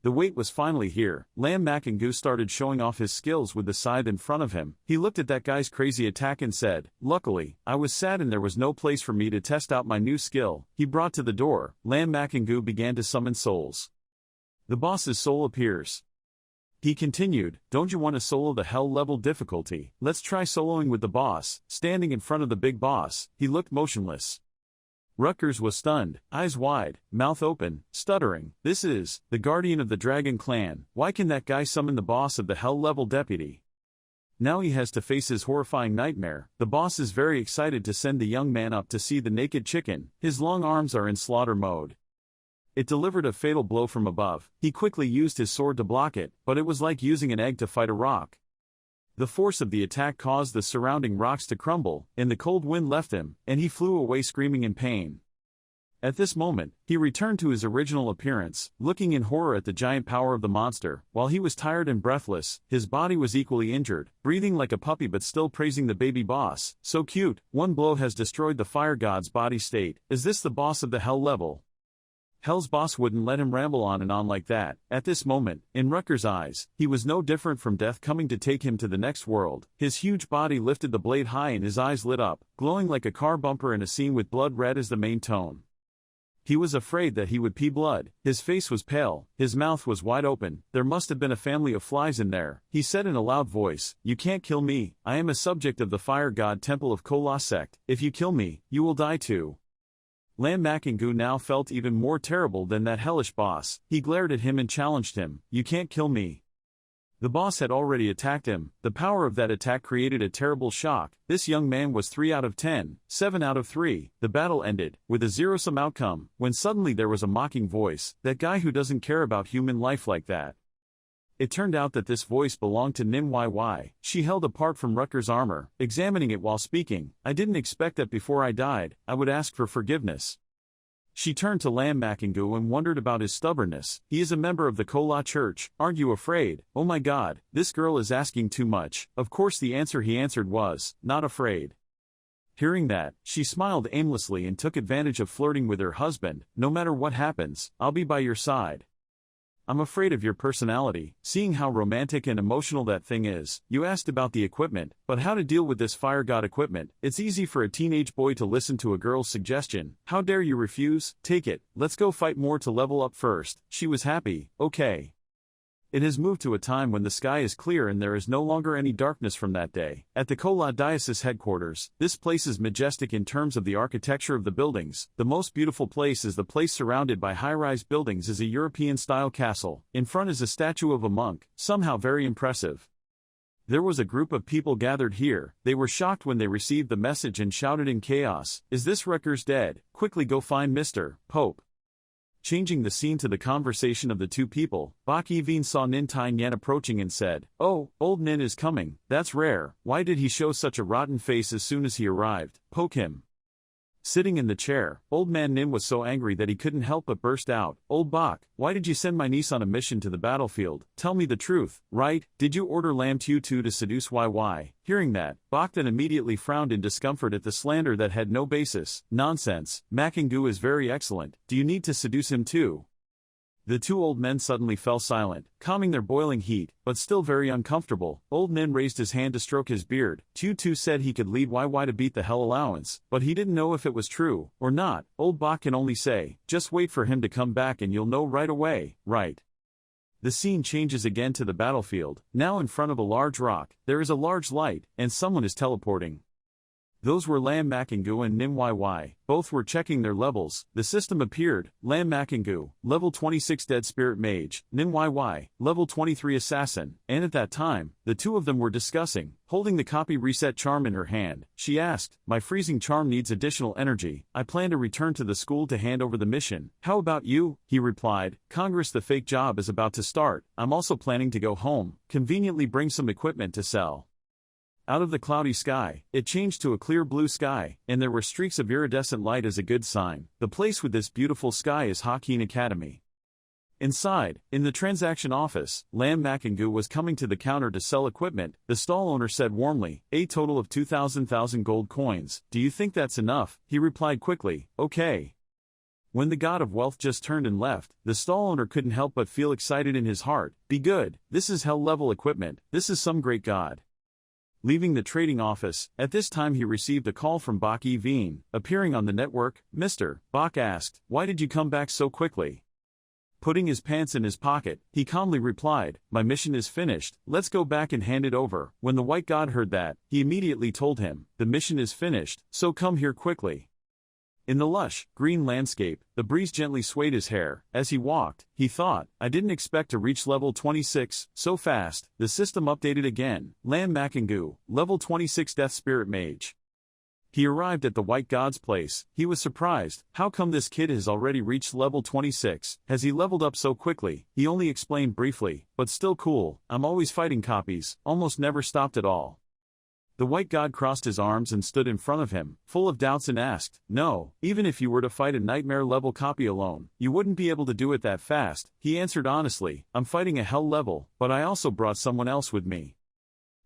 The wait was finally here. Lam Makengu started showing off his skills with the scythe in front of him. He looked at that guy's crazy attack and said, luckily, I was sad and there was no place for me to test out my new skill. He brought to the door. Lam Makengu began to summon souls. The boss's soul appears. He continued, don't you want to solo the hell level difficulty? Let's try soloing with the boss. Standing in front of the big boss, he looked motionless. Rutgers was stunned, eyes wide, mouth open, stuttering. This is the guardian of the Dragon Clan. Why can that guy summon the boss of the Hell-level deputy? Now he has to face his horrifying nightmare. The boss is very excited to send the young man up to see the naked chicken. His long arms are in slaughter mode. It delivered a fatal blow from above. He quickly used his sword to block it, but it was like using an egg to fight a rock. The force of the attack caused the surrounding rocks to crumble, and the cold wind left him, and he flew away screaming in pain. At this moment, he returned to his original appearance, looking in horror at the giant power of the monster. While he was tired and breathless, his body was equally injured, breathing like a puppy but still praising the baby boss. So cute, one blow has destroyed the fire god's body state. Is this the boss of the hell level? Hell's boss wouldn't let him ramble on and on like that. At this moment, in Rutger's eyes, he was no different from death coming to take him to the next world. His huge body lifted the blade high and his eyes lit up, glowing like a car bumper in a scene with blood red as the main tone. He was afraid that he would pee blood. His face was pale, his mouth was wide open. There must have been a family of flies in there. He said in a loud voice, you can't kill me. I am a subject of the fire god temple of Kola sect. If you kill me, you will die too. Lam Makengu now felt even more terrible than that hellish boss. He glared at him and challenged him, you can't kill me. The boss had already attacked him. The power of that attack created a terrible shock. This young man was 3 out of 10, 7 out of 3. The battle ended, with a zero-sum outcome, when suddenly there was a mocking voice, that guy who doesn't care about human life like that. It turned out that this voice belonged to Nim YY. She held apart from Rutger's armor, examining it while speaking. I didn't expect that before I died, I would ask for forgiveness. She turned to Lam Makengu and wondered about his stubbornness. He is a member of the Kola church, aren't you afraid? Oh my god, this girl is asking too much. Of course the answer he answered was, not afraid. Hearing that, she smiled aimlessly and took advantage of flirting with her husband. No matter what happens, I'll be by your side. I'm afraid of your personality, seeing how romantic and emotional that thing is. You asked about the equipment, but how to deal with this fire god equipment. It's easy for a teenage boy to listen to a girl's suggestion. How dare you refuse? Take it, let's go fight more to level up first. She was happy, okay. It has moved to a time when the sky is clear and there is no longer any darkness from that day. At the Kola Diocese headquarters, this place is majestic in terms of the architecture of the buildings. The most beautiful place is the place surrounded by high-rise buildings is a European-style castle. In front is a statue of a monk, somehow very impressive. There was a group of people gathered here. They were shocked when they received the message and shouted in chaos, "Is this Rutgers dead? Quickly go find Mr. Pope." changing the scene to the conversation of the two people. Bak Yevine saw Nin Tai Nyen approaching and said, "Oh, old Nin is coming, that's rare. Why did he show such a rotten face as soon as he arrived? Poke him." Sitting in the chair, old man Nin was so angry that he couldn't help but burst out, "Old Bak, why did you send my niece on a mission to the battlefield? Tell me the truth, right? Did you order Lam Tu Tu to seduce YY? Hearing that, Bak then immediately frowned in discomfort at the slander that had no basis. "Nonsense, Makingu is very excellent, do you need to seduce him too?" The two old men suddenly fell silent, calming their boiling heat, but still very uncomfortable. Old Nin raised his hand to stroke his beard. Tu Tu said he could lead YY to beat the Hell Allowance, but he didn't know if it was true or not. Old Bak can only say, "Just wait for him to come back and you'll know right away, right?" The scene changes again to the battlefield. Now in front of a large rock, there is a large light, and someone is teleporting. Those were Lam Makingu and Nim YY, both were checking their levels. The system appeared, Lam Makingu, level 26 Dead Spirit Mage, Nim YY, level 23 Assassin, and at that time, the two of them were discussing. Holding the copy reset charm in her hand, she asked, "My freezing charm needs additional energy, I plan to return to the school to hand over the mission. How about you?" He replied, "Congress, the fake job is about to start, I'm also planning to go home, conveniently bring some equipment to sell." Out of the cloudy sky, it changed to a clear blue sky, and there were streaks of iridescent light as a good sign. The place with this beautiful sky is Hakin Academy. Inside, in the transaction office, Lam Makingu was coming to the counter to sell equipment. The stall owner said warmly, "A total of 2,000 gold coins. Do you think that's enough?" He replied quickly, "Okay." When the god of wealth just turned and left, the stall owner couldn't help but feel excited in his heart. "Be good, this is hell-level equipment, this is some great god." Leaving the trading office, at this time he received a call from Bak Yevine. Appearing on the network, "Mr. Bak asked, why did you come back so quickly?" Putting his pants in his pocket, he calmly replied, "My mission is finished, let's go back and hand it over." When the white god heard that, he immediately told him, "The mission is finished, so come here quickly." In the lush, green landscape, the breeze gently swayed his hair. As he walked, he thought, "I didn't expect to reach level 26, so fast." The system updated again. Lam Makingu, level 26 Death Spirit Mage. He arrived at the white god's place. He was surprised. How come this kid has already reached level 26? Has he leveled up so quickly? He only explained briefly, "But still cool, I'm always fighting copies, almost never stopped at all." The white god crossed his arms and stood in front of him, full of doubts and asked, "No, even if you were to fight a nightmare-level copy alone, you wouldn't be able to do it that fast." He answered honestly, "I'm fighting a hell level, but I also brought someone else with me."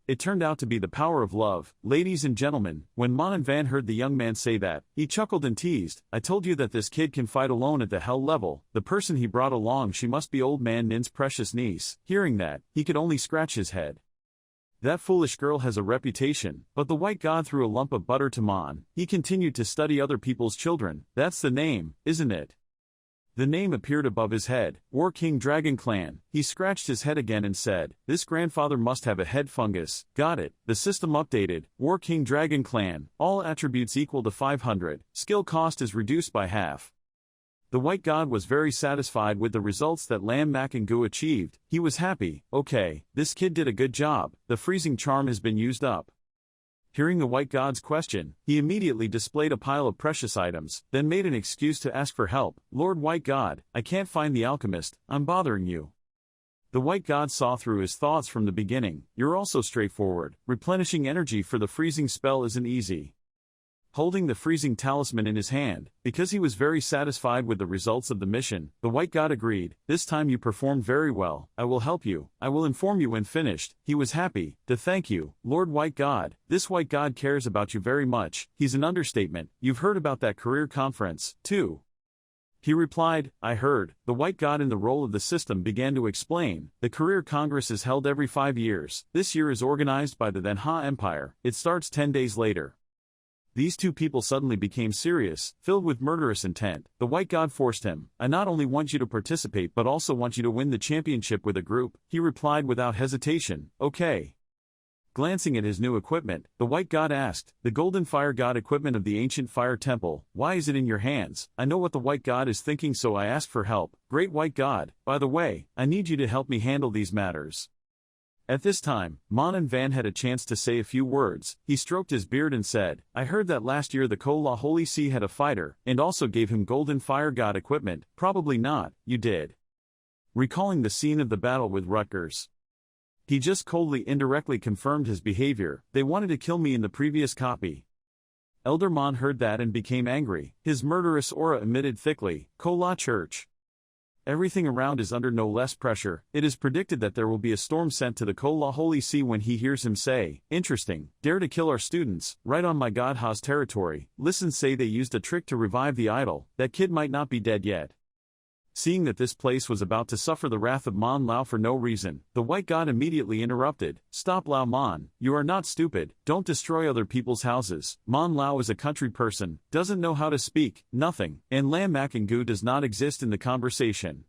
It turned out to be the power of love. Ladies and gentlemen, when Monin Van heard the young man say that, he chuckled and teased, "I told you that this kid can fight alone at the hell level. The person he brought along, she must be old man Nin's precious niece." Hearing that, he could only scratch his head. That foolish girl has a reputation. But the white god threw a lump of butter to Mon. He continued to study other people's children. "That's the name, isn't it?" The name appeared above his head, War King Dragon Clan. He scratched his head again and said, "This grandfather must have a head fungus." Got it. The system updated. War King Dragon Clan. All attributes equal to 500. Skill cost is reduced by half. The white god was very satisfied with the results that Lam Makingu achieved. He was happy. "Okay, this kid did a good job. The freezing charm has been used up." Hearing the white god's question, he immediately displayed a pile of precious items, then made an excuse to ask for help. "Lord White God, I can't find the alchemist, I'm bothering you." The white god saw through his thoughts from the beginning. "You're also straightforward. Replenishing energy for the freezing spell isn't easy." Holding the freezing talisman in his hand, because he was very satisfied with the results of the mission, the white god agreed, "This time you performed very well, I will help you, I will inform you when finished." He was happy to thank you, Lord White God. "This white god cares about you very much." He's an understatement. "You've heard about that career conference, too?" He replied, "I heard." The white god in the role of the system began to explain. "The career congress is held every 5 years. This year is organized by the Then Ha Empire. It starts 10 days later." These two people suddenly became serious, filled with murderous intent. The white god forced him, "I not only want you to participate but also want you to win the championship with a group." He replied without hesitation, "Okay." Glancing at his new equipment, the white god asked, "The golden fire god equipment of the ancient fire temple, why is it in your hands?" I know what the white god is thinking, so I ask for help. "Great white god, by the way, I need you to help me handle these matters." At this time, Mon and Van had a chance to say a few words. He stroked his beard and said, I heard that last year the Kola Holy See had a fighter, and also gave him golden fire god equipment. Probably not, you did. Recalling the scene of the battle with Rutgers. He just coldly indirectly confirmed his behavior. They wanted to kill me in the previous copy. Elder Mon heard that and became angry. His murderous aura emitted thickly. Kola Church. Everything around is under no less pressure. It is predicted that there will be a storm sent to the Kola Holy See when he hears him say, interesting, dare to kill our students, right on my god Ha's territory. Listen, say they used a trick to revive the idol. That kid might not be dead yet. Seeing that this place was about to suffer the wrath of Mon Lao for no reason, the white god immediately interrupted. Stop Lao Mon, you are not stupid, don't destroy other people's houses. Mon Lao is a country person, doesn't know how to speak, nothing, and Lam Makangu does not exist in the conversation.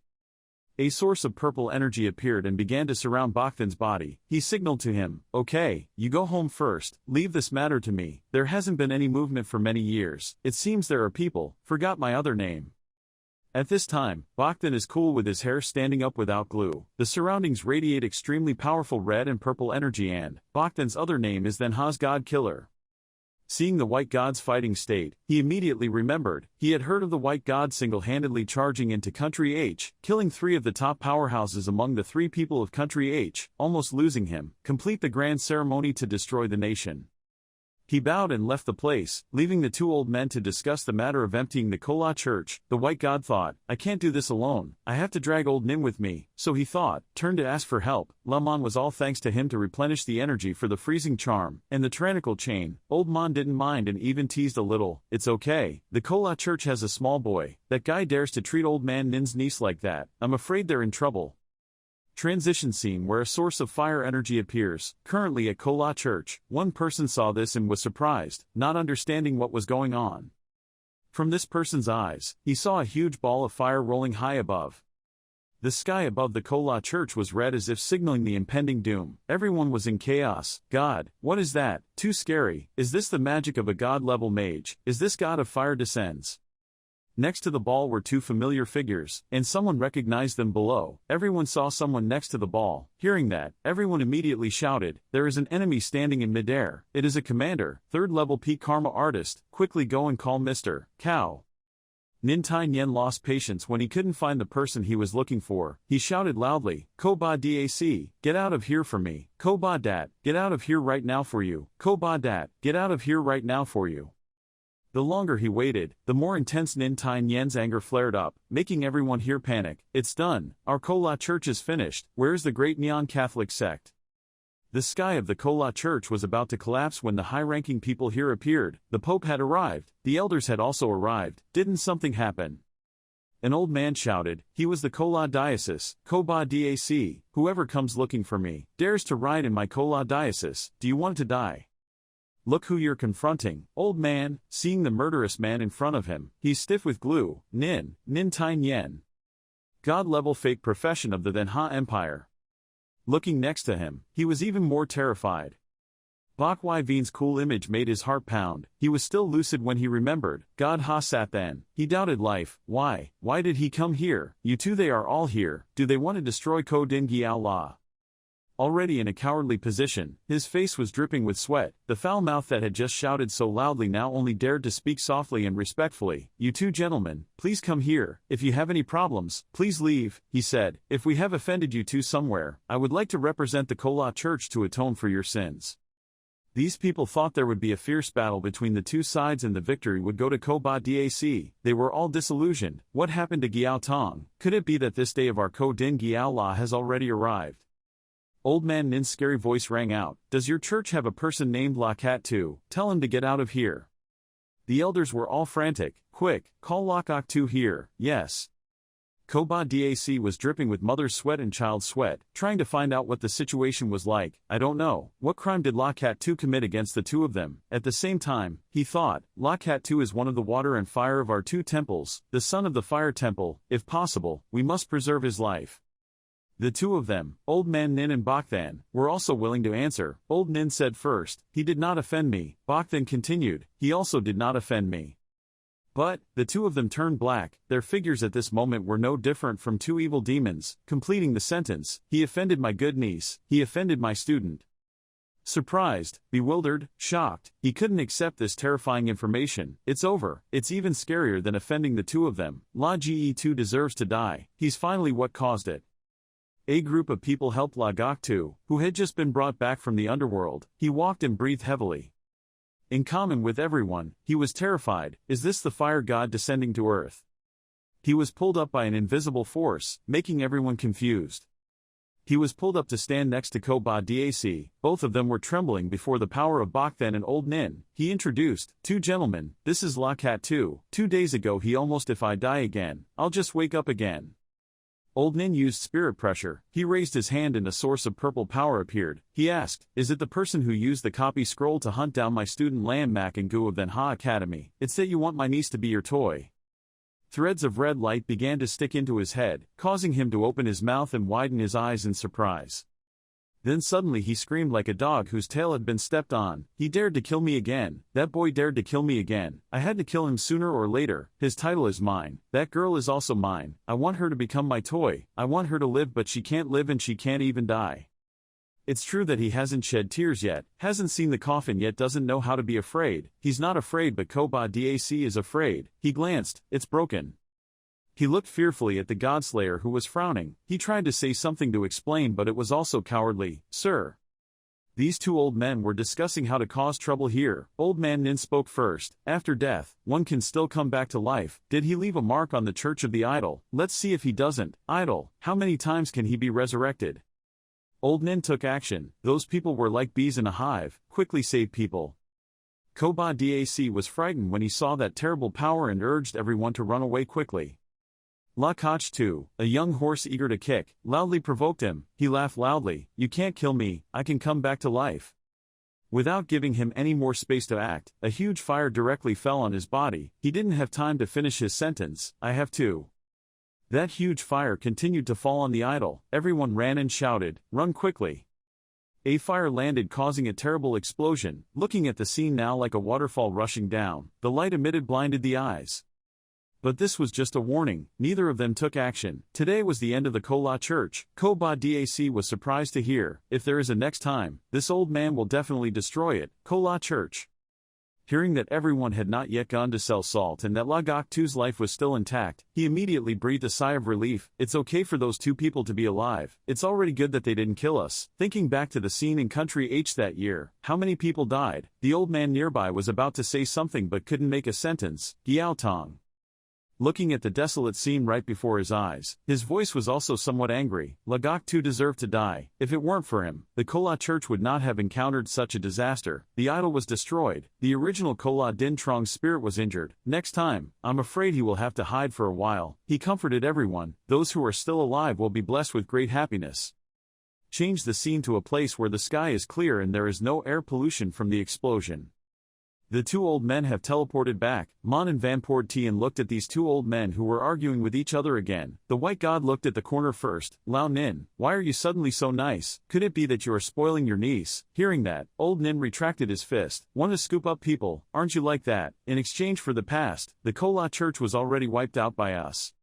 A source of purple energy appeared and began to surround Bakthan's body. He signaled to him, okay, you go home first, leave this matter to me. There hasn't been any movement for many years. It seems there are people, forgot my other name. At this time, Bakthan is cool with his hair standing up without glue. The surroundings radiate extremely powerful red and purple energy, and Bakthan's other name is then Ha's God Killer. Seeing the white god's fighting state, he immediately remembered. He had heard of the white god single-handedly charging into Country H, killing 3 of the top powerhouses among the 3 people of Country H, almost losing him, complete the grand ceremony to destroy the nation. He bowed and left the place, leaving the 2 old men to discuss the matter of emptying the Kola church. The white god thought, I can't do this alone, I have to drag old Nin with me, so he thought, turned to ask for help. Lamon was all thanks to him to replenish the energy for the freezing charm, and the tyrannical chain. Old Mon didn't mind and even teased a little, it's okay, the Kola church has a small boy, that guy dares to treat old man Nin's niece like that, I'm afraid they're in trouble. Transition scene where a source of fire energy appears, currently at Kola Church. One person saw this and was surprised, not understanding what was going on. From this person's eyes, he saw a huge ball of fire rolling high above. The sky above the Kola Church was red as if signaling the impending doom. Everyone was in chaos. God, what is that? Too scary. Is this the magic of a god-level mage? Is this god of fire descends? Next to the ball were 2 familiar figures, and someone recognized them below. Everyone saw someone next to the ball. Hearing that, everyone immediately shouted, there is an enemy standing in midair. It is a commander, 3rd level peak karma artist. Quickly go and call Mr. Cow. Nin Tai Nyen lost patience when he couldn't find the person he was looking for. He shouted loudly, Ko Ba Dac, get out of here for me. Ko Ba Dat, get out of here right now for you. Ko Ba Dat, get out of here right now for you. The longer he waited, the more intense Nin Tai Nyen's anger flared up, making everyone here panic. It's done, our Kola church is finished, where's the great Neon Catholic sect? The sky of the Kola church was about to collapse when the high-ranking people here appeared. The Pope had arrived, the elders had also arrived. Didn't something happen? An old man shouted, he was the Kola diocese, Ko Ba Dac, whoever comes looking for me, dares to ride in my Kola diocese, do you want to die? Look who you're confronting, old man. Seeing the murderous man in front of him, he's stiff with glue. Nin Tai Nyen. God-level fake profession of the then Ha Empire. Looking next to him, he was even more terrified. Bak Wai Vien's cool image made his heart pound. He was still lucid when he remembered. God Ha sat then. He doubted life. Why did he come here? You two, they are all here. Do they want to destroy Ko Din Giao La? Already in a cowardly position, his face was dripping with sweat. The foul mouth that had just shouted so loudly now only dared to speak softly and respectfully. You 2 gentlemen, please come here. If you have any problems, please leave, he said. If we have offended you 2 somewhere, I would like to represent the Kola church to atone for your sins. These people thought there would be a fierce battle between the 2 sides and the victory would go to Ko Ba Dac. They were all disillusioned. What happened to Giao Tong? Could it be that this day of our Ko Din Giao La has already arrived? Old man Nin's scary voice rang out, does your church have a person named La Cat too? Tell him to get out of here. The elders were all frantic. Quick, call La Cat 2 here. Yes. Ko Ba Dac was dripping with mother's sweat and child's sweat, trying to find out what the situation was like. I don't know. What crime did La Cat 2 commit against the 2 of them? At the same time, he thought, La Cat 2 is one of the water and fire of our 2 temples, the son of the fire temple. If possible, we must preserve his life. The 2 of them, Old Man Nin and Bakthan, were also willing to answer. Old Nin said first, he did not offend me. Bakthan continued, he also did not offend me. But, the two of them turned black. Their figures at this moment were no different from two evil demons, completing the sentence, "He offended my good niece, he offended my student." Surprised, bewildered, shocked, he couldn't accept this terrifying information. It's over. It's even scarier than offending the two of them. La Ge2 deserves to die. He's finally what caused it. A group of people helped La Gok2, who had just been brought back from the underworld. He walked and breathed heavily. In common with everyone, he was terrified. Is this the fire god descending to earth? He was pulled up by an invisible force, making everyone confused. He was pulled up to stand next to Koba Dac. Both of them were trembling before the power of Bokden and Old Nin. He introduced, "Two gentlemen, this is La Cat 2. 2 days ago he almost if I die again, I'll just wake up again." Old Nin used spirit pressure. He raised his hand and a source of purple power appeared. He asked, "Is it the person who used the copy scroll to hunt down my student Lam Mak and Gu of Then Ha Academy? It's that you want my niece to be your toy." Threads of red light began to stick into his head, causing him to open his mouth and widen his eyes in surprise. Then suddenly he screamed like a dog whose tail had been stepped on. "He dared to kill me again. That boy dared to kill me again. I had to kill him sooner or later. His title is mine. That girl is also mine. I want her to become my toy. I want her to live, but she can't live and she can't even die." It's true that he hasn't shed tears yet, hasn't seen the coffin yet, doesn't know how to be afraid. He's not afraid, but Koba Dac is afraid. He glanced. It's broken. He looked fearfully at the Godslayer who was frowning. He tried to say something to explain, but it was also cowardly. "Sir." These two old men were discussing how to cause trouble here. Old Man Nin spoke first. "After death, one can still come back to life. Did he leave a mark on the Church of the Idol? Let's see if he doesn't. Idol, how many times can he be resurrected?" Old Nin took action. "Those people were like bees in a hive. Quickly save people." Koba Dac was frightened when he saw that terrible power and urged everyone to run away quickly. La Koch too, a young horse eager to kick, loudly provoked him. He laughed loudly. "You can't kill me, I can come back to life." Without giving him any more space to act, a huge fire directly fell on his body. He didn't have time to finish his sentence. "I have to." That huge fire continued to fall on the idol. Everyone ran and shouted, "Run quickly." A fire landed, causing a terrible explosion. Looking at the scene now like a waterfall rushing down, the light emitted blinded the eyes. But this was just a warning. Neither of them took action. Today was the end of the Kola Church. Koba Dac was surprised to hear, "If there is a next time, this old man will definitely destroy it." Kola Church. Hearing that everyone had not yet gone to sell salt and that La Gok2's life was still intact, he immediately breathed a sigh of relief. "It's okay for those two people to be alive. It's already good that they didn't kill us." Thinking back to the scene in Country H that year, how many people died? The old man nearby was about to say something but couldn't make a sentence. Giao Tong. Looking at the desolate scene right before his eyes, his voice was also somewhat angry. La Gok2 deserved to die. If it weren't for him, the Kola Church would not have encountered such a disaster. The idol was destroyed. The original Kola Din Trong's spirit was injured. "Next time, I'm afraid he will have to hide for a while." He comforted everyone. "Those who are still alive will be blessed with great happiness." Change the scene to a place where the sky is clear and there is no air pollution from the explosion. The two old men have teleported back. Mon and Vanport Tien looked at these two old men who were arguing with each other again. The white god looked at the corner first. "Lao Nin, why are you suddenly so nice? Could it be that you are spoiling your niece?" Hearing that, old Nin retracted his fist. "Want to scoop up people, aren't you like that? In exchange for the past, the Kola Church was already wiped out by us."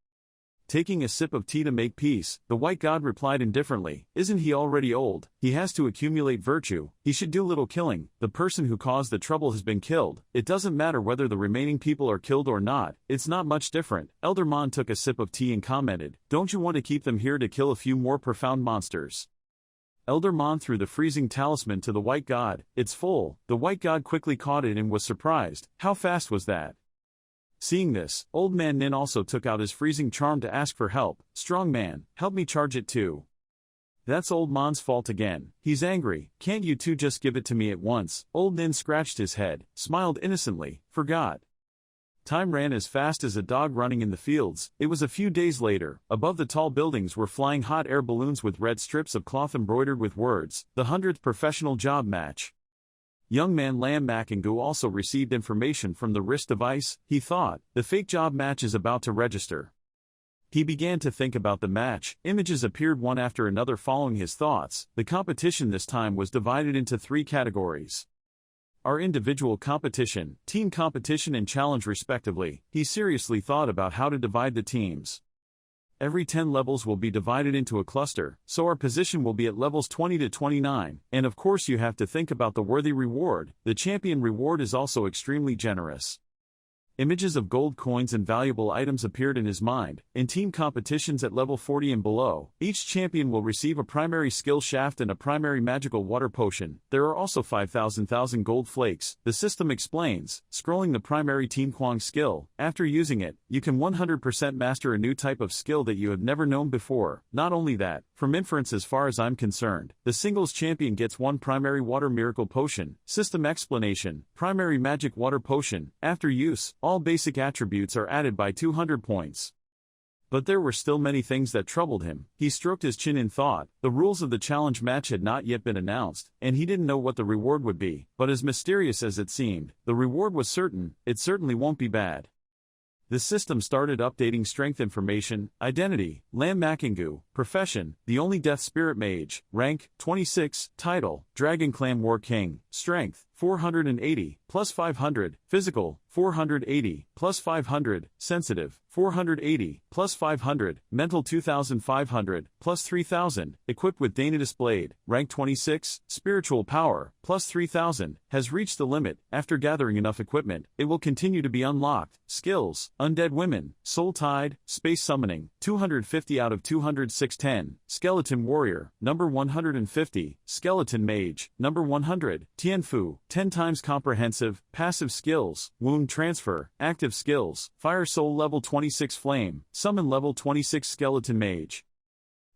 Taking a sip of tea to make peace, the white god replied indifferently, "Isn't he already old? He has to accumulate virtue. He should do little killing. The person who caused the trouble has been killed. It doesn't matter whether the remaining people are killed or not. It's not much different." Elder Mon took a sip of tea and commented, "Don't you want to keep them here to kill a few more profound monsters?" Elder Mon threw the freezing talisman to the white god. "It's full." The white god quickly caught it and was surprised. How fast was that? Seeing this, Old Man Nin also took out his freezing charm to ask for help. "Strong man, help me charge it too." That's Old Mon's fault again. He's angry. "Can't you two just give it to me at once?" Old Nin scratched his head, smiled innocently. "Forgot." Time ran as fast as a dog running in the fields. It was a few days later. Above the tall buildings were flying hot air balloons with red strips of cloth embroidered with words, "The 100th professional job match." Young man Lam Mak and Gu also received information from the wrist device. He thought, the fake job match is about to register. He began to think about the match. Images appeared one after another following his thoughts. The competition this time was divided into 3 categories. are individual competition, team competition and challenge respectively. He seriously thought about how to divide the teams. Every 10 levels will be divided into a cluster, so our position will be at levels 20 to 29, and of course you have to think about the worthy reward. The champion reward is also extremely generous. Images of gold coins and valuable items appeared in his mind. In team competitions at level 40 and below, each champion will receive a primary skill shaft and a primary magical water potion. There are also 5,000 gold flakes. The system explains, scrolling the primary Team Kwang skill. After using it, you can 100% master a new type of skill that you have never known before. Not only that, from inference as far as I'm concerned, the singles champion gets one primary water miracle potion. System explanation, primary magic water potion. After use, all basic attributes are added by 200 points. But there were still many things that troubled him. He stroked his chin in thought. The rules of the challenge match had not yet been announced, and he didn't know what the reward would be. But as mysterious as it seemed, the reward was certain. It certainly won't be bad. The system started updating strength information, identity, Lam Makingu, profession, the only death spirit mage, rank, 26, title, Dragon Clan War King, strength, 480, plus 500, physical, 480, plus 500, sensitive, 480, plus 500, mental 2,500, plus 3,000, equipped with Danatus Blade, rank 26, spiritual power, plus 3,000, has reached the limit. After gathering enough equipment, it will continue to be unlocked. Skills, Undead Women, Soul Tide, Space Summoning, 250 out of 200 610, Skeleton Warrior, number 150, Skeleton Mage, number 100, Tianfu, 10 times comprehensive, passive skills, Wound Transfer, active skills, Fire Soul level 26 Flame, Summon level 26 Skeleton Mage.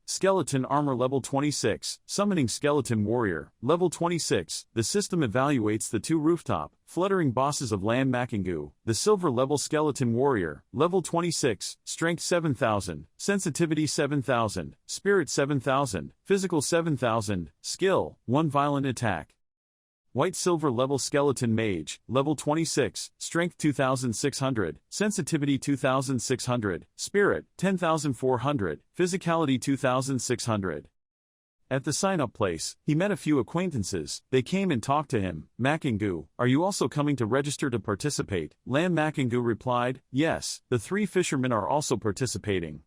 Skeleton Armor level 26, Summoning Skeleton Warrior, level 26. The system evaluates the two rooftop, fluttering bosses of Lam Makingu. The Silver level Skeleton Warrior, level 26, Strength 7,000, Sensitivity 7,000, Spirit 7,000, Physical 7,000, Skill, 1 Violent Attack. White Silver level Skeleton Mage, level 26, Strength 2,600, Sensitivity 2,600, Spirit 10,400, Physicality 2,600. At the sign-up place, he met a few acquaintances. They came and talked to him. Makingu, are you also coming to register to participate? Lam Makingu replied, yes, the 3 fishermen are also participating.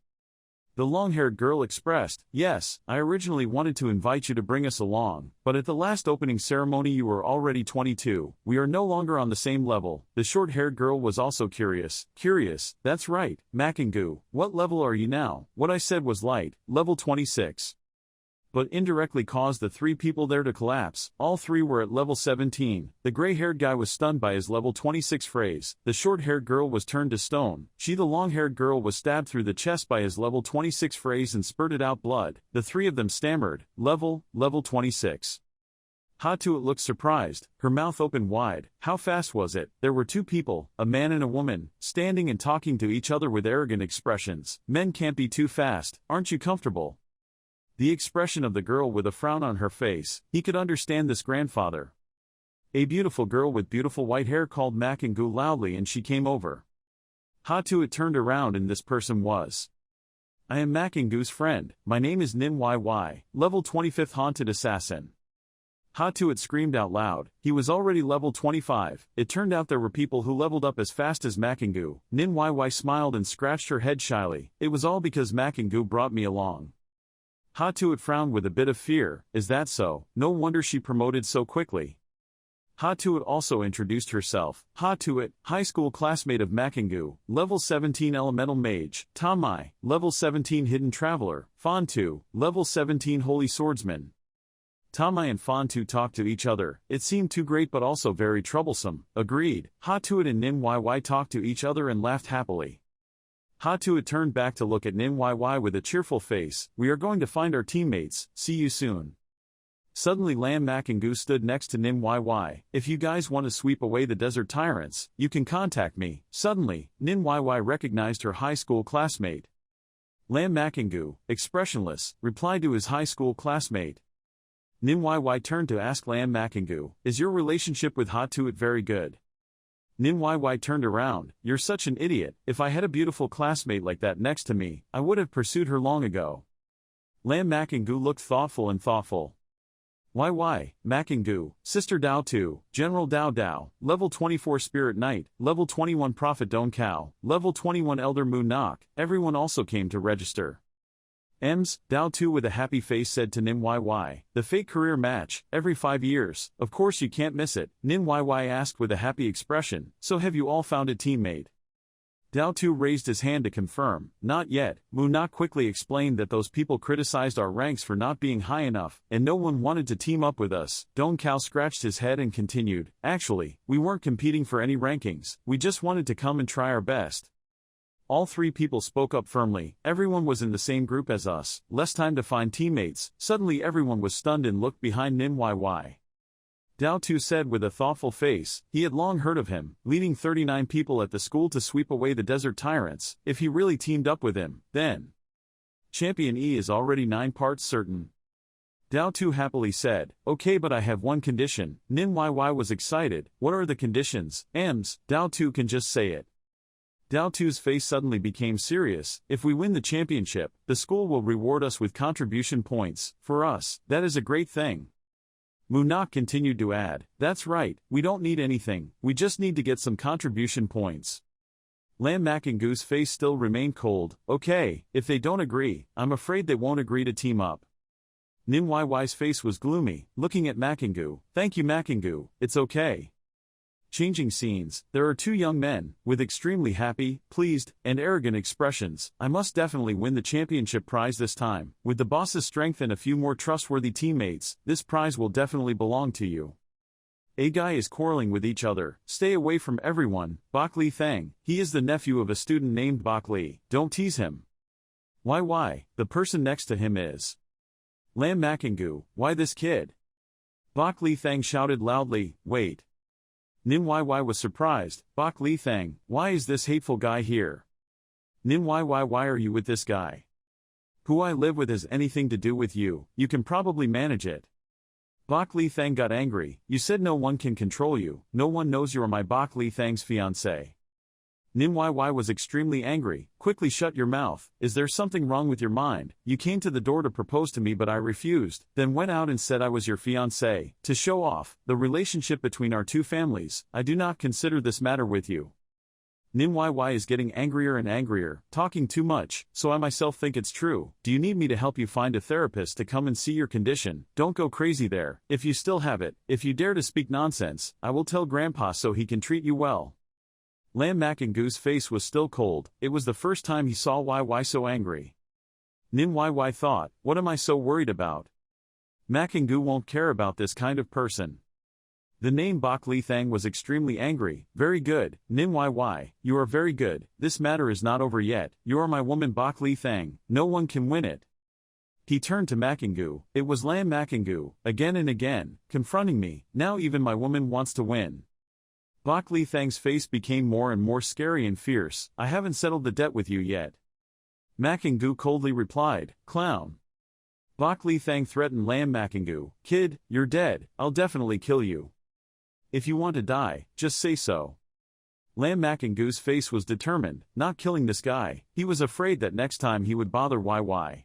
The long-haired girl expressed, yes, I originally wanted to invite you to bring us along, but at the last opening ceremony you were already 22, we are no longer on the same level. The short-haired girl was also curious. Curious, that's right, Makingu, what level are you now? What I said was light, level 26. But indirectly caused the 3 people there to collapse. All 3 were at level 17. The gray-haired guy was stunned by his level 26 phrase. The short-haired girl was turned to stone. She, the long-haired girl, was stabbed through the chest by his level 26 phrase and spurted out blood. The 3 of them stammered, level 26. Hatuat looked surprised, her mouth opened wide. How fast was it? There were 2 people, a man and a woman, standing and talking to each other with arrogant expressions. Men can't be too fast, aren't you comfortable? The expression of the girl with a frown on her face, he could understand this grandfather. A beautiful girl with beautiful white hair called Makingu loudly and she came over. Hatuat turned around and this person was. I am Makingu's friend, my name is Nin YY, level 25th Haunted Assassin. Hatuat screamed out loud, he was already level 25, it turned out there were people who leveled up as fast as Makingu. Nin YY smiled and scratched her head shyly, it was all because Makingu brought me along. Hatuat frowned with a bit of fear, is that so? No wonder she promoted so quickly. Hatuat also introduced herself. Hatuat, high school classmate of Makingu, level 17 Elemental Mage, Tamai, level 17 Hidden Traveler, Fantu, level 17 Holy Swordsman. Tamai and Fantu talked to each other, it seemed too great but also very troublesome. Agreed. Hatuat and Nin YY talked to each other and laughed happily. Hatuat turned back to look at Nin YY with a cheerful face, we are going to find our teammates, see you soon. Suddenly Lam Makingu stood next to Nin YY, if you guys want to sweep away the desert tyrants, you can contact me. Suddenly, Nin YY recognized her high school classmate. Lam Makingu, expressionless, replied to his high school classmate. Nin YY turned to ask Lam Makingu, is your relationship with Hatuat very good? Nin YY turned around, you're such an idiot, if I had a beautiful classmate like that next to me, I would have pursued her long ago. Lam Makingu looked thoughtful. YY, Makingu, Sister Dao 2, General Dao Dao, Level 24 Spirit Knight, Level 21 Prophet Don Kao, Level 21 Elder Moon Nok, everyone also came to register. Ems, Dao 2 with a happy face said to Nim YY, the fake career match, every 5 years, of course you can't miss it. Nim YY asked with a happy expression, so have you all found a teammate? Dao 2 raised his hand to confirm, not yet. Moon Nok quickly explained that those people criticized our ranks for not being high enough, and no one wanted to team up with us. Don Kao scratched his head and continued, actually, we weren't competing for any rankings, we just wanted to come and try our best. All 3 people spoke up firmly, everyone was in the same group as us, less time to find teammates. Suddenly everyone was stunned and looked behind Nim YY. Dao 2 said with a thoughtful face, he had long heard of him, leading 39 people at the school to sweep away the desert tyrants. If he really teamed up with him, then Champion E is already 9 parts certain. Dao 2 happily said, okay, but I have one condition. Nim YY was excited, what are the conditions? Ems, Dao 2 can just say it. Dao 2's face suddenly became serious. If we win the championship, the school will reward us with contribution points. For us, that is a great thing. Moon Nok continued to add, that's right, we don't need anything, we just need to get some contribution points. Lam Makingu's face still remained cold. Okay, if they don't agree, I'm afraid they won't agree to team up. Nim YY's face was gloomy, looking at Makingu. Thank you Makingu, it's okay. Changing scenes, there are 2 young men, with extremely happy, pleased, and arrogant expressions. I must definitely win the championship prize this time. With the boss's strength and a few more trustworthy teammates, this prize will definitely belong to you. A guy is quarreling with each other. Stay away from everyone. Bok Li Thang, he is the nephew of a student named Bok Li. Don't tease him. YY, the person next to him is Lam Makingu. Why this kid? Bok Li Thang shouted loudly, wait. Nim YY was surprised. Bok Li Thang, why is this hateful guy here? Nim YY, why are you with this guy? Who I live with has anything to do with you, you can probably manage it. Bok Li Thang got angry, you said no one can control you, no one knows you're my Bok Li Thang's fiancé. Nim YY was extremely angry, quickly shut your mouth, is there something wrong with your mind? You came to the door to propose to me but I refused, then went out and said I was your fiancé, to show off the relationship between our 2 families. I do not consider this matter with you. Nim YY is getting angrier and angrier, talking too much, so I myself think it's true. Do you need me to help you find a therapist to come and see your condition? Don't go crazy there, if you still have it. If you dare to speak nonsense, I will tell Grandpa so he can treat you well. Lam Makingu's face was still cold, it was the first time he saw YY so angry. Nim YY thought, what am I so worried about? Makingu won't care about this kind of person. The name Bok Li Thang was extremely angry. Very good, Nim YY, you are very good, this matter is not over yet, you are my woman Bok Li Thang, no one can win it. He turned to Makingu, it was Lam Makingu, again and again, confronting me, now even my woman wants to win. Bok Li Thang's face became more and more scary and fierce. I haven't settled the debt with you yet. Makingu coldly replied, clown. Bok Li Thang threatened Lam Makingu, kid, you're dead, I'll definitely kill you. If you want to die, just say so. Lam Makingu's face was determined, not killing this guy, he was afraid that next time he would bother YY.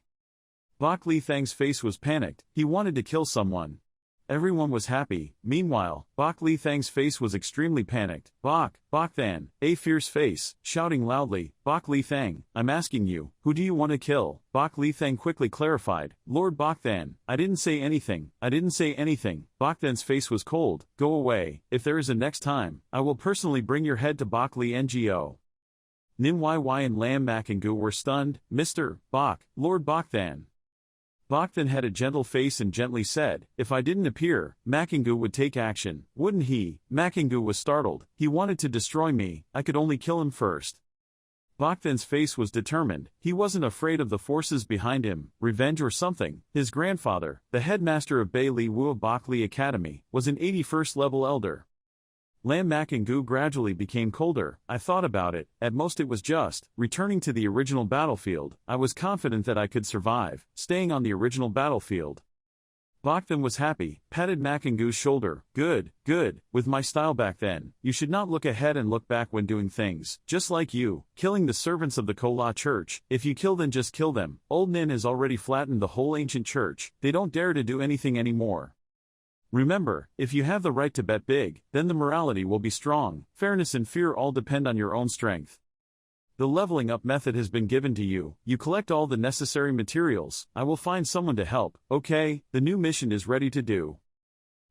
Bok Li Thang's face was panicked, he wanted to kill someone. Everyone was happy. Meanwhile, Bok Li Thang's face was extremely panicked. Bok Than, a fierce face, shouting loudly, Bok Li Thang, I'm asking you, who do you want to kill? Bok Li Thang quickly clarified, Lord Bok Than, I didn't say anything. Bok Than's face was cold, go away, if there is a next time, I will personally bring your head to Bok Li Ngo. Nim YY and Lam Makingu were stunned. Mr. Bok, Lord Bok Than. Bok Than had a gentle face and gently said, if I didn't appear, Makingu would take action, wouldn't he? Makingu was startled, he wanted to destroy me, I could only kill him first. Bok Than's face was determined, he wasn't afraid of the forces behind him, revenge or something. His grandfather, the headmaster of Bei Li Wu of Bok Li Academy, was an 81st level elder. Lam Makingu gradually became colder. I thought about it, at most it was just returning to the original battlefield. I was confident that I could survive, staying on the original battlefield. Bok Than was happy, patted Makingu's shoulder. Good, with my style back then, you should not look ahead and look back when doing things, just like you, killing the servants of the Kola church. If you kill then just kill them. Old Nin has already flattened the whole ancient church, they don't dare to do anything anymore. Remember, if you have the right to bet big, then the morality will be strong. Fairness and fear all depend on your own strength. The leveling up method has been given to you. You collect all the necessary materials. I will find someone to help. Okay, the new mission is ready to do.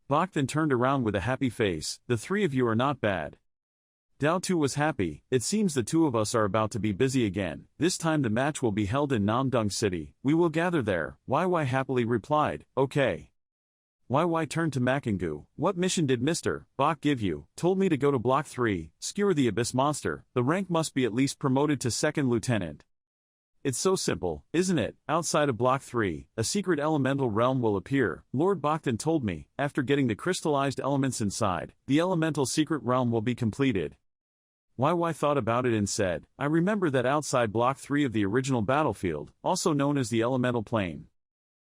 Bach then turned around with a happy face. The three of you are not bad. Dao too was happy. It seems the two of us are about to be busy again. This time the match will be held in Namdung City. We will gather there. YY happily replied, okay. YY turned to Makingu. What mission did Mr. Bach give you? Told me to go to Block 3, skewer the Abyss Monster. The rank must be at least promoted to second lieutenant. It's so simple, isn't it? Outside of Block 3, a secret elemental realm will appear. Lord Bachton told me, after getting the crystallized elements inside, the elemental secret realm will be completed. YY thought about it and said, I remember that outside Block 3 of the original battlefield, also known as the Elemental Plane,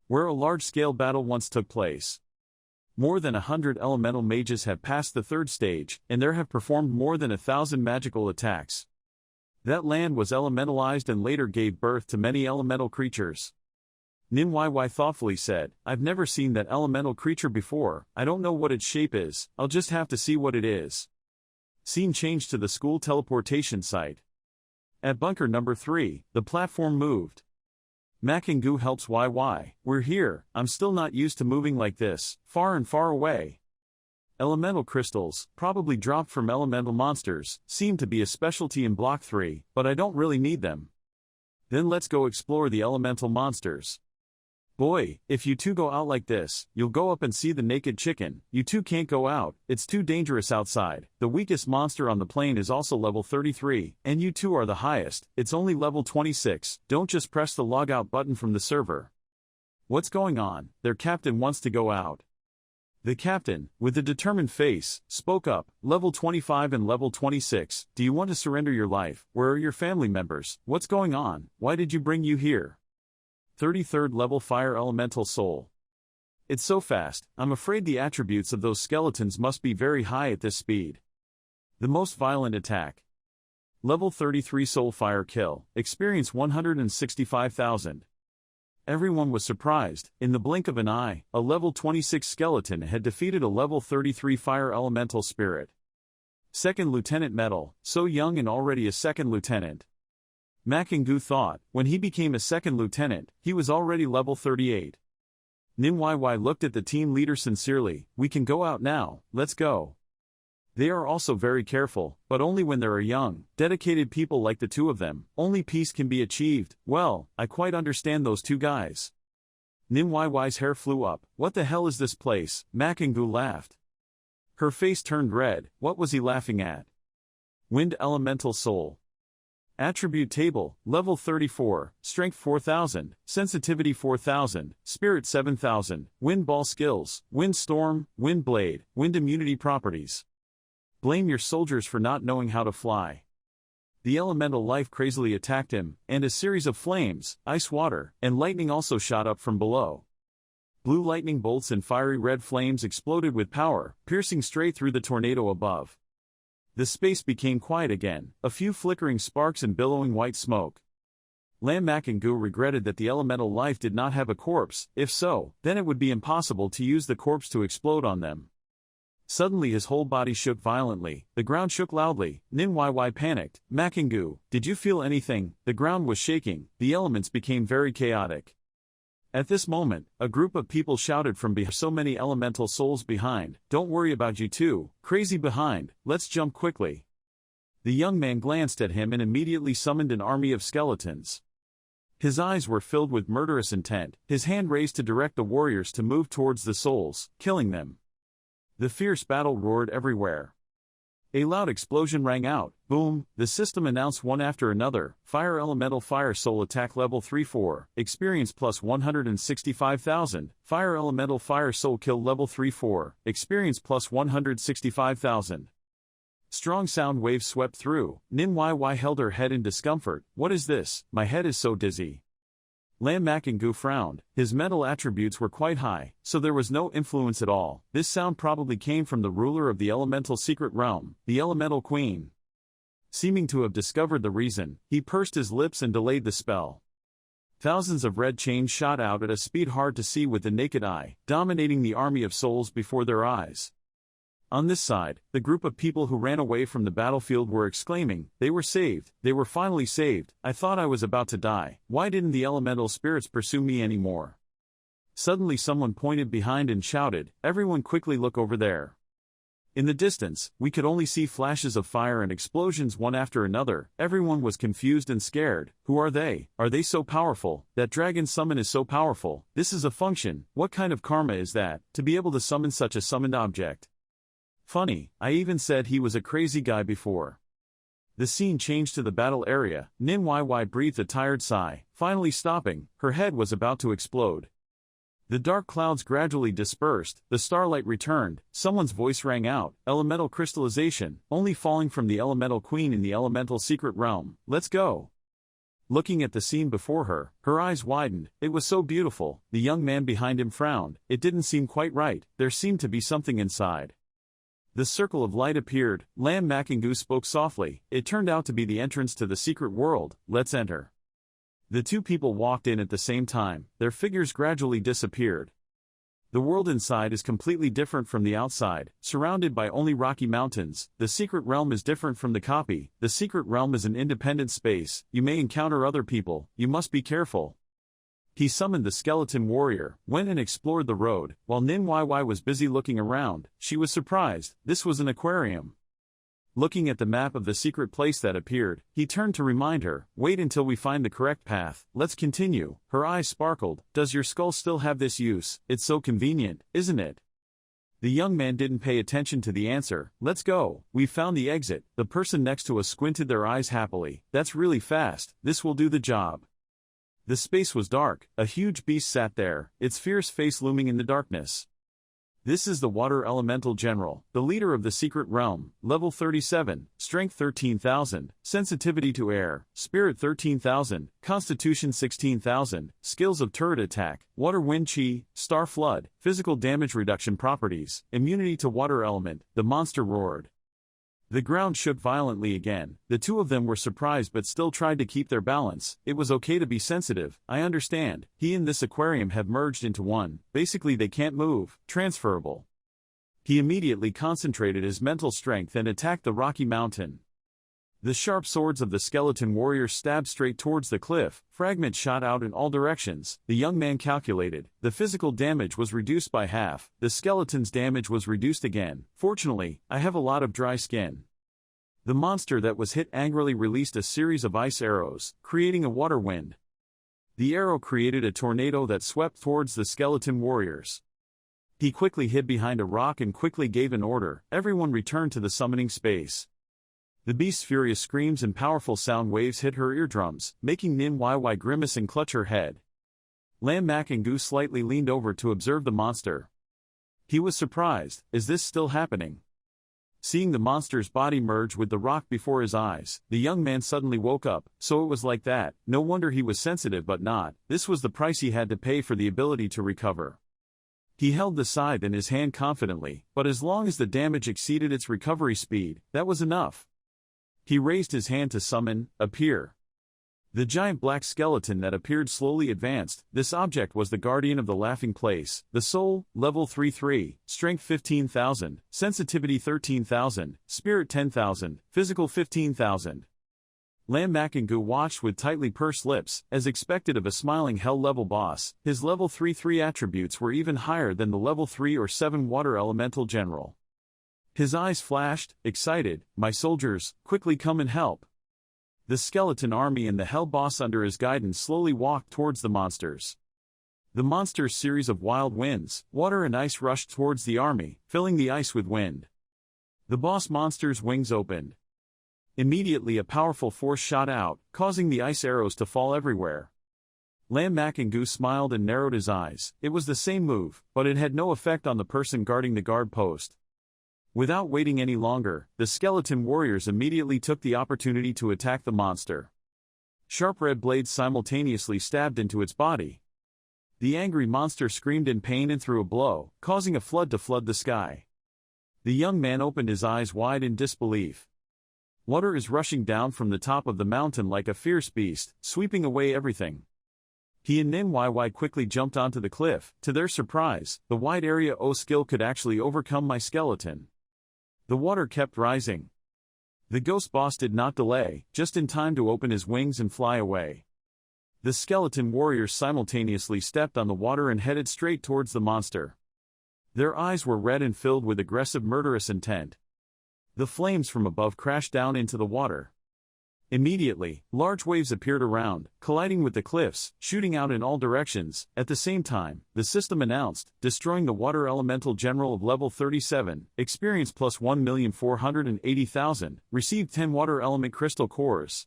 where a large-scale battle once took place. More than 100 elemental mages have passed the third stage, and there have performed more than 1,000 magical attacks. That land was elementalized and later gave birth to many elemental creatures. Nin YY thoughtfully said, I've never seen that elemental creature before. I don't know what its shape is. I'll just have to see what it is. Scene changed to the school teleportation site. At bunker number 3, the platform moved. Makingu helps YY. We're here. I'm still not used to moving like this, far and far away. Elemental crystals, probably dropped from elemental monsters, seem to be a specialty in Block 3, but I don't really need them. Then let's go explore the elemental monsters. Boy, if you two go out like this, you'll go up and see the naked chicken. You two can't go out, it's too dangerous outside. The weakest monster on the plane is also level 33, and you two are the highest, it's only level 26. Don't just press the logout button from the server. What's going on? Their captain wants to go out. The captain, with a determined face, spoke up, level 25 and level 26, do you want to surrender your life? Where are your family members? What's going on? Why did you bring you here? 33rd level Fire Elemental Soul. It's so fast, I'm afraid the attributes of those skeletons must be very high at this speed. The most violent attack. Level 33 Soul Fire Kill, experience 165,000. Everyone was surprised. In the blink of an eye, a level 26 skeleton had defeated a level 33 Fire Elemental Spirit. Second Lieutenant Medal, so young and already a second lieutenant. Makingu thought, when he became a second lieutenant, he was already level 38. Nin YY looked at the team leader sincerely, we can go out now, let's go. They are also very careful, but only when there are young, dedicated people like the two of them, only peace can be achieved. Well, I quite understand those two guys. Nin YY's hair flew up, what the hell is this place? Makingu laughed. Her face turned red, what was he laughing at? Wind Elemental Soul. Attribute Table, Level 34, Strength 4000, Sensitivity 4000, Spirit 7000, Wind Ball Skills, Wind Storm, Wind Blade, Wind Immunity Properties. Blame your soldiers for not knowing how to fly. The elemental life crazily attacked him, and a series of flames, ice water, and lightning also shot up from below. Blue lightning bolts and fiery red flames exploded with power, piercing straight through the tornado above. The space became quiet again, a few flickering sparks and billowing white smoke. Lam Makingu regretted that the elemental life did not have a corpse. If so, then it would be impossible to use the corpse to explode on them. Suddenly his whole body shook violently, the ground shook loudly. Nin YY panicked. Makingu, did you feel anything? The ground was shaking, the elements became very chaotic. At this moment, a group of people shouted from behind. So many elemental souls behind, don't worry about you two, crazy behind, let's jump quickly. The young man glanced at him and immediately summoned an army of skeletons. His eyes were filled with murderous intent, his hand raised to direct the warriors to move towards the souls, killing them. The fierce battle roared everywhere. A loud explosion rang out, boom, the system announced one after another, Fire Elemental Fire Soul Attack Level 3-4, Experience plus 165,000, Fire Elemental Fire Soul Kill Level 3-4, Experience plus 165,000. Strong sound waves swept through. Nin YY held her head in discomfort. What is this? My head is so dizzy. Lam Makingu frowned. His mental attributes were quite high, so there was no influence at all. This sound probably came from the ruler of the elemental secret realm, the Elemental Queen. Seeming to have discovered the reason, he pursed his lips and delayed the spell. Thousands of red chains shot out at a speed hard to see with the naked eye, dominating the army of souls before their eyes. On this side, the group of people who ran away from the battlefield were exclaiming, "They were saved, they were finally saved, I thought I was about to die, why didn't the elemental spirits pursue me anymore?" Suddenly someone pointed behind and shouted, "Everyone quickly look over there." In the distance, we could only see flashes of fire and explosions one after another. Everyone was confused and scared. Who are they? Are they so powerful? That dragon summon is so powerful. This is a function. What kind of karma is that, to be able to summon such a summoned object? Funny, I even said he was a crazy guy before. The scene changed to the battle area. Nin Yy breathed a tired sigh, finally stopping. Her head was about to explode. The dark clouds gradually dispersed, the starlight returned, someone's voice rang out, "Elemental crystallization, only falling from the elemental queen in the elemental secret realm, let's go." Looking at the scene before her, her eyes widened. It was so beautiful. The young man behind him frowned. It didn't seem quite right, there seemed to be something inside. The circle of light appeared. Lam Makingu spoke softly. It turned out to be the entrance to the secret world. Let's enter. The two people walked in at the same time. Their figures gradually disappeared. The world inside is completely different from the outside, surrounded by only rocky mountains. The secret realm is different from the copy. The secret realm is an independent space. You may encounter other people. You must be careful. He summoned the skeleton warrior, went and explored the road. While Nin Yy was busy looking around, she was surprised. This was an aquarium. Looking at the map of the secret place that appeared, he turned to remind her, "Wait until we find the correct path, let's continue." Her eyes sparkled. "Does your skull still have this use? It's so convenient, isn't it?" The young man didn't pay attention to the answer. "Let's go, we've found the exit." The person next to us squinted their eyes happily. "That's really fast, this will do the job." The space was dark. A huge beast sat there, its fierce face looming in the darkness. This is the Water Elemental General, the leader of the secret realm, level 37, strength 13,000, sensitivity to air, spirit 13,000, constitution 16,000, skills of turret attack, water wind chi, star flood, physical damage reduction properties, immunity to water element. The monster roared. The ground shook violently again. The two of them were surprised but still tried to keep their balance. It was okay to be sensitive, I understand. He and this aquarium have merged into one. Basically they can't move. Transferable. He immediately concentrated his mental strength and attacked the rocky mountain. The sharp swords of the skeleton warrior stabbed straight towards the cliff. Fragments shot out in all directions. The young man calculated. The physical damage was reduced by half. The skeleton's damage was reduced again. Fortunately, I have a lot of dry skin. The monster that was hit angrily released a series of ice arrows, creating a water wind. The arrow created a tornado that swept towards the skeleton warriors. He quickly hid behind a rock and quickly gave an order. Everyone returned to the summoning space. The beast's furious screams and powerful sound waves hit her eardrums, making Nin Yy grimace and clutch her head. Lam Makingu slightly leaned over to observe the monster. He was surprised. Is this still happening? Seeing the monster's body merge with the rock before his eyes, the young man suddenly woke up. So it was like that. No wonder he was sensitive but not. This was the price he had to pay for the ability to recover. He held the scythe in his hand confidently, but as long as the damage exceeded its recovery speed, that was enough. He raised his hand to summon, appear. The giant black skeleton that appeared slowly advanced. This object was the guardian of the laughing place. The soul, level 33, strength 15,000, sensitivity 13,000, spirit 10,000, physical 15,000. Lam Makingu watched with tightly pursed lips, as expected of a smiling hell-level boss. His level 33 attributes were even higher than the level 3 or 7 water elemental general. His eyes flashed, excited. "My soldiers, quickly come and help." The skeleton army and the hell boss under his guidance slowly walked towards the monsters. The monster's series of wild winds, water and ice rushed towards the army, filling the ice with wind. The boss monster's wings opened. Immediately a powerful force shot out, causing the ice arrows to fall everywhere. Lam Makingu smiled and narrowed his eyes. It was the same move, but it had no effect on the person guarding the guard post. Without waiting any longer, the skeleton warriors immediately took the opportunity to attack the monster. Sharp red blades simultaneously stabbed into its body. The angry monster screamed in pain and threw a blow, causing a flood to flood the sky. The young man opened his eyes wide in disbelief. Water is rushing down from the top of the mountain like a fierce beast, sweeping away everything. He and Nin YY quickly jumped onto the cliff. To their surprise, the wide area O skill could actually overcome my skeleton. The water kept rising. The ghost boss did not delay, just in time to open his wings and fly away. The skeleton warriors simultaneously stepped on the water and headed straight towards the monster. Their eyes were red and filled with aggressive murderous intent. The flames from above crashed down into the water. Immediately, large waves appeared around, colliding with the cliffs, shooting out in all directions. At the same time, the system announced, destroying the Water Elemental General of level 37, experience plus 1,480,000, received 10 Water Element Crystal Cores.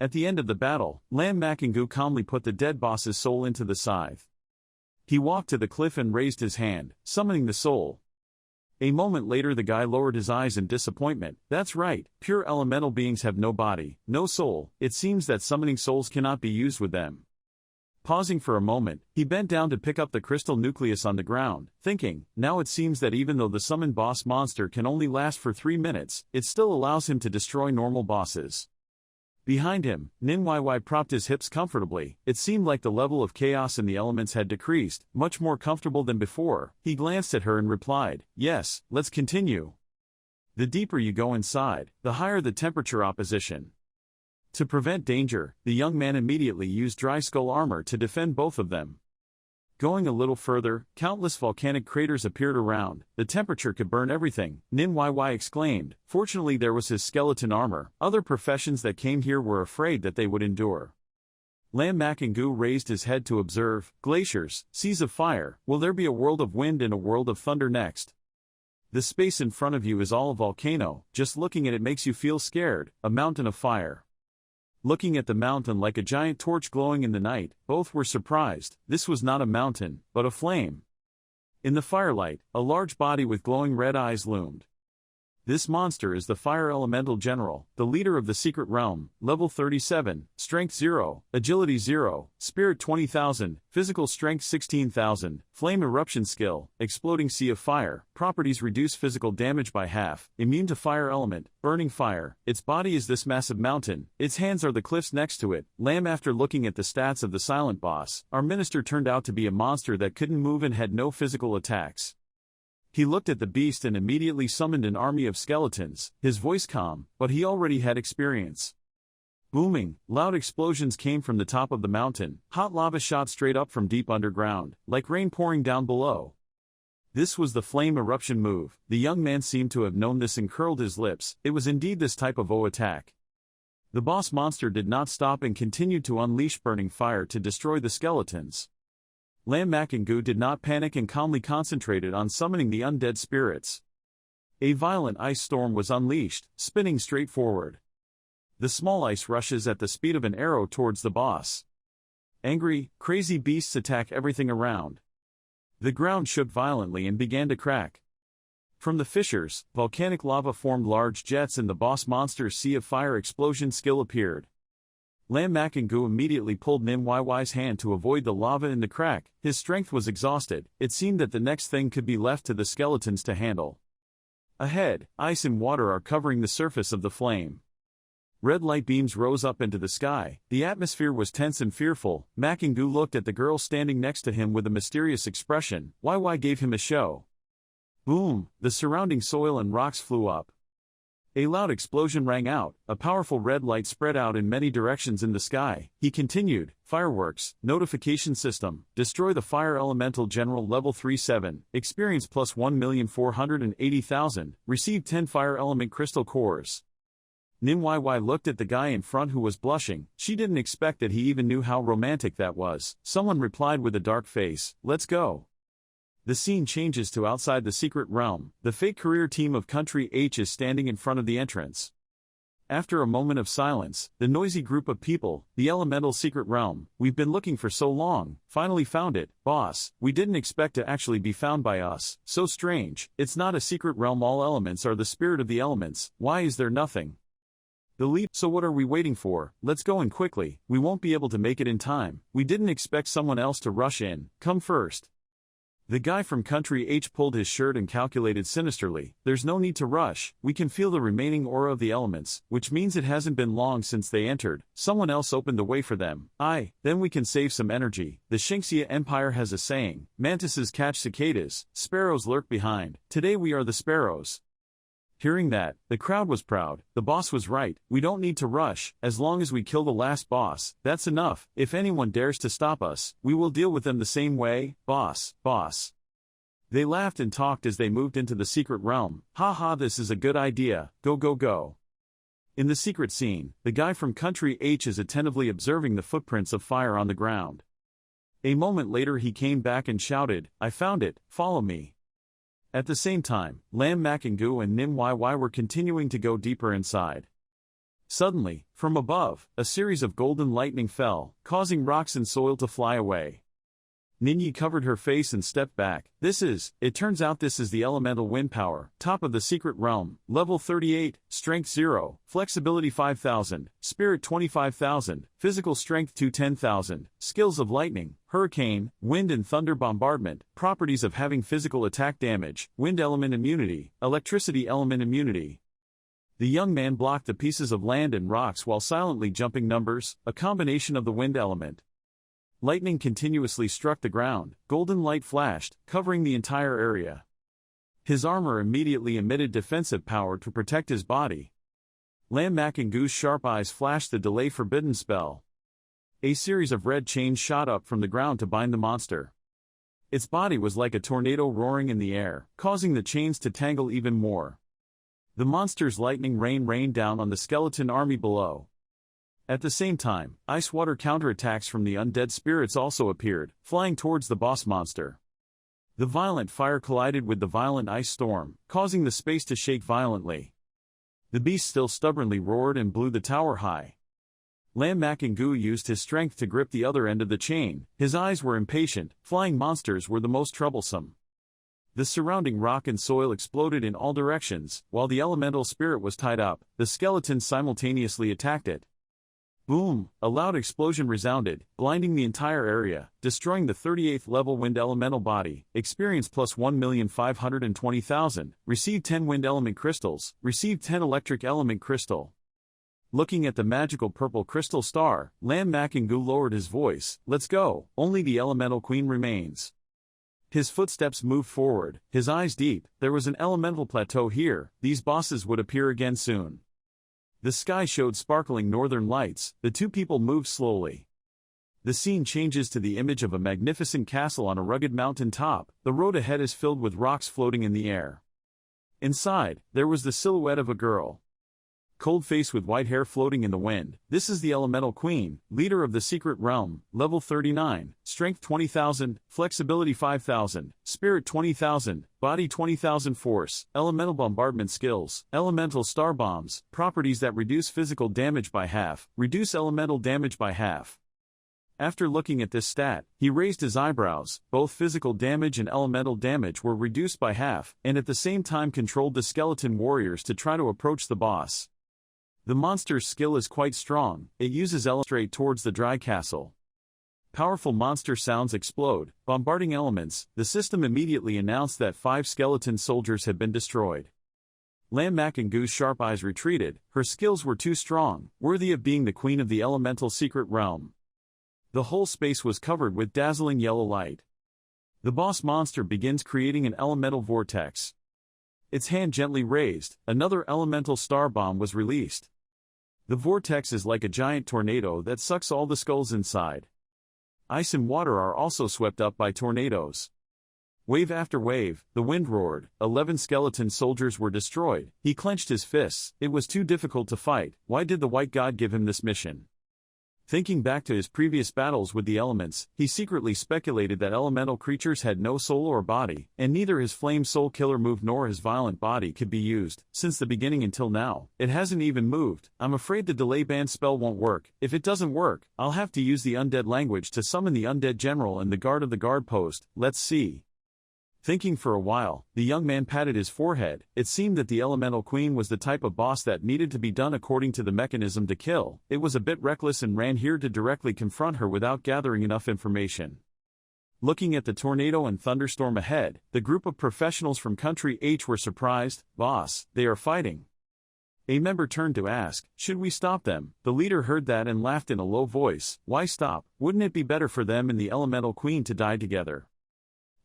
At the end of the battle, Lam Makingu calmly put the dead boss's soul into the scythe. He walked to the cliff and raised his hand, summoning the soul. A moment later the guy lowered his eyes in disappointment. That's right, pure elemental beings have no body, no soul. It seems that summoning souls cannot be used with them. Pausing for a moment, he bent down to pick up the crystal nucleus on the ground, thinking, now it seems that even though the summoned boss monster can only last for 3 minutes, it still allows him to destroy normal bosses. Behind him, Nin YY propped his hips comfortably. It seemed like the level of chaos in the elements had decreased, much more comfortable than before. He glanced at her and replied, yes, let's continue. The deeper you go inside, the higher the temperature opposition. To prevent danger, the young man immediately used dry skull armor to defend both of them. Going a little further, countless volcanic craters appeared around. The temperature could burn everything, Nin YY exclaimed. Fortunately there was his skeleton armor. Other professions that came here were afraid that they would endure. Lam Makingu raised his head to observe. Glaciers, seas of fire. Will there be a world of wind and a world of thunder next? The space in front of you is all a volcano. Just looking at it makes you feel scared. A mountain of fire. Looking at the mountain like a giant torch glowing in the night, both were surprised. This was not a mountain, but a flame. In the firelight, a large body with glowing red eyes loomed. This monster is the Fire Elemental General, the leader of the Secret Realm, level 37, Strength 0, Agility 0, Spirit 20,000, Physical Strength 16,000, Flame Eruption Skill, Exploding Sea of Fire, Properties reduce physical damage by half, Immune to Fire Element, Burning Fire. Its body is this massive mountain, its hands are the cliffs next to it. Lam, after looking at the stats of the silent boss, our minister turned out to be a monster that couldn't move and had no physical attacks. He looked at the beast and immediately summoned an army of skeletons, his voice calm, but he already had experience. Booming, loud explosions came from the top of the mountain. Hot lava shot straight up from deep underground, like rain pouring down below. This was the flame eruption move. The young man seemed to have known this and curled his lips. It was indeed this type of O attack. The boss monster did not stop and continued to unleash burning fire to destroy the skeletons. Lam Makingu did not panic and calmly concentrated on summoning the undead spirits. A violent ice storm was unleashed, spinning straight forward. The small ice rushes at the speed of an arrow towards the boss. Angry, crazy beasts attack everything around. The ground shook violently and began to crack. From the fissures, volcanic lava formed large jets and the boss monster's sea of fire explosion skill appeared. Lam Makingu immediately pulled Nin YY's hand to avoid the lava in the crack. His strength was exhausted. It seemed that the next thing could be left to the skeletons to handle. Ahead, ice and water are covering the surface of the flame. Red light beams rose up into the sky. The atmosphere was tense and fearful. Makingu looked at the girl standing next to him with a mysterious expression. YY gave him a show. Boom! The surrounding soil and rocks flew up. A loud explosion rang out, a powerful red light spread out in many directions in the sky. He continued, fireworks, notification system, destroy the Fire Elemental General level 37, experience plus 1,480,000, receive 10 Fire Element Crystal Cores. Nin YY looked at the guy in front who was blushing. She didn't expect that he even knew how romantic that was. Someone replied with a dark face, let's go. The scene changes to outside the secret realm. The fake career team of Country H is standing in front of the entrance. After a moment of silence, the noisy group of people, the elemental secret realm, we've been looking for so long, finally found it, boss. We didn't expect to actually be found by us. So strange. It's not a secret realm. All elements are the spirit of the elements. Why is there nothing? The lead. So what are we waiting for? Let's go in quickly. We won't be able to make it in time. We didn't expect someone else to rush in. Come first. The guy from Country H pulled his shirt and calculated sinisterly. There's no need to rush, we can feel the remaining aura of the elements, which means it hasn't been long since they entered. Someone else opened the way for them. Then we can save some energy. The Xingxia Empire has a saying, mantises catch cicadas, sparrows lurk behind. Today we are the sparrows. Hearing that, the crowd was proud. The boss was right, we don't need to rush, as long as we kill the last boss, that's enough. If anyone dares to stop us, we will deal with them the same way, boss. They laughed and talked as they moved into the secret realm. Haha, this is a good idea, go. In the secret scene, the guy from Country H is attentively observing the footprints of fire on the ground. A moment later he came back and shouted, I found it, follow me. At the same time, Lam Makangu and Nim YY were continuing to go deeper inside. Suddenly, from above, a series of golden lightning fell, causing rocks and soil to fly away. Ninyi covered her face and stepped back. It turns out this is the elemental wind power, top of the secret realm, level 38, strength 0, flexibility 5000, spirit 25,000, physical strength 10,000, skills of lightning, hurricane, wind and thunder bombardment, properties of having physical attack damage, wind element immunity, electricity element immunity. The young man blocked the pieces of land and rocks while silently jumping numbers, a combination of the wind element. Lightning continuously struck the ground, golden light flashed, covering the entire area. His armor immediately emitted defensive power to protect his body. Lam Makangu's sharp eyes flashed the delay forbidden spell. A series of red chains shot up from the ground to bind the monster. Its body was like a tornado roaring in the air, causing the chains to tangle even more. The monster's lightning rain rained down on the skeleton army below. At the same time, ice water counterattacks from the undead spirits also appeared, flying towards the boss monster. The violent fire collided with the violent ice storm, causing the space to shake violently. The beast still stubbornly roared and blew the tower high. Lam Makangu used his strength to grip the other end of the chain. His eyes were impatient. Flying monsters were the most troublesome. The surrounding rock and soil exploded in all directions. While the elemental spirit was tied up, the skeletons simultaneously attacked it. Boom! A loud explosion resounded, blinding the entire area, destroying the 38th level wind elemental body. Experience plus 1,520,000. Received 10 wind element crystals. Received 10 electric element crystal. Looking at the magical purple crystal star, Lam Makangu lowered his voice. Let's go, only the elemental queen remains. His footsteps moved forward, his eyes deep. There was an elemental plateau here, these bosses would appear again soon. The sky showed sparkling northern lights. The two people moved slowly. The scene changes to the image of a magnificent castle on a rugged mountain top. The road ahead is filled with rocks floating in the air. Inside, there was the silhouette of a girl. Cold face with white hair floating in the wind. This is the Elemental Queen, leader of the secret realm, level 39, strength 20,000, flexibility 5,000, spirit 20,000, body 20,000 force, elemental bombardment skills, elemental star bombs, properties that reduce physical damage by half, reduce elemental damage by half. After looking at this stat, he raised his eyebrows. Both physical damage and elemental damage were reduced by half, and at the same time controlled the skeleton warriors to try to approach the boss. The monster's skill is quite strong. It uses straight towards the dry castle. Powerful monster sounds explode, bombarding elements. The system immediately announced that 5 skeleton soldiers had been destroyed. Lam Makangu's sharp eyes retreated. Her skills were too strong, worthy of being the queen of the elemental secret realm. The whole space was covered with dazzling yellow light. The boss monster begins creating an elemental vortex. Its hand gently raised, another elemental star bomb was released. The vortex is like a giant tornado that sucks all the skulls inside. Ice and water are also swept up by tornadoes. Wave after wave, the wind roared. 11 skeleton soldiers were destroyed. He clenched his fists. It was too difficult to fight. Why did the White God give him this mission? Thinking back to his previous battles with the elements, he secretly speculated that elemental creatures had no soul or body, and neither his flame soul killer move nor his violent body could be used. Since the beginning until now, it hasn't even moved. I'm afraid the delay band spell won't work. If it doesn't work, I'll have to use the undead language to summon the undead general and the guard of the guard post. Let's see. Thinking for a while, the young man patted his forehead. It seemed that the Elemental Queen was the type of boss that needed to be done according to the mechanism to kill. It was a bit reckless and ran here to directly confront her without gathering enough information. Looking at the tornado and thunderstorm ahead, the group of professionals from Country H were surprised. "Boss, they are fighting." A member turned to ask, "Should we stop them?" The leader heard that and laughed in a low voice. "Why stop? Wouldn't it be better for them and the Elemental Queen to die together?"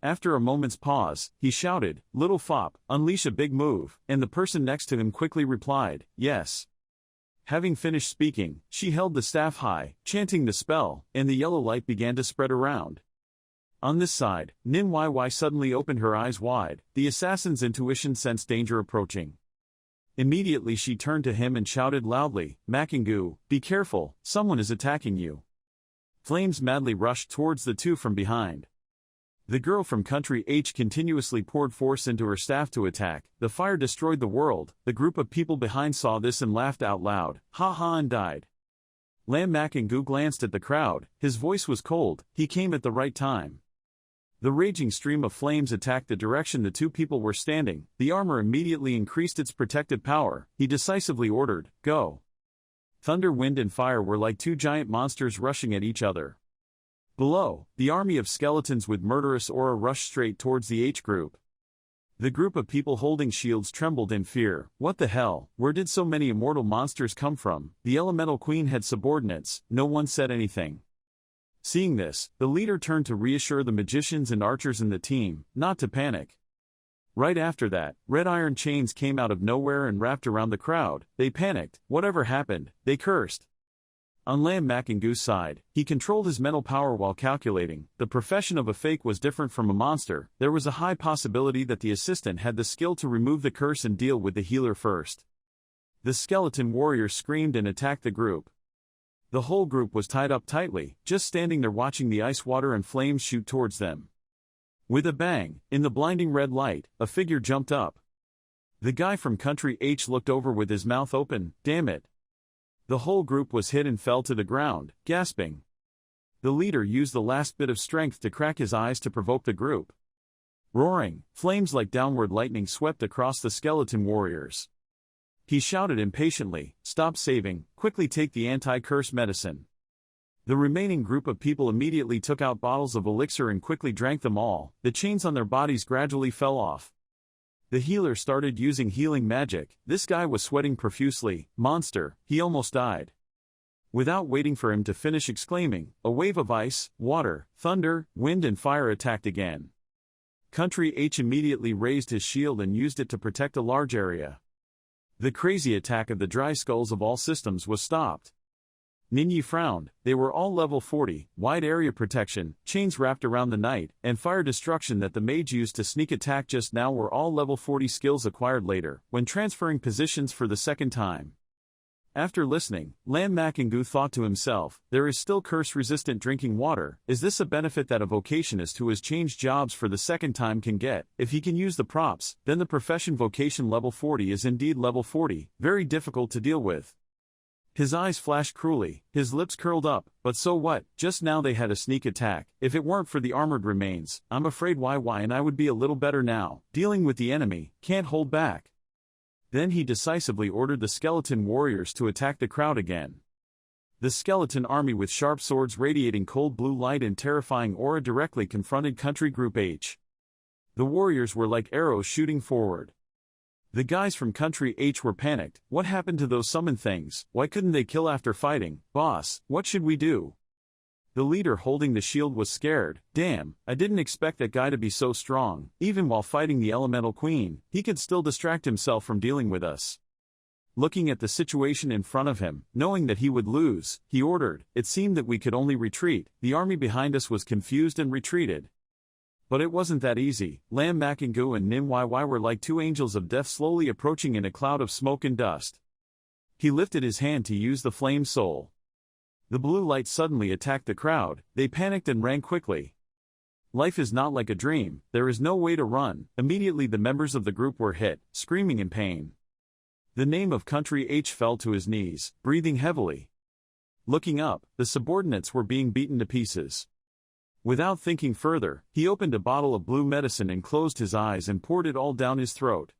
After a moment's pause, he shouted, "Little fop, unleash a big move," and the person next to him quickly replied, "Yes." Having finished speaking, she held the staff high, chanting the spell, and the yellow light began to spread around. On this side, Nin Yy suddenly opened her eyes wide. The assassin's intuition sensed danger approaching. Immediately she turned to him and shouted loudly, "Makingu, be careful, someone is attacking you." Flames madly rushed towards the two from behind. The girl from Country H continuously poured force into her staff to attack. The fire destroyed the world. The group of people behind saw this and laughed out loud, "Ha ha," and died. Lam Makingu glanced at the crowd. His voice was cold. He came at the right time. The raging stream of flames attacked the direction the two people were standing. The armor immediately increased its protective power. He decisively ordered, "Go." Thunder, wind and fire were like two giant monsters rushing at each other. Below, the army of skeletons with murderous aura rushed straight towards the H group. The group of people holding shields trembled in fear. What the hell? Where did so many immortal monsters come from? The Elemental Queen had subordinates. No one said anything. Seeing this, the leader turned to reassure the magicians and archers in the team, not to panic. Right after that, red iron chains came out of nowhere and wrapped around the crowd. They panicked. Whatever happened? They cursed. On Lam Makingu's side, he controlled his mental power while calculating. The profession of a fake was different from a monster. There was a high possibility that the assistant had the skill to remove the curse and deal with the healer first. The skeleton warriors screamed and attacked the group. The whole group was tied up tightly, just standing there watching the ice water and flames shoot towards them. With a bang, in the blinding red light, a figure jumped up. The guy from Country H looked over with his mouth open. Damn it. The whole group was hit and fell to the ground, gasping. The leader used the last bit of strength to crack his eyes to provoke the group. Roaring, flames like downward lightning swept across the skeleton warriors. He shouted impatiently, "Stop saving, quickly take the anti-curse medicine." The remaining group of people immediately took out bottles of elixir and quickly drank them all. The chains on their bodies gradually fell off. The healer started using healing magic. This guy was sweating profusely. Monster, he almost died. Without waiting for him to finish exclaiming, a wave of ice, water, thunder, wind and fire attacked again. Country H immediately raised his shield and used it to protect a large area. The crazy attack of the dry skulls of all systems was stopped. Ninyi frowned. They were all level 40, wide area protection, chains wrapped around the night, and fire destruction that the mage used to sneak attack just now were all level 40 skills acquired later, when transferring positions for the second time. After listening, Lam Makingu thought to himself, there is still curse-resistant drinking water. Is this a benefit that a vocationist who has changed jobs for the second time can get? If he can use the props, then the profession vocation level 40 is indeed level 40, very difficult to deal with. His eyes flashed cruelly, his lips curled up, but so what? Just now they had a sneak attack. If it weren't for the armored remains, I'm afraid YY and I would be a little better now. Dealing with the enemy, can't hold back. Then he decisively ordered the skeleton warriors to attack the crowd again. The skeleton army with sharp swords radiating cold blue light and terrifying aura directly confronted Country Group H. The warriors were like arrows shooting forward. The guys from Country H were panicked. What happened to those summoned things? Why couldn't they kill after fighting? Boss, what should we do? The leader holding the shield was scared. Damn, I didn't expect that guy to be so strong. Even while fighting the Elemental Queen, he could still distract himself from dealing with us. Looking at the situation in front of him, knowing that he would lose, he ordered. It seemed that we could only retreat. The army behind us was confused and retreated. But it wasn't that easy. Lam Makingu and Nin Yy were like two angels of death slowly approaching in a cloud of smoke and dust. He lifted his hand to use the flame soul. The blue light suddenly attacked the crowd. They panicked and ran quickly. Life is not like a dream. There is no way to run. Immediately the members of the group were hit, screaming in pain. The name of Country H fell to his knees, breathing heavily. Looking up, the subordinates were being beaten to pieces. Without thinking further, he opened a bottle of blue medicine and closed his eyes and poured it all down his throat.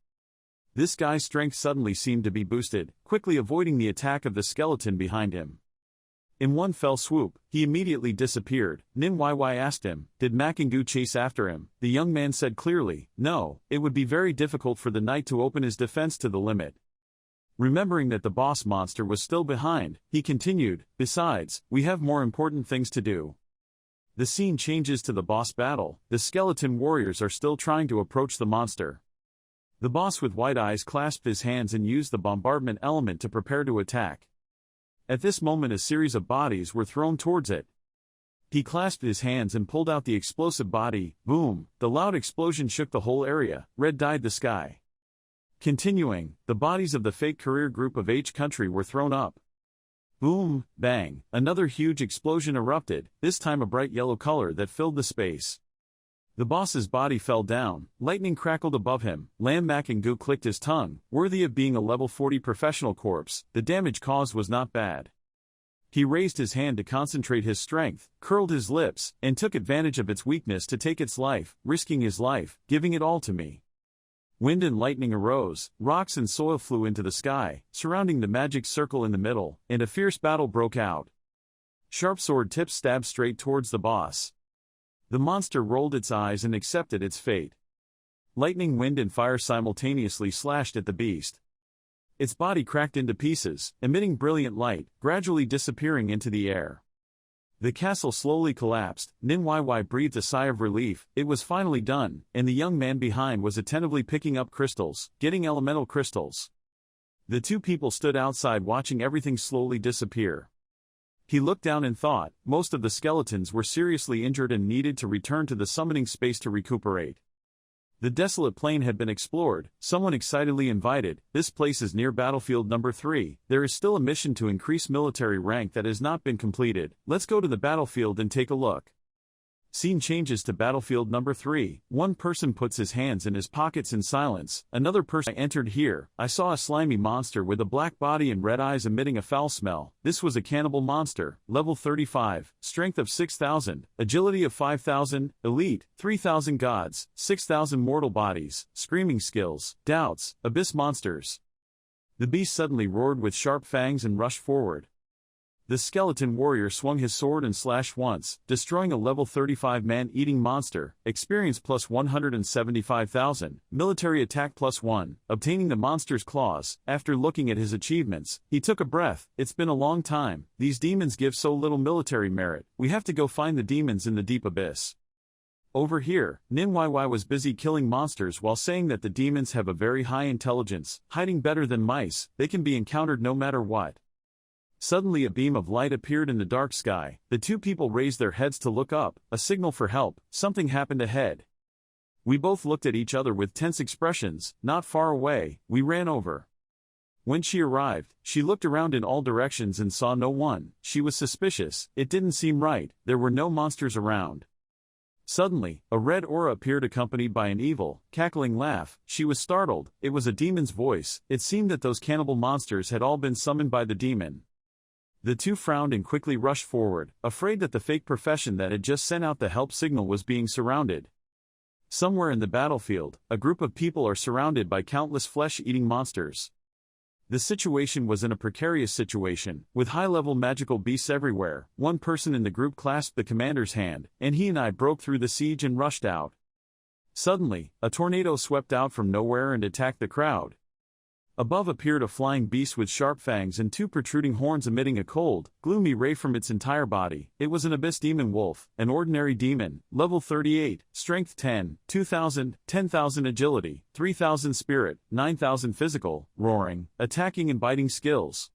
This guy's strength suddenly seemed to be boosted, quickly avoiding the attack of the skeleton behind him. In one fell swoop, he immediately disappeared. Nin Yy asked him, did Makingu chase after him? The young man said clearly, no, it would be very difficult for the knight to open his defense to the limit. Remembering that the boss monster was still behind, he continued, besides, we have more important things to do. The scene changes to the boss battle. The skeleton warriors are still trying to approach the monster. The boss with wide eyes clasped his hands and used the bombardment element to prepare to attack. At this moment a series of bodies were thrown towards it. He clasped his hands and pulled out the explosive body. Boom! The loud explosion shook the whole area. Red dyed the sky. Continuing, the bodies of the fake career group of H country were thrown up. Boom! Bang! Another huge explosion erupted, this time a bright yellow color that filled the space. The boss's body fell down, lightning crackled above him. Lam Makingu clicked his tongue. Worthy of being a level 40 professional corpse, the damage caused was not bad. He raised his hand to concentrate his strength, curled his lips, and took advantage of its weakness to take its life, risking his life, giving it all to me. Wind and lightning arose, rocks and soil flew into the sky, surrounding the magic circle in the middle, and a fierce battle broke out. Sharp sword tips stabbed straight towards the boss. The monster rolled its eyes and accepted its fate. Lightning, wind and fire simultaneously slashed at the beast. Its body cracked into pieces, emitting brilliant light, gradually disappearing into the air. The castle slowly collapsed. Nin Yy breathed a sigh of relief. It was finally done, and the young man behind was attentively picking up crystals, getting elemental crystals. The two people stood outside watching everything slowly disappear. He looked down and thought, most of the skeletons were seriously injured and needed to return to the summoning space to recuperate. The desolate plain had been explored. Someone excitedly invited, this place is near battlefield number 3, there is still a mission to increase military rank that has not been completed, let's go to the battlefield and take a look. Scene changes to battlefield number 3, one person puts his hands in his pockets in silence, another person entered here, I saw a slimy monster with a black body and red eyes emitting a foul smell, this was a cannibal monster, level 35, strength of 6,000, agility of 5,000, elite, 3,000 gods, 6,000 mortal bodies, screaming skills, doubts, abyss monsters. The beast suddenly roared with sharp fangs and rushed forward. The skeleton warrior swung his sword and slashed once, destroying a level 35 man-eating monster, experience plus 175,000, military attack plus 1, obtaining the monster's claws. After looking at his achievements, he took a breath, it's been a long time, these demons give so little military merit, we have to go find the demons in the deep abyss. Over here, Nin Yy was busy killing monsters while saying that the demons have a very high intelligence, hiding better than mice, they can be encountered no matter what. Suddenly a beam of light appeared in the dark sky, the two people raised their heads to look up, a signal for help, something happened ahead. We both looked at each other with tense expressions, not far away, we ran over. When she arrived, she looked around in all directions and saw no one, she was suspicious, it didn't seem right, there were no monsters around. Suddenly, a red aura appeared accompanied by an evil, cackling laugh, she was startled, it was a demon's voice, it seemed that those cannibal monsters had all been summoned by the demon. The two frowned and quickly rushed forward, afraid that the fake profession that had just sent out the help signal was being surrounded. Somewhere in the battlefield, a group of people are surrounded by countless flesh-eating monsters. The situation was in a precarious situation, with high-level magical beasts everywhere. One person in the group clasped the commander's hand, and he and I broke through the siege and rushed out. Suddenly, a tornado swept out from nowhere and attacked the crowd. Above appeared a flying beast with sharp fangs and two protruding horns emitting a cold, gloomy ray from its entire body. It was an abyss demon wolf, an ordinary demon, level 38, strength 10, 2,000, 10,000 agility, 3,000 spirit, 9,000 physical, roaring, attacking and biting skills.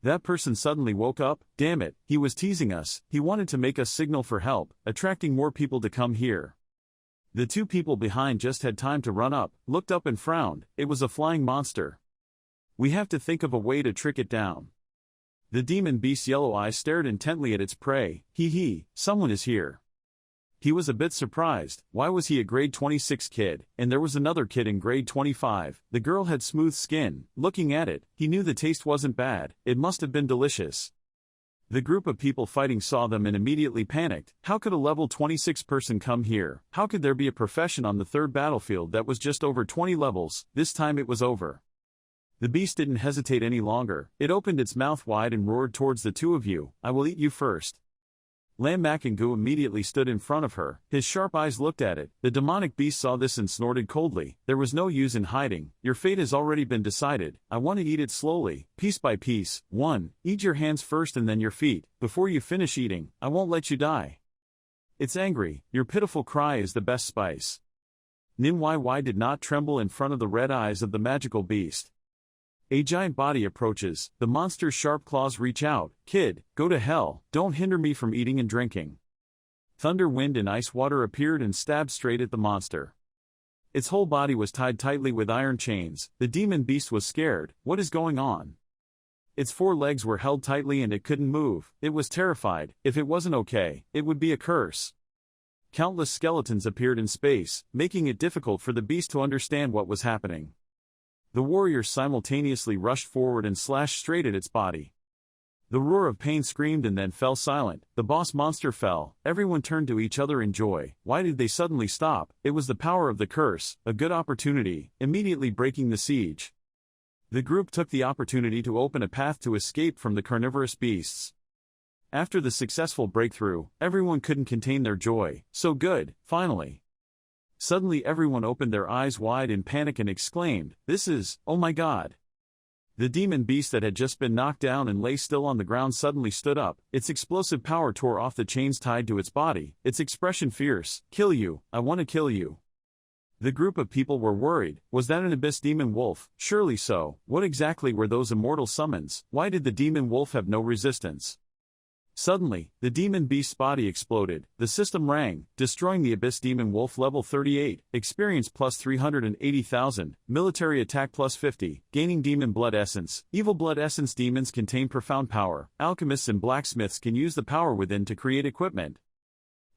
That person suddenly woke up, damn it, he was teasing us, he wanted to make us signal for help, attracting more people to come here. The two people behind just had time to run up, looked up and frowned, it was a flying monster. We have to think of a way to trick it down. The demon beast's yellow eyes stared intently at its prey, someone is here. He was a bit surprised, why was he a grade 26 kid, and there was another kid in grade 25, the girl had smooth skin, looking at it, he knew the taste wasn't bad, it must have been delicious. The group of people fighting saw them and immediately panicked, how could a level 26 person come here, how could there be a profession on the third battlefield that was just over 20 levels, this time it was over. The beast didn't hesitate any longer. It opened its mouth wide and roared towards the two of you. I will eat you first. Lam Makangu immediately stood in front of her. His sharp eyes looked at it. The demonic beast saw this and snorted coldly. There was no use in hiding. Your fate has already been decided. I want to eat it slowly, piece by piece. 1. Eat your hands first and then your feet. Before you finish eating, I won't let you die. It's angry. Your pitiful cry is the best spice. Nim YY did not tremble in front of the red eyes of the magical beast. A giant body approaches, the monster's sharp claws reach out. Kid, go to hell, don't hinder me from eating and drinking. Thunder, wind and ice water appeared and stabbed straight at the monster. Its whole body was tied tightly with iron chains. The demon beast was scared. What is going on? Its 4 legs were held tightly and it couldn't move. It was terrified. If it wasn't okay, it would be a curse. Countless skeletons appeared in space, making it difficult for the beast to understand what was happening. The warriors simultaneously rushed forward and slashed straight at its body. The roar of pain screamed and then fell silent. The boss monster fell. Everyone turned to each other in joy. Why did they suddenly stop? It was the power of the curse, a good opportunity, immediately breaking the siege. The group took the opportunity to open a path to escape from the carnivorous beasts. After the successful breakthrough, everyone couldn't contain their joy. So good, finally. Suddenly everyone opened their eyes wide in panic and exclaimed, "This is, oh my God!" The demon beast that had just been knocked down and lay still on the ground suddenly stood up. Its explosive power tore off the chains tied to its body, its expression fierce. "Kill you, I want to kill you." The group of people were worried. Was that an abyss demon wolf? Surely so. What exactly were those immortal summons? Why did the demon wolf have no resistance? Suddenly, the demon beast's body exploded. The system rang, destroying the Abyss Demon Wolf level 38, experience plus 380,000, military attack plus 50, gaining demon blood essence. Evil blood essence demons contain profound power. Alchemists and blacksmiths can use the power within to create equipment.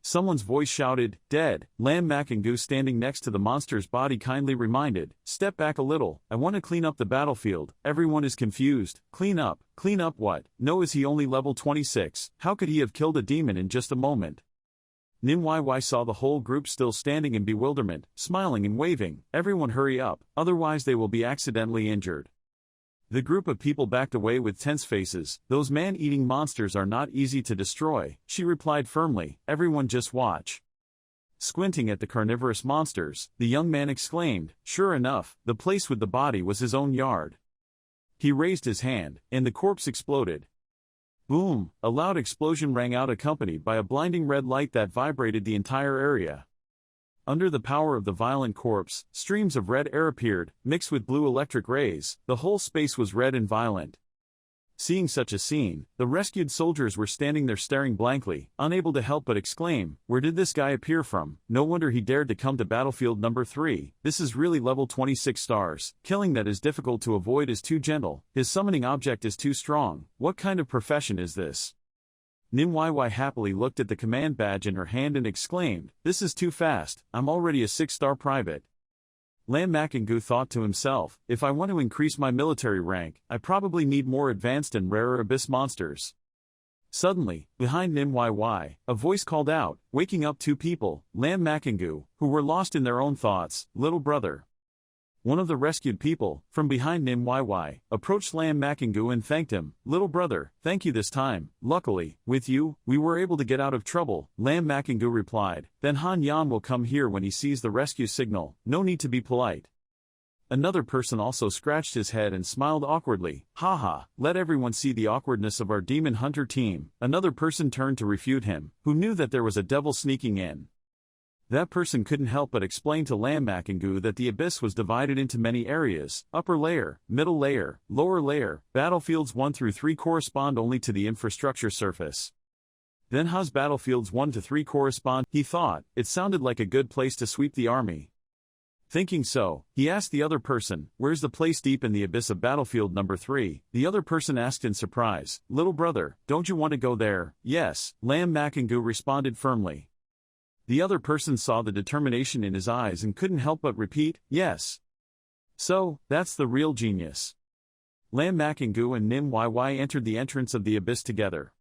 Someone's voice shouted, "Dead." Lam Makangu standing next to the monster's body kindly reminded, "Step back a little, I want to clean up the battlefield." Everyone is confused. Clean up? Clean up what? No, is he only level 26? How could he have killed a demon in just a moment? Nim YY saw the whole group still standing in bewilderment, smiling and waving. Everyone hurry up, otherwise they will be accidentally injured. The group of people backed away with tense faces. "Those man-eating monsters are not easy to destroy," she replied firmly. "Everyone just watch." Squinting at the carnivorous monsters, the young man exclaimed, "Sure enough, the place with the body was his own yard." He raised his hand, and the corpse exploded. Boom! A loud explosion rang out accompanied by a blinding red light that vibrated the entire area. Under the power of the violent corpse, streams of red air appeared, mixed with blue electric rays. The whole space was red and violent. Seeing such a scene, the rescued soldiers were standing there staring blankly, unable to help but exclaim, "Where did this guy appear from? No wonder he dared to come to battlefield number 3. This is really level 26 stars. Killing that is difficult to avoid is too gentle. His summoning object is too strong. What kind of profession is this?" Nim YY happily looked at the command badge in her hand and exclaimed, "This is too fast, I'm already a 6-star private." Lam Makangu thought to himself, "If I want to increase my military rank, I probably need more advanced and rarer abyss monsters." Suddenly, behind Nim YY, a voice called out, waking up 2 people, Lam Makangu, who were lost in their own thoughts. "Little brother." One of the rescued people, from behind Nim YY, approached Lam Makangu and thanked him. "Little brother, thank you this time. Luckily, with you, we were able to get out of trouble." Lam Makangu replied, "Then Han Yan will come here when he sees the rescue signal. No need to be polite." Another person also scratched his head and smiled awkwardly. "Haha, let everyone see the awkwardness of our demon hunter team." Another person turned to refute him, who knew that there was a devil sneaking in. That person couldn't help but explain to Lam Makangu that the abyss was divided into many areas: upper layer, middle layer, lower layer. Battlefields 1 through 3 correspond only to the infrastructure surface. Then Ha's battlefields 1 to 3 correspond. He thought, it sounded like a good place to sweep the army. Thinking so, he asked the other person, "Where's the place deep in the abyss of battlefield number 3? The other person asked in surprise, "Little brother, don't you want to go there?" "Yes," Lam Makangu responded firmly. The other person saw the determination in his eyes and couldn't help but repeat, "Yes." "So, that's the real genius." Lam Makangu and Nim YY entered the entrance of the abyss together.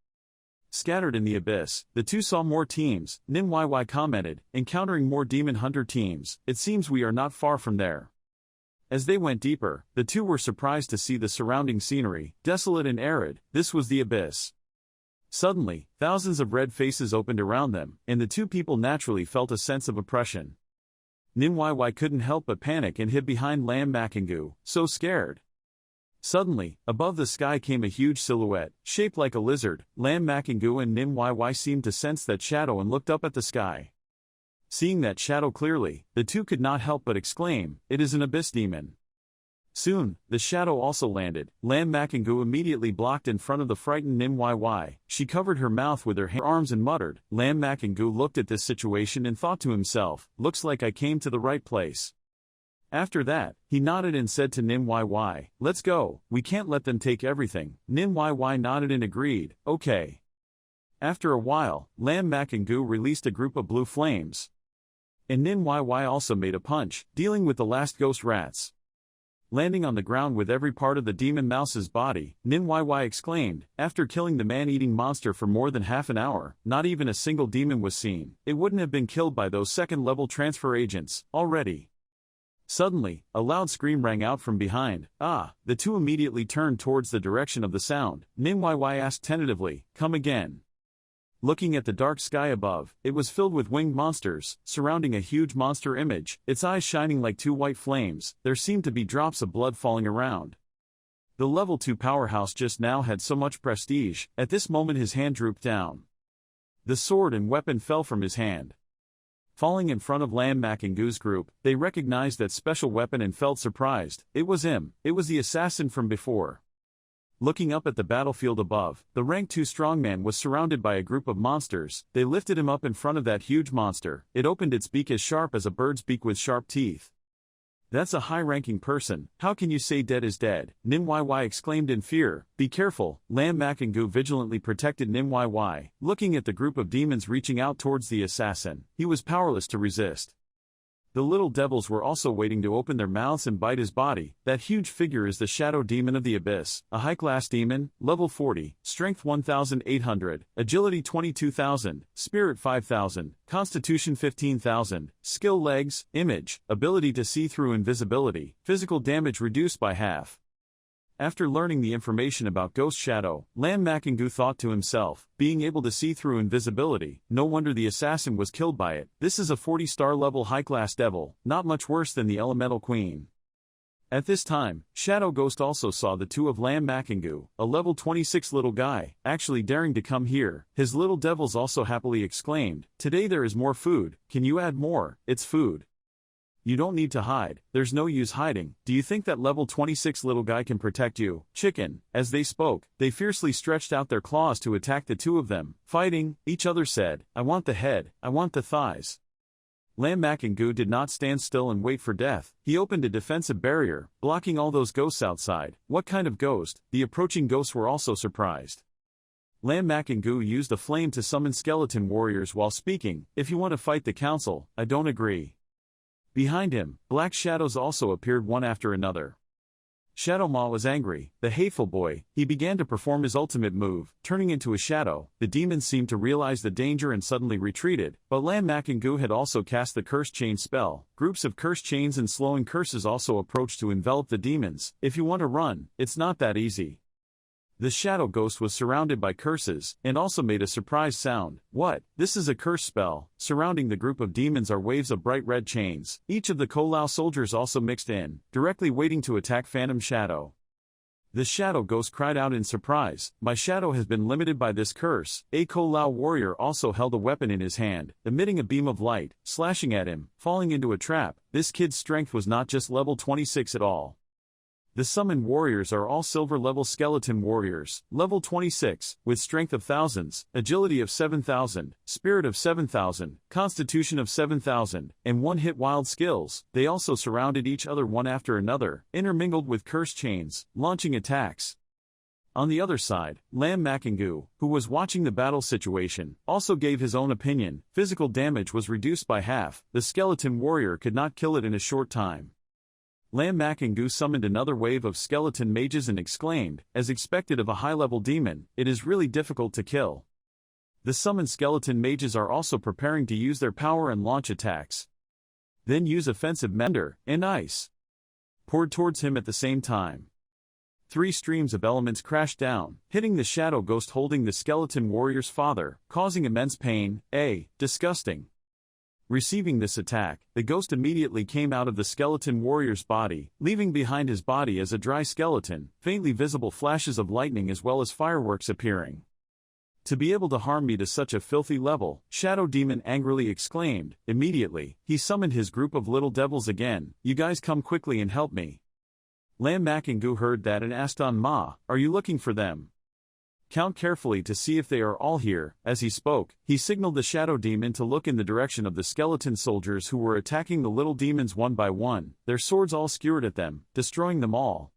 Scattered in the abyss, the two saw more teams. Nim YY commented, "Encountering more demon hunter teams. It seems we are not far from there." As they went deeper, the two were surprised to see the surrounding scenery, desolate and arid. This was the abyss. Suddenly, thousands of red faces opened around them, and the two people naturally felt a sense of oppression. Nim YY couldn't help but panic and hid behind Lam Makingu, so scared. Suddenly, above the sky came a huge silhouette, shaped like a lizard. Lam Makingu and Nim YY seemed to sense that shadow and looked up at the sky. Seeing that shadow clearly, the two could not help but exclaim, "It is an abyss demon." Soon, the shadow also landed. Lam Makingu immediately blocked in front of the frightened Nim YY. She covered her mouth with her arms and muttered. Lam Makingu looked at this situation and thought to himself, "Looks like I came to the right place." After that, he nodded and said to Nim YY, "Let's go, we can't let them take everything." Nim YY nodded and agreed, "Okay." After a while, Lam Makingu released a group of blue flames. And Nim YY also made a punch, dealing with the last ghost rats. Landing on the ground with every part of the demon mouse's body, Nim YY exclaimed, "After killing the man-eating monster for more than half an hour, not even a single demon was seen. It wouldn't have been killed by those second-level transfer agents, already." Suddenly, a loud scream rang out from behind. The two immediately turned towards the direction of the sound. Nim YY asked tentatively, "Come again." Looking at the dark sky above, it was filled with winged monsters, surrounding a huge monster image, its eyes shining like two white flames. There seemed to be drops of blood falling around. The level 2 powerhouse just now had so much prestige. At this moment his hand drooped down. The sword and weapon fell from his hand. Falling in front of Lam Makingu's group, they recognized that special weapon and felt surprised. It was him. It was the assassin from before. Looking up at the battlefield above, the rank 2 strongman was surrounded by a group of monsters. They lifted him up in front of that huge monster. It opened its beak as sharp as a bird's beak with sharp teeth. "That's a high-ranking person. How can you say dead is dead?" Nim YY exclaimed in fear. "Be careful." Lam Makingu vigilantly protected Nim YY. Looking at the group of demons reaching out towards the assassin, he was powerless to resist. The little devils were also waiting to open their mouths and bite his body. That huge figure is the Shadow Demon of the Abyss, a high-class demon, level 40, strength 1,800, agility 22,000, spirit 5,000, constitution 15,000, skill legs, image, ability to see through invisibility, physical damage reduced by half. After learning the information about Ghost Shadow, Lam Makingu thought to himself, being able to see through invisibility, no wonder the assassin was killed by it. This is a 40-star level high-class devil, not much worse than the Elemental Queen. At this time, Shadow Ghost also saw the two of Lam Makingu, a level 26 little guy, actually daring to come here. His little devils also happily exclaimed, "Today there is more food. Can you add more? It's food. You don't need to hide, there's no use hiding. Do you think that level 26 little guy can protect you, chicken?" As they spoke, they fiercely stretched out their claws to attack the two of them. Fighting, each other said, "I want the head, I want the thighs." Lam Makingu did not stand still and wait for death. He opened a defensive barrier, blocking all those ghosts outside. What kind of ghost? The approaching ghosts were also surprised. Lam Makingu used a flame to summon skeleton warriors while speaking. "If you want to fight the council, I don't agree." Behind him, black shadows also appeared one after another. Shadow Ma was angry, the hateful boy. He began to perform his ultimate move, turning into a shadow. The demons seemed to realize the danger and suddenly retreated, but Lam Makingu had also cast the Curse Chain spell. Groups of curse chains and slowing curses also approached to envelop the demons. If you want to run, it's not that easy. The shadow ghost was surrounded by curses, and also made a surprise sound. "What? This is a curse spell." Surrounding the group of demons are waves of bright red chains. Each of the Kolao soldiers also mixed in, directly waiting to attack Phantom Shadow. The shadow ghost cried out in surprise, "My shadow has been limited by this curse." A Kolao warrior also held a weapon in his hand, emitting a beam of light, slashing at him, falling into a trap. This kid's strength was not just level 26 at all. The summoned warriors are all silver-level skeleton warriors, level 26, with strength of thousands, agility of 7,000, spirit of 7,000, constitution of 7,000, and one-hit wild skills. They also surrounded each other one after another, intermingled with curse chains, launching attacks. On the other side, Lam Makingu, who was watching the battle situation, also gave his own opinion. Physical damage was reduced by half. The skeleton warrior could not kill it in a short time. Lam Makingu summoned another wave of skeleton mages and exclaimed, "As expected of a high-level demon, it is really difficult to kill." The summoned skeleton mages are also preparing to use their power and launch attacks. Then use offensive mender and ice. poured towards him at the same time. 3 streams of elements crashed down, hitting the shadow ghost holding the skeleton warrior's father, causing immense pain. Disgusting. Receiving this attack, the ghost immediately came out of the skeleton warrior's body, leaving behind his body as a dry skeleton, faintly visible flashes of lightning as well as fireworks appearing. To be able to harm me to such a filthy level, Shadow Demon angrily exclaimed. Immediately, he summoned his group of little devils again. You guys come quickly and help me. Lam Makingu heard that and asked Ma, are you looking for them? Count carefully to see if they are all here. As he spoke, he signaled the Shadow Demon to look in the direction of the skeleton soldiers who were attacking the little demons one by one, their swords all skewered at them, destroying them all.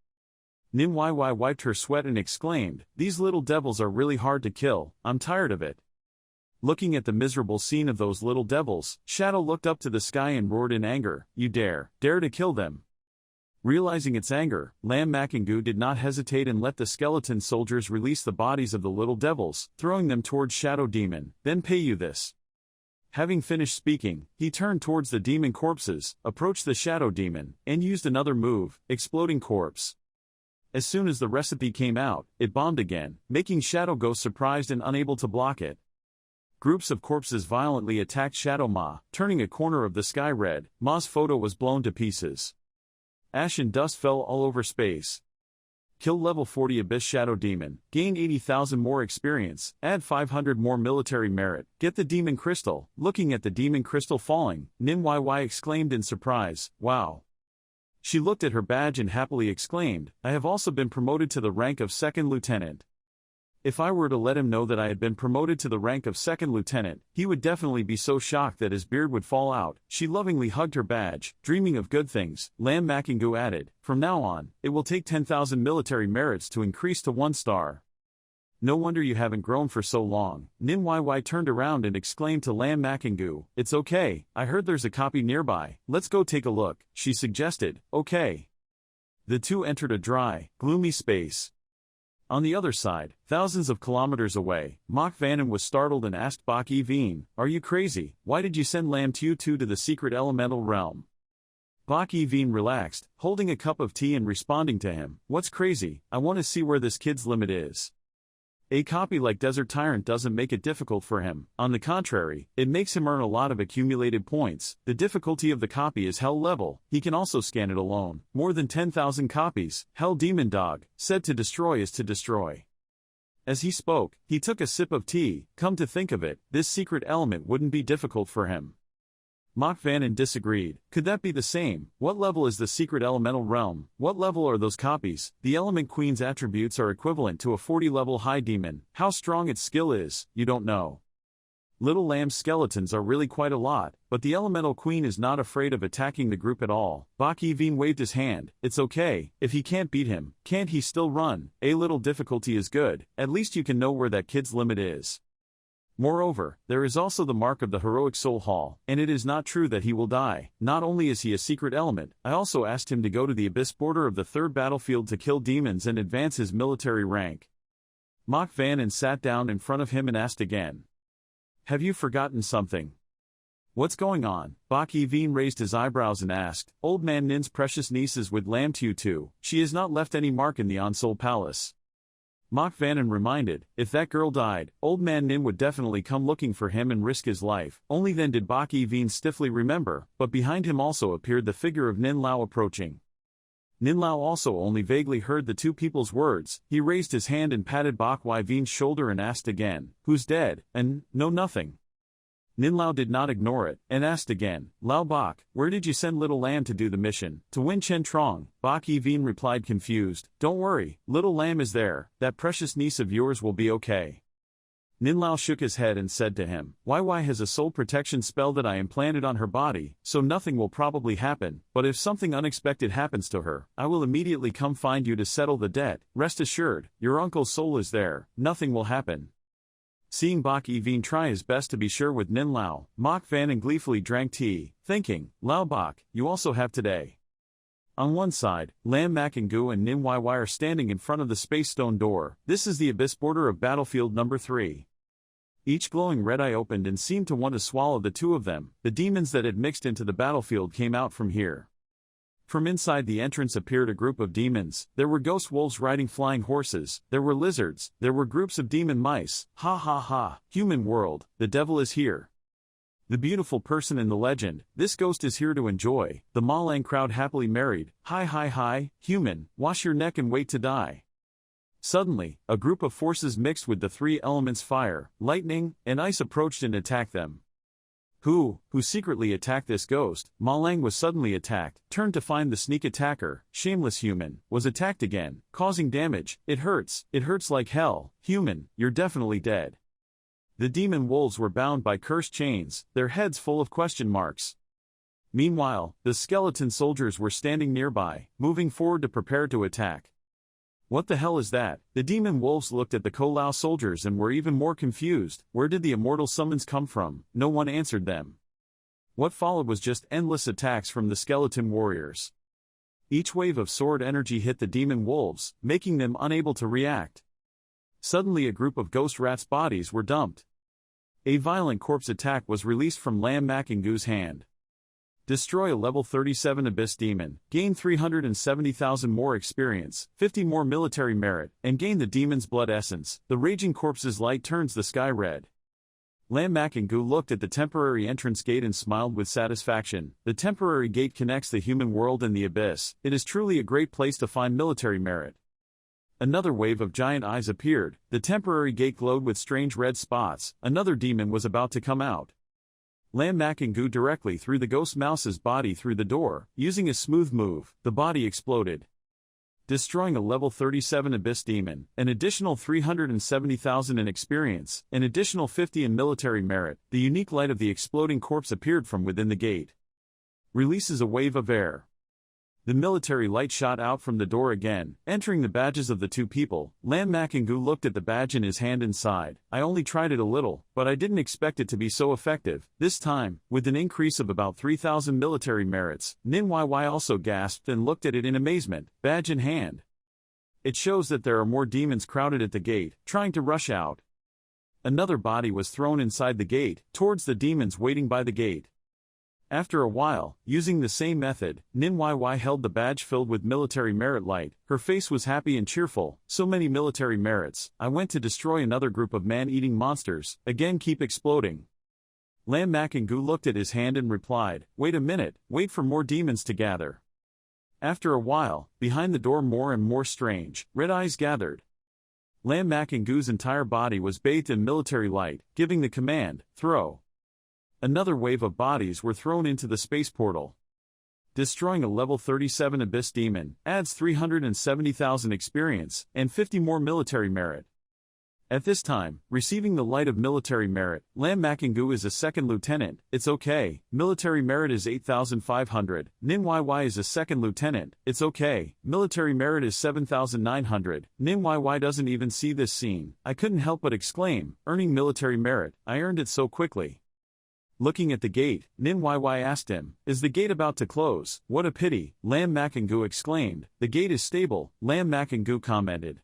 Nim YY wiped her sweat and exclaimed, these little devils are really hard to kill, I'm tired of it. Looking at the miserable scene of those little devils, Shadow looked up to the sky and roared in anger, you dare to kill them. Realizing its anger, Lam Makingu did not hesitate and let the skeleton soldiers release the bodies of the little devils, throwing them towards Shadow Demon, then pay you this. Having finished speaking, he turned towards the demon corpses, approached the Shadow Demon, and used another move, Exploding Corpse. As soon as the recipe came out, it bombed again, making Shadow Ghost surprised and unable to block it. Groups of corpses violently attacked Shadow Ma, turning a corner of the sky red. Ma's photo was blown to pieces. Ash and dust fell all over space. Kill level 40 Abyss Shadow Demon, gain 80,000 more experience, add 500 more military merit, get the Demon Crystal. Looking at the Demon Crystal falling, Nim YY exclaimed in surprise, wow. She looked at her badge and happily exclaimed, I have also been promoted to the rank of 2nd Lieutenant. If I were to let him know that I had been promoted to the rank of 2nd Lieutenant, he would definitely be so shocked that his beard would fall out. She lovingly hugged her badge, dreaming of good things. Lam Makingu added, from now on, it will take 10,000 military merits to increase to 1 star. No wonder you haven't grown for so long. Nim YY turned around and exclaimed to Lam Makingu, it's okay, I heard there's a copy nearby, let's go take a look, she suggested. Okay. The two entered a dry, gloomy space. On the other side, thousands of kilometers away, Mach Vannon was startled and asked Bak Eveen, are you crazy? Why did you send Lam Tu Tu to the secret elemental realm? Bak Eveen relaxed, holding a cup of tea and responding to him, what's crazy? I want to see where this kid's limit is. A copy like Desert Tyrant doesn't make it difficult for him, on the contrary, it makes him earn a lot of accumulated points. The difficulty of the copy is Hell level, he can also scan it alone. More than 10,000 copies, Hell Demon Dog, said to destroy is to destroy. As he spoke, he took a sip of tea. Come to think of it, this secret element wouldn't be difficult for him. Mach Vannon disagreed. Could that be the same? What level is the secret elemental realm? What level are those copies? The Element Queen's attributes are equivalent to a 40-level high demon. How strong its skill is, you don't know. Little Lamb's skeletons are really quite a lot, but the Elemental Queen is not afraid of attacking the group at all. Bak Eveen waved his hand. It's okay, if he can't beat him, can't he still run? A little difficulty is good, at least you can know where that kid's limit is. Moreover, there is also the mark of the heroic soul hall, and it is not true that he will die. Not only is he a secret element, I also asked him to go to the abyss border of the 3rd battlefield to kill demons and advance his military rank. Mach Vannon sat down in front of him and asked again. Have you forgotten something? What's going on? Bak Eveen raised his eyebrows and asked, Old Man Nin's precious niece is with Lam Tu Tu. She has not left any mark in the Onsoul Palace. Mach Vannon reminded, if that girl died, Old Man Nin would definitely come looking for him and risk his life. Only then did Bak Eveen stiffly remember, but behind him also appeared the figure of Nin Lao approaching. Nin Lao also only vaguely heard the two people's words. He raised his hand and patted Bak Eveen's shoulder and asked again, who's dead? And, no nothing. Nin Lao did not ignore it, and asked again, Lao Bak, where did you send Little Lamb to do the mission? To win Chen Trong. Bak Eveen replied confused, don't worry, Little Lamb is there, that precious niece of yours will be okay. Nin Lao shook his head and said to him, YY has a soul protection spell that I implanted on her body, so nothing will probably happen, but if something unexpected happens to her, I will immediately come find you to settle the debt. Rest assured, your uncle's soul is there, nothing will happen. Seeing Bak Eveen try his best to be sure with Nin Lao, Mach Vannon gleefully drank tea, thinking, Lao Bak, you also have today. On one side, Lam Makingu and Nin YY are standing in front of the space stone door. This is the abyss border of battlefield number 3. Each glowing red eye opened and seemed to want to swallow the two of them. The demons that had mixed into the battlefield came out from here. From inside the entrance appeared a group of demons. There were ghost wolves riding flying horses, there were lizards, there were groups of demon mice. Ha ha ha, human world, the devil is here. The beautiful person in the legend, this ghost is here to enjoy. The Malang crowd happily married. Hi hi hi, human, wash your neck and wait to die. Suddenly, a group of forces mixed with the three elements fire, lightning, and ice approached and attacked them. Who secretly attacked this ghost? Malang was suddenly attacked, turned to find the sneak attacker, shameless human, was attacked again, causing damage. It hurts like hell. Human, you're definitely dead. The demon wolves were bound by cursed chains, their heads full of question marks. Meanwhile, the skeleton soldiers were standing nearby, moving forward to prepare to attack. What the hell is that? The demon wolves looked at the Kolao soldiers and were even more confused. Where did the immortal summons come from? No one answered them. What followed was just endless attacks from the skeleton warriors. Each wave of sword energy hit the demon wolves, making them unable to react. Suddenly a group of ghost rats' bodies were dumped. A violent corpse attack was released from Lam Makangu's hand. Destroy a level 37 Abyss Demon, gain 370,000 more experience, 50 more military merit, and gain the demon's blood essence. The raging corpse's light turns the sky red. Lam Makangu looked at the temporary entrance gate and smiled with satisfaction. The temporary gate connects the human world and the abyss. It is truly a great place to find military merit. Another wave of giant eyes appeared. The temporary gate glowed with strange red spots. Another demon was about to come out. Lam Makangu directly threw the ghost mouse's body through the door. Using a smooth move, the body exploded, destroying a level 37 Abyss Demon, an additional 370,000 in experience, an additional 50 in military merit. The unique light of the exploding corpse appeared from within the gate. Releases a wave of air. The military light shot out from the door again, entering the badges of the two people. Lam Makangu looked at the badge in his hand and sighed. I only tried it a little, but I didn't expect it to be so effective. This time, with an increase of about 3,000 military merits. Nin YY also gasped and looked at it in amazement, badge in hand. It shows that there are more demons crowded at the gate, trying to rush out. Another body was thrown inside the gate, towards the demons waiting by the gate. After a while, using the same method, Nin YY held the badge filled with military merit light. Her face was happy and cheerful. So many military merits. I went to destroy another group of man-eating monsters. Again keep exploding. Lam Makangu looked at his hand and replied, wait a minute, wait for more demons to gather. After a while, behind the door more and more strange, red eyes gathered. Lam Makangu's entire body was bathed in military light, giving the command, throw. Another wave of bodies were thrown into the space portal. Destroying a level 37 Abyss Demon, adds 370,000 experience, and 50 more military merit. At this time, receiving the light of military merit, Lam Makangu is a second lieutenant. It's okay, military merit is 8,500, Nin YY is a second lieutenant. It's okay, military merit is 7,900, Nin YY doesn't even see this scene. I couldn't help but exclaim, earning military merit, I earned it so quickly. Looking at the gate, Nin YY asked him, is the gate about to close? What a pity, Lam Makangu exclaimed. The gate is stable, Lam Makangu commented.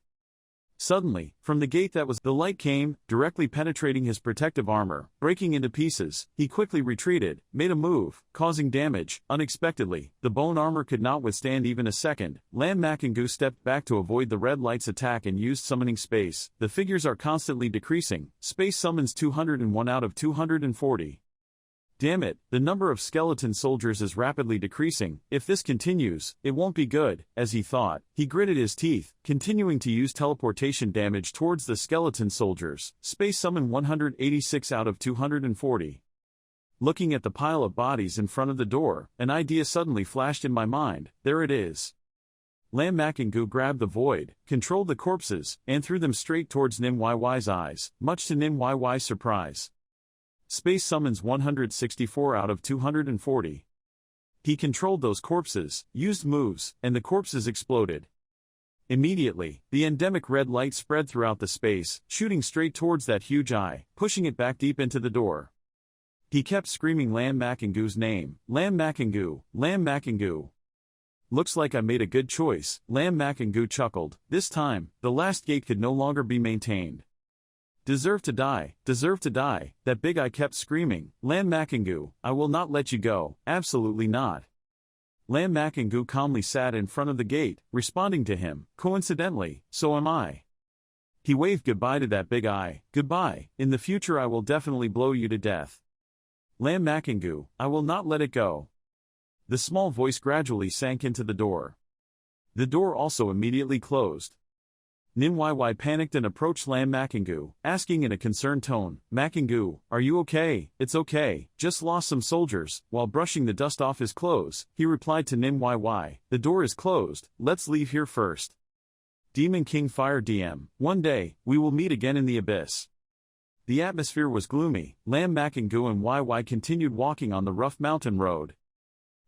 Suddenly, from the gate the light came, directly penetrating his protective armor, breaking into pieces. He quickly retreated, made a move, causing damage. Unexpectedly, the bone armor could not withstand even a second. Lam Makangu stepped back to avoid the red light's attack and used summoning space. The figures are constantly decreasing. Space summons 201 out of 240. Damn it, the number of skeleton soldiers is rapidly decreasing. If this continues, it won't be good, as he thought. He gritted his teeth, continuing to use teleportation damage towards the skeleton soldiers. Space summon 186 out of 240. Looking at the pile of bodies in front of the door, an idea suddenly flashed in my mind. There it is. Lam Makangu grabbed the void, controlled the corpses, and threw them straight towards Nin YY's eyes, much to Nin YY's surprise. Space summons 164 out of 240. He controlled those corpses, used moves, and the corpses exploded. Immediately, the endemic red light spread throughout the space, shooting straight towards that huge eye, pushing it back deep into the door. He kept screaming Lam Makangu's name, Lam Makangu, Lam Makangu. Looks like I made a good choice, Lam Makangu chuckled. This time, the last gate could no longer be maintained. Deserve to die, that big eye kept screaming, Lam Makangu, I will not let you go, absolutely not. Lam Makingu calmly sat in front of the gate, responding to him, "Coincidentally, so am I." He waved goodbye to that big eye. "Goodbye, in the future I will definitely blow you to death." Lam Makingu, "I will not let it go." The small voice gradually sank into the door. The door also immediately closed. Nim YY panicked and approached Lam Makingu, asking in a concerned tone, "Makingu, are you okay?" "It's okay, just lost some soldiers." While brushing the dust off his clothes, he replied to Nim YY, "The door is closed, let's leave here first." Demon King Fire DM, "One day, we will meet again in the abyss." The atmosphere was gloomy. Lam Makingu and YY continued walking on the rough mountain road.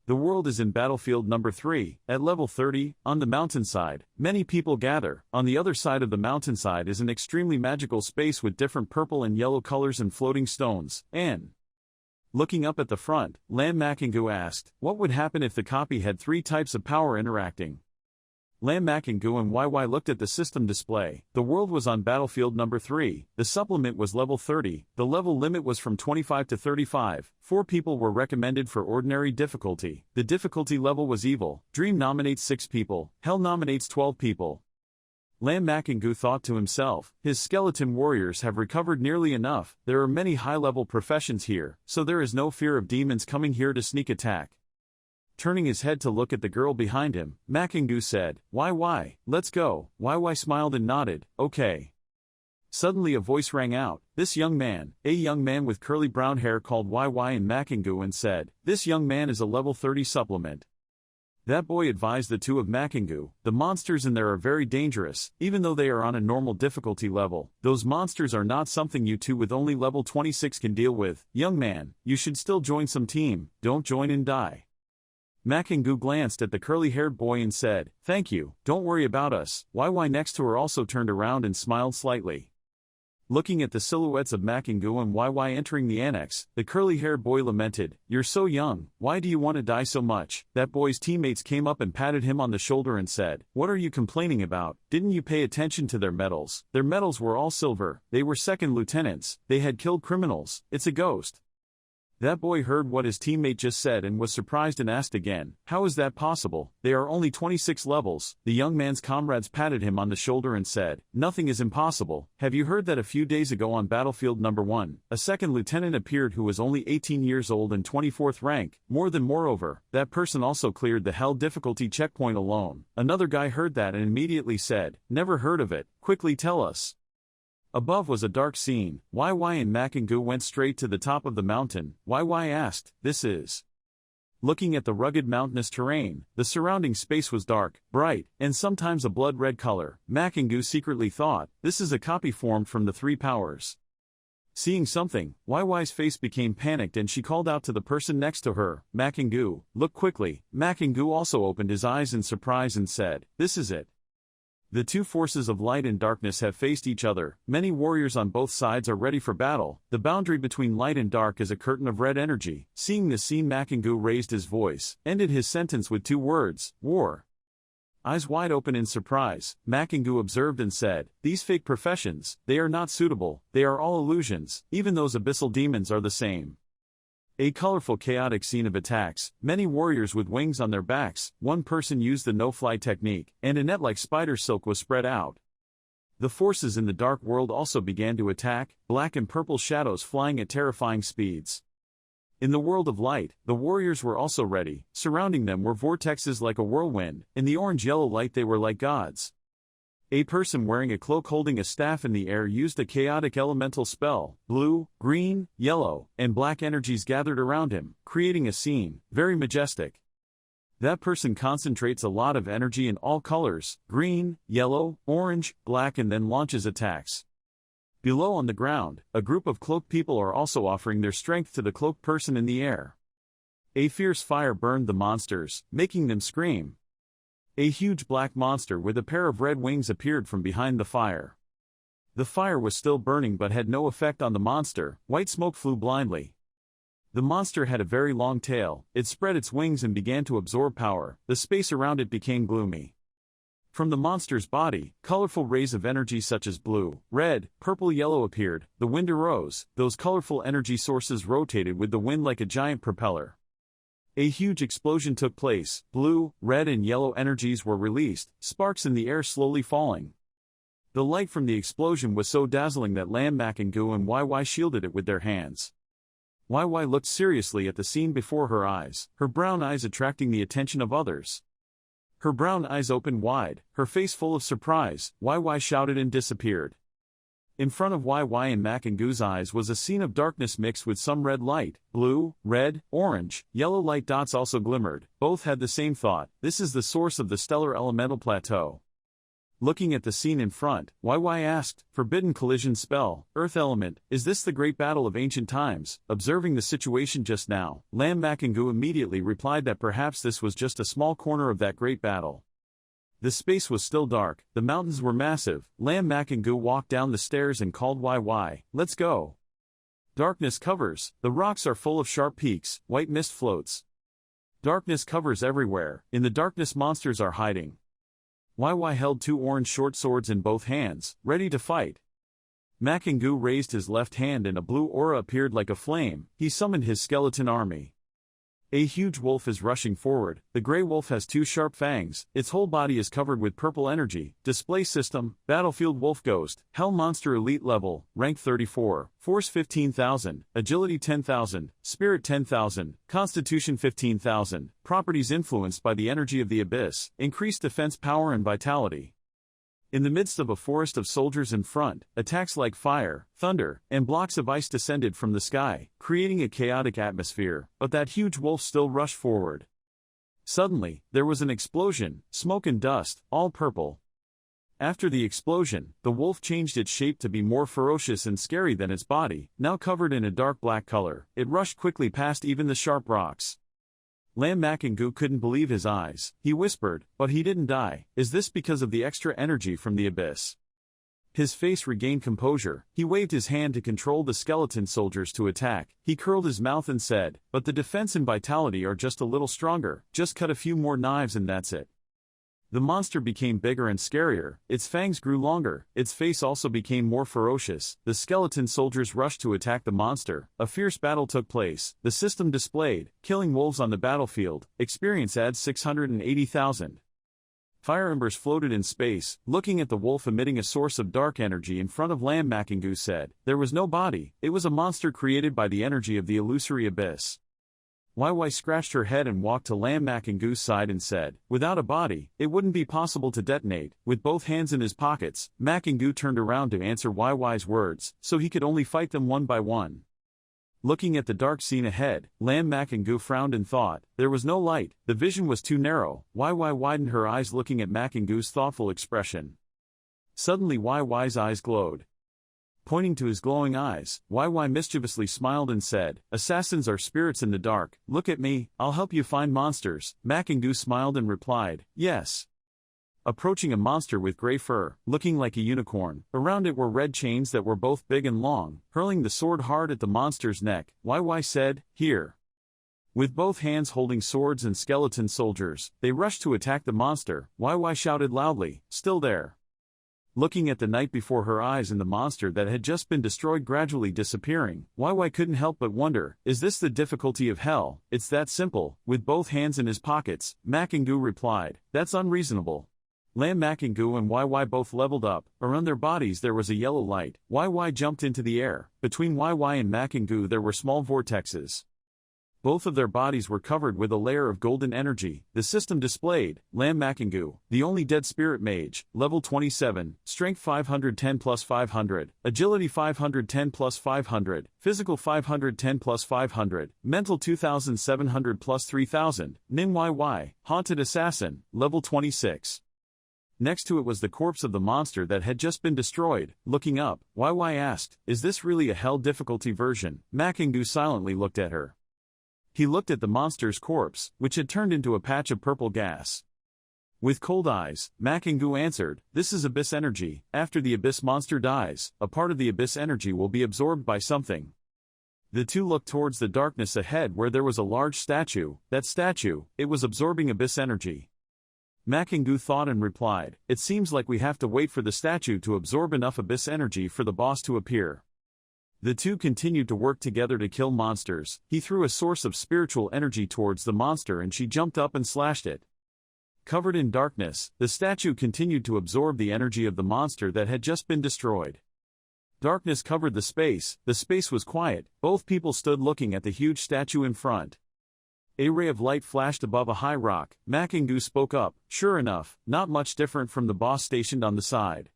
The world is in battlefield number 3, at level 30, on the mountainside. Many people gather. On the other side of the mountainside is an extremely magical space with different purple and yellow colors and floating stones. And looking up at the front, Lam Makingu asked, "What would happen if the copy had 3 types of power interacting?" Lam Makingu and YY looked at the system display. The world was on battlefield number 3, the supplement was level 30, the level limit was from 25 to 35, 4 people were recommended for ordinary difficulty, the difficulty level was evil, Dream nominates 6 people, Hell nominates 12 people. Lam Makingu thought to himself, his skeleton warriors have recovered nearly enough, there are many high-level professions here, so there is no fear of demons coming here to sneak attack. Turning his head to look at the girl behind him, Makingu said, "YY, let's go." YY smiled and nodded, "Okay." Suddenly a voice rang out, "This young man," a young man with curly brown hair called YY and Makingu and said, "This young man is a level 30 supplement." That boy advised the two of Makingu, "The monsters in there are very dangerous, even though they are on a normal difficulty level. Those monsters are not something you two with only level 26 can deal with. Young man, you should still join some team, don't join and die." Makingu glanced at the curly-haired boy and said, "Thank you, don't worry about us." YY next to her also turned around and smiled slightly. Looking at the silhouettes of Makingu and YY entering the annex, the curly-haired boy lamented, "You're so young, why do you want to die so much?" That boy's teammates came up and patted him on the shoulder and said, "What are you complaining about? Didn't you pay attention to their medals? Their medals were all silver, they were second lieutenants, they had killed criminals, it's a ghost." That boy heard what his teammate just said and was surprised and asked again, "How is that possible? They are only 26 levels." The young man's comrades patted him on the shoulder and said, "Nothing is impossible. Have you heard that a few days ago on battlefield number 1, a second lieutenant appeared who was only 18 years old and 24th rank, moreover, that person also cleared the hell difficulty checkpoint alone." Another guy heard that and immediately said, "Never heard of it, quickly tell us." Above was a dark scene. YY and Makingu went straight to the top of the mountain. YY asked, "This is?" Looking at the rugged mountainous terrain, the surrounding space was dark, bright, and sometimes a blood-red color. Makingu secretly thought, this is a copy formed from the 3 powers. Seeing something, YY's face became panicked and she called out to the person next to her, "Makingu, look quickly." Makingu also opened his eyes in surprise and said, "This is it." The 2 forces of light and darkness have faced each other, many warriors on both sides are ready for battle, the boundary between light and dark is a curtain of red energy. Seeing this scene, Makingu raised his voice, ended his sentence with 2 words, "War." Eyes wide open in surprise, Makingu observed and said, "These fake professions, they are not suitable, they are all illusions, even those abyssal demons are the same." A colorful chaotic scene of attacks, many warriors with wings on their backs, one person used the no-fly technique, and a net like spider silk was spread out. The forces in the dark world also began to attack, black and purple shadows flying at terrifying speeds. In the world of light, the warriors were also ready, surrounding them were vortexes like a whirlwind, in the orange-yellow light they were like gods. A person wearing a cloak holding a staff in the air used a chaotic elemental spell. Blue, green, yellow, and black energies gathered around him, creating a scene, very majestic. That person concentrates a lot of energy in all colors, green, yellow, orange, black, and then launches attacks. Below on the ground, a group of cloaked people are also offering their strength to the cloaked person in the air. A fierce fire burned the monsters, making them scream. A huge black monster with a pair of red wings appeared from behind the fire. The fire was still burning but had no effect on the monster, white smoke flew blindly. The monster had a very long tail, it spread its wings and began to absorb power, the space around it became gloomy. From the monster's body, colorful rays of energy such as blue, red, purple, yellow appeared, the wind arose, those colorful energy sources rotated with the wind like a giant propeller. A huge explosion took place, blue, red and yellow energies were released, sparks in the air slowly falling. The light from the explosion was so dazzling that Lam Makengu and YY shielded it with their hands. YY looked seriously at the scene before her eyes, her brown eyes attracting the attention of others. Her brown eyes opened wide, her face full of surprise, YY shouted and disappeared. In front of YY and Makengu's eyes was a scene of darkness mixed with some red light, blue, red, orange, yellow light dots also glimmered. Both had the same thought, this is the source of the stellar elemental plateau. Looking at the scene in front, YY asked, forbidden collision spell, earth element, is this the great battle of ancient times? Observing the situation just now, Lam Makengu immediately replied that perhaps this was just a small corner of that great battle. The space was still dark, the mountains were massive. Lam Makengu walked down the stairs and called YY, let's go. Darkness covers, the rocks are full of sharp peaks, white mist floats. Darkness covers everywhere, in the darkness monsters are hiding. YY held two orange short swords in both hands, ready to fight. Makengu raised his left hand and a blue aura appeared like a flame. He summoned his skeleton army. A huge wolf is rushing forward. The gray wolf has two sharp fangs, its whole body is covered with purple energy. Display system, Battlefield Wolf Ghost, Hell Monster Elite Level, Rank 34, Force 15,000, Agility 10,000, Spirit 10,000, Constitution 15,000, Properties influenced by the energy of the abyss, increased defense power and vitality. In the midst of a forest of soldiers in front, attacks like fire, thunder, and blocks of ice descended from the sky, creating a chaotic atmosphere, but that huge wolf still rushed forward. Suddenly, there was an explosion, smoke and dust, all purple. After the explosion, the wolf changed its shape to be more ferocious and scary than its body, now covered in a dark black color. It rushed quickly past even the sharp rocks. Lam Makengu couldn't believe his eyes. He whispered, but he didn't die. Is this because of the extra energy from the abyss? His face regained composure. He waved his hand to control the skeleton soldiers to attack. He curled his mouth and said, but the defense and vitality are just a little stronger. Just cut a few more knives and that's it. The monster became bigger and scarier, its fangs grew longer, its face also became more ferocious. The skeleton soldiers rushed to attack the monster. A fierce battle took place. The system displayed, killing wolves on the battlefield, experience adds 680,000. Fire embers floated in space. Looking at the wolf emitting a source of dark energy in front of Lam Makengu said, there was no body, it was a monster created by the energy of the illusory abyss. YY scratched her head and walked to Lam Makengu's side and said, without a body, it wouldn't be possible to detonate. With both hands in his pockets, Makengu turned around to answer YY's words, so he could only fight them one by one. Looking at the dark scene ahead, Lam Makengu frowned and thought, there was no light, the vision was too narrow. YY widened her eyes looking at Makengu's thoughtful expression. Suddenly YY's eyes glowed. Pointing to his glowing eyes, YY mischievously smiled and said, assassins are spirits in the dark, look at me, I'll help you find monsters. Makengu smiled and replied, yes. Approaching a monster with gray fur, looking like a unicorn, around it were red chains that were both big and long, hurling the sword hard at the monster's neck, YY said, here. With both hands holding swords and skeleton soldiers, they rushed to attack the monster. YY shouted loudly, still there. Looking at the night before her eyes and the monster that had just been destroyed gradually disappearing, YY couldn't help but wonder, is this the difficulty of hell? It's that simple. With both hands in his pockets, Makengu replied, that's unreasonable. Lam Makengu and YY both leveled up. Around their bodies there was a yellow light. YY jumped into the air. Between YY and Makengu there were small vortexes. Both of their bodies were covered with a layer of golden energy. The system displayed, Lam Makengu, the only dead spirit mage, level 27, strength 510 plus 500, agility 510 plus 500, physical 510 plus 500, mental 2700 plus 3000, Nin YY, haunted assassin, level 26. Next to it was the corpse of the monster that had just been destroyed. Looking up, YY asked, is this really a hell difficulty version? Makengu silently looked at her. He looked at the monster's corpse, which had turned into a patch of purple gas. With cold eyes, Makengu answered, this is abyss energy. After the abyss monster dies, a part of the abyss energy will be absorbed by something. The two looked towards the darkness ahead where there was a large statue. That statue, it was absorbing abyss energy. Makengu thought and replied, it seems like we have to wait for the statue to absorb enough abyss energy for the boss to appear. The two continued to work together to kill monsters. He threw a source of spiritual energy towards the monster and she jumped up and slashed it. Covered in darkness, the statue continued to absorb the energy of the monster that had just been destroyed. Darkness covered the space was quiet, both people stood looking at the huge statue in front. A ray of light flashed above a high rock. Makingu spoke up, sure enough, not much different from the boss stationed on the side.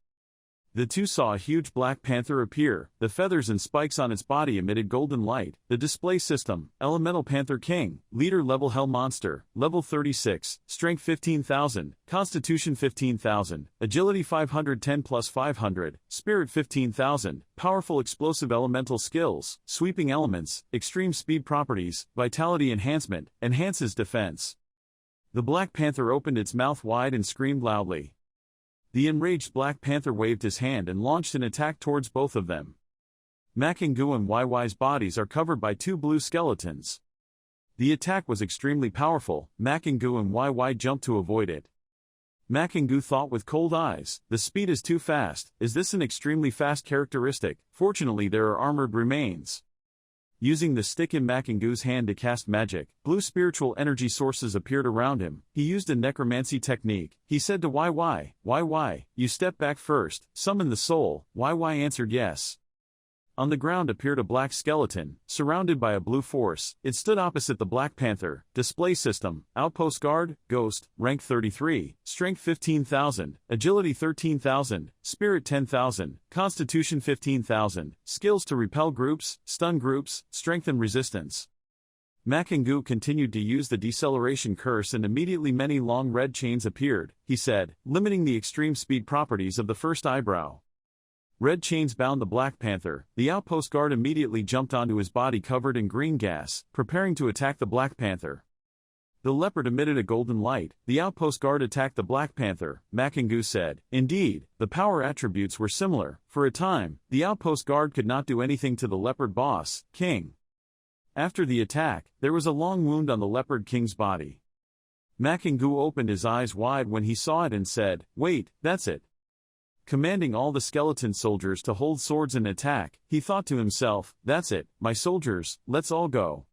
The two saw a huge black panther appear. The feathers and spikes on its body emitted golden light. The display system: Elemental Panther King, Leader Level Hell Monster, Level 36, Strength 15,000, Constitution 15,000, Agility 510 plus 500, Spirit 15,000, Powerful Explosive Elemental Skills, Sweeping Elements, Extreme Speed Properties, Vitality Enhancement, Enhances Defense. The Black Panther opened its mouth wide and screamed loudly. The enraged Black Panther waved his hand and launched an attack towards both of them. Makingu and YY's bodies are covered by two blue skeletons. The attack was extremely powerful. Makingu and YY jumped to avoid it. Makingu thought with cold eyes, the speed is too fast. Is this an extremely fast characteristic? Fortunately there are armored remains. Using the stick in Makingu's hand to cast magic, blue spiritual energy sources appeared around him. He used a necromancy technique. He said to YY, "YY, you step back first, summon the soul." YY answered yes. On the ground appeared a black skeleton, surrounded by a blue force. It stood opposite the Black Panther. Display system: Outpost Guard, Ghost, Rank 33, Strength 15,000, Agility 13,000, Spirit 10,000, Constitution 15,000, Skills to repel groups, stun groups, strengthen resistance. Makingu continued to use the deceleration curse and immediately many long red chains appeared. He said, limiting the extreme speed properties of the first eyebrow. Red chains bound the Black Panther. The outpost guard immediately jumped onto his body covered in green gas, preparing to attack the Black Panther. The leopard emitted a golden light. The outpost guard attacked the Black Panther. Makingu said, indeed, the power attributes were similar. For a time, the outpost guard could not do anything to the leopard boss, King. After the attack, there was a long wound on the leopard king's body. Makingu opened his eyes wide when he saw it and said, wait, that's it. Commanding all the skeleton soldiers to hold swords and attack, he thought to himself, that's it, my soldiers, let's all go.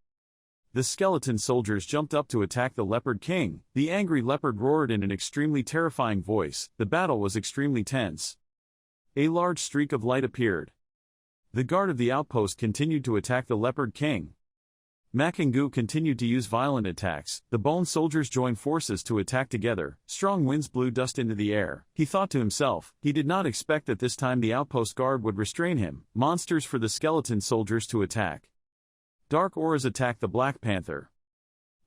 The skeleton soldiers jumped up to attack the leopard king. The angry leopard roared in an extremely terrifying voice. The battle was extremely tense. A large streak of light appeared. The guard of the outpost continued to attack the leopard king. Makingu continued to use violent attacks. The bone soldiers joined forces to attack together. Strong winds blew dust into the air. He thought to himself, he did not expect that this time the outpost guard would restrain him. Monsters for the skeleton soldiers to attack. Dark auras attacked the Black Panther.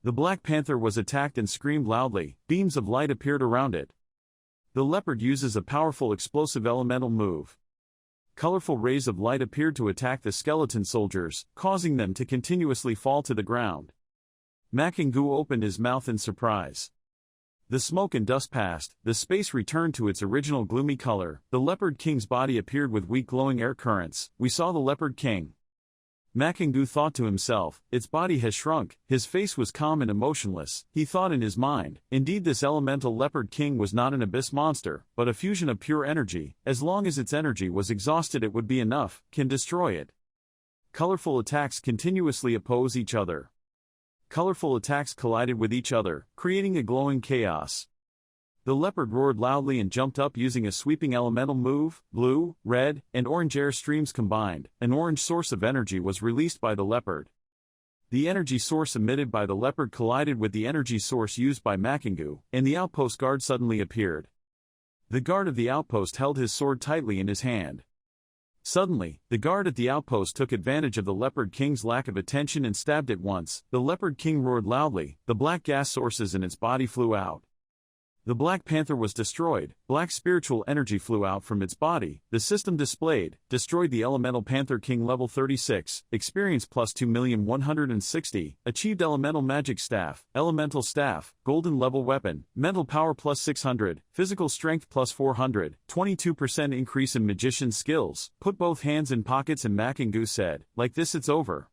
The Black Panther was attacked and screamed loudly. Beams of light appeared around it. The leopard uses a powerful explosive elemental move. Colorful rays of light appeared to attack the skeleton soldiers, causing them to continuously fall to the ground. Makingu opened his mouth in surprise. The smoke and dust passed, the space returned to its original gloomy color. The leopard king's body appeared with weak glowing air currents. We saw the leopard king. Makingu thought to himself, its body has shrunk. His face was calm and emotionless. He thought in his mind, indeed this elemental leopard king was not an abyss monster, but a fusion of pure energy. As long as its energy was exhausted it would be enough, can destroy it. Colorful attacks continuously oppose each other. Colorful attacks collided with each other, creating a glowing chaos. The leopard roared loudly and jumped up using a sweeping elemental move. Blue, red, and orange air streams combined. An orange source of energy was released by the leopard. The energy source emitted by the leopard collided with the energy source used by Makingu, and the outpost guard suddenly appeared. The guard of the outpost held his sword tightly in his hand. Suddenly, the guard at the outpost took advantage of the leopard king's lack of attention and stabbed it once. The leopard king roared loudly. The black gas sources in its body flew out. The Black Panther was destroyed. Black spiritual energy flew out from its body. The system displayed, destroyed the Elemental Panther King level 36, experience plus 2,160,000, achieved Elemental Magic Staff, Elemental Staff, Golden Level Weapon, Mental Power plus 600, Physical Strength plus 400, 22% increase in Magician Skills, put both hands in pockets and Makingu said, like this it's over.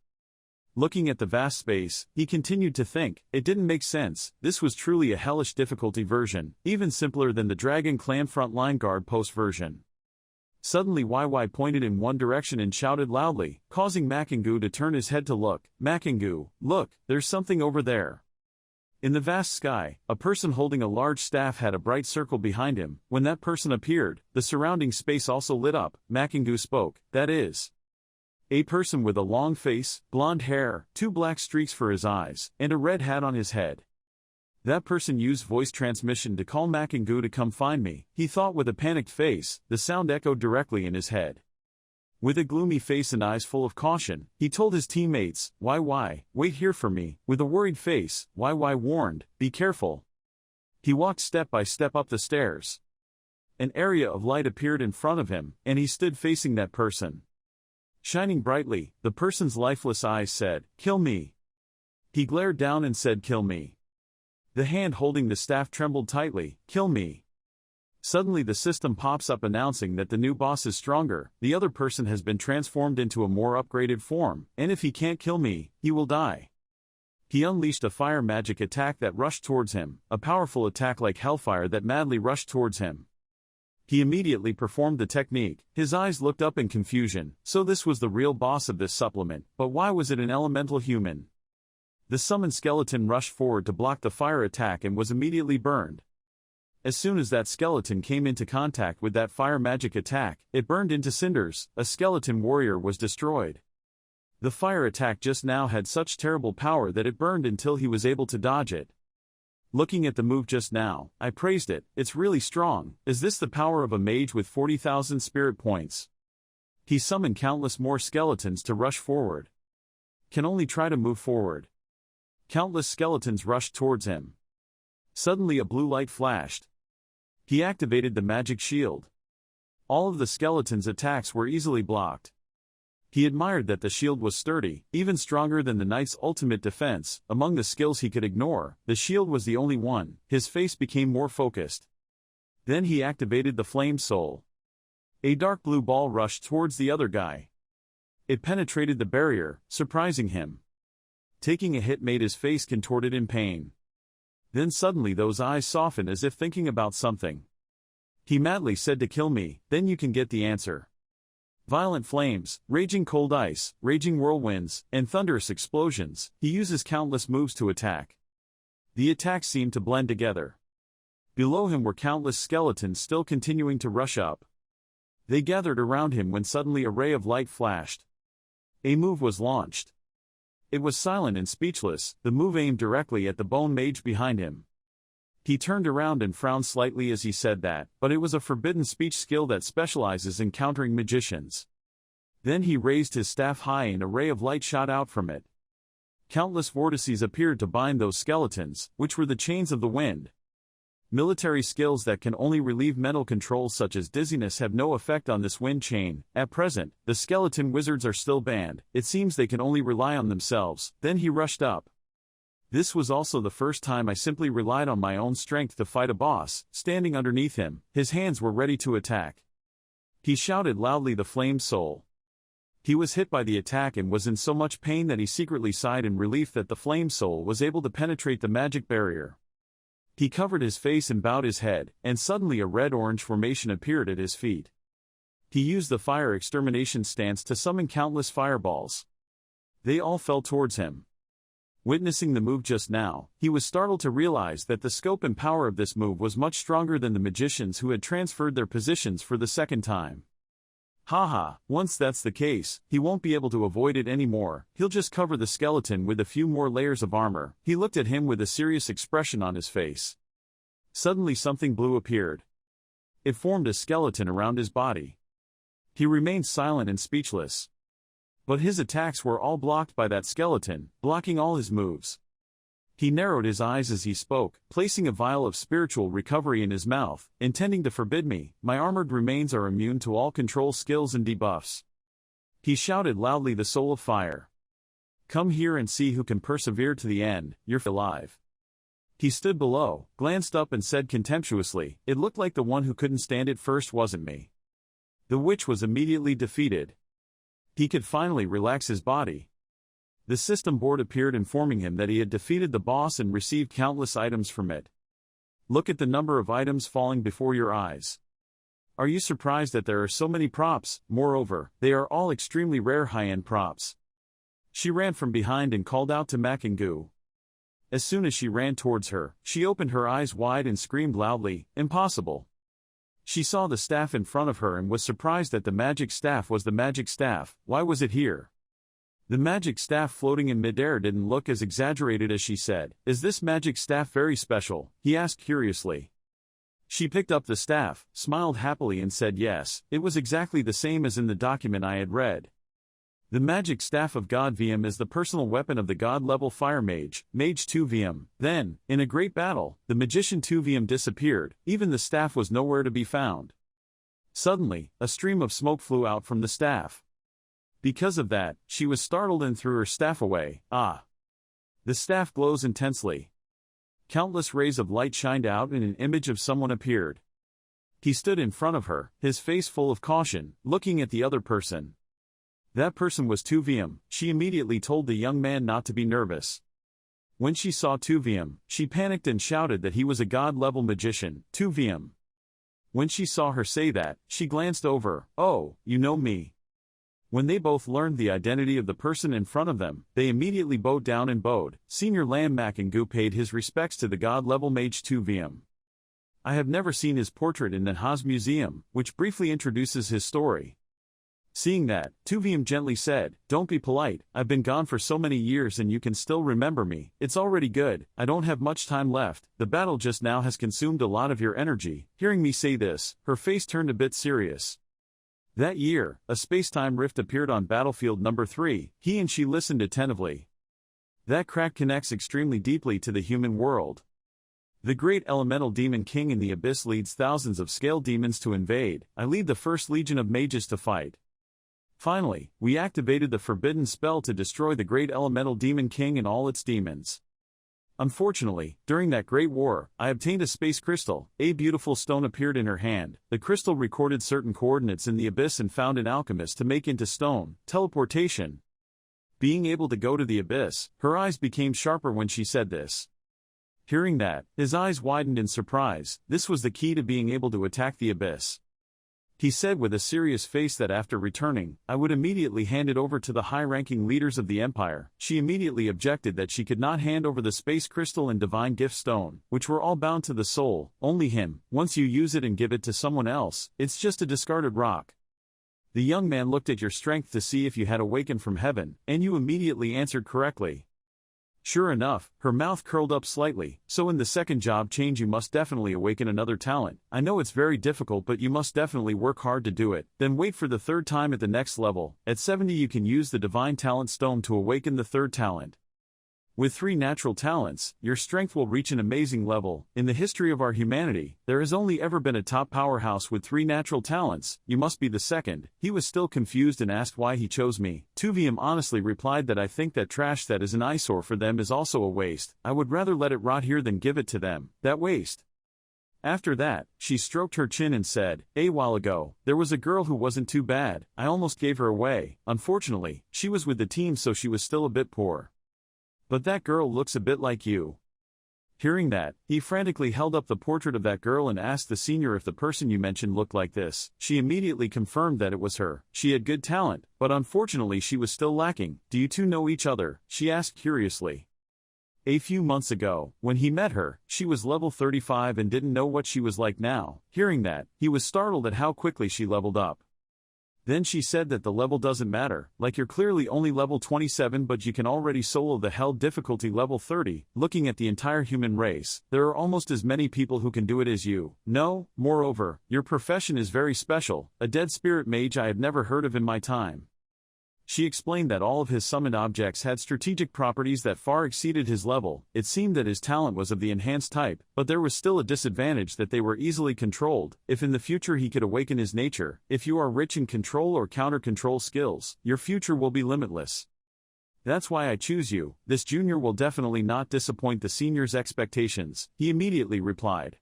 Looking at the vast space, he continued to think, it didn't make sense. This was truly a hellish difficulty version, even simpler than the Dragon Clan Frontline Guard Post version. Suddenly YY pointed in one direction and shouted loudly, causing Makingu to turn his head to look. Makingu, look, there's something over there. In the vast sky, a person holding a large staff had a bright circle behind him. When that person appeared, the surrounding space also lit up. Makingu spoke, that is a person with a long face, blonde hair, 2 black streaks for his eyes, and a red hat on his head. That person used voice transmission to call Makingu to come find me, he thought with a panicked face. The sound echoed directly in his head. With a gloomy face and eyes full of caution, he told his teammates, YY, wait here for me. With a worried face, YY warned, be careful. He walked step by step up the stairs. An area of light appeared in front of him, and he stood facing that person. Shining brightly, the person's lifeless eyes said, kill me. He glared down and said, kill me. The hand holding the staff trembled tightly, kill me. Suddenly the system pops up announcing that the new boss is stronger, the other person has been transformed into a more upgraded form, and if he can't kill me, he will die. He unleashed a fire magic attack that rushed towards him, a powerful attack like hellfire that madly rushed towards him. He immediately performed the technique. His eyes looked up in confusion. So this was the real boss of this supplement, but why was it an elemental human? The summoned skeleton rushed forward to block the fire attack and was immediately burned. As soon as that skeleton came into contact with that fire magic attack, it burned into cinders. A skeleton warrior was destroyed. The fire attack just now had such terrible power that it burned until he was able to dodge it. Looking at the move just now, I praised it. It's really strong. Is this the power of a mage with 40,000 spirit points? He summoned countless more skeletons to rush forward. Can only try to move forward. Countless skeletons rushed towards him. Suddenly a blue light flashed. He activated the magic shield. All of the skeleton's attacks were easily blocked. He admired that the shield was sturdy, even stronger than the knight's ultimate defense. Among the skills he could ignore, the shield was the only one. His face became more focused. Then he activated the flame soul. A dark blue ball rushed towards the other guy. It penetrated the barrier, surprising him. Taking a hit made his face contorted in pain. Then suddenly those eyes softened as if thinking about something. He madly said to kill me, then you can get the answer. Violent flames, raging cold ice, raging whirlwinds, and thunderous explosions, he uses countless moves to attack. The attacks seemed to blend together. Below him were countless skeletons still continuing to rush up. They gathered around him when suddenly a ray of light flashed. A move was launched. It was silent and speechless, the move aimed directly at the bone mage behind him. He turned around and frowned slightly as he said that, but it was a forbidden speech skill that specializes in countering magicians. Then he raised his staff high and a ray of light shot out from it. Countless vortices appeared to bind those skeletons, which were the chains of the wind. Military skills that can only relieve mental controls such as dizziness have no effect on this wind chain. At present, the skeleton wizards are still banned. It seems they can only rely on themselves. Then he rushed up. This was also the first time I simply relied on my own strength to fight a boss. Standing underneath him, his hands were ready to attack. He shouted loudly the flame soul. He was hit by the attack and was in so much pain that he secretly sighed in relief that the flame soul was able to penetrate the magic barrier. He covered his face and bowed his head, and suddenly a red-orange formation appeared at his feet. He used the fire extermination stance to summon countless fireballs. They all fell towards him. Witnessing the move just now, he was startled to realize that the scope and power of this move was much stronger than the magicians who had transferred their positions for the second time. Haha, once that's the case, he won't be able to avoid it anymore. He'll just cover the skeleton with a few more layers of armor. He looked at him with a serious expression on his face. Suddenly something blue appeared. It formed a skeleton around his body. He remained silent and speechless. But his attacks were all blocked by that skeleton, blocking all his moves. He narrowed his eyes as he spoke, placing a vial of spiritual recovery in his mouth, intending to forbid me. My armored remains are immune to all control skills and debuffs. He shouted loudly the soul of fire. Come here and see who can persevere to the end. You're alive. He stood below, glanced up and said contemptuously, it looked like the one who couldn't stand it first wasn't me. The witch was immediately defeated. He could finally relax his body. The system board appeared informing him that he had defeated the boss and received countless items from it. Look at the number of items falling before your eyes. Are you surprised that there are so many props? Moreover, they are all extremely rare high-end props. She ran from behind and called out to Makingu. As soon as she ran towards her, she opened her eyes wide and screamed loudly, "Impossible!" She saw the staff in front of her and was surprised that the magic staff was the magic staff. Why was it here? The magic staff floating in midair didn't look as exaggerated as she said. "Is this magic staff very special?" he asked curiously. She picked up the staff, smiled happily and said yes, it was exactly the same as in the document I had read. The magic staff of God VM is the personal weapon of the God-level fire mage, Mage 2 VM. Then, in a great battle, the magician 2 VM disappeared, even the staff was nowhere to be found. Suddenly, a stream of smoke flew out from the staff. Because of that, she was startled and threw her staff away. Ah! The staff glows intensely. Countless rays of light shined out and an image of someone appeared. He stood in front of her, his face full of caution, looking at the other person. That person was 2VM. She immediately told the young man not to be nervous. When she saw 2VM, she panicked and shouted that he was a god-level magician, 2VM. When she saw her say that, she glanced over. "Oh, you know me." When they both learned the identity of the person in front of them, they immediately bowed down and bowed. Senior Lam Makingu paid his respects to the god-level mage 2VM. I have never seen his portrait in the Haas Museum, which briefly introduces his story. Seeing that, 2VM gently said, "Don't be polite, I've been gone for so many years and you can still remember me. It's already good, I don't have much time left, the battle just now has consumed a lot of your energy." Hearing me say this, her face turned a bit serious. That year, a space-time rift appeared on battlefield number 3, he and she listened attentively. That crack connects extremely deeply to the human world. The great elemental demon king in the abyss leads thousands of scale demons to invade. I lead the first legion of mages to fight. Finally, we activated the forbidden spell to destroy the great elemental demon king and all its demons. Unfortunately, during that great war, I obtained a space crystal. A beautiful stone appeared in her hand. The crystal recorded certain coordinates in the abyss and found an alchemist to make into stone. Teleportation. Being able to go to the abyss, her eyes became sharper when she said this. Hearing that, his eyes widened in surprise. This was the key to being able to attack the abyss. He said with a serious face that after returning, I would immediately hand it over to the high-ranking leaders of the Empire. She immediately objected that she could not hand over the space crystal and divine gift stone, which were all bound to the soul, only him. Once you use it and give it to someone else, it's just a discarded rock. The young man looked at your strength to see if you had awakened from heaven, and you immediately answered correctly. Sure enough, her mouth curled up slightly. So in the second job change you must definitely awaken another talent. I know it's very difficult but you must definitely work hard to do it. Then wait for the third time at the next level. At 70 you can use the divine talent stone to awaken the third talent. With 3 natural talents, your strength will reach an amazing level. In the history of our humanity, there has only ever been a top powerhouse with 3 natural talents. You must be the second. He was still confused and asked why he chose me. 2VM honestly replied that I think that trash that is an eyesore for them is also a waste. I would rather let it rot here than give it to them. That waste. After that, she stroked her chin and said, "A while ago, there was a girl who wasn't too bad. I almost gave her away. Unfortunately, she was with the team so she was still a bit poor. But that girl looks a bit like you." Hearing that, he frantically held up the portrait of that girl and asked the senior if the person you mentioned looked like this. She immediately confirmed that it was her. She had good talent, but unfortunately she was still lacking. "Do you two know each other?" she asked curiously. A few months ago, when he met her, she was level 35 and didn't know what she was like now. Hearing that, he was startled at how quickly she leveled up. Then she said that the level doesn't matter, like you're clearly only level 27 but you can already solo the hell difficulty level 30, looking at the entire human race, there are almost as many people who can do it as you. No, moreover, your profession is very special, a dead spirit mage I have never heard of in my time. She explained that all of his summoned objects had strategic properties that far exceeded his level. It seemed that his talent was of the enhanced type, but there was still a disadvantage that they were easily controlled. If in the future he could awaken his nature, if you are rich in control or counter-control skills, your future will be limitless. That's why I choose you. This junior will definitely not disappoint the senior's expectations, he immediately replied.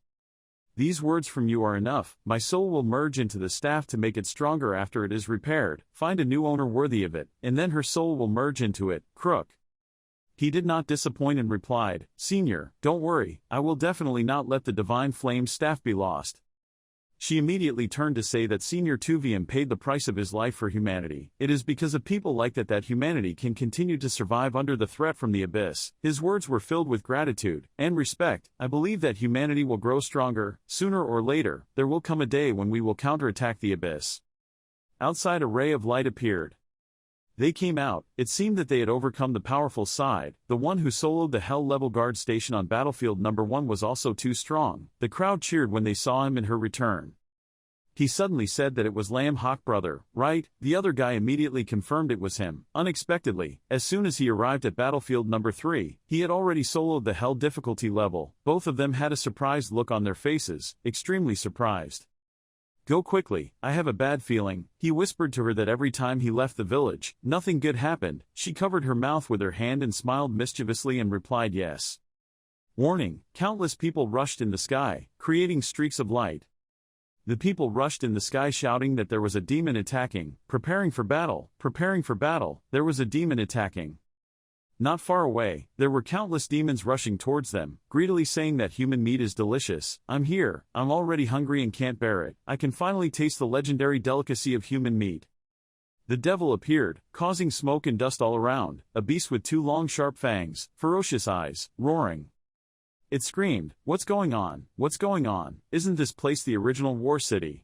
These words from you are enough. My soul will merge into the staff to make it stronger after it is repaired. Find a new owner worthy of it, and then her soul will merge into it. Crook. He did not disappoint and replied, "Senior, don't worry, I will definitely not let the divine flame staff be lost." She immediately turned to say that Senior Tuvium paid the price of his life for humanity. It is because of people like that humanity can continue to survive under the threat from the abyss. His words were filled with gratitude and respect. I believe that humanity will grow stronger. Sooner or later, there will come a day when we will counterattack the abyss. Outside, a ray of light appeared. They came out. It seemed that they had overcome the powerful side. The one who soloed the Hell-level guard station on battlefield number 1 was also too strong. The crowd cheered when they saw him in her return. He suddenly said that it was Lamb Hawk brother, right? The other guy immediately confirmed it was him. Unexpectedly, as soon as he arrived at battlefield number 3, he had already soloed the Hell difficulty level. Both of them had a surprised look on their faces, extremely surprised. Go quickly, I have a bad feeling. He whispered to her that every time he left the village, nothing good happened. She covered her mouth with her hand and smiled mischievously and replied yes. Warning, countless people rushed in the sky, creating streaks of light. The people rushed in the sky shouting that there was a demon attacking, preparing for battle, there was a demon attacking. Not far away, there were countless demons rushing towards them, greedily saying that human meat is delicious. I'm here, I'm already hungry and can't bear it. I can finally taste the legendary delicacy of human meat. The devil appeared, causing smoke and dust all around, a beast with 2 long sharp fangs, ferocious eyes, roaring. It screamed, "What's going on? What's going on? Isn't this place the original war city?"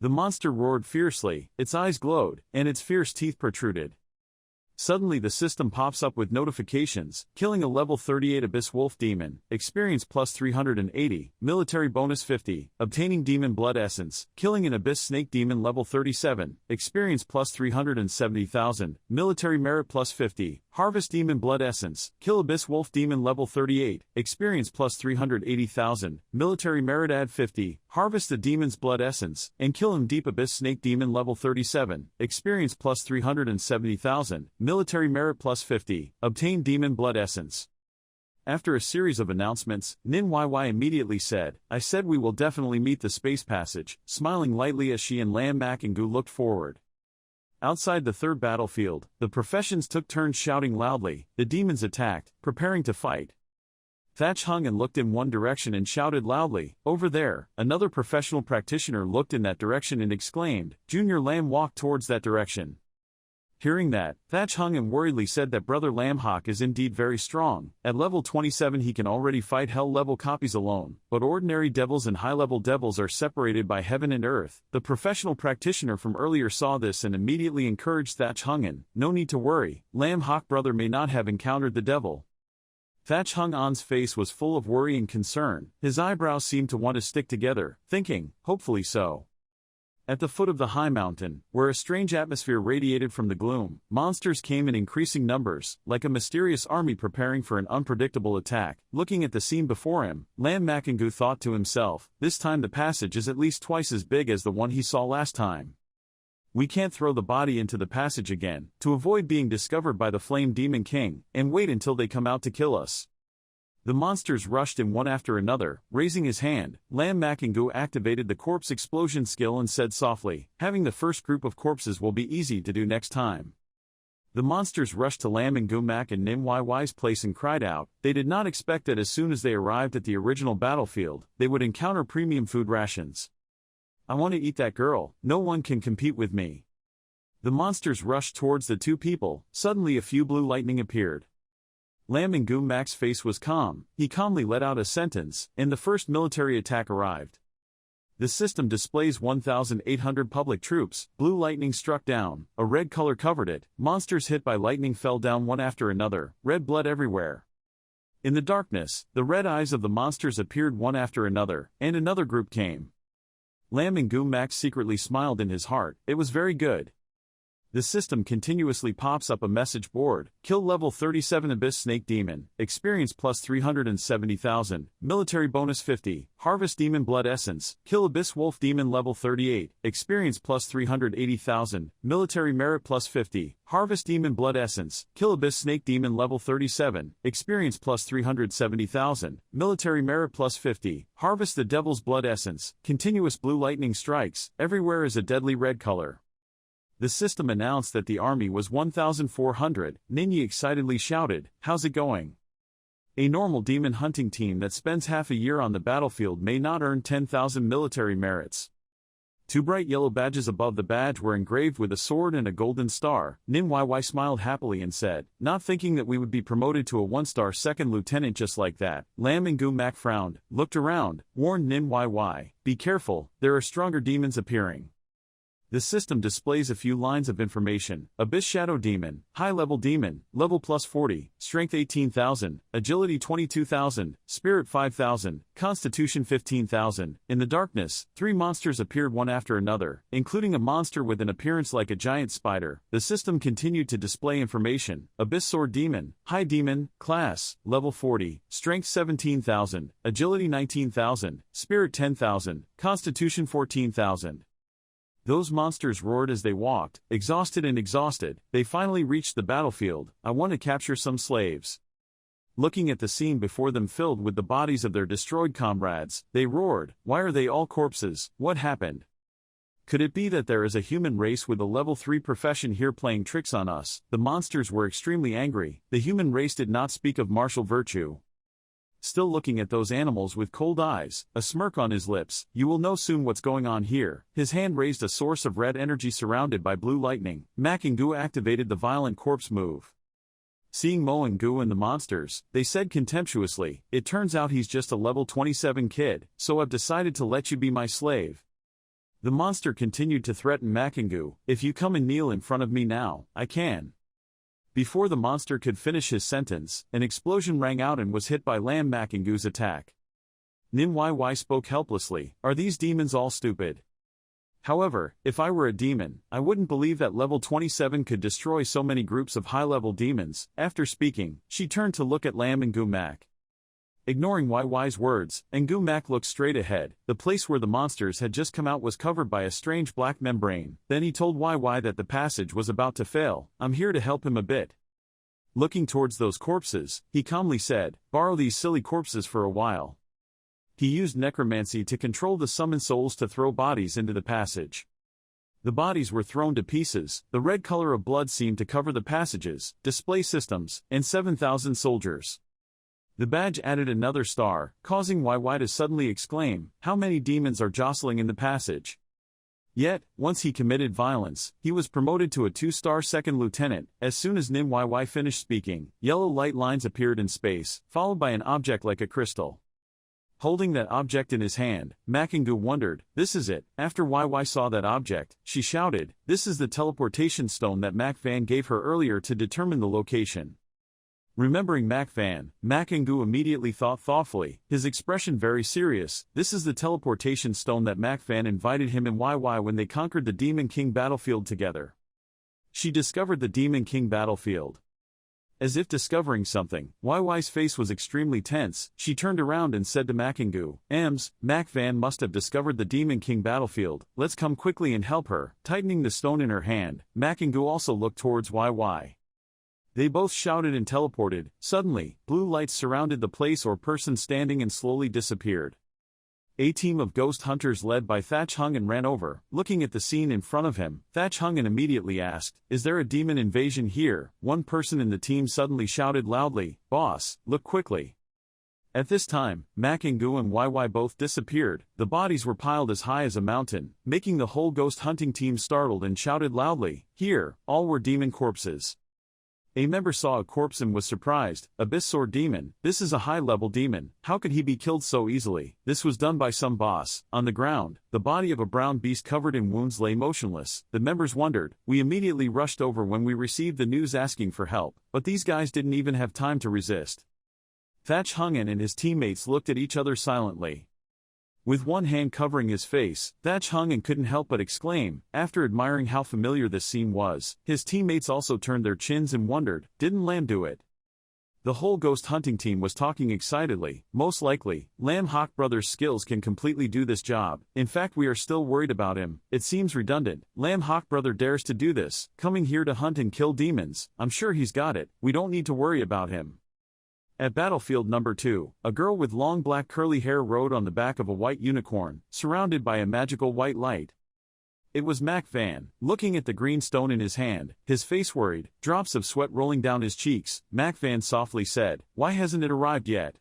The monster roared fiercely, its eyes glowed, and its fierce teeth protruded. Suddenly the system pops up with notifications, killing a level 38 Abyss Wolf Demon, experience plus 380, military bonus 50, obtaining Demon Blood Essence, killing an Abyss Snake Demon level 37, experience plus 370,000, military merit plus 50, harvest Demon Blood Essence, kill Abyss Wolf Demon level 38, experience plus 380,000, military merit add 50, harvest the Demon's Blood Essence, and kill him Deep Abyss Snake Demon level 37, experience plus 370,000, military merit plus 50, obtain Demon Blood Essence. After a series of announcements, Nin YY immediately said, I said we will definitely meet the space passage, smiling lightly as she and Lam Mak and Gu looked forward. Outside the third battlefield, the professions took turns shouting loudly, the demons attacked, preparing to fight. Thatch hung and looked in one direction and shouted loudly, over there. Another professional practitioner looked in that direction and exclaimed, Junior Lam walked towards that direction. Hearing that, Thatch hung and worriedly said that Brother Lambhawk is indeed very strong. At level 27 he can already fight hell-level copies alone, but ordinary devils and high-level devils are separated by heaven and earth. The professional practitioner from earlier saw this and immediately encouraged Thatch Hung-an, no need to worry, Lambhawk brother may not have encountered the devil. Thatch Hung-an's face was full of worry and concern, his eyebrows seemed to want to stick together, thinking, hopefully so. At the foot of the high mountain, where a strange atmosphere radiated from the gloom, monsters came in increasing numbers, like a mysterious army preparing for an unpredictable attack. Looking at the scene before him, Lam Makangu thought to himself, this time the passage is at least twice as big as the one he saw last time. We can't throw the body into the passage again, to avoid being discovered by the Flame Demon King, and wait until they come out to kill us. The monsters rushed in one after another. Raising his hand, Lam Makangu activated the corpse explosion skill and said softly, having the first group of corpses will be easy to do next time. The monsters rushed to Lam and Gumak and Nim YY's place and cried out. They did not expect that as soon as they arrived at the original battlefield, they would encounter premium food rations. I want to eat that girl, no one can compete with me. The monsters rushed towards the two people. Suddenly a few blue lightning appeared. Lam and Gumak's face was calm. He calmly let out a sentence, and the first military attack arrived. The system displays 1,800 public troops. Blue lightning struck down, a red color covered it. Monsters hit by lightning fell down one after another, red blood everywhere. In the darkness, the red eyes of the monsters appeared one after another, and another group came. Lam and Gumak secretly smiled in his heart. It was very good. The system continuously pops up a message board, kill level 37 Abyss Snake Demon, experience plus 370,000, military bonus 50, harvest Demon Blood Essence, kill Abyss Wolf Demon level 38, experience plus 380,000, military merit plus 50, harvest Demon Blood Essence, kill Abyss Snake Demon level 37, experience plus 370,000, military merit plus 50, harvest the Devil's Blood Essence, continuous blue lightning strikes, everywhere is a deadly red color. The system announced that the army was 1,400. Ninyi excitedly shouted, how's it going? A normal demon hunting team that spends half a year on the battlefield may not earn 10,000 military merits. Two bright yellow badges above the badge were engraved with a sword and a golden star. Nim YY smiled happily and said, not thinking that we would be promoted to a 1-star second lieutenant just like that. Lam and Gu Mak frowned, looked around, warned Nim YY, be careful, there are stronger demons appearing. The system displays a few lines of information. Abyss Shadow Demon, High-Level Demon, Level plus 40, Strength 18,000, Agility 22,000, Spirit 5,000, Constitution 15,000. In the darkness, 3 monsters appeared one after another, including a monster with an appearance like a giant spider. The system continued to display information. Abyss Sword Demon, High Demon, Class, Level 40, Strength 17,000, Agility 19,000, Spirit 10,000, Constitution 14,000. Those monsters roared as they walked, exhausted and exhausted. They finally reached the battlefield. I want to capture some slaves. Looking at the scene before them filled with the bodies of their destroyed comrades, they roared, why are they all corpses? What happened? Could it be that there is a human race with a level 3 profession here playing tricks on us? The monsters were extremely angry. The human race did not speak of martial virtue. Still looking at those animals with cold eyes, a smirk on his lips, you will know soon what's going on here. His hand raised a source of red energy surrounded by blue lightning. Mak and Gu activated the violent corpse move. Seeing Mo and Gu and the monsters, they said contemptuously, it turns out he's just a level 27 kid, so I've decided to let you be my slave. The monster continued to threaten Mak and Gu, if you come and kneel in front of me now, I can. Before the monster could finish his sentence, an explosion rang out and was hit by Lam Mak and Gu's attack. Nim YY spoke helplessly, are these demons all stupid? However, if I were a demon, I wouldn't believe that level 27 could destroy so many groups of high-level demons. After speaking, she turned to look at Lam and Gu Mak. Ignoring YY's words, and Gu Mak looked straight ahead. The place where the monsters had just come out was covered by a strange black membrane. Then he told YY that the passage was about to fail. I'm here to help him a bit. Looking towards those corpses, he calmly said, borrow these silly corpses for a while. He used necromancy to control the summoned souls to throw bodies into the passage. The bodies were thrown to pieces. The red color of blood seemed to cover the passages, display systems, and 7,000 soldiers. The badge added another star, causing YY to suddenly exclaim, how many demons are jostling in the passage? Yet, once he committed violence, he was promoted to a 2-star second lieutenant. As soon as Nim YY finished speaking, yellow light lines appeared in space, followed by an object like a crystal. Holding that object in his hand, Mak and Gu wondered, this is it. After YY saw that object, she shouted, this is the teleportation stone that Mak Van gave her earlier to determine the location. Remembering Mak Van, Mak and Gu immediately thought thoughtfully, his expression very serious. This is the teleportation stone that Mak Van invited him and YY when they conquered the Demon King battlefield together. She discovered the Demon King battlefield. As if discovering something, YY's face was extremely tense. She turned around and said to Mak and Gu, Mak Van must have discovered the Demon King battlefield. Let's come quickly and help her. Tightening the stone in her hand, Mak and Gu also looked towards YY. They both shouted and teleported. Suddenly, blue lights surrounded the place or person standing and slowly disappeared. A team of ghost hunters led by Thatch Hungen ran over. Looking at the scene in front of him, Thatch Hungen immediately asked, is there a demon invasion here? One person in the team suddenly shouted loudly, boss, look quickly. At this time, Mak and Gu and YY both disappeared. The bodies were piled as high as a mountain, making the whole ghost hunting team startled and shouted loudly, here, all were demon corpses. A member saw a corpse and was surprised. Abyss Sword Demon, this is a high-level demon, how could he be killed so easily? This was done by some boss. On the ground, the body of a brown beast covered in wounds lay motionless. The members wondered. We immediately rushed over when we received the news asking for help, but these guys didn't even have time to resist. Thatch Hungen and his teammates looked at each other silently. With one hand covering his face, Thatch Hungen couldn't help but exclaim, after admiring how familiar this scene was. His teammates also turned their chins and wondered, didn't Lam do it? The whole ghost hunting team was talking excitedly. Most likely, Lam Hawk Brothers' skills can completely do this job. In fact, we are still worried about him. It seems redundant. Lam Hawk Brother dares to do this, coming here to hunt and kill demons. I'm sure he's got it. We don't need to worry about him. At battlefield number 2, a girl with long black curly hair rode on the back of a white unicorn, surrounded by a magical white light. It was Mac Van, looking at the green stone in his hand, his face worried, drops of sweat rolling down his cheeks. Mac Van softly said, "Why hasn't it arrived yet?"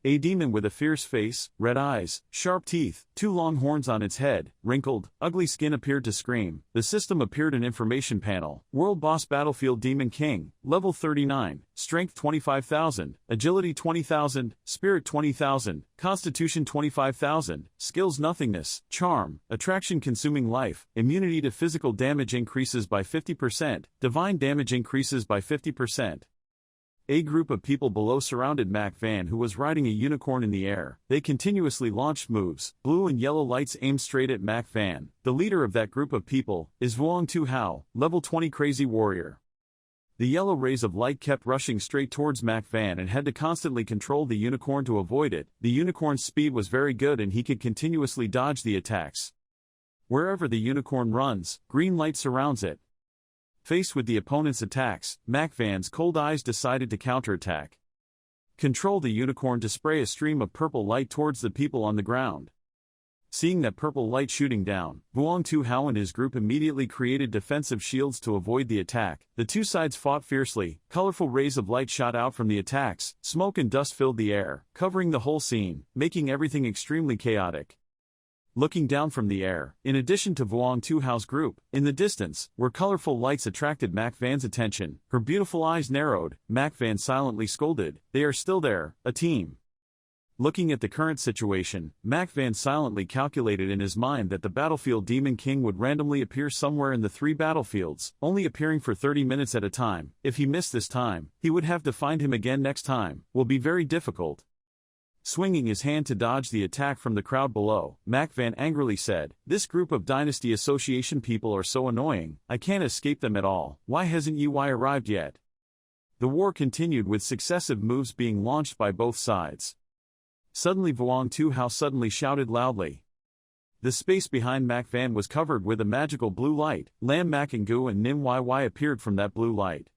A demon with a fierce face, red eyes, sharp teeth, 2 long horns on its head, wrinkled, ugly skin appeared to scream. The system appeared an information panel. World Boss Battlefield Demon King, Level 39, Strength 25,000, Agility 20,000, Spirit 20,000, Constitution 25,000, Skills Nothingness, Charm, Attraction Consuming Life, Immunity to Physical Damage increases by 50%, Divine Damage increases by 50%. A group of people below surrounded Mac Van, who was riding a unicorn in the air. They continuously launched moves. Blue and yellow lights aimed straight at Mac Van. The leader of that group of people is Vuong Tu Hao, Level 20 Crazy Warrior. The yellow rays of light kept rushing straight towards Mac Van and had to constantly control the unicorn to avoid it. The unicorn's speed was very good and he could continuously dodge the attacks. Wherever the unicorn runs, green light surrounds it. Faced with the opponent's attacks, Mac Van's cold eyes decided to counterattack. Control the unicorn to spray a stream of purple light towards the people on the ground. Seeing that purple light shooting down, Vuong Tu Hao and his group immediately created defensive shields to avoid the attack. The two sides fought fiercely. Colorful rays of light shot out from the attacks. Smoke and dust filled the air, covering the whole scene, making everything extremely chaotic. Looking down from the air, in addition to Vuong Tu Hao's group, in the distance, where colorful lights attracted Mac Van's attention, her beautiful eyes narrowed. Mac Van silently scolded, "They are still there, a team." Looking at the current situation, Mac Van silently calculated in his mind that the Battlefield Demon King would randomly appear somewhere in the 3 battlefields, only appearing for 30 minutes at a time. If he missed this time, he would have to find him again next time. Will be very difficult. Swinging his hand to dodge the attack from the crowd below, Mac Van angrily said, "This group of Dynasty Association people are so annoying, I can't escape them at all. Why hasn't EY arrived yet?" The war continued with successive moves being launched by both sides. Suddenly Vuong Tu Hao suddenly shouted loudly. The space behind Mac Van was covered with a magical blue light. Lam Makingu and Nim YY appeared from that blue light.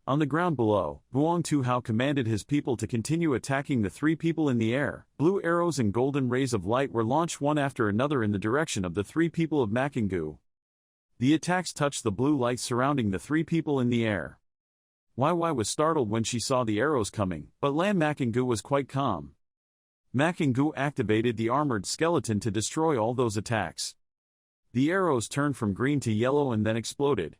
On the ground below, Vuong Tu Hao commanded his people to continue attacking the 3 people in the air. Blue arrows and golden rays of light were launched one after another in the direction of the 3 people of Makingu. The attacks touched the blue light surrounding the 3 people in the air. YY was startled when she saw the arrows coming, but Lam Makingu was quite calm. Makingu activated the armored skeleton to destroy all those attacks. The arrows turned from green to yellow and then exploded.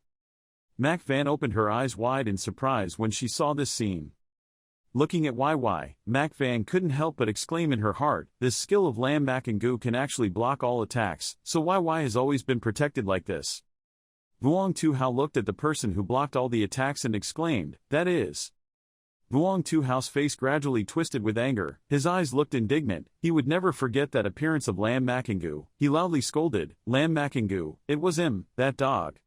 Mac Van opened her eyes wide in surprise when she saw this scene. Looking at YY, Mac Van couldn't help but exclaim in her heart, "This skill of Lam Makingu can actually block all attacks, so YY has always been protected like this." Vuong Tu Hao looked at the person who blocked all the attacks and exclaimed, "That is." Vuong Tu Hao's face gradually twisted with anger. His eyes looked indignant. He would never forget that appearance of Lam Makingu. He loudly scolded, "Lam Makingu, it was him, that dog."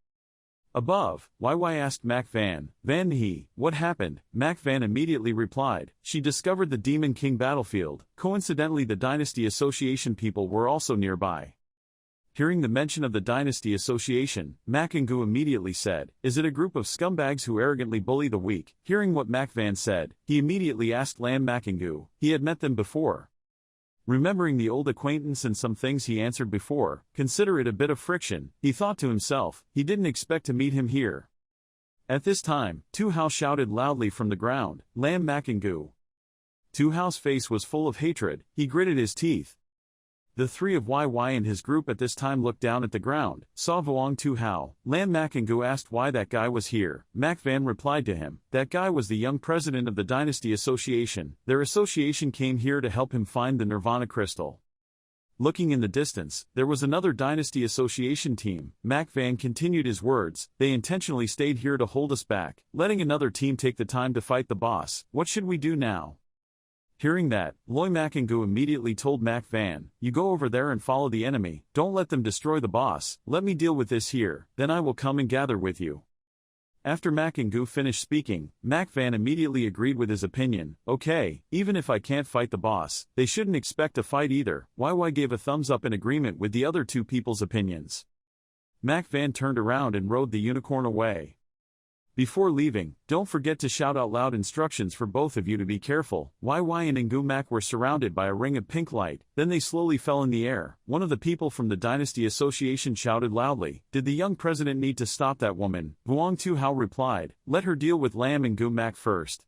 Above, YY asked Mac Van, "Van He, what happened?" Mac Van immediately replied, "She discovered the Demon King battlefield. Coincidentally, the Dynasty Association people were also nearby." Hearing the mention of the Dynasty Association, Makingu immediately said, "Is it a group of scumbags who arrogantly bully the weak?" Hearing what Mac Van said, he immediately asked Lam Makingu. He had met them before. Remembering the old acquaintance and some things he answered before, consider it a bit of friction, he thought to himself. He didn't expect to meet him here. At this time, Tu Hao shouted loudly from the ground, "Lam Makingu." Tu Hao's face was full of hatred. He gritted his teeth. The 3 of YY and his group at this time looked down at the ground, saw Vuong Tu Hao. Lam Makingu asked why that guy was here. Mac Van replied to him, "That guy was the young president of the Dynasty Association. Their association came here to help him find the Nirvana crystal." Looking in the distance, there was another Dynasty Association team. Mac Van continued his words, "They intentionally stayed here to hold us back, letting another team take the time to fight the boss. What should we do now?" Hearing that, Loy Makingu immediately told Mac Van, "You go over there and follow the enemy, don't let them destroy the boss, let me deal with this here, then I will come and gather with you." After Makingu finished speaking, Mac Van immediately agreed with his opinion. "Okay, even if I can't fight the boss, they shouldn't expect to fight either." YY gave a thumbs up in agreement with the other 2 people's opinions. Mac Van turned around and rode the unicorn away. Before leaving, don't forget to shout out loud instructions for both of you to be careful. YY and Ngumak were surrounded by a ring of pink light, then they slowly fell in the air. One of the people from the Dynasty Association shouted loudly, "Did the young president need to stop that woman?" Vuong Tu Hao replied, "Let her deal with Lam Ngumak first."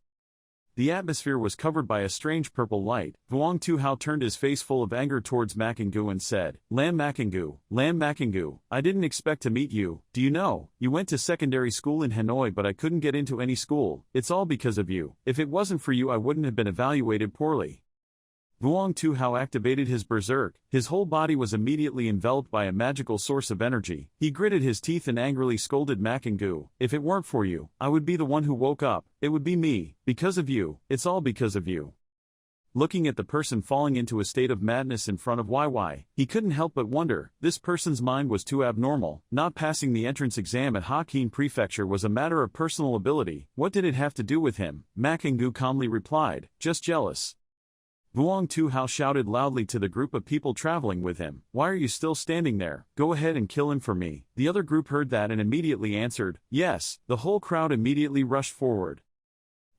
The atmosphere was covered by a strange purple light. Vuong Tu Hao turned his face full of anger towards Makingu and said, Lam Makingu, I didn't expect to meet you. Do you know, you went to secondary school in Hanoi but I couldn't get into any school. It's all because of you. If it wasn't for you I wouldn't have been evaluated poorly. Vuong Tu Hao activated his berserk. His whole body was immediately enveloped by a magical source of energy. He gritted his teeth and angrily scolded Makingu, "If it weren't for you, I would be the one who woke up. It would be me. Because of you. It's all because of you." Looking at the person falling into a state of madness in front of YY, he couldn't help but wonder, this person's mind was too abnormal. Not passing the entrance exam at Hokkien Prefecture was a matter of personal ability. What did it have to do with him? Makingu calmly replied, "Just jealous." Vuong Tu Hao shouted loudly to the group of people traveling with him, "Why are you still standing there? Go ahead and kill him for me." The other group heard that and immediately answered, "Yes." The whole crowd immediately rushed forward.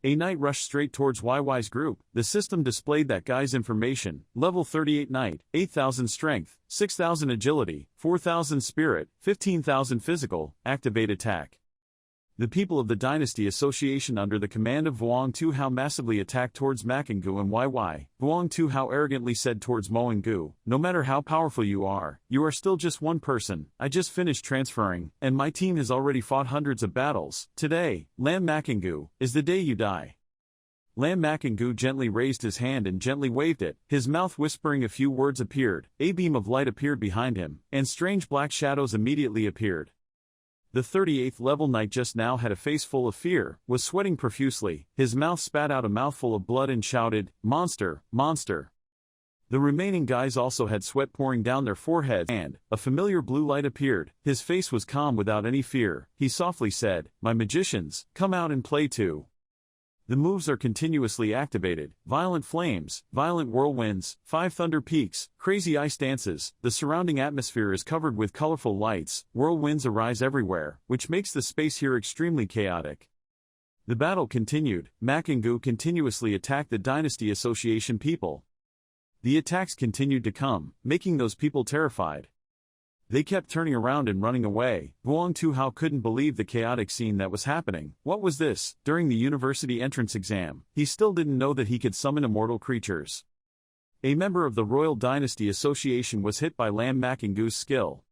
A knight rushed straight towards YY's group. The system displayed that guy's information: level 38 knight, 8,000 strength, 6,000 agility, 4,000 spirit, 15,000 physical, activate attack. The people of the Dynasty Association under the command of Vuong Tu Hao massively attacked towards Makingu and YY. Vuong Tu Hao arrogantly said towards Moingu, "No matter how powerful you are still just one person. I just finished transferring, and my team has already fought hundreds of battles. Today, Lam Makingu, is the day you die." Lam Makingu gently raised his hand and gently waved it. His mouth whispering a few words appeared. A beam of light appeared behind him, and strange black shadows immediately appeared. The 38th level knight just now had a face full of fear, was sweating profusely, his mouth spat out a mouthful of blood and shouted, "Monster, monster." The remaining guys also had sweat pouring down their foreheads and a familiar blue light appeared. His face was calm without any fear. He softly said, "My magicians, come out and play too." The moves are continuously activated: violent flames, violent whirlwinds, 5 thunder peaks, crazy ice dances. The surrounding atmosphere is covered with colorful lights, whirlwinds arise everywhere, which makes the space here extremely chaotic. The battle continued. Makingu continuously attacked the Dynasty Association people. The attacks continued to come, making those people terrified. They kept turning around and running away. Vuong Tu Hao couldn't believe the chaotic scene that was happening. What was this? During the university entrance exam, he still didn't know that he could summon immortal creatures. A member of the Royal Dynasty Association was hit by Lam Makingu's skill.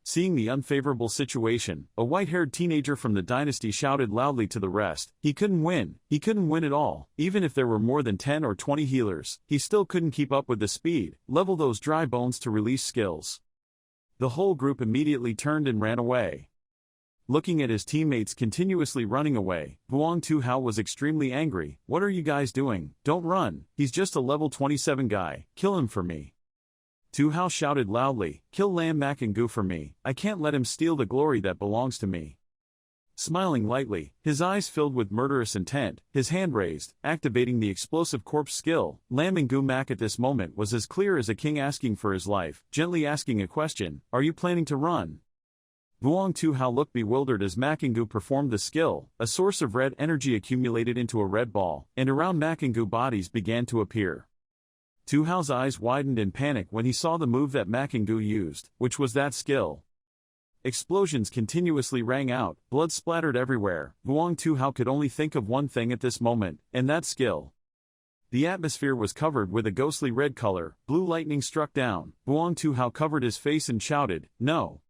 Seeing the unfavorable situation, a white-haired teenager from the dynasty shouted loudly to the rest, "He couldn't win. He couldn't win at all. Even if there were more than 10 or 20 healers, he still couldn't keep up with the speed. Level those dry bones to release skills." The whole group immediately turned and ran away. Looking at his teammates continuously running away, Vuong Tu Hao was extremely angry. "What are you guys doing? Don't run. He's just a level 27 guy. Kill him for me." Tu Hao shouted loudly, "Kill Lam Makingu for me. I can't let him steal the glory that belongs to me." Smiling lightly, his eyes filled with murderous intent, his hand raised, activating the explosive corpse skill. Lam Ngumak at this moment was as clear as a king asking for his life, gently asking a question, "Are you planning to run?" Vuong Tu Hao looked bewildered as Makingu performed the skill. A source of red energy accumulated into a red ball, and around Makingu bodies began to appear. Tu Hao's eyes widened in panic when he saw the move that Makingu used, which was that skill. Explosions continuously rang out, blood splattered everywhere. Vuong Tu Hao could only think of one thing at this moment, and that skill. The atmosphere was covered with a ghostly red color. Blue lightning struck down. Vuong Tu Hao covered his face and shouted, "No!"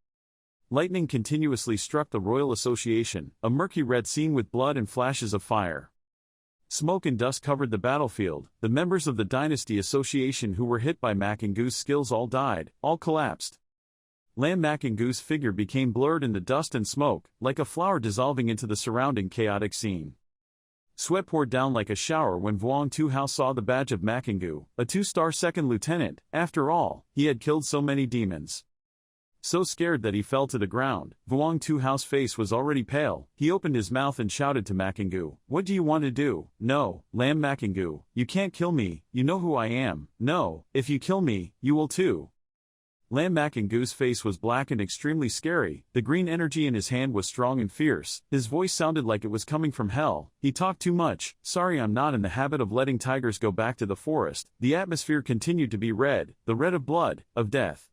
Lightning continuously struck the Royal Association, a murky red scene with blood and flashes of fire. Smoke and dust covered the battlefield. The members of the Dynasty Association who were hit by Makingu's skills all died, all collapsed. Lam Makingu's figure became blurred in the dust and smoke, like a flower dissolving into the surrounding chaotic scene. Sweat poured down like a shower when Vuong Tu Hao saw the badge of Makingu, a 2-star second lieutenant. After all, he had killed so many demons. So scared that he fell to the ground, Vuong Tu Hao's face was already pale. He opened his mouth and shouted to Makingu, "What do you want to do?" "No, Lam Makingu, you can't kill me, you know who I am." "No, if you kill me, you will too." Lam Makingu's face was black and extremely scary, the green energy in his hand was strong and fierce, his voice sounded like it was coming from hell. He talked too much. Sorry, I'm not in the habit of letting tigers go back to the forest. The atmosphere continued to be red, the red of blood, of death.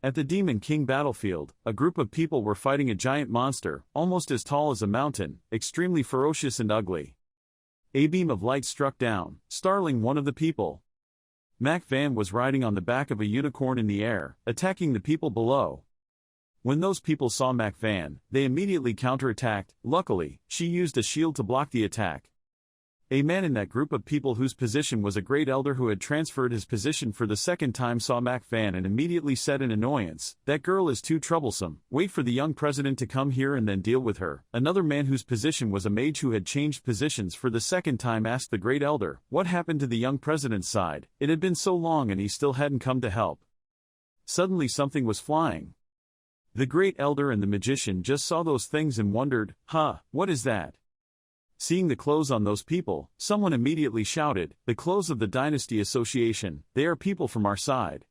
At the Demon King battlefield, a group of people were fighting a giant monster, almost as tall as a mountain, extremely ferocious and ugly. A beam of light struck down, startling one of the people. Mac Van was riding on the back of a unicorn in the air, attacking the people below. When those people saw Mac Van, they immediately counterattacked. Luckily, she used a shield to block the attack. A man in that group of people whose position was a great elder who had transferred his position for the second time saw Mac Van and immediately said in annoyance, "That girl is too troublesome, wait for the young president to come here and then deal with her." Another man whose position was a mage who had changed positions for the second time asked the great elder, what happened to the young president's side? It had been so long and he still hadn't come to help. Suddenly something was flying. The great elder and the magician just saw those things and wondered, what is that? Seeing the clothes on those people, someone immediately shouted, "The clothes of the Dynasty Association, they are people from our side."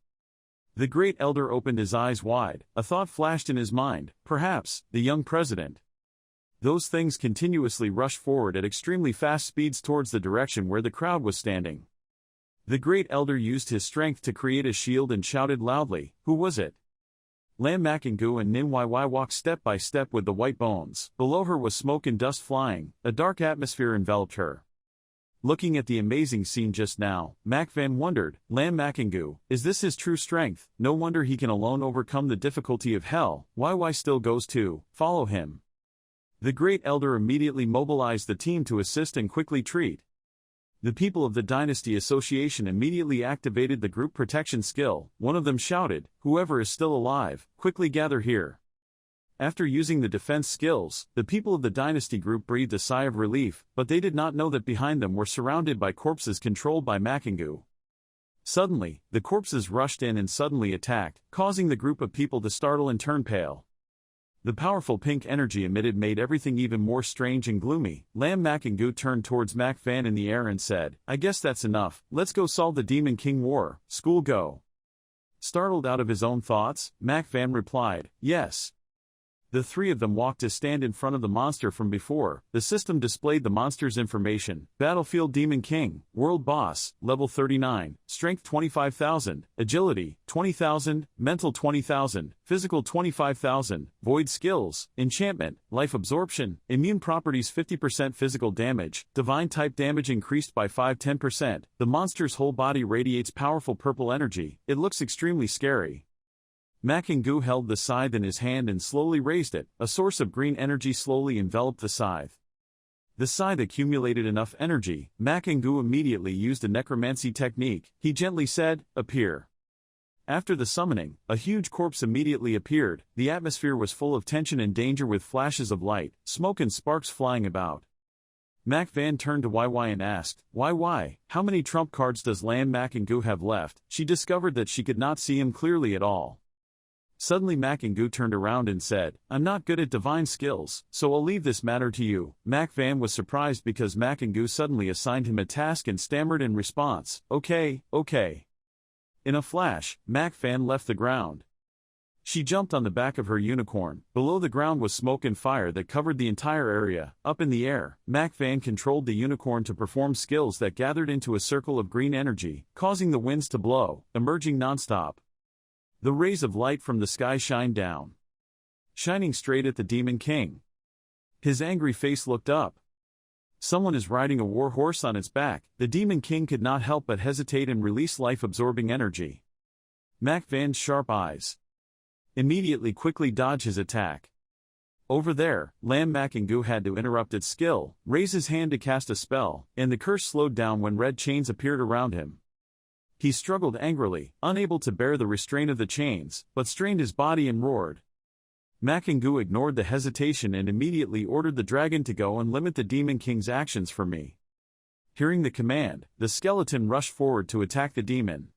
The great elder opened his eyes wide, a thought flashed in his mind, perhaps, the young president. Those things continuously rushed forward at extremely fast speeds towards the direction where the crowd was standing. The great elder used his strength to create a shield and shouted loudly, "Who was it?" Lam Makingu and Nin Yy walked step by step with the white bones. Below her was smoke and dust flying, a dark atmosphere enveloped her. Looking at the amazing scene just now, Mac Van wondered, Lam Makingu, is this his true strength? No wonder he can alone overcome the difficulty of hell. YY still goes to follow him. The great elder immediately mobilized the team to assist and quickly treat. The people of the Dynasty Association immediately activated the group protection skill. One of them shouted, "Whoever is still alive, quickly gather here." After using the defense skills, the people of the Dynasty group breathed a sigh of relief, but they did not know that behind them were surrounded by corpses controlled by Makingu. Suddenly, the corpses rushed in and suddenly attacked, causing the group of people to startle and turn pale. The powerful pink energy emitted made everything even more strange and gloomy. Lam Makingu turned towards Mac Van in the air and said, "I guess that's enough, let's go solve the Demon King War, school go." Startled out of his own thoughts, Mac Van replied, "Yes." The three of them walked to stand in front of the monster from before. The system displayed the monster's information. Battlefield Demon King, World Boss, Level 39, Strength 25,000, Agility 20,000, Mental 20,000, Physical 25,000, Void Skills, Enchantment, Life Absorption, Immune Properties 50% Physical Damage, Divine Type Damage increased by 5-10%. The monster's whole body radiates powerful purple energy. It looks extremely scary. Makingu held the scythe in his hand and slowly raised it. A source of green energy slowly enveloped the scythe. The scythe accumulated enough energy. Makingu immediately used a necromancy technique. He gently said, "Appear." After the summoning, a huge corpse immediately appeared. The atmosphere was full of tension and danger with flashes of light, smoke and sparks flying about. Mac Van turned to YY and asked, "YY, how many trump cards does Lam Makingu have left?" She discovered that she could not see him clearly at all. Suddenly Makingu turned around and said, "I'm not good at divine skills, so I'll leave this matter to you." Mac Van was surprised because Makingu suddenly assigned him a task and stammered in response, "Okay." In a flash, Mac Van left the ground. She jumped on the back of her unicorn. Below the ground was smoke and fire that covered the entire area. Up in the air, Mac Van controlled the unicorn to perform skills that gathered into a circle of green energy, causing the winds to blow, emerging nonstop. The rays of light from the sky shined down, shining straight at the Demon King. His angry face looked up. Someone is riding a war horse on its back. The Demon King could not help but hesitate and release life-absorbing energy. Mac Van's sharp eyes immediately quickly dodged his attack. Over there, Lam Makingu had to interrupt its skill, raise his hand to cast a spell, and the curse slowed down when red chains appeared around him. He struggled angrily, unable to bear the restraint of the chains, but strained his body and roared. Makingu ignored the hesitation and immediately ordered the dragon to go and limit the Demon King's actions for me. Hearing the command, the skeleton rushed forward to attack the demon.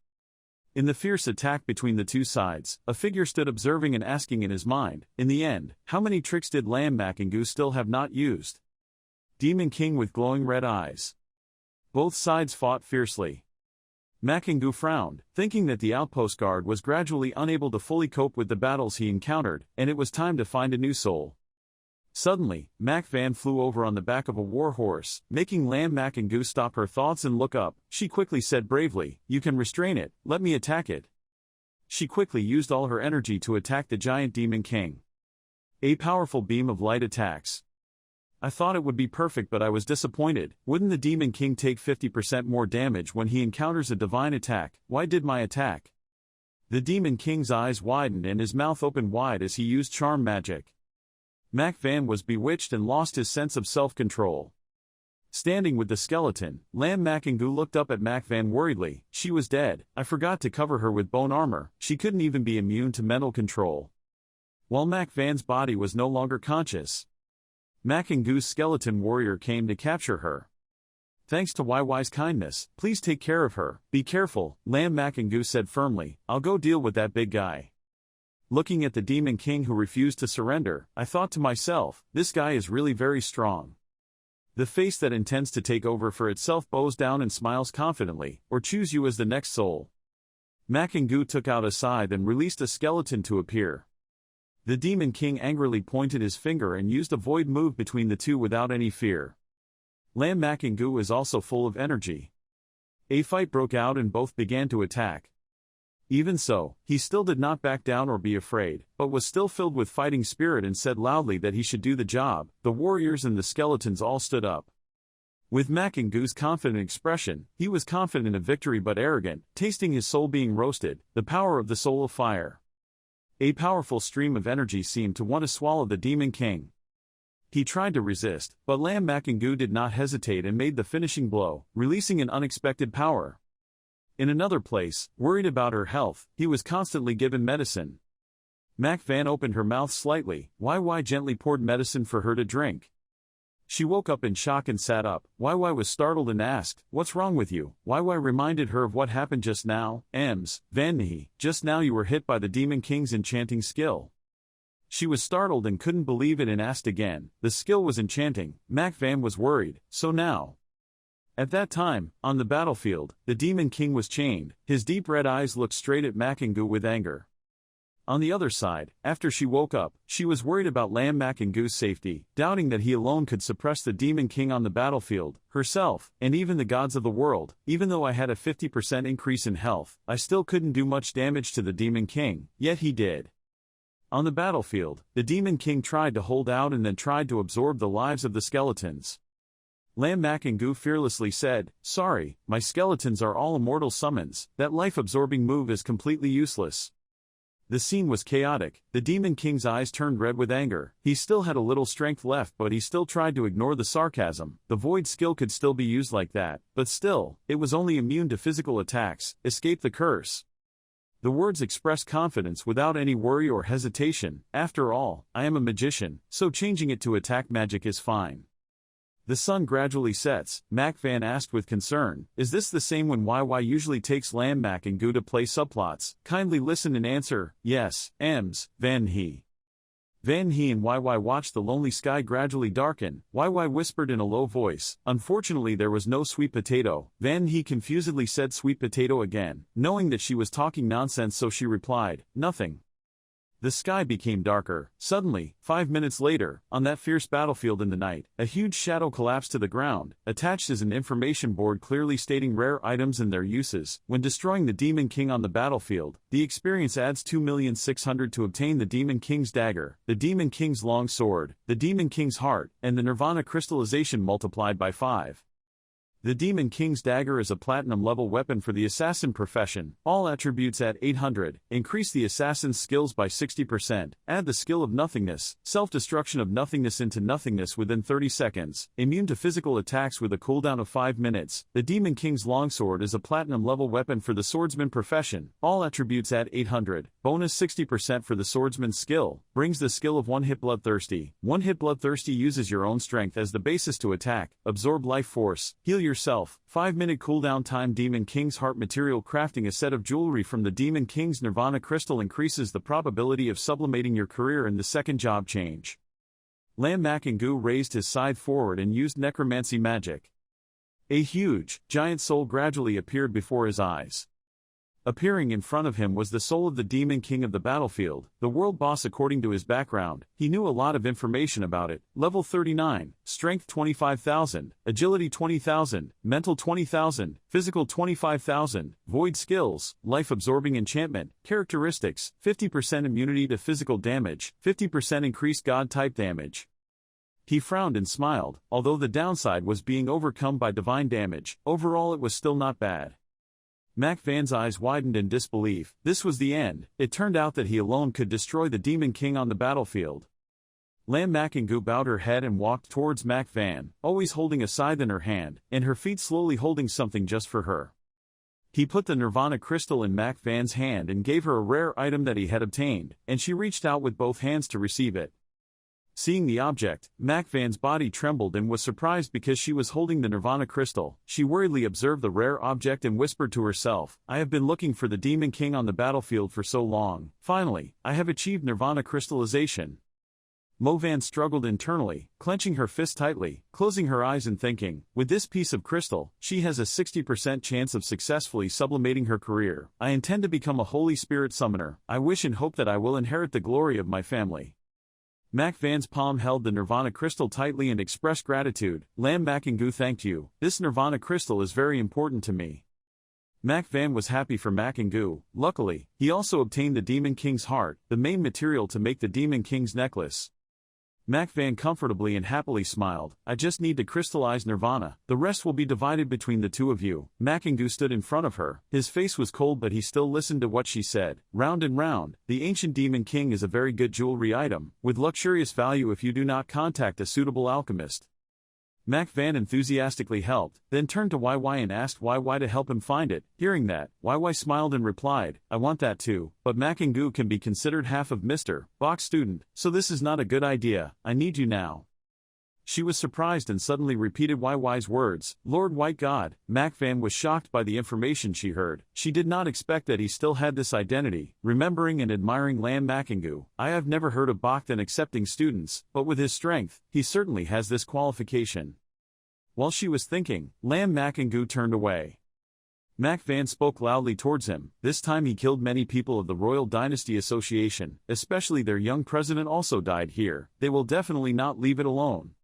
In the fierce attack between the two sides, a figure stood observing and asking in his mind, in the end, how many tricks did Lam Makingu still have not used? Demon King with glowing red eyes. Both sides fought fiercely. Makingu frowned, thinking that the outpost guard was gradually unable to fully cope with the battles he encountered, and it was time to find a new soul. Suddenly, Mac Van flew over on the back of a war horse, making Lam Makingu stop her thoughts and look up. She quickly said bravely, "You can restrain it, let me attack it." She quickly used all her energy to attack the giant Demon King. A powerful beam of light attacks. I thought it would be perfect, but I was disappointed. Wouldn't the Demon King take 50% more damage when he encounters a divine attack? Why did my attack? The Demon King's eyes widened and his mouth opened wide as he used charm magic. Mac Van was bewitched and lost his sense of self-control. Standing with the skeleton, Lam Makingu looked up at Mac Van worriedly. She was dead. I forgot to cover her with bone armor. She couldn't even be immune to mental control. While Mac Van's body was no longer conscious, Makingu's skeleton warrior came to capture her. "Thanks to YY's kindness, please take care of her. Be careful," Lam Makingu said firmly. "I'll go deal with that big guy." Looking at the Demon King who refused to surrender, I thought to myself, this guy is really very strong. The face that intends to take over for itself bows down and smiles confidently, or choose you as the next soul. Makingu took out a scythe and released a skeleton to appear. The Demon King angrily pointed his finger and used a void move between the two without any fear. Lam Makingu is also full of energy. A fight broke out and both began to attack. Even so, he still did not back down or be afraid, but was still filled with fighting spirit and said loudly that he should do the job. The warriors and the skeletons all stood up. With Makingu's confident expression, he was confident of victory but arrogant, tasting his soul being roasted, the power of the soul of fire. A powerful stream of energy seemed to want to swallow the Demon King. He tried to resist, but Lam Makingu did not hesitate and made the finishing blow, releasing an unexpected power. In another place, worried about her health, he was constantly given medicine. Mac Van opened her mouth slightly. YY gently poured medicine for her to drink. She woke up in shock and sat up. YY was startled and asked, "What's wrong with you?" YY reminded her of what happened just now. Van, just now you were hit by the Demon King's enchanting skill." She was startled and couldn't believe it and asked again. The skill was enchanting. Mac Van was worried. So now? At that time, on the battlefield, the Demon King was chained. His deep red eyes looked straight at Makingu with anger. On the other side, after she woke up, she was worried about Lam Makingu's safety, doubting that he alone could suppress the Demon King on the battlefield, herself, and even the gods of the world. Even though I had a 50% increase in health, I still couldn't do much damage to the Demon King, yet he did. On the battlefield, the Demon King tried to hold out and then tried to absorb the lives of the skeletons. Lam Makingu fearlessly said, "Sorry, my skeletons are all immortal summons. That life-absorbing move is completely useless." The scene was chaotic. The Demon King's eyes turned red with anger. He still had a little strength left, but he still tried to ignore the sarcasm. The void skill could still be used like that, but still, it was only immune to physical attacks. Escape the curse. The words expressed confidence without any worry or hesitation. After all, I am a magician, so changing it to attack magic is fine. The sun gradually sets. Mac Van asked with concern, "Is this the same when YY usually takes Lam Makingu to play subplots?" Kindly listen and answer, "Yes, Van He." Van He and YY watched the lonely sky gradually darken. YY whispered in a low voice, "Unfortunately there was no sweet potato." Van He confusedly said sweet potato again, knowing that she was talking nonsense, so she replied, "Nothing." The sky became darker. Suddenly, 5 minutes later, on that fierce battlefield in the night, a huge shadow collapsed to the ground. Attached is an information board clearly stating rare items and their uses. When destroying the Demon King on the battlefield, the experience adds 2,600,000 to obtain the Demon King's dagger, the Demon King's long sword, the Demon King's heart, and the Nirvana crystallization multiplied by 5. The Demon King's dagger is a platinum-level weapon for the assassin profession. All attributes at 800. Increase the assassin's skills by 60%. Add the skill of nothingness, self-destruction of nothingness into nothingness within 30 seconds. Immune to physical attacks with a cooldown of 5 minutes. The Demon King's longsword is a platinum-level weapon for the swordsman profession. All attributes at 800. Bonus 60% for the swordsman's skill. Brings the skill of one hit bloodthirsty. One hit bloodthirsty uses your own strength as the basis to attack. Absorb life force. Heal yourself. 5-minute cooldown time. Demon King's heart material. Crafting a set of jewelry from the Demon King's Nirvana crystal increases the probability of sublimating your career in the second job change. Lam Makingu raised his scythe forward and used necromancy magic. A huge, giant soul gradually appeared before his eyes. Appearing in front of him was the soul of the Demon King of the battlefield, the world boss. According to his background, he knew a lot of information about it. Level 39, Strength 25,000, Agility 20,000, Mental 20,000, Physical 25,000, Void Skills, Life-Absorbing Enchantment, Characteristics, 50% immunity to physical damage, 50% increased God-type damage. He frowned and smiled, although the downside was being overcome by divine damage. Overall it was still not bad. Mac Van's eyes widened in disbelief. This was the end. It turned out that he alone could destroy the Demon King on the battlefield. Lam Makengu bowed her head and walked towards Mac Van, always holding a scythe in her hand, and her feet slowly holding something just for her. He put the Nirvana crystal in Mac Van's hand and gave her a rare item that he had obtained, and she reached out with both hands to receive it. Seeing the object, Mac Van's body trembled and was surprised because she was holding the Nirvana crystal. She worriedly observed the rare object and whispered to herself, "I have been looking for the Demon King on the battlefield for so long. Finally, I have achieved Nirvana crystallization." Mo Van struggled internally, clenching her fist tightly, closing her eyes and thinking, with this piece of crystal, she has a 60% chance of successfully sublimating her career. I intend to become a Holy Spirit summoner. I wish and hope that I will inherit the glory of my family. Mac Van's palm held the Nirvana crystal tightly and expressed gratitude. Lam Makengu thanked you. This Nirvana crystal is very important to me. Mac Van was happy for Makengu. Luckily, he also obtained the Demon King's heart, the main material to make the Demon King's necklace. Mac Van comfortably and happily smiled. I just need to crystallize Nirvana. The rest will be divided between the two of you. Makengu stood in front of her. His face was cold but he still listened to what she said. Round and round, the ancient Demon King is a very good jewelry item, with luxurious value if you do not contact a suitable alchemist. Mac Van enthusiastically helped, then turned to YY and asked YY to help him find it. Hearing that, YY smiled and replied, I want that too, but Makengu can be considered half of Mr. Bach's student, so this is not a good idea. I need you now. She was surprised and suddenly repeated YY's words, Lord White God. Mac Van was shocked by the information she heard. She did not expect that he still had this identity. Remembering and admiring Lam Makengu, I have never heard of Bach than accepting students, but with his strength, he certainly has this qualification. While she was thinking, Lam Makengu turned away. Mac Van spoke loudly towards him. This time he killed many people of the Royal Dynasty Association, especially their young president also died here. They will definitely not leave it alone.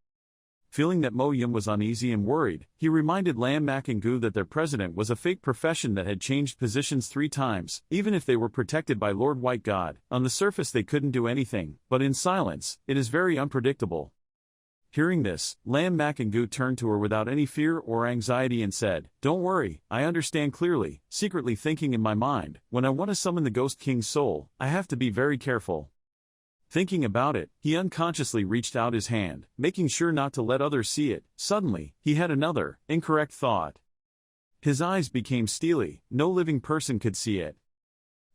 Feeling that Mo Yim was uneasy and worried, he reminded Lam Makengu that their president was a fake profession that had changed positions 3 times. Even if they were protected by Lord White God, on the surface they couldn't do anything, but in silence, it is very unpredictable. Hearing this, Lam Makengu turned to her without any fear or anxiety and said, Don't worry, I understand clearly, secretly thinking in my mind, when I want to summon the Ghost King's soul, I have to be very careful. Thinking about it, he unconsciously reached out his hand, making sure not to let others see it. Suddenly, he had another, incorrect thought. His eyes became steely, no living person could see it.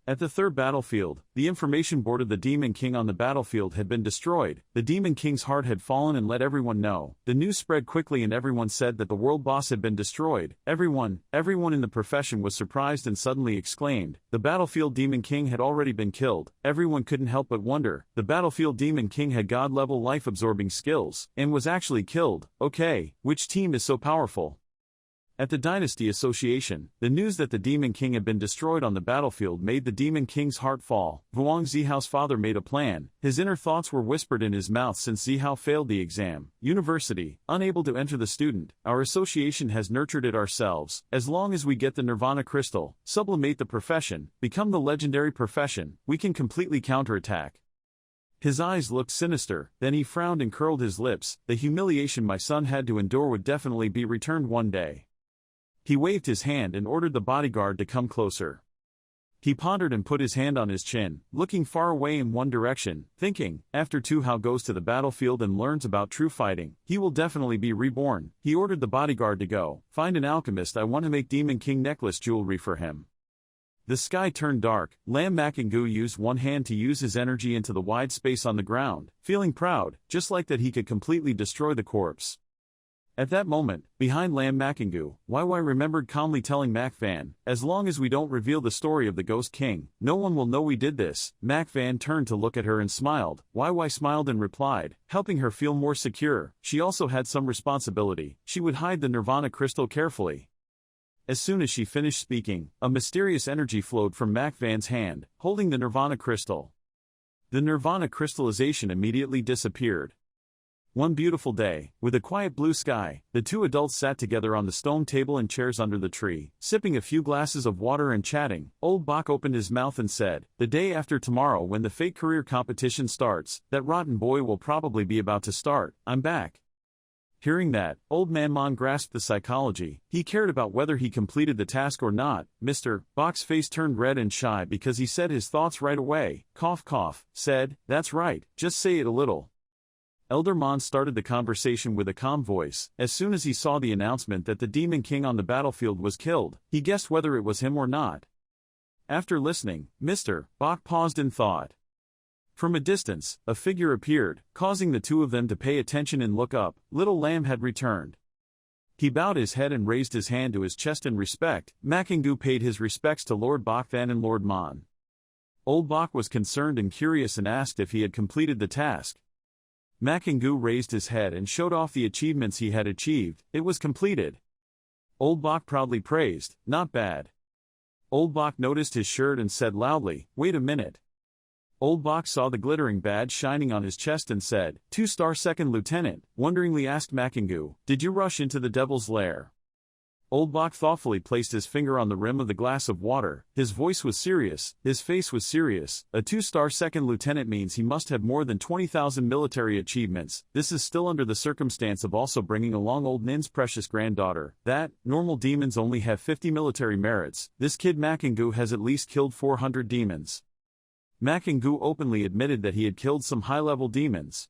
At the third battlefield, the information board of the Demon King on the battlefield had been destroyed. The Demon King's heart had fallen and let everyone know. The news spread quickly and everyone said that the world boss had been destroyed. Everyone in the profession was surprised and suddenly exclaimed, the battlefield Demon King had already been killed. Everyone couldn't help but wonder, the battlefield Demon King had god-level life-absorbing skills, and was actually killed. Okay, which team is so powerful? At the Dynasty Association, the news that the Demon King had been destroyed on the battlefield made the Demon King's heart fall. Vuong Zihao's father made a plan. His inner thoughts were whispered in his mouth since Zihao failed the exam. University, unable to enter the student, our association has nurtured it ourselves. As long as we get the Nirvana crystal, sublimate the profession, become the legendary profession, we can completely counterattack. His eyes looked sinister, then he frowned and curled his lips. The humiliation my son had to endure would definitely be returned one day. He waved his hand and ordered the bodyguard to come closer. He pondered and put his hand on his chin, looking far away in one direction, thinking, after Tu Hao goes to the battlefield and learns about true fighting, he will definitely be reborn. He ordered the bodyguard to go, find an alchemist. I want to make Demon King necklace jewelry for him. The sky turned dark. Lam Makengu used one hand to use his energy into the wide space on the ground, feeling proud, just like that he could completely destroy the corpse. At that moment, behind Lam Makingu, YY remembered calmly telling Mac Van, "As long as we don't reveal the story of the Ghost King, no one will know we did this." Mac Van turned to look at her and smiled. YY smiled and replied, helping her feel more secure. She also had some responsibility. She would hide the Nirvana crystal carefully. As soon as she finished speaking, a mysterious energy flowed from Mac Van's hand, holding the Nirvana crystal. The Nirvana crystallization immediately disappeared. One beautiful day, with a quiet blue sky, the two adults sat together on the stone table and chairs under the tree, sipping a few glasses of water and chatting. Old Bach opened his mouth and said, "The day after tomorrow when the fake career competition starts, that rotten boy will probably be about to start. I'm back." Hearing that, Old Man Mon grasped the psychology. He cared about whether he completed the task or not. Mr. Bach's face turned red and shy because he said his thoughts right away. Cough cough, said, "That's right, just say it a little." Elder Mon started the conversation with a calm voice. As soon as he saw the announcement that the Demon King on the battlefield was killed, he guessed whether it was him or not. After listening, Mr. Bach paused in thought. From a distance, a figure appeared, causing the two of them to pay attention and look up. Little Lamb had returned. He bowed his head and raised his hand to his chest in respect. Makingu paid his respects to Lord Bach Van and Lord Mon. Old Bach was concerned and curious and asked if he had completed the task. Makingu raised his head and showed off the achievements he had achieved. It was completed. Old Bach proudly praised, "Not bad." Old Bach noticed his shirt and said loudly, "Wait a minute." Old Bach saw the glittering badge shining on his chest and said, "2-star second lieutenant." Wonderingly asked Makingu, "Did you rush into the devil's lair?" Old Bach thoughtfully placed his finger on the rim of the glass of water. His voice was serious, his face was serious. A 2-star second lieutenant means he must have more than 20,000 military achievements. This is still under the circumstance of also bringing along old Nin's precious granddaughter. That, normal demons only have 50 military merits. This kid Makingu has at least killed 400 demons. Makingu openly admitted that he had killed some high-level demons.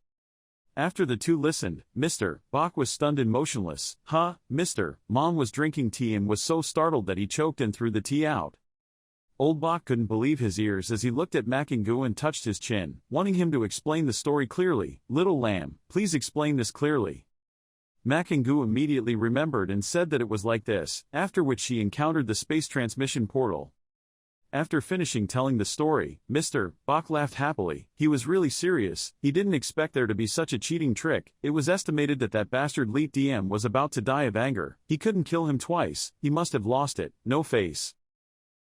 After the two listened, Mr. Bach was stunned and motionless. Mr. Mom was drinking tea and was so startled that he choked and threw the tea out. Old Bach couldn't believe his ears as he looked at Makingu and touched his chin, wanting him to explain the story clearly. "Little Lamb, please explain this clearly." Makingu immediately remembered and said that it was like this, after which she encountered the space transmission portal. After finishing telling the story, Mr. Bach laughed happily. He was really serious. He didn't expect there to be such a cheating trick. It was estimated that that bastard Leet DM was about to die of anger. He couldn't kill him twice. He must have lost it. No face.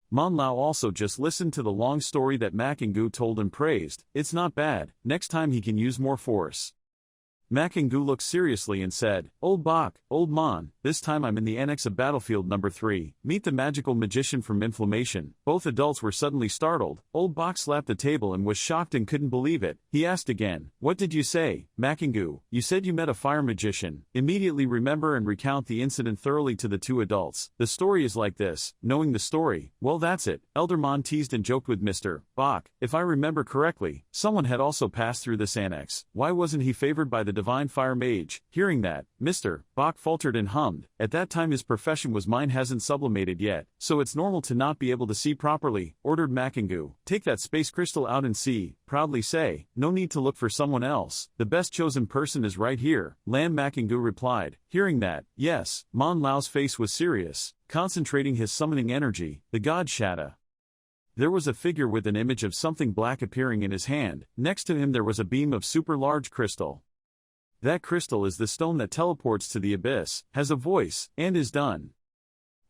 Mon Lao also just listened to the long story that Makingu told and praised. "It's not bad. Next time he can use more force." Makingu looked seriously and said, "Old Bach, Old Mon, this time I'm in the annex of battlefield number 3. Meet the magical magician from Inflammation." Both adults were suddenly startled. Old Bach slapped the table and was shocked and couldn't believe it. He asked again, "What did you say, Makingu? You said you met a fire magician." Immediately remember and recount the incident thoroughly to the two adults. The story is like this. Knowing the story, well, that's it. Elder Mon teased and joked with Mr. Bach. If I remember correctly, someone had also passed through this annex. Why wasn't he favored by the divine fire mage? Hearing that, Mr. Bach faltered and hummed. At that time his profession was mine hasn't sublimated yet, so it's normal to not be able to see properly, ordered Makingu. Take that space crystal out and see, proudly say, no need to look for someone else. The best chosen person is right here, Lam Makingu replied. Hearing that, yes, Mon Lao's face was serious, concentrating his summoning energy, the god Shatta. There was a figure with an image of something black appearing in his hand. Next to him there was a beam of super large crystal. That crystal is the stone that teleports to the abyss, has a voice, and is done.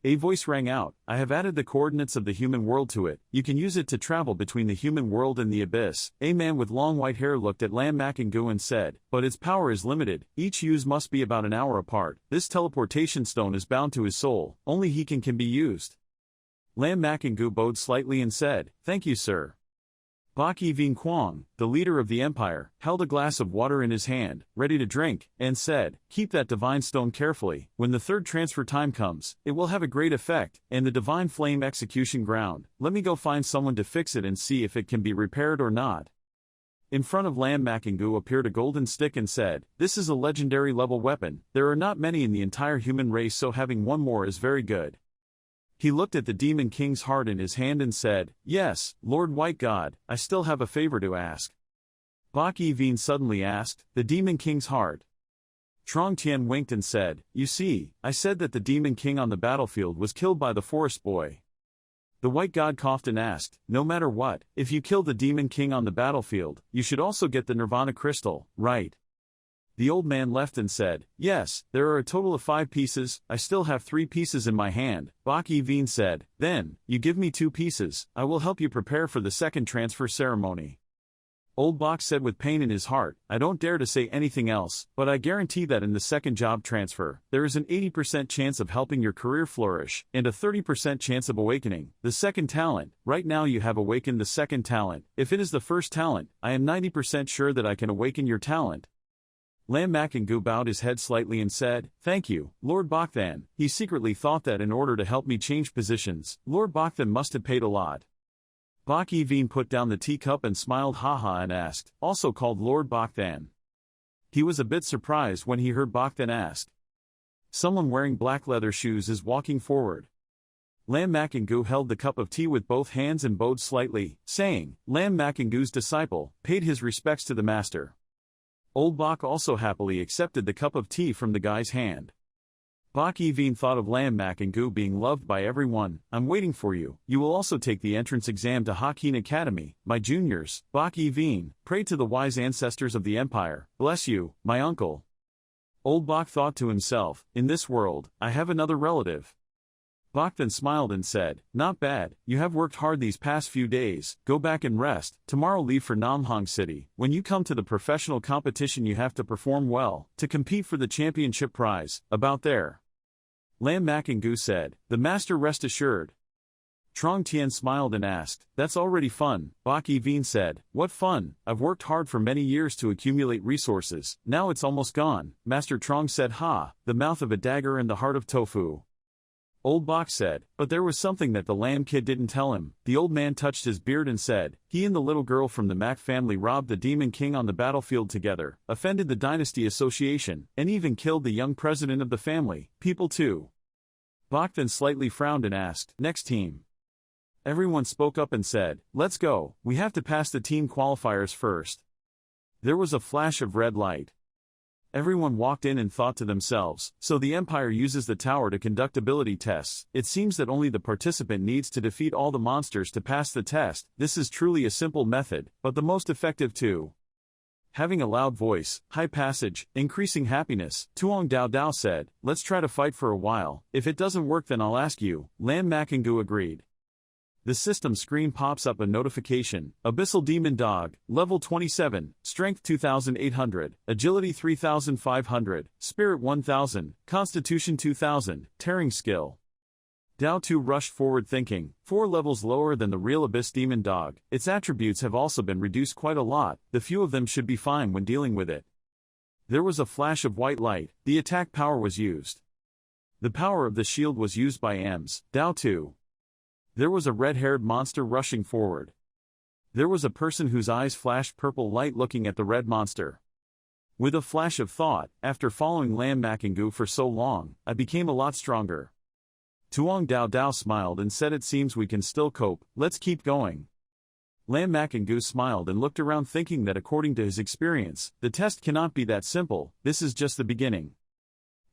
A voice rang out, I have added the coordinates of the human world to it. You can use it to travel between the human world and the abyss. A man with long white hair looked at Lam Makingu and said, but its power is limited. Each use must be about an hour apart. This teleportation stone is bound to his soul. Only he can be used. Lam Makingu bowed slightly and said, thank you, sir. Bak Vien Quang, the leader of the empire, held a glass of water in his hand, ready to drink, and said, keep that divine stone carefully. When the third transfer time comes, it will have a great effect, and the divine flame execution ground. Let me go find someone to fix it and see if it can be repaired or not. In front of Lam Makingu appeared a golden stick and said, this is a legendary level weapon. There are not many in the entire human race, so having one more is very good. He looked at the Demon King's heart in his hand and said, yes, Lord White God, I still have a favor to ask. Bak Vien suddenly asked, the Demon King's heart. Trong Tian winked and said, "You see, I said that the demon king on the battlefield was killed by the forest boy." The white god coughed and asked, "No matter what, if you kill the demon king on the battlefield, you should also get the Nirvana crystal, right?" The old man left and said, "Yes, there are a total of 5 pieces, I still have 3 pieces in my hand." Bak Yi-veen said, "Then, you give me 2 pieces, I will help you prepare for the second transfer ceremony." Old Bak said with pain in his heart, "I don't dare to say anything else, but I guarantee that in the second job transfer, there is an 80% chance of helping your career flourish, and a 30% chance of awakening the second talent. Right now you have awakened the second talent. If it is the first talent, I am 90% sure that I can awaken your talent." Lam Makengu bowed his head slightly and said, "Thank you, Lord Bakthan." He secretly thought that in order to help me change positions, Lord Bakthan must have paid a lot. Bak Yi-veen put down the teacup and smiled haha and asked, "Also called Lord Bakthan?" He was a bit surprised when he heard Bakthan ask. Someone wearing black leather shoes is walking forward. Lam Makengu held the cup of tea with both hands and bowed slightly, saying, "Lam Makengu's disciple," paid his respects to the master. Old Bak also happily accepted the cup of tea from the guy's hand. Bak Yi-veen thought of Lam Makengu being loved by everyone. "I'm waiting for you. You will also take the entrance exam to Hakin Academy, my juniors." Bak Yi-veen, "Pray to the wise ancestors of the empire. Bless you, my uncle." Old Bak thought to himself, "In this world, I have another relative." Bak then smiled and said, "Not bad, you have worked hard these past few days, go back and rest, tomorrow leave for Namhong City. When you come to the professional competition you have to perform well, to compete for the championship prize, about there." Lam Makengu said, "The master rest assured." Trong Tien smiled and asked, "That's already fun." Bak Yi-veen said, "What fun, I've worked hard for many years to accumulate resources, now it's almost gone." Master Trong said, "Ha, the mouth of a dagger and the heart of tofu." Old Bak said, "But there was something that the lamb kid didn't tell him." The old man touched his beard and said, "He and the little girl from the Mac family robbed the demon king on the battlefield together, offended the dynasty association, and even killed the young president of the family. People too." Bak then slightly frowned and asked, "Next team." Everyone spoke up and said, "Let's go, we have to pass the team qualifiers first." There was a flash of red light. Everyone walked in and thought to themselves, so the Empire uses the tower to conduct ability tests. It seems that only the participant needs to defeat all the monsters to pass the test. This is truly a simple method, but the most effective too. Having a loud voice, high passage, increasing happiness, Tuong Dao Dao said, "Let's try to fight for a while. If it doesn't work then I'll ask you." Lam Makengu agreed. The system screen pops up a notification. Abyssal Demon Dog, level 27, Strength 2800, Agility 3500, Spirit 1000, Constitution 2000, Tearing Skill. Dao 2 rushed forward thinking, 4 levels lower than the real Abyss Demon Dog. Its attributes have also been reduced quite a lot, the few of them should be fine when dealing with it. There was a flash of white light, the attack power was used. The power of the shield was used by Ms. Dao 2. There was a red-haired monster rushing forward. There was a person whose eyes flashed purple light looking at the red monster. With a flash of thought, after following Lam Makengu for so long, I became a lot stronger. Tuong Dao Dao smiled and said, "It seems we can still cope, let's keep going." Lam Makengu smiled and looked around thinking that according to his experience, the test cannot be that simple, this is just the beginning.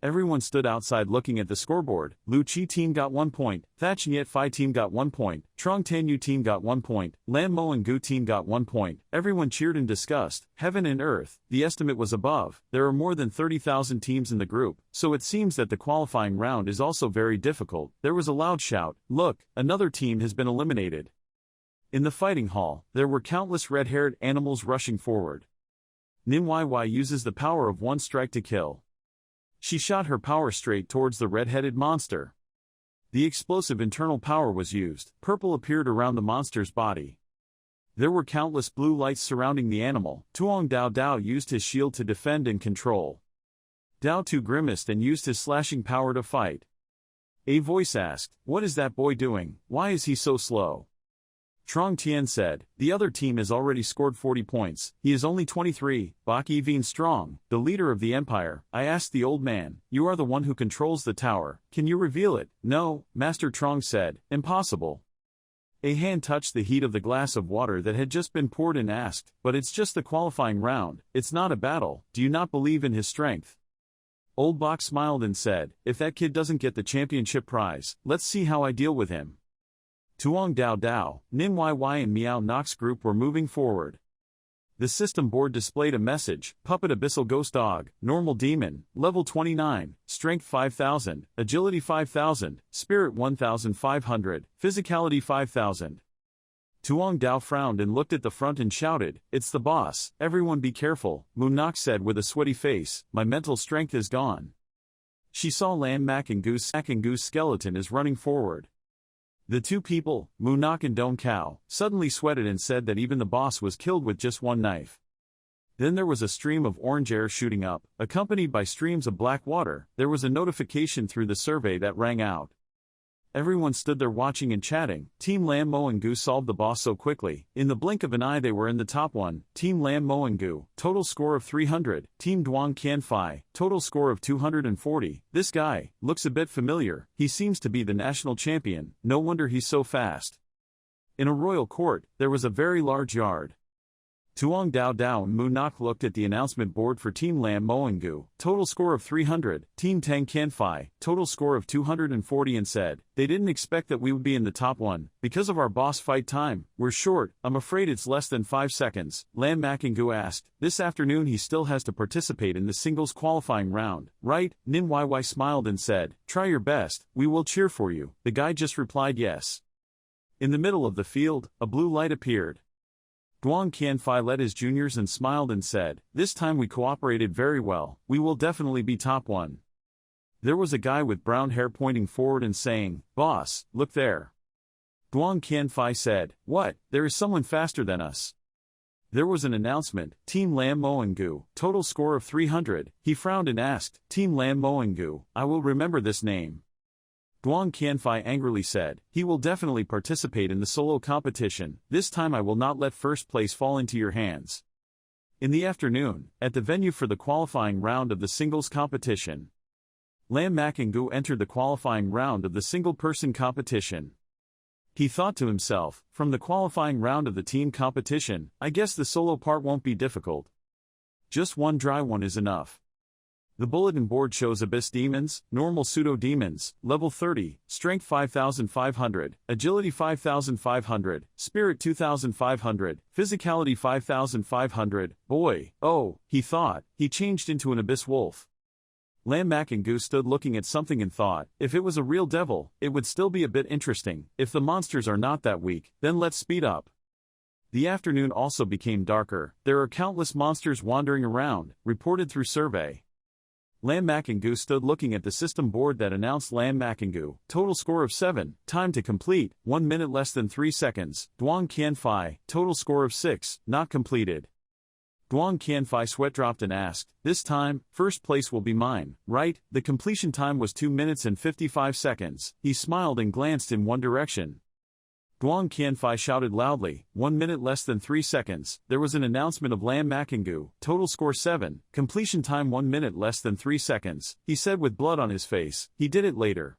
Everyone stood outside looking at the scoreboard. Lu Chi team got 1 point, Thach Niet Phi team got 1 point, Trong Tanyu team got 1 point, Lam Mo and Gu team got 1 point. Everyone cheered and discussed, heaven and earth, the estimate was above. There are more than 30,000 teams in the group, so it seems that the qualifying round is also very difficult. There was a loud shout, "Look, another team has been eliminated." In the fighting hall, there were countless red-haired animals rushing forward. Nim YY uses the power of one strike to kill. She shot her power straight towards the red-headed monster. The explosive internal power was used. Purple appeared around the monster's body. There were countless blue lights surrounding the animal. Tuong Dao Dao used his shield to defend and control. Dao Tu grimaced and used his slashing power to fight. A voice asked, "What is that boy doing? Why is he so slow?" Trong Tien said, "The other team has already scored 40 points, he is only 23, Bak Yi-veen strong, the leader of the empire." I asked the old man, "You are the one who controls the tower, can you reveal it?" "No," Master Trong said, "Impossible." A hand touched the heat of the glass of water that had just been poured and asked, "But it's just the qualifying round, it's not a battle, do you not believe in his strength?" Old Bok smiled and said, if that kid doesn't get the championship prize, let's see how I deal with him. Tuong Dao Dao, Nin YY and Meow Nox group were moving forward. The system board displayed a message: Puppet Abyssal Ghost Dog, Normal Demon, Level 29, Strength 5000, Agility 5000, Spirit 1500, Physicality 5000. Tuong Dao frowned and looked at the front and shouted, it's the boss, everyone be careful, Moon Nox said with a sweaty face, my mental strength is gone. She saw Lam Mak and Goose skeleton is running forward. The two people, Moon Nox and Dong Kao, suddenly sweated and said that even the boss was killed with just one knife. Then there was a stream of orange air shooting up, accompanied by streams of black water. There was a notification through the survey that rang out. Everyone stood there watching and chatting. Team Lam Mo and Gu solved the boss so quickly. In the blink of an eye they were in the top one. Team Lam Mo and Gu, total score of 300. Team Duong Qian Fai, total score of 240. This guy looks a bit familiar. He seems to be the national champion. No wonder he's so fast. In a royal court, there was a very large yard. Tuong Dao Dao and Moon Nox looked at the announcement board for Team Lam Mo and Gu, total score of 300, Team Tang Qian Fai, total score of 240 and said, they didn't expect that we would be in the top one. Because of our boss fight time, we're short, I'm afraid it's less than 5 seconds. Lam Mak and Gu asked, this afternoon he still has to participate in the singles qualifying round, right? Nin YY smiled and said, try your best, we will cheer for you. The guy just replied yes. In the middle of the field, a blue light appeared. Duong Qian Fai led his juniors and smiled and said, this time we cooperated very well, we will definitely be top one. There was a guy with brown hair pointing forward and saying, boss, look there. Duong Qian Fai said, what, there is someone faster than us. There was an announcement, Team Lam Mo and Gu, total score of 300, he frowned and asked, Team Lam Mo and Gu, I will remember this name. Duong Qian Fai angrily said, he will definitely participate in the solo competition, this time I will not let first place fall into your hands. In the afternoon, at the venue for the qualifying round of the singles competition, Lam Mak and Gu entered the qualifying round of the single-person competition. He thought to himself, from the qualifying round of the team competition, I guess the solo part won't be difficult. Just one dry one is enough. The bulletin board shows Abyss Demons, Normal Pseudo Demons, Level 30, Strength 5500, Agility 5500, Spirit 2500, Physicality 5500, boy, oh, he thought, he changed into an Abyss Wolf. Lam Mak and Gu stood looking at something and thought, if it was a real devil, it would still be a bit interesting. If the monsters are not that weak, then let's speed up. The afternoon also became darker. There are countless monsters wandering around, reported through survey. Lam Mak and Gu stood looking at the system board that announced Lam Mak and Gu, total score of 7, time to complete, 1 minute less than 3 seconds, Duong Qian Fai, total score of 6, not completed. Duong Qian Fai sweat dropped and asked, this time, first place will be mine, right? The completion time was 2 minutes and 55 seconds, he smiled and glanced in one direction. Duong Qian Fai shouted loudly, 1 minute less than 3 seconds, there was an announcement of Lam Mak and Gu, total score 7, completion time 1 minute less than 3 seconds, he said with blood on his face, he did it later.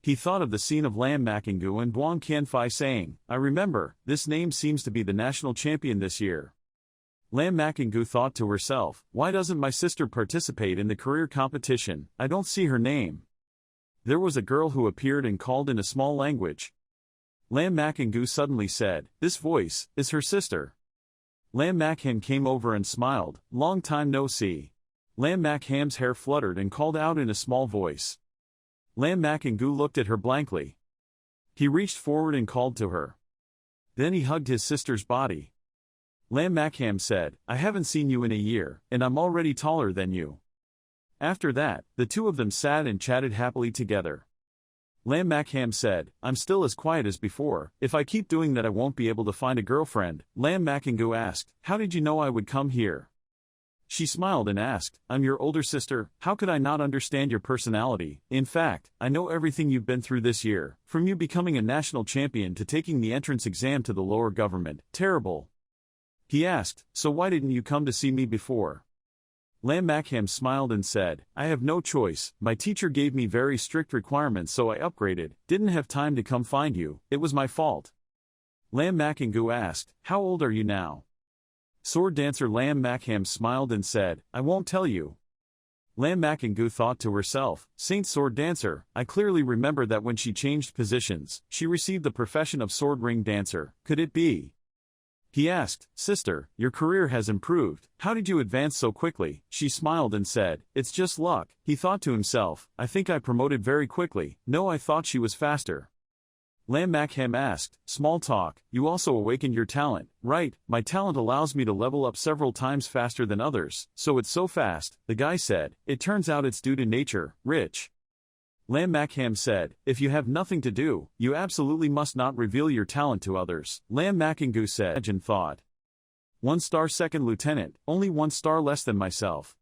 He thought of the scene of Lam Mak and Gu and Duong Qian Fai saying, I remember, this name seems to be the national champion this year. Lam Mak and Gu thought to herself, why doesn't my sister participate in the career competition? I don't see her name. There was a girl who appeared and called in a small language. Lam Mak and Gu suddenly said, this voice is her sister. Lam Mak Ham came over and smiled, long time no see. Lam Mak Ham's hair fluttered and called out in a small voice. Lam Mak and Gu looked at her blankly. He reached forward and called to her. Then he hugged his sister's body. Lam Mak Ham said, I haven't seen you in a year, and I'm already taller than you. After that, the two of them sat and chatted happily together. Lam Mak Ham said, I'm still as quiet as before, if I keep doing that I won't be able to find a girlfriend. Lam Mak and Gu asked, how did you know I would come here? She smiled and asked, I'm your older sister, how could I not understand your personality? In fact, I know everything you've been through this year, from you becoming a national champion to taking the entrance exam to the lower government. Terrible. He asked, so why didn't you come to see me before? Lam Mak Ham smiled and said, I have no choice, my teacher gave me very strict requirements so I upgraded, didn't have time to come find you, it was my fault. Lam Mak and Gu asked, how old are you now? Sword dancer Lam Mak Ham smiled and said, I won't tell you. Lam Makengu thought to herself, Saint Sword Dancer, I clearly remember that when she changed positions, she received the profession of Sword Ring Dancer, could it be? He asked, Sister, your career has improved, how did you advance so quickly? She smiled and said, It's just luck. He thought to himself, I think I promoted very quickly, no I thought she was faster. Lam Makham asked, Small talk, you also awakened your talent, right? My talent allows me to level up several times faster than others, so it's so fast, the guy said, it turns out it's due to nature, rich. Lam Makham said, If you have nothing to do, you absolutely must not reveal your talent to others. Lam Makengu said and thought. 1-star second lieutenant, only 1 star less than myself.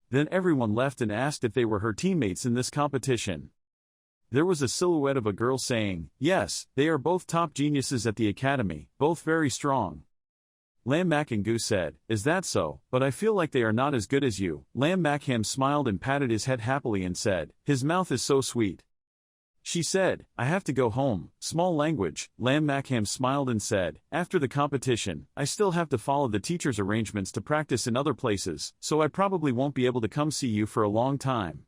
Then everyone left and asked if they were her teammates in this competition. There was a silhouette of a girl saying, Yes, they are both top geniuses at the academy, both very strong. Lam Makengu said, Is that so? But I feel like they are not as good as you. Lam Makham smiled and patted his head happily and said, His mouth is so sweet. She said, I have to go home. Small language. Lam Makham smiled and said, After the competition, I still have to follow the teacher's arrangements to practice in other places, so I probably won't be able to come see you for a long time.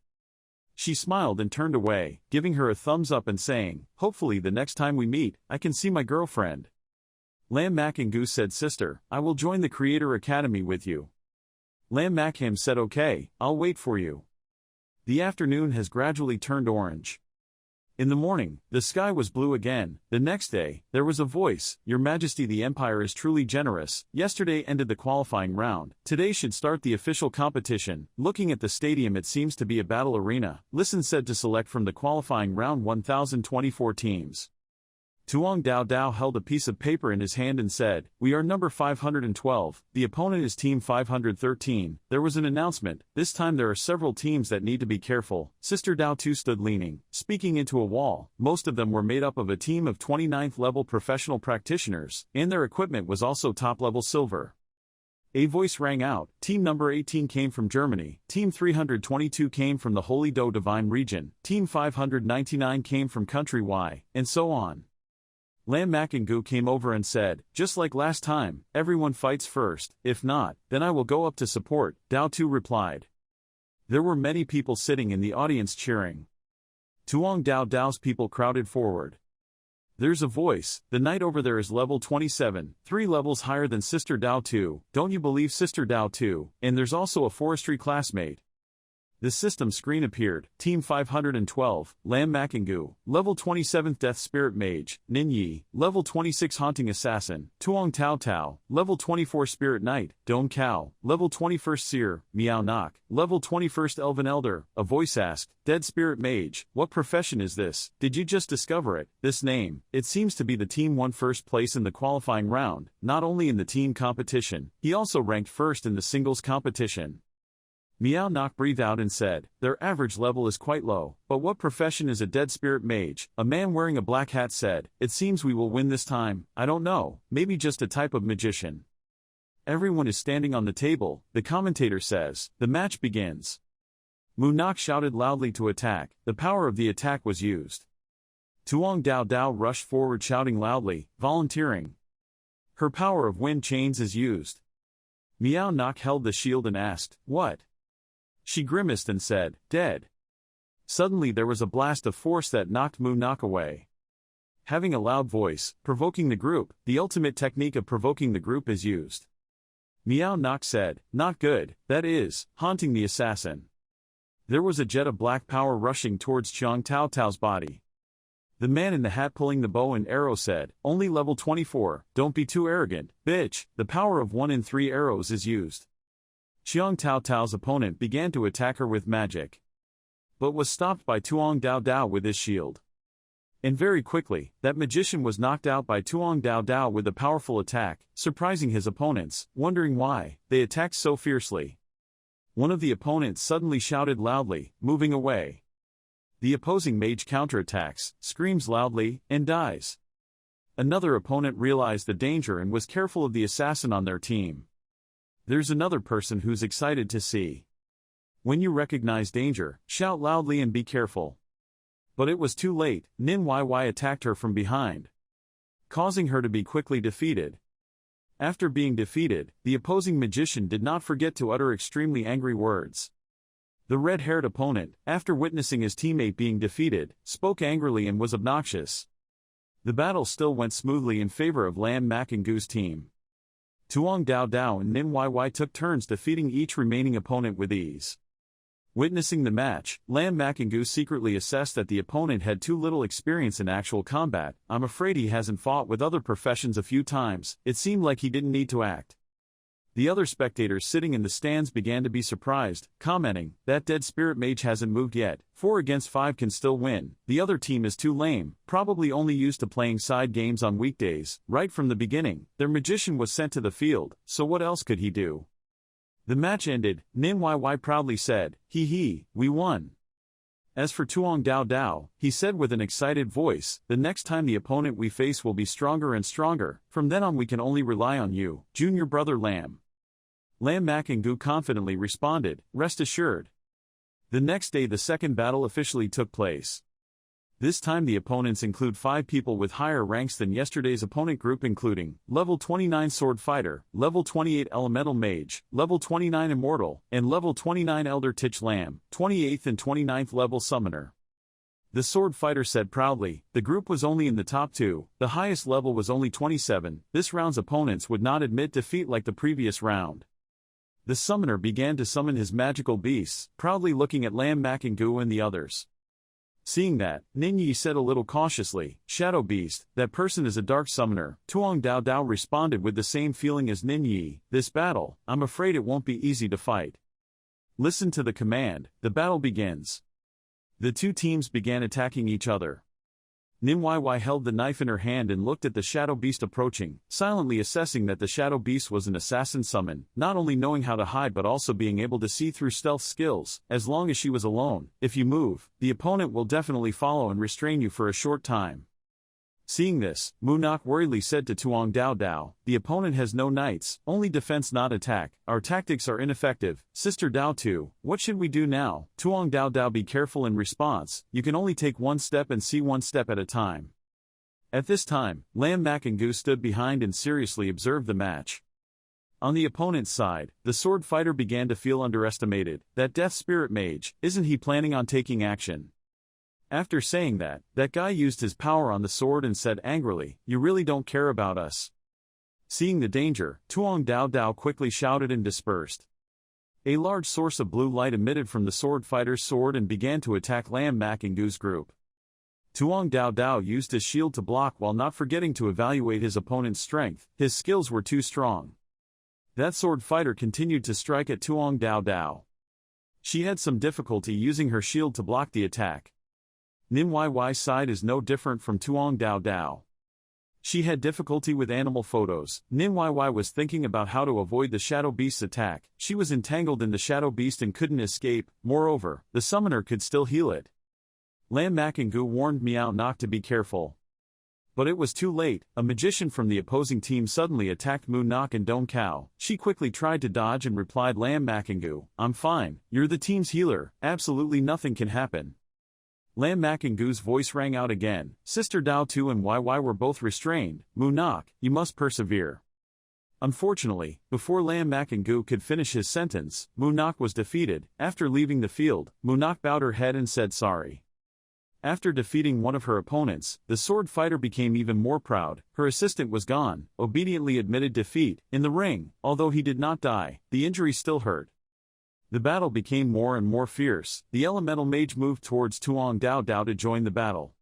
She smiled and turned away, giving her a thumbs up and saying, Hopefully the next time we meet, I can see my girlfriend. Lam Makengu said, Sister, I will join the Creator Academy with you. Lam Makham said, Okay, I'll wait for you. The afternoon has gradually turned orange. In the morning, the sky was blue again. The next day, there was a voice, Your Majesty, the Empire is truly generous. Yesterday ended the qualifying round. Today should start the official competition. Looking at the stadium, it seems to be a battle arena. Listen said to select from the qualifying round 1024 teams. Tuong Dao Dao held a piece of paper in his hand and said, We are number 512, the opponent is team 513. There was an announcement, this time there are several teams that need to be careful. Sister Dao too stood leaning, speaking into a wall. Most of them were made up of a team of 29th level professional practitioners, and their equipment was also top level silver. A voice rang out, Team number 18 came from Germany, Team 322 came from the Holy Do Divine region, Team 599 came from country Y, and so on. Lam Makengu came over and said, Just like last time, everyone fights first, if not, then I will go up to support, Dao Tu replied. There were many people sitting in the audience cheering. Tuong Dao Dao's people crowded forward. There's a voice, the knight over there is level 27, 3 levels higher than Sister Dao Tu, don't you believe Sister Dao Tu, and there's also a forestry classmate. The system screen appeared, Team 512, Lam Makengu, Level 27th Death Spirit Mage, Nin Yi, Level 26 Haunting Assassin, Tuong Tao Tao, Level 24 Spirit Knight, Dong Kao, Level 21st Seer, Miao Nok, Level 21st Elven Elder. A voice asked, Dead Spirit Mage, what profession is this? Did you just discover it? This name, it seems to be the team won first place in the qualifying round, not only in the team competition, he also ranked first in the singles competition. Miao Nok breathed out and said, Their average level is quite low, but what profession is a dead spirit mage? A man wearing a black hat said, It seems we will win this time, I don't know, maybe just a type of magician. Everyone is standing on the table, the commentator says, the match begins. Mu Nok shouted loudly to attack, the power of the attack was used. Tuong Dao Dao rushed forward shouting loudly, volunteering. Her power of wind chains is used. Miao Nok held the shield and asked, What? She grimaced and said, Dead. Suddenly there was a blast of force that knocked Mu Nok away. Having a loud voice, provoking the group, the ultimate technique of provoking the group is used. Miao Nok said, Not good, that is, haunting the assassin. There was a jet of black power rushing towards Chiang Tao Tao's body. The man in the hat pulling the bow and arrow said, Only level 24, don't be too arrogant, bitch. The power of 1 in 3 arrows is used. Chiang Tao Tao's opponent began to attack her with magic, but was stopped by Tuong Dao Dao with his shield. And very quickly, that magician was knocked out by Tuong Dao Dao with a powerful attack, surprising his opponents, wondering why they attacked so fiercely. One of the opponents suddenly shouted loudly, moving away. The opposing mage counterattacks, screams loudly, and dies. Another opponent realized the danger and was careful of the assassin on their team. There's another person who's excited to see. When you recognize danger, shout loudly and be careful. But it was too late, Nin YY attacked her from behind, causing her to be quickly defeated. After being defeated, the opposing magician did not forget to utter extremely angry words. The red-haired opponent, after witnessing his teammate being defeated, spoke angrily and was obnoxious. The battle still went smoothly in favor of Lam Makingu's team. Tuong Dao Dao and Nim YY took turns defeating each remaining opponent with ease. Witnessing the match, Lam Makingu secretly assessed that the opponent had too little experience in actual combat. I'm afraid he hasn't fought with other professions a few times. It seemed like he didn't need to act. The other spectators sitting in the stands began to be surprised, commenting, "That dead spirit mage hasn't moved yet, 4 against 5 can still win, the other team is too lame, probably only used to playing side games on weekdays." Right from the beginning, their magician was sent to the field, so what else could he do? The match ended. Nin YY proudly said, "Hee, we won." As for Tuong Dao Dao, he said with an excited voice, "The next time the opponent we face will be stronger and stronger, from then on we can only rely on you, junior brother Lam." Lam Makingu confidently responded, "Rest assured." The next day the second battle officially took place. This time the opponents include 5 people with higher ranks than yesterday's opponent group, including level 29 Sword Fighter, level 28 Elemental Mage, level 29 Immortal, and level 29 Elder Tich Lam, 28th and 29th level Summoner. The Sword Fighter said proudly, "The group was only in the top 2, the highest level was only 27, this round's opponents would not admit defeat like the previous round." The Summoner began to summon his magical beasts, proudly looking at Lam Makingu and the others. Seeing that, Nin Yi said a little cautiously, "Shadow Beast, that person is a dark summoner." Tuong Dao Dao responded with the same feeling as Nin Yi, "This battle, I'm afraid it won't be easy to fight." Listen to the command, the battle begins. The two teams began attacking each other. Nim YY held the knife in her hand and looked at the Shadow Beast approaching, silently assessing that the Shadow Beast was an assassin summon, not only knowing how to hide but also being able to see through stealth skills. As long as she was alone, if you move, the opponent will definitely follow and restrain you for a short time. Seeing this, Munak worriedly said to Tuong Dao Dao, "The opponent has no knights, only defense not attack, our tactics are ineffective. Sister Dao too, what should we do now?" Tuong Dao Dao, "Be careful in response, you can only take one step and see one step at a time." At this time, Lam Makingu stood behind and seriously observed the match. On the opponent's side, the Sword Fighter began to feel underestimated. That Death Spirit Mage, isn't he planning on taking action? After saying that, that guy used his power on the sword and said angrily, "You really don't care about us." Seeing the danger, Tuong Dao Dao quickly shouted and dispersed. A large source of blue light emitted from the Sword Fighter's sword and began to attack Lam Makingu's group. Tuong Dao Dao used his shield to block while not forgetting to evaluate his opponent's strength. His skills were too strong. That Sword Fighter continued to strike at Tuong Dao Dao. She had some difficulty using her shield to block the attack. Nim YY's side is no different from Tuong Dao Dao. She had difficulty with animal photos. Nim YY was thinking about how to avoid the Shadow Beast's attack. She was entangled in the Shadow Beast and couldn't escape. Moreover, the summoner could still heal it. Lam Makingu warned Meow not to be careful. But it was too late. A magician from the opposing team suddenly attacked Mu Nok and Dong Kao. She quickly tried to dodge and replied, "Lam Makingu, I'm fine, you're the team's healer, absolutely nothing can happen." Lam Makingu's voice rang out again. Sister Dao 2 and YY were both restrained. "Mu Nok, you must persevere." Unfortunately, before Lam Makingu could finish his sentence, Mu Nok was defeated. After leaving the field, Mu Nok bowed her head and said sorry. After defeating one of her opponents, the Sword Fighter became even more proud. Her assistant was gone, obediently admitted defeat. In the ring, although he did not die, the injury still hurt. The battle became more and more fierce. The Elemental Mage moved towards Tuong Dao Dao to join the battle.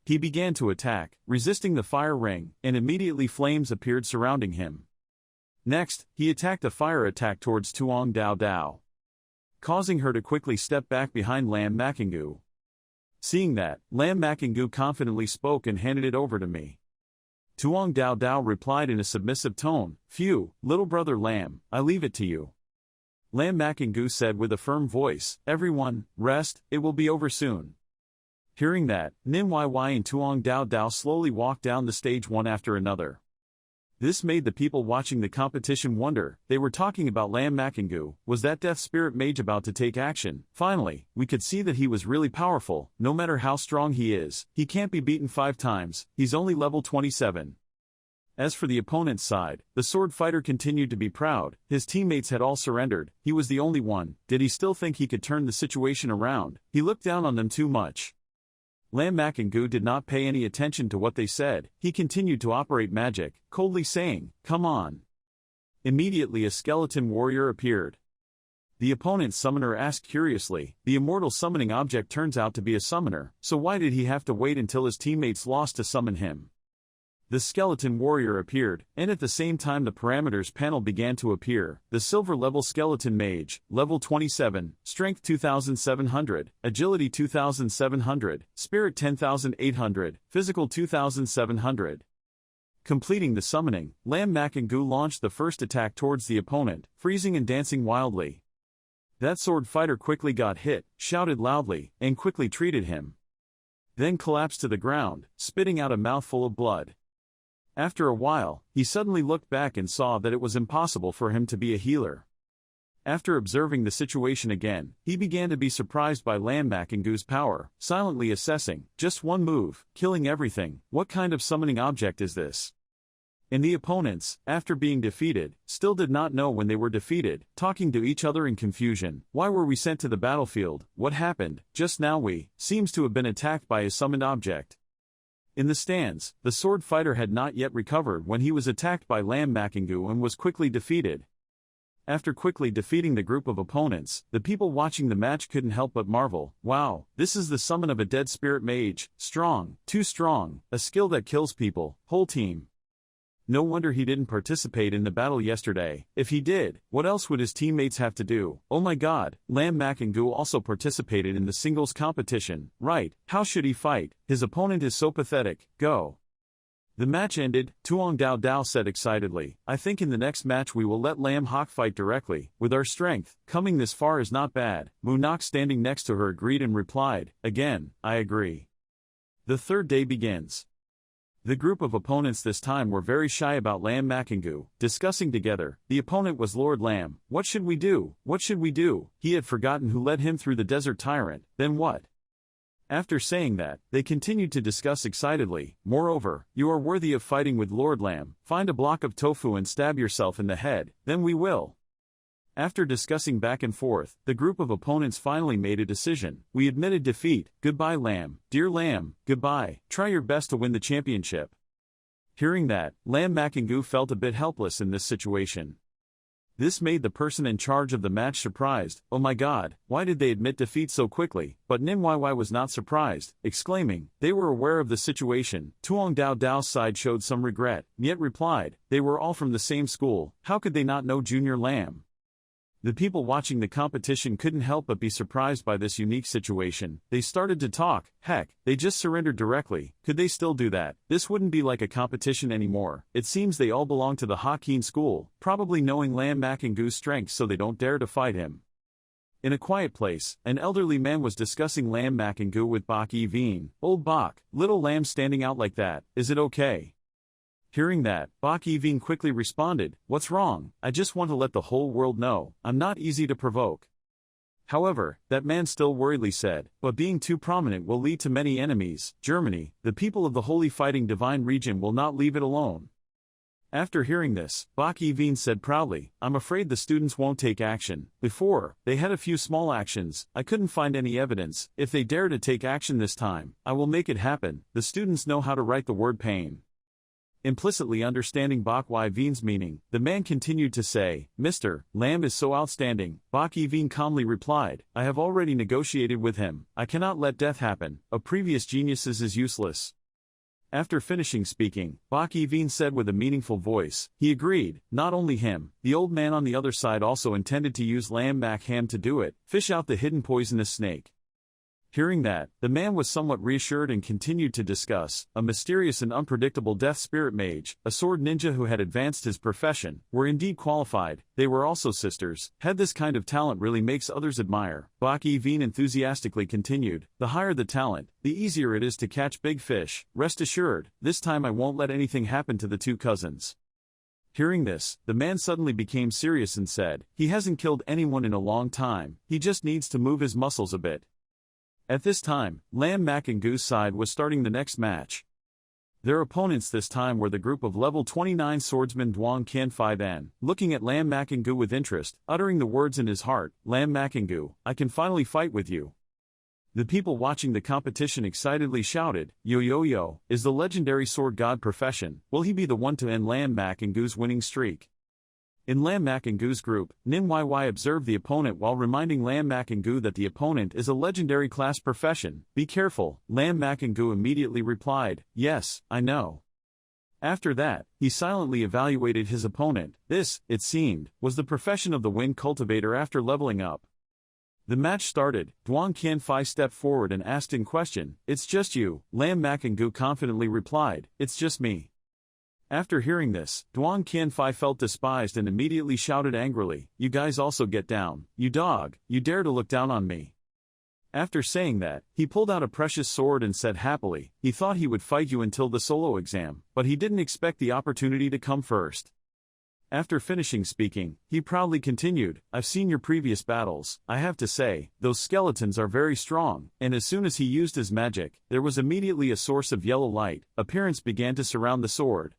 He began to attack, resisting the fire ring, and immediately flames appeared surrounding him. Next, he attacked a fire attack towards Tuong Dao Dao, causing her to quickly step back behind Lam Makingu. Seeing that, Lam Makingu confidently spoke and handed it over to me. Tuong Dao Dao replied in a submissive tone, "Phew, little brother Lam, I leave it to you." Lam Makingu said with a firm voice, "Everyone, rest, it will be over soon." Hearing that, Nim YY and Tuong Dao Dao slowly walked down the stage one after another. This made the people watching the competition wonder. They were talking about Lam Makingu. Was that Death Spirit Mage about to take action? Finally, we could see that he was really powerful. No matter how strong he is, he can't be beaten 5 times, he's only level 27. As for the opponent's side, the sword fighter continued to be proud. His teammates had all surrendered, he was the only one. Did he still think he could turn the situation around? He looked down on them too much. Lam Makengu did not pay any attention to what they said. He continued to operate magic, coldly saying, "Come on." Immediately a skeleton warrior appeared. The opponent's summoner asked curiously, "The immortal summoning object turns out to be a summoner, so why did he have to wait until his teammates lost to summon him?" The skeleton warrior appeared, and at the same time the parameters panel began to appear. The silver level skeleton mage, level 27, strength 2700, agility 2700, spirit 10800, physical 2700. Completing the summoning, Lam Makengu launched the first attack towards the opponent, freezing and dancing wildly. That sword fighter quickly got hit, shouted loudly, and quickly treated him. Then collapsed to the ground, spitting out a mouthful of blood. After a while, he suddenly looked back and saw that it was impossible for him to be a healer. After observing the situation again, he began to be surprised by Lam Makengu's power, silently assessing, just one move, killing everything. What kind of summoning object is this? And the opponents, after being defeated, still did not know when they were defeated, talking to each other in confusion. Why were we sent to the battlefield? What happened? Just now we seems to have been attacked by a summoned object. In the stands, the sword fighter had not yet recovered when he was attacked by Lam Makengu and was quickly defeated. After quickly defeating the group of opponents, the people watching the match couldn't help but marvel. Wow, this is the summon of a dead spirit mage, strong, too strong, a skill that kills people, whole team. No wonder he didn't participate in the battle yesterday. If he did, what else would his teammates have to do? Oh my god, Lam Makengu also participated in the singles competition. Right, how should he fight? His opponent is so pathetic. Go. The match ended, Tuong Dao Dao said excitedly. I think in the next match we will let Lam Hawk fight directly. With our strength, coming this far is not bad. Mu Nok standing next to her agreed and replied, again, I agree. The third day begins. The group of opponents this time were very shy about Lam Makengu, discussing together. The opponent was Lord Lam. What should we do? What should we do? He had forgotten who led him through the desert tyrant. Then what? After saying that, they continued to discuss excitedly. Moreover, you are worthy of fighting with Lord Lam. Find a block of tofu and stab yourself in the head, then we will. After discussing back and forth, the group of opponents finally made a decision. We admitted defeat. Goodbye Lam. Dear Lam, goodbye. Try your best to win the championship. Hearing that, Lam Makengu felt a bit helpless in this situation. This made the person in charge of the match surprised. Oh my god, why did they admit defeat so quickly? But Nin YY was not surprised, exclaiming, they were aware of the situation. Tuong Dao Dao's side showed some regret, yet replied, they were all from the same school, how could they not know Junior Lam? The people watching the competition couldn't help but be surprised by this unique situation. They started to talk. Heck, they just surrendered directly. Could they still do that? This wouldn't be like a competition anymore. It seems they all belong to the Hakin school, probably knowing Lam Makengu's strength so they don't dare to fight him. In a quiet place, an elderly man was discussing Lam Makengu with Bak Evine. Old Bak, little Lam standing out like that, is it okay? Hearing that, Bak Evine quickly responded, what's wrong? I just want to let the whole world know, I'm not easy to provoke. However, that man still worriedly said, but being too prominent will lead to many enemies. Germany, the people of the Holy Fighting Divine region will not leave it alone. After hearing this, Bak Evine said proudly, I'm afraid the students won't take action. Before, they had a few small actions, I couldn't find any evidence. If they dare to take action this time, I will make it happen. The students know how to write the word pain. Implicitly understanding Bak Evine's meaning, the man continued to say, Mr. Lam is so outstanding. Bak Evine calmly replied, I have already negotiated with him. I cannot let death happen. A previous geniuses is useless. After finishing speaking, Bak Evine said with a meaningful voice, he agreed. Not only him, the old man on the other side also intended to use Lam Makham to do it, fish out the hidden poisonous snake. Hearing that, the man was somewhat reassured and continued to discuss, a mysterious and unpredictable death spirit mage, a sword ninja who had advanced his profession, were indeed qualified. They were also sisters. Had this kind of talent really makes others admire. Bak Evine enthusiastically continued, the higher the talent, the easier it is to catch big fish. Rest assured, this time I won't let anything happen to the two cousins. Hearing this, the man suddenly became serious and said, he hasn't killed anyone in a long time, he just needs to move his muscles a bit. At this time, Lam Makengu's side was starting the next match. Their opponents this time were the group of level 29 swordsman Duang Qianfai then, looking at Lam Makangu with interest, uttering the words in his heart, Lam Makangu, I can finally fight with you. The people watching the competition excitedly shouted, Yo yo yo, is the legendary sword god profession, will he be the one to end Lam Makangu's winning streak? In Lam Makangu's group, Nin YY observed the opponent while reminding Lam Makangu that the opponent is a legendary class profession. Be careful, Lam Makangu immediately replied, yes, I know. After that, he silently evaluated his opponent. This, it seemed, was the profession of the wind cultivator after leveling up. The match started. Duang Qianfai stepped forward and asked in question, it's just you, Lam Makangu confidently replied, it's just me. After hearing this, Duang Qianfai felt despised and immediately shouted angrily, you guys also get down, you dog, you dare to look down on me. After saying that, he pulled out a precious sword and said happily, he thought he would fight you until the solo exam, but he didn't expect the opportunity to come first. After finishing speaking, he proudly continued, I've seen your previous battles, I have to say, those skeletons are very strong, and as soon as he used his magic, there was immediately a source of yellow light, appearance began to surround the sword.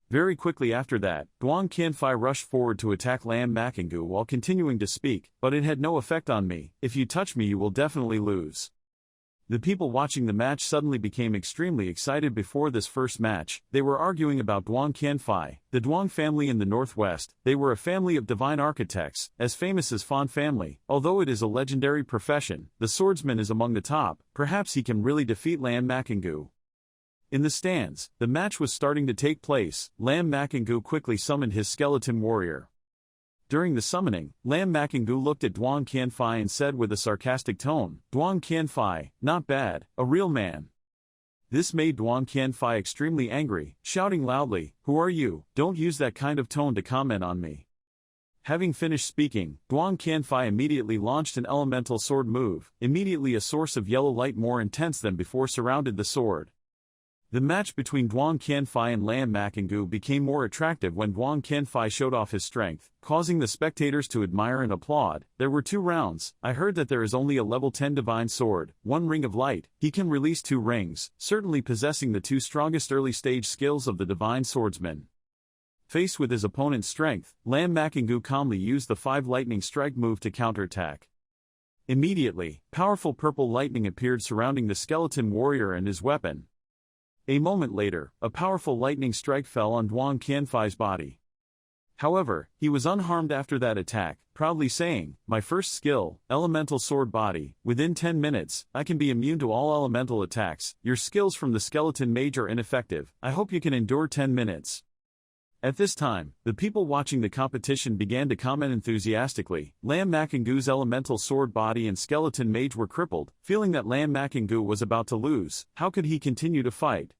Very quickly after that, Duang Qianfai rushed forward to attack Lam Makangu while continuing to speak, but it had no effect on me, if you touch me you will definitely lose. The people watching the match suddenly became extremely excited before this first match. They were arguing about Duang Qianfai, the Duang family in the northwest. They were a family of divine architects, as famous as Fan family. Although it is a legendary profession, the swordsman is among the top. Perhaps he can really defeat Lam Makangu. In the stands, the match was starting to take place. Lam Makangu quickly summoned his skeleton warrior. During the summoning, Lam Makangu looked at Duang Qianfai and said with a sarcastic tone, Duang Qianfai, not bad, a real man. This made Duang Qianfai extremely angry, shouting loudly, who are you? Don't use that kind of tone to comment on me. Having finished speaking, Duang Qianfai immediately launched an elemental sword move. Immediately a source of yellow light more intense than before surrounded the sword. The match between Duang Qianfai and Lam Makangu became more attractive when Duang Qianfai showed off his strength, causing the spectators to admire and applaud. There were 2 rounds. I heard that there is only a level 10 divine sword, 1 ring of light. He can release 2 rings, certainly possessing the 2 strongest early stage skills of the divine swordsman. Faced with his opponent's strength, Lam Makangu calmly used the 5 lightning strike move to counterattack. Immediately, powerful purple lightning appeared surrounding the skeleton warrior and his weapon. A moment later, a powerful lightning strike fell on Duang Qianfai's body. However, he was unharmed after that attack, proudly saying, my first skill, elemental sword body, within 10 minutes, I can be immune to all elemental attacks. Your skills from the skeleton mage are ineffective, I hope you can endure 10 minutes. At this time, the people watching the competition began to comment enthusiastically. Lam Makangu's elemental sword body and skeleton mage were crippled, feeling that Lam Makangu was about to lose. How could he continue to fight?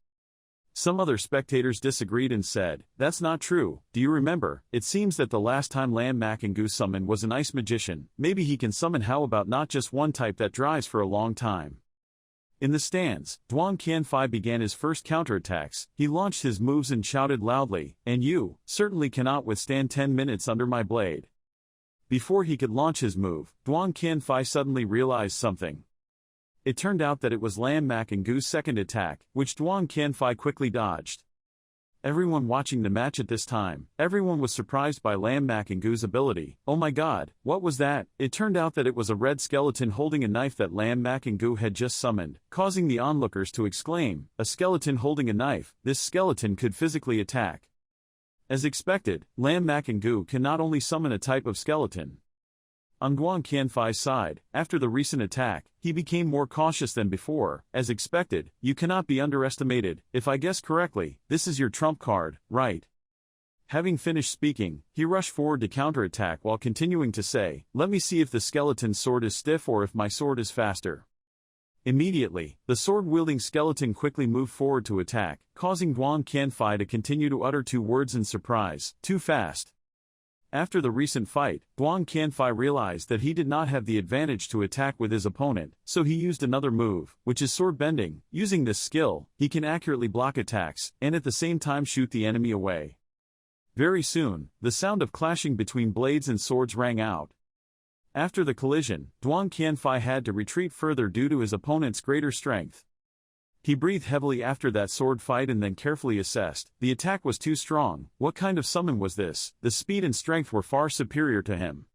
Some other spectators disagreed and said, that's not true, do you remember? It seems that the last time Lam Makangu summoned was an ice magician. Maybe he can summon how about not just one type that dries for a long time? In the stands, Duang Qianfai began his first counterattacks. He launched his moves and shouted loudly, and you, certainly cannot withstand 10 minutes under my blade. Before he could launch his move, Duang Qianfai suddenly realized something. It turned out that it was Lam Makangu's second attack, which Duang Qianfai quickly dodged. Everyone watching the match at this time, everyone was surprised by Lam Makangu's ability. Oh my god, what was that? It turned out that it was a red skeleton holding a knife that Lam Makangu had just summoned, causing the onlookers to exclaim, a skeleton holding a knife, this skeleton could physically attack. As expected, Lam Makangu can not only summon a type of skeleton. On Duang Qianfai's side, after the recent attack, he became more cautious than before. As expected, you cannot be underestimated. If I guess correctly, this is your trump card, right? Having finished speaking, he rushed forward to counterattack while continuing to say, let me see if the skeleton's sword is stiff or if my sword is faster. Immediately, the sword-wielding skeleton quickly moved forward to attack, causing Duang Qianfai to continue to utter 2 words in surprise, too fast. After the recent fight, Duang Qianfai realized that he did not have the advantage to attack with his opponent, so he used another move, which is sword bending. Using this skill, he can accurately block attacks, and at the same time shoot the enemy away. Very soon, the sound of clashing between blades and swords rang out. After the collision, Duang Qianfai had to retreat further due to his opponent's greater strength. He breathed heavily after that sword fight and then carefully assessed. The attack was too strong. What kind of summon was this? The speed and strength were far superior to him.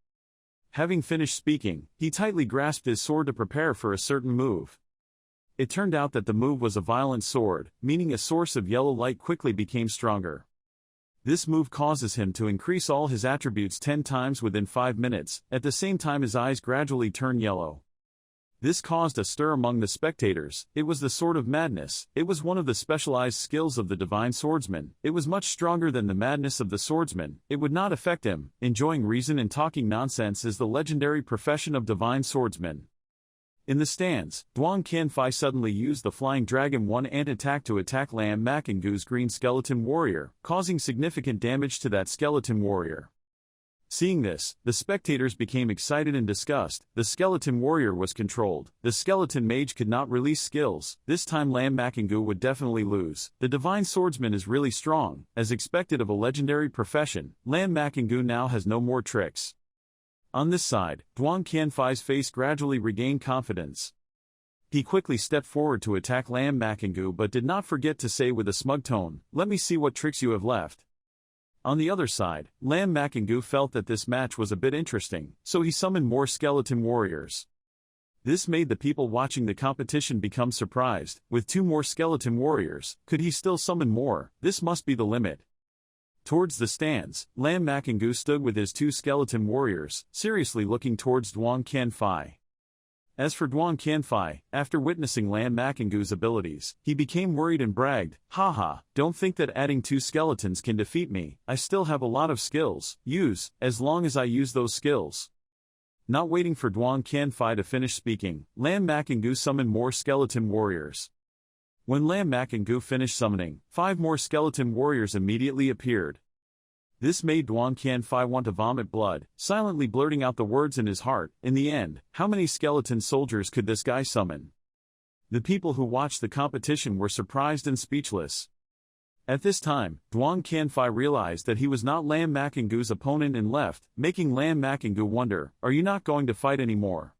Having finished speaking, he tightly grasped his sword to prepare for a certain move. It turned out that the move was a violent sword, meaning a source of yellow light quickly became stronger. This move causes him to increase all his attributes 10 times within 5 minutes, at the same time his eyes gradually turn yellow. This caused a stir among the spectators. It was the Sword of Madness. It was one of the specialized skills of the Divine Swordsman. It was much stronger than the madness of the swordsman. It would not affect him. Enjoying reason and talking nonsense is the legendary profession of Divine Swordsman. In the stands, Duan Qianfei suddenly used the Flying Dragon 1 ant-attack to attack Lam Makengu's green skeleton warrior, causing significant damage to that skeleton warrior. Seeing this, the spectators became excited and discussed. The skeleton warrior was controlled. The skeleton mage could not release skills. This time Lam Makengu would definitely lose. The divine swordsman is really strong. As expected of a legendary profession, Lam Makengu now has no more tricks. On this side, Duan Qianfei's face gradually regained confidence. He quickly stepped forward to attack Lam Makengu but did not forget to say with a smug tone, "Let me see what tricks you have left." On the other side, Lam Makengu felt that this match was a bit interesting, so he summoned more skeleton warriors. This made the people watching the competition become surprised. With 2 more skeleton warriors, could he still summon more? This must be the limit. Towards the stands, Lam Makengu stood with his 2 skeleton warriors, seriously looking towards Duan Qianfei. As for Duan Qianfei, after witnessing Lam Makengu's abilities, he became worried and bragged, "Haha, don't think that adding 2 skeletons can defeat me. I still have a lot of skills. Use, as long as I use those skills." Not waiting for Duan Qianfei to finish speaking, Lam Makengu summoned more skeleton warriors. When Lam Makengu finished summoning, 5 more skeleton warriors immediately appeared. This made Duan Qianfei want to vomit blood, silently blurting out the words in his heart. In the end, how many skeleton soldiers could this guy summon? The people who watched the competition were surprised and speechless. At this time, Duan Qianfei realized that he was not Lam Makengu's opponent and left, making Lam Makengu wonder, "Are you not going to fight anymore?"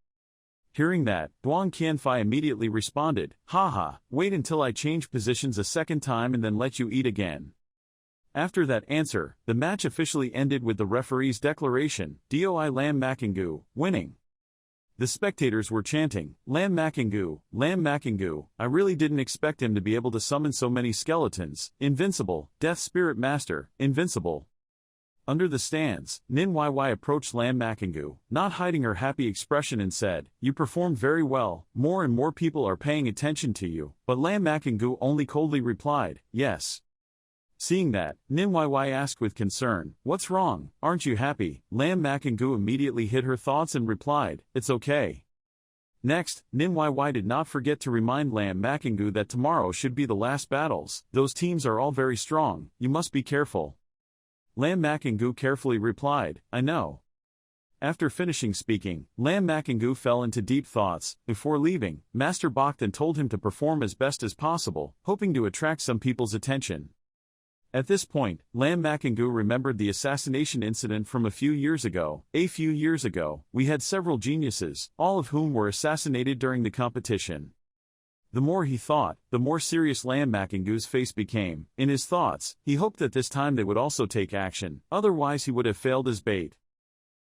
Hearing that, Duan Qianfei immediately responded, "Haha, wait until I change positions a second time and then let you eat again." After that answer, the match officially ended with the referee's declaration, "Doi Lam Makengu, winning." The spectators were chanting, "Lam Makengu, Lam Makengu, I really didn't expect him to be able to summon so many skeletons, invincible, Death Spirit Master, invincible." Under the stands, Nin Yy approached Lam Makengu, not hiding her happy expression and said, "You performed very well, more and more people are paying attention to you," but Lam Makengu only coldly replied, "Yes." Seeing that, Nin Yy asked with concern, "What's wrong, aren't you happy?" Lam Makengu immediately hid her thoughts and replied, "It's okay." Next, Nin Yy did not forget to remind Lam Makengu that tomorrow should be the last battles. "Those teams are all very strong, you must be careful." Lam Makengu carefully replied, "I know." After finishing speaking, Lam Makengu fell into deep thoughts. Before leaving, Master Bakhtan told him to perform as best as possible, hoping to attract some people's attention. At this point, Lam Makengu remembered the assassination incident from a few years ago. A few years ago, we had several geniuses, all of whom were assassinated during the competition. The more he thought, the more serious Lam Makengu's face became. In his thoughts, he hoped that this time they would also take action, otherwise he would have failed as bait.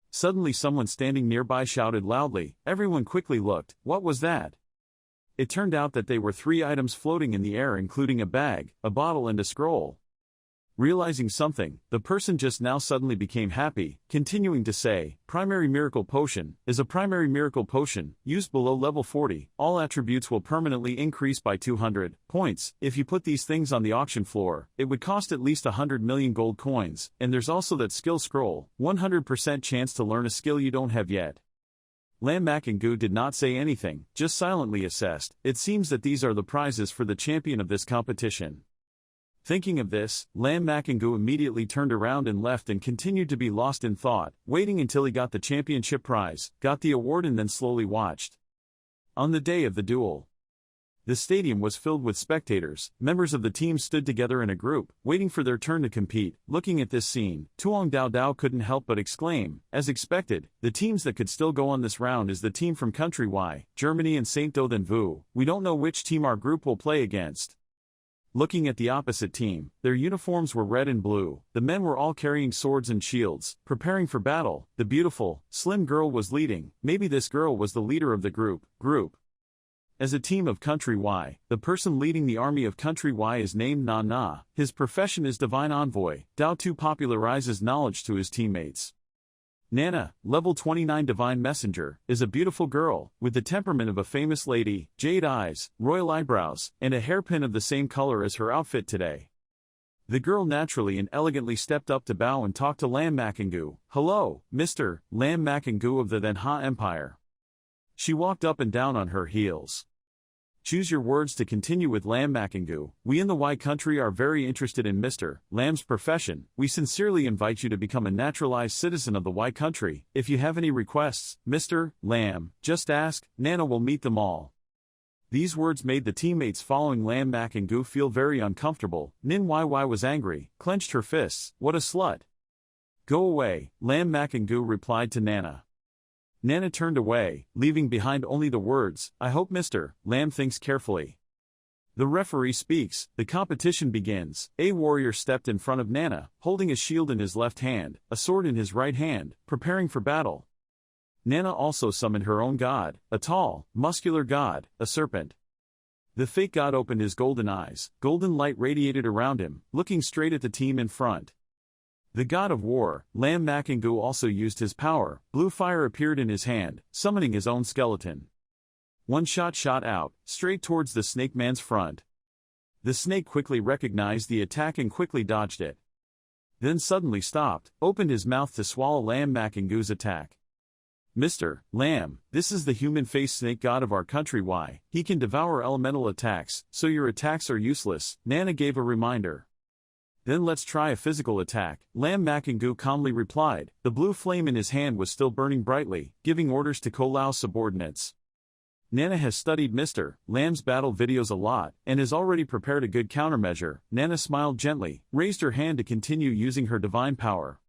Suddenly someone standing nearby shouted loudly. Everyone quickly looked. What was that? It turned out that they were 3 items floating in the air, including a bag, a bottle and a scroll. Realizing something, the person just now suddenly became happy, continuing to say, "Primary Miracle Potion is a primary miracle potion, used below level 40, all attributes will permanently increase by 200 points. If you put these things on the auction floor, it would cost at least 100 million gold coins, and there's also that skill scroll, 100% chance to learn a skill you don't have yet." Lam Makengu did not say anything, just silently assessed. It seems that these are the prizes for the champion of this competition. Thinking of this, Lam Makengu immediately turned around and left and continued to be lost in thought, waiting until he got the championship prize, got the award and then slowly watched. On the day of the duel, The stadium was filled with spectators. Members of the team stood together in a group, waiting for their turn to compete. Looking at this scene, Tuong Dao Dao couldn't help but exclaim, as expected, the teams that could still go on this round is the team from Country Y, Germany and Saint Do Then Vu. We don't know which team our group will play against. Looking at the opposite team, their uniforms were red and blue. The men were all carrying swords and shields, preparing for battle. The beautiful, slim girl was leading. Maybe this girl was the leader of the group. As a team of Country Y, the person leading the army of Country Y is named Na Na. His profession is Divine Envoy. Dao Tu popularizes knowledge to his teammates. Nana, level 29 Divine Messenger, is a beautiful girl, with the temperament of a famous lady, jade eyes, royal eyebrows, and a hairpin of the same color as her outfit today. The girl naturally and elegantly stepped up to bow and talk to Lam Makangu. Hello, Mr. Lam Makangu of the Then Ha Empire. She walked up and down on her heels. Choose your words to continue with Lam Makangu. We in the Y country are very interested in Mr. Lam's profession. We sincerely invite you to become a naturalized citizen of the Y country. If you have any requests, Mr. Lam, just ask, Nana will meet them all. These words made the teammates following Lam Makangu feel very uncomfortable. Nin YY was angry, clenched her fists. What a slut. Go away, Lam Makangu replied to Nana. Nana turned away, leaving behind only the words, I hope Mr. Lam thinks carefully. The referee speaks, the competition begins. A warrior stepped in front of Nana, holding a shield in his left hand, a sword in his right hand, preparing for battle. Nana also summoned her own god, a tall, muscular god, a serpent. The fake god opened his golden eyes, golden light radiated around him, looking straight at the team in front. The god of war, Lam Makangu also used his power. Blue fire appeared in his hand, summoning his own skeleton. One shot out, straight towards the snake man's front. The snake quickly recognized the attack and quickly dodged it. Then suddenly stopped, opened his mouth to swallow Lam Makangu's attack. Mr. Lam, this is the human-faced snake god of our country Y. He can devour elemental attacks, so your attacks are useless, Nana gave a reminder. Then let's try a physical attack, Lam Makangu calmly replied. The blue flame in his hand was still burning brightly, giving orders to Kolau's subordinates. Nana has studied Mr. Lam's battle videos a lot, and has already prepared a good countermeasure. Nana smiled gently, raised her hand to continue using her divine power.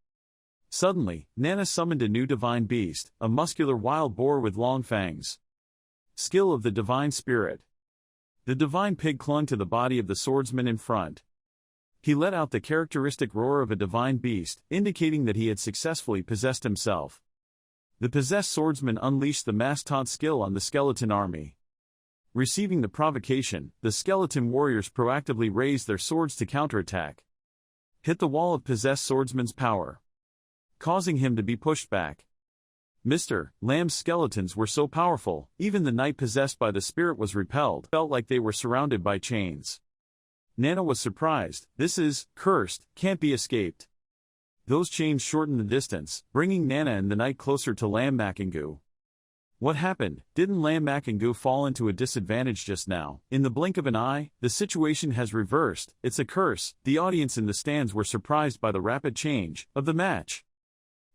Suddenly, Nana summoned a new divine beast, a muscular wild boar with long fangs. Skill of the divine spirit. The divine pig clung to the body of the swordsman in front. He let out the characteristic roar of a divine beast, indicating that he had successfully possessed himself. The possessed swordsman unleashed the mass taunt skill on the skeleton army. Receiving the provocation, the skeleton warriors proactively raised their swords to counterattack. Hit the wall of possessed swordsman's power, causing him to be pushed back. Mr. Lam's skeletons were so powerful, even the knight possessed by the spirit was repelled, felt like they were surrounded by chains. Nana was surprised. This is cursed, can't be escaped. Those chains shortened the distance, bringing Nana and the knight closer to Lam Makangu. What happened? Didn't Lam Makangu fall into a disadvantage just now? In the blink of an eye, the situation has reversed. It's a curse. The audience in the stands were surprised by the rapid change of the match.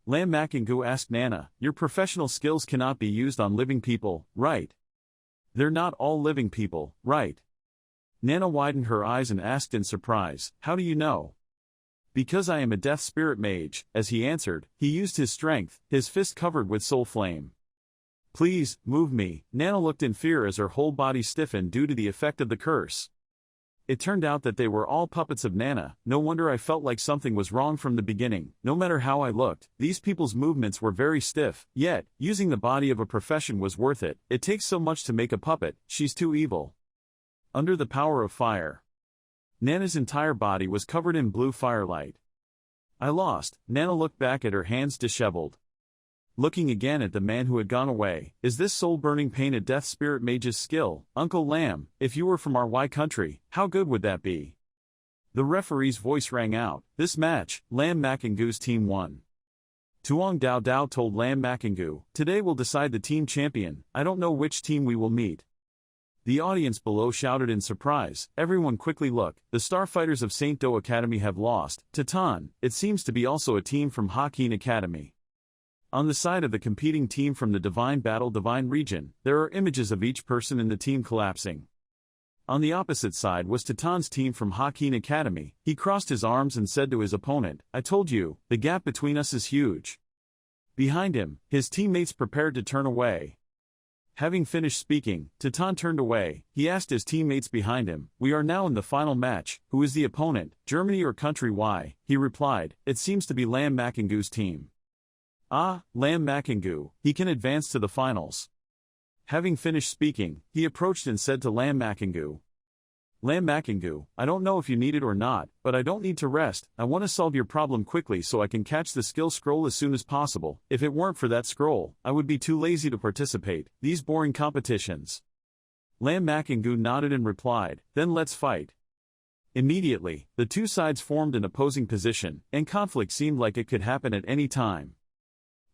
Lam Makangu asked Nana, your professional skills cannot be used on living people, right? They're not all living people, right? Nana widened her eyes and asked in surprise, how do you know? Because I am a death spirit mage, as he answered. He used his strength, his fist covered with soul flame. Please, move me. Nana looked in fear as her whole body stiffened due to the effect of the curse. It turned out that they were all puppets of Nana. No wonder I felt like something was wrong from the beginning. No matter how I looked, these people's movements were very stiff. Yet, using the body of a profession was worth it. It takes so much to make a puppet. She's too evil. Under the power of fire. Nana's entire body was covered in blue firelight. I lost. Nana looked back at her hands disheveled. Looking again at the man who had gone away. Is this soul-burning pain a death spirit mage's skill? Uncle Lam, if you were from our Y country, how good would that be? The referee's voice rang out. This match, Lam Makangu's team won. Tuong Dao Dao told Lam Makangu, today will decide the team champion. I don't know which team we will meet. The audience below shouted in surprise. Everyone quickly looked. The Starfighters of Saint Do Academy have lost. Titan, it seems to be also a team from Hakin Academy. On the side of the competing team from the Divine Battle Divine region, there are images of each person in the team collapsing. On the opposite side was Titan's team from Hakin Academy. He crossed his arms and said to his opponent, "I told you, the gap between us is huge." Behind him, his teammates prepared to turn away. Having finished speaking, Titan turned away. He asked his teammates behind him, "We are now in the final match. Who is the opponent, Germany or country Y?" He replied, "It seems to be Lam Makingu's team." "Ah, Lam Makingu, he can advance to the finals." Having finished speaking, he approached and said to Lam Makingu, "Lam Makingu, I don't know if you need it or not, but I don't need to rest. I want to solve your problem quickly so I can catch the skill scroll as soon as possible. If it weren't for that scroll, I would be too lazy to participate. These boring competitions." Lam Makingu nodded and replied, "Then let's fight." Immediately, the two sides formed an opposing position, and conflict seemed like it could happen at any time.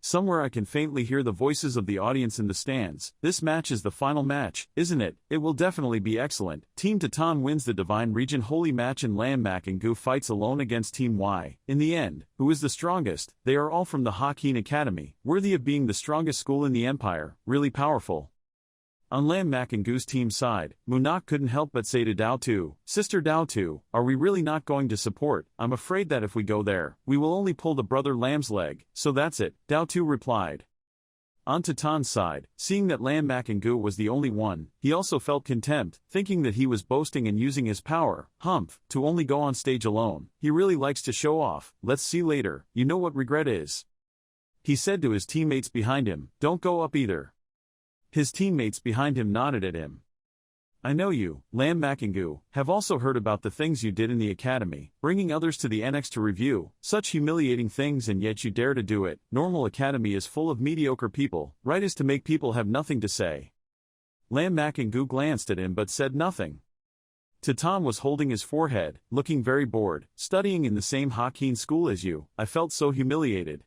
Somewhere I can faintly hear the voices of the audience in the stands. "This match is the final match, isn't it? It will definitely be excellent." Team Titan wins the Divine Region Holy match and Lam Makingu fights alone against Team Y. In the end, who is the strongest? They are all from the Hakin Academy, worthy of being the strongest school in the Empire, really powerful. On Lam Makingu's team side, Munak couldn't help but say to Dao Tu, "Sister Dao Tu, are we really not going to support? I'm afraid that if we go there, we will only pull the brother Lam's leg, so that's it," Dao Tu replied. On Titan's side, seeing that Lam Makingu was the only one, he also felt contempt, thinking that he was boasting and using his power, humph, to only go on stage alone. He really likes to show off. "Let's see later, you know what regret is." He said to his teammates behind him, "Don't go up either." His teammates behind him nodded at him. "I know you, Lam Makingu, have also heard about the things you did in the academy, bringing others to the annex to review, such humiliating things, and yet you dare to do it. Normal academy is full of mediocre people, right is to make people have nothing to say." Lam Makingu glanced at him but said nothing. Titan was holding his forehead, looking very bored. "Studying in the same Hakin school as you, I felt so humiliated."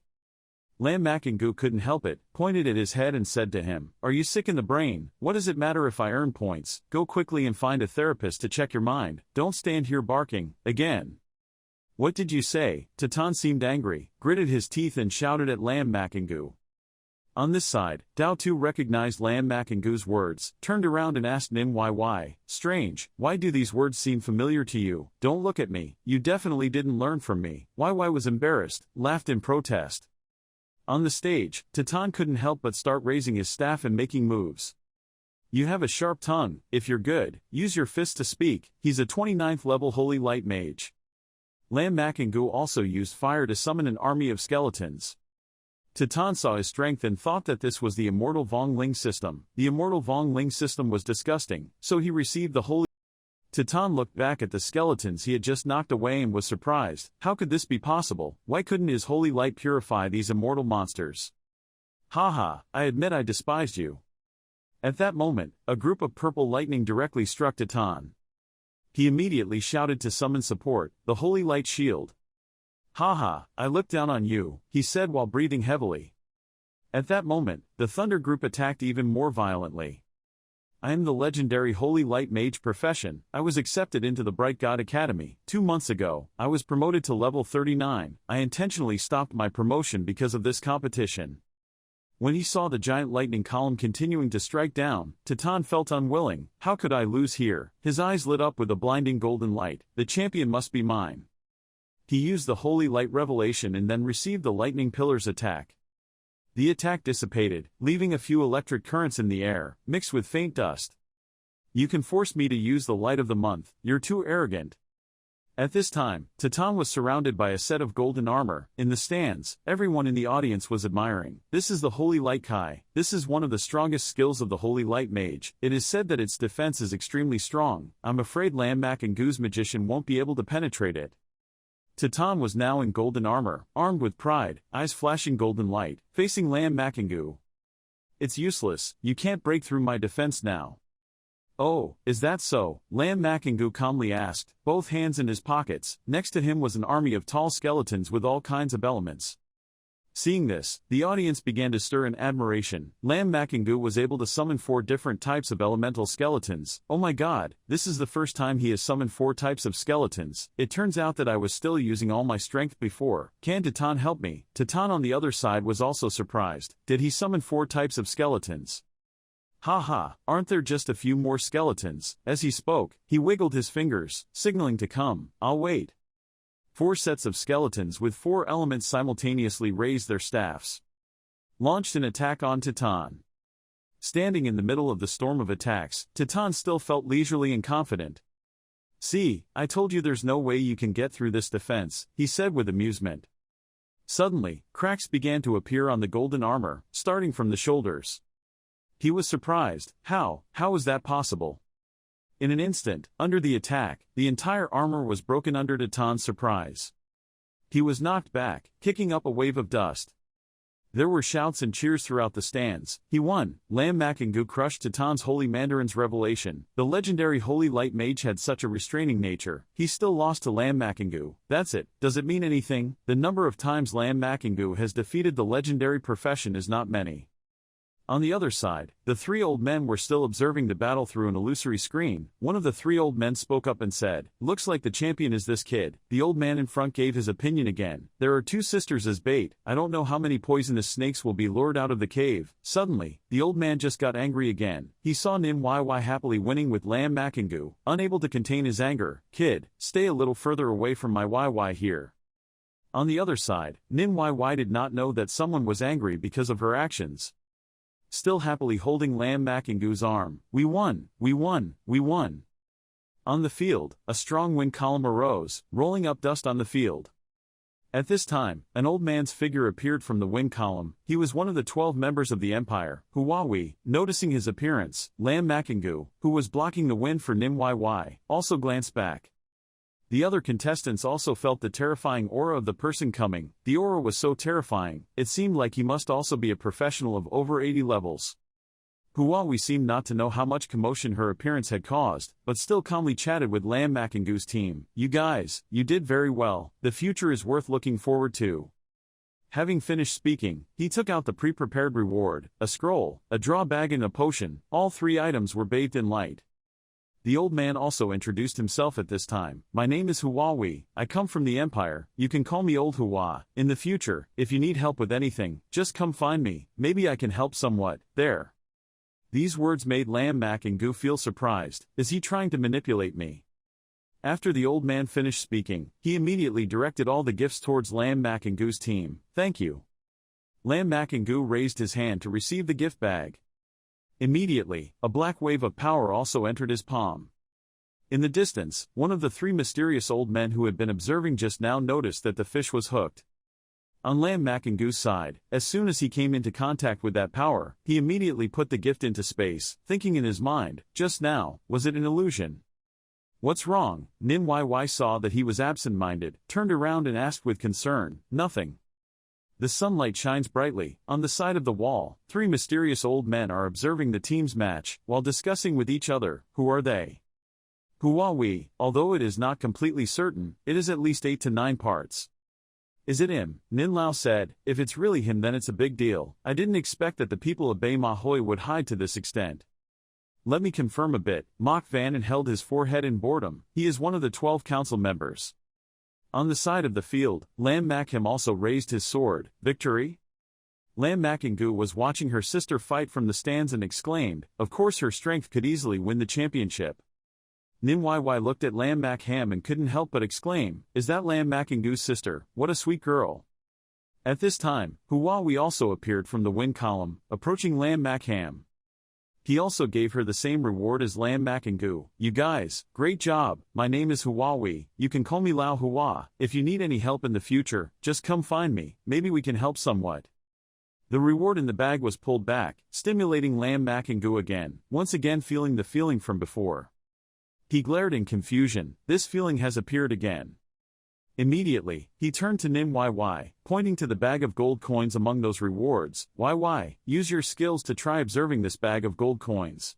Lam Makingu couldn't help it, pointed at his head and said to him, "Are you sick in the brain? What does it matter if I earn points? Go quickly and find a therapist to check your mind. Don't stand here barking again." "What did you say?" Titan seemed angry, gritted his teeth and shouted at Lam Makingu. On this side, Dao Tu recognized Lam Makingu's words, turned around and asked Nim why. "Strange, why do these words seem familiar to you? Don't look at me, you definitely didn't learn from me." Why was embarrassed, laughed in protest. On the stage, Titan couldn't help but start raising his staff and making moves. "You have a sharp tongue. If you're good, use your fists to speak." He's a 29th level Holy Light Mage. Lam Makingu also used fire to summon an army of skeletons. Titan saw his strength and thought that this was the Immortal Vongling system. The Immortal Vongling system was disgusting, so he received the Holy. Titan looked back at the skeletons he had just knocked away and was surprised. How could this be possible? Why couldn't his holy light purify these immortal monsters? "Haha, I admit I despised you." At that moment, a group of purple lightning directly struck Titan. He immediately shouted to summon support, the holy light shield. "Haha, I looked down on you," he said while breathing heavily. At that moment, the thunder group attacked even more violently. "I am the legendary Holy Light Mage profession. I was accepted into the Bright God Academy 2 months ago. I was promoted to level 39. I intentionally stopped my promotion because of this competition." When he saw the giant lightning column continuing to strike down, Titan felt unwilling. "How could I lose here?" His eyes lit up with a blinding golden light. "The champion must be mine." He used the Holy Light Revelation and then received the lightning pillar's attack. The attack dissipated, leaving a few electric currents in the air, mixed with faint dust. "You can force me to use the light of the month, you're too arrogant." At this time, Titan was surrounded by a set of golden armor. In the stands, everyone in the audience was admiring. "This is the Holy Light Kai. This is one of the strongest skills of the Holy Light Mage. It is said that its defense is extremely strong. I'm afraid Lam Makingu's magician won't be able to penetrate it." Titan was now in golden armor, armed with pride, eyes flashing golden light, facing Lam Makingu. "It's useless, you can't break through my defense now." "Oh, is that so?" Lam Makingu calmly asked, both hands in his pockets. Next to him was an army of tall skeletons with all kinds of elements. Seeing this, the audience began to stir in admiration. Lam Makingu was able to summon 4 different types of elemental skeletons. "Oh my god, this is the first time he has summoned 4 types of skeletons. It turns out that I was still using all my strength before. Can Titan help me?" Titan on the other side was also surprised. Did he summon 4 types of skeletons? Ha ha, aren't there just a few more skeletons? As he spoke, he wiggled his fingers, signaling to come. I'll wait. 4 sets of skeletons with 4 elements simultaneously raised their staffs. Launched an attack on Titan. Standing in the middle of the storm of attacks, Titan still felt leisurely and confident. See, I told you there's no way you can get through this defense, he said with amusement. Suddenly, cracks began to appear on the golden armor, starting from the shoulders. He was surprised. How was that possible? In an instant, under the attack, the entire armor was broken under Titan's surprise. He was knocked back, kicking up a wave of dust. There were shouts and cheers throughout the stands. He won. Lam Makingu crushed Titan's Holy Mandarin's revelation. The legendary Holy Light Mage had such a restraining nature. He still lost to Lam Makingu. That's it. Does it mean anything? The number of times Lam Makingu has defeated the legendary profession is not many. On the other side, the 3 old men were still observing the battle through an illusory screen. One of the 3 old men spoke up and said, "Looks like the champion is this kid." The old man in front gave his opinion again. "There are 2 sisters as bait. I don't know how many poisonous snakes will be lured out of the cave." Suddenly, the old man just got angry again. He saw Nin YY happily winning with Lam Makingu, unable to contain his anger. "Kid, stay a little further away from my YY here." On the other side, Nin YY did not know that someone was angry because of her actions. Still happily holding Lam Makingu's arm, "We won, we won, we won." On the field, a strong wind column arose, rolling up dust on the field. At this time, an old man's figure appeared from the wind column. He was one of the 12 members of the Empire. Huawei, noticing his appearance, Lam Makingu, who was blocking the wind for Nim YY, also glanced back. The other contestants also felt the terrifying aura of the person coming. The aura was so terrifying, it seemed like he must also be a professional of over 80 levels. Huawei seemed not to know how much commotion her appearance had caused, but still calmly chatted with Lam Makingu's team. "You guys, you did very well. The future is worth looking forward to." Having finished speaking, he took out the pre-prepared reward, a scroll, a draw bag and a potion. All 3 items were bathed in light. The old man also introduced himself at this time. "My name is Huawei, I come from the Empire, you can call me Old Hua. In the future, if you need help with anything, just come find me, maybe I can help somewhat." There. These words made Lam Makingu feel surprised. Is he trying to manipulate me? After the old man finished speaking, he immediately directed all the gifts towards Lam Makingu's team. "Thank you." Lam Makingu raised his hand to receive the gift bag. Immediately, a black wave of power also entered his palm. In the distance, one of the 3 mysterious old men who had been observing just now noticed that the fish was hooked. On Lam Makingu's side, as soon as he came into contact with that power, he immediately put the gift into space, thinking in his mind, just now, was it an illusion? What's wrong? Nin YY saw that he was absent-minded, turned around and asked with concern, "Nothing." The sunlight shines brightly. On the side of the wall, 3 mysterious old men are observing the team's match, while discussing with each other. Who are they? Huawei, although it is not completely certain, it is at least 8 to 9 parts. "Is it him?" Nin Lao said. "If it's really him then it's a big deal. I didn't expect that the people of Bei Mahoi would hide to this extent." "Let me confirm a bit." Mok Van held his forehead in boredom. He is one of the 12 council members. On the side of the field, Lam Makhim also raised his sword. "Victory?" Lam Makingu was watching her sister fight from the stands and exclaimed, of course her strength could easily win the championship. Nim YY looked at Lam Makham and couldn't help but exclaim, "Is that Lam Makingu's sister? What a sweet girl." At this time, Huawei also appeared from the wind column, approaching Lam Makham. He also gave her the same reward as Lam Makingu. "You guys, great job. My name is Huawei, you can call me Lao Hua. If you need any help in the future, just come find me, maybe we can help somewhat." The reward in the bag was pulled back, stimulating Lam Makingu again, once again feeling the feeling from before. He glared in confusion. This feeling has appeared again. Immediately, he turned to Nim YY, pointing to the bag of gold coins among those rewards. "YY, use your skills to try observing this bag of gold coins."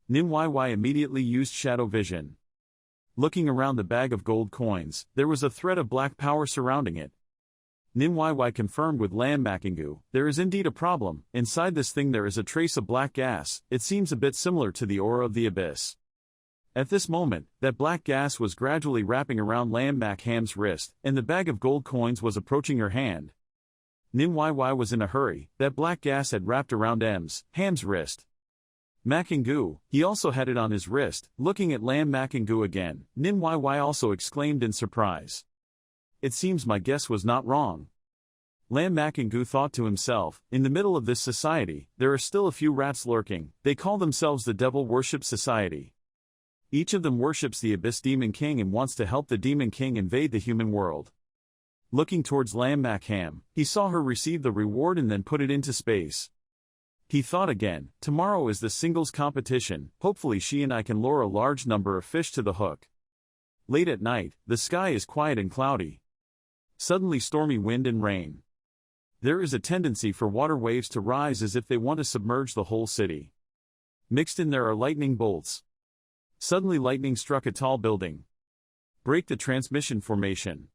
Nim YY immediately used shadow vision. Looking around the bag of gold coins, there was a thread of black power surrounding it. Nim YY confirmed with Lam Makingu, "There is indeed a problem. Inside this thing there is a trace of black gas. It seems a bit similar to the aura of the abyss." At this moment, that black gas was gradually wrapping around Lam Makham's wrist, and the bag of gold coins was approaching her hand. Nim YY was in a hurry. That black gas had wrapped around Ham's wrist. Makingu, he also had it on his wrist, looking at Lam Makingu again. Nin YY also exclaimed in surprise. It seems my guess was not wrong. Lam Makingu thought to himself, in the middle of this society, there are still a few rats lurking. They call themselves the Devil Worship Society. Each of them worships the Abyss Demon King and wants to help the Demon King invade the human world. Looking towards Lam Makham, he saw her receive the reward and then put it into space. He thought again, tomorrow is the singles competition, hopefully she and I can lure a large number of fish to the hook. Late at night, the sky is quiet and cloudy. Suddenly stormy wind and rain. There is a tendency for water waves to rise as if they want to submerge the whole city. Mixed in there are lightning bolts. Suddenly lightning struck a tall building. Break the transmission formation.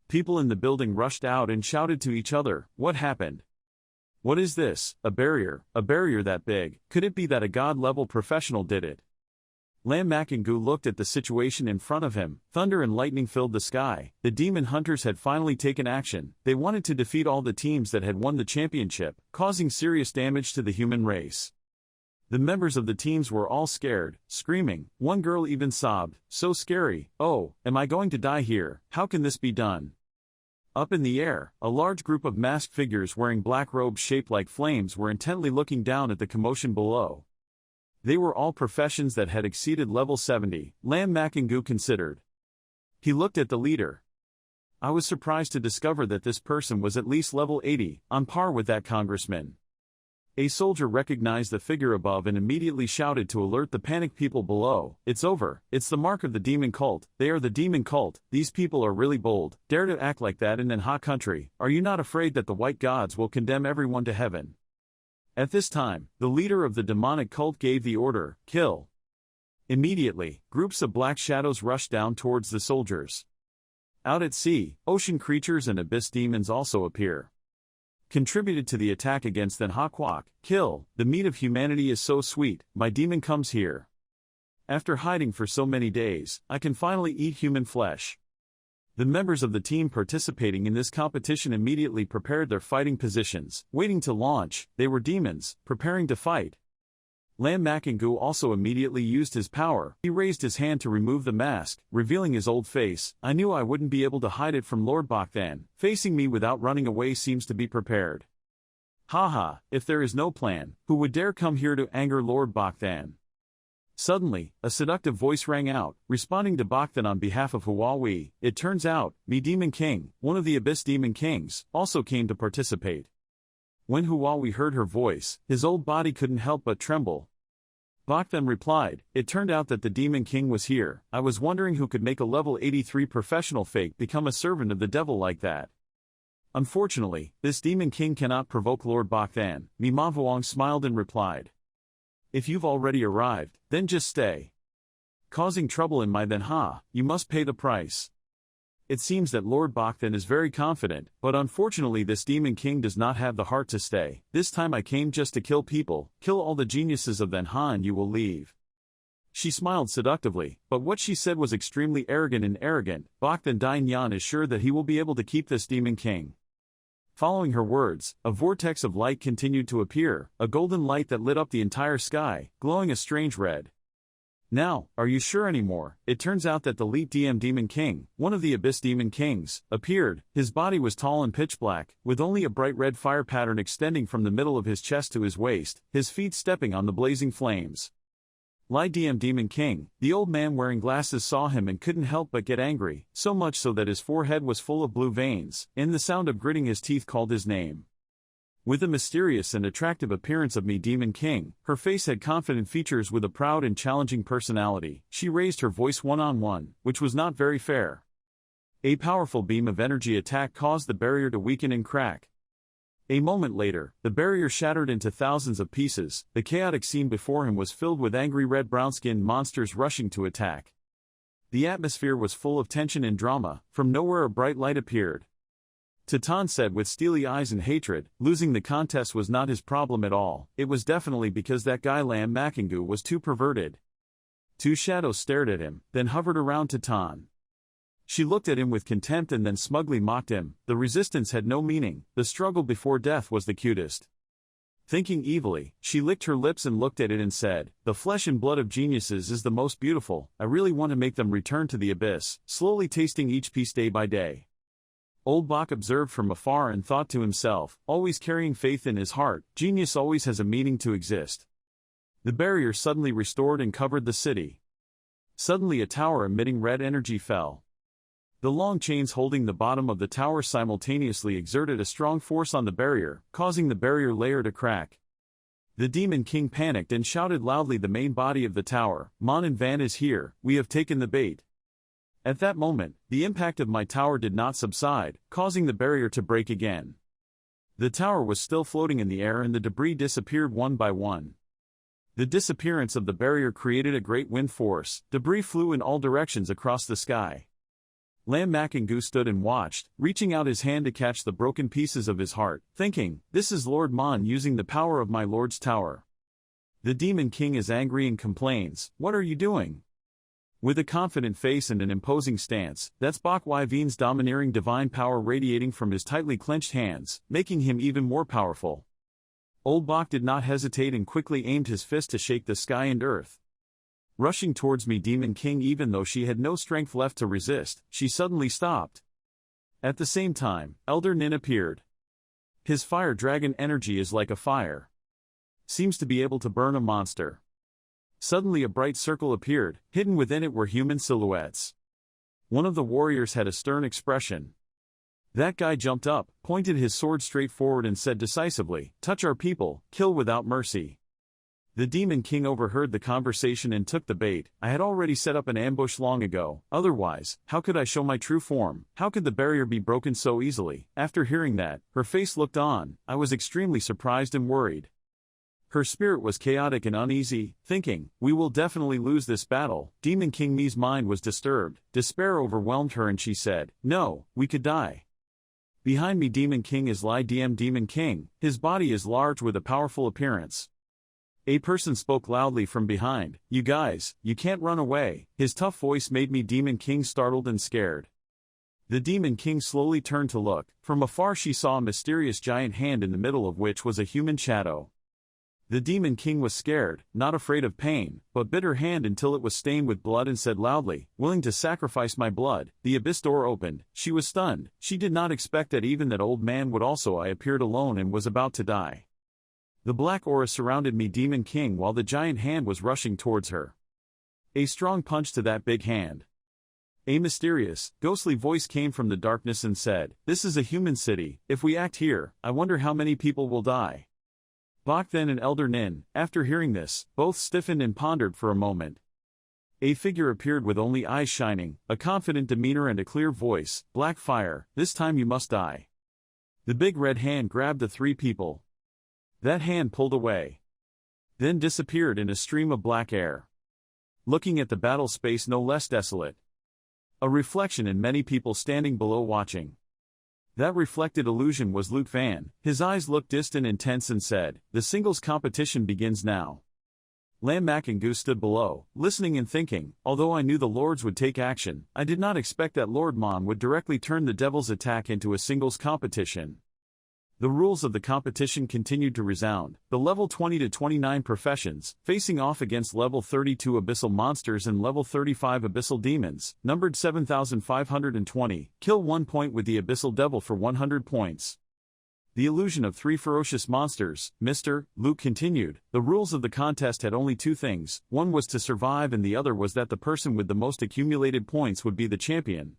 People in the building rushed out and shouted to each other, what happened? What is this? A barrier that big? Could it be that a god-level professional did it? Lam Makingu looked at the situation in front of him. Thunder and lightning filled the sky. The demon hunters had finally taken action. They wanted to defeat all the teams that had won the championship, causing serious damage to the human race. The members of the teams were all scared, screaming. One girl even sobbed, so scary. Oh, am I going to die here? How can this be done? Up in the air, a large group of masked figures wearing black robes shaped like flames were intently looking down at the commotion below. They were all professions that had exceeded level 70, Lam Makingu considered. He looked at the leader. I was surprised to discover that this person was at least level 80, on par with that congressman. A soldier recognized the figure above and immediately shouted to alert the panicked people below. It's over, it's the mark of the demon cult, they are the demon cult, these people are really bold, dare to act like that in Manhwa country, are you not afraid that the white gods will condemn everyone to heaven? At this time, the leader of the demonic cult gave the order, kill. Immediately, groups of black shadows rushed down towards the soldiers. Out at sea, ocean creatures and abyss demons also appear. Contributed to the attack against the Hakwak, kill, the meat of humanity is so sweet, my demon comes here. After hiding for so many days, I can finally eat human flesh. The members of the team participating in this competition immediately prepared their fighting positions, waiting to launch. They were demons, preparing to fight. Lam Makingu also immediately used his power. He raised his hand to remove the mask, revealing his old face. I knew I wouldn't be able to hide it from Lord Bakthan. Facing me without running away seems to be prepared. Haha, if there is no plan, who would dare come here to anger Lord Bakthan? Suddenly, a seductive voice rang out, responding to Bakthan on behalf of Huawei. It turns out, me Demon King, one of the Abyss Demon Kings, also came to participate. When Huawei heard her voice, his old body couldn't help but tremble. Bakthan replied, it turned out that the Demon King was here. I was wondering who could make a level 83 professional fake become a servant of the devil like that. Unfortunately, this Demon King cannot provoke Lord Bakthan. Ma Vuong smiled and replied. If you've already arrived, then just stay. Causing trouble in my Manhwa, you must pay the price. It seems that Lord Bakthan is very confident, but unfortunately this Demon King does not have the heart to stay. This time I came just to kill people, kill all the geniuses of Manhwa and you will leave. She smiled seductively, but what she said was extremely arrogant and arrogant. Bakthan Dai Nyan is sure that he will be able to keep this Demon King. Following her words, a vortex of light continued to appear, a golden light that lit up the entire sky, glowing a strange red. Now, are you sure anymore? It turns out that the Elite Demon King, one of the Abyss Demon Kings, appeared. His body was tall and pitch black, with only a bright red fire pattern extending from the middle of his chest to his waist, his feet stepping on the blazing flames. Lai Demon King, the old man wearing glasses saw him and couldn't help but get angry, so much so that his forehead was full of blue veins, and the sound of gritting his teeth called his name. With the mysterious and attractive appearance of Demon King, her face had confident features with a proud and challenging personality. She raised her voice one-on-one, which was not very fair. A powerful beam of energy attack caused the barrier to weaken and crack. A moment later, the barrier shattered into thousands of pieces. The chaotic scene before him was filled with angry red-brown-skinned monsters rushing to attack. The atmosphere was full of tension and drama. From nowhere a bright light appeared. Titan said with steely eyes and hatred, losing the contest was not his problem at all. It was definitely because that guy Lam Makingu was too perverted. Two shadows stared at him, then hovered around Titan. She looked at him with contempt and then smugly mocked him. The resistance had no meaning. The struggle before death was the cutest. Thinking evilly, she licked her lips and looked at it and said, "The flesh and blood of geniuses is the most beautiful. I really want to make them return to the abyss," slowly tasting each piece day by day. Old Bach observed from afar and thought to himself, always carrying faith in his heart, genius always has a meaning to exist. The barrier suddenly restored and covered the city. Suddenly a tower emitting red energy fell. The long chains holding the bottom of the tower simultaneously exerted a strong force on the barrier, causing the barrier layer to crack. The Demon King panicked and shouted loudly, "The main body of the tower, Mon and Van is here, we have taken the bait." At that moment, the impact of my tower did not subside, causing the barrier to break again. The tower was still floating in the air and the debris disappeared one by one. The disappearance of the barrier created a great wind force, debris flew in all directions across the sky. Lam Makingu stood and watched, reaching out his hand to catch the broken pieces of his heart, thinking, "This is Lord Mon using the power of my lord's tower." The Demon King is angry and complains, "What are you doing?" With a confident face and an imposing stance, that's Bak Yvin's domineering divine power radiating from his tightly clenched hands, making him even more powerful. Old Bak did not hesitate and quickly aimed his fist to shake the sky and earth. Rushing towards me, Demon King, even though she had no strength left to resist, she suddenly stopped. At the same time, Elder Nin appeared. His fire dragon energy is like a fire. Seems to be able to burn a monster. Suddenly a bright circle appeared, hidden within it were human silhouettes. One of the warriors had a stern expression. That guy jumped up, pointed his sword straight forward and said decisively, "Touch our people, kill without mercy." The Demon King overheard the conversation and took the bait. "I had already set up an ambush long ago, otherwise, how could I show my true form? How could the barrier be broken so easily?" After hearing that, her face looked on. I was extremely surprised and worried. Her spirit was chaotic and uneasy, thinking, "We will definitely lose this battle." Demon King Mi's mind was disturbed. Despair overwhelmed her and she said, "No, we could die." Behind me Demon King is Lai DM Demon King. His body is large with a powerful appearance. A person spoke loudly from behind, "You guys, you can't run away." His tough voice made me Demon King startled and scared. The Demon King slowly turned to look. From afar she saw a mysterious giant hand in the middle of which was a human shadow. The Demon King was scared, not afraid of pain, but bit her hand until it was stained with blood and said loudly, "Willing to sacrifice my blood." The abyss door opened. She was stunned. She did not expect that even that old man would also. I appeared alone and was about to die. The black aura surrounded me Demon King while the giant hand was rushing towards her. A strong punch to that big hand. A mysterious, ghostly voice came from the darkness and said, "This is a human city. If we act here, I wonder how many people will die." Bak then and Elder Nin, after hearing this, both stiffened and pondered for a moment. A figure appeared with only eyes shining, a confident demeanor and a clear voice, "Black fire, this time you must die." The big red hand grabbed the three people. That hand pulled away. Then disappeared in a stream of black air. Looking at the battle space no less desolate. A reflection and many people standing below watching. That reflected illusion was Luke Van. His eyes looked distant and tense and said, "The singles competition begins now." Lam Makingu stood below, listening and thinking, although I knew the lords would take action, I did not expect that Lord Mon would directly turn the devil's attack into a singles competition. The rules of the competition continued to resound. The level 20 to 29 professions, facing off against level 32 abyssal monsters and level 35 abyssal demons, numbered 7,520, kill 1 point with the abyssal devil for 100 points. The illusion of 3 ferocious monsters, Mr. Luke continued. The rules of the contest had only 2 things, one was to survive and the other was that the person with the most accumulated points would be the champion.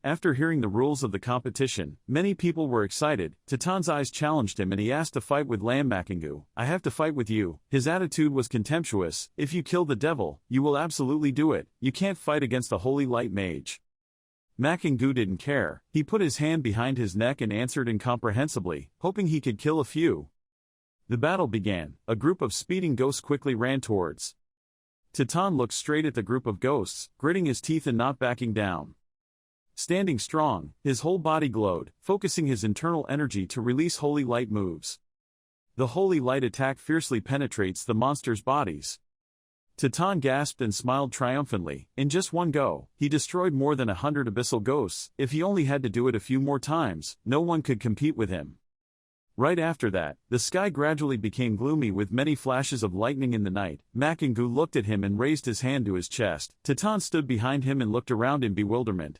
After hearing the rules of the competition, many people were excited. Titan's eyes challenged him and he asked to fight with Lam Makingu. "I have to fight with you." His attitude was contemptuous. "If you kill the devil, you will absolutely do it. You can't fight against a holy light mage." Makingu didn't care. He put his hand behind his neck and answered incomprehensibly, hoping he could kill a few. The battle began. A group of speeding ghosts quickly ran towards. Titan looked straight at the group of ghosts, gritting his teeth and not backing down. Standing strong, his whole body glowed, focusing his internal energy to release holy light moves. The holy light attack fiercely penetrates the monsters' bodies. Titan gasped and smiled triumphantly. In just one go, he destroyed more than 100 abyssal ghosts. If he only had to do it a few more times, no one could compete with him. Right after that, the sky gradually became gloomy with many flashes of lightning in the night. Makingu looked at him and raised his hand to his chest. Titan stood behind him and looked around in bewilderment.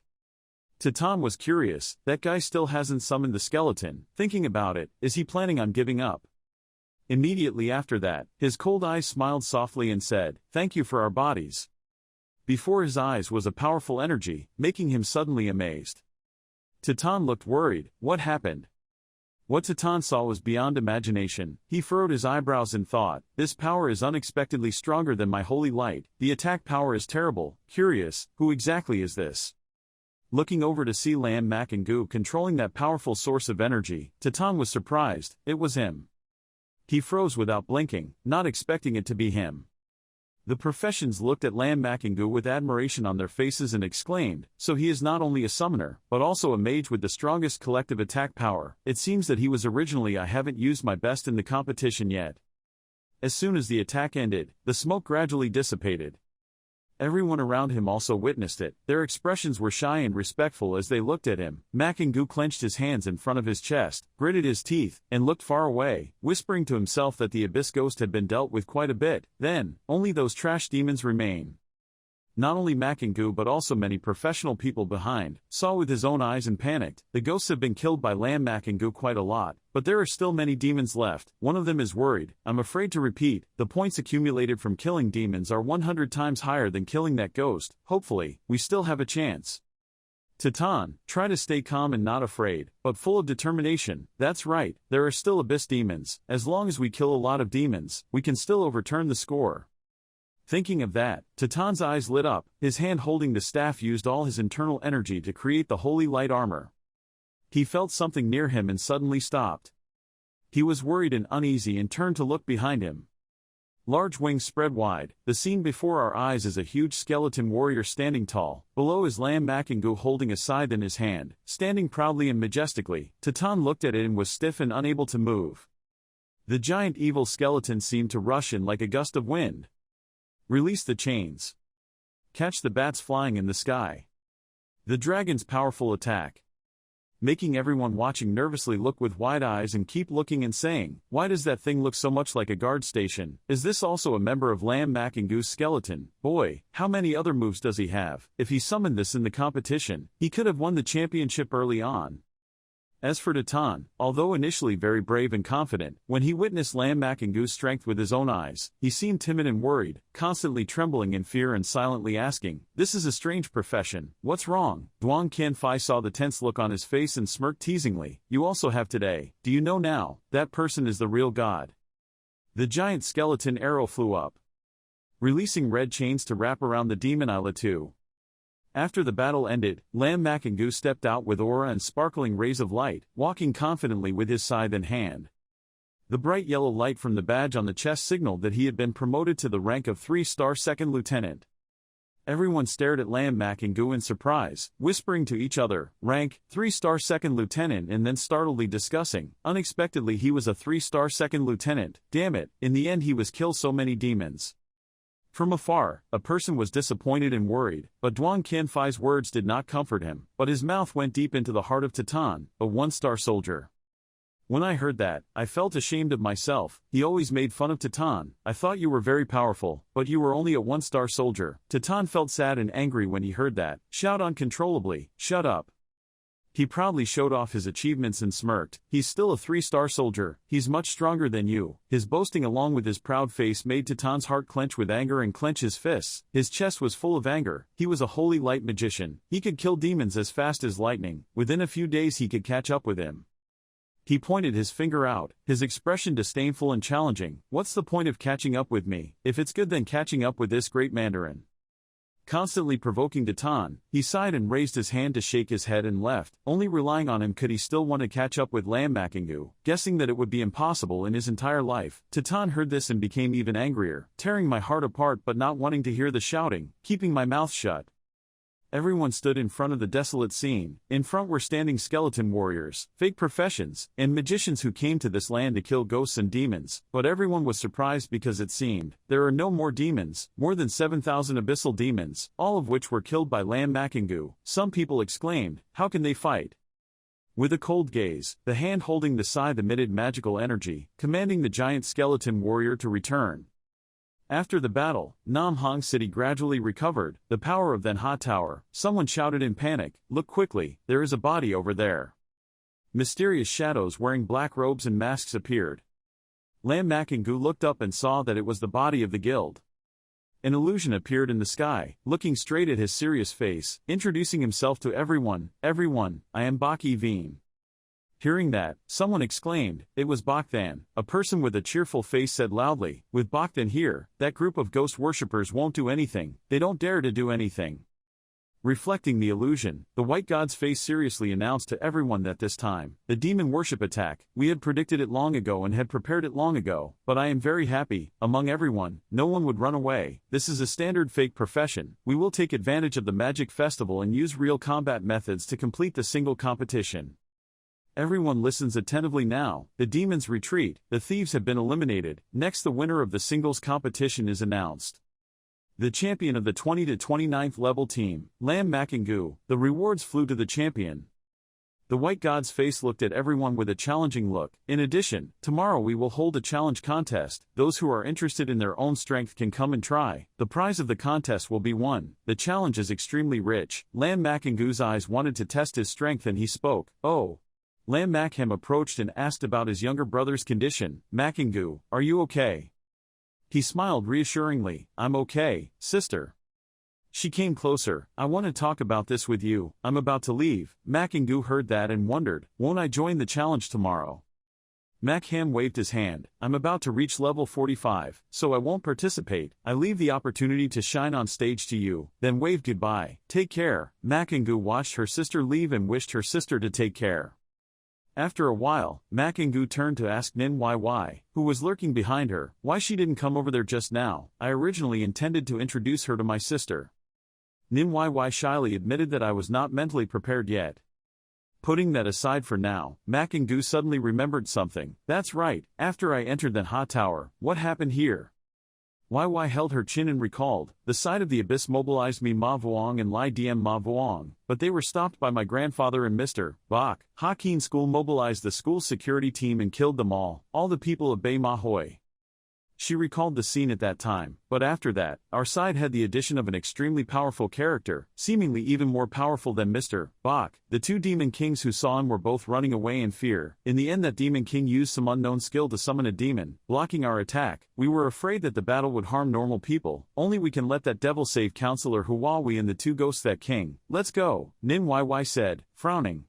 Titan was curious, that guy still hasn't summoned the skeleton. Thinking about it, is he planning on giving up? Immediately after that, his cold eyes smiled softly and said, "Thank you for our bodies." Before his eyes was a powerful energy, making him suddenly amazed. Titan looked worried. What happened? What Titan saw was beyond imagination. He furrowed his eyebrows in thought. This power is unexpectedly stronger than my holy light. The attack power is terrible. Curious, who exactly is this? Looking over to see Lam Makingu controlling that powerful source of energy, Titan was surprised. It was him. He froze without blinking, not expecting it to be him. The professions looked at Lam Makingu with admiration on their faces and exclaimed, "So he is not only a summoner, but also a mage with the strongest collective attack power. It seems that he was originally. I haven't used my best in the competition yet." As soon as the attack ended, the smoke gradually dissipated. Everyone around him also witnessed it. Their expressions were shy and respectful as they looked at him. Makingu clenched his hands in front of his chest, gritted his teeth, and looked far away, whispering to himself that the Abyss Ghost had been dealt with quite a bit. Then, only those trash demons remain. Not only Makingu but also many professional people behind, saw with his own eyes and panicked. The ghosts have been killed by Lam Makingu quite a lot, but there are still many demons left. One of them is worried. I'm afraid to repeat, the points accumulated from killing demons are 100 times higher than killing that ghost. Hopefully, we still have a chance. Titan, try to stay calm and not afraid, but full of determination. That's right, there are still Abyss demons. As long as we kill a lot of demons, we can still overturn the score. Thinking of that, Titan's eyes lit up. His hand holding the staff used all his internal energy to create the holy light armor. He felt something near him and suddenly stopped. He was worried and uneasy and turned to look behind him. Large wings spread wide. The scene before our eyes is a huge skeleton warrior standing tall. Below is Lam Makingu holding a scythe in his hand, standing proudly and majestically. Titan looked at it and was stiff and unable to move. The giant evil skeleton seemed to rush in like a gust of wind. Release the chains. Catch the bats flying in the sky. The dragon's powerful attack. Making everyone watching nervously look with wide eyes and keep looking and saying, "Why does that thing look so much like a guard station? Is this also a member of Lam Makingu's skeleton? Boy, how many other moves does he have? If he summoned this in the competition, he could have won the championship early on." As for Titan, although initially very brave and confident, when he witnessed Lam Makingu's strength with his own eyes, he seemed timid and worried, constantly trembling in fear and silently asking, "This is a strange profession. What's wrong?" Duang Qianfei saw the tense look on his face and smirked teasingly. "You also have today. Do you know now? That person is the real god." The giant skeleton arrow flew up, releasing red chains to wrap around the demon Isla too. After the battle ended, Lam Makingu stepped out with aura and sparkling rays of light, walking confidently with his scythe in hand. The bright yellow light from the badge on the chest signaled that he had been promoted to the rank of 3-star second lieutenant. Everyone stared at Lam Makingu in surprise, whispering to each other, "Rank, 3-star second lieutenant," and then startledly discussing, unexpectedly he was a 3-star second lieutenant. Damn it, in the end he was killed so many demons. From afar, a person was disappointed and worried, but Duang Qianfei's words did not comfort him, but his mouth went deep into the heart of Titan, a 1-star soldier. When I heard that, I felt ashamed of myself. He always made fun of Titan. "I thought you were very powerful, but you were only a 1-star soldier." Titan felt sad and angry when he heard that. Shout uncontrollably, "Shut up." He proudly showed off his achievements and smirked. "He's still a 3-star soldier, he's much stronger than you." His boasting along with his proud face made Titan's heart clench with anger and clench his fists. His chest was full of anger. He was a holy light magician. He could kill demons as fast as lightning. Within a few days he could catch up with him. He pointed his finger out, his expression disdainful and challenging. "What's the point of catching up with me? If it's good then catching up with this great Mandarin." Constantly provoking Titan, he sighed and raised his hand to shake his head and left. Only relying on him could he still want to catch up with Lam Makingu, guessing that it would be impossible in his entire life. Titan heard this and became even angrier, tearing my heart apart but not wanting to hear the shouting, keeping my mouth shut. Everyone stood in front of the desolate scene. In front were standing skeleton warriors, fake professions, and magicians who came to this land to kill ghosts and demons, but everyone was surprised because it seemed there are no more demons, more than 7,000 abyssal demons, all of which were killed by Lam Makingu. Some people exclaimed, "How can they fight? With a cold gaze, the hand holding the scythe emitted magical energy, commanding the giant skeleton warrior to return. After the battle, Nam Hong City gradually recovered the power of Manhwa Tower. Someone shouted in panic, "Look quickly, there is a body over there." Mysterious shadows wearing black robes and masks appeared. Lam Makingu looked up and saw that it was the body of the guild. An illusion appeared in the sky, looking straight at his serious face, introducing himself to everyone. "Everyone, I am Bak Veen." Hearing that, someone exclaimed, "It was Bokthan." A person with a cheerful face said loudly, "With Bokthan here, that group of ghost worshippers won't do anything, they don't dare to do anything." Reflecting the illusion, the white god's face seriously announced to everyone that this time, the demon worship attack, we had predicted it long ago and had prepared it long ago, but I am very happy, among everyone, no one would run away. This is a standard fake profession. We will take advantage of the magic festival and use real combat methods to complete the single competition. Everyone listens attentively now. The demons retreat, the thieves have been eliminated. Next, the winner of the singles competition is announced. The champion of the 20 to 29th level team, Lam Makingu. The rewards flew to the champion. The white god's face looked at everyone with a challenging look. In addition, tomorrow we will hold a challenge contest. Those who are interested in their own strength can come and try. The prize of the contest will be won. The challenge is extremely rich. Lam Makingu's eyes wanted to test his strength and he spoke. "Oh." Lam Makham approached and asked about his younger brother's condition. "Makingu, are you okay?" He smiled reassuringly. "I'm okay, sister." She came closer. "I want to talk about this with you. I'm about to leave." Makingu heard that and wondered, "Won't I join the challenge tomorrow?" Makham waved his hand. "I'm about to reach level 45, so I won't participate. I leave the opportunity to shine on stage to you." Then waved goodbye. "Take care." Makingu watched her sister leave and wished her sister to take care. After a while, Makingu turned to ask Nin Yy, who was lurking behind her, why she didn't come over there just now. "I originally intended to introduce her to my sister." Nin Yy shyly admitted that I was not mentally prepared yet. Putting that aside for now, Makingu suddenly remembered something. "That's right, after I entered the Ha Tower, what happened here?" YY held her chin and recalled, "The side of the abyss mobilized me Ma Vuong and Lai Diem Ma Vuong, but they were stopped by my grandfather and Mr. Bak. Hakin School mobilized the school's security team and killed them all the people of Bay Ma Hoi." She recalled the scene at that time, but after that, our side had the addition of an extremely powerful character, seemingly even more powerful than Mr. Bak. The two demon kings who saw him were both running away in fear. In the end, that demon king used some unknown skill to summon a demon, blocking our attack. We were afraid that the battle would harm normal people. Only we can let that devil save Counselor Huawei and the two ghosts that king. "Let's go," Nin Yy said, frowning.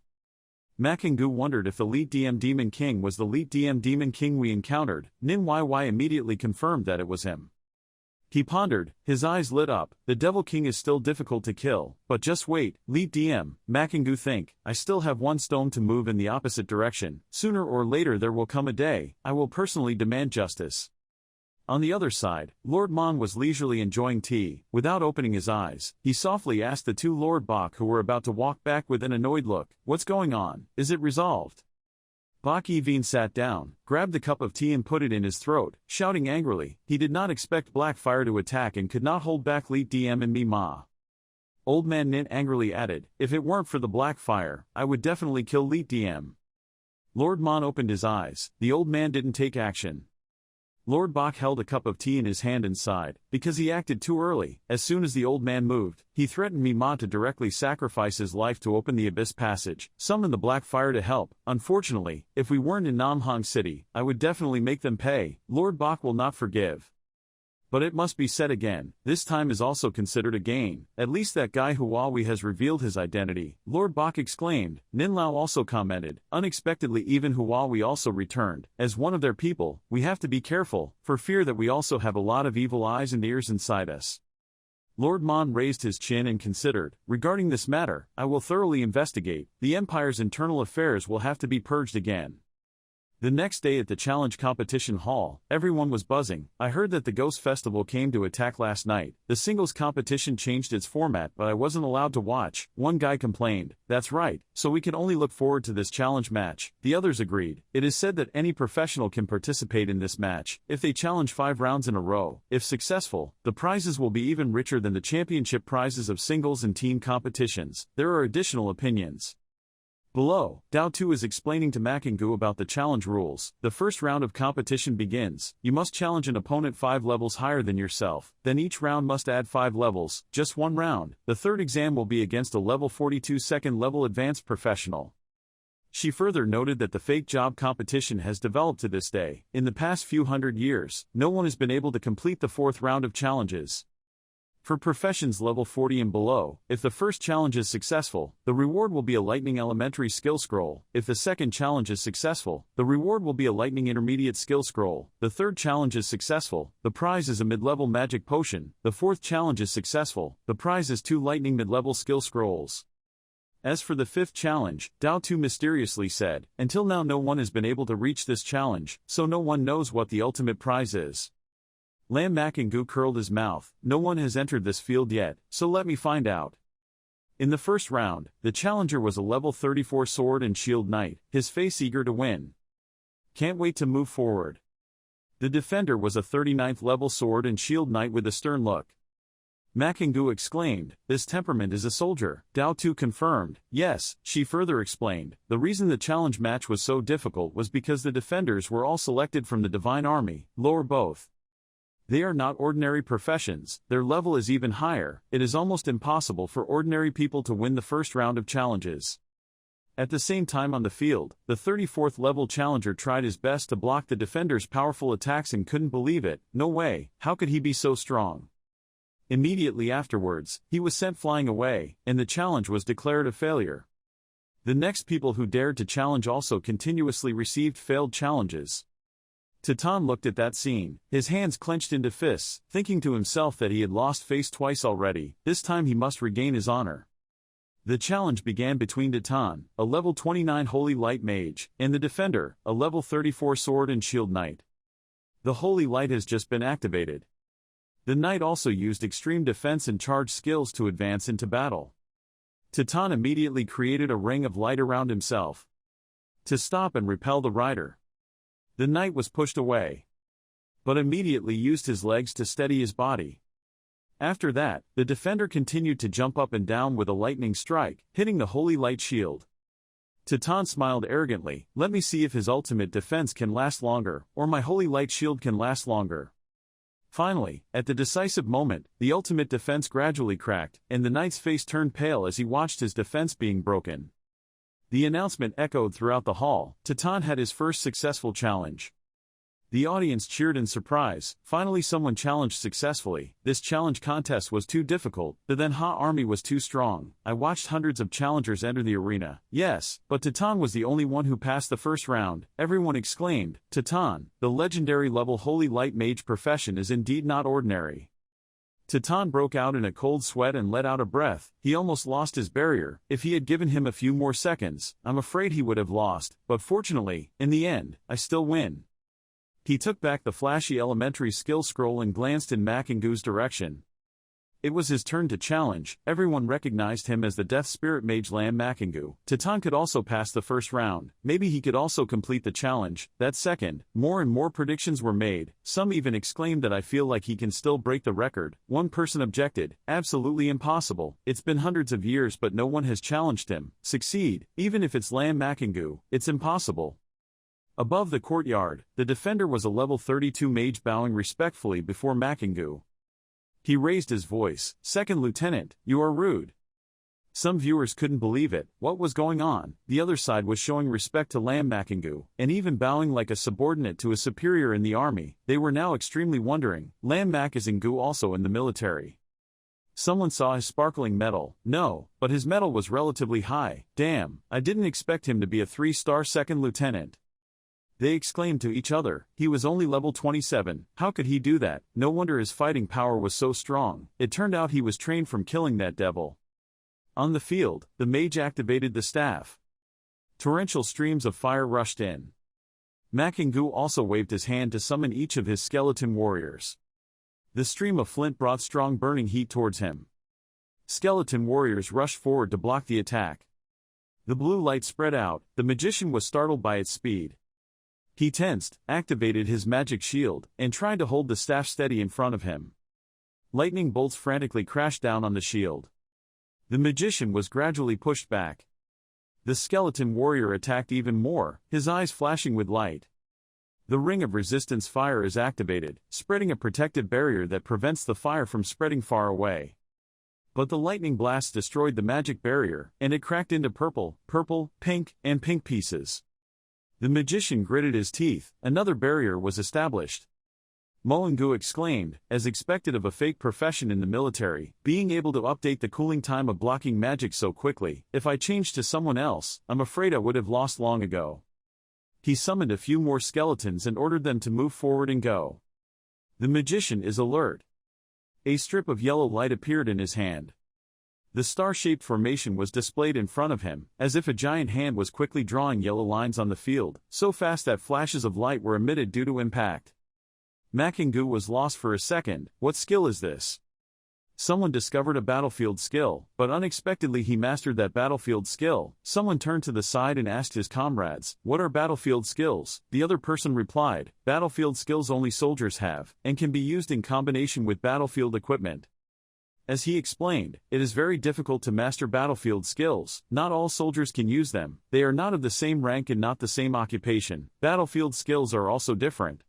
Makingu wondered if the Leet DM Demon King was the Leet DM Demon King we encountered. Nin Yy immediately confirmed that it was him. He pondered, his eyes lit up. "The Devil King is still difficult to kill, but just wait, Leet DM, Makingu think, I still have one stone to move in the opposite direction. Sooner or later there will come a day, I will personally demand justice." On the other side, Lord Mon was leisurely enjoying tea. Without opening his eyes, he softly asked the two Lord Bak who were about to walk back with an annoyed look, "What's going on? Is it resolved?" Bak Veen sat down, grabbed the cup of tea and put it in his throat, shouting angrily. He did not expect Black Fire to attack and could not hold back Leet DM and me Ma. Old Man Nin angrily added, "If it weren't for the Black Fire, I would definitely kill Leet DM." Lord Mon opened his eyes. The old man didn't take action. Lord Bak held a cup of tea in his hand and sighed, because he acted too early. As soon as the old man moved, he threatened Mima to directly sacrifice his life to open the abyss passage, summon the Black Fire to help. Unfortunately, if we weren't in Nam Hong City, I would definitely make them pay. Lord Bak will not forgive. But it must be said again, this time is also considered a gain. At least that guy Huawei has revealed his identity, Lord Bak exclaimed. Nin Lao also commented. Unexpectedly even Huawei also returned. As one of their people, we have to be careful, for fear that we also have a lot of evil eyes and ears inside us. Lord Mon raised his chin and considered, regarding this matter, I will thoroughly investigate. The Empire's internal affairs will have to be purged again. The next day at the challenge competition hall, everyone was buzzing. I heard that the Ghost Festival came to attack last night. The singles competition changed its format, but I wasn't allowed to watch. One guy complained. That's right, so we can only look forward to this challenge match. The others agreed. It is said that any professional can participate in this match, if they challenge 5 rounds in a row. If successful, the prizes will be even richer than the championship prizes of singles and team competitions. There are additional opinions. Below, Dao Tu is explaining to Makingu about the challenge rules. The first round of competition begins. You must challenge an opponent 5 levels higher than yourself. Then each round must add 5 levels, just one round. The third exam will be against a level 42 second level advanced professional. She further noted that the fake job competition has developed to this day. In the past few hundred years, no one has been able to complete the 4th round of challenges. For professions level 40 and below, if the first challenge is successful, the reward will be a lightning elementary skill scroll. If the second challenge is successful, the reward will be a lightning intermediate skill scroll. The third challenge is successful, the prize is a mid-level magic potion. The fourth challenge is successful, the prize is 2 lightning mid-level skill scrolls. As for the 5th challenge, Dao Tu mysteriously said, until now no one has been able to reach this challenge, so no one knows what the ultimate prize is. Lam Makingu curled his mouth. No one has entered this field yet, so let me find out. In the first round, the challenger was a level 34 sword and shield knight, his face eager to win. Can't wait to move forward. The defender was a 39th level sword and shield knight with a stern look. Makingu exclaimed, this temperament is a soldier. Dao Tu confirmed, yes. She further explained, the reason the challenge match was so difficult was because the defenders were all selected from the Divine Army, lower both. They are not ordinary professions, their level is even higher. It is almost impossible for ordinary people to win the first round of challenges. At the same time on the field, the 34th level challenger tried his best to block the defender's powerful attacks and couldn't believe it. No way, how could he be so strong? Immediately afterwards, he was sent flying away, and the challenge was declared a failure. The next people who dared to challenge also continuously received failed challenges. Titan looked at that scene, his hands clenched into fists, thinking to himself that he had lost face twice already. This time he must regain his honor. The challenge began between Titan, a level 29 Holy Light Mage, and the defender, a level 34 Sword and Shield Knight. The Holy Light has just been activated. The Knight also used extreme defense and charge skills to advance into battle. Titan immediately created a ring of light around himself to stop and repel the rider. The Knight was pushed away, but immediately used his legs to steady his body. After that, the defender continued to jump up and down with a lightning strike, hitting the Holy Light Shield. Titan smiled arrogantly, let me see if his ultimate defense can last longer, or my Holy Light Shield can last longer. Finally, at the decisive moment, the ultimate defense gradually cracked, and the Knight's face turned pale as he watched his defense being broken. The announcement echoed throughout the hall. Titan had his first successful challenge. The audience cheered in surprise. Finally someone challenged successfully. This challenge contest was too difficult. The Manhwa army was too strong. I watched hundreds of challengers enter the arena. Yes, but Titan was the only one who passed the first round. Everyone exclaimed, Titan, the legendary level Holy Light Mage profession is indeed not ordinary. Titan broke out in a cold sweat and let out a breath. He almost lost his barrier. If he had given him a few more seconds, I'm afraid he would have lost. But fortunately, in the end, I still win. He took back the flashy elementary skill scroll and glanced in Makingu's direction. It was his turn to challenge. Everyone recognized him as the Death Spirit Mage Lam Makingu. Titan could also pass the first round. Maybe he could also complete the challenge. That second, more and more predictions were made. Some even exclaimed that I feel like he can still break the record. One person objected, absolutely impossible. It's been hundreds of years but no one has challenged him. Succeed, even if it's Lam Makingu, it's impossible. Above the courtyard, the defender was a level 32 mage bowing respectfully before Makingu. He raised his voice, Second Lieutenant, you are rude. Some viewers couldn't believe it. What was going on? The other side was showing respect to Lam Makingu, and even bowing like a subordinate to a superior in the army. They were now extremely wondering, Lam Makingu also in the military. Someone saw his sparkling medal. No, but his medal was relatively high. Damn, I didn't expect him to be a 3-star second lieutenant. They exclaimed to each other, he was only level 27, how could he do that? No wonder his fighting power was so strong. It turned out he was trained from killing that devil. On the field, the mage activated the staff. Torrential streams of fire rushed in. Makingu also waved his hand to summon each of his skeleton warriors. The stream of flint brought strong burning heat towards him. Skeleton warriors rushed forward to block the attack. The blue light spread out. The magician was startled by its speed. He tensed, activated his magic shield, and tried to hold the staff steady in front of him. Lightning bolts frantically crashed down on the shield. The magician was gradually pushed back. The skeleton warrior attacked even more, his eyes flashing with light. The ring of resistance fire is activated, spreading a protective barrier that prevents the fire from spreading far away. But the lightning blast destroyed the magic barrier, and it cracked into purple, pink, and pink pieces. The magician gritted his teeth. Another barrier was established. Moengu exclaimed, as expected of a fake profession in the military, being able to update the cooling time of blocking magic so quickly. If I changed to someone else, I'm afraid I would have lost long ago. He summoned a few more skeletons and ordered them to move forward and go. The magician is alert. A strip of yellow light appeared in his hand. The star-shaped formation was displayed in front of him, as if a giant hand was quickly drawing yellow lines on the field, so fast that flashes of light were emitted due to impact. Makengu was lost for a second. What skill is this? Someone discovered a battlefield skill, but unexpectedly he mastered that battlefield skill. Someone turned to the side and asked his comrades, "What are battlefield skills?" The other person replied, "Battlefield skills only soldiers have, and can be used in combination with battlefield equipment." As he explained, it is very difficult to master battlefield skills. Not all soldiers can use them. They are not of the same rank and not the same occupation. Battlefield skills are also different.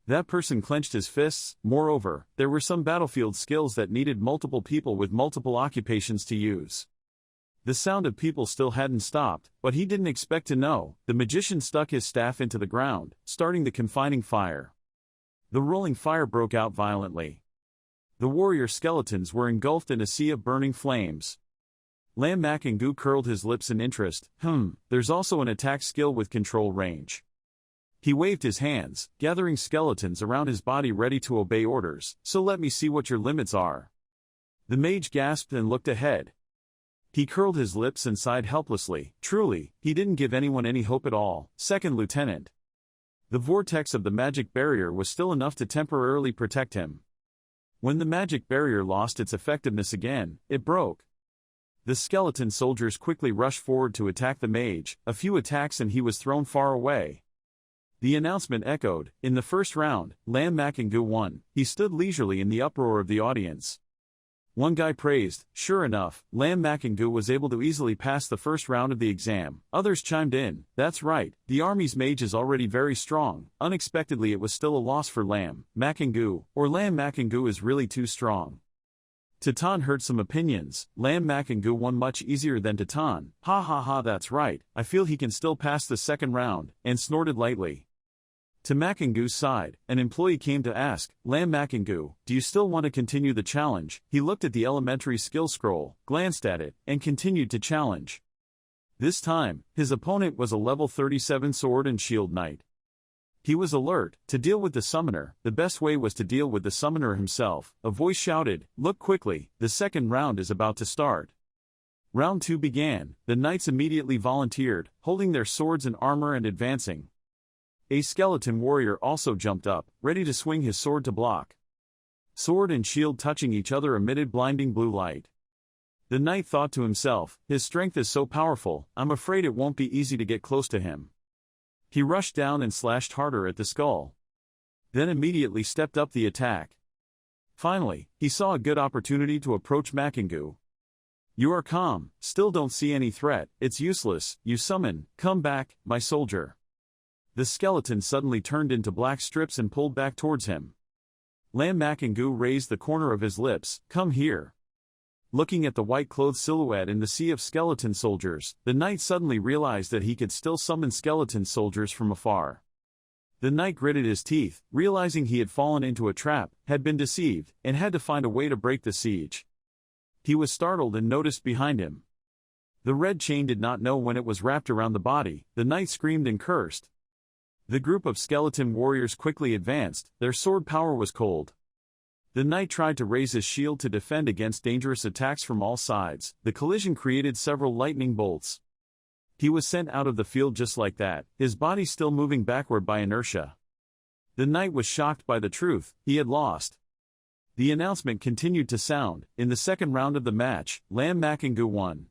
That person clenched his fists. Moreover, there were some battlefield skills that needed multiple people with multiple occupations to use. The sound of people still hadn't stopped, but he didn't expect to know. The magician stuck his staff into the ground, starting the confining fire. The rolling fire broke out violently. The warrior skeletons were engulfed in a sea of burning flames. Lam Makengu curled his lips in interest. There's also an attack skill with control range. He waved his hands, gathering skeletons around his body ready to obey orders. So let me see what your limits are. The mage gasped and looked ahead. He curled his lips and sighed helplessly. Truly, he didn't give anyone any hope at all. Second Lieutenant. The vortex of the magic barrier was still enough to temporarily protect him. When the magic barrier lost its effectiveness again, it broke. The skeleton soldiers quickly rushed forward to attack the mage. A few attacks and he was thrown far away. The announcement echoed. In the first round, Lam Makengu won. He stood leisurely in the uproar of the audience. One guy praised. Sure enough, Lam Makengu was able to easily pass the first round of the exam. Others chimed in. That's right, the army's mage is already very strong. Unexpectedly it was still a loss for Lam Makengu, or Lam Makengu is really too strong. Titan heard some opinions. Lam Makengu won much easier than Titan. Ha, that's right, I feel he can still pass the second round, and snorted lightly. To Makengu's side, an employee came to ask, Lam Makengu, do you still want to continue the challenge? He looked at the elementary skill scroll, glanced at it, and continued to challenge. This time, his opponent was a level 37 sword and shield knight. He was alert. To deal with the summoner, the best way was to deal with the summoner himself. A voice shouted, look quickly, the second round is about to start. Round 2 began. The knights immediately volunteered, holding their swords and armor and advancing. A skeleton warrior also jumped up, ready to swing his sword to block. Sword and shield touching each other emitted blinding blue light. The knight thought to himself, his strength is so powerful, I'm afraid it won't be easy to get close to him. He rushed down and slashed harder at the skull. Then immediately stepped up the attack. Finally, he saw a good opportunity to approach Makengu. You are calm, still don't see any threat, it's useless, you summon, come back, my soldier. The skeleton suddenly turned into black strips and pulled back towards him. Lam Makengu raised the corner of his lips, come here. Looking at the white-clothed silhouette in the sea of skeleton soldiers, the knight suddenly realized that he could still summon skeleton soldiers from afar. The knight gritted his teeth, realizing he had fallen into a trap, had been deceived, and had to find a way to break the siege. He was startled and noticed behind him. The red chain did not know when it was wrapped around the body. The knight screamed and cursed. The group of skeleton warriors quickly advanced. Their sword power was cold. The knight tried to raise his shield to defend against dangerous attacks from all sides. The collision created several lightning bolts. He was sent out of the field just like that, his body still moving backward by inertia. The knight was shocked by the truth, he had lost. The announcement continued to sound. In the second round of the match, Lam Makengu won.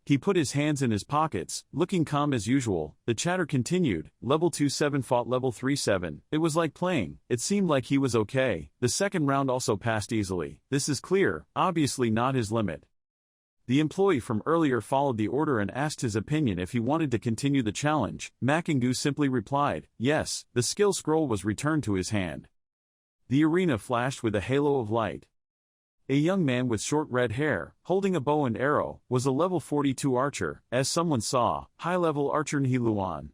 He put his hands in his pockets, looking calm as usual. The chatter continued. Level 27 fought level 37. It was like playing. It seemed like he was okay. The second round also passed easily. This is clear, obviously not his limit. The employee from earlier followed the order and asked his opinion if he wanted to continue the challenge. Makingu simply replied, yes. The skill scroll was returned to his hand. The arena flashed with a halo of light. A young man with short red hair, holding a bow and arrow, was a level 42 archer, as someone saw, high-level archer Nhiluan.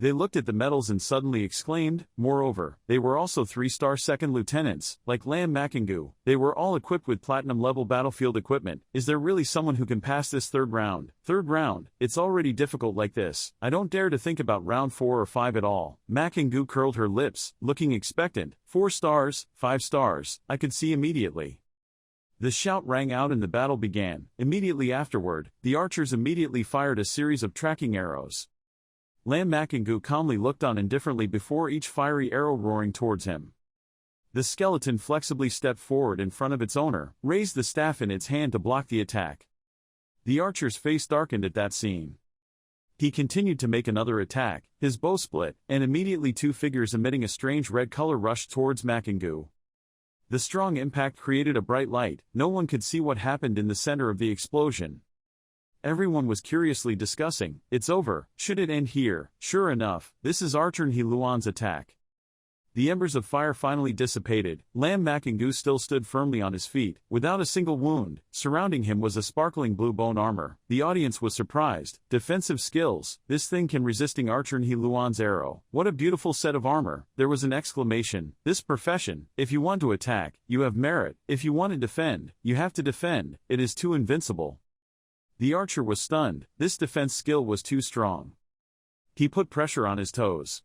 They looked at the medals and suddenly exclaimed. Moreover, they were also 3-star second lieutenants, like Lam Makingu. They were all equipped with platinum-level battlefield equipment. Is there really someone who can pass this third round? Third round? It's already difficult like this. I don't dare to think about round 4 or 5 at all. Makingu curled her lips, looking expectant. 4 stars, 5 stars, I could see immediately. The shout rang out and the battle began. Immediately afterward, the archers immediately fired a series of tracking arrows. Lam Makingu calmly looked on indifferently before each fiery arrow roaring towards him. The skeleton flexibly stepped forward in front of its owner, raised the staff in its hand to block the attack. The archer's face darkened at that scene. He continued to make another attack, his bow split, and immediately 2 figures emitting a strange red color rushed towards Makingu. The strong impact created a bright light. No one could see what happened in the center of the explosion. Everyone was curiously discussing, it's over, should it end here? Sure enough, this is Archer Nhiluan's attack. The embers of fire finally dissipated. Lam Makingu still stood firmly on his feet, without a single wound. Surrounding him was a sparkling blue bone armor. The audience was surprised. Defensive skills, this thing can resisting Archer Nhiluan's arrow. What a beautiful set of armor. There was an exclamation. This profession, if you want to attack, you have merit. If you want to defend, you have to defend. It is too invincible. The archer was stunned. This defense skill was too strong. He put pressure on his toes.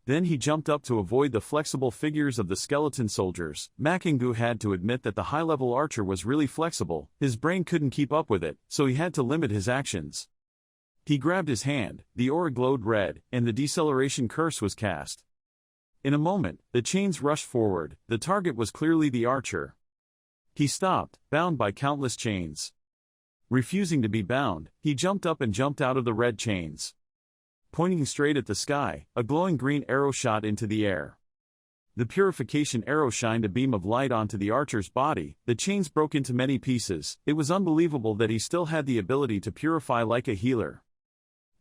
Then he jumped up to avoid the flexible figures of the skeleton soldiers. Makingu had to admit that the high-level archer was really flexible. His brain couldn't keep up with it, so he had to limit his actions. He grabbed his hand, the aura glowed red, and the deceleration curse was cast. In a moment, the chains rushed forward. The target was clearly the archer. He stopped, bound by countless chains. Refusing to be bound, he jumped up and jumped out of the red chains. Pointing straight at the sky, a glowing green arrow shot into the air. The purification arrow shined a beam of light onto the archer's body. The chains broke into many pieces. It was unbelievable that he still had the ability to purify like a healer.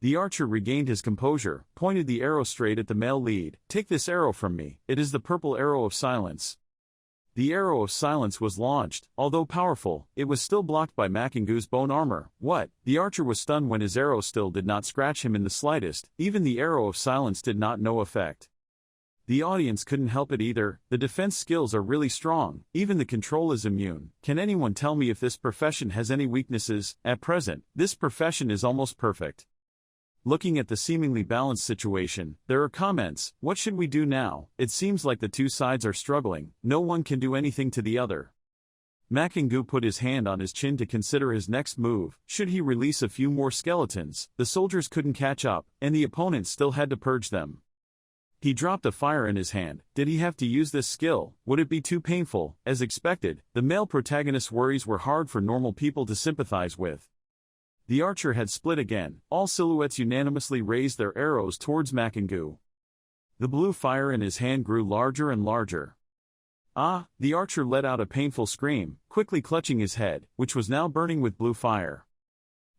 The archer regained his composure, pointed the arrow straight at the male lead. Take this arrow from me. It is the purple arrow of silence. The arrow of silence was launched. Although powerful, it was still blocked by Makingu's bone armor. What? The archer was stunned when his arrow still did not scratch him in the slightest. Even the arrow of silence did not no effect. The audience couldn't help it either. The defense skills are really strong. Even the control is immune. Can anyone tell me if this profession has any weaknesses? At present, this profession is almost perfect. Looking at the seemingly balanced situation, there are comments. What should we do now? It seems like the two sides are struggling. No one can do anything to the other. Makingu put his hand on his chin to consider his next move. Should he release a few more skeletons? The soldiers couldn't catch up, and the opponents still had to purge them. He dropped a fire in his hand. Did he have to use this skill? Would it be too painful? As expected, the male protagonist's worries were hard for normal people to sympathize with. The archer had split again. All silhouettes unanimously raised their arrows towards Makingu. The blue fire in his hand grew larger and larger. Ah! The archer let out a painful scream, quickly clutching his head, which was now burning with blue fire.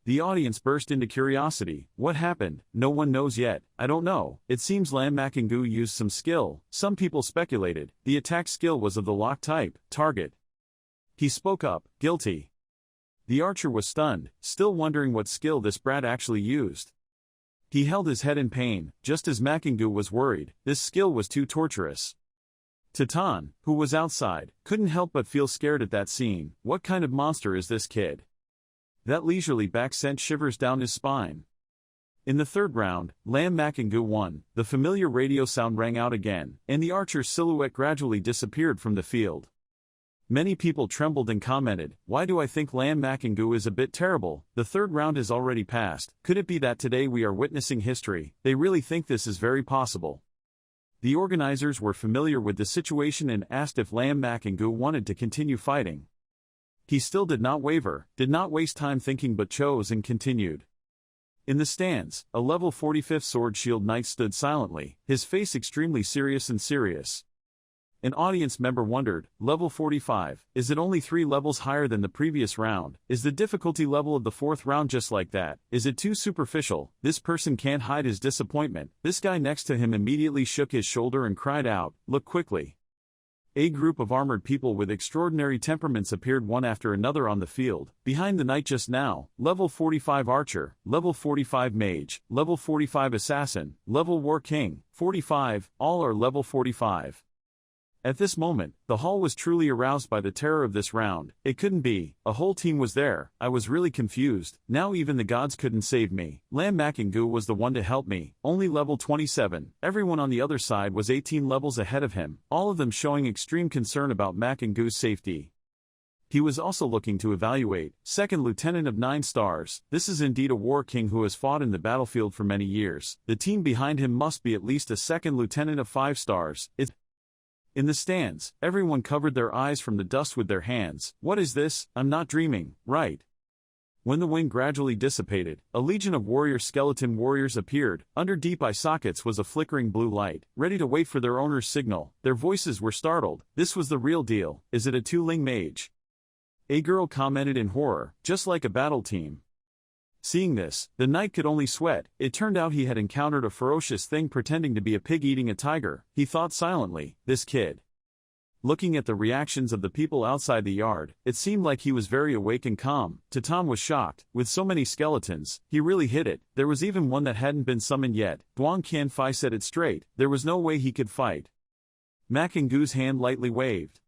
The audience burst into curiosity. What happened? No one knows yet. I don't know. It seems Lam Makingu used some skill. Some people speculated. The attack skill was of the lock type. Target. He spoke up. Guilty. The archer was stunned, still wondering what skill this brat actually used. He held his head in pain, just as Makingu was worried. This skill was too torturous. Titan, who was outside, couldn't help but feel scared at that scene. What kind of monster is this kid? That leisurely back sent shivers down his spine. In the third round, Lam Makingu won. The familiar radio sound rang out again, and the archer's silhouette gradually disappeared from the field. Many people trembled and commented, why do I think Lam Makingu is a bit terrible? The third round has already passed. Could it be that today we are witnessing history? They really think this is very possible. The organizers were familiar with the situation and asked if Lam Makingu wanted to continue fighting. He still did not waver, did not waste time thinking but chose and continued. In the stands, a level 45th sword shield knight stood silently, his face extremely serious. An audience member wondered, level 45, is it only 3 levels higher than the previous round? Is the difficulty level of the 4th round just like that? Is it too superficial? This person can't hide his disappointment. This guy next to him immediately shook his shoulder and cried out, look quickly. A group of armored people with extraordinary temperaments appeared one after another on the field. Behind the knight just now, level 45 archer, level 45 mage, level 45 assassin, level war king, 45, all are level 45. At this moment, the hall was truly aroused by the terror of this round. It couldn't be, a whole team was there. I was really confused. Now even the gods couldn't save me. Lam Makingu was the one to help me, only level 27. Everyone on the other side was 18 levels ahead of him, all of them showing extreme concern about Makingu's safety. He was also looking to evaluate, second lieutenant of 9 stars. This is indeed a war king who has fought in the battlefield for many years. The team behind him must be at least a second lieutenant of 5 stars. In the stands, everyone covered their eyes from the dust with their hands. What is this? I'm not dreaming, right? When the wind gradually dissipated, a legion of skeleton warriors appeared. Under deep eye sockets was a flickering blue light, ready to wait for their owner's signal. Their voices were startled. This was the real deal. Is it a two-ling mage? A girl commented in horror, just like a battle team. Seeing this, the knight could only sweat. It turned out he had encountered a ferocious thing pretending to be a pig eating a tiger. He thought silently, this kid. Looking at the reactions of the people outside the yard, it seemed like he was very awake and calm. Tom was shocked. With so many skeletons, he really hit it. There was even one that hadn't been summoned yet. Duang Qianfei said it straight. There was no way he could fight. Makingu's hand lightly waved.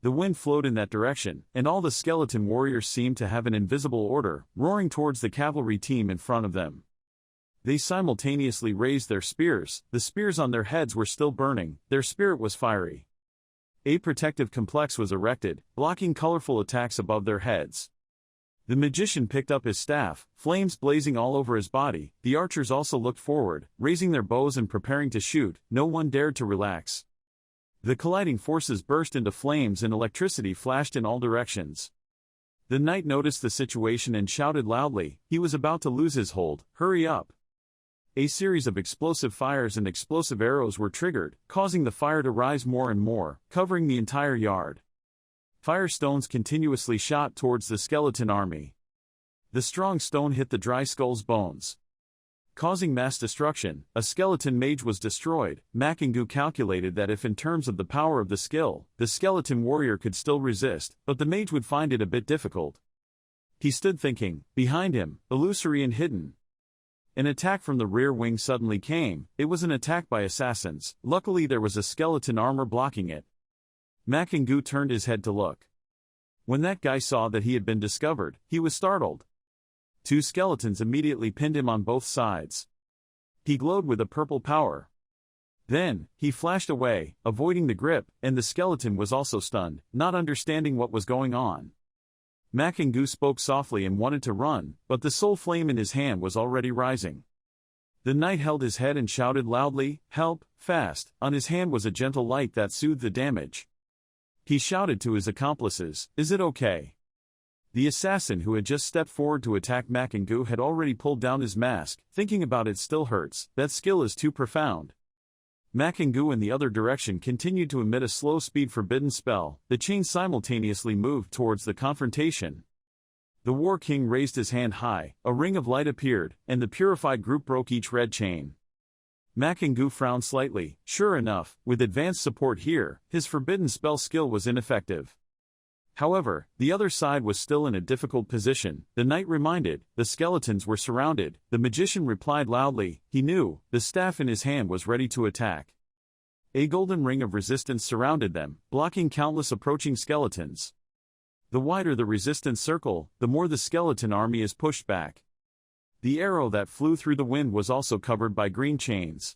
The wind flowed in that direction, and all the skeleton warriors seemed to have an invisible order, roaring towards the cavalry team in front of them. They simultaneously raised their spears. The spears on their heads were still burning. Their spirit was fiery. A protective complex was erected, blocking colorful attacks above their heads. The magician picked up his staff, flames blazing all over his body. The archers also looked forward, raising their bows and preparing to shoot. No one dared to relax. The colliding forces burst into flames and electricity flashed in all directions. The knight noticed the situation and shouted loudly. He was about to lose his hold. Hurry up! A series of explosive fires and explosive arrows were triggered, causing the fire to rise more and more, covering the entire yard. Firestones continuously shot towards the skeleton army. The strong stone hit the dry skull's bones, causing mass destruction. A skeleton mage was destroyed. Makingu calculated that if in terms of the power of the skill, the skeleton warrior could still resist, but the mage would find it a bit difficult. He stood thinking. Behind him, illusory and hidden, an attack from the rear wing suddenly came. It was an attack by assassins. Luckily there was a skeleton armor blocking it. Makingu turned his head to look. When that guy saw that he had been discovered, he was startled. 2 skeletons immediately pinned him on both sides. He glowed with a purple power. Then, he flashed away, avoiding the grip, and the skeleton was also stunned, not understanding what was going on. Makingu spoke softly and wanted to run, but the soul flame in his hand was already rising. The knight held his head and shouted loudly, "Help, fast!" On his hand was a gentle light that soothed the damage. He shouted to his accomplices, "Is it okay?" The assassin who had just stepped forward to attack Makingu had already pulled down his mask. Thinking about it still hurts. That skill is too profound. Makingu in the other direction continued to emit a slow-speed forbidden spell. The chain simultaneously moved towards the confrontation. The War King raised his hand high, a ring of light appeared, and the purified group broke each red chain. Makingu frowned slightly. Sure enough, with advanced support here, his forbidden spell skill was ineffective. However, the other side was still in a difficult position. The knight reminded, the skeletons were surrounded. The magician replied loudly. He knew, the staff in his hand was ready to attack. A golden ring of resistance surrounded them, blocking countless approaching skeletons. The wider the resistance circle, the more the skeleton army is pushed back. The arrow that flew through the wind was also covered by green chains.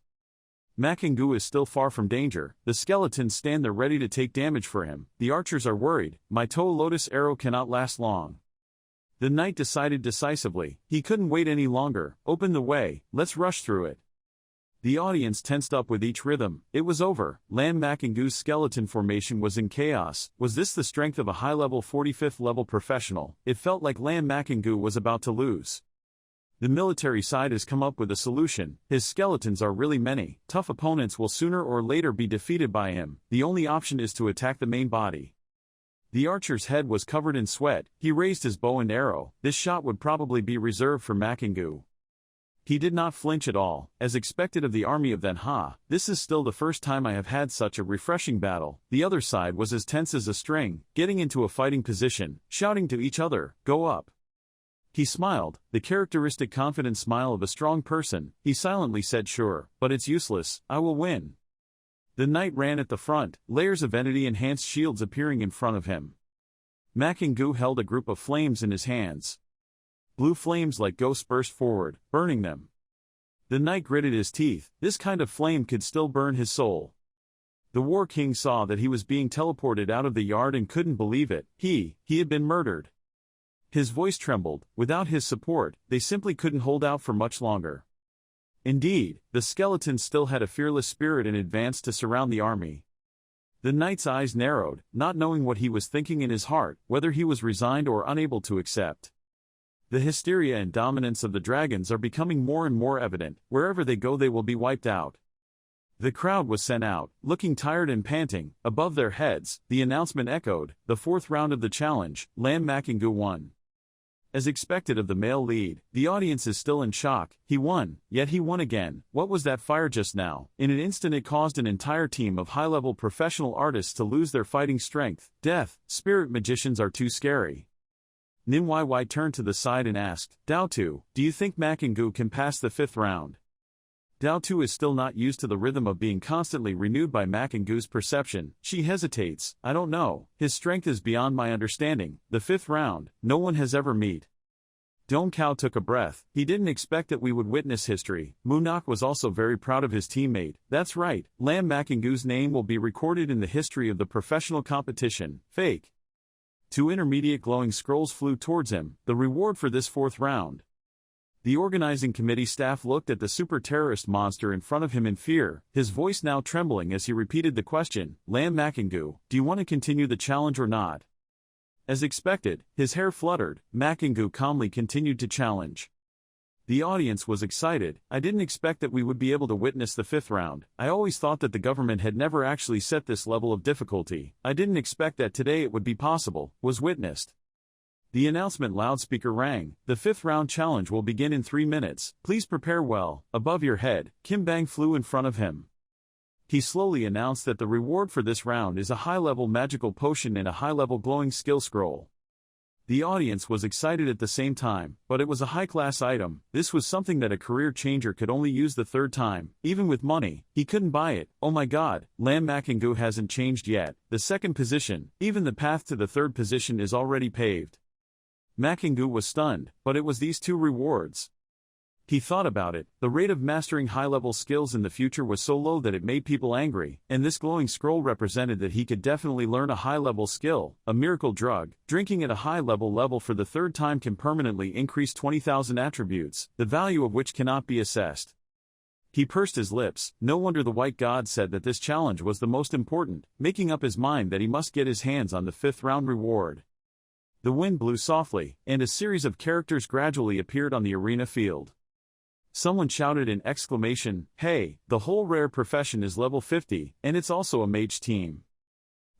Makingu is still far from danger. The skeletons stand there ready to take damage for him. The archers are worried. My toe lotus arrow cannot last long. The knight decided decisively. He couldn't wait any longer. Open the way, let's rush through it. The audience tensed up with each rhythm. It was over. Lam Makingu's skeleton formation was in chaos. Was this the strength of a high-level 45th level professional? It felt like Lam Makingu was about to lose. The military side has come up with a solution. His skeletons are really many. Tough opponents will sooner or later be defeated by him. The only option is to attack the main body. The archer's head was covered in sweat. He raised his bow and arrow. This shot would probably be reserved for Manhwa. He did not flinch at all, as expected of the army of Manhwa. This is still the first time I have had such a refreshing battle. The other side was as tense as a string, getting into a fighting position, shouting to each other, "Go up." He smiled, the characteristic confident smile of a strong person. He silently said, "Sure, but it's useless, I will win." The knight ran at the front, layers of entity-enhanced shields appearing in front of him. Manhwa held a group of flames in his hands. Blue flames like ghosts burst forward, burning them. The knight gritted his teeth. This kind of flame could still burn his soul. The war king saw that he was being teleported out of the yard and couldn't believe it. He had been murdered. His voice trembled. Without his support, they simply couldn't hold out for much longer. Indeed, the skeletons still had a fearless spirit and advanced to surround the army. The knight's eyes narrowed, not knowing what he was thinking in his heart, whether he was resigned or unable to accept. The hysteria and dominance of the dragons are becoming more and more evident. Wherever they go they will be wiped out. The crowd was sent out, looking tired and panting. Above their heads, the announcement echoed, the fourth round of the challenge, Manhwa won. As expected of the male lead, the audience is still in shock. He won, yet he won again. What was that fire just now? In an instant it caused an entire team of high-level professional artists to lose their fighting strength. Death, spirit magicians are too scary. Nimyy turned to the side and asked, "Dao-tu, do you think Manhwa can pass the fifth round?" Dao-tu is still not used to the rhythm of being constantly renewed by Manhwa's perception. She hesitates. "I don't know. His strength is beyond my understanding. The fifth round, no one has ever met." Dong Kao took a breath. He didn't expect that we would witness history. Munak was also very proud of his teammate. "That's right, Manhwa's name will be recorded in the history of the professional competition." Fake. 2 intermediate glowing scrolls flew towards him, the reward for this fourth round. The organizing committee staff looked at the super-terrorist monster in front of him in fear, his voice now trembling as he repeated the question, "Manhwa, do you want to continue the challenge or not?" As expected, his hair fluttered. Manhwa calmly continued to challenge. The audience was excited. I didn't expect that we would be able to witness the fifth round. I always thought that the government had never actually set this level of difficulty. I didn't expect that today it would be possible, was witnessed. The announcement loudspeaker rang. The fifth round challenge will begin in 3 minutes. Please prepare well. Above your head, Kim Bang flew in front of him. He slowly announced that the reward for this round is a high-level magical potion and a high-level glowing skill scroll. The audience was excited at the same time, but it was a high-class item. This was something that a career changer could only use the third time. Even with money, he couldn't buy it. Oh my god, Manhwa hasn't changed yet. The second position, even the path to the third position is already paved. Manhwa was stunned, but it was these 2 rewards. He thought about it. The rate of mastering high-level skills in the future was so low that it made people angry, and this glowing scroll represented that he could definitely learn a high-level skill, a miracle drug. Drinking at a high-level for the third time can permanently increase 20,000 attributes, the value of which cannot be assessed. He pursed his lips. No wonder the White God said that this challenge was the most important, making up his mind that he must get his hands on the fifth round reward. The wind blew softly, and a series of characters gradually appeared on the arena field. Someone shouted in exclamation, "Hey, the whole rare profession is level 50, and it's also a mage team."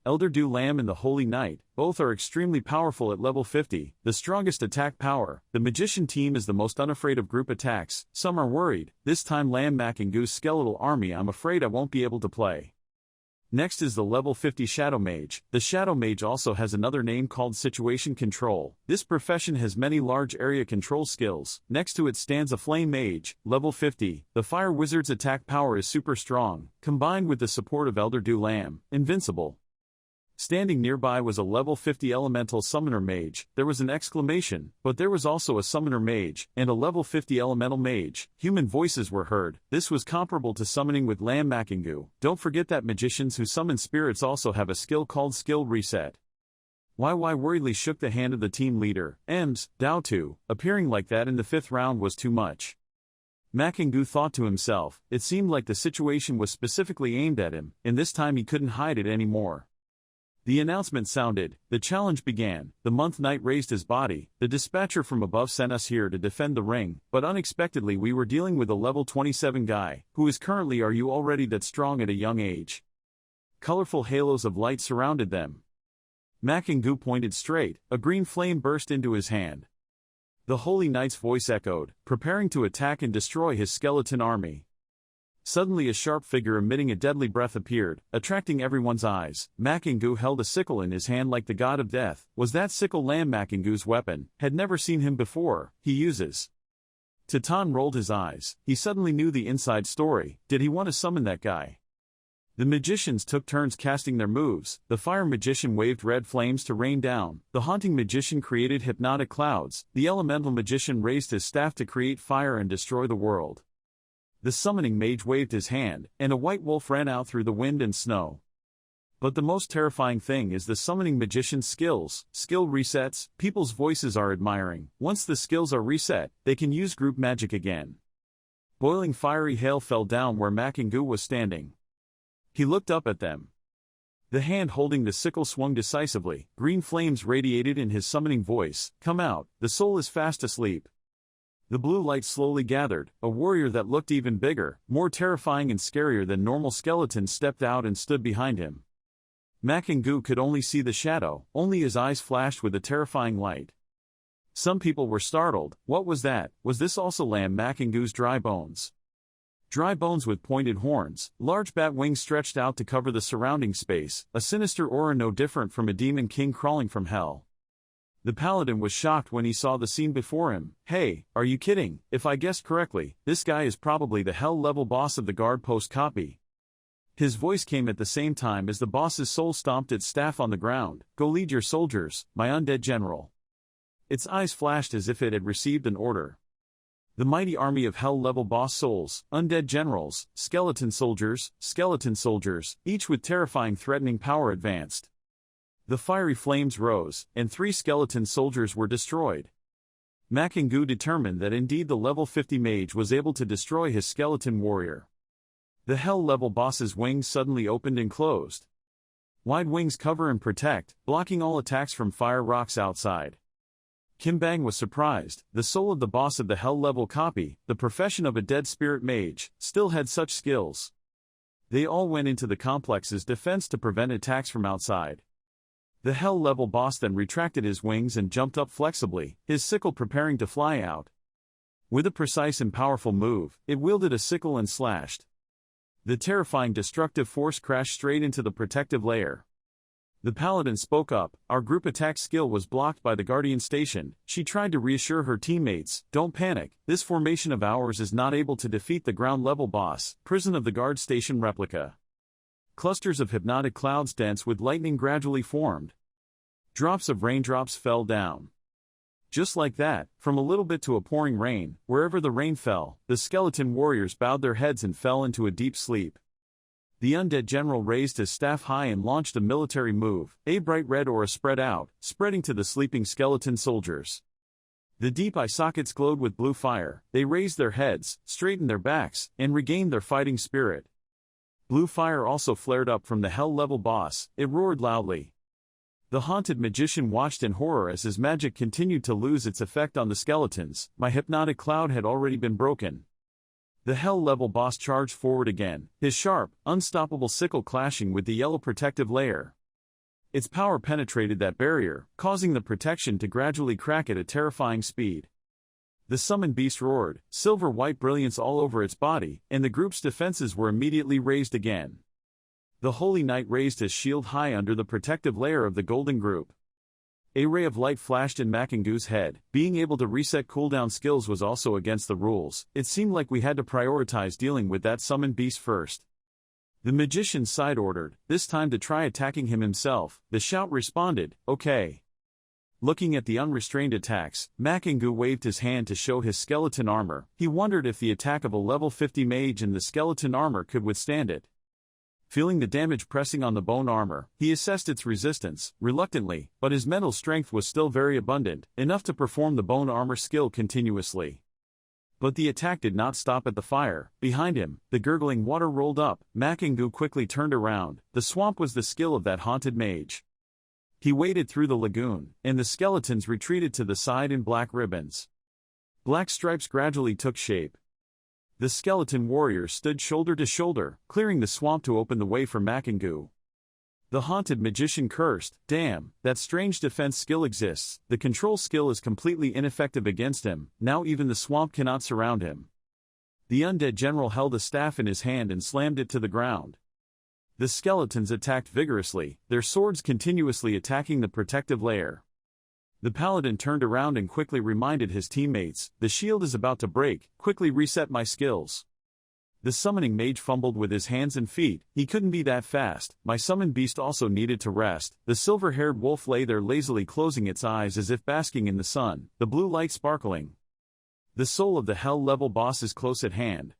Elder Du Lam and the Holy Knight, both are extremely powerful at level 50, the strongest attack power. The magician team is the most unafraid of group attacks. Some are worried. This time Manhwa's skeletal army, I'm afraid I won't be able to play. Next is the level 50 Shadow Mage. The Shadow Mage also has another name called Situation Control. This profession has many large area control skills. Next to it stands a Flame Mage, level 50. The Fire Wizard's attack power is super strong, combined with the support of Elder Du Lam, invincible. Standing nearby was a level 50 Elemental Summoner Mage. There was an exclamation, but there was also a Summoner Mage, and a level 50 Elemental Mage. Human voices were heard. This was comparable to summoning with Manhwa. Don't forget that magicians who summon spirits also have a skill called Skill Reset. YY worriedly shook the hand of the team leader. Dao-tu, appearing like that in the fifth round was too much. Manhwa thought to himself, it seemed like the situation was specifically aimed at him, and this time he couldn't hide it anymore. The announcement sounded, the challenge began, the month knight raised his body, the dispatcher from above sent us here to defend the ring, but unexpectedly we were dealing with a level 27 guy, who is currently are you already that strong at a young age? Colorful halos of light surrounded them. Makingu pointed straight, a green flame burst into his hand. The Holy Knight's voice echoed, preparing to attack and destroy his skeleton army. Suddenly a sharp figure emitting a deadly breath appeared, attracting everyone's eyes. Makingu held a sickle in his hand like the god of death. Was that sickle Lam Makingu's weapon? Had never seen him before. He uses. Titan rolled his eyes. He suddenly knew the inside story. Did he want to summon that guy? The magicians took turns casting their moves. The fire magician waved red flames to rain down. The haunting magician created hypnotic clouds. The elemental magician raised his staff to create fire and destroy the world. The summoning mage waved his hand, and a white wolf ran out through the wind and snow. But the most terrifying thing is the summoning magician's skills. Skill resets, people's voices are admiring. Once the skills are reset, they can use group magic again. Boiling fiery hail fell down where Makingu was standing. He looked up at them. The hand holding the sickle swung decisively. Green flames radiated in his summoning voice. Come out, the soul is fast asleep. The blue light slowly gathered. A warrior that looked even bigger, more terrifying and scarier than normal skeletons stepped out and stood behind him. Makingu could only see the shadow, only his eyes flashed with a terrifying light. Some people were startled. What was that? Was this also Lam Makingu's dry bones? Dry bones with pointed horns, large bat wings stretched out to cover the surrounding space, a sinister aura no different from a demon king crawling from hell. The paladin was shocked when he saw the scene before him. Hey, are you kidding? If I guessed correctly, this guy is probably the hell-level boss of the guard post copy. His voice came at the same time as the boss's soul stomped its staff on the ground. Go lead your soldiers, my undead general. Its eyes flashed as if it had received an order. The mighty army of hell-level boss souls, undead generals, skeleton soldiers, each with terrifying threatening power advanced. The fiery flames rose, and 3 skeleton soldiers were destroyed. Makingu determined that indeed the level 50 mage was able to destroy his skeleton warrior. The hell-level boss's wings suddenly opened and closed. Wide wings cover and protect, blocking all attacks from fire rocks outside. Kimbang was surprised. The soul of the boss of the hell-level copy, the profession of a dead spirit mage, still had such skills. They all went into the complex's defense to prevent attacks from outside. The hell-level boss then retracted his wings and jumped up flexibly, his sickle preparing to fly out. With a precise and powerful move, it wielded a sickle and slashed. The terrifying destructive force crashed straight into the protective layer. The paladin spoke up. Our group attack skill was blocked by the guardian station. She tried to reassure her teammates, don't panic, this formation of ours is not able to defeat the ground-level boss, prison of the guard station replica. Clusters of hypnotic clouds dense with lightning gradually formed. Drops of raindrops fell down. Just like that, from a little bit to a pouring rain, wherever the rain fell, the skeleton warriors bowed their heads and fell into a deep sleep. The undead general raised his staff high and launched a military move. A bright red aura spread out, spreading to the sleeping skeleton soldiers. The deep eye sockets glowed with blue fire. They raised their heads, straightened their backs, and regained their fighting spirit. Blue fire also flared up from the hell-level boss. It roared loudly. The haunted magician watched in horror as his magic continued to lose its effect on the skeletons. My hypnotic cloud had already been broken. The hell-level boss charged forward again, his sharp, unstoppable sickle clashing with the yellow protective layer. Its power penetrated that barrier, causing the protection to gradually crack at a terrifying speed. The summoned beast roared, silver-white brilliance all over its body, and the group's defenses were immediately raised again. The Holy Knight raised his shield high under the protective layer of the golden group. A ray of light flashed in Makingu's head. Being able to reset cooldown skills was also against the rules. It seemed like we had to prioritize dealing with that summoned beast first. The magician side-ordered, this time to try attacking him himself. The shout responded, okay. Looking at the unrestrained attacks, Makingu waved his hand to show his skeleton armor. He wondered if the attack of a level 50 mage in the skeleton armor could withstand it. Feeling the damage pressing on the bone armor, he assessed its resistance, reluctantly, but his mental strength was still very abundant, enough to perform the bone armor skill continuously. But the attack did not stop at the fire. Behind him, the gurgling water rolled up. Makingu quickly turned around. The swamp was the skill of that haunted mage. He waded through the lagoon, and the skeletons retreated to the side in black ribbons. Black stripes gradually took shape. The skeleton warriors stood shoulder to shoulder, clearing the swamp to open the way for Makangu. The haunted magician cursed, "Damn, that strange defense skill exists, the control skill is completely ineffective against him, now even the swamp cannot surround him." The undead general held a staff in his hand and slammed it to the ground. The skeletons attacked vigorously, their swords continuously attacking the protective layer. The paladin turned around and quickly reminded his teammates, "The shield is about to break, quickly reset my skills." The summoning mage fumbled with his hands and feet, "He couldn't be that fast, my summoned beast also needed to rest." The silver-haired wolf lay there lazily closing its eyes as if basking in the sun, the blue light sparkling. The soul of the hell-level boss is close at hand.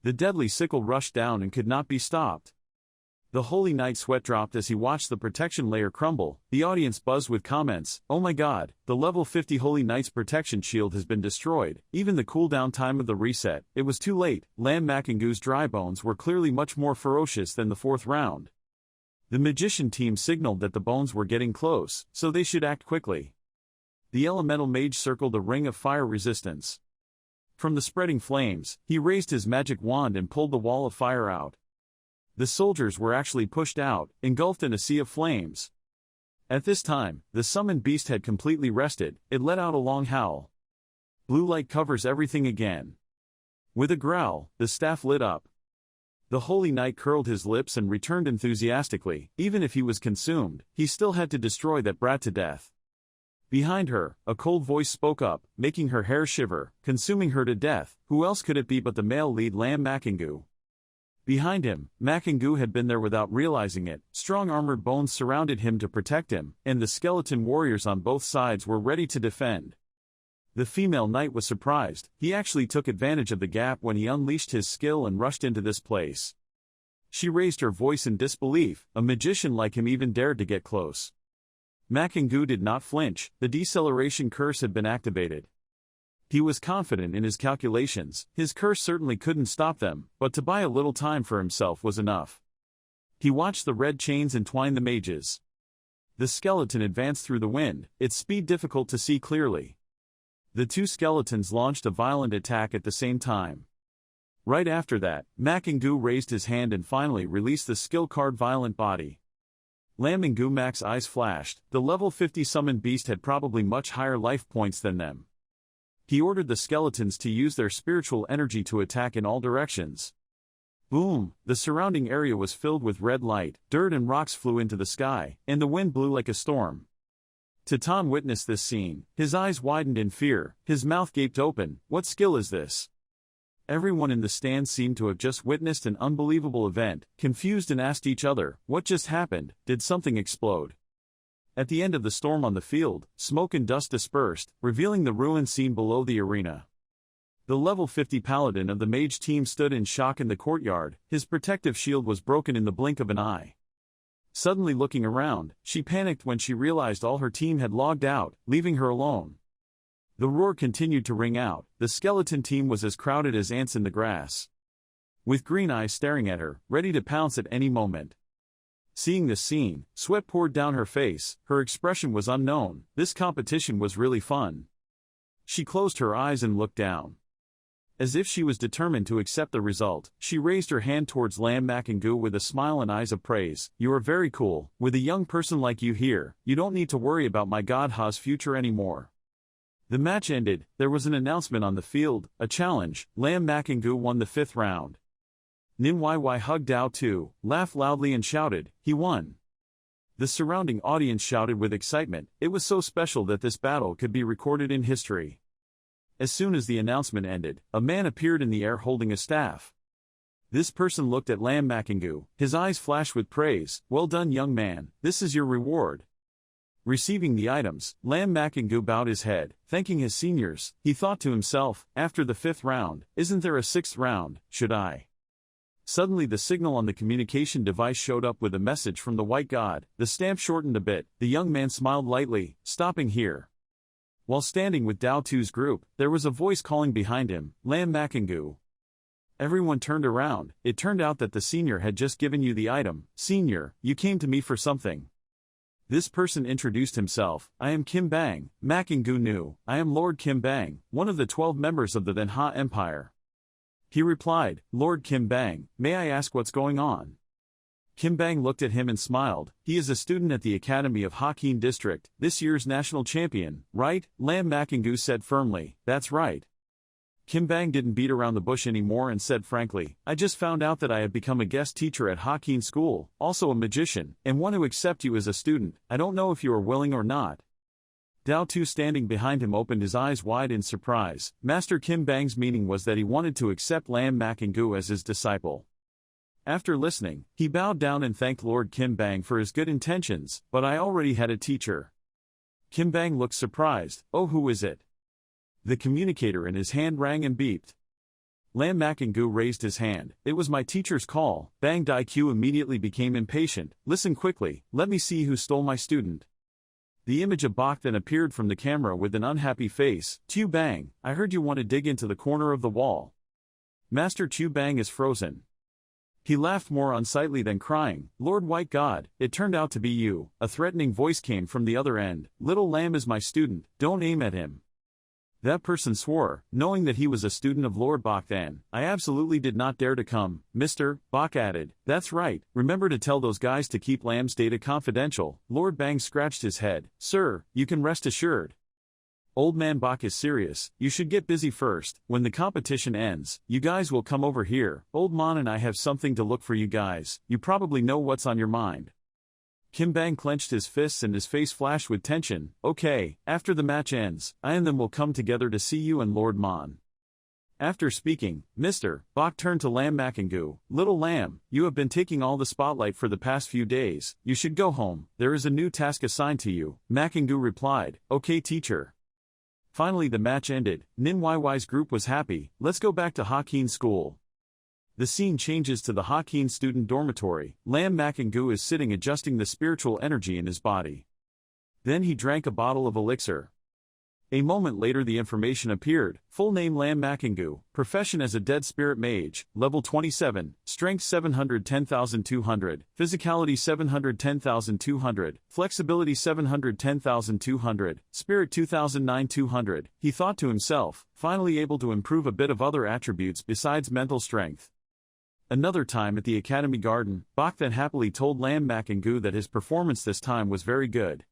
The deadly sickle rushed down and could not be stopped. The Holy Knight sweat dropped as he watched the protection layer crumble. The audience buzzed with comments, "Oh my god, the level 50 Holy Knight's protection shield has been destroyed." Even the cooldown time of the reset, it was too late. Lam Makangu's dry bones were clearly much more ferocious than the fourth round. The magician team signaled that the bones were getting close, so they should act quickly. The elemental mage circled a ring of fire resistance. From the spreading flames, he raised his magic wand and pulled the wall of fire out. The soldiers were actually pushed out, engulfed in a sea of flames. At this time, the summoned beast had completely rested, it let out a long howl. Blue light covers everything again. With a growl, the staff lit up. The Holy Knight curled his lips and returned enthusiastically. Even if he was consumed, he still had to destroy that brat to death. Behind her, a cold voice spoke up, making her hair shiver, consuming her to death. Who else could it be but the male lead Lam Makangu? Behind him, Makangu had been there without realizing it. Strong armored bones surrounded him to protect him, and the skeleton warriors on both sides were ready to defend. The female knight was surprised. He actually took advantage of the gap when he unleashed his skill and rushed into this place. She raised her voice in disbelief. A magician like him even dared to get close. Makangu did not flinch. The deceleration curse had been activated. He was confident in his calculations. His curse certainly couldn't stop them, but to buy a little time for himself was enough. He watched the red chains entwine the mages. The skeleton advanced through the wind, its speed difficult to see clearly. The two skeletons launched a violent attack at the same time. Right after that, Makangu raised his hand and finally released the skill card Violent Body. Lamingu Mac's eyes flashed. The level 50 summoned beast had probably much higher life points than them. He ordered the skeletons to use their spiritual energy to attack in all directions. Boom! The surrounding area was filled with red light, dirt and rocks flew into the sky, and the wind blew like a storm. Titan witnessed this scene. His eyes widened in fear, his mouth gaped open. What skill is this? Everyone in the stand seemed to have just witnessed an unbelievable event, confused and asked each other, what just happened? Did something explode? At the end of the storm on the field, smoke and dust dispersed, revealing the ruined scene below the arena. The level 50 paladin of the mage team stood in shock in the courtyard. His protective shield was broken in the blink of an eye. Suddenly looking around, she panicked when she realized all her team had logged out, leaving her alone. The roar continued to ring out. The skeleton team was as crowded as ants in the grass. With green eyes staring at her, ready to pounce at any moment. Seeing this scene, sweat poured down her face. Her expression was unknown. This competition was really fun. She closed her eyes and looked down. As if she was determined to accept the result, she raised her hand towards Lam Makangu with a smile and eyes of praise. You are very cool. With a young person like you here, you don't need to worry about my god Ha's future anymore. The match ended. There was an announcement on the field, a challenge. Lam Makangu won the 5th round. Nim YY hugged Dao Tu, laughed loudly and shouted, he won. The surrounding audience shouted with excitement. It was so special that this battle could be recorded in history. As soon as the announcement ended, a man appeared in the air holding a staff. This person looked at Lam Makangu, his eyes flashed with praise. Well done, young man, this is your reward. Receiving the items, Lam Makangu bowed his head, thanking his seniors. He thought to himself, after the 5th round, isn't there a 6th round, should I? Suddenly the signal on the communication device showed up with a message from the white god. The stamp shortened a bit. The young man smiled lightly, stopping here. While standing with Dao Tu's group, there was a voice calling behind him, Lam Makangu. Everyone turned around. It turned out that the senior had just given you the item. Senior, you came to me for something. This person introduced himself. I am Kim Bang, Makingu knew. I am Lord Kim Bang, one of the 12 members of the Manhwa Empire. He replied, Lord Kim Bang, may I ask what's going on? Kim Bang looked at him and smiled. He is a student at the Academy of Hokkien District, this year's national champion, right? Lam Makingu said firmly, that's right. Kim Bang didn't beat around the bush anymore and said frankly, I just found out that I have become a guest teacher at Hokkien School, also a magician, and want to accept you as a student. I don't know if you are willing or not. Dao Tu standing behind him opened his eyes wide in surprise. Master Kim Bang's meaning was that he wanted to accept Lam Makingu as his disciple. After listening, he bowed down and thanked Lord Kim Bang for his good intentions, but I already had a teacher. Kim Bang looked surprised. Oh, who is it? The communicator in his hand rang and beeped. Lam Makingu raised his hand. It was my teacher's call. Bang Dai Q immediately became impatient. Listen quickly, let me see who stole my student. The image of Bak then appeared from the camera with an unhappy face. Chu Bang, I heard you want to dig into the corner of the wall. Master Chu Bang is frozen. He laughed more unsightly than crying. Lord White God, it turned out to be you. A threatening voice came from the other end. Little Lam is my student, don't aim at him. That person swore, knowing that he was a student of Lord Bak then. I absolutely did not dare to come, Mr. Bak added. That's right, remember to tell those guys to keep Lam's data confidential. Lord Bang scratched his head. Sir, you can rest assured. Old man Bak is serious, you should get busy first. When the competition ends, you guys will come over here. Old Man and I have something to look for you guys. You probably know what's on your mind. Kim Bang clenched his fists and his face flashed with tension. Okay, after the match ends, I and them will come together to see you and Lord Mon. After speaking, Mr. Bak turned to Lam Makingu. Little Lam, you have been taking all the spotlight for the past few days. You should go home. There is a new task assigned to you. Makingu replied, okay teacher. Finally the match ended. Nin Yy's group was happy. Let's go back to Hokkien School. The scene changes to the Hokkien student dormitory. Lam Makingu is sitting adjusting the spiritual energy in his body. Then he drank a bottle of elixir. A moment later the information appeared. Full name Lam Makingu, profession as a dead spirit mage, level 27, strength 710,200, physicality 710,200, flexibility 710,200, spirit 2,009,200. He thought to himself, finally able to improve a bit of other attributes besides mental strength. Another time at the Academy Garden, Bak then happily told Lam Makingu that his performance this time was very good.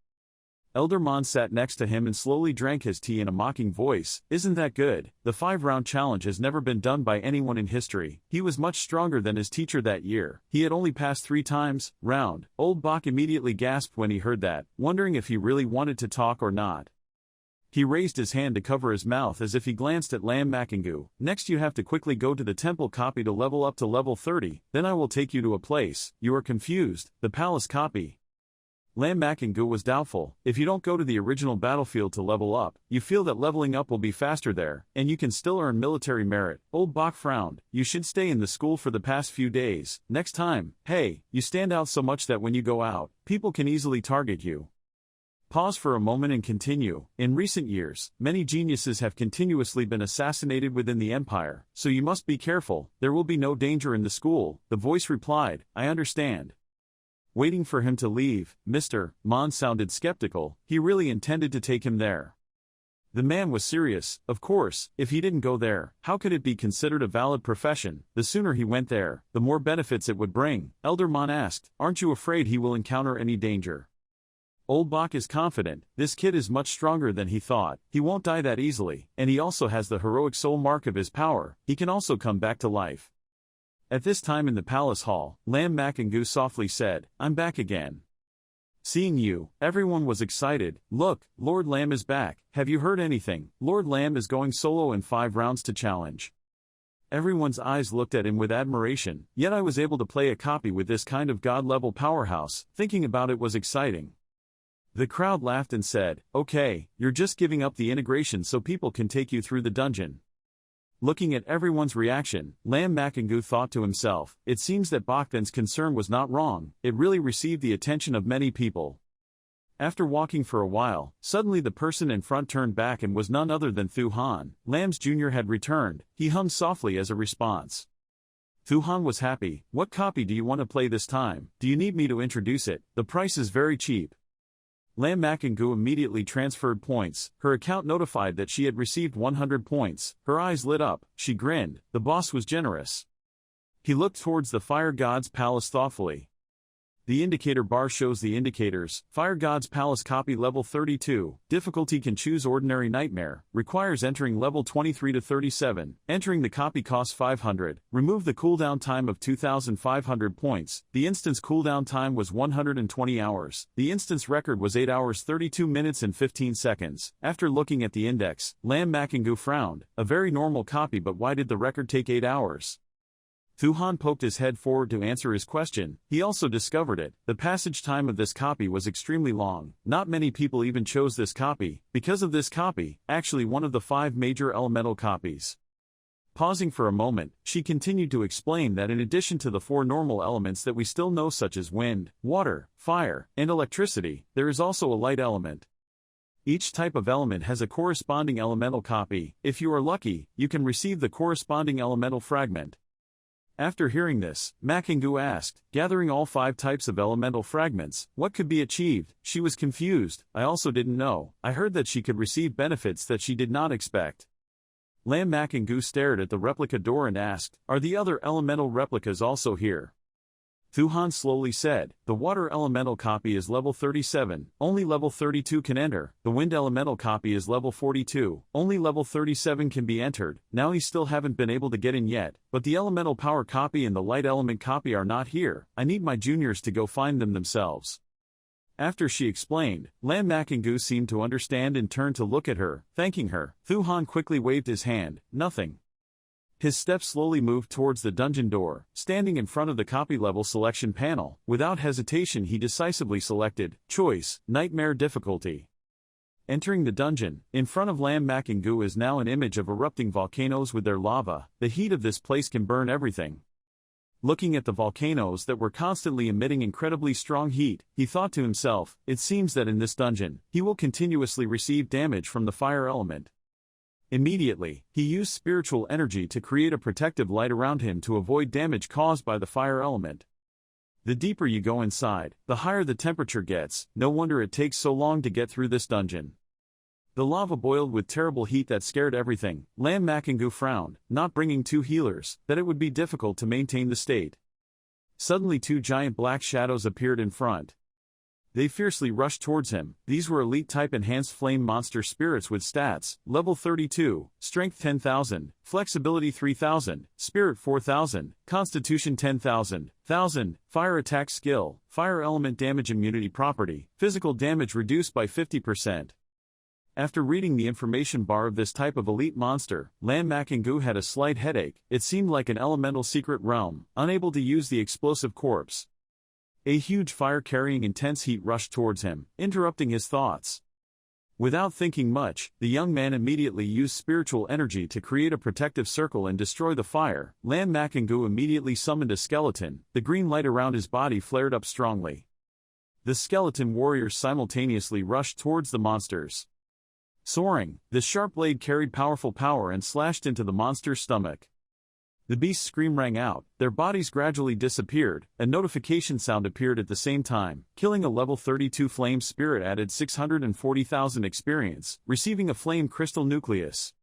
Elder Mon sat next to him and slowly drank his tea in a mocking voice. Isn't that good? The 5-round challenge has never been done by anyone in history. He was much stronger than his teacher that year. He had only passed 3 times. Round. Old Bak immediately gasped when he heard that, wondering if he really wanted to talk or not. He raised his hand to cover his mouth as if he glanced at Lam Makingu. Next you have to quickly go to the temple copy to level up to level 30, then I will take you to a place. You are confused. The palace copy. Lam Makingu was doubtful. If you don't go to the original battlefield to level up, you feel that leveling up will be faster there, and you can still earn military merit. Old Bak frowned. You should stay in the school for the past few days. Next time, hey, you stand out so much that when you go out, people can easily target you. Pause for a moment and continue. In recent years, many geniuses have continuously been assassinated within the empire, so you must be careful. There will be no danger in the school. The voice replied, I understand. Waiting for him to leave, Mr. Mon sounded skeptical. He really intended to take him there. The man was serious. Of course, if he didn't go there, how could it be considered a valid profession? The sooner he went there, the more benefits it would bring. Elder Mon asked, aren't you afraid he will encounter any danger? Old Bak is confident. This kid is much stronger than he thought. He won't die that easily, and he also has the heroic soul mark of his power. He can also come back to life. At this time in the palace hall, Lam Makingu softly said, I'm back again. Seeing you, everyone was excited. Look, Lord Lam is back. Have you heard anything? Lord Lam is going solo in 5 rounds to challenge. Everyone's eyes looked at him with admiration, yet I was able to play a copy with this kind of god-level powerhouse. Thinking about it was exciting. The crowd laughed and said, okay, you're just giving up the integration so people can take you through the dungeon. Looking at everyone's reaction, Lam Makingu thought to himself, it seems that Bakden's concern was not wrong. It really received the attention of many people. After walking for a while, suddenly the person in front turned back and was none other than Thu Han. Lam's junior had returned. He hummed softly as a response. Thu Han was happy. What copy do you want to play this time? Do you need me to introduce it? The price is very cheap. Lam Makengu immediately transferred points. Her account notified that she had received 100 points. Her eyes lit up. She grinned. The boss was generous. He looked towards the Fire God's palace thoughtfully. The indicator bar shows the indicators. Fire God's Palace copy level 32. Difficulty can choose Ordinary Nightmare. Requires entering level 23 to 37. Entering the copy costs 500. Remove the cooldown time of 2,500 points. The instance cooldown time was 120 hours. The instance record was 8 hours 32 minutes and 15 seconds. After looking at the index, Lam Makengu frowned. A very normal copy, but why did the record take 8 hours? Thuhan poked his head forward to answer his question. He also discovered it. The passage time of this copy was extremely long. Not many people even chose this copy. Because of this copy, actually one of the 5 major elemental copies. Pausing for a moment, she continued to explain that in addition to the 4 normal elements that we still know, such as wind, water, fire, and electricity, there is also a light element. Each type of element has a corresponding elemental copy. If you are lucky, you can receive the corresponding elemental fragment. After hearing this, Makengu asked, gathering all 5 types of elemental fragments, what could be achieved? She was confused. I also didn't know. I heard that she could receive benefits that she did not expect. Lam Makengu stared at the replica door and asked, are the other elemental replicas also here? Thuhan slowly said, the water elemental copy is level 37, only level 32 can enter. The wind elemental copy is level 42, only level 37 can be entered. Now he still haven't been able to get in yet, but the elemental power copy and the light element copy are not here. I need my juniors to go find them themselves. After she explained, Lam Makengu seemed to understand and turned to look at her, thanking her. Thuhan quickly waved his hand, nothing. His steps slowly moved towards the dungeon door, standing in front of the copy level selection panel. Without hesitation he decisively selected, Choice, Nightmare Difficulty. Entering the dungeon, in front of Lam Makengu is now an image of erupting volcanoes with their lava. The heat of this place can burn everything. Looking at the volcanoes that were constantly emitting incredibly strong heat, he thought to himself, it seems that in this dungeon, he will continuously receive damage from the fire element. Immediately, he used spiritual energy to create a protective light around him to avoid damage caused by the fire element. The deeper you go inside, the higher the temperature gets. No wonder it takes so long to get through this dungeon. The lava boiled with terrible heat that scared everything. Lam Makengu frowned, not bringing 2 healers, that it would be difficult to maintain the state. Suddenly 2 giant black shadows appeared in front. They fiercely rushed towards him. These were elite-type enhanced flame monster spirits with stats, level 32, strength 10,000, flexibility 3,000, spirit 4,000, constitution 10,000, 1,000, fire attack skill, fire element damage immunity property, physical damage reduced by 50%. After reading the information bar of this type of elite monster, Lam Makengu had a slight headache. It seemed like an elemental secret realm, unable to use the explosive corpse. A huge fire carrying intense heat rushed towards him, interrupting his thoughts. Without thinking much, the young man immediately used spiritual energy to create a protective circle and destroy the fire. Lam Makengu immediately summoned a skeleton. The green light around his body flared up strongly. The skeleton warriors simultaneously rushed towards the monsters. Soaring, the sharp blade carried powerful power and slashed into the monster's stomach. The beast's scream rang out, their bodies gradually disappeared. A notification sound appeared at the same time. Killing a level 32 flame spirit added 640,000 experience, receiving a flame crystal nucleus.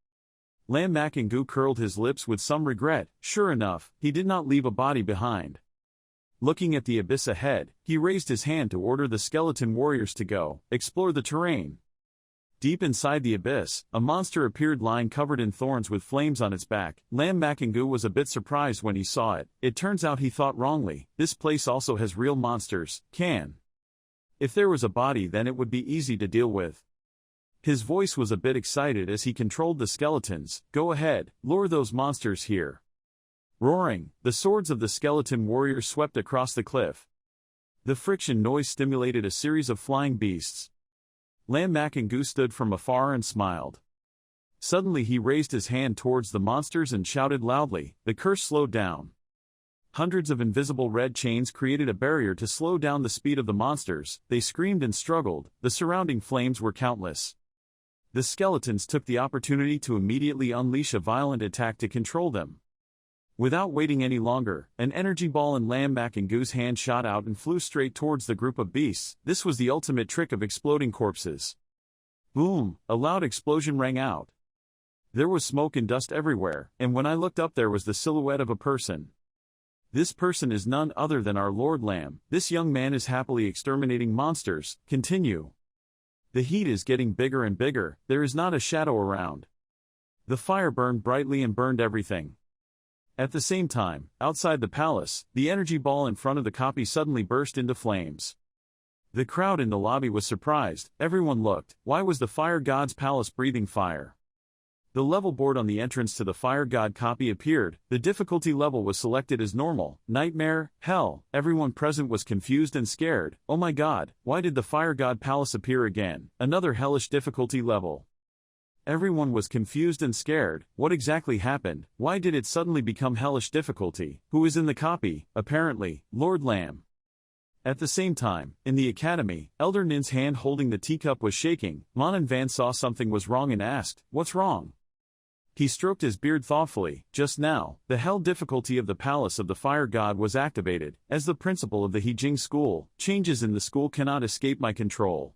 Lam Makengu curled his lips with some regret. Sure enough, he did not leave a body behind. Looking at the abyss ahead, he raised his hand to order the skeleton warriors to go explore the terrain. Deep inside the abyss, a monster appeared lying covered in thorns with flames on its back. Lam Makengu was a bit surprised when he saw it. It turns out he thought wrongly. This place also has real monsters. If there was a body, then it would be easy to deal with. His voice was a bit excited as he controlled the skeletons. Go ahead, lure those monsters here. Roaring, the swords of the skeleton warriors swept across the cliff. The friction noise stimulated a series of flying beasts. Lam Makengu stood from afar and smiled. Suddenly he raised his hand towards the monsters and shouted loudly. The curse slowed down. Hundreds of invisible red chains created a barrier to slow down the speed of the monsters. They screamed and struggled. The surrounding flames were countless. The skeletons took the opportunity to immediately unleash a violent attack to control them. Without waiting any longer, an energy ball in Lam Makingu's hand shot out and flew straight towards the group of beasts. This was the ultimate trick of exploding corpses. Boom! A loud explosion rang out. There was smoke and dust everywhere, and when I looked up there was the silhouette of a person. This person is none other than our Lord Lam. This young man is happily exterminating monsters. Continue. The heat is getting bigger and bigger, there is not a shadow around. The fire burned brightly and burned everything. At the same time, outside the palace, the energy ball in front of the copy suddenly burst into flames. The crowd in the lobby was surprised, everyone looked. Why was the fire god's palace breathing fire? The level board on the entrance to the fire god copy appeared, the difficulty level was selected as normal, nightmare, hell. Everyone present was confused and scared. Oh my god, why did the fire god palace appear again? Another hellish difficulty level. Everyone was confused and scared. What exactly happened? Why did it suddenly become hellish difficulty? Who is in the copy? Apparently, Lord Lam. At the same time, in the academy, Elder Nin's hand holding the teacup was shaking. Manan Van saw something was wrong and asked, "What's wrong?" He stroked his beard thoughtfully. Just now, the hell difficulty of the palace of the fire god was activated. As the principal of the Heejing school, changes in the school cannot escape my control.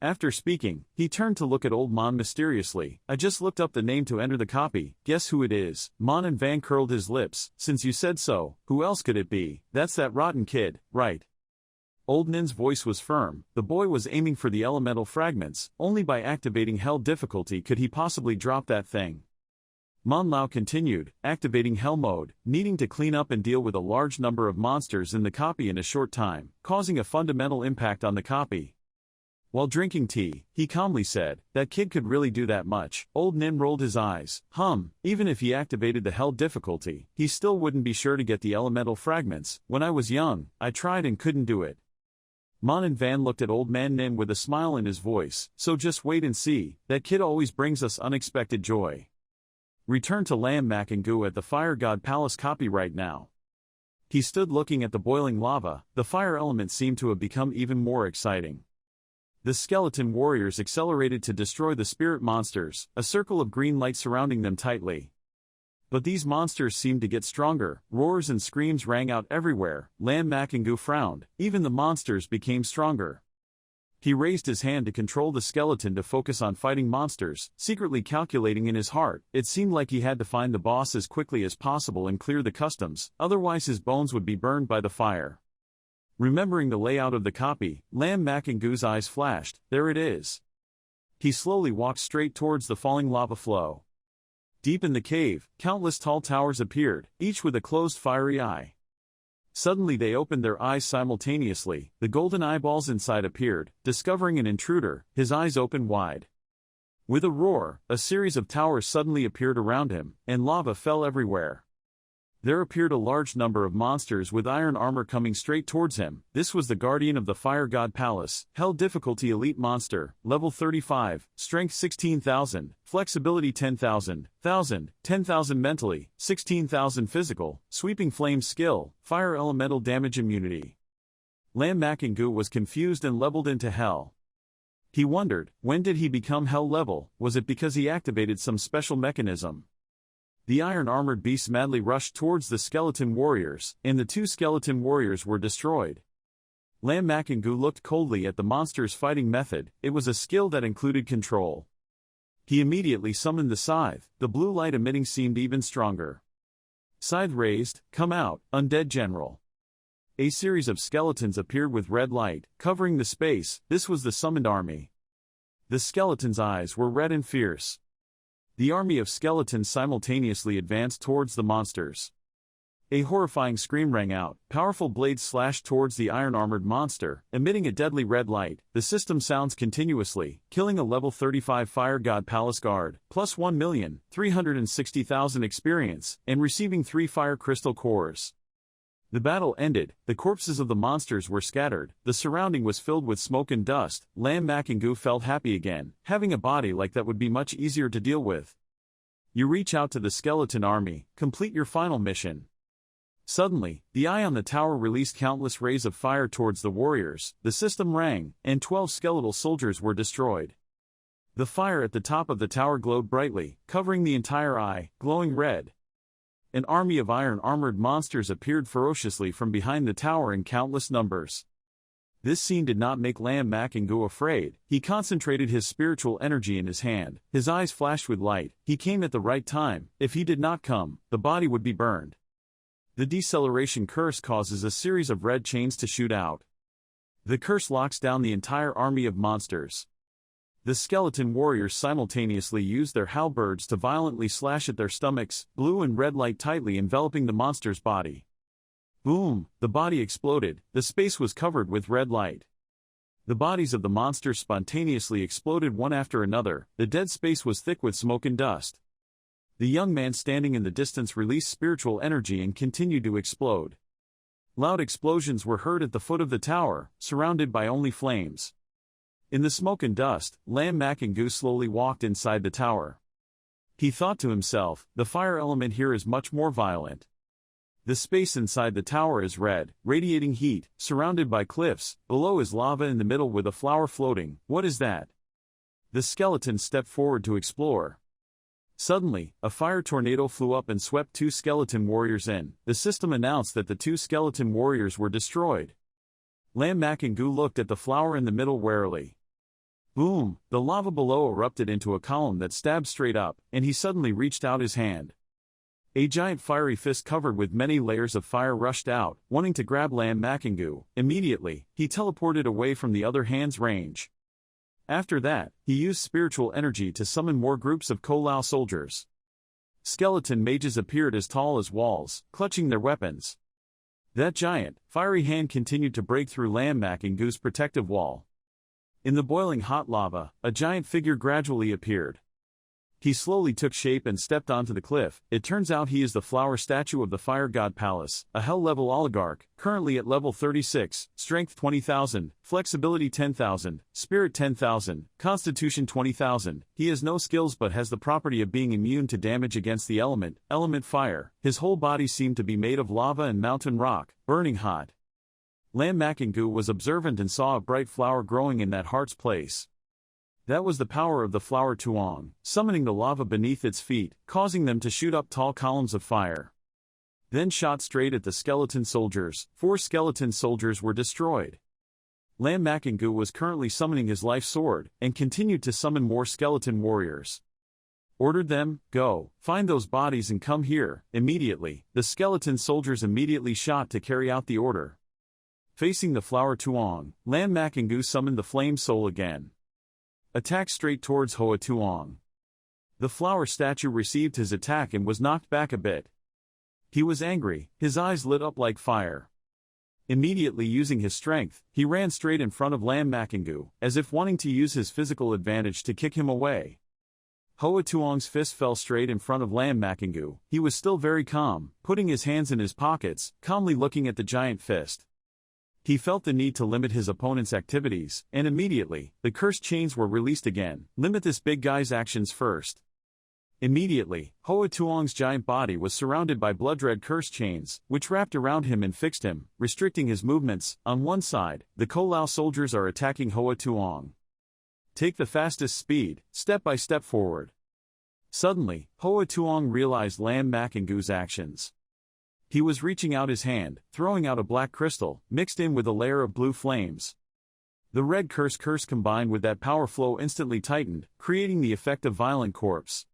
After speaking, he turned to look at old Mon mysteriously. I just looked up the name to enter the copy. Guess who it is? Mon and Van curled his lips. Since you said so, who else could it be? That's that rotten kid, right? Old Nin's voice was firm. The boy was aiming for the elemental fragments. Only by activating hell difficulty could he possibly drop that thing. Mon Lao continued, activating hell mode, needing to clean up and deal with a large number of monsters in the copy in a short time, causing a fundamental impact on the copy. While drinking tea, he calmly said, that kid could really do that much. Old Nin rolled his eyes. Even if he activated the hell difficulty, he still wouldn't be sure to get the elemental fragments. When I was young, I tried and couldn't do it. Mon and Van looked at Old Man Nin with a smile in his voice. So just wait and see, that kid always brings us unexpected joy. Return to Lam Makingu at the Fire God Palace copy right now. He stood looking at the boiling lava. The fire element seemed to have become even more exciting. The skeleton warriors accelerated to destroy the spirit monsters, a circle of green light surrounding them tightly. But these monsters seemed to get stronger. Roars and screams rang out everywhere. Lam Makingu frowned. Even the monsters became stronger. He raised his hand to control the skeleton to focus on fighting monsters, secretly calculating in his heart. It seemed like he had to find the boss as quickly as possible and clear the customs, otherwise his bones would be burned by the fire. Remembering the layout of the copy, Lam Makingu's eyes flashed. There it is. He slowly walked straight towards the falling lava flow. Deep in the cave, countless tall towers appeared, each with a closed fiery eye. Suddenly they opened their eyes simultaneously. The golden eyeballs inside appeared, discovering an intruder. His eyes opened wide. With a roar, a series of towers suddenly appeared around him, and lava fell everywhere. There appeared a large number of monsters with iron armor coming straight towards him. This was the guardian of the Fire God Palace. Hell difficulty elite monster, level 35, strength 16,000, flexibility 10,000, 10,000 mentally, 16,000 physical, sweeping flame skill, fire elemental damage immunity. Lam Makingu was confused and leveled into hell. He wondered, when did he become hell level? Was it because he activated some special mechanism? The iron-armored beasts madly rushed towards the skeleton warriors, and the two skeleton warriors were destroyed. Lam Makingu looked coldly at the monster's fighting method. It was a skill that included control. He immediately summoned the scythe. The blue light emitting seemed even stronger. Scythe raised, come out, undead general. A series of skeletons appeared with red light, covering the space. This was the summoned army. The skeletons' eyes were red and fierce. The army of skeletons simultaneously advanced towards the monsters. A horrifying scream rang out. Powerful blades slashed towards the iron-armored monster, emitting a deadly red light. The system sounds continuously, killing a level 35 Fire God Palace Guard, plus 1,360,000 experience, and receiving 3 fire crystal cores. The battle ended, the corpses of the monsters were scattered, the surrounding was filled with smoke and dust. Lam Makingu felt happy again. Having a body like that would be much easier to deal with. You reach out to the skeleton army, complete your final mission. Suddenly, the eye on the tower released countless rays of fire towards the warriors. The system rang, and 12 skeletal soldiers were destroyed. The fire at the top of the tower glowed brightly, covering the entire eye, glowing red. an army of iron-armored monsters appeared ferociously from behind the tower in countless numbers. This scene did not make Lam Makengu afraid. He concentrated his spiritual energy in his hand. His eyes flashed with light. He came at the right time. If he did not come, the body would be burned. The deceleration curse causes a series of red chains to shoot out. The curse locks down the entire army of monsters. The skeleton warriors simultaneously use their halberds to violently slash at their stomachs, blue and red light tightly enveloping the monster's body. Boom! The body exploded. The space was covered with red light. The bodies of the monsters spontaneously exploded one after another. The dead space was thick with smoke and dust. The young man standing in the distance released spiritual energy and continued to explode. Loud explosions were heard at the foot of the tower, surrounded by only flames. In the smoke and dust, Lam Makengu slowly walked inside the tower. He thought to himself, the fire element here is much more violent. The space inside the tower is red, radiating heat, surrounded by cliffs. Below is lava in the middle with a flower floating. What is that? The skeleton stepped forward to explore. Suddenly, a fire tornado flew up and swept two skeleton warriors in. The system announced that the two skeleton warriors were destroyed. Lam Makengu looked at the flower in the middle warily. Boom! The lava below erupted into a column that stabbed straight up, and he suddenly reached out his hand. A giant fiery fist covered with many layers of fire rushed out, wanting to grab Lam Makengu. Immediately, he teleported away from the other hand's range. After that, he used spiritual energy to summon more groups of Kolao soldiers. Skeleton mages appeared as tall as walls, clutching their weapons. That giant, fiery hand continued to break through Lam Makengu's protective wall. In the boiling hot lava, a giant figure gradually appeared. He slowly took shape and stepped onto the cliff. It turns out he is the flower statue of the Fire God Palace, a hell-level oligarch, currently at level 36, strength 20,000, flexibility 10,000, spirit 10,000, constitution 20,000. He has no skills but has the property of being immune to damage against the element fire. His whole body seemed to be made of lava and mountain rock, burning hot. Lam Makengu was observant and saw a bright flower growing in that heart's place. That was the power of the flower Tuong, summoning the lava beneath its feet, causing them to shoot up tall columns of fire. Then shot straight at the skeleton soldiers. 4 skeleton soldiers were destroyed. Lam Makengu was currently summoning his life sword, and continued to summon more skeleton warriors. Ordered them, go, find those bodies and come here, immediately. The skeleton soldiers immediately shot to carry out the order. Facing the flower Tuong, Lam Makengu summoned the flame soul again. Attacked straight towards Hoa Tuong. The flower statue received his attack and was knocked back a bit. He was angry, his eyes lit up like fire. Immediately using his strength, he ran straight in front of Lam Makengu, as if wanting to use his physical advantage to kick him away. Hoa Tuong's fist fell straight in front of Lam Makengu. He was still very calm, putting his hands in his pockets, calmly looking at the giant fist. He felt the need to limit his opponent's activities, and immediately, the cursed chains were released again. Limit this big guy's actions first. Immediately, Hoa Tuong's giant body was surrounded by blood-red cursed chains, which wrapped around him and fixed him, restricting his movements. On one side, the Kolao soldiers are attacking Hoa Tuong. Take the fastest speed, step by step forward. Suddenly, Hoa Tuong realized Lam Makengu's actions. He was reaching out his hand, throwing out a black crystal, mixed in with a layer of blue flames. The red curse combined with that power flow instantly tightened, creating the effect of violent corpse.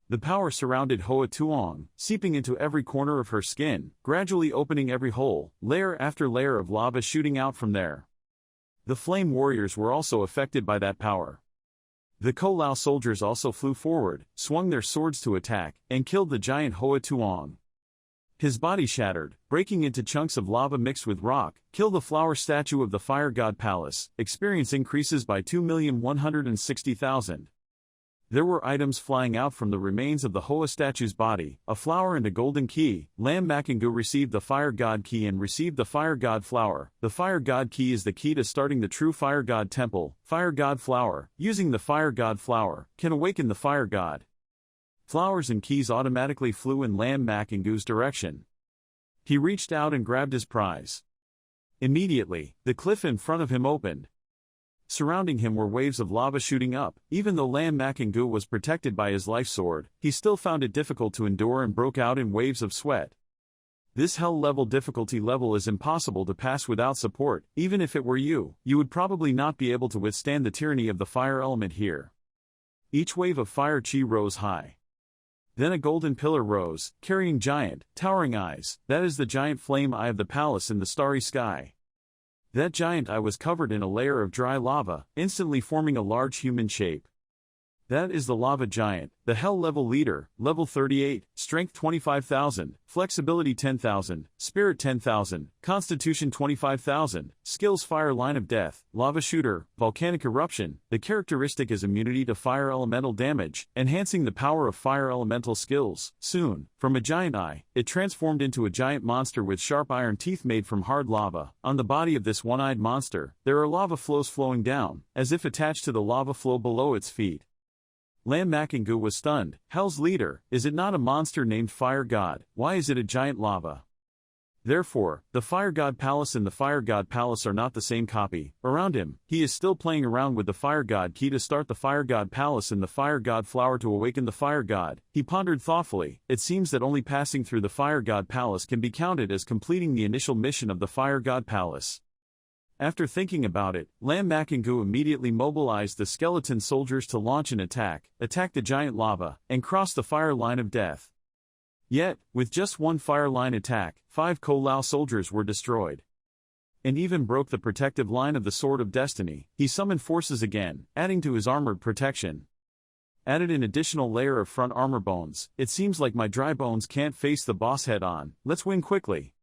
The power surrounded Hoa Tuong, seeping into every corner of her skin, gradually opening every hole, layer after layer of lava shooting out from there. The flame warriors were also affected by that power. The Kolao soldiers also flew forward, swung their swords to attack, and killed the giant Hoa Tuong. His body shattered, breaking into chunks of lava mixed with rock. Kill the flower statue of the Fire God Palace. Experience increases by 2,160,000. There were items flying out from the remains of the Hoa statue's body, a flower and a golden key. Lam Makengu received the Fire God Key and received the Fire God Flower. The Fire God Key is the key to starting the true Fire God Temple. Fire God Flower, using the Fire God Flower, can awaken the Fire God. Flowers and keys automatically flew in Lam Makengu's direction. He reached out and grabbed his prize. Immediately, the cliff in front of him opened. surrounding him were waves of lava shooting up. Even though Lam Makengu was protected by his life sword, he still found it difficult to endure and broke out in waves of sweat. This hell-level difficulty level is impossible to pass without support. Even if it were you would probably not be able to withstand the tyranny of the fire element here. Each wave of fire chi rose high. Then a golden pillar rose, carrying giant, towering eyes. That is the giant flame eye of the palace in the starry sky. That giant eye was covered in a layer of dry lava, instantly forming a large human shape. That is the lava giant, the hell level leader, level 38, strength 25,000, flexibility 10,000, spirit 10,000, constitution 25,000, skills fire line of death, lava shooter, volcanic eruption. The characteristic is immunity to fire elemental damage, enhancing the power of fire elemental skills. Soon, from a giant eye, it transformed into a giant monster with sharp iron teeth made from hard lava. On the body of this one-eyed monster, there are lava flows flowing down, as if attached to the lava flow below its feet. Lam Makengu was stunned. Hell's leader, is it not a monster named Fire God? Why is it a giant lava? Therefore, the Fire God Palace and the Fire God Palace are not the same copy. Around him, he is still playing around with the Fire God key to start the Fire God Palace and the Fire God flower to awaken the Fire God. He pondered thoughtfully. It seems that only passing through the Fire God Palace can be counted as completing the initial mission of the Fire God Palace. After thinking about it, Lam Makengu immediately mobilized the skeleton soldiers to launch an attack the giant lava, and cross the fire line of death. Yet, with just one fire line attack, 5 Ko-Lao soldiers were destroyed. And even broke the protective line of the Sword of Destiny. He summoned forces again, adding to his armored protection. Added an additional layer of front armor bones. It seems like my dry bones can't face the boss head on. Let's win quickly.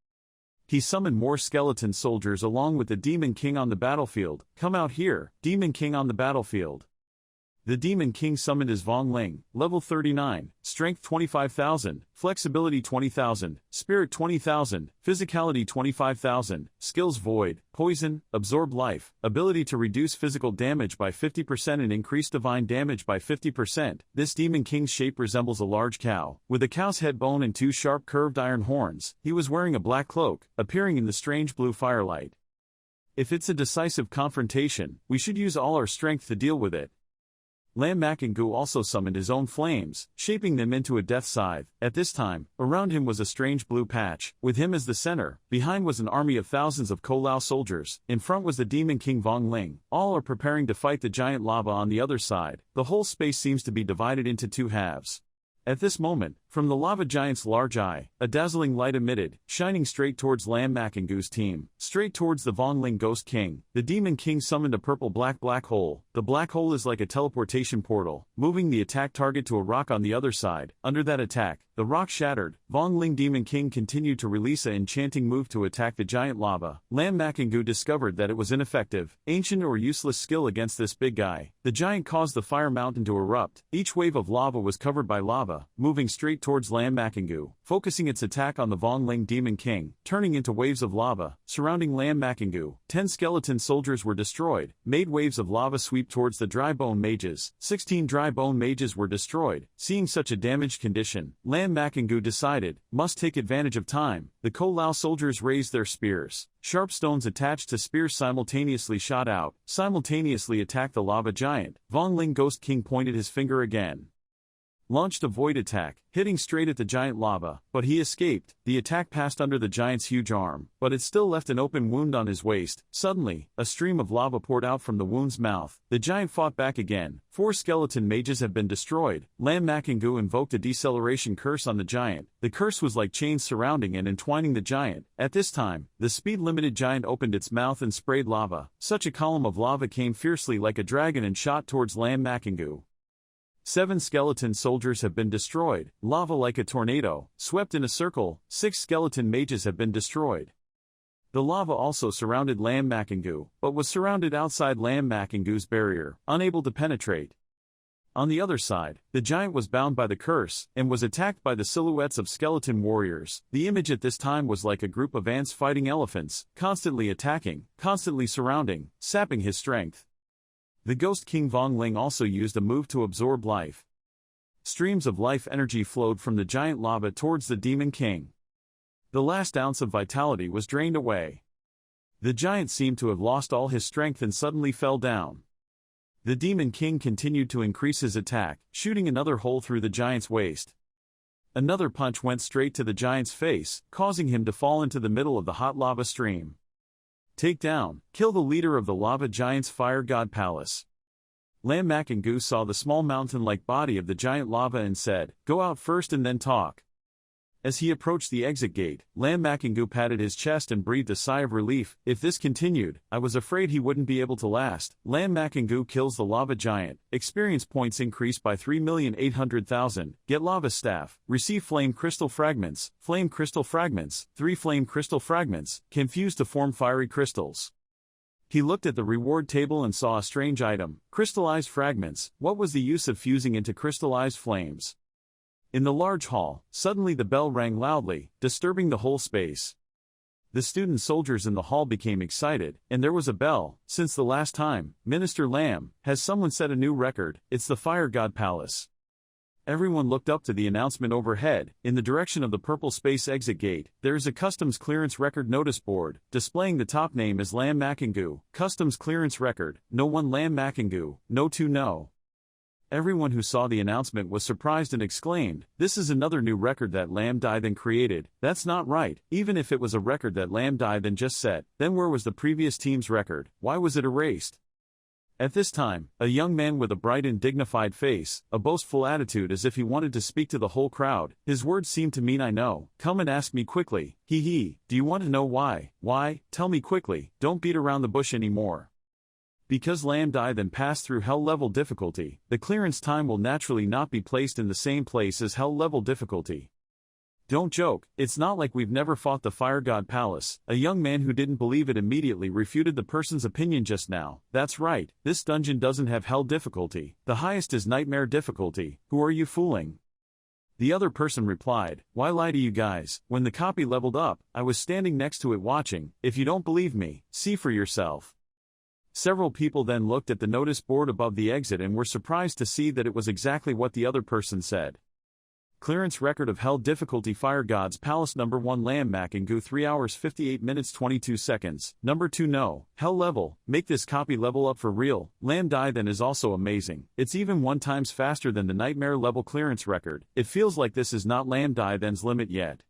He summoned more skeleton soldiers along with the Demon King on the battlefield. Come out here, Demon King on the battlefield. The Demon King summoned his Vong Ling, level 39, strength 25,000, flexibility 20,000, spirit 20,000, physicality 25,000, skills void, poison, absorb life, ability to reduce physical damage by 50% and increase divine damage by 50%. This Demon King's shape resembles a large cow, with a cow's head bone and 2 sharp curved iron horns. He was wearing a black cloak, appearing in the strange blue firelight. If it's a decisive confrontation, we should use all our strength to deal with it. Lam Makengu also summoned his own flames, shaping them into a death scythe. At this time, around him was a strange blue patch, with him as the center. Behind was an army of thousands of Ko-Lao soldiers. In front was the Demon King Vong Ling. All are preparing to fight the giant lava on the other side. The whole space seems to be divided into 2 halves. At this moment, from the lava giant's large eye, a dazzling light emitted, shining straight towards Lam Makengu's team, straight towards the Vong Ling Ghost King. The Demon King summoned a purple black hole. The black hole is like a teleportation portal, moving the attack target to a rock on the other side. Under that attack, the rock shattered. Vong Ling Demon King continued to release an enchanting move to attack the giant lava. Lam Makengu discovered that it was ineffective, ancient or useless skill against this big guy. The giant caused the fire mountain to erupt. Each wave of lava was covered by lava, moving straight towards Lam Makengu, focusing its attack on the Vong Ling Demon King, turning into waves of lava, surrounding Lam Makengu. 10 skeleton soldiers were destroyed, made waves of lava sweep towards the dry bone mages. 16 dry bone mages were destroyed. Seeing such a damaged condition, Lam Makengu decided, must take advantage of time. The Ko-Lao soldiers raised their spears. Sharp stones attached to spears simultaneously shot out, simultaneously attacked the lava giant. Vong Ling Ghost King pointed his finger again. Launched a void attack, hitting straight at the giant lava, but he escaped. The attack passed under the giant's huge arm, but it still left an open wound on his waist. Suddenly, a stream of lava poured out from the wound's mouth. The giant fought back again. 4 skeleton mages have been destroyed. Lam Makengu invoked a deceleration curse on the giant. The curse was like chains surrounding and entwining the giant. At this time, the speed-limited giant opened its mouth and sprayed lava. Such a column of lava came fiercely like a dragon and shot towards Lam Makengu. 7 skeleton soldiers have been destroyed. Lava like a tornado, swept in a circle. 6 skeleton mages have been destroyed. The lava also surrounded Lam Makengu, but was surrounded outside Lam Makengu's barrier, unable to penetrate. On the other side, the giant was bound by the curse, and was attacked by the silhouettes of skeleton warriors. The image at this time was like a group of ants fighting elephants, constantly attacking, constantly surrounding, sapping his strength. The Ghost King Vong Ling also used a move to absorb life. Streams of life energy flowed from the giant lava towards the Demon King. The last ounce of vitality was drained away. The giant seemed to have lost all his strength and suddenly fell down. The Demon King continued to increase his attack, shooting another hole through the giant's waist. Another punch went straight to the giant's face, causing him to fall into the middle of the hot lava stream. Take down, kill the leader of the lava giant's fire god palace. Lam Makangu saw the small mountain-like body of the giant lava and said, "Go out first and then talk." As he approached the exit gate, Lam Makangu patted his chest and breathed a sigh of relief. If this continued, I was afraid he wouldn't be able to last. Lam Makangu kills the lava giant. Experience points increased by 3,800,000. Get lava staff. Receive flame crystal fragments. Flame crystal fragments. 3 flame crystal fragments. Can fuse to form fiery crystals. He looked at the reward table and saw a strange item. Crystallized fragments. What was the use of fusing into crystallized flames? In the large hall, suddenly the bell rang loudly, disturbing the whole space. The student soldiers in the hall became excited, and there was a bell. Since the last time, Minister Lam, has someone set a new record? It's the Fire God Palace. Everyone looked up to the announcement overhead. In the direction of the purple space exit gate, there is a customs clearance record notice board, displaying the top name as Lam Makangu. Customs clearance record, no 1 Lam Makangu, no 2 no. Everyone who saw the announcement was surprised and exclaimed, "This is another new record that Lam Dai then created. That's not right." Even if it was a record that Lam Dai then just set, then where was the previous team's record? Why was it erased? At this time, a young man with a bright and dignified face, a boastful attitude as if he wanted to speak to the whole crowd, his words seemed to mean, "I know. Come and ask me quickly. He. Do you want to know why? Why? Tell me quickly. Don't beat around the bush anymore." Because Lam Dai then passed through Hell level difficulty, the clearance time will naturally not be placed in the same place as Hell level difficulty. Don't joke, it's not like we've never fought the Fire God Palace. A young man who didn't believe it immediately refuted the person's opinion just now. That's right, this dungeon doesn't have Hell difficulty. The highest is Nightmare difficulty. Who are you fooling? The other person replied, "Why lie to you guys? When the copy leveled up, I was standing next to it watching. If you don't believe me, see for yourself." Several people then looked at the notice board above the exit and were surprised to see that it was exactly what the other person said. Clearance record of Hell difficulty Fire God's Palace number 1 Lam Makangu 3 hours 58 minutes 22 seconds. Number 2 no. Hell level, make this copy level up for real. Lam Dai then is also amazing. It's even 1 times faster than the Nightmare level clearance record. It feels like this is not Lam Dai then's limit yet.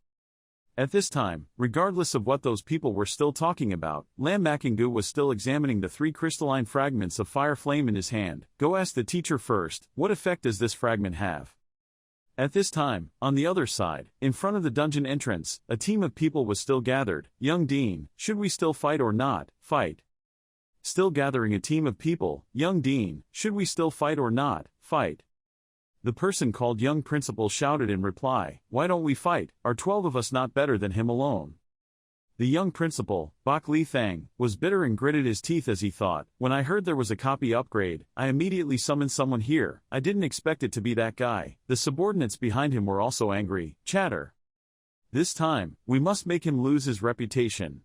At this time, regardless of what those people were still talking about, Lam Makangu was still examining the 3 crystalline fragments of fire flame in his hand. Go ask the teacher first, what effect does this fragment have? At this time, on the other side, in front of the dungeon entrance, a team of people was still gathered. Young Dean, should we still fight or not? Fight. Still gathering a team of people. Young Dean, should we still fight or not? Fight. The person called Young Principal shouted in reply, "Why don't we fight? Are 12 of us not better than him alone?" The young principal, Bok Li Thang, was bitter and gritted his teeth as he thought, "When I heard there was a copy upgrade, I immediately summoned someone here. I didn't expect it to be that guy." The subordinates behind him were also angry. Chatter. This time, we must make him lose his reputation.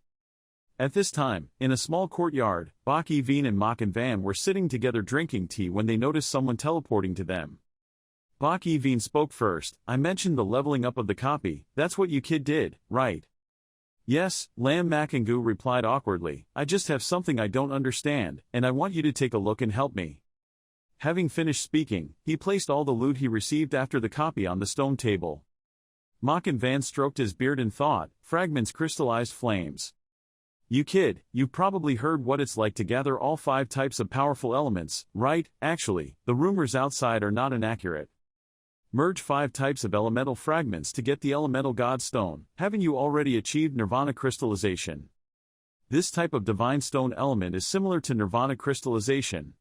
At this time, in a small courtyard, Bok Eveen and Mak and Van were sitting together drinking tea when they noticed someone teleporting to them. Bok Eveen spoke first. "I mentioned the leveling up of the copy. That's what you kid did, right?" "Yes," Lam Makangu replied awkwardly. "I just have something I don't understand, and I want you to take a look and help me." Having finished speaking, he placed all the loot he received after the copy on the stone table. Mak and Van stroked his beard and thought, "Fragments crystallized flames. You kid, you've probably heard what it's like to gather all 5 types of powerful elements, right? Actually, the rumors outside are not inaccurate. Merge 5 types of elemental fragments to get the elemental god stone. Haven't you already achieved nirvana crystallization? This type of divine stone element is similar to nirvana crystallization.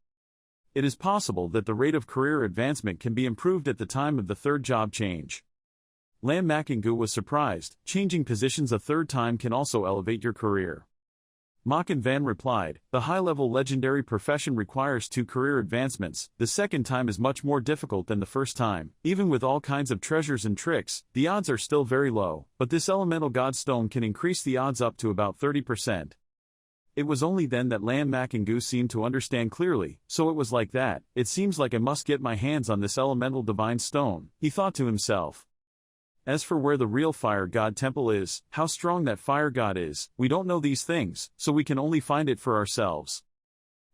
It is possible that the rate of career advancement can be improved at the time of the 3rd job change." Lam Makangu was surprised. Changing positions a 3rd time can also elevate your career. Mak and Van replied, "The high-level legendary profession requires 2 career advancements. The 2nd time is much more difficult than the 1st time. Even with all kinds of treasures and tricks, the odds are still very low, but this elemental god stone can increase the odds up to about 30%. It was only then that Lam Makangu seemed to understand clearly. "So it was like that. It seems like I must get my hands on this elemental divine stone," he thought to himself. As for where the real fire god temple is, how strong that fire god is, we don't know these things, so we can only find it for ourselves.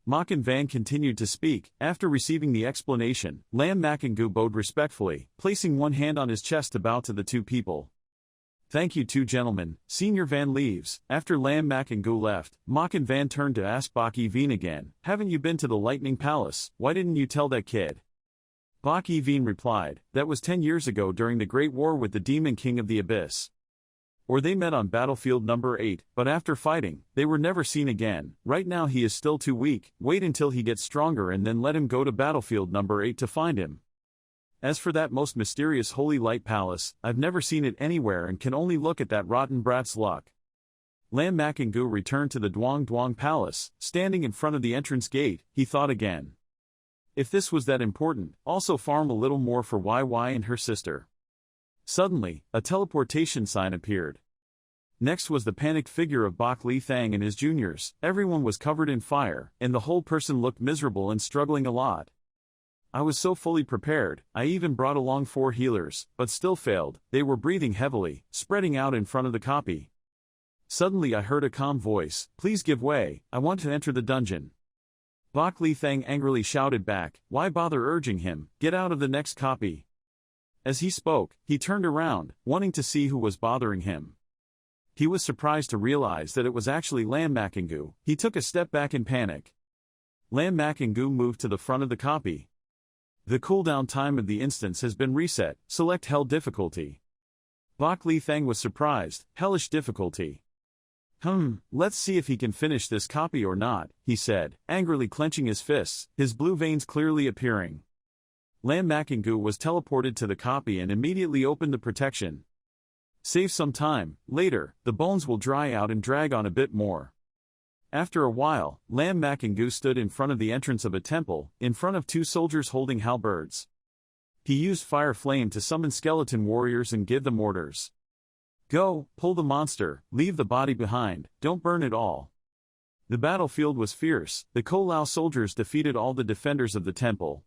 Makan Van continued to speak. After receiving the explanation, Lam Makangu bowed respectfully, placing one hand on his chest to bow to the two people. Thank you two gentlemen. Senior Van leaves. After Lam Makangu left, Makan Van turned to ask Baki Veen again, haven't you been to the Lightning Palace? Why didn't you tell that kid? Baki Veen replied, that was 10 years ago during the Great War with the Demon King of the Abyss. Or they met on battlefield number 8, but after fighting, they were never seen again. Right now he is still too weak, wait until he gets stronger and then let him go to battlefield number 8 to find him. As for that most mysterious Holy Light Palace, I've never seen it anywhere and can only look at that rotten brat's luck. Lam Makangu returned to the Duang Duang Palace, standing in front of the entrance gate, he thought again. If this was that important, also farm a little more for YY and her sister. Suddenly, a teleportation sign appeared. Next was the panicked figure of Bak Li Thang and his juniors. Everyone was covered in fire, and the whole person looked miserable and struggling a lot. I was so fully prepared, I even brought along 4 healers, but still failed. They were breathing heavily, spreading out in front of the copy. Suddenly I heard a calm voice, please give way, I want to enter the dungeon. Bak Li Thang angrily shouted back, why bother urging him, get out of the next copy. As he spoke, he turned around, wanting to see who was bothering him. He was surprised to realize that it was actually Lam Makangu. He took a step back in panic. Lam Makangu moved to the front of the copy. The cooldown time of the instance has been reset, select Hell difficulty. Bak Li Thang was surprised, hellish difficulty. Let's see if he can finish this copy or not, he said, angrily clenching his fists, his blue veins clearly appearing. Lam Makangu was teleported to the copy and immediately opened the protection. Save some time, later, the bones will dry out and drag on a bit more. After a while, Lam Makangu stood in front of the entrance of a temple, in front of 2 soldiers holding halberds. He used fire flame to summon skeleton warriors and give them orders. Go, pull the monster, leave the body behind, don't burn it all. The battlefield was fierce, the Ko-Lao soldiers defeated all the defenders of the temple.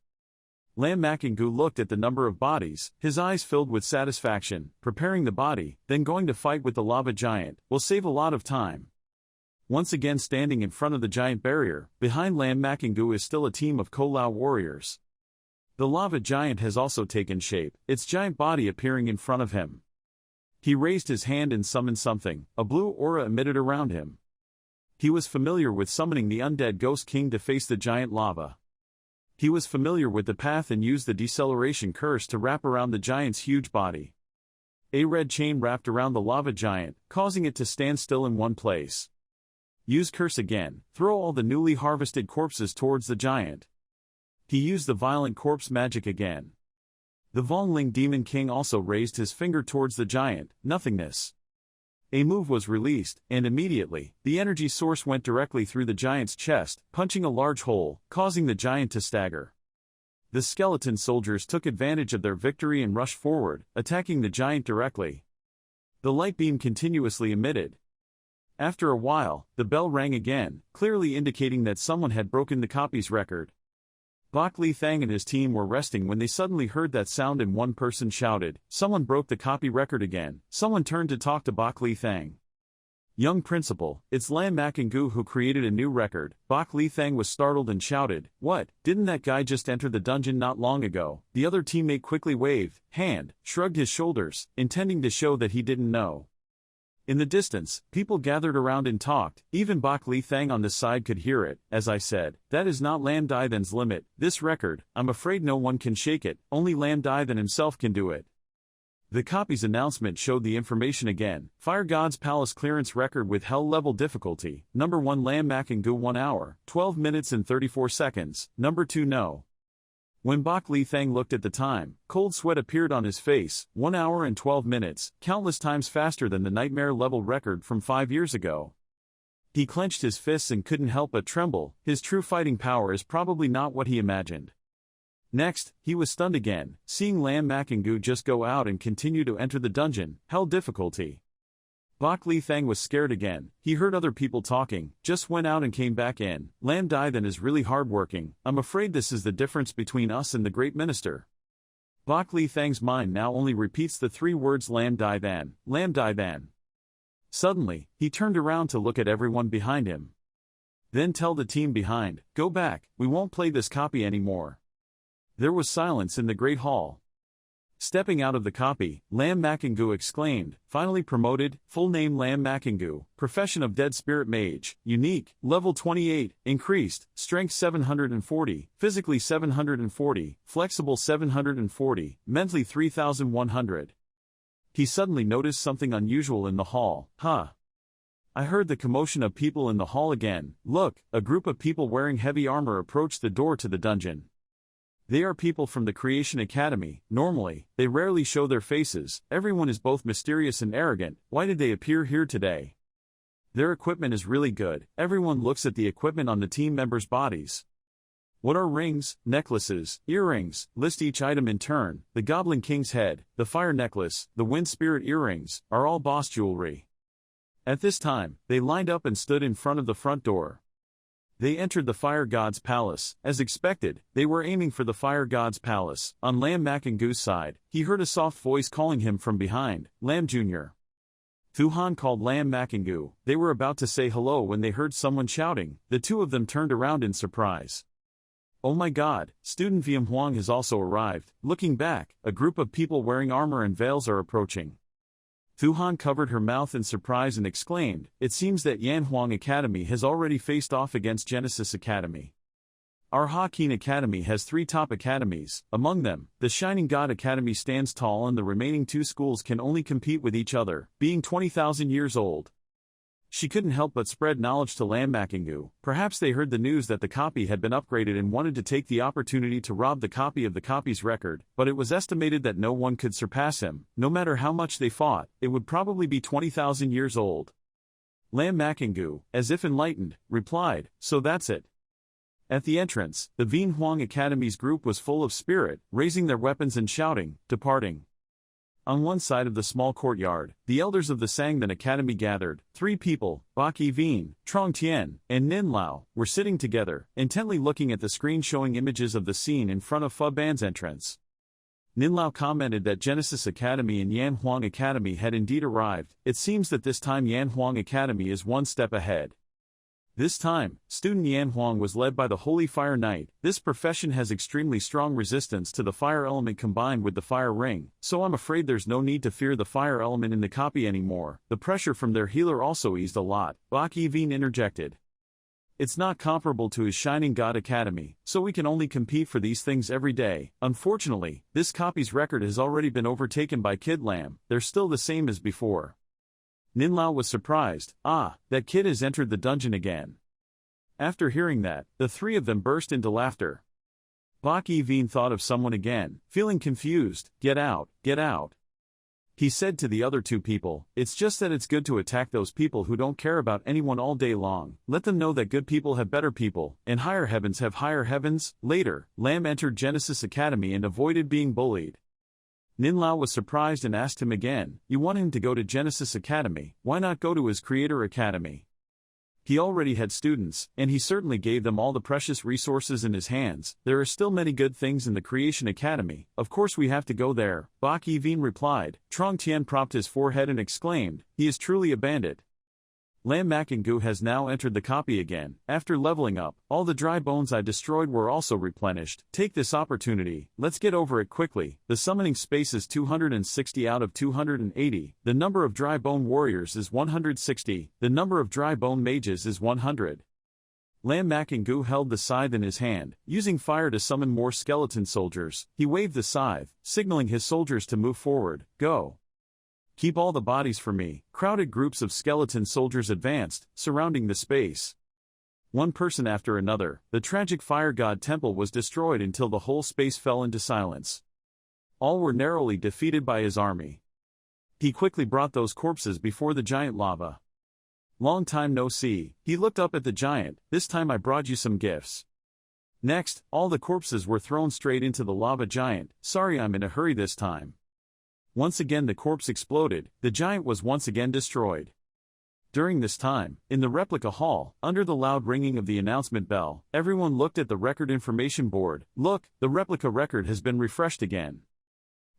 Lam Makangu looked at the number of bodies, his eyes filled with satisfaction, preparing the body, then going to fight with the lava giant, will save a lot of time. Once again standing in front of the giant barrier, behind Lam Makangu is still a team of Ko-Lao warriors. The lava giant has also taken shape, its giant body appearing in front of him. He raised his hand and summoned something, a blue aura emitted around him. He was familiar with summoning the undead Ghost King to face the giant lava. He was familiar with the path and used the deceleration curse to wrap around the giant's huge body. A red chain wrapped around the lava giant, causing it to stand still in one place. Use curse again, throw all the newly harvested corpses towards the giant. He used the violent corpse magic again. The Vongling Demon King also raised his finger towards the giant, nothingness. A move was released, and immediately, the energy source went directly through the giant's chest, punching a large hole, causing the giant to stagger. The skeleton soldiers took advantage of their victory and rushed forward, attacking the giant directly. The light beam continuously emitted. After a while, the bell rang again, clearly indicating that someone had broken the copy's record. Bak Li Thang and his team were resting when they suddenly heard that sound and one person shouted, someone broke the copy record again. Someone turned to talk to Bak Li Thang. Young principal, it's Lam Makangu who created a new record. Bak Li Thang was startled and shouted, what, didn't that guy just enter the dungeon not long ago? The other teammate quickly waved, hand, shrugged his shoulders, intending to show that he didn't know. In the distance, people gathered around and talked, even Bak Li Thang on this side could hear it. As I said, that is not Lam Daithan's limit, this record, I'm afraid no one can shake it, only Lam Daithan himself can do it. The copy's announcement showed the information again, Fire God's Palace clearance record with Hell level difficulty, number 1 Lam Makangu 1 hour, 12 minutes and 34 seconds, number 2 no. When Bak Li Thang looked at the time, cold sweat appeared on his face, 1 hour and 12 minutes, countless times faster than the nightmare level record from 5 years ago. He clenched his fists and couldn't help but tremble, his true fighting power is probably not what he imagined. Next, he was stunned again, seeing Lam Makangu just go out and continue to enter the dungeon, Hell difficulty. Bak Li Thang was scared again, he heard other people talking, just went out and came back in. Lam Daithan is really hardworking, I'm afraid this is the difference between us and the great minister. Bok Li Thang's mind now only repeats the three words Lam Dai Than, Lam Dai Than. Suddenly, he turned around to look at everyone behind him. Then tell the team behind, go back, we won't play this copy anymore. There was silence in the Great Hall. Stepping out of the copy, Lam Makingu exclaimed, finally promoted, full name Lam Makingu, profession of Dead Spirit Mage, unique, level 28, increased, strength 740, physically 740, flexible 740, mentally 3100. He suddenly noticed something unusual in the hall. I heard the commotion of people in the hall again. Look, a group of people wearing heavy armor approached the door to the dungeon. They are people from the Creation Academy. Normally, they rarely show their faces. Everyone is both mysterious and arrogant. Why did they appear here today? Their equipment is really good. Everyone looks at the equipment on the team members' bodies. What are rings, necklaces, earrings? List each item in turn. The Goblin King's head, the fire necklace, the wind spirit earrings, are all boss jewelry. At this time, they lined up and stood in front of the front door. They entered the Fire God's palace. As expected, they were aiming for the Fire God's palace. On Lam Makingu's side, he heard a soft voice calling him from behind, Lam Jr. Thuhan called Lam Makingu. They were about to say hello when they heard someone shouting. The two of them turned around in surprise. Oh my god, student Viam Huang has also arrived. Looking back, a group of people wearing armor and veils are approaching. Thuhan covered her mouth in surprise and exclaimed, it seems that Yanhuang Academy has already faced off against Genesis Academy. Our Hakin Academy has 3 top academies. Among them, the Shining God Academy stands tall and the remaining 2 schools can only compete with each other, being 20,000 years old. She couldn't help but spread knowledge to Lam Makingu. Perhaps they heard the news that the copy had been upgraded and wanted to take the opportunity to rob the copy of the copy's record, but it was estimated that no one could surpass him. No matter how much they fought, it would probably be 20,000 years old. Lam Makingu, as if enlightened, replied, so that's it. At the entrance, the Vien Huang Academy's group was full of spirit, raising their weapons and shouting, departing. On one side of the small courtyard, the elders of the Sangdan Academy gathered. 3 people, Baki Vien, Trong Tien, and Nin Lao, were sitting together, intently looking at the screen showing images of the scene in front of Fu Ban's entrance. Nin Lao commented that Genesis Academy and Yan Huang Academy had indeed arrived. It seems that this time Yan Huang Academy is one step ahead. This time, student Yan Huang was led by the Holy Fire Knight. This profession has extremely strong resistance to the fire element combined with the fire ring, so I'm afraid there's no need to fear the fire element in the copy anymore. The pressure from their healer also eased a lot. Baki Vien interjected. It's not comparable to his Shining God Academy, so we can only compete for these things every day. Unfortunately, this copy's record has already been overtaken by Kid Lam. They're still the same as before. Nin Lao was surprised. That kid has entered the dungeon again. After hearing that, the 3 of them burst into laughter. Baki Vien thought of someone again, feeling confused. Get out, get out. He said to the other 2 people, it's just that it's good to attack those people who don't care about anyone all day long. Let them know that good people have better people, and higher heavens have higher heavens. Later, Lam entered Genesis Academy and avoided being bullied. Nin Lao was surprised and asked him again, you want him to go to Genesis Academy, why not go to his Creator Academy? He already had students, and he certainly gave them all the precious resources in his hands. There are still many good things in the Creation Academy, of course we have to go there. Baki Vien replied. Trong Tien propped his forehead and exclaimed, he is truly a bandit. Lam Makingu has now entered the copy again. After leveling up, all the dry bones I destroyed were also replenished. Take this opportunity, let's get over it quickly. The summoning space is 260 out of 280, the number of dry bone warriors is 160, the number of dry bone mages is 100. Lam Makingu held the scythe in his hand, using fire to summon more skeleton soldiers. He waved the scythe, signaling his soldiers to move forward. Go. Keep all the bodies for me. Crowded groups of skeleton soldiers advanced, surrounding the space. One person after another, the tragic fire god temple was destroyed until the whole space fell into silence. All were narrowly defeated by his army. He quickly brought those corpses before the giant lava. Long time no see. He looked up at the giant. This time I brought you some gifts. Next, all the corpses were thrown straight into the lava giant. Sorry, I'm in a hurry this time. Once again the corpse exploded, the giant was once again destroyed. During this time, in the replica hall, under the loud ringing of the announcement bell, everyone looked at the record information board. Look, the replica record has been refreshed again.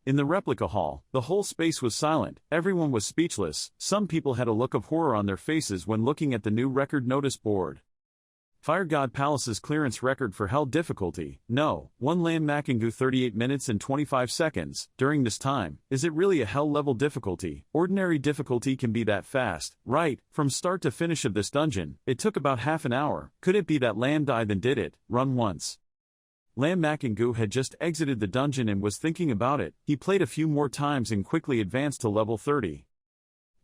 In the replica hall, the whole space was silent, everyone was speechless, some people had a look of horror on their faces when looking at the new record notice board. Fire God Palace's clearance record for hell difficulty, no, 1 Lam Makingu 38 minutes and 25 seconds, during this time, is it really a hell level difficulty? Ordinary difficulty can be that fast, right, from start to finish of this dungeon, it took about half an hour, could it be that Lam died then did it, run once? Lam Makingu had just exited the dungeon and was thinking about it, he played a few more times and quickly advanced to level 30.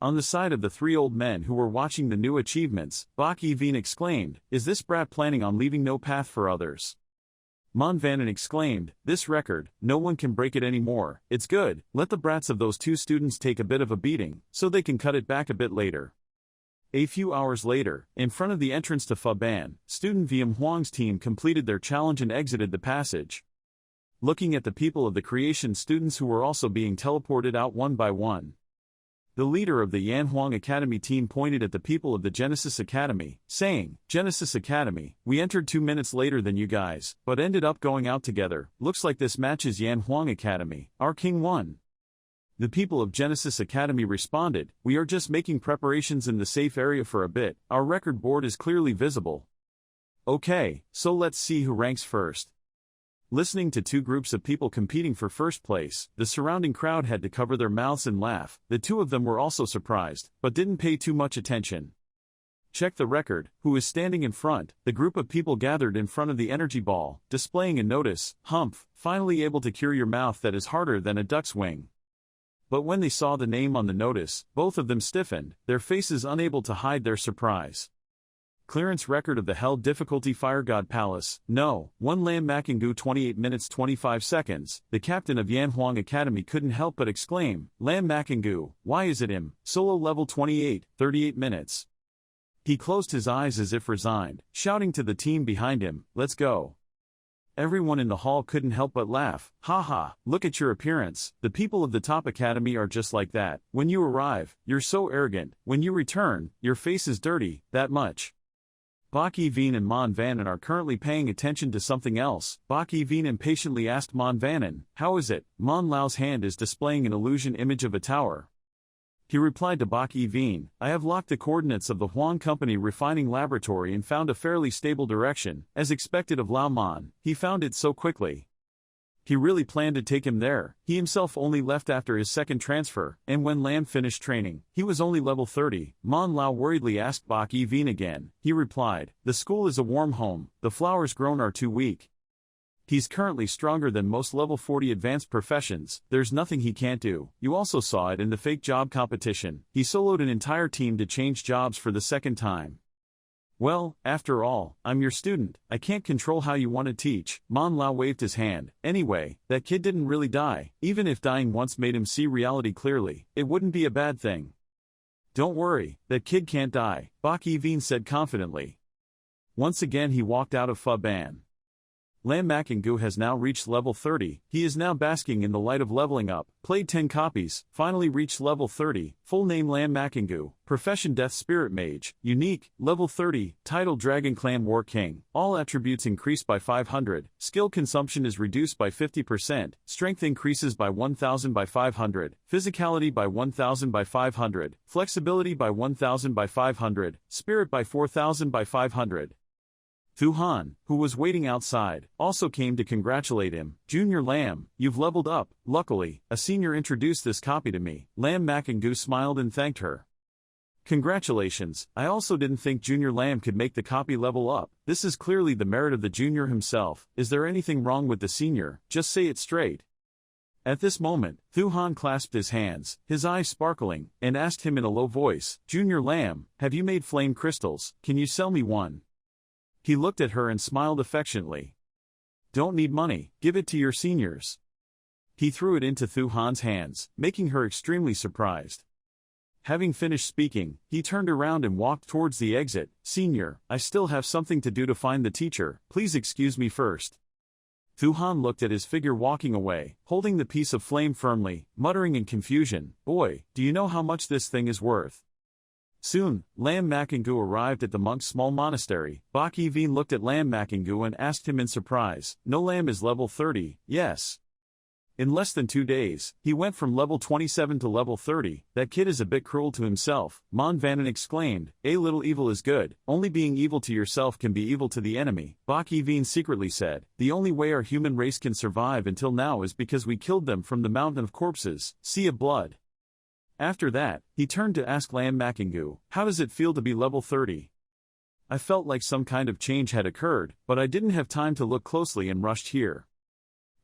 On the side of the three old men who were watching the new achievements, Bak Eveen exclaimed, "Is this brat planning on leaving no path for others?" Mon Vannen exclaimed, "This record, no one can break it anymore, it's good, let the brats of those two students take a bit of a beating, so they can cut it back a bit later." A few hours later, in front of the entrance to Fa Ban, student VM Huang's team completed their challenge and exited the passage. Looking at the people of the creation students who were also being teleported out one by one, the leader of the Yanhuang Academy team pointed at the people of the Genesis Academy, saying, "Genesis Academy, we entered 2 minutes later than you guys, but ended up going out together, looks like this matches Yanhuang Academy, our king won." The people of Genesis Academy responded, "We are just making preparations in the safe area for a bit, our record board is clearly visible." Okay, so let's see who ranks first. Listening to two groups of people competing for first place, the surrounding crowd had to cover their mouths and laugh. The two of them were also surprised, but didn't pay too much attention. Check the record, who is standing in front? The group of people gathered in front of the energy ball, displaying a notice, "Humph, finally able to cure your mouth that is harder than a duck's wing." But when they saw the name on the notice, both of them stiffened, their faces unable to hide their surprise. Clearance record of the hell difficulty Fire God Palace, no, 1 Lam Makingu 28 minutes 25 seconds, the captain of Yanhuang Academy couldn't help but exclaim, "Lam Makingu, why is it him, solo level 28, 38 minutes. He closed his eyes as if resigned, shouting to the team behind him, "Let's go." Everyone in the hall couldn't help but laugh, "Haha, look at your appearance, the people of the top academy are just like that, when you arrive, you're so arrogant, when you return, your face is dirty, that much." Bak Eveen and Mon Vannen are currently paying attention to something else. Bak Eveen impatiently asked Mon Vannen, "How is it? Mon Lao's hand is displaying an illusion image of a tower." He replied to Bak Eveen, "I have locked the coordinates of the Huang Company refining laboratory and found a fairly stable direction, as expected of Lao Mon, he found it so quickly. He really planned to take him there, he himself only left after his second transfer, and when Lam finished training, he was only level 30. Mon Lao worriedly asked Bak Eveen again. He replied, "The school is a warm home, the flowers grown are too weak. He's currently stronger than most level 40 advanced professions, there's nothing he can't do." You also saw it in the fake job competition, he soloed an entire team to change jobs for the second time. "Well, after all, I'm your student, I can't control how you want to teach." Mon Lao waved his hand. "Anyway, that kid didn't really die, even if dying once made him see reality clearly, it wouldn't be a bad thing." "Don't worry, that kid can't die," Bak Eveen said confidently. Once again he walked out of Fa Ban. Lam Makingu has now reached level 30, he is now basking in the light of leveling up, played 10 copies, finally reached level 30, full name Lam Makingu, profession Death Spirit Mage, unique, level 30, title Dragon Clan War King, all attributes increased by 500, skill consumption is reduced by 50%, strength increases by 1000 by 500, physicality by 1000 by 500, flexibility by 1000 by 500, spirit by 4000 by 500. Thu Han, who was waiting outside, also came to congratulate him. "Junior Lam, you've leveled up, luckily, a senior introduced this copy to me." Lam Makingu smiled and thanked her. "Congratulations, I also didn't think Junior Lam could make the copy level up, this is clearly the merit of the junior himself, is there anything wrong with the senior, just say it straight." At this moment, Thu Han clasped his hands, his eyes sparkling, and asked him in a low voice, "Junior Lam, have you made flame crystals, can you sell me one?" He looked at her and smiled affectionately. "Don't need money, give it to your seniors." He threw it into Thu Han's hands, making her extremely surprised. Having finished speaking, he turned around and walked towards the exit. "Senior, I still have something to do to find the teacher, please excuse me first." Thu Han looked at his figure walking away, holding the piece of flame firmly, muttering in confusion, "Boy, do you know how much this thing is worth?" Soon, Lam Makingu arrived at the monk's small monastery. Bak Eveen looked at Lam Makingu and asked him in surprise, "No, Lam is level 30, yes." In less than 2 days, he went from level 27 to level 30. That kid is a bit cruel to himself, Mon Vanen exclaimed. A little evil is good, only being evil to yourself can be evil to the enemy, Bak Yevine secretly said. The only way our human race can survive until now is because we killed them from the mountain of corpses, sea of blood. After that, he turned to ask Lam Makingu, how does it feel to be level 30? I felt like some kind of change had occurred, but I didn't have time to look closely and rushed here.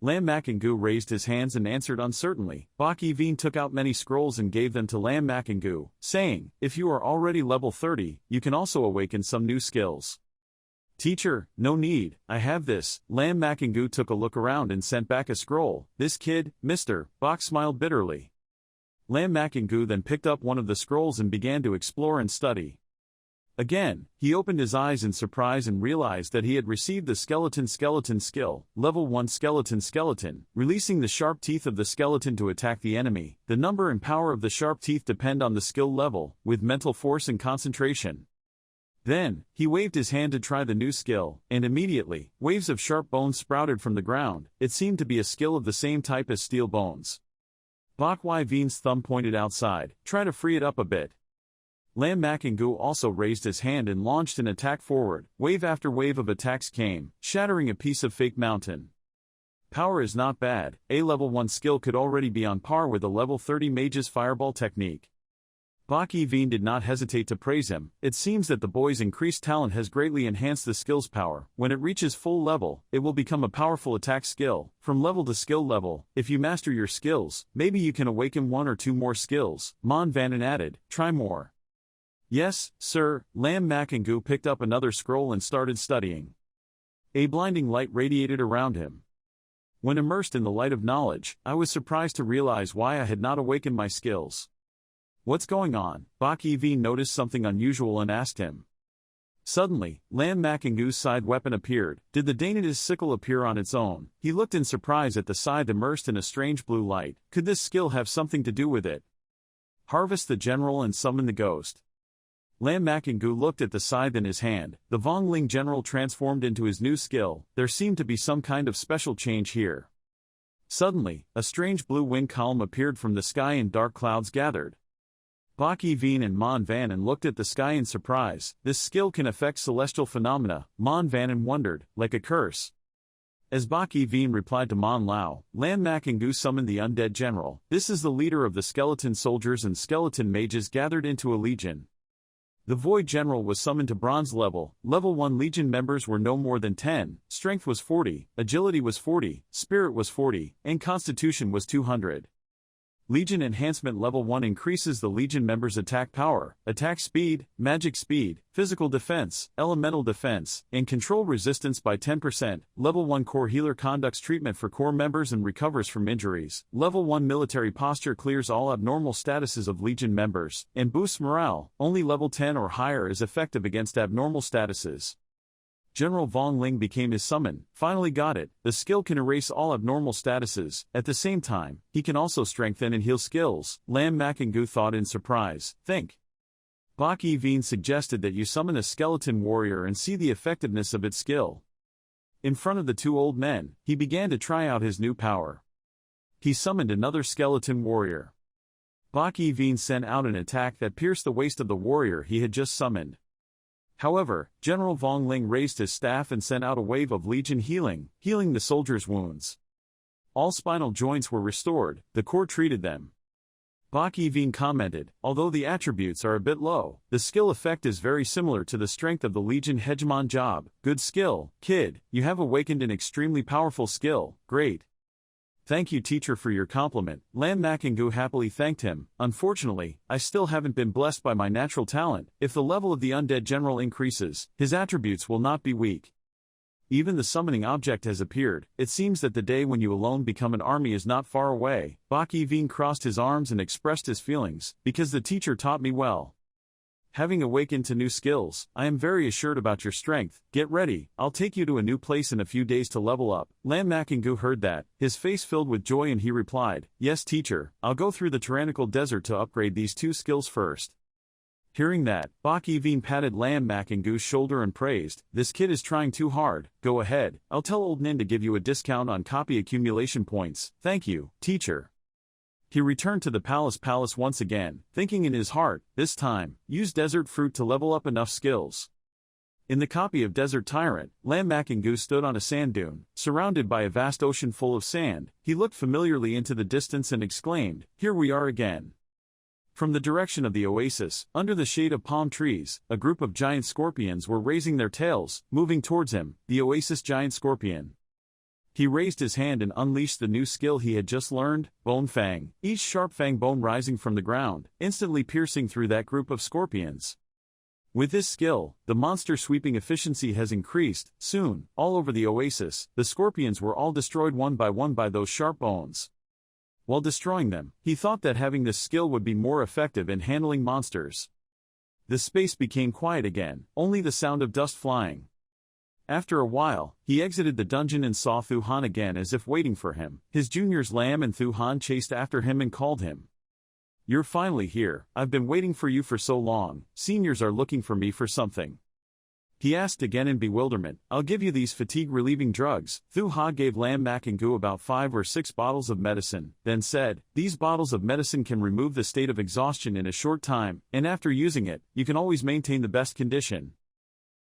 Lam Makingu raised his hands and answered uncertainly. Bak Yevine took out many scrolls and gave them to Lam Makingu, saying, if you are already level 30, you can also awaken some new skills. Teacher, no need, I have this. Lam Makingu took a look around and sent back a scroll. This kid, Mr. Bak smiled bitterly. Lam Makingu then picked up one of the scrolls and began to explore and study. Again, he opened his eyes in surprise and realized that he had received the skeleton skill, level 1 skeleton, releasing the sharp teeth of the skeleton to attack the enemy. The number and power of the sharp teeth depend on the skill level, with mental force and concentration. Then, he waved his hand to try the new skill, and immediately, waves of sharp bones sprouted from the ground. It seemed to be a skill of the same type as steel bones. Bak Yevine's thumb pointed outside. Try to free it up a bit. Lam Makingu also raised his hand and launched an attack forward. Wave after wave of attacks came, shattering a piece of fake mountain. Power is not bad. A level 1 skill could already be on par with a level 30 mage's fireball technique. Bak Yevine did not hesitate to praise him. It seems that the boy's increased talent has greatly enhanced the skill's power. When it reaches full level, it will become a powerful attack skill. From level to skill level, if you master your skills, maybe you can awaken 1 or 2 more skills. Mon Vanen added, try more. Yes, sir. Lam Makingu picked up another scroll and started studying. A blinding light radiated around him. When immersed in the light of knowledge, I was surprised to realize why I had not awakened my skills. What's going on? Bak Yevine noticed something unusual and asked him. Suddenly, Lam Makingu's side weapon appeared. Did the Daenerys sickle appear on its own? He looked in surprise at the scythe immersed in a strange blue light. Could this skill have something to do with it? Harvest the general and summon the ghost. Lam Makingu looked at the scythe in his hand. The Vongling general transformed into his new skill. There seemed to be some kind of special change here. Suddenly, a strange blue wind column appeared from the sky and dark clouds gathered. Bak Yevine and Mon Vanen looked at the sky in surprise. This skill can affect celestial phenomena, Mon Vanen wondered, like a curse. As Bak Yevine replied to Mon Lao, Lam Makingu summoned the undead general. This is the leader of the skeleton soldiers and skeleton mages gathered into a legion. The Void General was summoned to bronze level. Level 1 Legion members were no more than 10, strength was 40, agility was 40, spirit was 40, and constitution was 200. Legion Enhancement Level 1 increases the Legion members' attack power, attack speed, magic speed, physical defense, elemental defense, and control resistance by 10%. Level 1 Core Healer conducts treatment for core members and recovers from injuries. Level 1 Military Posture clears all abnormal statuses of Legion members, and boosts morale. Only level 10 or higher is effective against abnormal statuses. General Vongling became his summon. Finally got it. The skill can erase all abnormal statuses. At the same time, he can also strengthen and heal skills. Lam Makingu thought in surprise. Think. Bak Yevine suggested that you summon a skeleton warrior and see the effectiveness of its skill. In front of the 2 old men, he began to try out his new power. He summoned another skeleton warrior. Bak Yevine sent out an attack that pierced the waist of the warrior he had just summoned. However, General Vongling raised his staff and sent out a wave of Legion healing the soldiers' wounds. All spinal joints were restored, the core treated them. Bak Yevine commented, although the attributes are a bit low, the skill effect is very similar to the strength of the Legion hegemon job. Good skill, kid, you have awakened an extremely powerful skill, great. Thank you teacher for your compliment. Lam Makingu happily thanked him. Unfortunately, I still haven't been blessed by my natural talent. If the level of the undead general increases, his attributes will not be weak. Even the summoning object has appeared. It seems that the day when you alone become an army is not far away. Bak Yevine crossed his arms and expressed his feelings, because the teacher taught me well. Having awakened to new skills, I am very assured about your strength. Get ready, I'll take you to a new place in a few days to level up. Lam Makingu heard that, his face filled with joy, and he replied, yes teacher, I'll go through the tyrannical desert to upgrade these 2 skills first. Hearing that, Bak Evine patted Lam Makingu's shoulder and praised, "This kid is trying too hard. Go ahead, I'll tell old Nin to give you a discount on copy accumulation points. Thank you, teacher." He returned to the palace once again, thinking in his heart, this time, use desert fruit to level up enough skills. In the copy of Desert Tyrant, Lam Makingu stood on a sand dune, surrounded by a vast ocean full of sand. He looked familiarly into the distance and exclaimed, "Here we are again." From the direction of the oasis, under the shade of palm trees, a group of giant scorpions were raising their tails, moving towards him, the oasis giant scorpion. He raised his hand and unleashed the new skill he had just learned, Bone Fang, each sharp fang bone rising from the ground, instantly piercing through that group of scorpions. With this skill, the monster sweeping efficiency has increased. Soon, all over the oasis, the scorpions were all destroyed one by those sharp bones. While destroying them, he thought that having this skill would be more effective in handling monsters. The space became quiet again, only the sound of dust flying. After a while, he exited the dungeon and saw Thu Han again as if waiting for him. His juniors Lam and Thu Han chased after him and called him. "You're finally here. I've been waiting for you for so long. Seniors are looking for me for something." He asked again in bewilderment, "I'll give you these fatigue-relieving drugs." Thu Ha gave Lam Makingu about 5 or 6 bottles of medicine, then said, "These bottles of medicine can remove the state of exhaustion in a short time, and after using it, you can always maintain the best condition."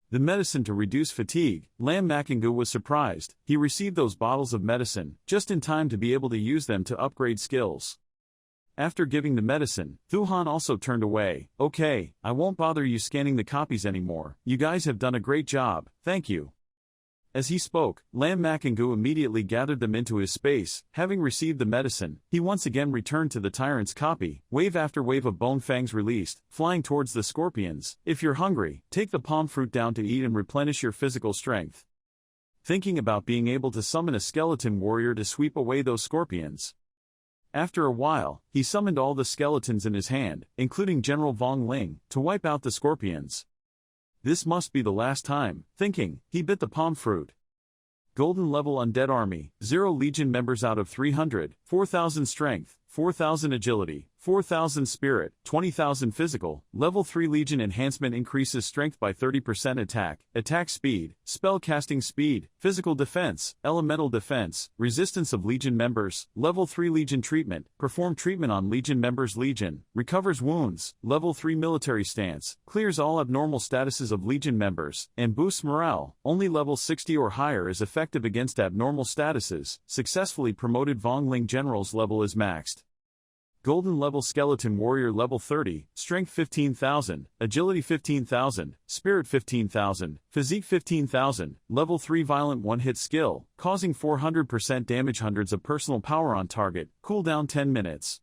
The medicine to reduce fatigue. Lam Makingu was surprised. He received those bottles of medicine, just in time to be able to use them to upgrade skills. After giving the medicine, Thu Han also turned away. "Okay, I won't bother you scanning the copies anymore. You guys have done a great job, thank you." As he spoke, Lam Makingu immediately gathered them into his space. Having received the medicine, he once again returned to the tyrant's copy. Wave after wave of bone fangs released, flying towards the scorpions. "If you're hungry, take the palm fruit down to eat and replenish your physical strength." Thinking about being able to summon a skeleton warrior to sweep away those scorpions. After a while, he summoned all the skeletons in his hand, including General Vong Ling, to wipe out the scorpions. This must be the last time. Thinking, he bit the palm fruit. Golden level undead army, 0 legion members out of 300, 4,000 strength, 4,000 agility, 4,000 spirit, 20,000 physical. Level 3 legion enhancement increases strength by 30%, attack speed, spell casting speed, physical defense, elemental defense, resistance of legion members. Level 3 legion treatment, perform treatment on legion members. Legion, recovers wounds. Level 3 military stance, clears all abnormal statuses of legion members, and boosts morale. Only level 60 or higher is effective against abnormal statuses. Successfully promoted Vong Ling general's level is maxed. Golden level skeleton warrior level 30, strength 15,000, agility 15,000, spirit 15,000, physique 15,000, level 3 violent one-hit skill, causing 400% damage, hundreds of personal power on target, cooldown 10 minutes.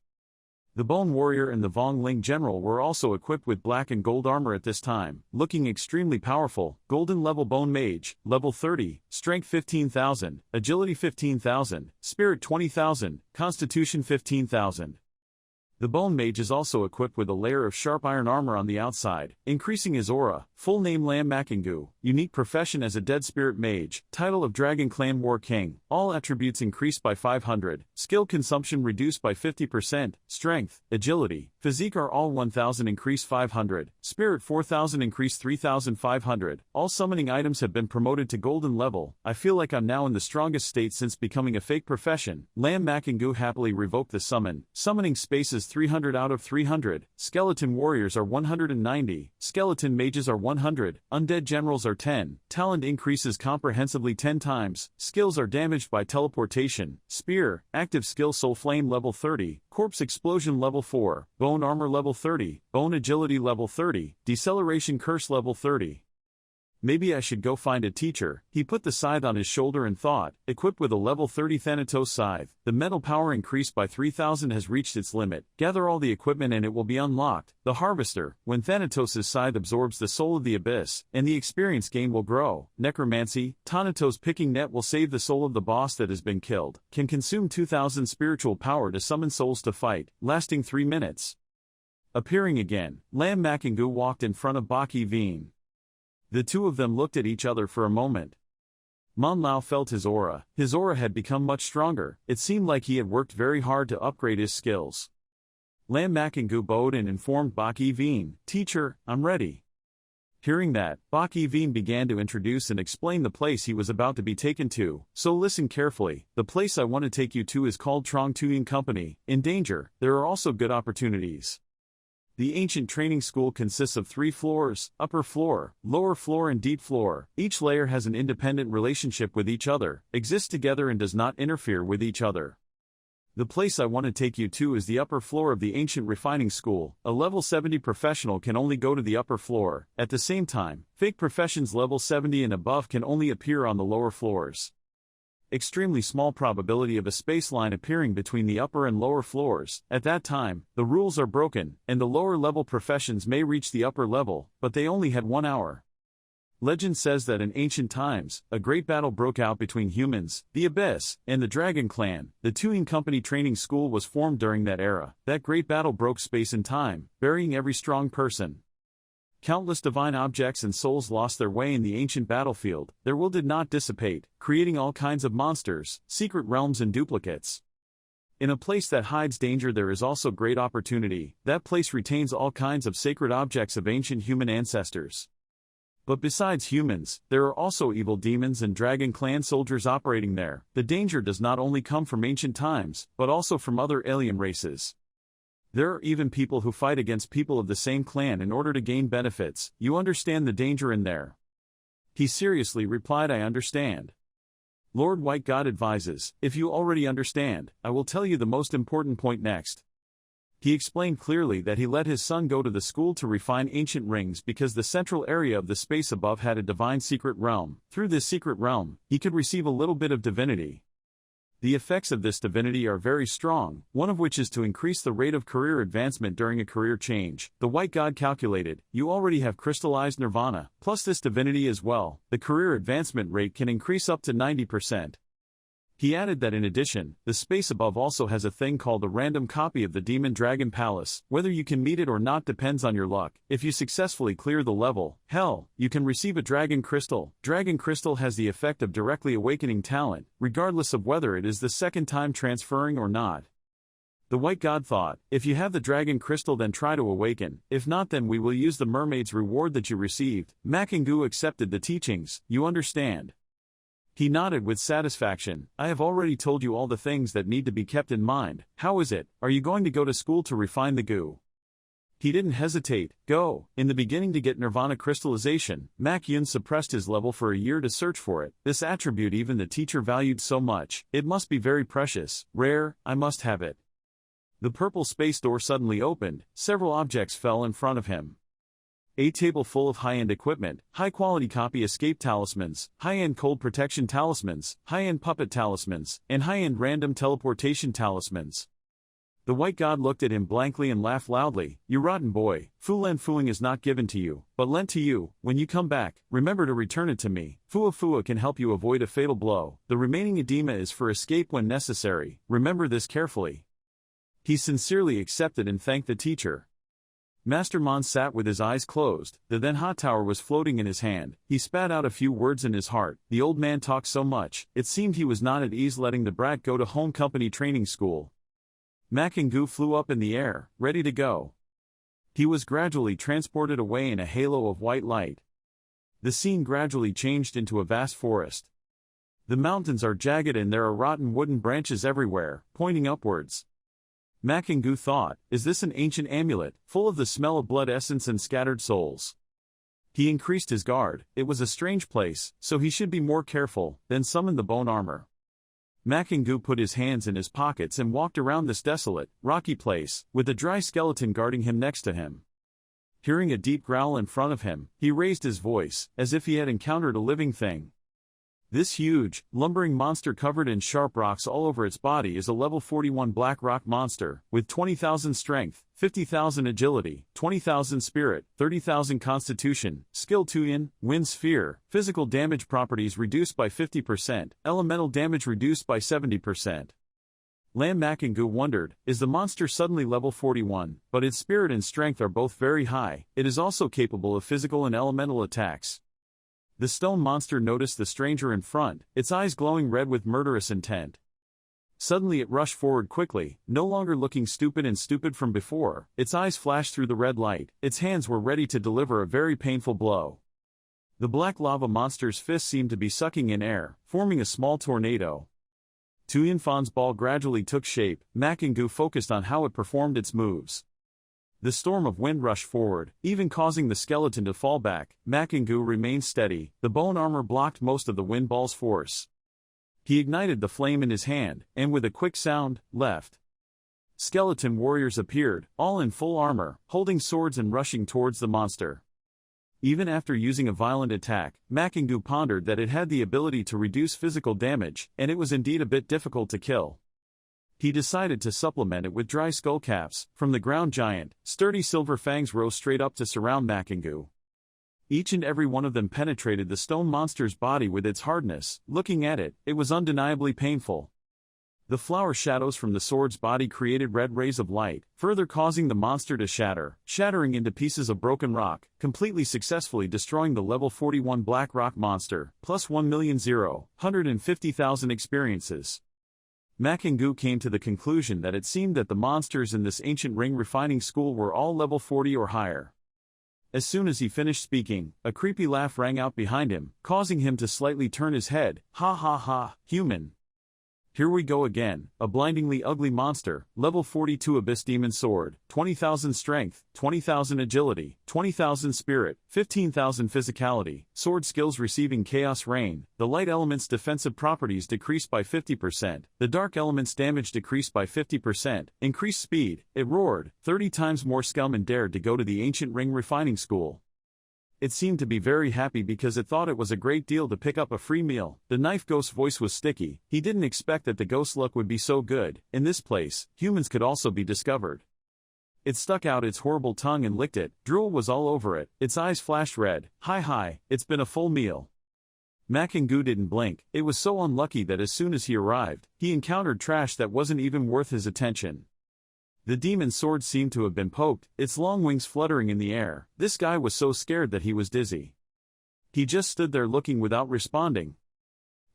The Bone Warrior and the Vong Ling General were also equipped with black and gold armor at this time, looking extremely powerful. Golden level Bone Mage, level 30, strength 15,000, agility 15,000, spirit 20,000, constitution 15,000. The Bone Mage is also equipped with a layer of sharp iron armor on the outside, increasing his aura. Full name Lam Makingu, unique profession as a dead spirit mage, title of Dragon Clan War King, all attributes increased by 500, skill consumption reduced by 50%, strength, agility, physique are all 1000 increased 500, spirit 4000 increased 3500, all summoning items have been promoted to golden level. I feel like I'm now in the strongest state since becoming a fake profession. Lam Makingu happily revoked the summon. Summoning spaces 300 out of 300, skeleton warriors are 190, skeleton mages are 100, undead generals are 10, talent increases comprehensively 10 times, skills are damaged by teleportation, spear, active skill soul flame level 30, corpse explosion level 4, bone armor level 30, bone agility level 30, deceleration curse level 30. Maybe I should go find a teacher. He put the scythe on his shoulder and thought, equipped with a level 30 Thanatos scythe, the metal power increased by 3000 has reached its limit. Gather all the equipment and it will be unlocked. The harvester, when Thanatos' scythe absorbs the soul of the abyss, and the experience gain will grow. Necromancy, Thanatos picking net will save the soul of the boss that has been killed. Can consume 2000 spiritual power to summon souls to fight, lasting 3 minutes. Appearing again, Lam Makingu walked in front of Bak Evine. The two of them looked at each other for a moment. Man Lao felt his aura. His aura had become much stronger. It seemed like he had worked very hard to upgrade his skills. Lam Makingu bowed and informed Bak Eveen, "Teacher, I'm ready." Hearing that, Bak Eveen began to introduce and explain the place he was about to be taken to. "So listen carefully, the place I want to take you to is called Trong Tuyen Company. In danger, there are also good opportunities. The ancient training school consists of 3 floors, upper floor, lower floor and deep floor. Each layer has an independent relationship with each other, exists together and does not interfere with each other. The place I want to take you to is the upper floor of the ancient refining school. A level 70 professional can only go to the upper floor. At the same time, fake professions level 70 and above can only appear on the lower floors. Extremely small probability of a space line appearing between the upper and lower floors. At that time, the rules are broken, and the lower level professions may reach the upper level, but they only had 1 hour. Legend says that in ancient times, a great battle broke out between humans, the Abyss, and the Dragon Clan. The Tuyen Company training school was formed during that era. That great battle broke space and time, burying every strong person. Countless divine objects and souls lost their way in the ancient battlefield. Their will did not dissipate, creating all kinds of monsters, secret realms and duplicates. In a place that hides danger there is also great opportunity. That place retains all kinds of sacred objects of ancient human ancestors. But besides humans, there are also evil demons and Dragon Clan soldiers operating there. The danger does not only come from ancient times, but also from other alien races. There are even people who fight against people of the same clan in order to gain benefits. You understand the danger in there?" He seriously replied, "I understand." Lord White God advises, "If you already understand, I will tell you the most important point next." He explained clearly that he let his son go to the school to refine ancient rings because the central area of the space above had a divine secret realm. Through this secret realm, he could receive a little bit of divinity. The effects of this divinity are very strong, one of which is to increase the rate of career advancement during a career change. The White God calculated, "You already have crystallized nirvana, plus this divinity as well. The career advancement rate can increase up to 90%. He added that in addition, the space above also has a thing called a random copy of the Demon Dragon Palace. Whether you can meet it or not depends on your luck. If you successfully clear the level, hell, you can receive a Dragon Crystal. Dragon Crystal has the effect of directly awakening talent, regardless of whether it is the second time transferring or not." The White God thought, "If you have the Dragon Crystal then try to awaken, if not then we will use the mermaid's reward that you received." Makingu accepted the teachings. "You understand?" He nodded with satisfaction. "I have already told you all the things that need to be kept in mind. How is it, are you going to go to school to refine the goo?" He didn't hesitate. "Go." In the beginning to get nirvana crystallization, Mak Yun suppressed his level for a year to search for it. This attribute even the teacher valued so much. It must be very precious, rare, I must have it. The purple space door suddenly opened, several objects fell in front of him. A table full of high-end equipment, high-quality copy escape talismans, high-end cold protection talismans, high-end puppet talismans, and high-end random teleportation talismans. The White God looked at him blankly and laughed loudly. "You rotten boy, Fulan Fuing is not given to you, but lent to you. When you come back, remember to return it to me. Fua Fua can help you avoid a fatal blow. The remaining edema is for escape when necessary. Remember this carefully." He sincerely accepted and thanked the teacher. Master Mon sat with his eyes closed. The then hot tower was floating in his hand. He spat out a few words in his heart. The old man talked so much, it seemed he was not at ease letting the brat go to home company training school. Makingu flew up in the air, ready to go. He was gradually transported away in a halo of white light. The scene gradually changed into a vast forest. The mountains are jagged and there are rotten wooden branches everywhere, pointing upwards. Makingu thought, "Is this an ancient amulet, full of the smell of blood essence and scattered souls?" He increased his guard. It was a strange place, so he should be more careful, then summoned the bone armor. Makingu put his hands in his pockets and walked around this desolate, rocky place, with a dry skeleton guarding him next to him. Hearing a deep growl in front of him, he raised his voice, as if he had encountered a living thing. This huge, lumbering monster covered in sharp rocks all over its body is a level 41 black rock monster, with 20,000 strength, 50,000 agility, 20,000 spirit, 30,000 constitution, skill 2 wind sphere, physical damage properties reduced by 50%, elemental damage reduced by 70%. Lam Makingu wondered, is the monster suddenly level 41, but its spirit and strength are both very high. It is also capable of physical and elemental attacks. The stone monster noticed the stranger in front, its eyes glowing red with murderous intent. Suddenly it rushed forward quickly, no longer looking stupid and stupid from before. Its eyes flashed through the red light, its hands were ready to deliver a very painful blow. The black lava monster's fist seemed to be sucking in air, forming a small tornado. Tuyanfan's ball gradually took shape. Makingu focused on how it performed its moves. The storm of wind rushed forward, even causing the skeleton to fall back. Makingu remained steady, the bone armor blocked most of the wind ball's force. He ignited the flame in his hand, and with a quick sound, left. Skeleton warriors appeared, all in full armor, holding swords and rushing towards the monster. Even after using a violent attack, Makingu pondered that it had the ability to reduce physical damage, and it was indeed a bit difficult to kill. He decided to supplement it with dry skullcaps. From the ground giant, sturdy silver fangs rose straight up to surround Makingu. Each and every one of them penetrated the stone monster's body with its hardness. Looking at it, it was undeniably painful. The flower shadows from the sword's body created red rays of light, further causing the monster to shattering into pieces of broken rock, completely successfully destroying the level 41 black rock monster, plus 1,150,000 experiences. Makingu came to the conclusion that it seemed that the monsters in this ancient ring refining school were all level 40 or higher. As soon as he finished speaking, a creepy laugh rang out behind him, causing him to slightly turn his head. Ha ha ha, human. Here we go again, a blindingly ugly monster, level 42 Abyss Demon Sword, 20,000 strength, 20,000 agility, 20,000 spirit, 15,000 physicality, sword skills receiving Chaos Rain, the light element's defensive properties decreased by 50%, the dark element's damage decreased by 50%, increased speed, it roared, 30 times more scum and dared to go to the ancient ring refining school. It seemed to be very happy because it thought it was a great deal to pick up a free meal. The knife ghost's voice was sticky. He didn't expect that the ghost luck would be so good. In this place, humans could also be discovered. It stuck out its horrible tongue and licked it. Drool was all over it. Its eyes flashed red. Hi, it's been a full meal. Makingu didn't blink. It was so unlucky that as soon as he arrived, he encountered trash that wasn't even worth his attention. The demon's sword seemed to have been poked, its long wings fluttering in the air. This guy was so scared that he was dizzy. He just stood there looking without responding.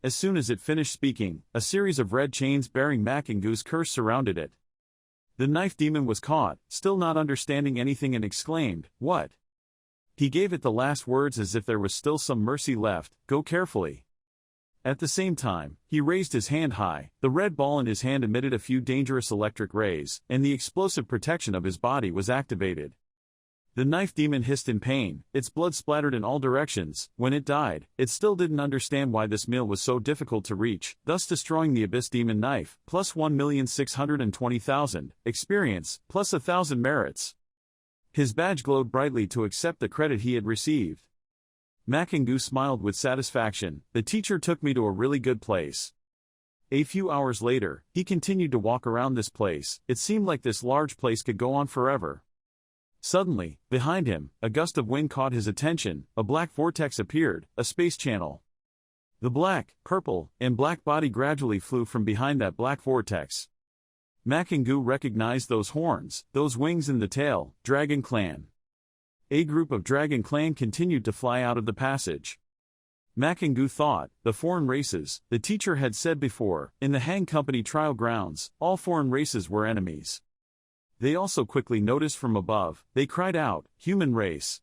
As soon as it finished speaking, a series of red chains bearing Makingu's curse surrounded it. The knife demon was caught, still not understanding anything, and exclaimed, "What?" He gave it the last words as if there was still some mercy left. "Go carefully." At the same time, he raised his hand high. The red ball in his hand emitted a few dangerous electric rays, and the explosive protection of his body was activated. The knife demon hissed in pain, its blood splattered in all directions. When it died, it still didn't understand why this meal was so difficult to reach, thus destroying the abyss demon knife, plus 1,620,000, experience, plus 1,000 merits. His badge glowed brightly to accept the credit he had received. Makingu smiled with satisfaction. The teacher took me to a really good place. A few hours later, he continued to walk around this place. It seemed like this large place could go on forever. Suddenly, behind him, a gust of wind caught his attention. A black vortex appeared, a space channel. The black, purple, and black body gradually flew from behind that black vortex. Makingu recognized those horns, those wings and the tail. Dragon Clan. A group of Dragon Clan continued to fly out of the passage. Makingu thought, the foreign races. The teacher had said before, in the Hang Company trial grounds, all foreign races were enemies. They also quickly noticed from above. They cried out, "Human race!"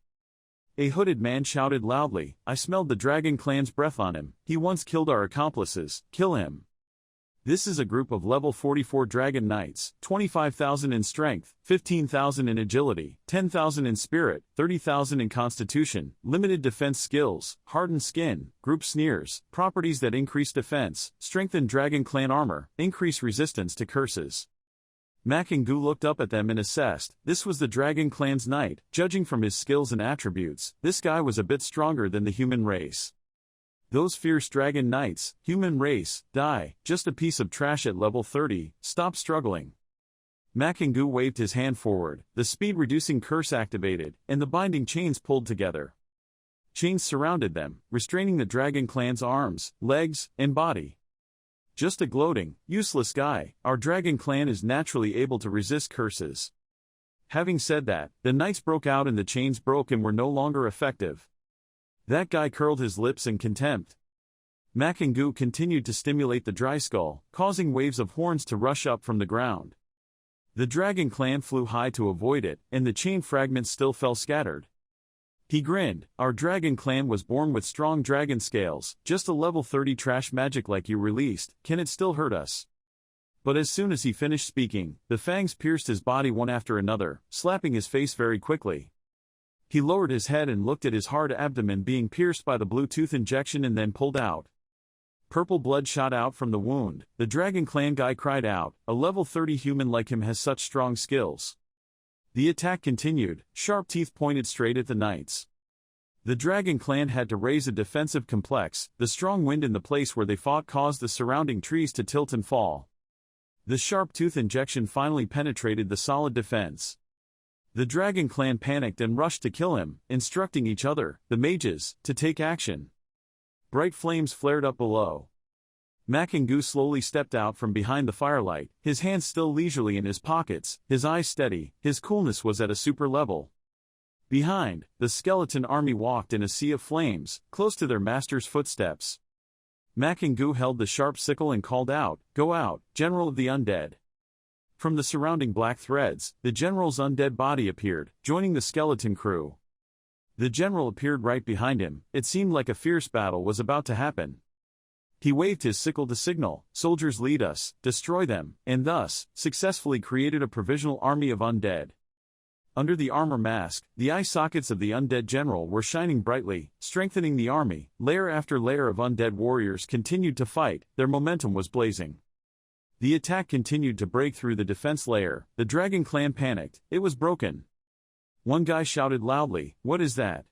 A hooded man shouted loudly, "I smelled the Dragon Clan's breath on him. He once killed our accomplices. Kill him." This is a group of level 44 Dragon Knights, 25,000 in strength, 15,000 in agility, 10,000 in spirit, 30,000 in constitution, limited defense skills, hardened skin, group sneers, properties that increase defense, strengthen Dragon Clan armor, increase resistance to curses. Makingu looked up at them and assessed. This was the Dragon Clan's knight. Judging from his skills and attributes, this guy was a bit stronger than the human race. Those fierce Dragon Knights, human race, die, just a piece of trash at level 30, stop struggling. Makingu waved his hand forward, the speed-reducing curse activated, and the binding chains pulled together. Chains surrounded them, restraining the Dragon Clan's arms, legs, and body. Just a gloating, useless guy. Our Dragon Clan is naturally able to resist curses. Having said that, the knights broke out and the chains broke and were no longer effective. That guy curled his lips in contempt. Makingu continued to stimulate the dry skull, causing waves of horns to rush up from the ground. The dragon clan flew high to avoid it, and the chain fragments still fell scattered. He grinned. Our dragon clan was born with strong dragon scales, just a level 30 trash magic like you released, can it still hurt us? But as soon as he finished speaking, the fangs pierced his body one after another, slapping his face very quickly. He lowered his head and looked at his hard abdomen being pierced by the Bluetooth injection and then pulled out. Purple blood shot out from the wound. The Dragon Clan guy cried out, a level 30 human like him has such strong skills. The attack continued, sharp teeth pointed straight at the knights. The Dragon Clan had to raise a defensive complex. The strong wind in the place where they fought caused the surrounding trees to tilt and fall. The sharp tooth injection finally penetrated the solid defense. The Dragon Clan panicked and rushed to kill him, instructing each other, the mages, to take action. Bright flames flared up below. Makingu slowly stepped out from behind the firelight, his hands still leisurely in his pockets, his eyes steady. His coolness was at a super level. Behind, the skeleton army walked in a sea of flames, close to their master's footsteps. Makingu held the sharp sickle and called out, "Go out, General of the Undead." From the surrounding black threads, the general's undead body appeared, joining the skeleton crew. The general appeared right behind him. It seemed like a fierce battle was about to happen. He waved his sickle to signal, "Soldiers lead us, destroy them," and thus, successfully created a provisional army of undead. Under the armor mask, the eye sockets of the undead general were shining brightly, strengthening the army. Layer after layer of undead warriors continued to fight, their momentum was blazing. The attack continued to break through the defense layer. The Dragon Clan panicked, it was broken. One guy shouted loudly, "What is that?"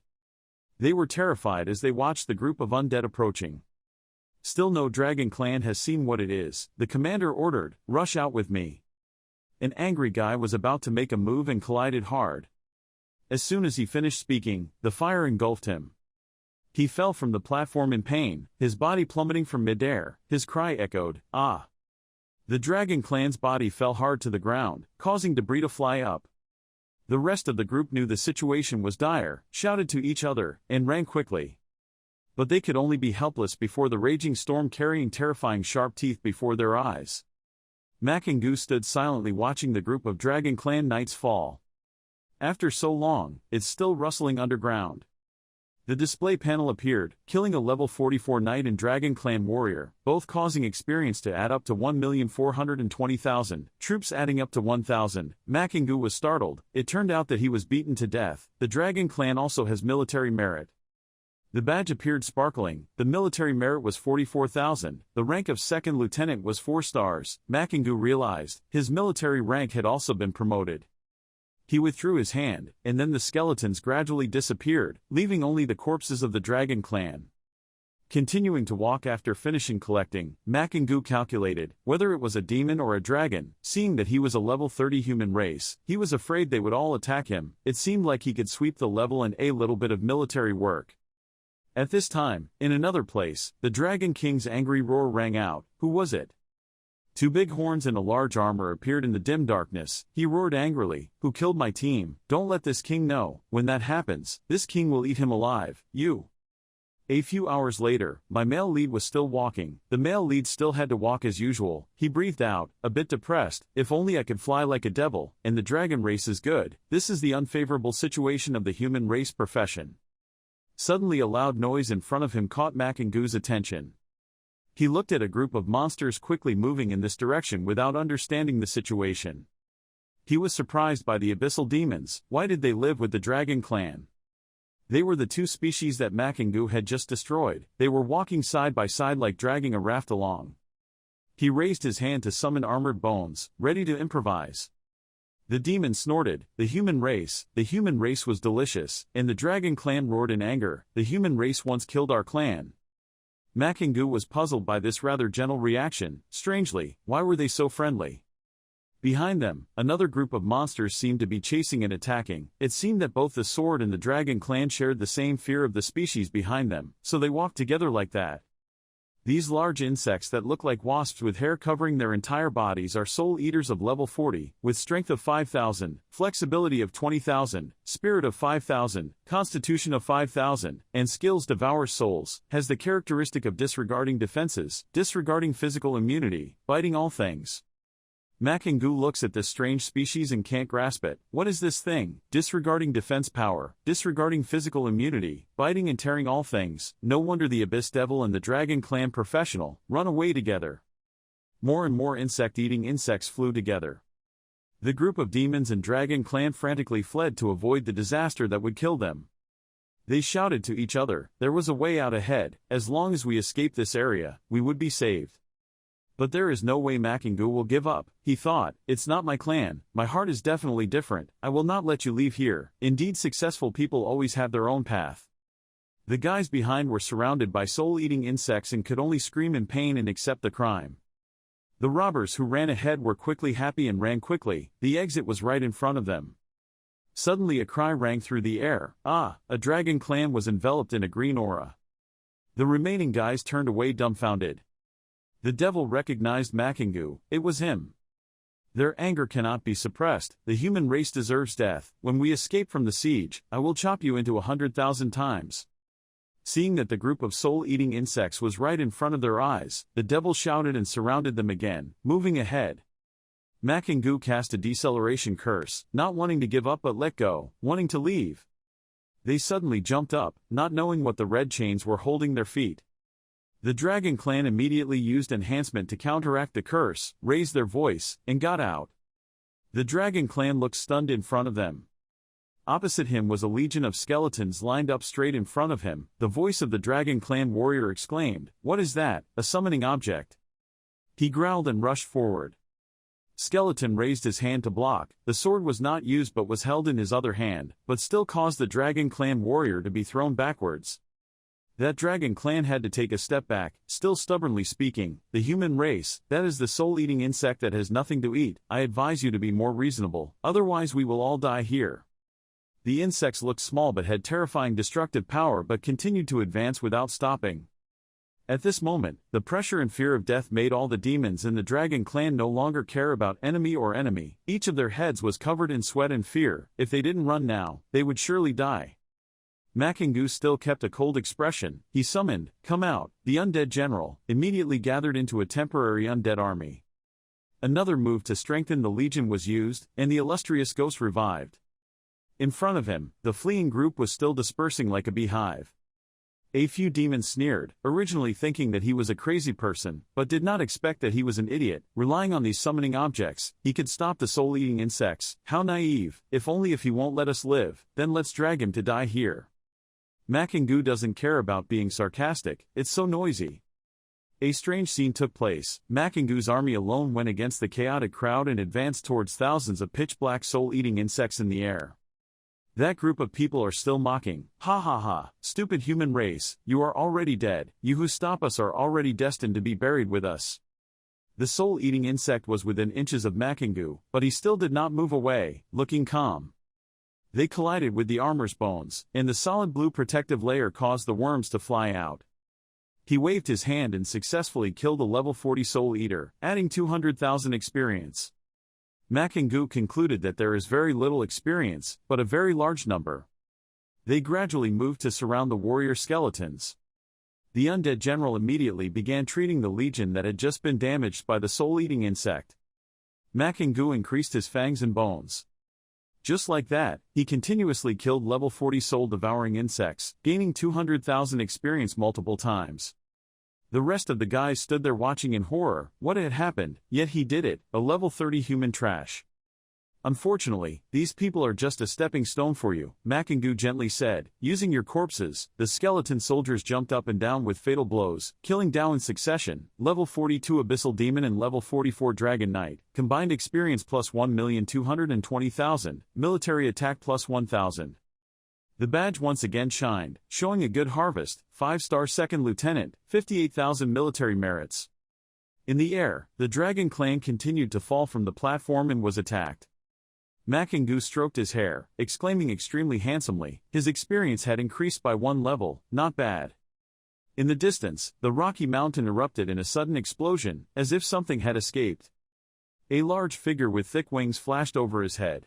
They were terrified as they watched the group of undead approaching. Still no Dragon Clan has seen what it is, the commander ordered, "Rush out with me." An angry guy was about to make a move and collided hard. As soon as he finished speaking, the fire engulfed him. He fell from the platform in pain, his body plummeting from midair. His cry echoed, "Ah!" The Dragon Clan's body fell hard to the ground, causing debris to fly up. The rest of the group knew the situation was dire, shouted to each other, and ran quickly. But they could only be helpless before the raging storm carrying terrifying sharp teeth before their eyes. Makingu stood silently watching the group of Dragon Clan knights fall. After so long, it's still rustling underground. The display panel appeared, killing a level 44 knight and Dragon Clan warrior, both causing experience to add up to 1,420,000, troops adding up to 1,000. Makingu was startled. It turned out that he was beaten to death. The Dragon Clan also has military merit. The badge appeared sparkling. The military merit was 44,000. The rank of second lieutenant was 4 stars. Makingu realized his military rank had also been promoted. He withdrew his hand, and then the skeletons gradually disappeared, leaving only the corpses of the Dragon Clan. Continuing to walk after finishing collecting, Makingu calculated whether it was a demon or a dragon. Seeing that he was a level 30 human race, he was afraid they would all attack him. It seemed like he could sweep the level and a little bit of military work. At this time, in another place, the Dragon King's angry roar rang out. Who was it? 2 big horns and a large armor appeared in the dim darkness. He roared angrily, "Who killed my team? Don't let this king know. When that happens, this king will eat him alive, you." A few hours later, my male lead was still walking. The male lead still had to walk as usual. He breathed out, a bit depressed, "If only I could fly like a devil, and the dragon race is good. This is the unfavorable situation of the human race profession." Suddenly a loud noise in front of him caught Makingu's attention. He looked at a group of monsters quickly moving in this direction without understanding the situation. He was surprised by the abyssal demons. Why did they live with the Dragon Clan? They were the 2 species that Makingu had just destroyed. They were walking side by side like dragging a raft along. He raised his hand to summon armored bones, ready to improvise. The demon snorted, the human race was delicious, and the Dragon Clan roared in anger, "The human race once killed our clan." Makingu was puzzled by this rather gentle reaction. Strangely, why were they so friendly? Behind them, another group of monsters seemed to be chasing and attacking. It seemed that both the sword and the Dragon Clan shared the same fear of the species behind them, so they walked together like that. These large insects that look like wasps with hair covering their entire bodies are soul eaters of level 40, with strength of 5,000, flexibility of 20,000, spirit of 5,000, constitution of 5,000, and skills devour souls, has the characteristic of disregarding defenses, disregarding physical immunity, biting all things. Makingu looks at this strange species and can't grasp it. What is this thing? Disregarding defense power, disregarding physical immunity, biting and tearing all things. No wonder the Abyss Devil and the Dragon Clan professional run away together. More and more insect-eating insects flew together. The group of demons and Dragon Clan frantically fled to avoid the disaster that would kill them. They shouted to each other, there was a way out ahead. As long as we escape this area, we would be saved. But there is no way Makingu will give up, he thought. It's not my clan, my heart is definitely different, I will not let you leave here. Indeed, successful people always have their own path. The guys behind were surrounded by soul-eating insects and could only scream in pain and accept the crime. The robbers who ran ahead were quickly happy and ran quickly, the exit was right in front of them. Suddenly a cry rang through the air, a Dragon Clan was enveloped in a green aura. The remaining guys turned away dumbfounded. The devil recognized Makingu, it was him. Their anger cannot be suppressed, the human race deserves death. When we escape from the siege, I will chop you into 100,000 times. Seeing that the group of soul-eating insects was right in front of their eyes, the devil shouted and surrounded them again, moving ahead. Makingu cast a deceleration curse, not wanting to give up but let go, wanting to leave. They suddenly jumped up, not knowing what the red chains were holding their feet. The Dragon Clan immediately used enhancement to counteract the curse, raised their voice, and got out. The Dragon Clan looked stunned in front of them. Opposite him was a legion of skeletons lined up straight in front of him. The voice of the Dragon Clan warrior exclaimed, "What is that, a summoning object?" He growled and rushed forward. Skeleton raised his hand to block. The sword was not used but was held in his other hand, but still caused the Dragon Clan warrior to be thrown backwards. That Dragon Clan had to take a step back, still stubbornly speaking, the human race, that is the soul-eating insect that has nothing to eat, I advise you to be more reasonable, otherwise we will all die here. The insects looked small but had terrifying destructive power but continued to advance without stopping. At this moment, the pressure and fear of death made all the demons in the Dragon Clan no longer care about enemy or enemy, each of their heads was covered in sweat and fear. If they didn't run now, they would surely die. Makingu still kept a cold expression. He summoned, "Come out." The undead general immediately gathered into a temporary undead army. Another move to strengthen the legion was used, and the illustrious ghost revived. In front of him, the fleeing group was still dispersing like a beehive. A few demons sneered, originally thinking that he was a crazy person, but did not expect that he was an idiot. Relying on these summoning objects, he could stop the soul-eating insects. How naive! If he won't let us live, then let's drag him to die here. Makingu doesn't care about being sarcastic, it's so noisy. A strange scene took place. Makingu's army alone went against the chaotic crowd and advanced towards thousands of pitch-black soul-eating insects in the air. That group of people are still mocking. Ha ha ha, stupid human race, you are already dead, you who stop us are already destined to be buried with us. The soul-eating insect was within inches of Makingu, but he still did not move away, looking calm. They collided with the armor's bones, and the solid blue protective layer caused the worms to fly out. He waved his hand and successfully killed a level 40 soul eater, adding 200,000 experience. Makingu concluded that there is very little experience, but a very large number. They gradually moved to surround the warrior skeletons. The undead general immediately began treating the legion that had just been damaged by the soul-eating insect. Makingu increased his fangs and bones. Just like that, he continuously killed level 40 soul-devouring insects, gaining 200,000 experience multiple times. The rest of the guys stood there watching in horror. What had happened? Yet he did it, a level 30 human trash. Unfortunately, these people are just a stepping stone for you, Makingu gently said. Using your corpses, the skeleton soldiers jumped up and down with fatal blows, killing down in succession, level 42 Abyssal Demon and level 44 Dragon Knight, combined experience plus 1,220,000, military attack plus 1,000. The badge once again shined, showing a good harvest, 5-star second lieutenant, 58,000 military merits. In the air, the Dragon Clan continued to fall from the platform and was attacked. Makingu stroked his hair, exclaiming extremely handsomely, his experience had increased by 1 level, not bad. In the distance, the rocky mountain erupted in a sudden explosion, as if something had escaped. A large figure with thick wings flashed over his head.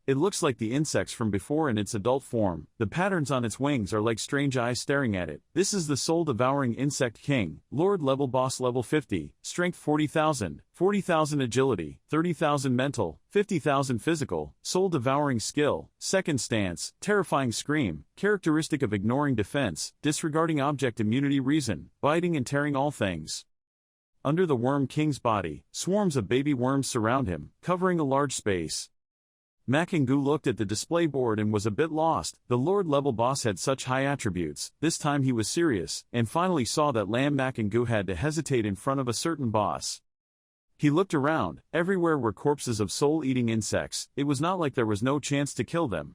It looks like the insects from before in its adult form. The patterns on its wings are like strange eyes staring at it. This is the soul-devouring insect king, Lord level boss level 50, strength 40,000, 40,000 agility, 30,000 mental, 50,000 physical, soul-devouring skill, second stance, terrifying scream, characteristic of ignoring defense, disregarding object immunity reason, biting and tearing all things. Under the Worm King's body, swarms of baby worms surround him, covering a large space. Makingu looked at the display board and was a bit lost. The Lord-level boss had such high attributes. This time he was serious, and finally saw that Lamb Makingu had to hesitate in front of a certain boss. He looked around. Everywhere were corpses of soul-eating insects. It was not like there was no chance to kill them.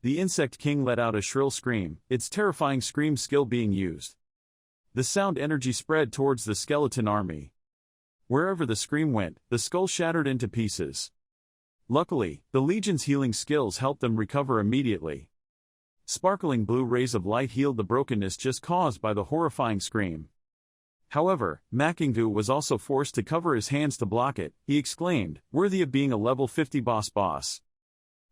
The Insect King let out a shrill scream, its terrifying scream skill being used. The sound energy spread towards the skeleton army. Wherever the scream went, the skull shattered into pieces. Luckily, the Legion's healing skills helped them recover immediately. Sparkling blue rays of light healed the brokenness just caused by the horrifying scream. However, Makingu was also forced to cover his hands to block it. He exclaimed, worthy of being a level 50 boss.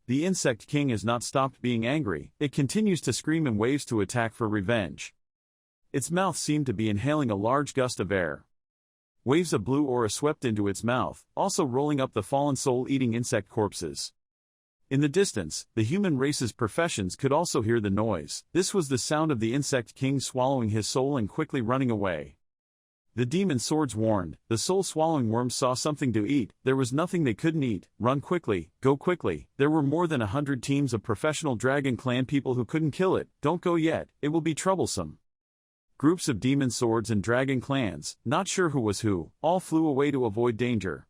The Insect King has not stopped being angry. It continues to scream in waves to attack for revenge. Its mouth seemed to be inhaling a large gust of air. Waves of blue aura swept into its mouth, also rolling up the fallen soul-eating insect corpses. In the distance, the human race's professions could also hear the noise. This was the sound of the Insect King swallowing his soul and quickly running away. The demon swords warned. The soul-swallowing worms saw something to eat. There was nothing they couldn't eat. Run quickly, go quickly. There were more than 100 teams of professional Dragon Clan people who couldn't kill it. Don't go yet, it will be troublesome. Groups of demon swords and dragon clans, not sure who was who, all flew away to avoid danger.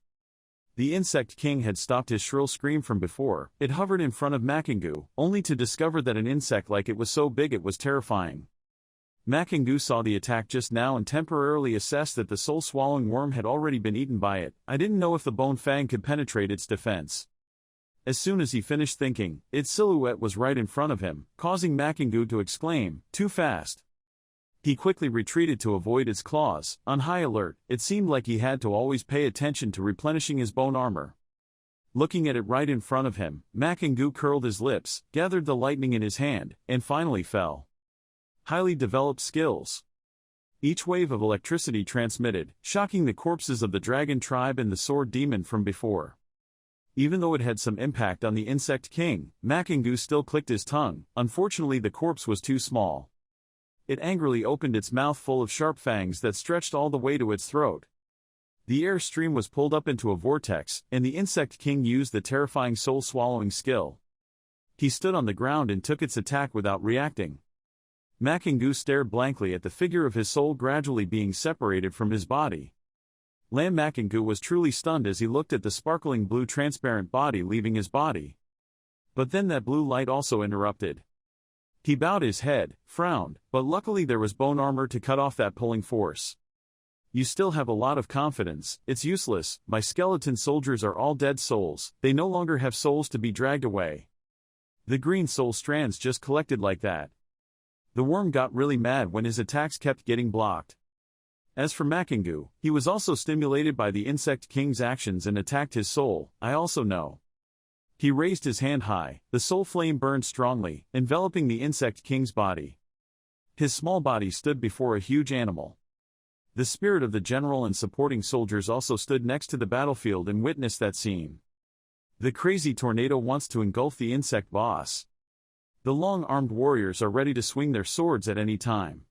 The Insect King had stopped his shrill scream from before. It hovered in front of Makingu, only to discover that an insect like it was so big it was terrifying. Makingu saw the attack just now and temporarily assessed that the soul-swallowing worm had already been eaten by it. I didn't know if the bone fang could penetrate its defense. As soon as he finished thinking, its silhouette was right in front of him, causing Makingu to exclaim, too fast. He quickly retreated to avoid its claws. On high alert, it seemed like he had to always pay attention to replenishing his bone armor. Looking at it right in front of him, Makingu curled his lips, gathered the lightning in his hand, and finally fell. Highly developed skills. Each wave of electricity transmitted, shocking the corpses of the dragon tribe and the sword demon from before. Even though it had some impact on the Insect King, Makingu still clicked his tongue. Unfortunately, the corpse was too small. It angrily opened its mouth full of sharp fangs that stretched all the way to its throat. The air stream was pulled up into a vortex, and the Insect King used the terrifying soul-swallowing skill. He stood on the ground and took its attack without reacting. Makingu stared blankly at the figure of his soul gradually being separated from his body. Lamb Makingu was truly stunned as he looked at the sparkling blue transparent body leaving his body. But then that blue light also interrupted. He bowed his head, frowned, but luckily there was bone armor to cut off that pulling force. You still have a lot of confidence. It's useless. My skeleton soldiers are all dead souls. They no longer have souls to be dragged away. The green soul strands just collected like that. The worm got really mad when his attacks kept getting blocked. As for Makingu, he was also stimulated by the Insect King's actions and attacked his soul. I also know. He raised his hand high. The soul flame burned strongly, enveloping the Insect King's body. His small body stood before a huge animal. The spirit of the general and supporting soldiers also stood next to the battlefield and witnessed that scene. The crazy tornado wants to engulf the insect boss. The long-armed warriors are ready to swing their swords at any time.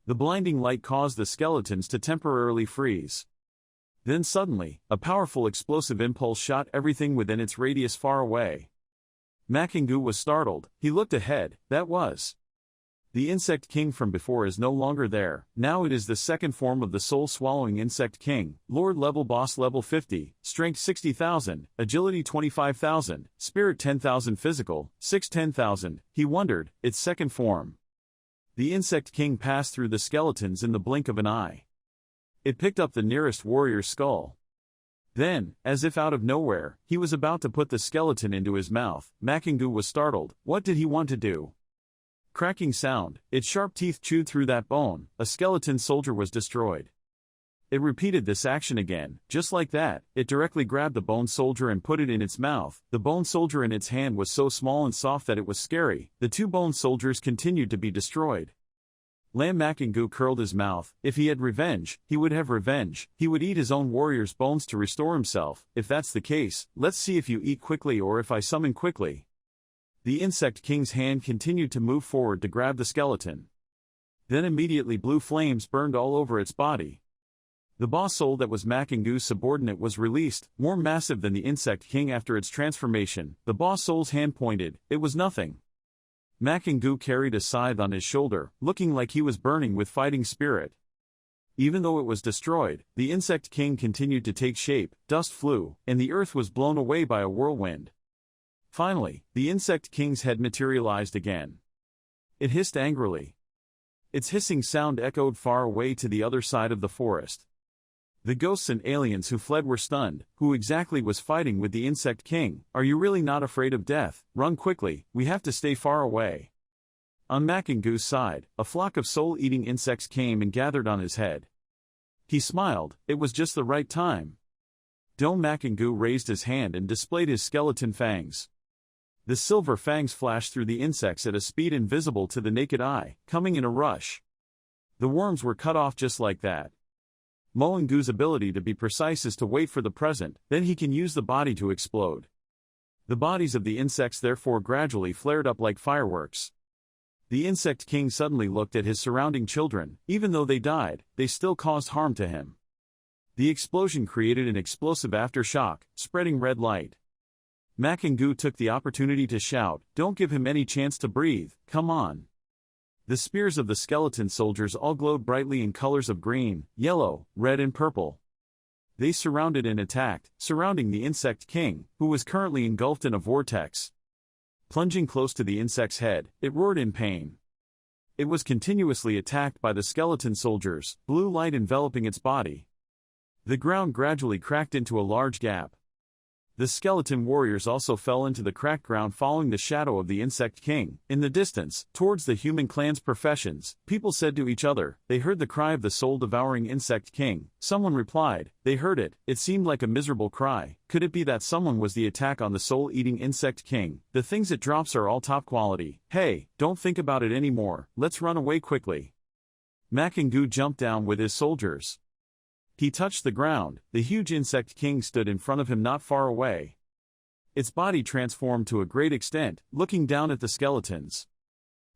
The blinding light caused the skeletons to temporarily freeze. Then suddenly, a powerful explosive impulse shot everything within its radius far away. Makingu was startled. He looked ahead. That was. The Insect King from before is no longer there. Now it is the second form of the soul-swallowing Insect King, Lord level boss level 50, strength 60,000, agility 25,000, spirit 10,000 physical, 10,000. He wondered, its second form. The Insect King passed through the skeletons in the blink of an eye. It picked up the nearest warrior's skull. Then, as if out of nowhere, he was about to put the skeleton into his mouth. Makingu was startled. What did he want to do? Cracking sound, its sharp teeth chewed through that bone, a skeleton soldier was destroyed. It repeated this action again, just like that, it directly grabbed the bone soldier and put it in its mouth. The bone soldier in its hand was so small and soft that it was scary. The two bone soldiers continued to be destroyed. Lam Makingu curled his mouth. If he had revenge, he would have revenge. He would eat his own warrior's bones to restore himself. If that's the case, let's see if you eat quickly or if I summon quickly. The Insect King's hand continued to move forward to grab the skeleton. Then immediately blue flames burned all over its body. The boss soul that was Makingu's subordinate was released, more massive than the Insect King after its transformation. The boss soul's hand pointed. It was nothing. Makingu carried a scythe on his shoulder, looking like he was burning with fighting spirit. Even though it was destroyed, the Insect King continued to take shape, dust flew, and the earth was blown away by a whirlwind. Finally, the Insect King's head materialized again. It hissed angrily. Its hissing sound echoed far away to the other side of the forest. The ghosts and aliens who fled were stunned. Who exactly was fighting with the Insect King? Are you really not afraid of death? Run quickly, we have to stay far away. On Makingu's side, a flock of soul-eating insects came and gathered on his head. He smiled, it was just the right time. Dome Makingu raised his hand and displayed his skeleton fangs. The silver fangs flashed through the insects at a speed invisible to the naked eye, coming in a rush. The worms were cut off just like that. Moengu's ability to be precise is to wait for the present, then he can use the body to explode. The bodies of the insects therefore gradually flared up like fireworks. The Insect King suddenly looked at his surrounding children. Even though they died, they still caused harm to him. The explosion created an explosive aftershock, spreading red light. Makingu took the opportunity to shout, "Don't give him any chance to breathe, come on." The spears of the skeleton soldiers all glowed brightly in colors of green, yellow, red and purple. They surrounded and attacked, surrounding the Insect King, who was currently engulfed in a vortex. Plunging close to the insect's head, it roared in pain. It was continuously attacked by the skeleton soldiers, blue light enveloping its body. The ground gradually cracked into a large gap. The skeleton warriors also fell into the cracked ground following the shadow of the Insect King. In the distance, towards the human clan's professions, people said to each other, they heard the cry of the soul-devouring Insect King. Someone replied, they heard it, it seemed like a miserable cry. Could it be that someone was the attack on the soul-eating Insect King? The things it drops are all top quality. Hey, don't think about it anymore, let's run away quickly. Makingu jumped down with his soldiers. He touched the ground. The huge Insect King stood in front of him not far away. Its body transformed to a great extent, looking down at the skeletons.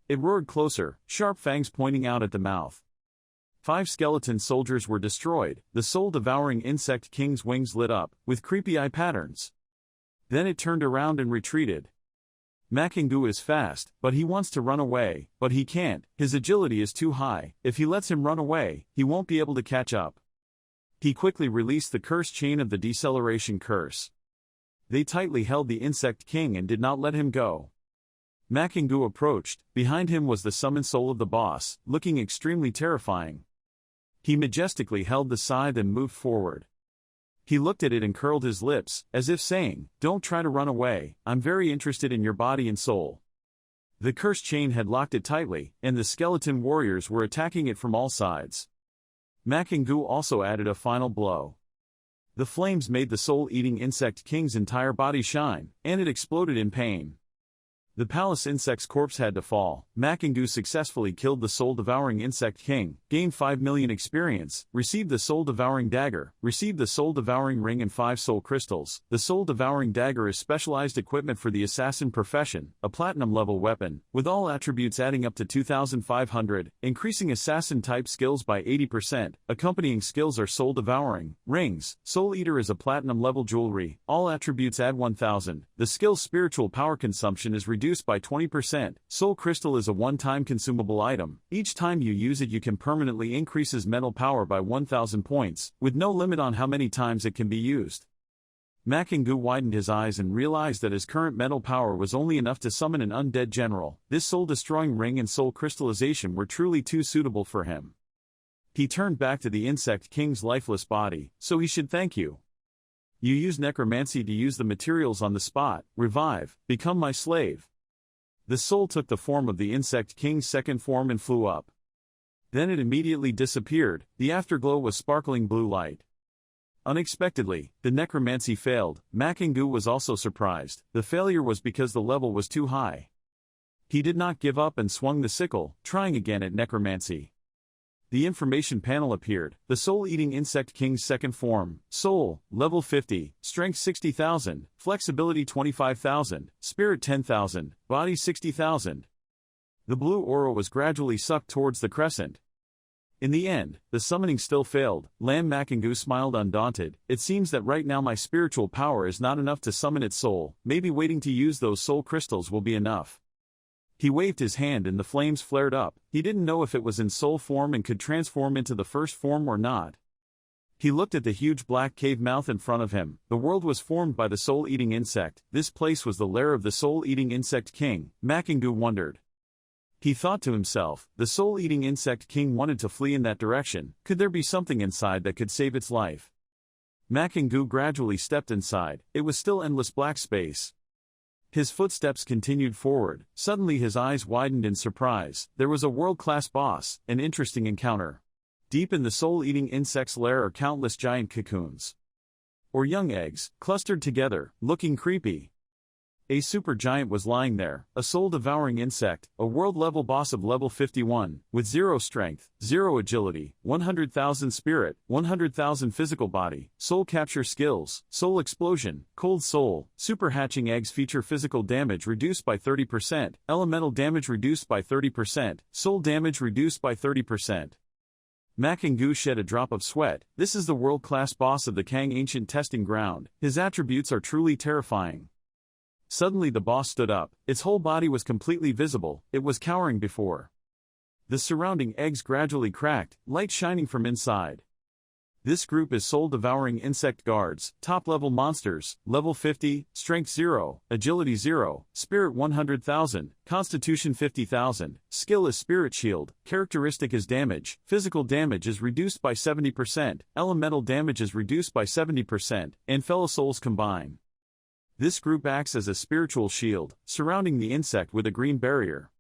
It roared closer, sharp fangs pointing out at the mouth. 5 skeleton soldiers were destroyed. The soul-devouring Insect King's wings lit up, with creepy eye patterns. Then it turned around and retreated. Makingu is fast, but he wants to run away, but he can't. His agility is too high. If he lets him run away, he won't be able to catch up. He quickly released the curse chain of the deceleration curse. They tightly held the Insect King and did not let him go. Makingu approached. Behind him was the summoned soul of the boss, looking extremely terrifying. He majestically held the scythe and moved forward. He looked at it and curled his lips, as if saying, don't try to run away, I'm very interested in your body and soul. The curse chain had locked it tightly, and the skeleton warriors were attacking it from all sides. Makingu also added a final blow. The flames made the soul-eating Insect King's entire body shine, and it exploded in pain. The palace insect's corpse had to fall. Makingu successfully killed the soul-devouring Insect King, gained 5 million experience, received the soul-devouring dagger, received the soul-devouring ring and 5 soul crystals. The soul-devouring dagger is specialized equipment for the assassin profession, a platinum-level weapon, with all attributes adding up to 2,500, increasing assassin-type skills by 80%. Accompanying skills are soul-devouring, rings, soul-eater is a platinum-level jewelry, all attributes add 1,000. The skill's spiritual power consumption is reduced by 20%. Soul Crystal is a one-time consumable item. Each time you use it you can permanently increases mental power by 1,000 points, with no limit on how many times it can be used. Makingu widened his eyes and realized that his current mental power was only enough to summon an undead general. This soul-destroying ring and soul crystallization were truly too suitable for him. He turned back to the Insect King's lifeless body, so he should thank you. You use necromancy to use the materials on the spot, revive, become my slave. The soul took the form of the insect king's second form and flew up. Then it immediately disappeared, the afterglow was sparkling blue light. Unexpectedly, the necromancy failed. Makingu was also surprised. The failure was because the level was too high. He did not give up and swung the sickle, trying again at necromancy. The information panel appeared. The soul-eating insect king's second form. Soul, level 50, strength 60,000, flexibility 25,000, spirit 10,000, body 60,000. The blue aura was gradually sucked towards the crescent. In the end, the summoning still failed. Lam Makingu smiled undaunted. It seems that right now my spiritual power is not enough to summon its soul. Maybe waiting to use those soul crystals will be enough. He waved his hand and the flames flared up. He didn't know if it was in soul form and could transform into the first form or not. He looked at the huge black cave mouth in front of him. The world was formed by the soul-eating insect. This place was the lair of the soul-eating insect king. Makingu wondered. He thought to himself, the soul-eating insect king wanted to flee in that direction. Could there be something inside that could save its life? Makingu gradually stepped inside. It was still endless black space. His footsteps continued forward. Suddenly his eyes widened in surprise. There was a world-class boss, an interesting encounter. Deep in the soul-eating insect's lair are countless giant cocoons. Or young eggs, clustered together, looking creepy. A supergiant was lying there, a soul-devouring insect, a world-level boss of level 51, with 0 strength, 0 agility, 100,000 spirit, 100,000 physical body, soul capture skills, soul explosion, cold soul, super hatching eggs feature physical damage reduced by 30%, elemental damage reduced by 30%, soul damage reduced by 30%. Makingu shed a drop of sweat. This is the world-class boss of the Kang Ancient Testing Ground. His attributes are truly terrifying. Suddenly the boss stood up. Its whole body was completely visible. It was cowering before. The surrounding eggs gradually cracked, light shining from inside. This group is soul-devouring insect guards, top-level monsters, level 50, strength 0, agility 0, spirit 100,000, constitution 50,000, skill is spirit shield, characteristic is damage, physical damage is reduced by 70%, elemental damage is reduced by 70%, and fellow souls combine. This group acts as a spiritual shield, surrounding the insect with a green barrier.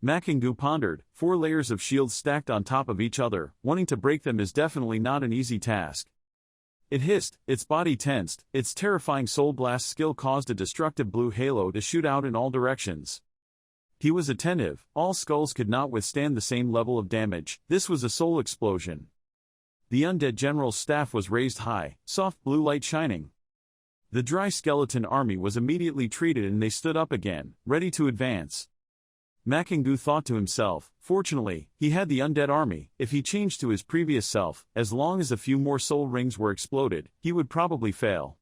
Makingu pondered, 4 layers of shields stacked on top of each other, wanting to break them is definitely not an easy task. It hissed, its body tensed, its terrifying soul blast skill caused a destructive blue halo to shoot out in all directions. He was attentive, all skulls could not withstand the same level of damage. This was a soul explosion. The undead general's staff was raised high, soft blue light shining. The dry skeleton army was immediately treated and they stood up again, ready to advance. Makingu thought to himself, fortunately, he had the undead army. If he changed to his previous self, as long as a few more soul rings were exploded, he would probably fail.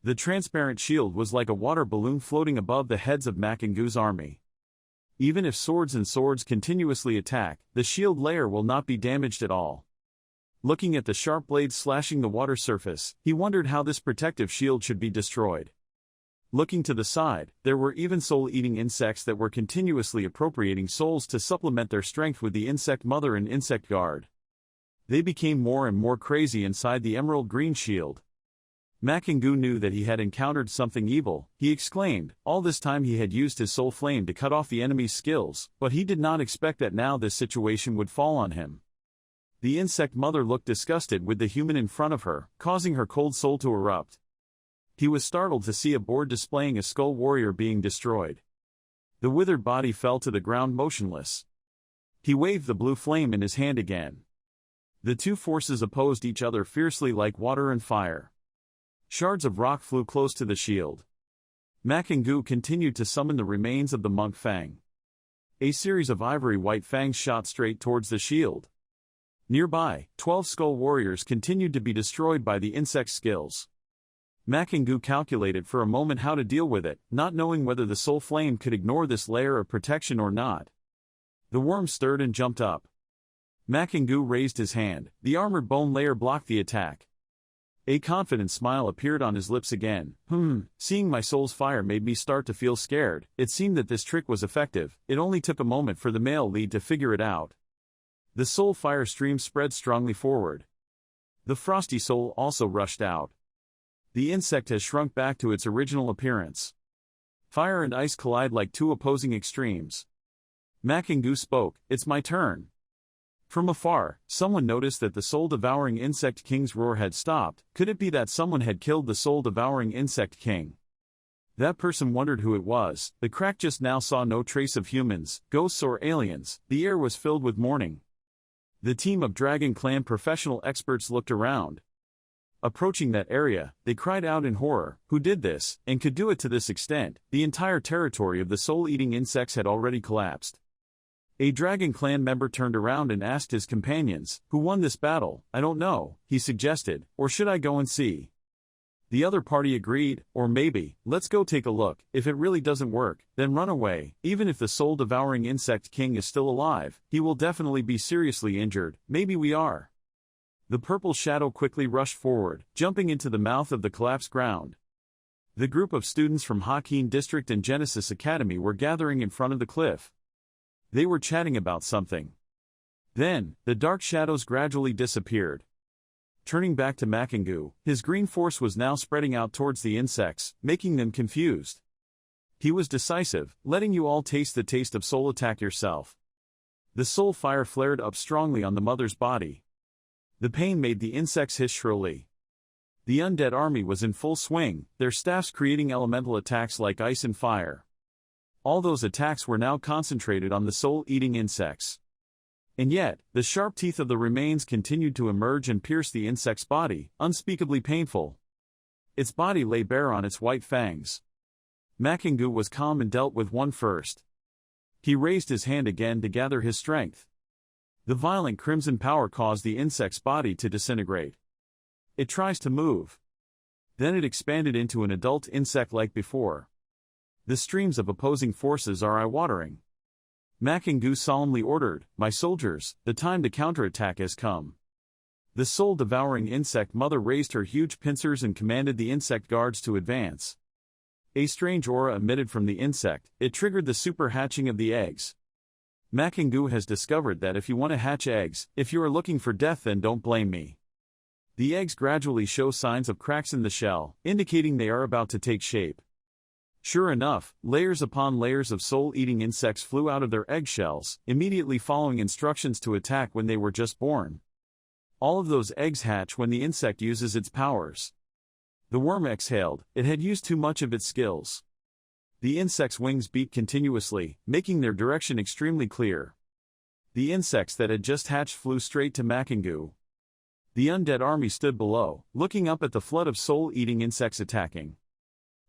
The transparent shield was like a water balloon floating above the heads of Makingu's army. Even if swords continuously attack, the shield layer will not be damaged at all. Looking at the sharp blades slashing the water surface, he wondered how this protective shield should be destroyed. Looking to the side, there were even soul-eating insects that were continuously appropriating souls to supplement their strength with the insect mother and insect guard. They became more and more crazy inside the emerald green shield. Makingu knew that he had encountered something evil. He exclaimed. All this time he had used his soul flame to cut off the enemy's skills, but he did not expect that now this situation would fall on him. The insect mother looked disgusted with the human in front of her, causing her cold soul to erupt. He was startled to see a board displaying a skull warrior being destroyed. The withered body fell to the ground motionless. He waved the blue flame in his hand again. The two forces opposed each other fiercely like water and fire. Shards of rock flew close to the shield. Makingu continued to summon the remains of the monk Fang. A series of ivory white fangs shot straight towards the shield. Nearby, 12 skull warriors continued to be destroyed by the insect's skills. Makingu calculated for a moment how to deal with it, not knowing whether the soul flame could ignore this layer of protection or not. The worm stirred and jumped up. Makingu raised his hand. The armored bone layer blocked the attack. A confident smile appeared on his lips again. Seeing my soul's fire made me start to feel scared. It seemed that this trick was effective. It only took a moment for the male lead to figure it out. The soul fire stream spread strongly forward. The frosty soul also rushed out. The insect has shrunk back to its original appearance. Fire and ice collide like two opposing extremes. Makingu spoke, "It's my turn." From afar, someone noticed that the soul-devouring insect king's roar had stopped. Could it be that someone had killed the soul-devouring insect king? That person wondered who it was. The crack just now saw no trace of humans, ghosts or aliens. The air was filled with mourning. The team of Dragon Clan professional experts looked around. Approaching that area, they cried out in horror, who did this, and could do it to this extent? The entire territory of the soul-eating insects had already collapsed. A Dragon Clan member turned around and asked his companions, "Who won this battle?" "I don't know," he suggested, "or should I go and see?" The other party agreed, "Or maybe, let's go take a look. If it really doesn't work, then run away. Even if the soul-devouring insect king is still alive, he will definitely be seriously injured. Maybe we are." The purple shadow quickly rushed forward, jumping into the mouth of the collapsed ground. The group of students from Hakeem District and Genesis Academy were gathering in front of the cliff. They were chatting about something. Then, the dark shadows gradually disappeared. Turning back to Makingu, his green force was now spreading out towards the insects, making them confused. He was decisive, letting you all taste the taste of soul attack yourself. The soul fire flared up strongly on the mother's body. The pain made the insects hiss shrilly. The undead army was in full swing, their staffs creating elemental attacks like ice and fire. All those attacks were now concentrated on the soul-eating insects. And yet, the sharp teeth of the remains continued to emerge and pierce the insect's body, unspeakably painful. Its body lay bare on its white fangs. Makingu was calm and dealt with one first. He raised his hand again to gather his strength. The violent crimson power caused the insect's body to disintegrate. It tries to move. Then it expanded into an adult insect like before. The streams of opposing forces are eye-watering. Makingu solemnly ordered, "My soldiers, the time to counterattack has come." The soul-devouring insect mother raised her huge pincers and commanded the insect guards to advance. A strange aura emitted from the insect. It triggered the super hatching of the eggs. Makingu has discovered that if you want to hatch eggs, if you are looking for death, then don't blame me. The eggs gradually show signs of cracks in the shell, indicating they are about to take shape. Sure enough, layers upon layers of soul-eating insects flew out of their eggshells, immediately following instructions to attack when they were just born. All of those eggs hatch when the insect uses its powers. The worm exhaled. It had used too much of its skills. The insect's wings beat continuously, making their direction extremely clear. The insects that had just hatched flew straight to Makingu. The undead army stood below, looking up at the flood of soul-eating insects attacking.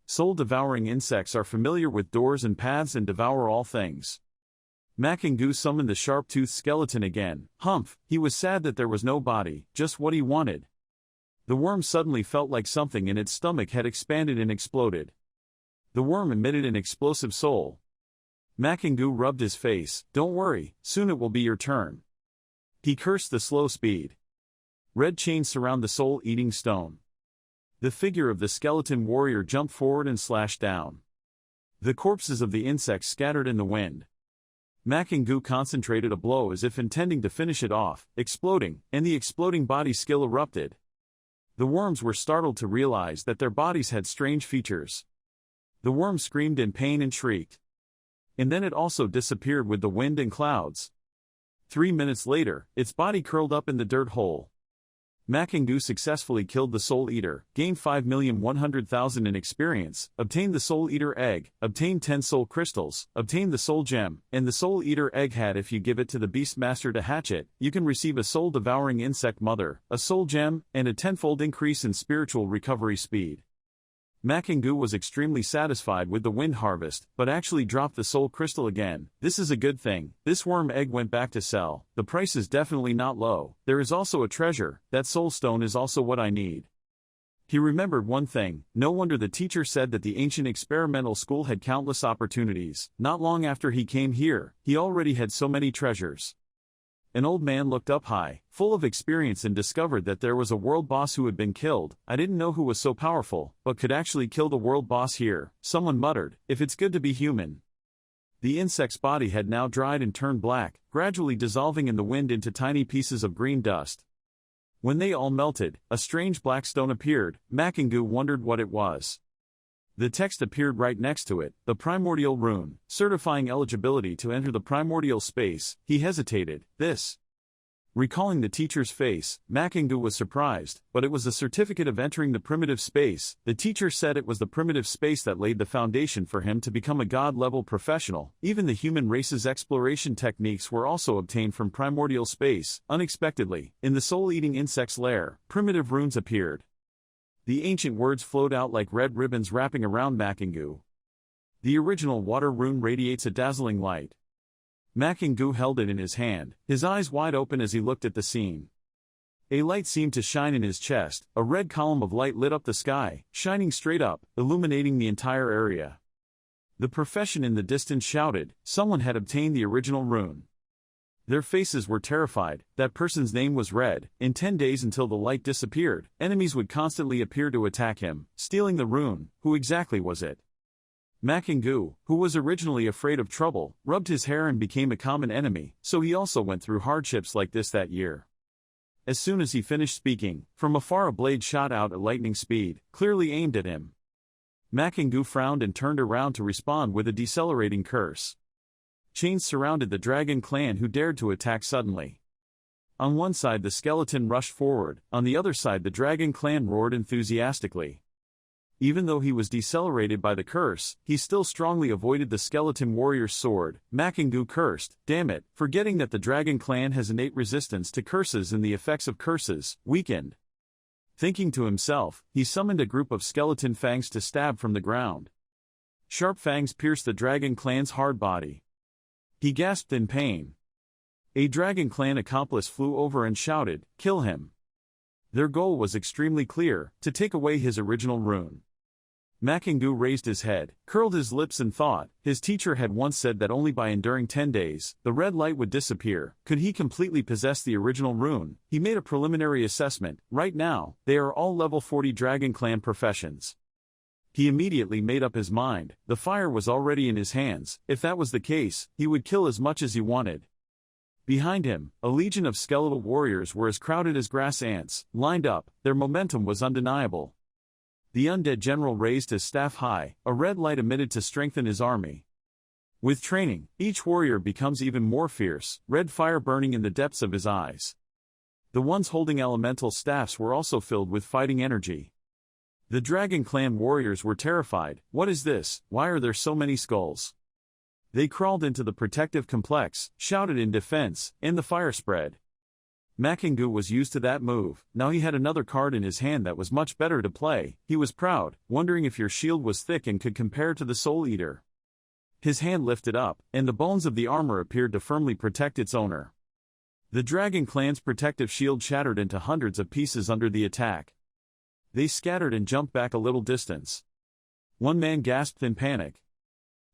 Soul-devouring insects are familiar with doors and paths and devour all things. Makingu summoned the sharp-toothed skeleton again. Humph, he was sad that there was no body, just what he wanted. The worm suddenly felt like something in its stomach had expanded and exploded. The worm emitted an explosive soul. Makingu rubbed his face. "Don't worry, soon it will be your turn." He cursed the slow speed. Red chains surround the soul-eating stone. The figure of the skeleton warrior jumped forward and slashed down. The corpses of the insects scattered in the wind. Makingu concentrated a blow as if intending to finish it off, exploding, and the exploding body skill erupted. The worms were startled to realize that their bodies had strange features. The worm screamed in pain and shrieked. And then it also disappeared with the wind and clouds. 3 minutes later, its body curled up in the dirt hole. Makingu successfully killed the Soul Eater, gained 5,100,000 in experience, obtained the Soul Eater egg, obtained 10 soul crystals, obtained the Soul Gem, and the Soul Eater egg hat. If you give it to the Beast Master to hatch it, you can receive a soul-devouring insect mother, a Soul Gem, and a tenfold increase in spiritual recovery speed. Makingu was extremely satisfied with the wind harvest, but actually dropped the soul crystal again. This is a good thing. This worm egg went back to sell. The price is definitely not low. There is also a treasure. That soul stone is also what I need. He remembered one thing. No wonder the teacher said that the ancient experimental school had countless opportunities. Not long after he came here, he already had so many treasures. An old man looked up high, full of experience, and discovered that there was a world boss who had been killed. I didn't know who was so powerful, but could actually kill the world boss here. Someone muttered, if it's good to be human. The insect's body had now dried and turned black, gradually dissolving in the wind into tiny pieces of green dust. When they all melted, a strange black stone appeared. Makingu wondered what it was. The text appeared right next to it, the primordial rune, certifying eligibility to enter the primordial space. He hesitated. This. Recalling the teacher's face, Makingu was surprised, but it was a certificate of entering the primitive space. The teacher said it was the primitive space that laid the foundation for him to become a god-level professional. Even the human race's exploration techniques were also obtained from primordial space. Unexpectedly, in the soul-eating insect's lair, primitive runes appeared. The ancient words flowed out like red ribbons wrapping around Makingu. The original water rune radiates a dazzling light. Makingu held it in his hand, his eyes wide open as he looked at the scene. A light seemed to shine in his chest, a red column of light lit up the sky, shining straight up, illuminating the entire area. The profession in the distance shouted, someone had obtained the original rune. Their faces were terrified. That person's name was Red. In 10 days until the light disappeared, enemies would constantly appear to attack him, stealing the rune. Who exactly was it? Makingu, who was originally afraid of trouble, rubbed his hair and became a common enemy, so he also went through hardships like this that year. As soon as he finished speaking, from afar a blade shot out at lightning speed, clearly aimed at him. Makingu frowned and turned around to respond with a decelerating curse. Chains surrounded the dragon clan who dared to attack suddenly. On one side the skeleton rushed forward, on the other side the dragon clan roared enthusiastically. Even though he was decelerated by the curse, he still strongly avoided the skeleton warrior's sword. Makingu cursed, damn it, forgetting that the dragon clan has innate resistance to curses and the effects of curses, weakened. Thinking to himself, he summoned a group of skeleton fangs to stab from the ground. Sharp fangs pierced the dragon clan's hard body. He gasped in pain. A dragon clan accomplice flew over and shouted, kill him. Their goal was extremely clear, to take away his original rune. Makingu raised his head, curled his lips and thought. His teacher had once said that only by enduring 10 days, the red light would disappear. Could he completely possess the original rune? He made a preliminary assessment. Right now, they are all level 40 Dragon Clan professions. He immediately made up his mind. The fire was already in his hands. If that was the case, he would kill as much as he wanted. Behind him, a legion of skeletal warriors were as crowded as grass ants, lined up. Their momentum was undeniable. The undead general raised his staff high, a red light emitted to strengthen his army. With training, each warrior becomes even more fierce, red fire burning in the depths of his eyes. The ones holding elemental staffs were also filled with fighting energy. The Dragon Clan warriors were terrified. What is this? Why are there so many skulls? They crawled into the protective complex, shouted in defense, and the fire spread. Makingu was used to that move. Now he had another card in his hand that was much better to play. He was proud, wondering if your shield was thick and could compare to the Soul Eater. His hand lifted up, and the bones of the armor appeared to firmly protect its owner. The Dragon Clan's protective shield shattered into hundreds of pieces under the attack. They scattered and jumped back a little distance. One man gasped in panic.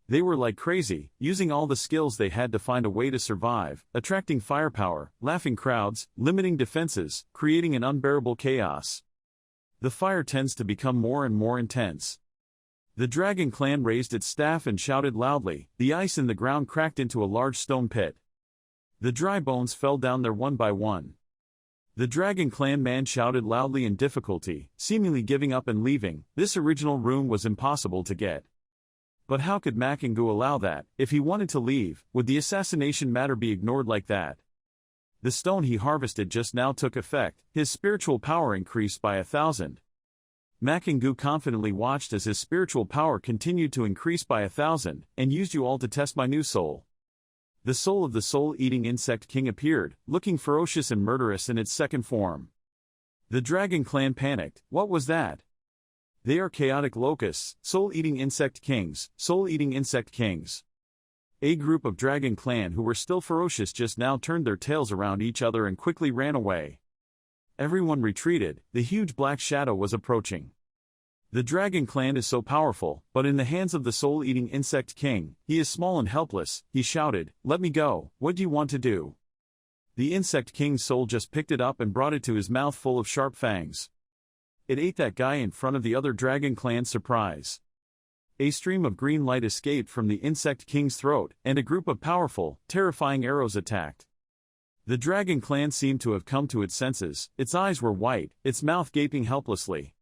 They were like crazy, using all the skills they had to find a way to survive, attracting firepower, laughing crowds, limiting defenses, creating an unbearable chaos. The fire tends to become more and more intense. The Dragon Clan raised its staff and shouted loudly. The ice in the ground cracked into a large stone pit. The dry bones fell down there one by one. The Dragon Clan man shouted loudly in difficulty, seemingly giving up and leaving. This original rune was impossible to get. But how could Makingu allow that? If he wanted to leave, would the assassination matter be ignored like that? The stone he harvested just now took effect. His spiritual power increased by 1,000. Makingu confidently watched as his spiritual power continued to increase by 1,000, and used you all to test my new soul. The soul of the soul-eating insect king appeared, looking ferocious and murderous in its second form. The Dragon Clan panicked. What was that? They are chaotic locusts, soul-eating insect kings, soul-eating insect kings. A group of Dragon Clan who were still ferocious just now turned their tails around each other and quickly ran away. Everyone retreated. The huge black shadow was approaching. The Dragon Clan is so powerful, but in the hands of the soul-eating insect king, he is small and helpless. He shouted, "Let me go, what do you want to do?" The insect king's soul just picked it up and brought it to his mouth full of sharp fangs. It ate that guy in front of the other Dragon Clan. Surprise. A stream of green light escaped from the insect king's throat, and a group of powerful, terrifying arrows attacked. The Dragon Clan seemed to have come to its senses. Its eyes were white, its mouth gaping helplessly.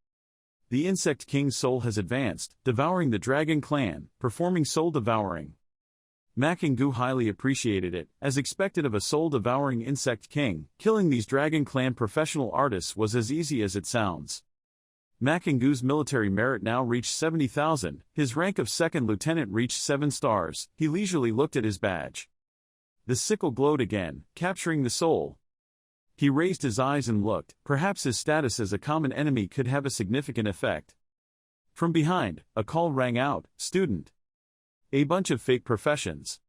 The Insect King's soul has advanced, devouring the Dragon Clan, performing soul devouring. Makingu highly appreciated it, as expected of a soul-devouring Insect King. Killing these Dragon Clan professional artists was as easy as it sounds. Makingu's military merit now reached 70,000, his rank of second lieutenant reached 7 stars. He leisurely looked at his badge. The sickle glowed again, capturing the soul. He raised his eyes and looked. Perhaps his status as a common enemy could have a significant effect. From behind, a call rang out, "Student." A bunch of fake professions.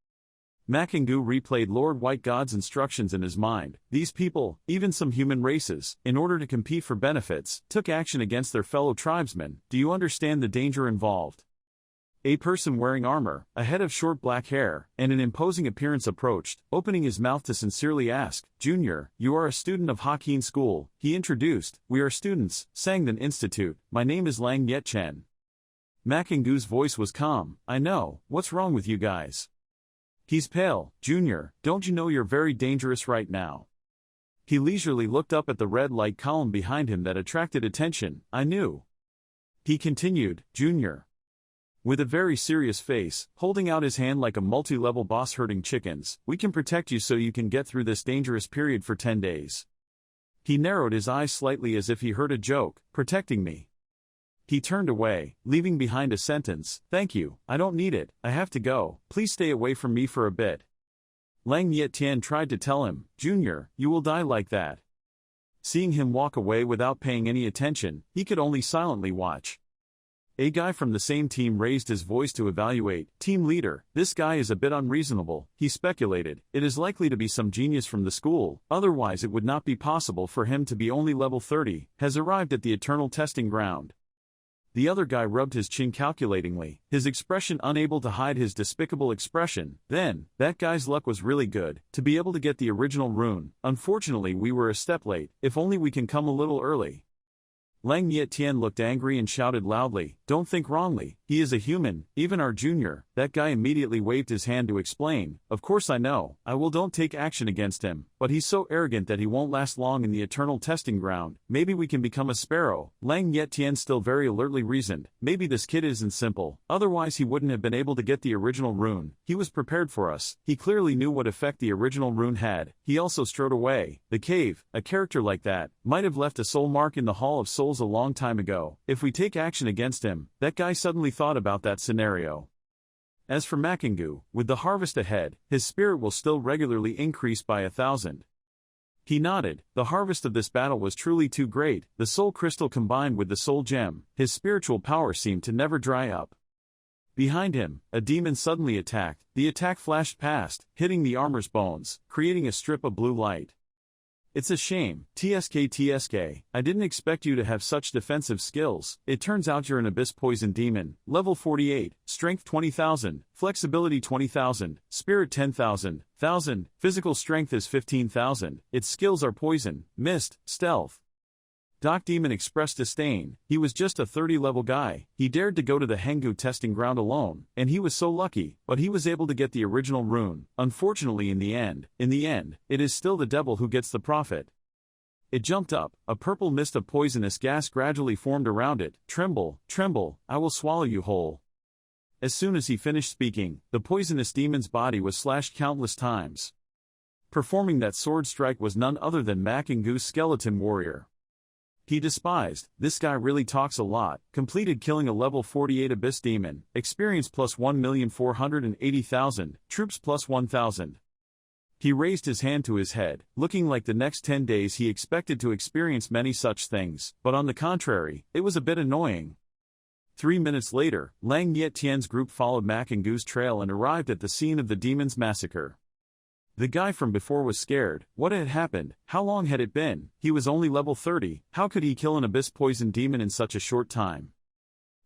Makingu replayed Lord White God's instructions in his mind. These people, even some human races, in order to compete for benefits, took action against their fellow tribesmen. Do you understand the danger involved? A person wearing armor, a head of short black hair, and an imposing appearance approached, opening his mouth to sincerely ask, "Junior, you are a student of Hakin School," he introduced. "We are students, Sangdan Institute. My name is Lang Yet Chen." Makingu's voice was calm. "I know, what's wrong with you guys?" "He's pale, Junior, don't you know you're very dangerous right now?" He leisurely looked up at the red light column behind him that attracted attention. "I knew." He continued, "Junior." With a very serious face, holding out his hand like a multi-level boss herding chickens, "We can protect you so you can get through this dangerous period for 10 days. He narrowed his eyes slightly as if he heard a joke. "Protecting me?" He turned away, leaving behind a sentence, "Thank you, I don't need it, I have to go, please stay away from me for a bit." Lang Yetian tried to tell him, "Junior, you will die like that." Seeing him walk away without paying any attention, he could only silently watch. A guy from the same team raised his voice to evaluate. "Team leader, this guy is a bit unreasonable," he speculated. "It is likely to be some genius from the school, otherwise it would not be possible for him to be only level 30, has arrived at the eternal testing ground." The other guy rubbed his chin calculatingly, his expression unable to hide his despicable expression. "Then, that guy's luck was really good, to be able to get the original rune. Unfortunately we were a step late, if only we can come a little early." Lang Yetian looked angry and shouted loudly, "Don't think wrongly, he is a human, even our junior." That guy immediately waved his hand to explain, "Of course I know, don't take action against him, but he's so arrogant that he won't last long in the eternal testing ground. Maybe we can become a sparrow." Lang Yetian still very alertly reasoned, "Maybe this kid isn't simple, otherwise he wouldn't have been able to get the original rune. He was prepared for us, he clearly knew what effect the original rune had." He also strode away. The cave, a character like that, might have left a soul mark in the Hall of Souls a long time ago. If we take action against him, that guy suddenly thought about that scenario. As for Makingu, with the harvest ahead, his spirit will still regularly increase by 1,000. He nodded. The harvest of this battle was truly too great, the soul crystal combined with the soul gem, his spiritual power seemed to never dry up. Behind him, a demon suddenly attacked. The attack flashed past, hitting the armor's bones, creating a strip of blue light. "It's a shame, TSK. I didn't expect you to have such defensive skills. It turns out you're an abyss poison demon, level 48, strength 20,000, flexibility 20,000, spirit 10,000, physical strength is 15,000, its skills are poison, mist, stealth." Doc Demon expressed disdain. He was just a 30-level guy. He dared to go to the Hengu testing ground alone, and he was so lucky, but he was able to get the original rune. Unfortunately in the end, it is still the devil who gets the profit. It jumped up, a purple mist of poisonous gas gradually formed around it. Tremble, I will swallow you whole." As soon as he finished speaking, the poisonous demon's body was slashed countless times. Performing that sword strike was none other than Makingu's skeleton warrior. He despised, "This guy really talks a lot." Completed killing a level 48 abyss demon, experience plus 1,480,000, troops plus 1,000. He raised his hand to his head, looking like the next 10 days he expected to experience many such things, but on the contrary, it was a bit annoying. 3 minutes later, Lang Yetian's group followed Makingu's trail and arrived at the scene of the demon's massacre. The guy from before was scared. What had happened? How long had it been? He was only level 30, how could he kill an abyss poison demon in such a short time?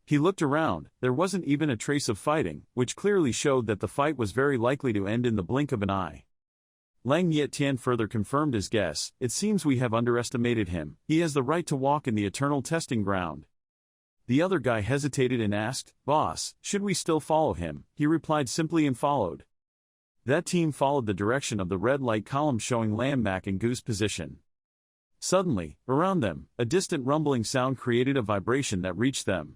He looked around, there wasn't even a trace of fighting, which clearly showed that the fight was very likely to end in the blink of an eye. Lang Yetian further confirmed his guess. "It seems we have underestimated him. He has the right to walk in the eternal testing ground." The other guy hesitated and asked, "Boss, should we still follow him?" He replied simply and followed. That team followed the direction of the red light column showing Lam Makingu's position. Suddenly, around them, a distant rumbling sound created a vibration that reached them.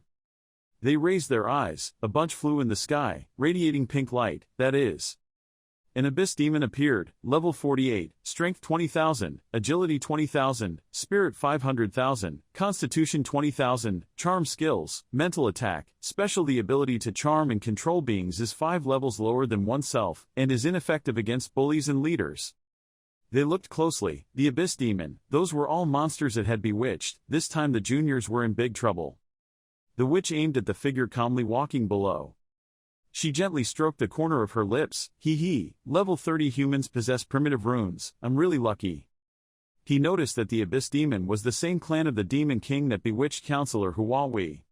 They raised their eyes, a bunch flew in the sky, radiating pink light, that is. An abyss demon appeared, level 48, strength 20,000, agility 20,000, spirit 500,000, constitution 20,000, charm skills, mental attack, special. The ability to charm and control beings is 5 levels lower than oneself, and is ineffective against bullies and leaders. They looked closely, the abyss demon, those were all monsters it had bewitched. This time the juniors were in big trouble. The witch aimed at the figure calmly walking below. She gently stroked the corner of her lips. Hee, level 30 humans possess primitive runes, I'm really lucky. He noticed that the abyss demon was the same clan of the demon king that bewitched Counselor Huawei.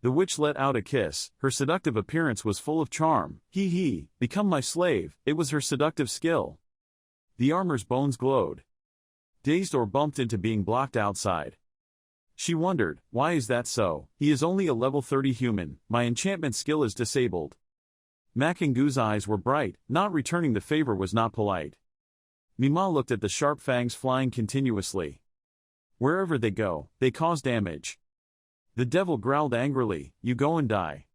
The witch let out a kiss, her seductive appearance was full of charm. Hee, become my slave, it was her seductive skill. The armor's bones glowed. Dazed or bumped into being blocked outside. She wondered, why is that so? He is only a level 30 human, my enchantment skill is disabled. Makingu's eyes were bright, not returning the favor was not polite. Mima looked at the sharp fangs flying continuously. Wherever they go, they cause damage. The devil growled angrily, you go and die.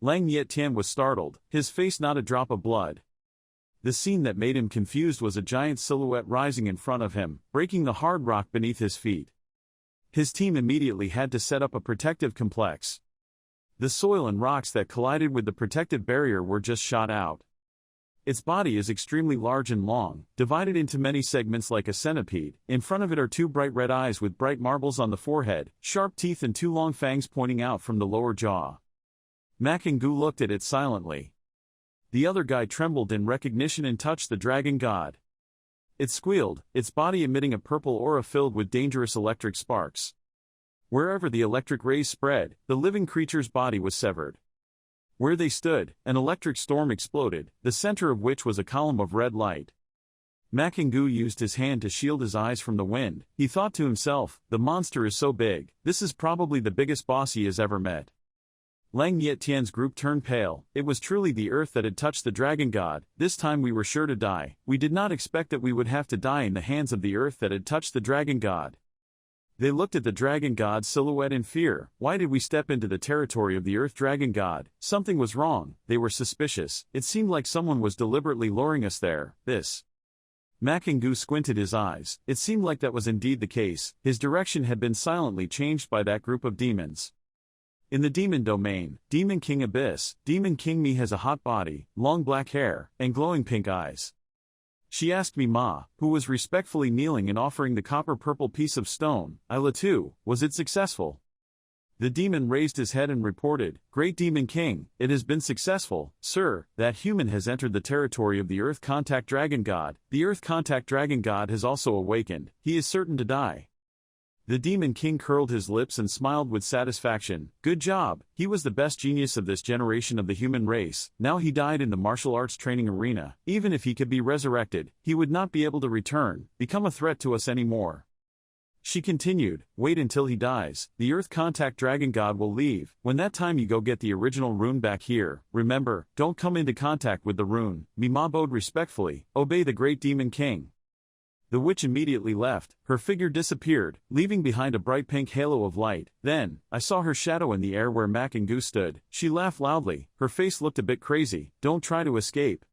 Lang Yetian was startled, his face not a drop of blood. The scene that made him confused was a giant silhouette rising in front of him, breaking the hard rock beneath his feet. His team immediately had to set up a protective complex. The soil and rocks that collided with the protective barrier were just shot out. Its body is extremely large and long, divided into many segments like a centipede. In front of it are 2 bright red eyes with bright marbles on the forehead, sharp teeth and 2 long fangs pointing out from the lower jaw. Makingu looked at it silently. The other guy trembled in recognition and touched the dragon god. It squealed, its body emitting a purple aura filled with dangerous electric sparks. Wherever the electric rays spread, the living creature's body was severed. Where they stood, an electric storm exploded, the center of which was a column of red light. Makingu used his hand to shield his eyes from the wind. He thought to himself, the monster is so big, this is probably the biggest boss he has ever met. Lang Yetian's group turned pale. It was truly the earth that had touched the dragon god. This time we were sure to die. We did not expect that we would have to die in the hands of the earth that had touched the dragon god. They looked at the dragon god's silhouette in fear. Why did we step into the territory of the earth dragon god? Something was wrong. They were suspicious. It seemed like someone was deliberately luring us there. Makingu squinted his eyes. It seemed like that was indeed the case. His direction had been silently changed by that group of demons. In the demon domain, Demon King Abyss, Demon King Mi has a hot body, long black hair, and glowing pink eyes. She asked Mima, who was respectfully kneeling and offering the copper-purple piece of stone, Isla too, was it successful? The demon raised his head and reported, Great Demon King, it has been successful, sir. That human has entered the territory of the Earth Contact Dragon God. The Earth Contact Dragon God has also awakened, he is certain to die. The Demon King curled his lips and smiled with satisfaction. Good job, he was the best genius of this generation of the human race. Now he died in the martial arts training arena. Even if he could be resurrected, he would not be able to become a threat to us anymore. She continued, wait until he dies. The Earth Contact Dragon God will leave. When that time you go get the original rune back here. Remember, don't come into contact with the rune. Mima bowed respectfully, obey the Great Demon King. The witch immediately left, her figure disappeared, leaving behind a bright pink halo of light. Then, I saw her shadow in the air where Makingu stood. She laughed loudly, her face looked a bit crazy. Don't try to escape.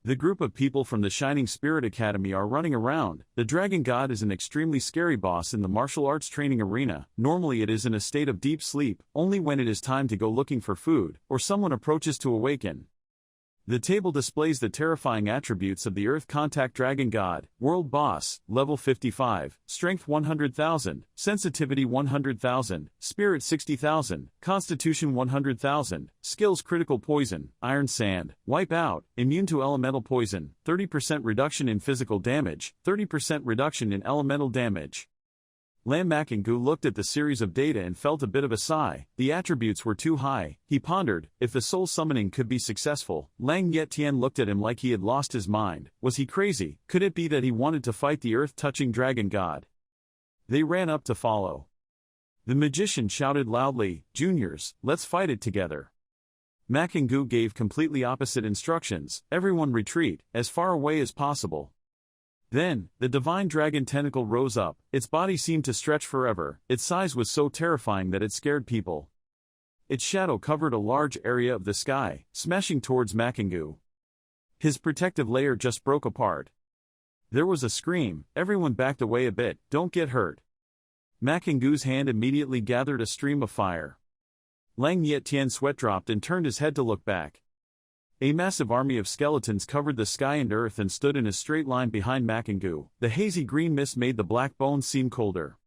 The group of people from the Shining Spirit Academy are running around. The Dragon God is an extremely scary boss in the martial arts training arena. Normally it is in a state of deep sleep, only when it is time to go looking for food, or someone approaches to awaken. The table displays the terrifying attributes of the Earth Contact Dragon God. World Boss, Level 55, Strength 100,000, Sensitivity 100,000, Spirit 60,000, Constitution 100,000, Skills Critical Poison, Iron Sand, Wipe Out, Immune to Elemental Poison, 30% reduction in physical damage, 30% reduction in elemental damage. Lam Makingu looked at the series of data and felt a bit of a sigh. The attributes were too high. He pondered, if the soul summoning could be successful. Lang Yetian looked at him like he had lost his mind. Was he crazy? Could it be that he wanted to fight the earth-touching dragon god? They ran up to follow. The magician shouted loudly, Juniors, let's fight it together. Makingu gave completely opposite instructions. Everyone retreat, as far away as possible. Then, the divine dragon tentacle rose up, its body seemed to stretch forever, its size was so terrifying that it scared people. Its shadow covered a large area of the sky, smashing towards Makingu. His protective layer just broke apart. There was a scream, everyone backed away a bit, don't get hurt. Makingu's hand immediately gathered a stream of fire. Lang Yetian's sweat dropped and turned his head to look back. A massive army of skeletons covered the sky and earth and stood in a straight line behind Makingu. The hazy green mist made the black bones seem colder.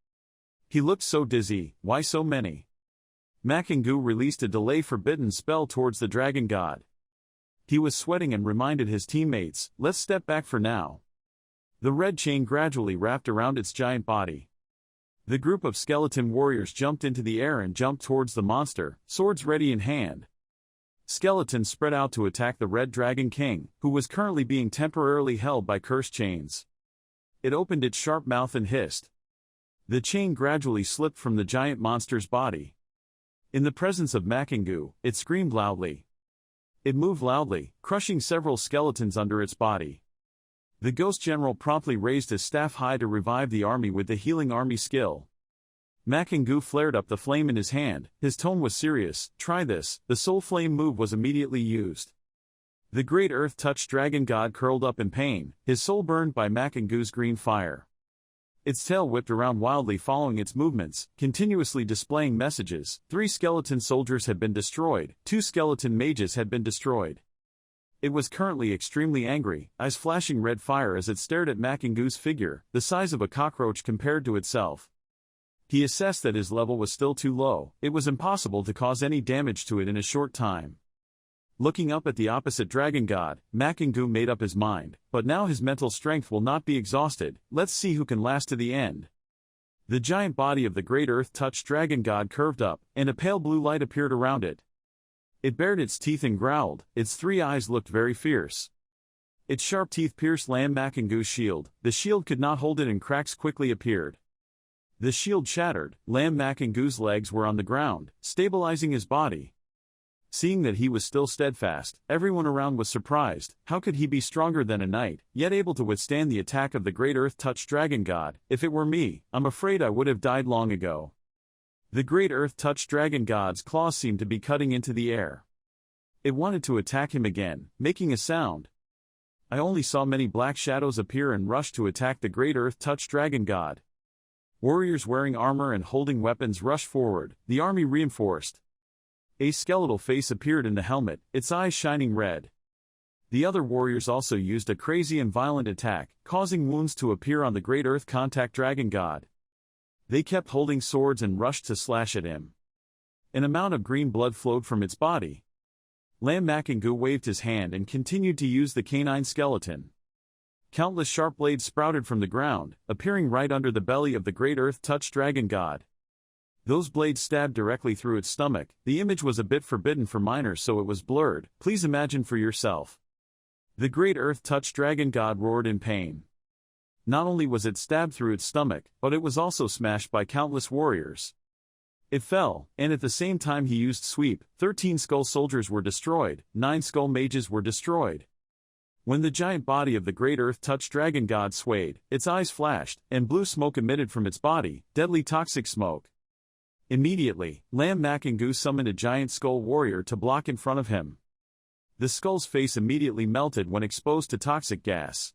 He looked so dizzy, why so many? Makingu released a delay forbidden spell towards the dragon god. He was sweating and reminded his teammates, let's step back for now. The red chain gradually wrapped around its giant body. The group of skeleton warriors jumped into the air and jumped towards the monster, swords ready in hand. Skeletons spread out to attack the Red Dragon King, who was currently being temporarily held by cursed chains. It opened its sharp mouth and hissed. The chain gradually slipped from the giant monster's body. In the presence of Makingu, it screamed loudly. It moved loudly, crushing several skeletons under its body. The Ghost General promptly raised his staff high to revive the army with the healing army skill. Makingu flared up the flame in his hand, his tone was serious, try this, the soul flame move was immediately used. The great earth-touched dragon god curled up in pain, his soul burned by Makingu's green fire. Its tail whipped around wildly following its movements, continuously displaying messages. 3 skeleton soldiers had been destroyed, 2 skeleton mages had been destroyed. It was currently extremely angry, eyes flashing red fire as it stared at Makingu's figure, the size of a cockroach compared to itself. He assessed that his level was still too low, it was impossible to cause any damage to it in a short time. Looking up at the opposite dragon god, Makingu made up his mind, but now his mental strength will not be exhausted, let's see who can last to the end. The giant body of the great earth-touched dragon god curved up, and a pale blue light appeared around it. It bared its teeth and growled, its 3 eyes looked very fierce. Its sharp teeth pierced Lam Makingu's shield, the shield could not hold it and cracks quickly appeared. The shield shattered, Lam Makingu's legs were on the ground, stabilizing his body. Seeing that he was still steadfast, everyone around was surprised. How could he be stronger than a knight, yet able to withstand the attack of the great earth-touched dragon god? If it were me, I'm afraid I would have died long ago. The great earth-touched dragon god's claws seemed to be cutting into the air. It wanted to attack him again, making a sound. I only saw many black shadows appear and rush to attack the great earth-touched dragon god. Warriors wearing armor and holding weapons rushed forward, the army reinforced. A skeletal face appeared in the helmet, its eyes shining red. The other warriors also used a crazy and violent attack, causing wounds to appear on the great earth contact dragon god. They kept holding swords and rushed to slash at him. An amount of green blood flowed from its body. Lam Makingu waved his hand and continued to use the canine skeleton. Countless sharp blades sprouted from the ground, appearing right under the belly of the great earth-touched dragon god. Those blades stabbed directly through its stomach. The image was a bit forbidden for minors, so it was blurred. Please imagine for yourself. The great earth-touched dragon god roared in pain. Not only was it stabbed through its stomach, but it was also smashed by countless warriors. It fell, and at the same time he used sweep. 13 skull soldiers were destroyed, 9 skull mages were destroyed. When the giant body of the great earth-touched dragon god swayed, its eyes flashed, and blue smoke emitted from its body, deadly toxic smoke. Immediately, Lam Makingu summoned a giant skull warrior to block in front of him. The skull's face immediately melted when exposed to toxic gas.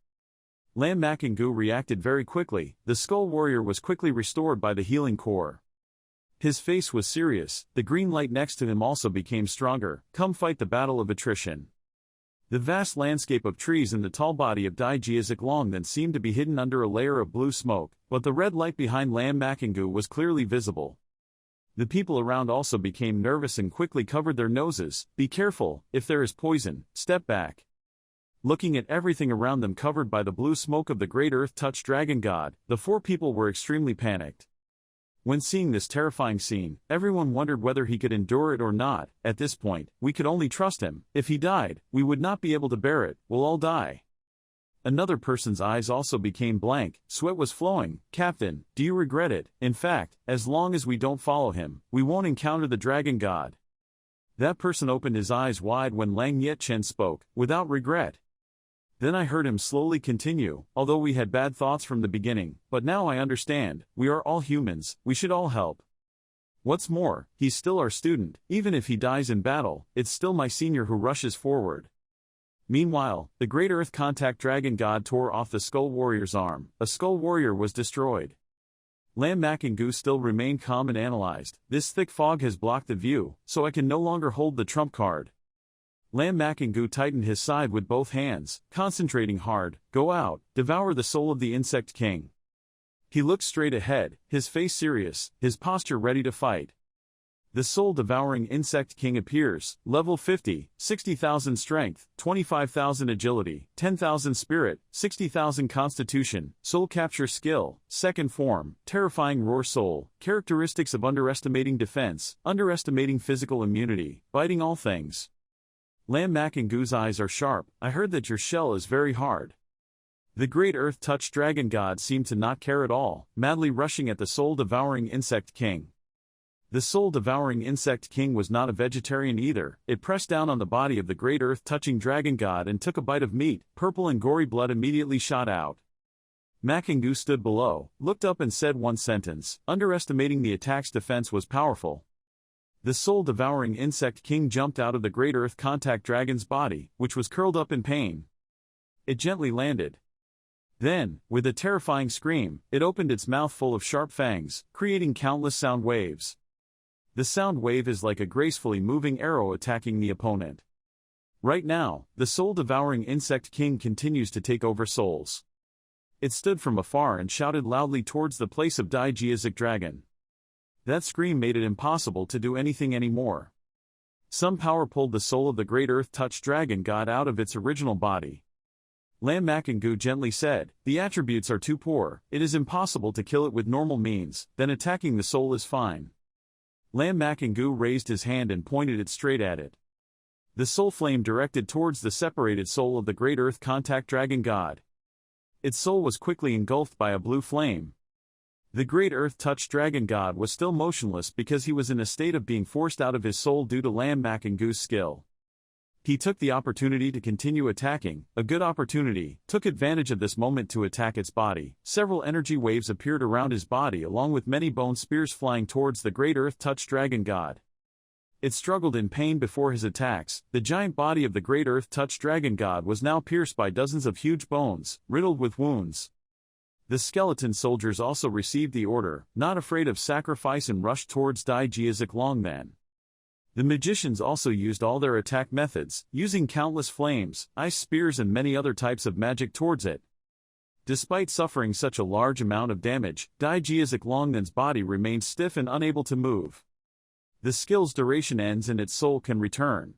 Lam Makingu reacted very quickly, the skull warrior was quickly restored by the healing core. His face was serious, the green light next to him also became stronger. Come fight the battle of attrition. The vast landscape of trees and the tall body of Dai Jiaziklong then seemed to be hidden under a layer of blue smoke, but the red light behind Lam Makingu was clearly visible. The people around also became nervous and quickly covered their noses. Be careful, if there is poison, step back. Looking at everything around them covered by the blue smoke of the great earth-touched dragon god, the 4 people were extremely panicked. When seeing this terrifying scene, everyone wondered whether he could endure it or not. At this point, we could only trust him. If he died, we would not be able to bear it, we'll all die. Another person's eyes also became blank, sweat was flowing. Captain, do you regret it? In fact, as long as we don't follow him, we won't encounter the dragon god. That person opened his eyes wide when Lang Yetchen spoke, without regret. Then I heard him slowly continue, although we had bad thoughts from the beginning, but now I understand, we are all humans, we should all help. What's more, he's still our student, even if he dies in battle, it's still my senior who rushes forward. Meanwhile, the Great Earth Contact Dragon God tore off the Skull Warrior's arm. A Skull Warrior was destroyed. Lam Makingu still remained calm and analyzed. This thick fog has blocked the view, so I can no longer hold the trump card. Lam Makingu tightened his side with both hands, concentrating hard. Go out, devour the soul of the Insect King. He looked straight ahead, his face serious, his posture ready to fight. The soul-devouring Insect King appears, level 50, 60,000 strength, 25,000 agility, 10,000 spirit, 60,000 constitution, soul capture skill, second form, terrifying roar soul, characteristics of underestimating defense, underestimating physical immunity, biting all things. Lam Makingu's eyes are sharp. I heard that your shell is very hard. The Great Earth Touch Dragon God seemed to not care at all, madly rushing at the soul-devouring Insect King. The soul-devouring Insect King was not a vegetarian either. It pressed down on the body of the Great Earth-touching Dragon God and took a bite of meat. Purple and gory blood immediately shot out. Makingu stood below, looked up and said one sentence. Underestimating the attack's defense was powerful. The soul-devouring Insect King jumped out of the Great Earth Contact Dragon's body, which was curled up in pain. It gently landed. Then, with a terrifying scream, it opened its mouth full of sharp fangs, creating countless sound waves. The sound wave is like a gracefully moving arrow attacking the opponent. Right now, the soul-devouring Insect King continues to take over souls. It stood from afar and shouted loudly towards the place of Daijiazic Dragon. That scream made it impossible to do anything anymore. Some power pulled the soul of the Great Earth Touch Dragon God out of its original body. Lam Makingu gently said, the attributes are too poor, it is impossible to kill it with normal means, then attacking the soul is fine. Lam Makingu raised his hand and pointed it straight at it. The soul flame directed towards the separated soul of the Great Earth Contact Dragon God. Its soul was quickly engulfed by a blue flame. The Great Earth Touch Dragon God was still motionless because he was in a state of being forced out of his soul due to Lam Makingu's skill. He took the opportunity to continue attacking, a good opportunity, took advantage of this moment to attack its body. Several energy waves appeared around his body along with many bone spears flying towards the Great Earth Touch Dragon God. It struggled in pain before his attacks. The giant body of the Great Earth Touch Dragon God was now pierced by dozens of huge bones, riddled with wounds. The skeleton soldiers also received the order, not afraid of sacrifice, and rushed towards Daijiazic Longman. The magicians also used all their attack methods, using countless flames, ice spears and many other types of magic towards it. Despite suffering such a large amount of damage, Daijiazic Longman's body remained stiff and unable to move. The skill's duration ends and its soul can return.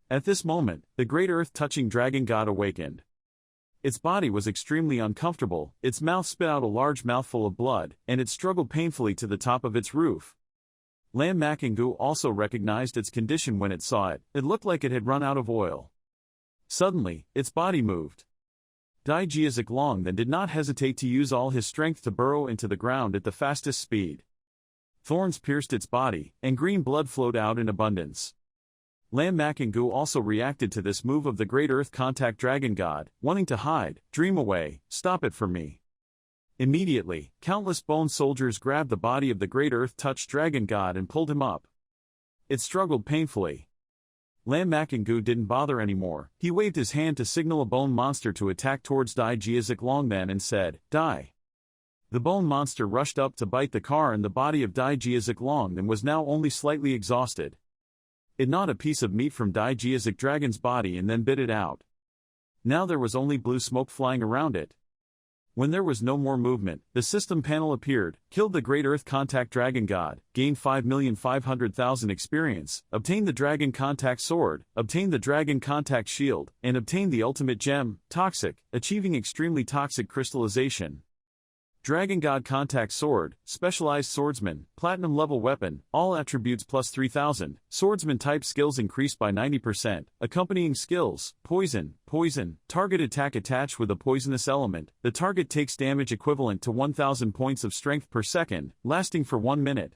At this moment, the Great Earth-touching Dragon God awakened. Its body was extremely uncomfortable, its mouth spit out a large mouthful of blood, and it struggled painfully to the top of its roof. Lam Makingu also recognized its condition when it saw it. It looked like it had run out of oil. Suddenly, its body moved. Daijiazic Long then did not hesitate to use all his strength to burrow into the ground at the fastest speed. Thorns pierced its body, and green blood flowed out in abundance. Lam Makingu also reacted to this move of the Great Earth Contact Dragon God, wanting to hide. Dream away, stop it for me. Immediately, countless bone soldiers grabbed the body of the Great Earth Touch Dragon God and pulled him up. It struggled painfully. Lam Makingu didn't bother anymore. He waved his hand to signal a bone monster to attack towards Daijiazic Longman and said, die. The bone monster rushed up to bite the car, and the body of Daijiazic Longman was now only slightly exhausted. It gnawed a piece of meat from Daijiazic Dragon's body and then bit it out. Now there was only blue smoke flying around it. When there was no more movement, the system panel appeared, killed the Great Earth Contact Dragon God, gained 5,500,000 experience, obtained the Dragon Contact Sword, obtained the Dragon Contact Shield, and obtained the ultimate gem, Toxic, achieving extremely toxic crystallization. Dragon God Contact Sword, Specialized Swordsman, Platinum level weapon, all attributes plus 3,000, Swordsman type skills increased by 90%, accompanying skills, Poison, target attack attached with a poisonous element, the target takes damage equivalent to 1,000 points of strength per second, lasting for 1 minute.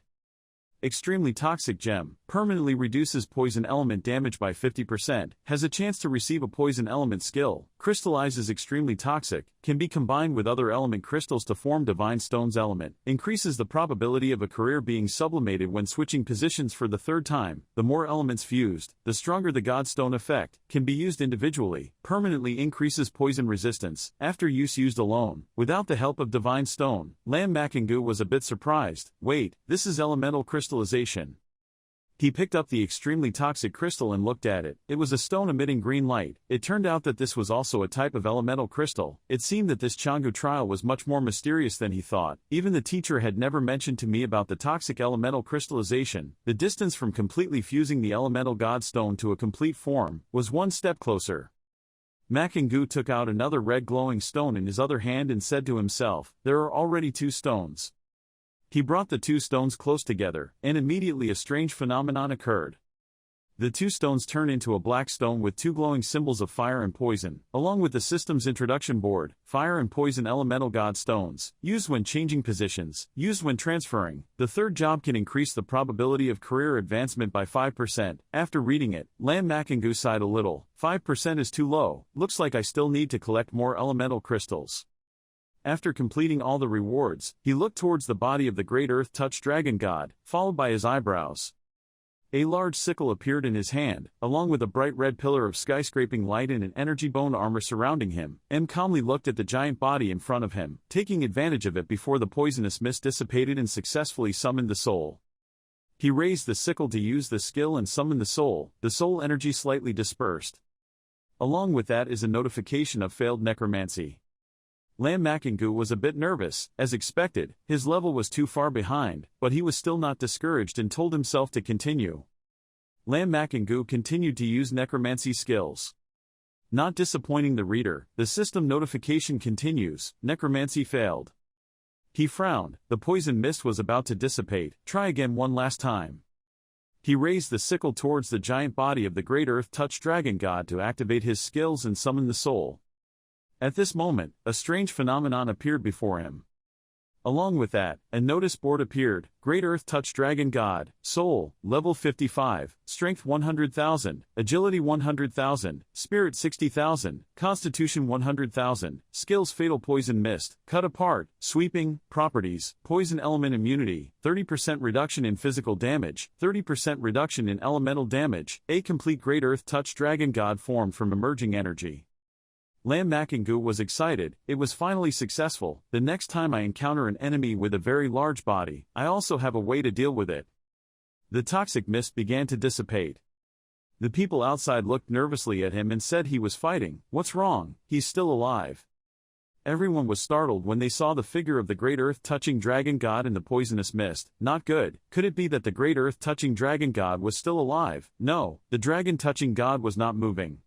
extremely toxic gem, permanently reduces poison element damage by 50%, has a chance to receive a poison element skill, crystallizes extremely toxic, can be combined with other element crystals to form divine stones element, increases the probability of a career being sublimated when switching positions for the third time, the more elements fused, the stronger the godstone effect, can be used individually, permanently increases poison resistance, after use used alone, without the help of divine stone. Lam Makengu was a bit surprised. Wait, this is elemental crystallization. He picked up the extremely toxic crystal and looked at it. It was a stone emitting green light. It turned out that this was also a type of elemental crystal. It seemed that this Changu trial was much more mysterious than he thought. Even the teacher had never mentioned to me about the toxic elemental crystallization. The distance from completely fusing the elemental god stone to a complete form was one step closer. Makengu took out another red glowing stone in his other hand and said to himself, "There are already 2 stones." He brought the 2 stones close together, and immediately a strange phenomenon occurred. The 2 stones turned into a black stone with 2 glowing symbols of fire and poison, along with the system's introduction board, fire and poison elemental god stones, used when changing positions, used when transferring. The third job can increase the probability of career advancement by 5%. After reading it, Lam Makengu sighed a little. 5% is too low, looks like I still need to collect more elemental crystals. After completing all the rewards, he looked towards the body of the great earth touch dragon god, followed by his eyebrows. A large sickle appeared in his hand, along with a bright red pillar of skyscraping light and an energy bone armor surrounding him. M calmly looked at the giant body in front of him, taking advantage of it before the poisonous mist dissipated and successfully summoned the soul. He raised the sickle to use the skill and summon the soul energy slightly dispersed. Along with that is a notification of failed necromancy. Lam Makengu was a bit nervous. As expected, his level was too far behind, but he was still not discouraged and told himself to continue. Lam Makengu continued to use necromancy skills. Not disappointing the reader, the system notification continues, necromancy failed. He frowned, the poison mist was about to dissipate. Try again one last time. He raised the sickle towards the giant body of the great earth touch dragon god to activate his skills and summon the soul. At this moment, a strange phenomenon appeared before him. Along with that, a notice board appeared, Great Earth Touch Dragon God, Soul, Level 55, Strength 100,000, Agility 100,000, Spirit 60,000, Constitution 100,000, Skills Fatal Poison Mist, Cut Apart, Sweeping, Properties, Poison Element Immunity, 30% reduction in physical damage, 30% reduction in elemental damage, a complete Great Earth Touch Dragon God formed from emerging energy. Lam Makengu was excited. It was finally successful. The next time I encounter an enemy with a very large body, I also have a way to deal with it. The toxic mist began to dissipate. The people outside looked nervously at him and said he was fighting. What's wrong? He's still alive. Everyone was startled when they saw the figure of the great earth-touching dragon god in the poisonous mist. Not good. Could it be that the great earth-touching dragon god was still alive? No, the dragon-touching god was not moving.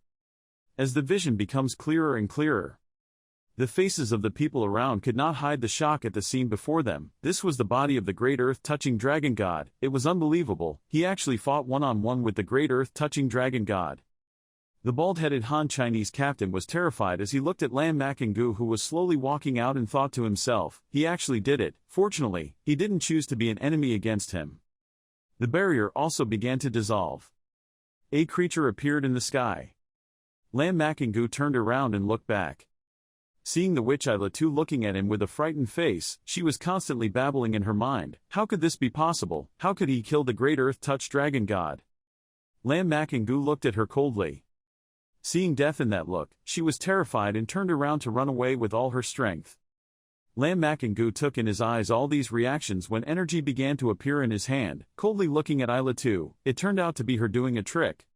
As the vision becomes clearer and clearer, the faces of the people around could not hide the shock at the scene before them. This was the body of the great earth-touching dragon god. It was unbelievable. He actually fought one-on-one with the great earth-touching dragon god. The bald-headed Han Chinese captain was terrified as he looked at Lam Makengu, who was slowly walking out, and thought to himself, he actually did it. Fortunately, he didn't choose to be an enemy against him. The barrier also began to dissolve. A creature appeared in the sky. Lam Makengu turned around and looked back. Seeing the witch Ilatu looking at him with a frightened face, she was constantly babbling in her mind. How could this be possible? How could he kill the great earth-touch dragon god? Lam Makengu looked at her coldly. Seeing death in that look, she was terrified and turned around to run away with all her strength. Lam Makengu took in his eyes all these reactions when energy began to appear in his hand, coldly looking at Ilatu. It turned out to be her doing a trick.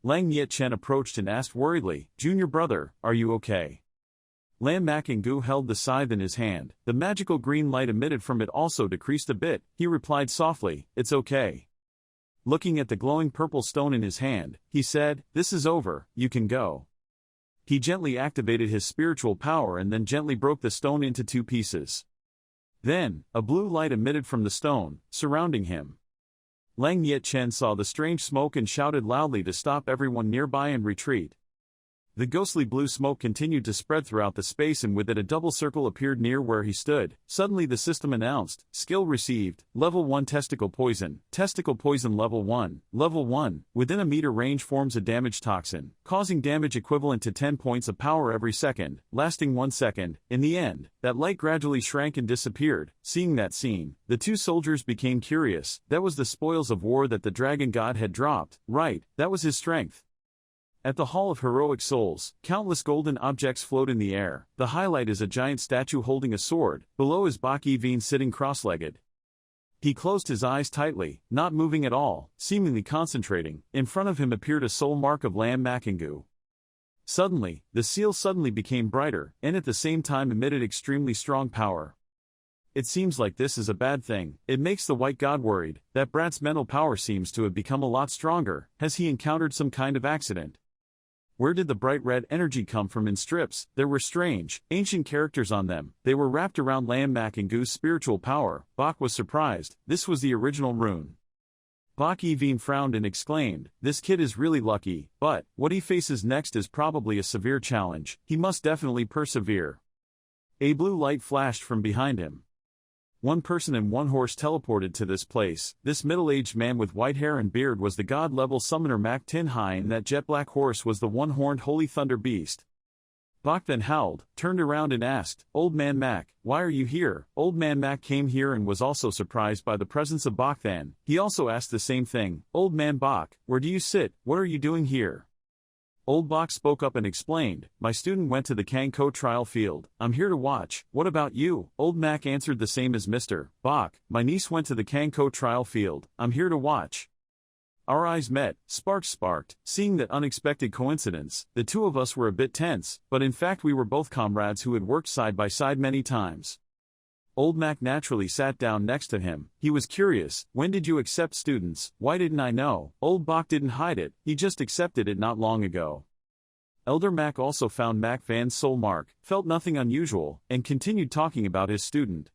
Lang Yet Chen approached and asked worriedly, "Junior brother, are you okay?" Lam Makengu held the scythe in his hand. The magical green light emitted from it also decreased a bit. He replied softly, "It's okay." Looking at the glowing purple stone in his hand, he said, "This is over, you can go." He gently activated his spiritual power and then gently broke the stone into 2 pieces. Then, a blue light emitted from the stone, surrounding him. Lang Yet Chen saw the strange smoke and shouted loudly to stop everyone nearby and retreat. The ghostly blue smoke continued to spread throughout the space, and with it a double circle appeared near where he stood. Suddenly the system announced, skill received, level 1 testicle poison level 1, level 1, within a meter range forms a damage toxin, causing damage equivalent to 10 points of power every second, lasting 1 second. In the end, that light gradually shrank and disappeared. Seeing that scene, the two soldiers became curious. That was the spoils of war that the dragon god had dropped, right, that was his strength. At the Hall of Heroic Souls, countless golden objects float in the air. The highlight is a giant statue holding a sword. Below is Bak Yevine sitting cross-legged. He closed his eyes tightly, not moving at all, seemingly concentrating. In front of him appeared a soul mark of Lam Makingu. Suddenly, the seal suddenly became brighter, and at the same time emitted extremely strong power. It seems like this is a bad thing. It makes the white god worried. That brat's mental power seems to have become a lot stronger. Has he encountered some kind of accident? Where did the bright red energy come from in strips? There were strange, ancient characters on them. They were wrapped around Lam Makingu's spiritual power. Bak was surprised. This was the original rune. Bak Yevine frowned and exclaimed, this kid is really lucky, but what he faces next is probably a severe challenge. He must definitely persevere. A blue light flashed from behind him. One person and one horse teleported to this place. This middle-aged man with white hair and beard was the god-level summoner Mak Tin Hai, and that jet-black horse was the one-horned holy thunder beast. Bak then howled, turned around and asked, Old Man Mak, why are you here? Old Man Mak came here and was also surprised by the presence of Bak. Then he also asked the same thing, Old Man Bak, where do you sit? What are you doing here? Old Bak spoke up and explained, my student went to the Kangko trial field. I'm here to watch. What about you? Old Mak answered the same as Mr. Bak, my niece went to the Kangko trial field. I'm here to watch. Our eyes met, sparks sparked. Seeing that unexpected coincidence, the two of us were a bit tense, but in fact we were both comrades who had worked side by side many times. Old Mak naturally sat down next to him. He was curious, when did you accept students? Why didn't I know? Old Bak didn't hide it, he just accepted it not long ago. Elder Mak also found Mak Van's soul mark, felt nothing unusual, and continued talking about his student.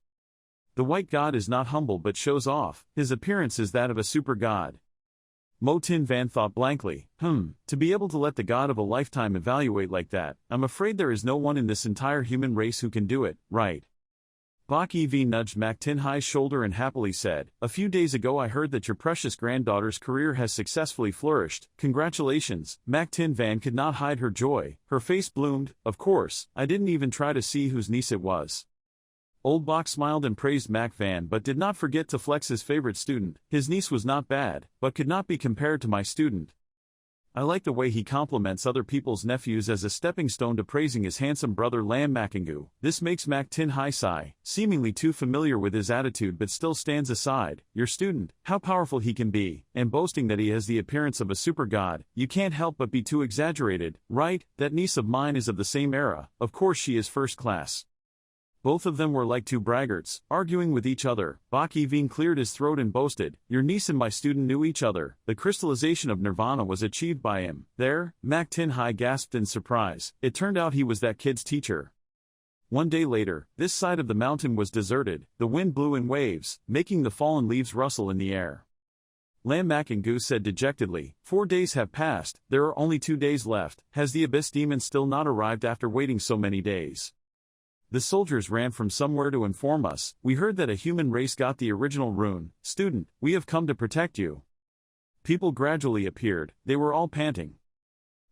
The white god is not humble but shows off. His appearance is that of a super god. Mo Tin Van thought blankly, to be able to let the god of a lifetime evaluate like that, I'm afraid there is no one in this entire human race who can do it, right? Bak Yevine nudged Mak Tin Hai's shoulder and happily said, a few days ago I heard that your precious granddaughter's career has successfully flourished. Congratulations. Mak Tin Van could not hide her joy. Her face bloomed. Of course, I didn't even try to see whose niece it was. Old Bak smiled and praised Mak Van but did not forget to flex his favorite student. His niece was not bad, but could not be compared to my student. I like the way he compliments other people's nephews as a stepping stone to praising his handsome brother Lam Makingu. This makes Mak Tin Hai sigh, seemingly too familiar with his attitude but still stands aside. Your student, how powerful he can be, and boasting that he has the appearance of a super god, you can't help but be too exaggerated, right? That niece of mine is of the same era, of course she is first class. Both of them were like two braggarts, arguing with each other. Bak Yevine cleared his throat and boasted, your niece and my student knew each other. The crystallization of nirvana was achieved by him. There, Mak Tin Hai gasped in surprise. It turned out he was that kid's teacher. One day later, this side of the mountain was deserted. The wind blew in waves, making the fallen leaves rustle in the air. Lam Makingu said dejectedly, 4 days have passed, there are only 2 days left. Has the Abyss Demon still not arrived after waiting so many days? The soldiers ran from somewhere to inform us. We heard that a human race got the original rune. Student, we have come to protect you. People gradually appeared. They were all panting.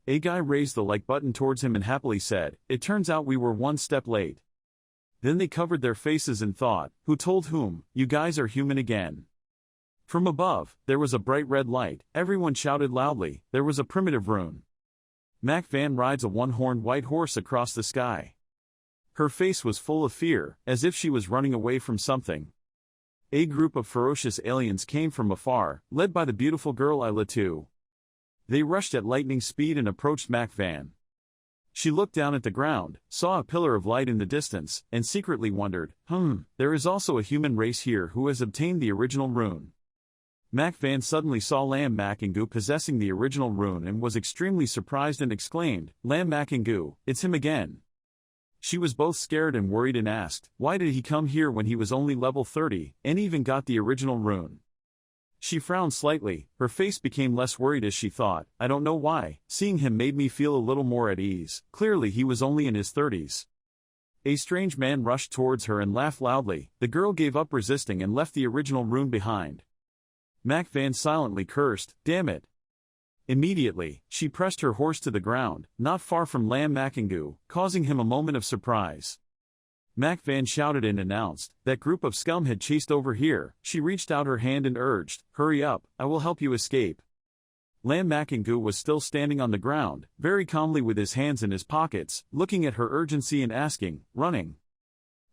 A guy raised the like button towards him and happily said, it turns out we were 1 step late. Then they covered their faces and thought, who told whom? You guys are human again. From above, there was a bright red light. Everyone shouted loudly. There was a primitive rune. Mak Van rides a one-horned white horse across the sky. Her face was full of fear, as if she was running away from something. A group of ferocious aliens came from afar, led by the beautiful girl Ilatu. They rushed at lightning speed and approached Mak Van. She looked down at the ground, saw a pillar of light in the distance, and secretly wondered, there is also a human race here who has obtained the original rune. Mak Van suddenly saw Lam Makingu possessing the original rune and was extremely surprised and exclaimed, Lam Makingu, it's him again. She was both scared and worried and asked, why did he come here when he was only level 30, and even got the original rune? She frowned slightly, her face became less worried as she thought, I don't know why, seeing him made me feel a little more at ease, clearly he was only in his 30s. A strange man rushed towards her and laughed loudly. The girl gave up resisting and left the original rune behind. Mac Van silently cursed, damn it. Immediately, she pressed her horse to the ground, not far from Lam Makingu, causing him a moment of surprise. Mac Van shouted and announced, that group of scum had chased over here. She reached out her hand and urged, hurry up, I will help you escape. Lam Makingu was still standing on the ground, very calmly with his hands in his pockets, looking at her urgency and asking, running.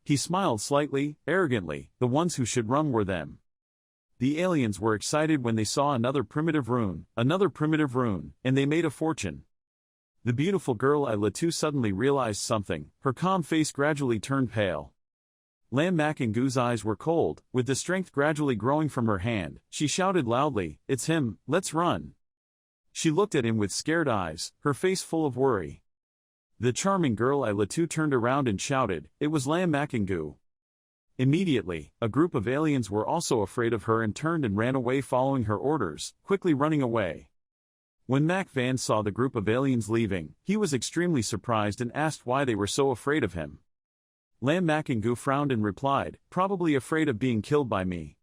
He smiled slightly, arrogantly, the ones who should run were them. The aliens were excited when they saw another primitive rune, and they made a fortune. The beautiful girl Latu suddenly realized something, her calm face gradually turned pale. Lam Makingu's eyes were cold, with the strength gradually growing from her hand. She shouted loudly, it's him, let's run. She looked at him with scared eyes, her face full of worry. The charming girl Latu turned around and shouted, it was Lam Makingu. Immediately, a group of aliens were also afraid of her and turned and ran away following her orders, quickly running away. When Mac Van saw the group of aliens leaving, he was extremely surprised and asked why they were so afraid of him. Lam Makingu frowned and replied, probably afraid of being killed by me.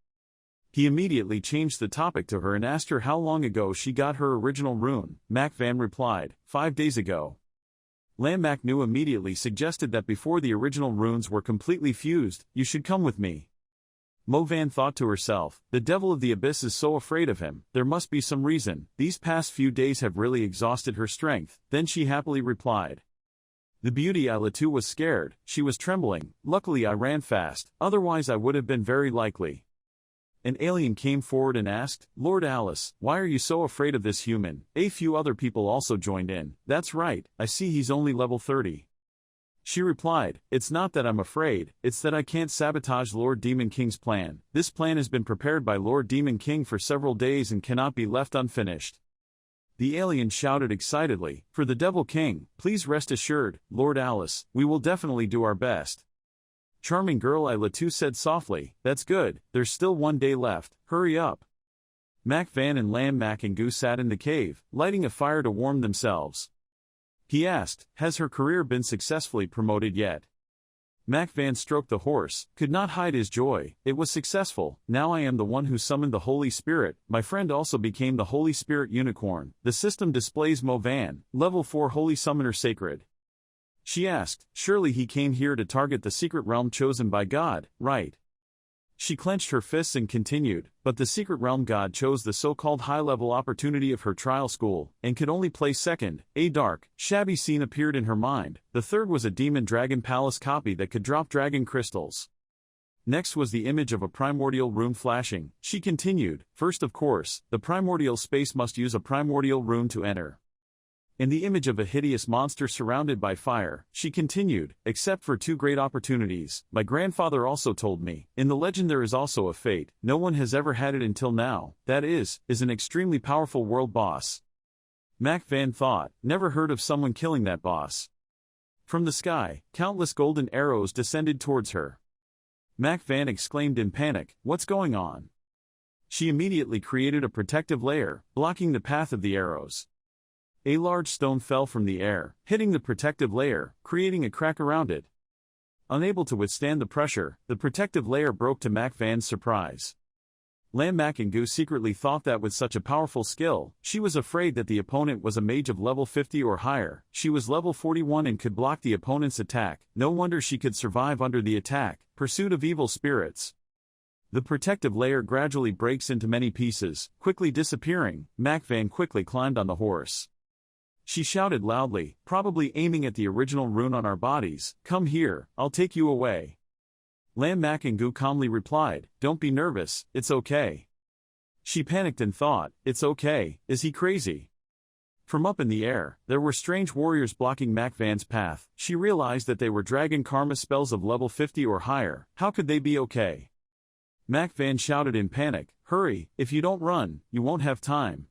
He immediately changed the topic to her and asked her how long ago she got her original rune. Mac Van replied, 5 days ago. Lam Makingu immediately suggested that before the original runes were completely fused, you should come with me. Mo Van thought to herself, the devil of the abyss is so afraid of him, there must be some reason, these past few days have really exhausted her strength. Then she happily replied. The beauty Latu was scared, she was trembling, luckily I ran fast, otherwise I would have been very likely. An alien came forward and asked, Lord Alice, why are you so afraid of this human? A few other people also joined in. That's right, I see he's only level 30. She replied, it's not that I'm afraid, it's that I can't sabotage Lord Demon King's plan. This plan has been prepared by Lord Demon King for several days and cannot be left unfinished. The alien shouted excitedly, for the Devil King, please rest assured, Lord Alice, we will definitely do our best. Charming girl Latu said softly, that's good, there's still 1 day left, hurry up. Mac Van and Lam Makingu sat in the cave, lighting a fire to warm themselves. He asked, has her career been successfully promoted yet? Mac Van stroked the horse, could not hide his joy, it was successful, now I am the one who summoned the Holy Spirit, my friend also became the Holy Spirit Unicorn, the system displays Mo Van, level 4 Holy Summoner Sacred. She asked, surely he came here to target the secret realm chosen by God, right? She clenched her fists and continued, but the secret realm God chose the so-called high-level opportunity of her trial school, and could only place second. A dark, shabby scene appeared in her mind. The third was a demon dragon palace copy that could drop dragon crystals. Next was the image of a primordial rune flashing. She continued, first of course, the primordial space must use a primordial rune to enter. In the image of a hideous monster surrounded by fire, she continued, except for 2 great opportunities, my grandfather also told me, in the legend there is also a fate, no one has ever had it until now, that is an extremely powerful world boss. Mac Van thought, never heard of someone killing that boss. From the sky, countless golden arrows descended towards her. Mac Van exclaimed in panic, what's going on? She immediately created a protective layer, blocking the path of the arrows. A large stone fell from the air, hitting the protective layer, creating a crack around it. Unable to withstand the pressure, the protective layer broke to Mac Van's surprise. Lam Makingu secretly thought that with such a powerful skill, she was afraid that the opponent was a mage of level 50 or higher. She was level 41 and could block the opponent's attack, no wonder she could survive under the attack. Pursuit of evil spirits. The protective layer gradually breaks into many pieces, quickly disappearing. Mac Van quickly climbed on the horse. She shouted loudly, probably aiming at the original rune on our bodies, come here, I'll take you away. Lam Makingu calmly replied, don't be nervous, it's okay. She panicked and thought, it's okay, is he crazy? From up in the air, there were strange warriors blocking Mac Van's path. She realized that they were dragon karma spells of level 50 or higher, how could they be okay? Mac Van shouted in panic, hurry, if you don't run, you won't have time.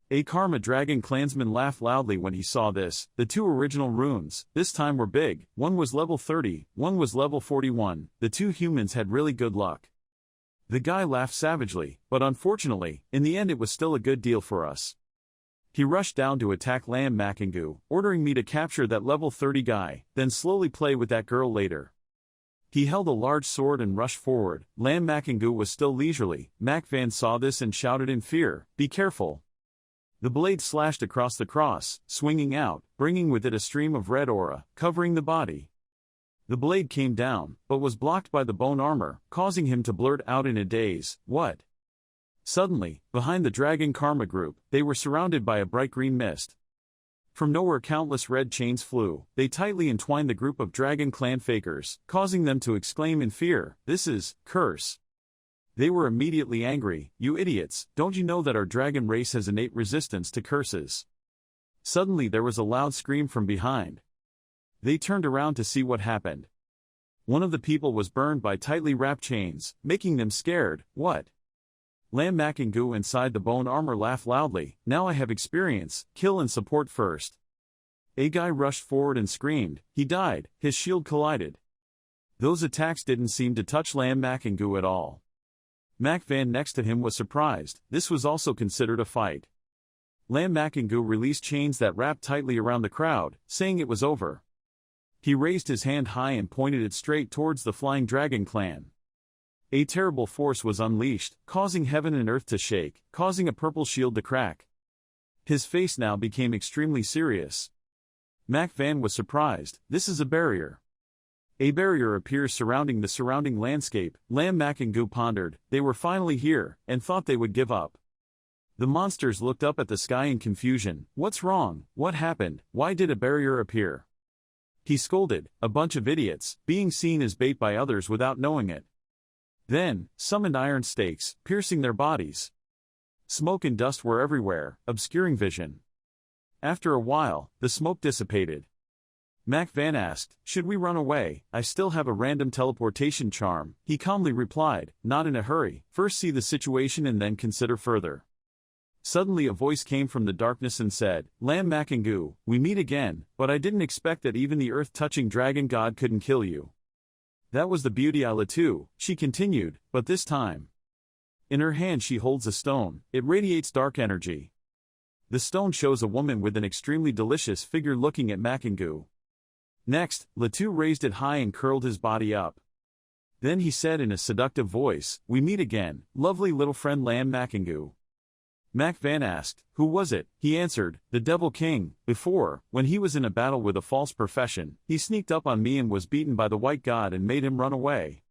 A Karma Dragon clansman laughed loudly when he saw this. The 2 original runes, this time were big, one was level 30, one was level 41, the 2 humans had really good luck. The guy laughed savagely, but unfortunately, in the end it was still a good deal for us. He rushed down to attack Lam Makingu, ordering me to capture that level 30 guy, then slowly play with that girl later. He held a large sword and rushed forward. Lam Makingu was still leisurely. Mac Van saw this and shouted in fear, "Be careful." The blade slashed across the cross, swinging out, bringing with it a stream of red aura, covering the body. The blade came down, but was blocked by the bone armor, causing him to blurt out in a daze, "What?" Suddenly, behind the Dragon Karma group, they were surrounded by a bright green mist. From nowhere countless red chains flew. They tightly entwined the group of Dragon Clan fakers, causing them to exclaim in fear, "This is, curse." They were immediately angry, "You idiots, don't you know that our dragon race has innate resistance to curses?" Suddenly there was a loud scream from behind. They turned around to see what happened. One of the people was burned by tightly wrapped chains, making them scared. "What?" Lam Makingu inside the bone armor laughed loudly, "Now I have experience, kill and support first." A guy rushed forward and screamed, he died, his shield collided. Those attacks didn't seem to touch Lam Makingu at all. Mac Van next to him was surprised. This was also considered a fight. Lam Makingu released chains that wrapped tightly around the crowd, saying it was over. He raised his hand high and pointed it straight towards the Flying Dragon Clan. A terrible force was unleashed, causing heaven and earth to shake, causing a purple shield to crack. His face now became extremely serious. Mac Van was surprised. "This is a barrier." A barrier appears surrounding the surrounding landscape. Lam Makingu pondered. They were finally here, and thought they would give up. The monsters looked up at the sky in confusion. "What's wrong? What happened? Why did a barrier appear?" He scolded, "A bunch of idiots, being seen as bait by others without knowing it." Then, summoned iron stakes, piercing their bodies. Smoke and dust were everywhere, obscuring vision. After a while, the smoke dissipated. Mac Van asked, "Should we run away? I still have a random teleportation charm." He calmly replied, "Not in a hurry, first see the situation and then consider further." Suddenly a voice came from the darkness and said, "Lam Makingu, we meet again, but I didn't expect that even the earth-touching dragon god couldn't kill you." "That was the beauty I too," she continued, "but this time." In her hand she holds a stone. It radiates dark energy. The stone shows a woman with an extremely delicious figure looking at Makingu. Next, Latu raised it high and curled his body up. Then he said in a seductive voice, "We meet again, lovely little friend Lam Makingu." Mac Van asked, "Who was it?" He answered, "The Devil King. Before, when he was in a battle with a false profession, he sneaked up on me and was beaten by the White God and made him run away."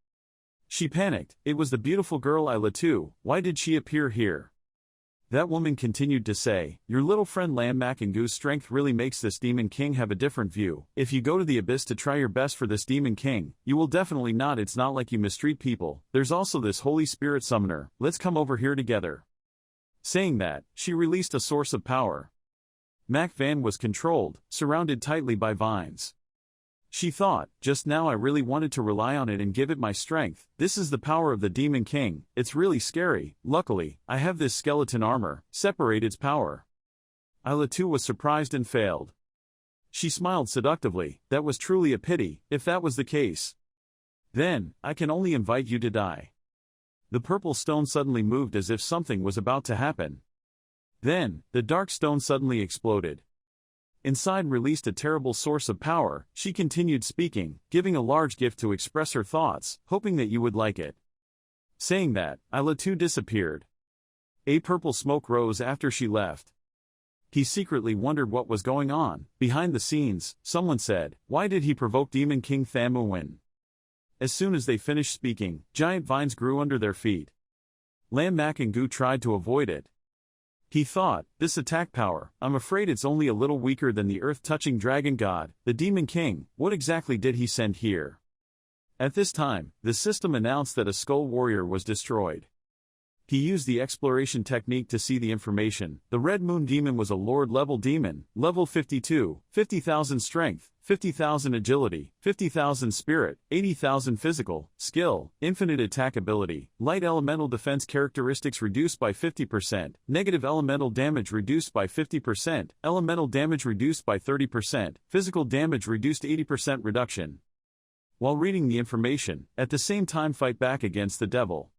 She panicked. "It was the beautiful girl Ilatu. Why did she appear here?" That woman continued to say, "Your little friend Lam Makingu's strength really makes this Demon King have a different view. If you go to the abyss to try your best for this Demon King, you will definitely not. It's not like you mistreat people. There's also this Holy Spirit summoner. Let's come over here together." Saying that, she released a source of power. Mac Van was controlled, surrounded tightly by vines. She thought, "Just now I really wanted to rely on it and give it my strength. This is the power of the Demon King. It's really scary. Luckily, I have this skeleton armor. Separate its power." Ilatu was surprised and failed. She smiled seductively. "That was truly a pity, if that was the case. Then, I can only invite you to die." The purple stone suddenly moved as if something was about to happen. Then, the dark stone suddenly exploded. Inside released a terrible source of power. She continued speaking, giving a large gift to express her thoughts, hoping that you would like it. Saying that, Ilatu disappeared. A purple smoke rose after she left. He secretly wondered what was going on. Behind the scenes, someone said, "Why did he provoke Demon King Thamuwin?" As soon as they finished speaking, giant vines grew under their feet. Lam Makingu tried to avoid it. He thought, "This attack power, I'm afraid it's only a little weaker than the earth-touching dragon god, the Demon King. What exactly did he send here?" At this time, the system announced that a skull warrior was destroyed. He used the exploration technique to see the information. The Red Moon Demon was a Lord-level demon, level 52, 50,000 strength, 50,000 agility, 50,000 spirit, 80,000 physical, skill, infinite attack ability, light elemental defense characteristics reduced by 50%, negative elemental damage reduced by 50%, elemental damage reduced by 30%, physical damage reduced 80% reduction. While reading the information, at the same time fight back against the devil.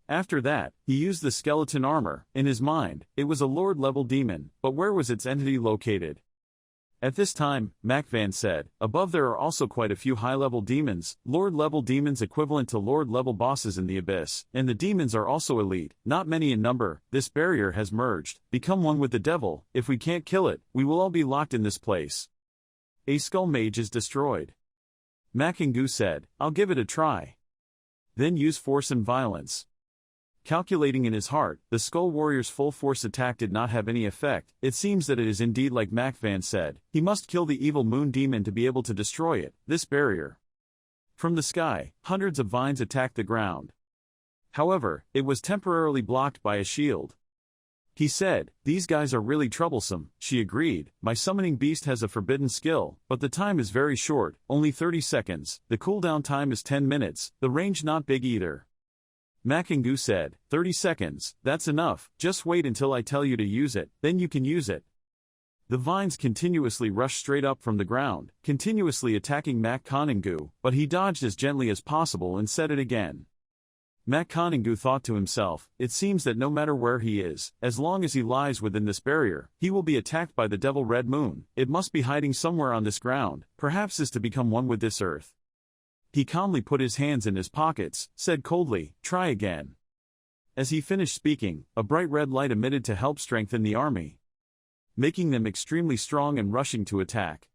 After that, he used the skeleton armor. In his mind, it was a Lord-level demon, but where was its entity located? At this time, Macvan said, above there are also quite a few high-level demons, Lord-level demons equivalent to Lord-level bosses in the Abyss, and the demons are also elite, not many in number. This barrier has merged, become one with the devil. If we can't kill it, we will all be locked in this place. A skull mage is destroyed. Makingu said, I'll give it a try. Then use force and violence. Calculating in his heart, the Skull Warrior's full-force attack did not have any effect. It seems that it is indeed like Macvan said. He must kill the evil moon demon to be able to destroy it, this barrier. From the sky, hundreds of vines attacked the ground. However, it was temporarily blocked by a shield. He said, these guys are really troublesome. She agreed, my summoning beast has a forbidden skill, but the time is very short, only 30 seconds. The cooldown time is 10 minutes, the range not big either. Makingu said, 30 seconds, that's enough, just wait until I tell you to use it, then you can use it. The vines continuously rushed straight up from the ground, continuously attacking Makingu, but he dodged as gently as possible and said it again. Makingu thought to himself, it seems that no matter where he is, as long as he lies within this barrier, he will be attacked by the devil Red Moon. It must be hiding somewhere on this ground, perhaps is to become one with this earth. He calmly put his hands in his pockets, said coldly, try again. As he finished speaking, a bright red light emitted to help strengthen the army, making them extremely strong and rushing to attack.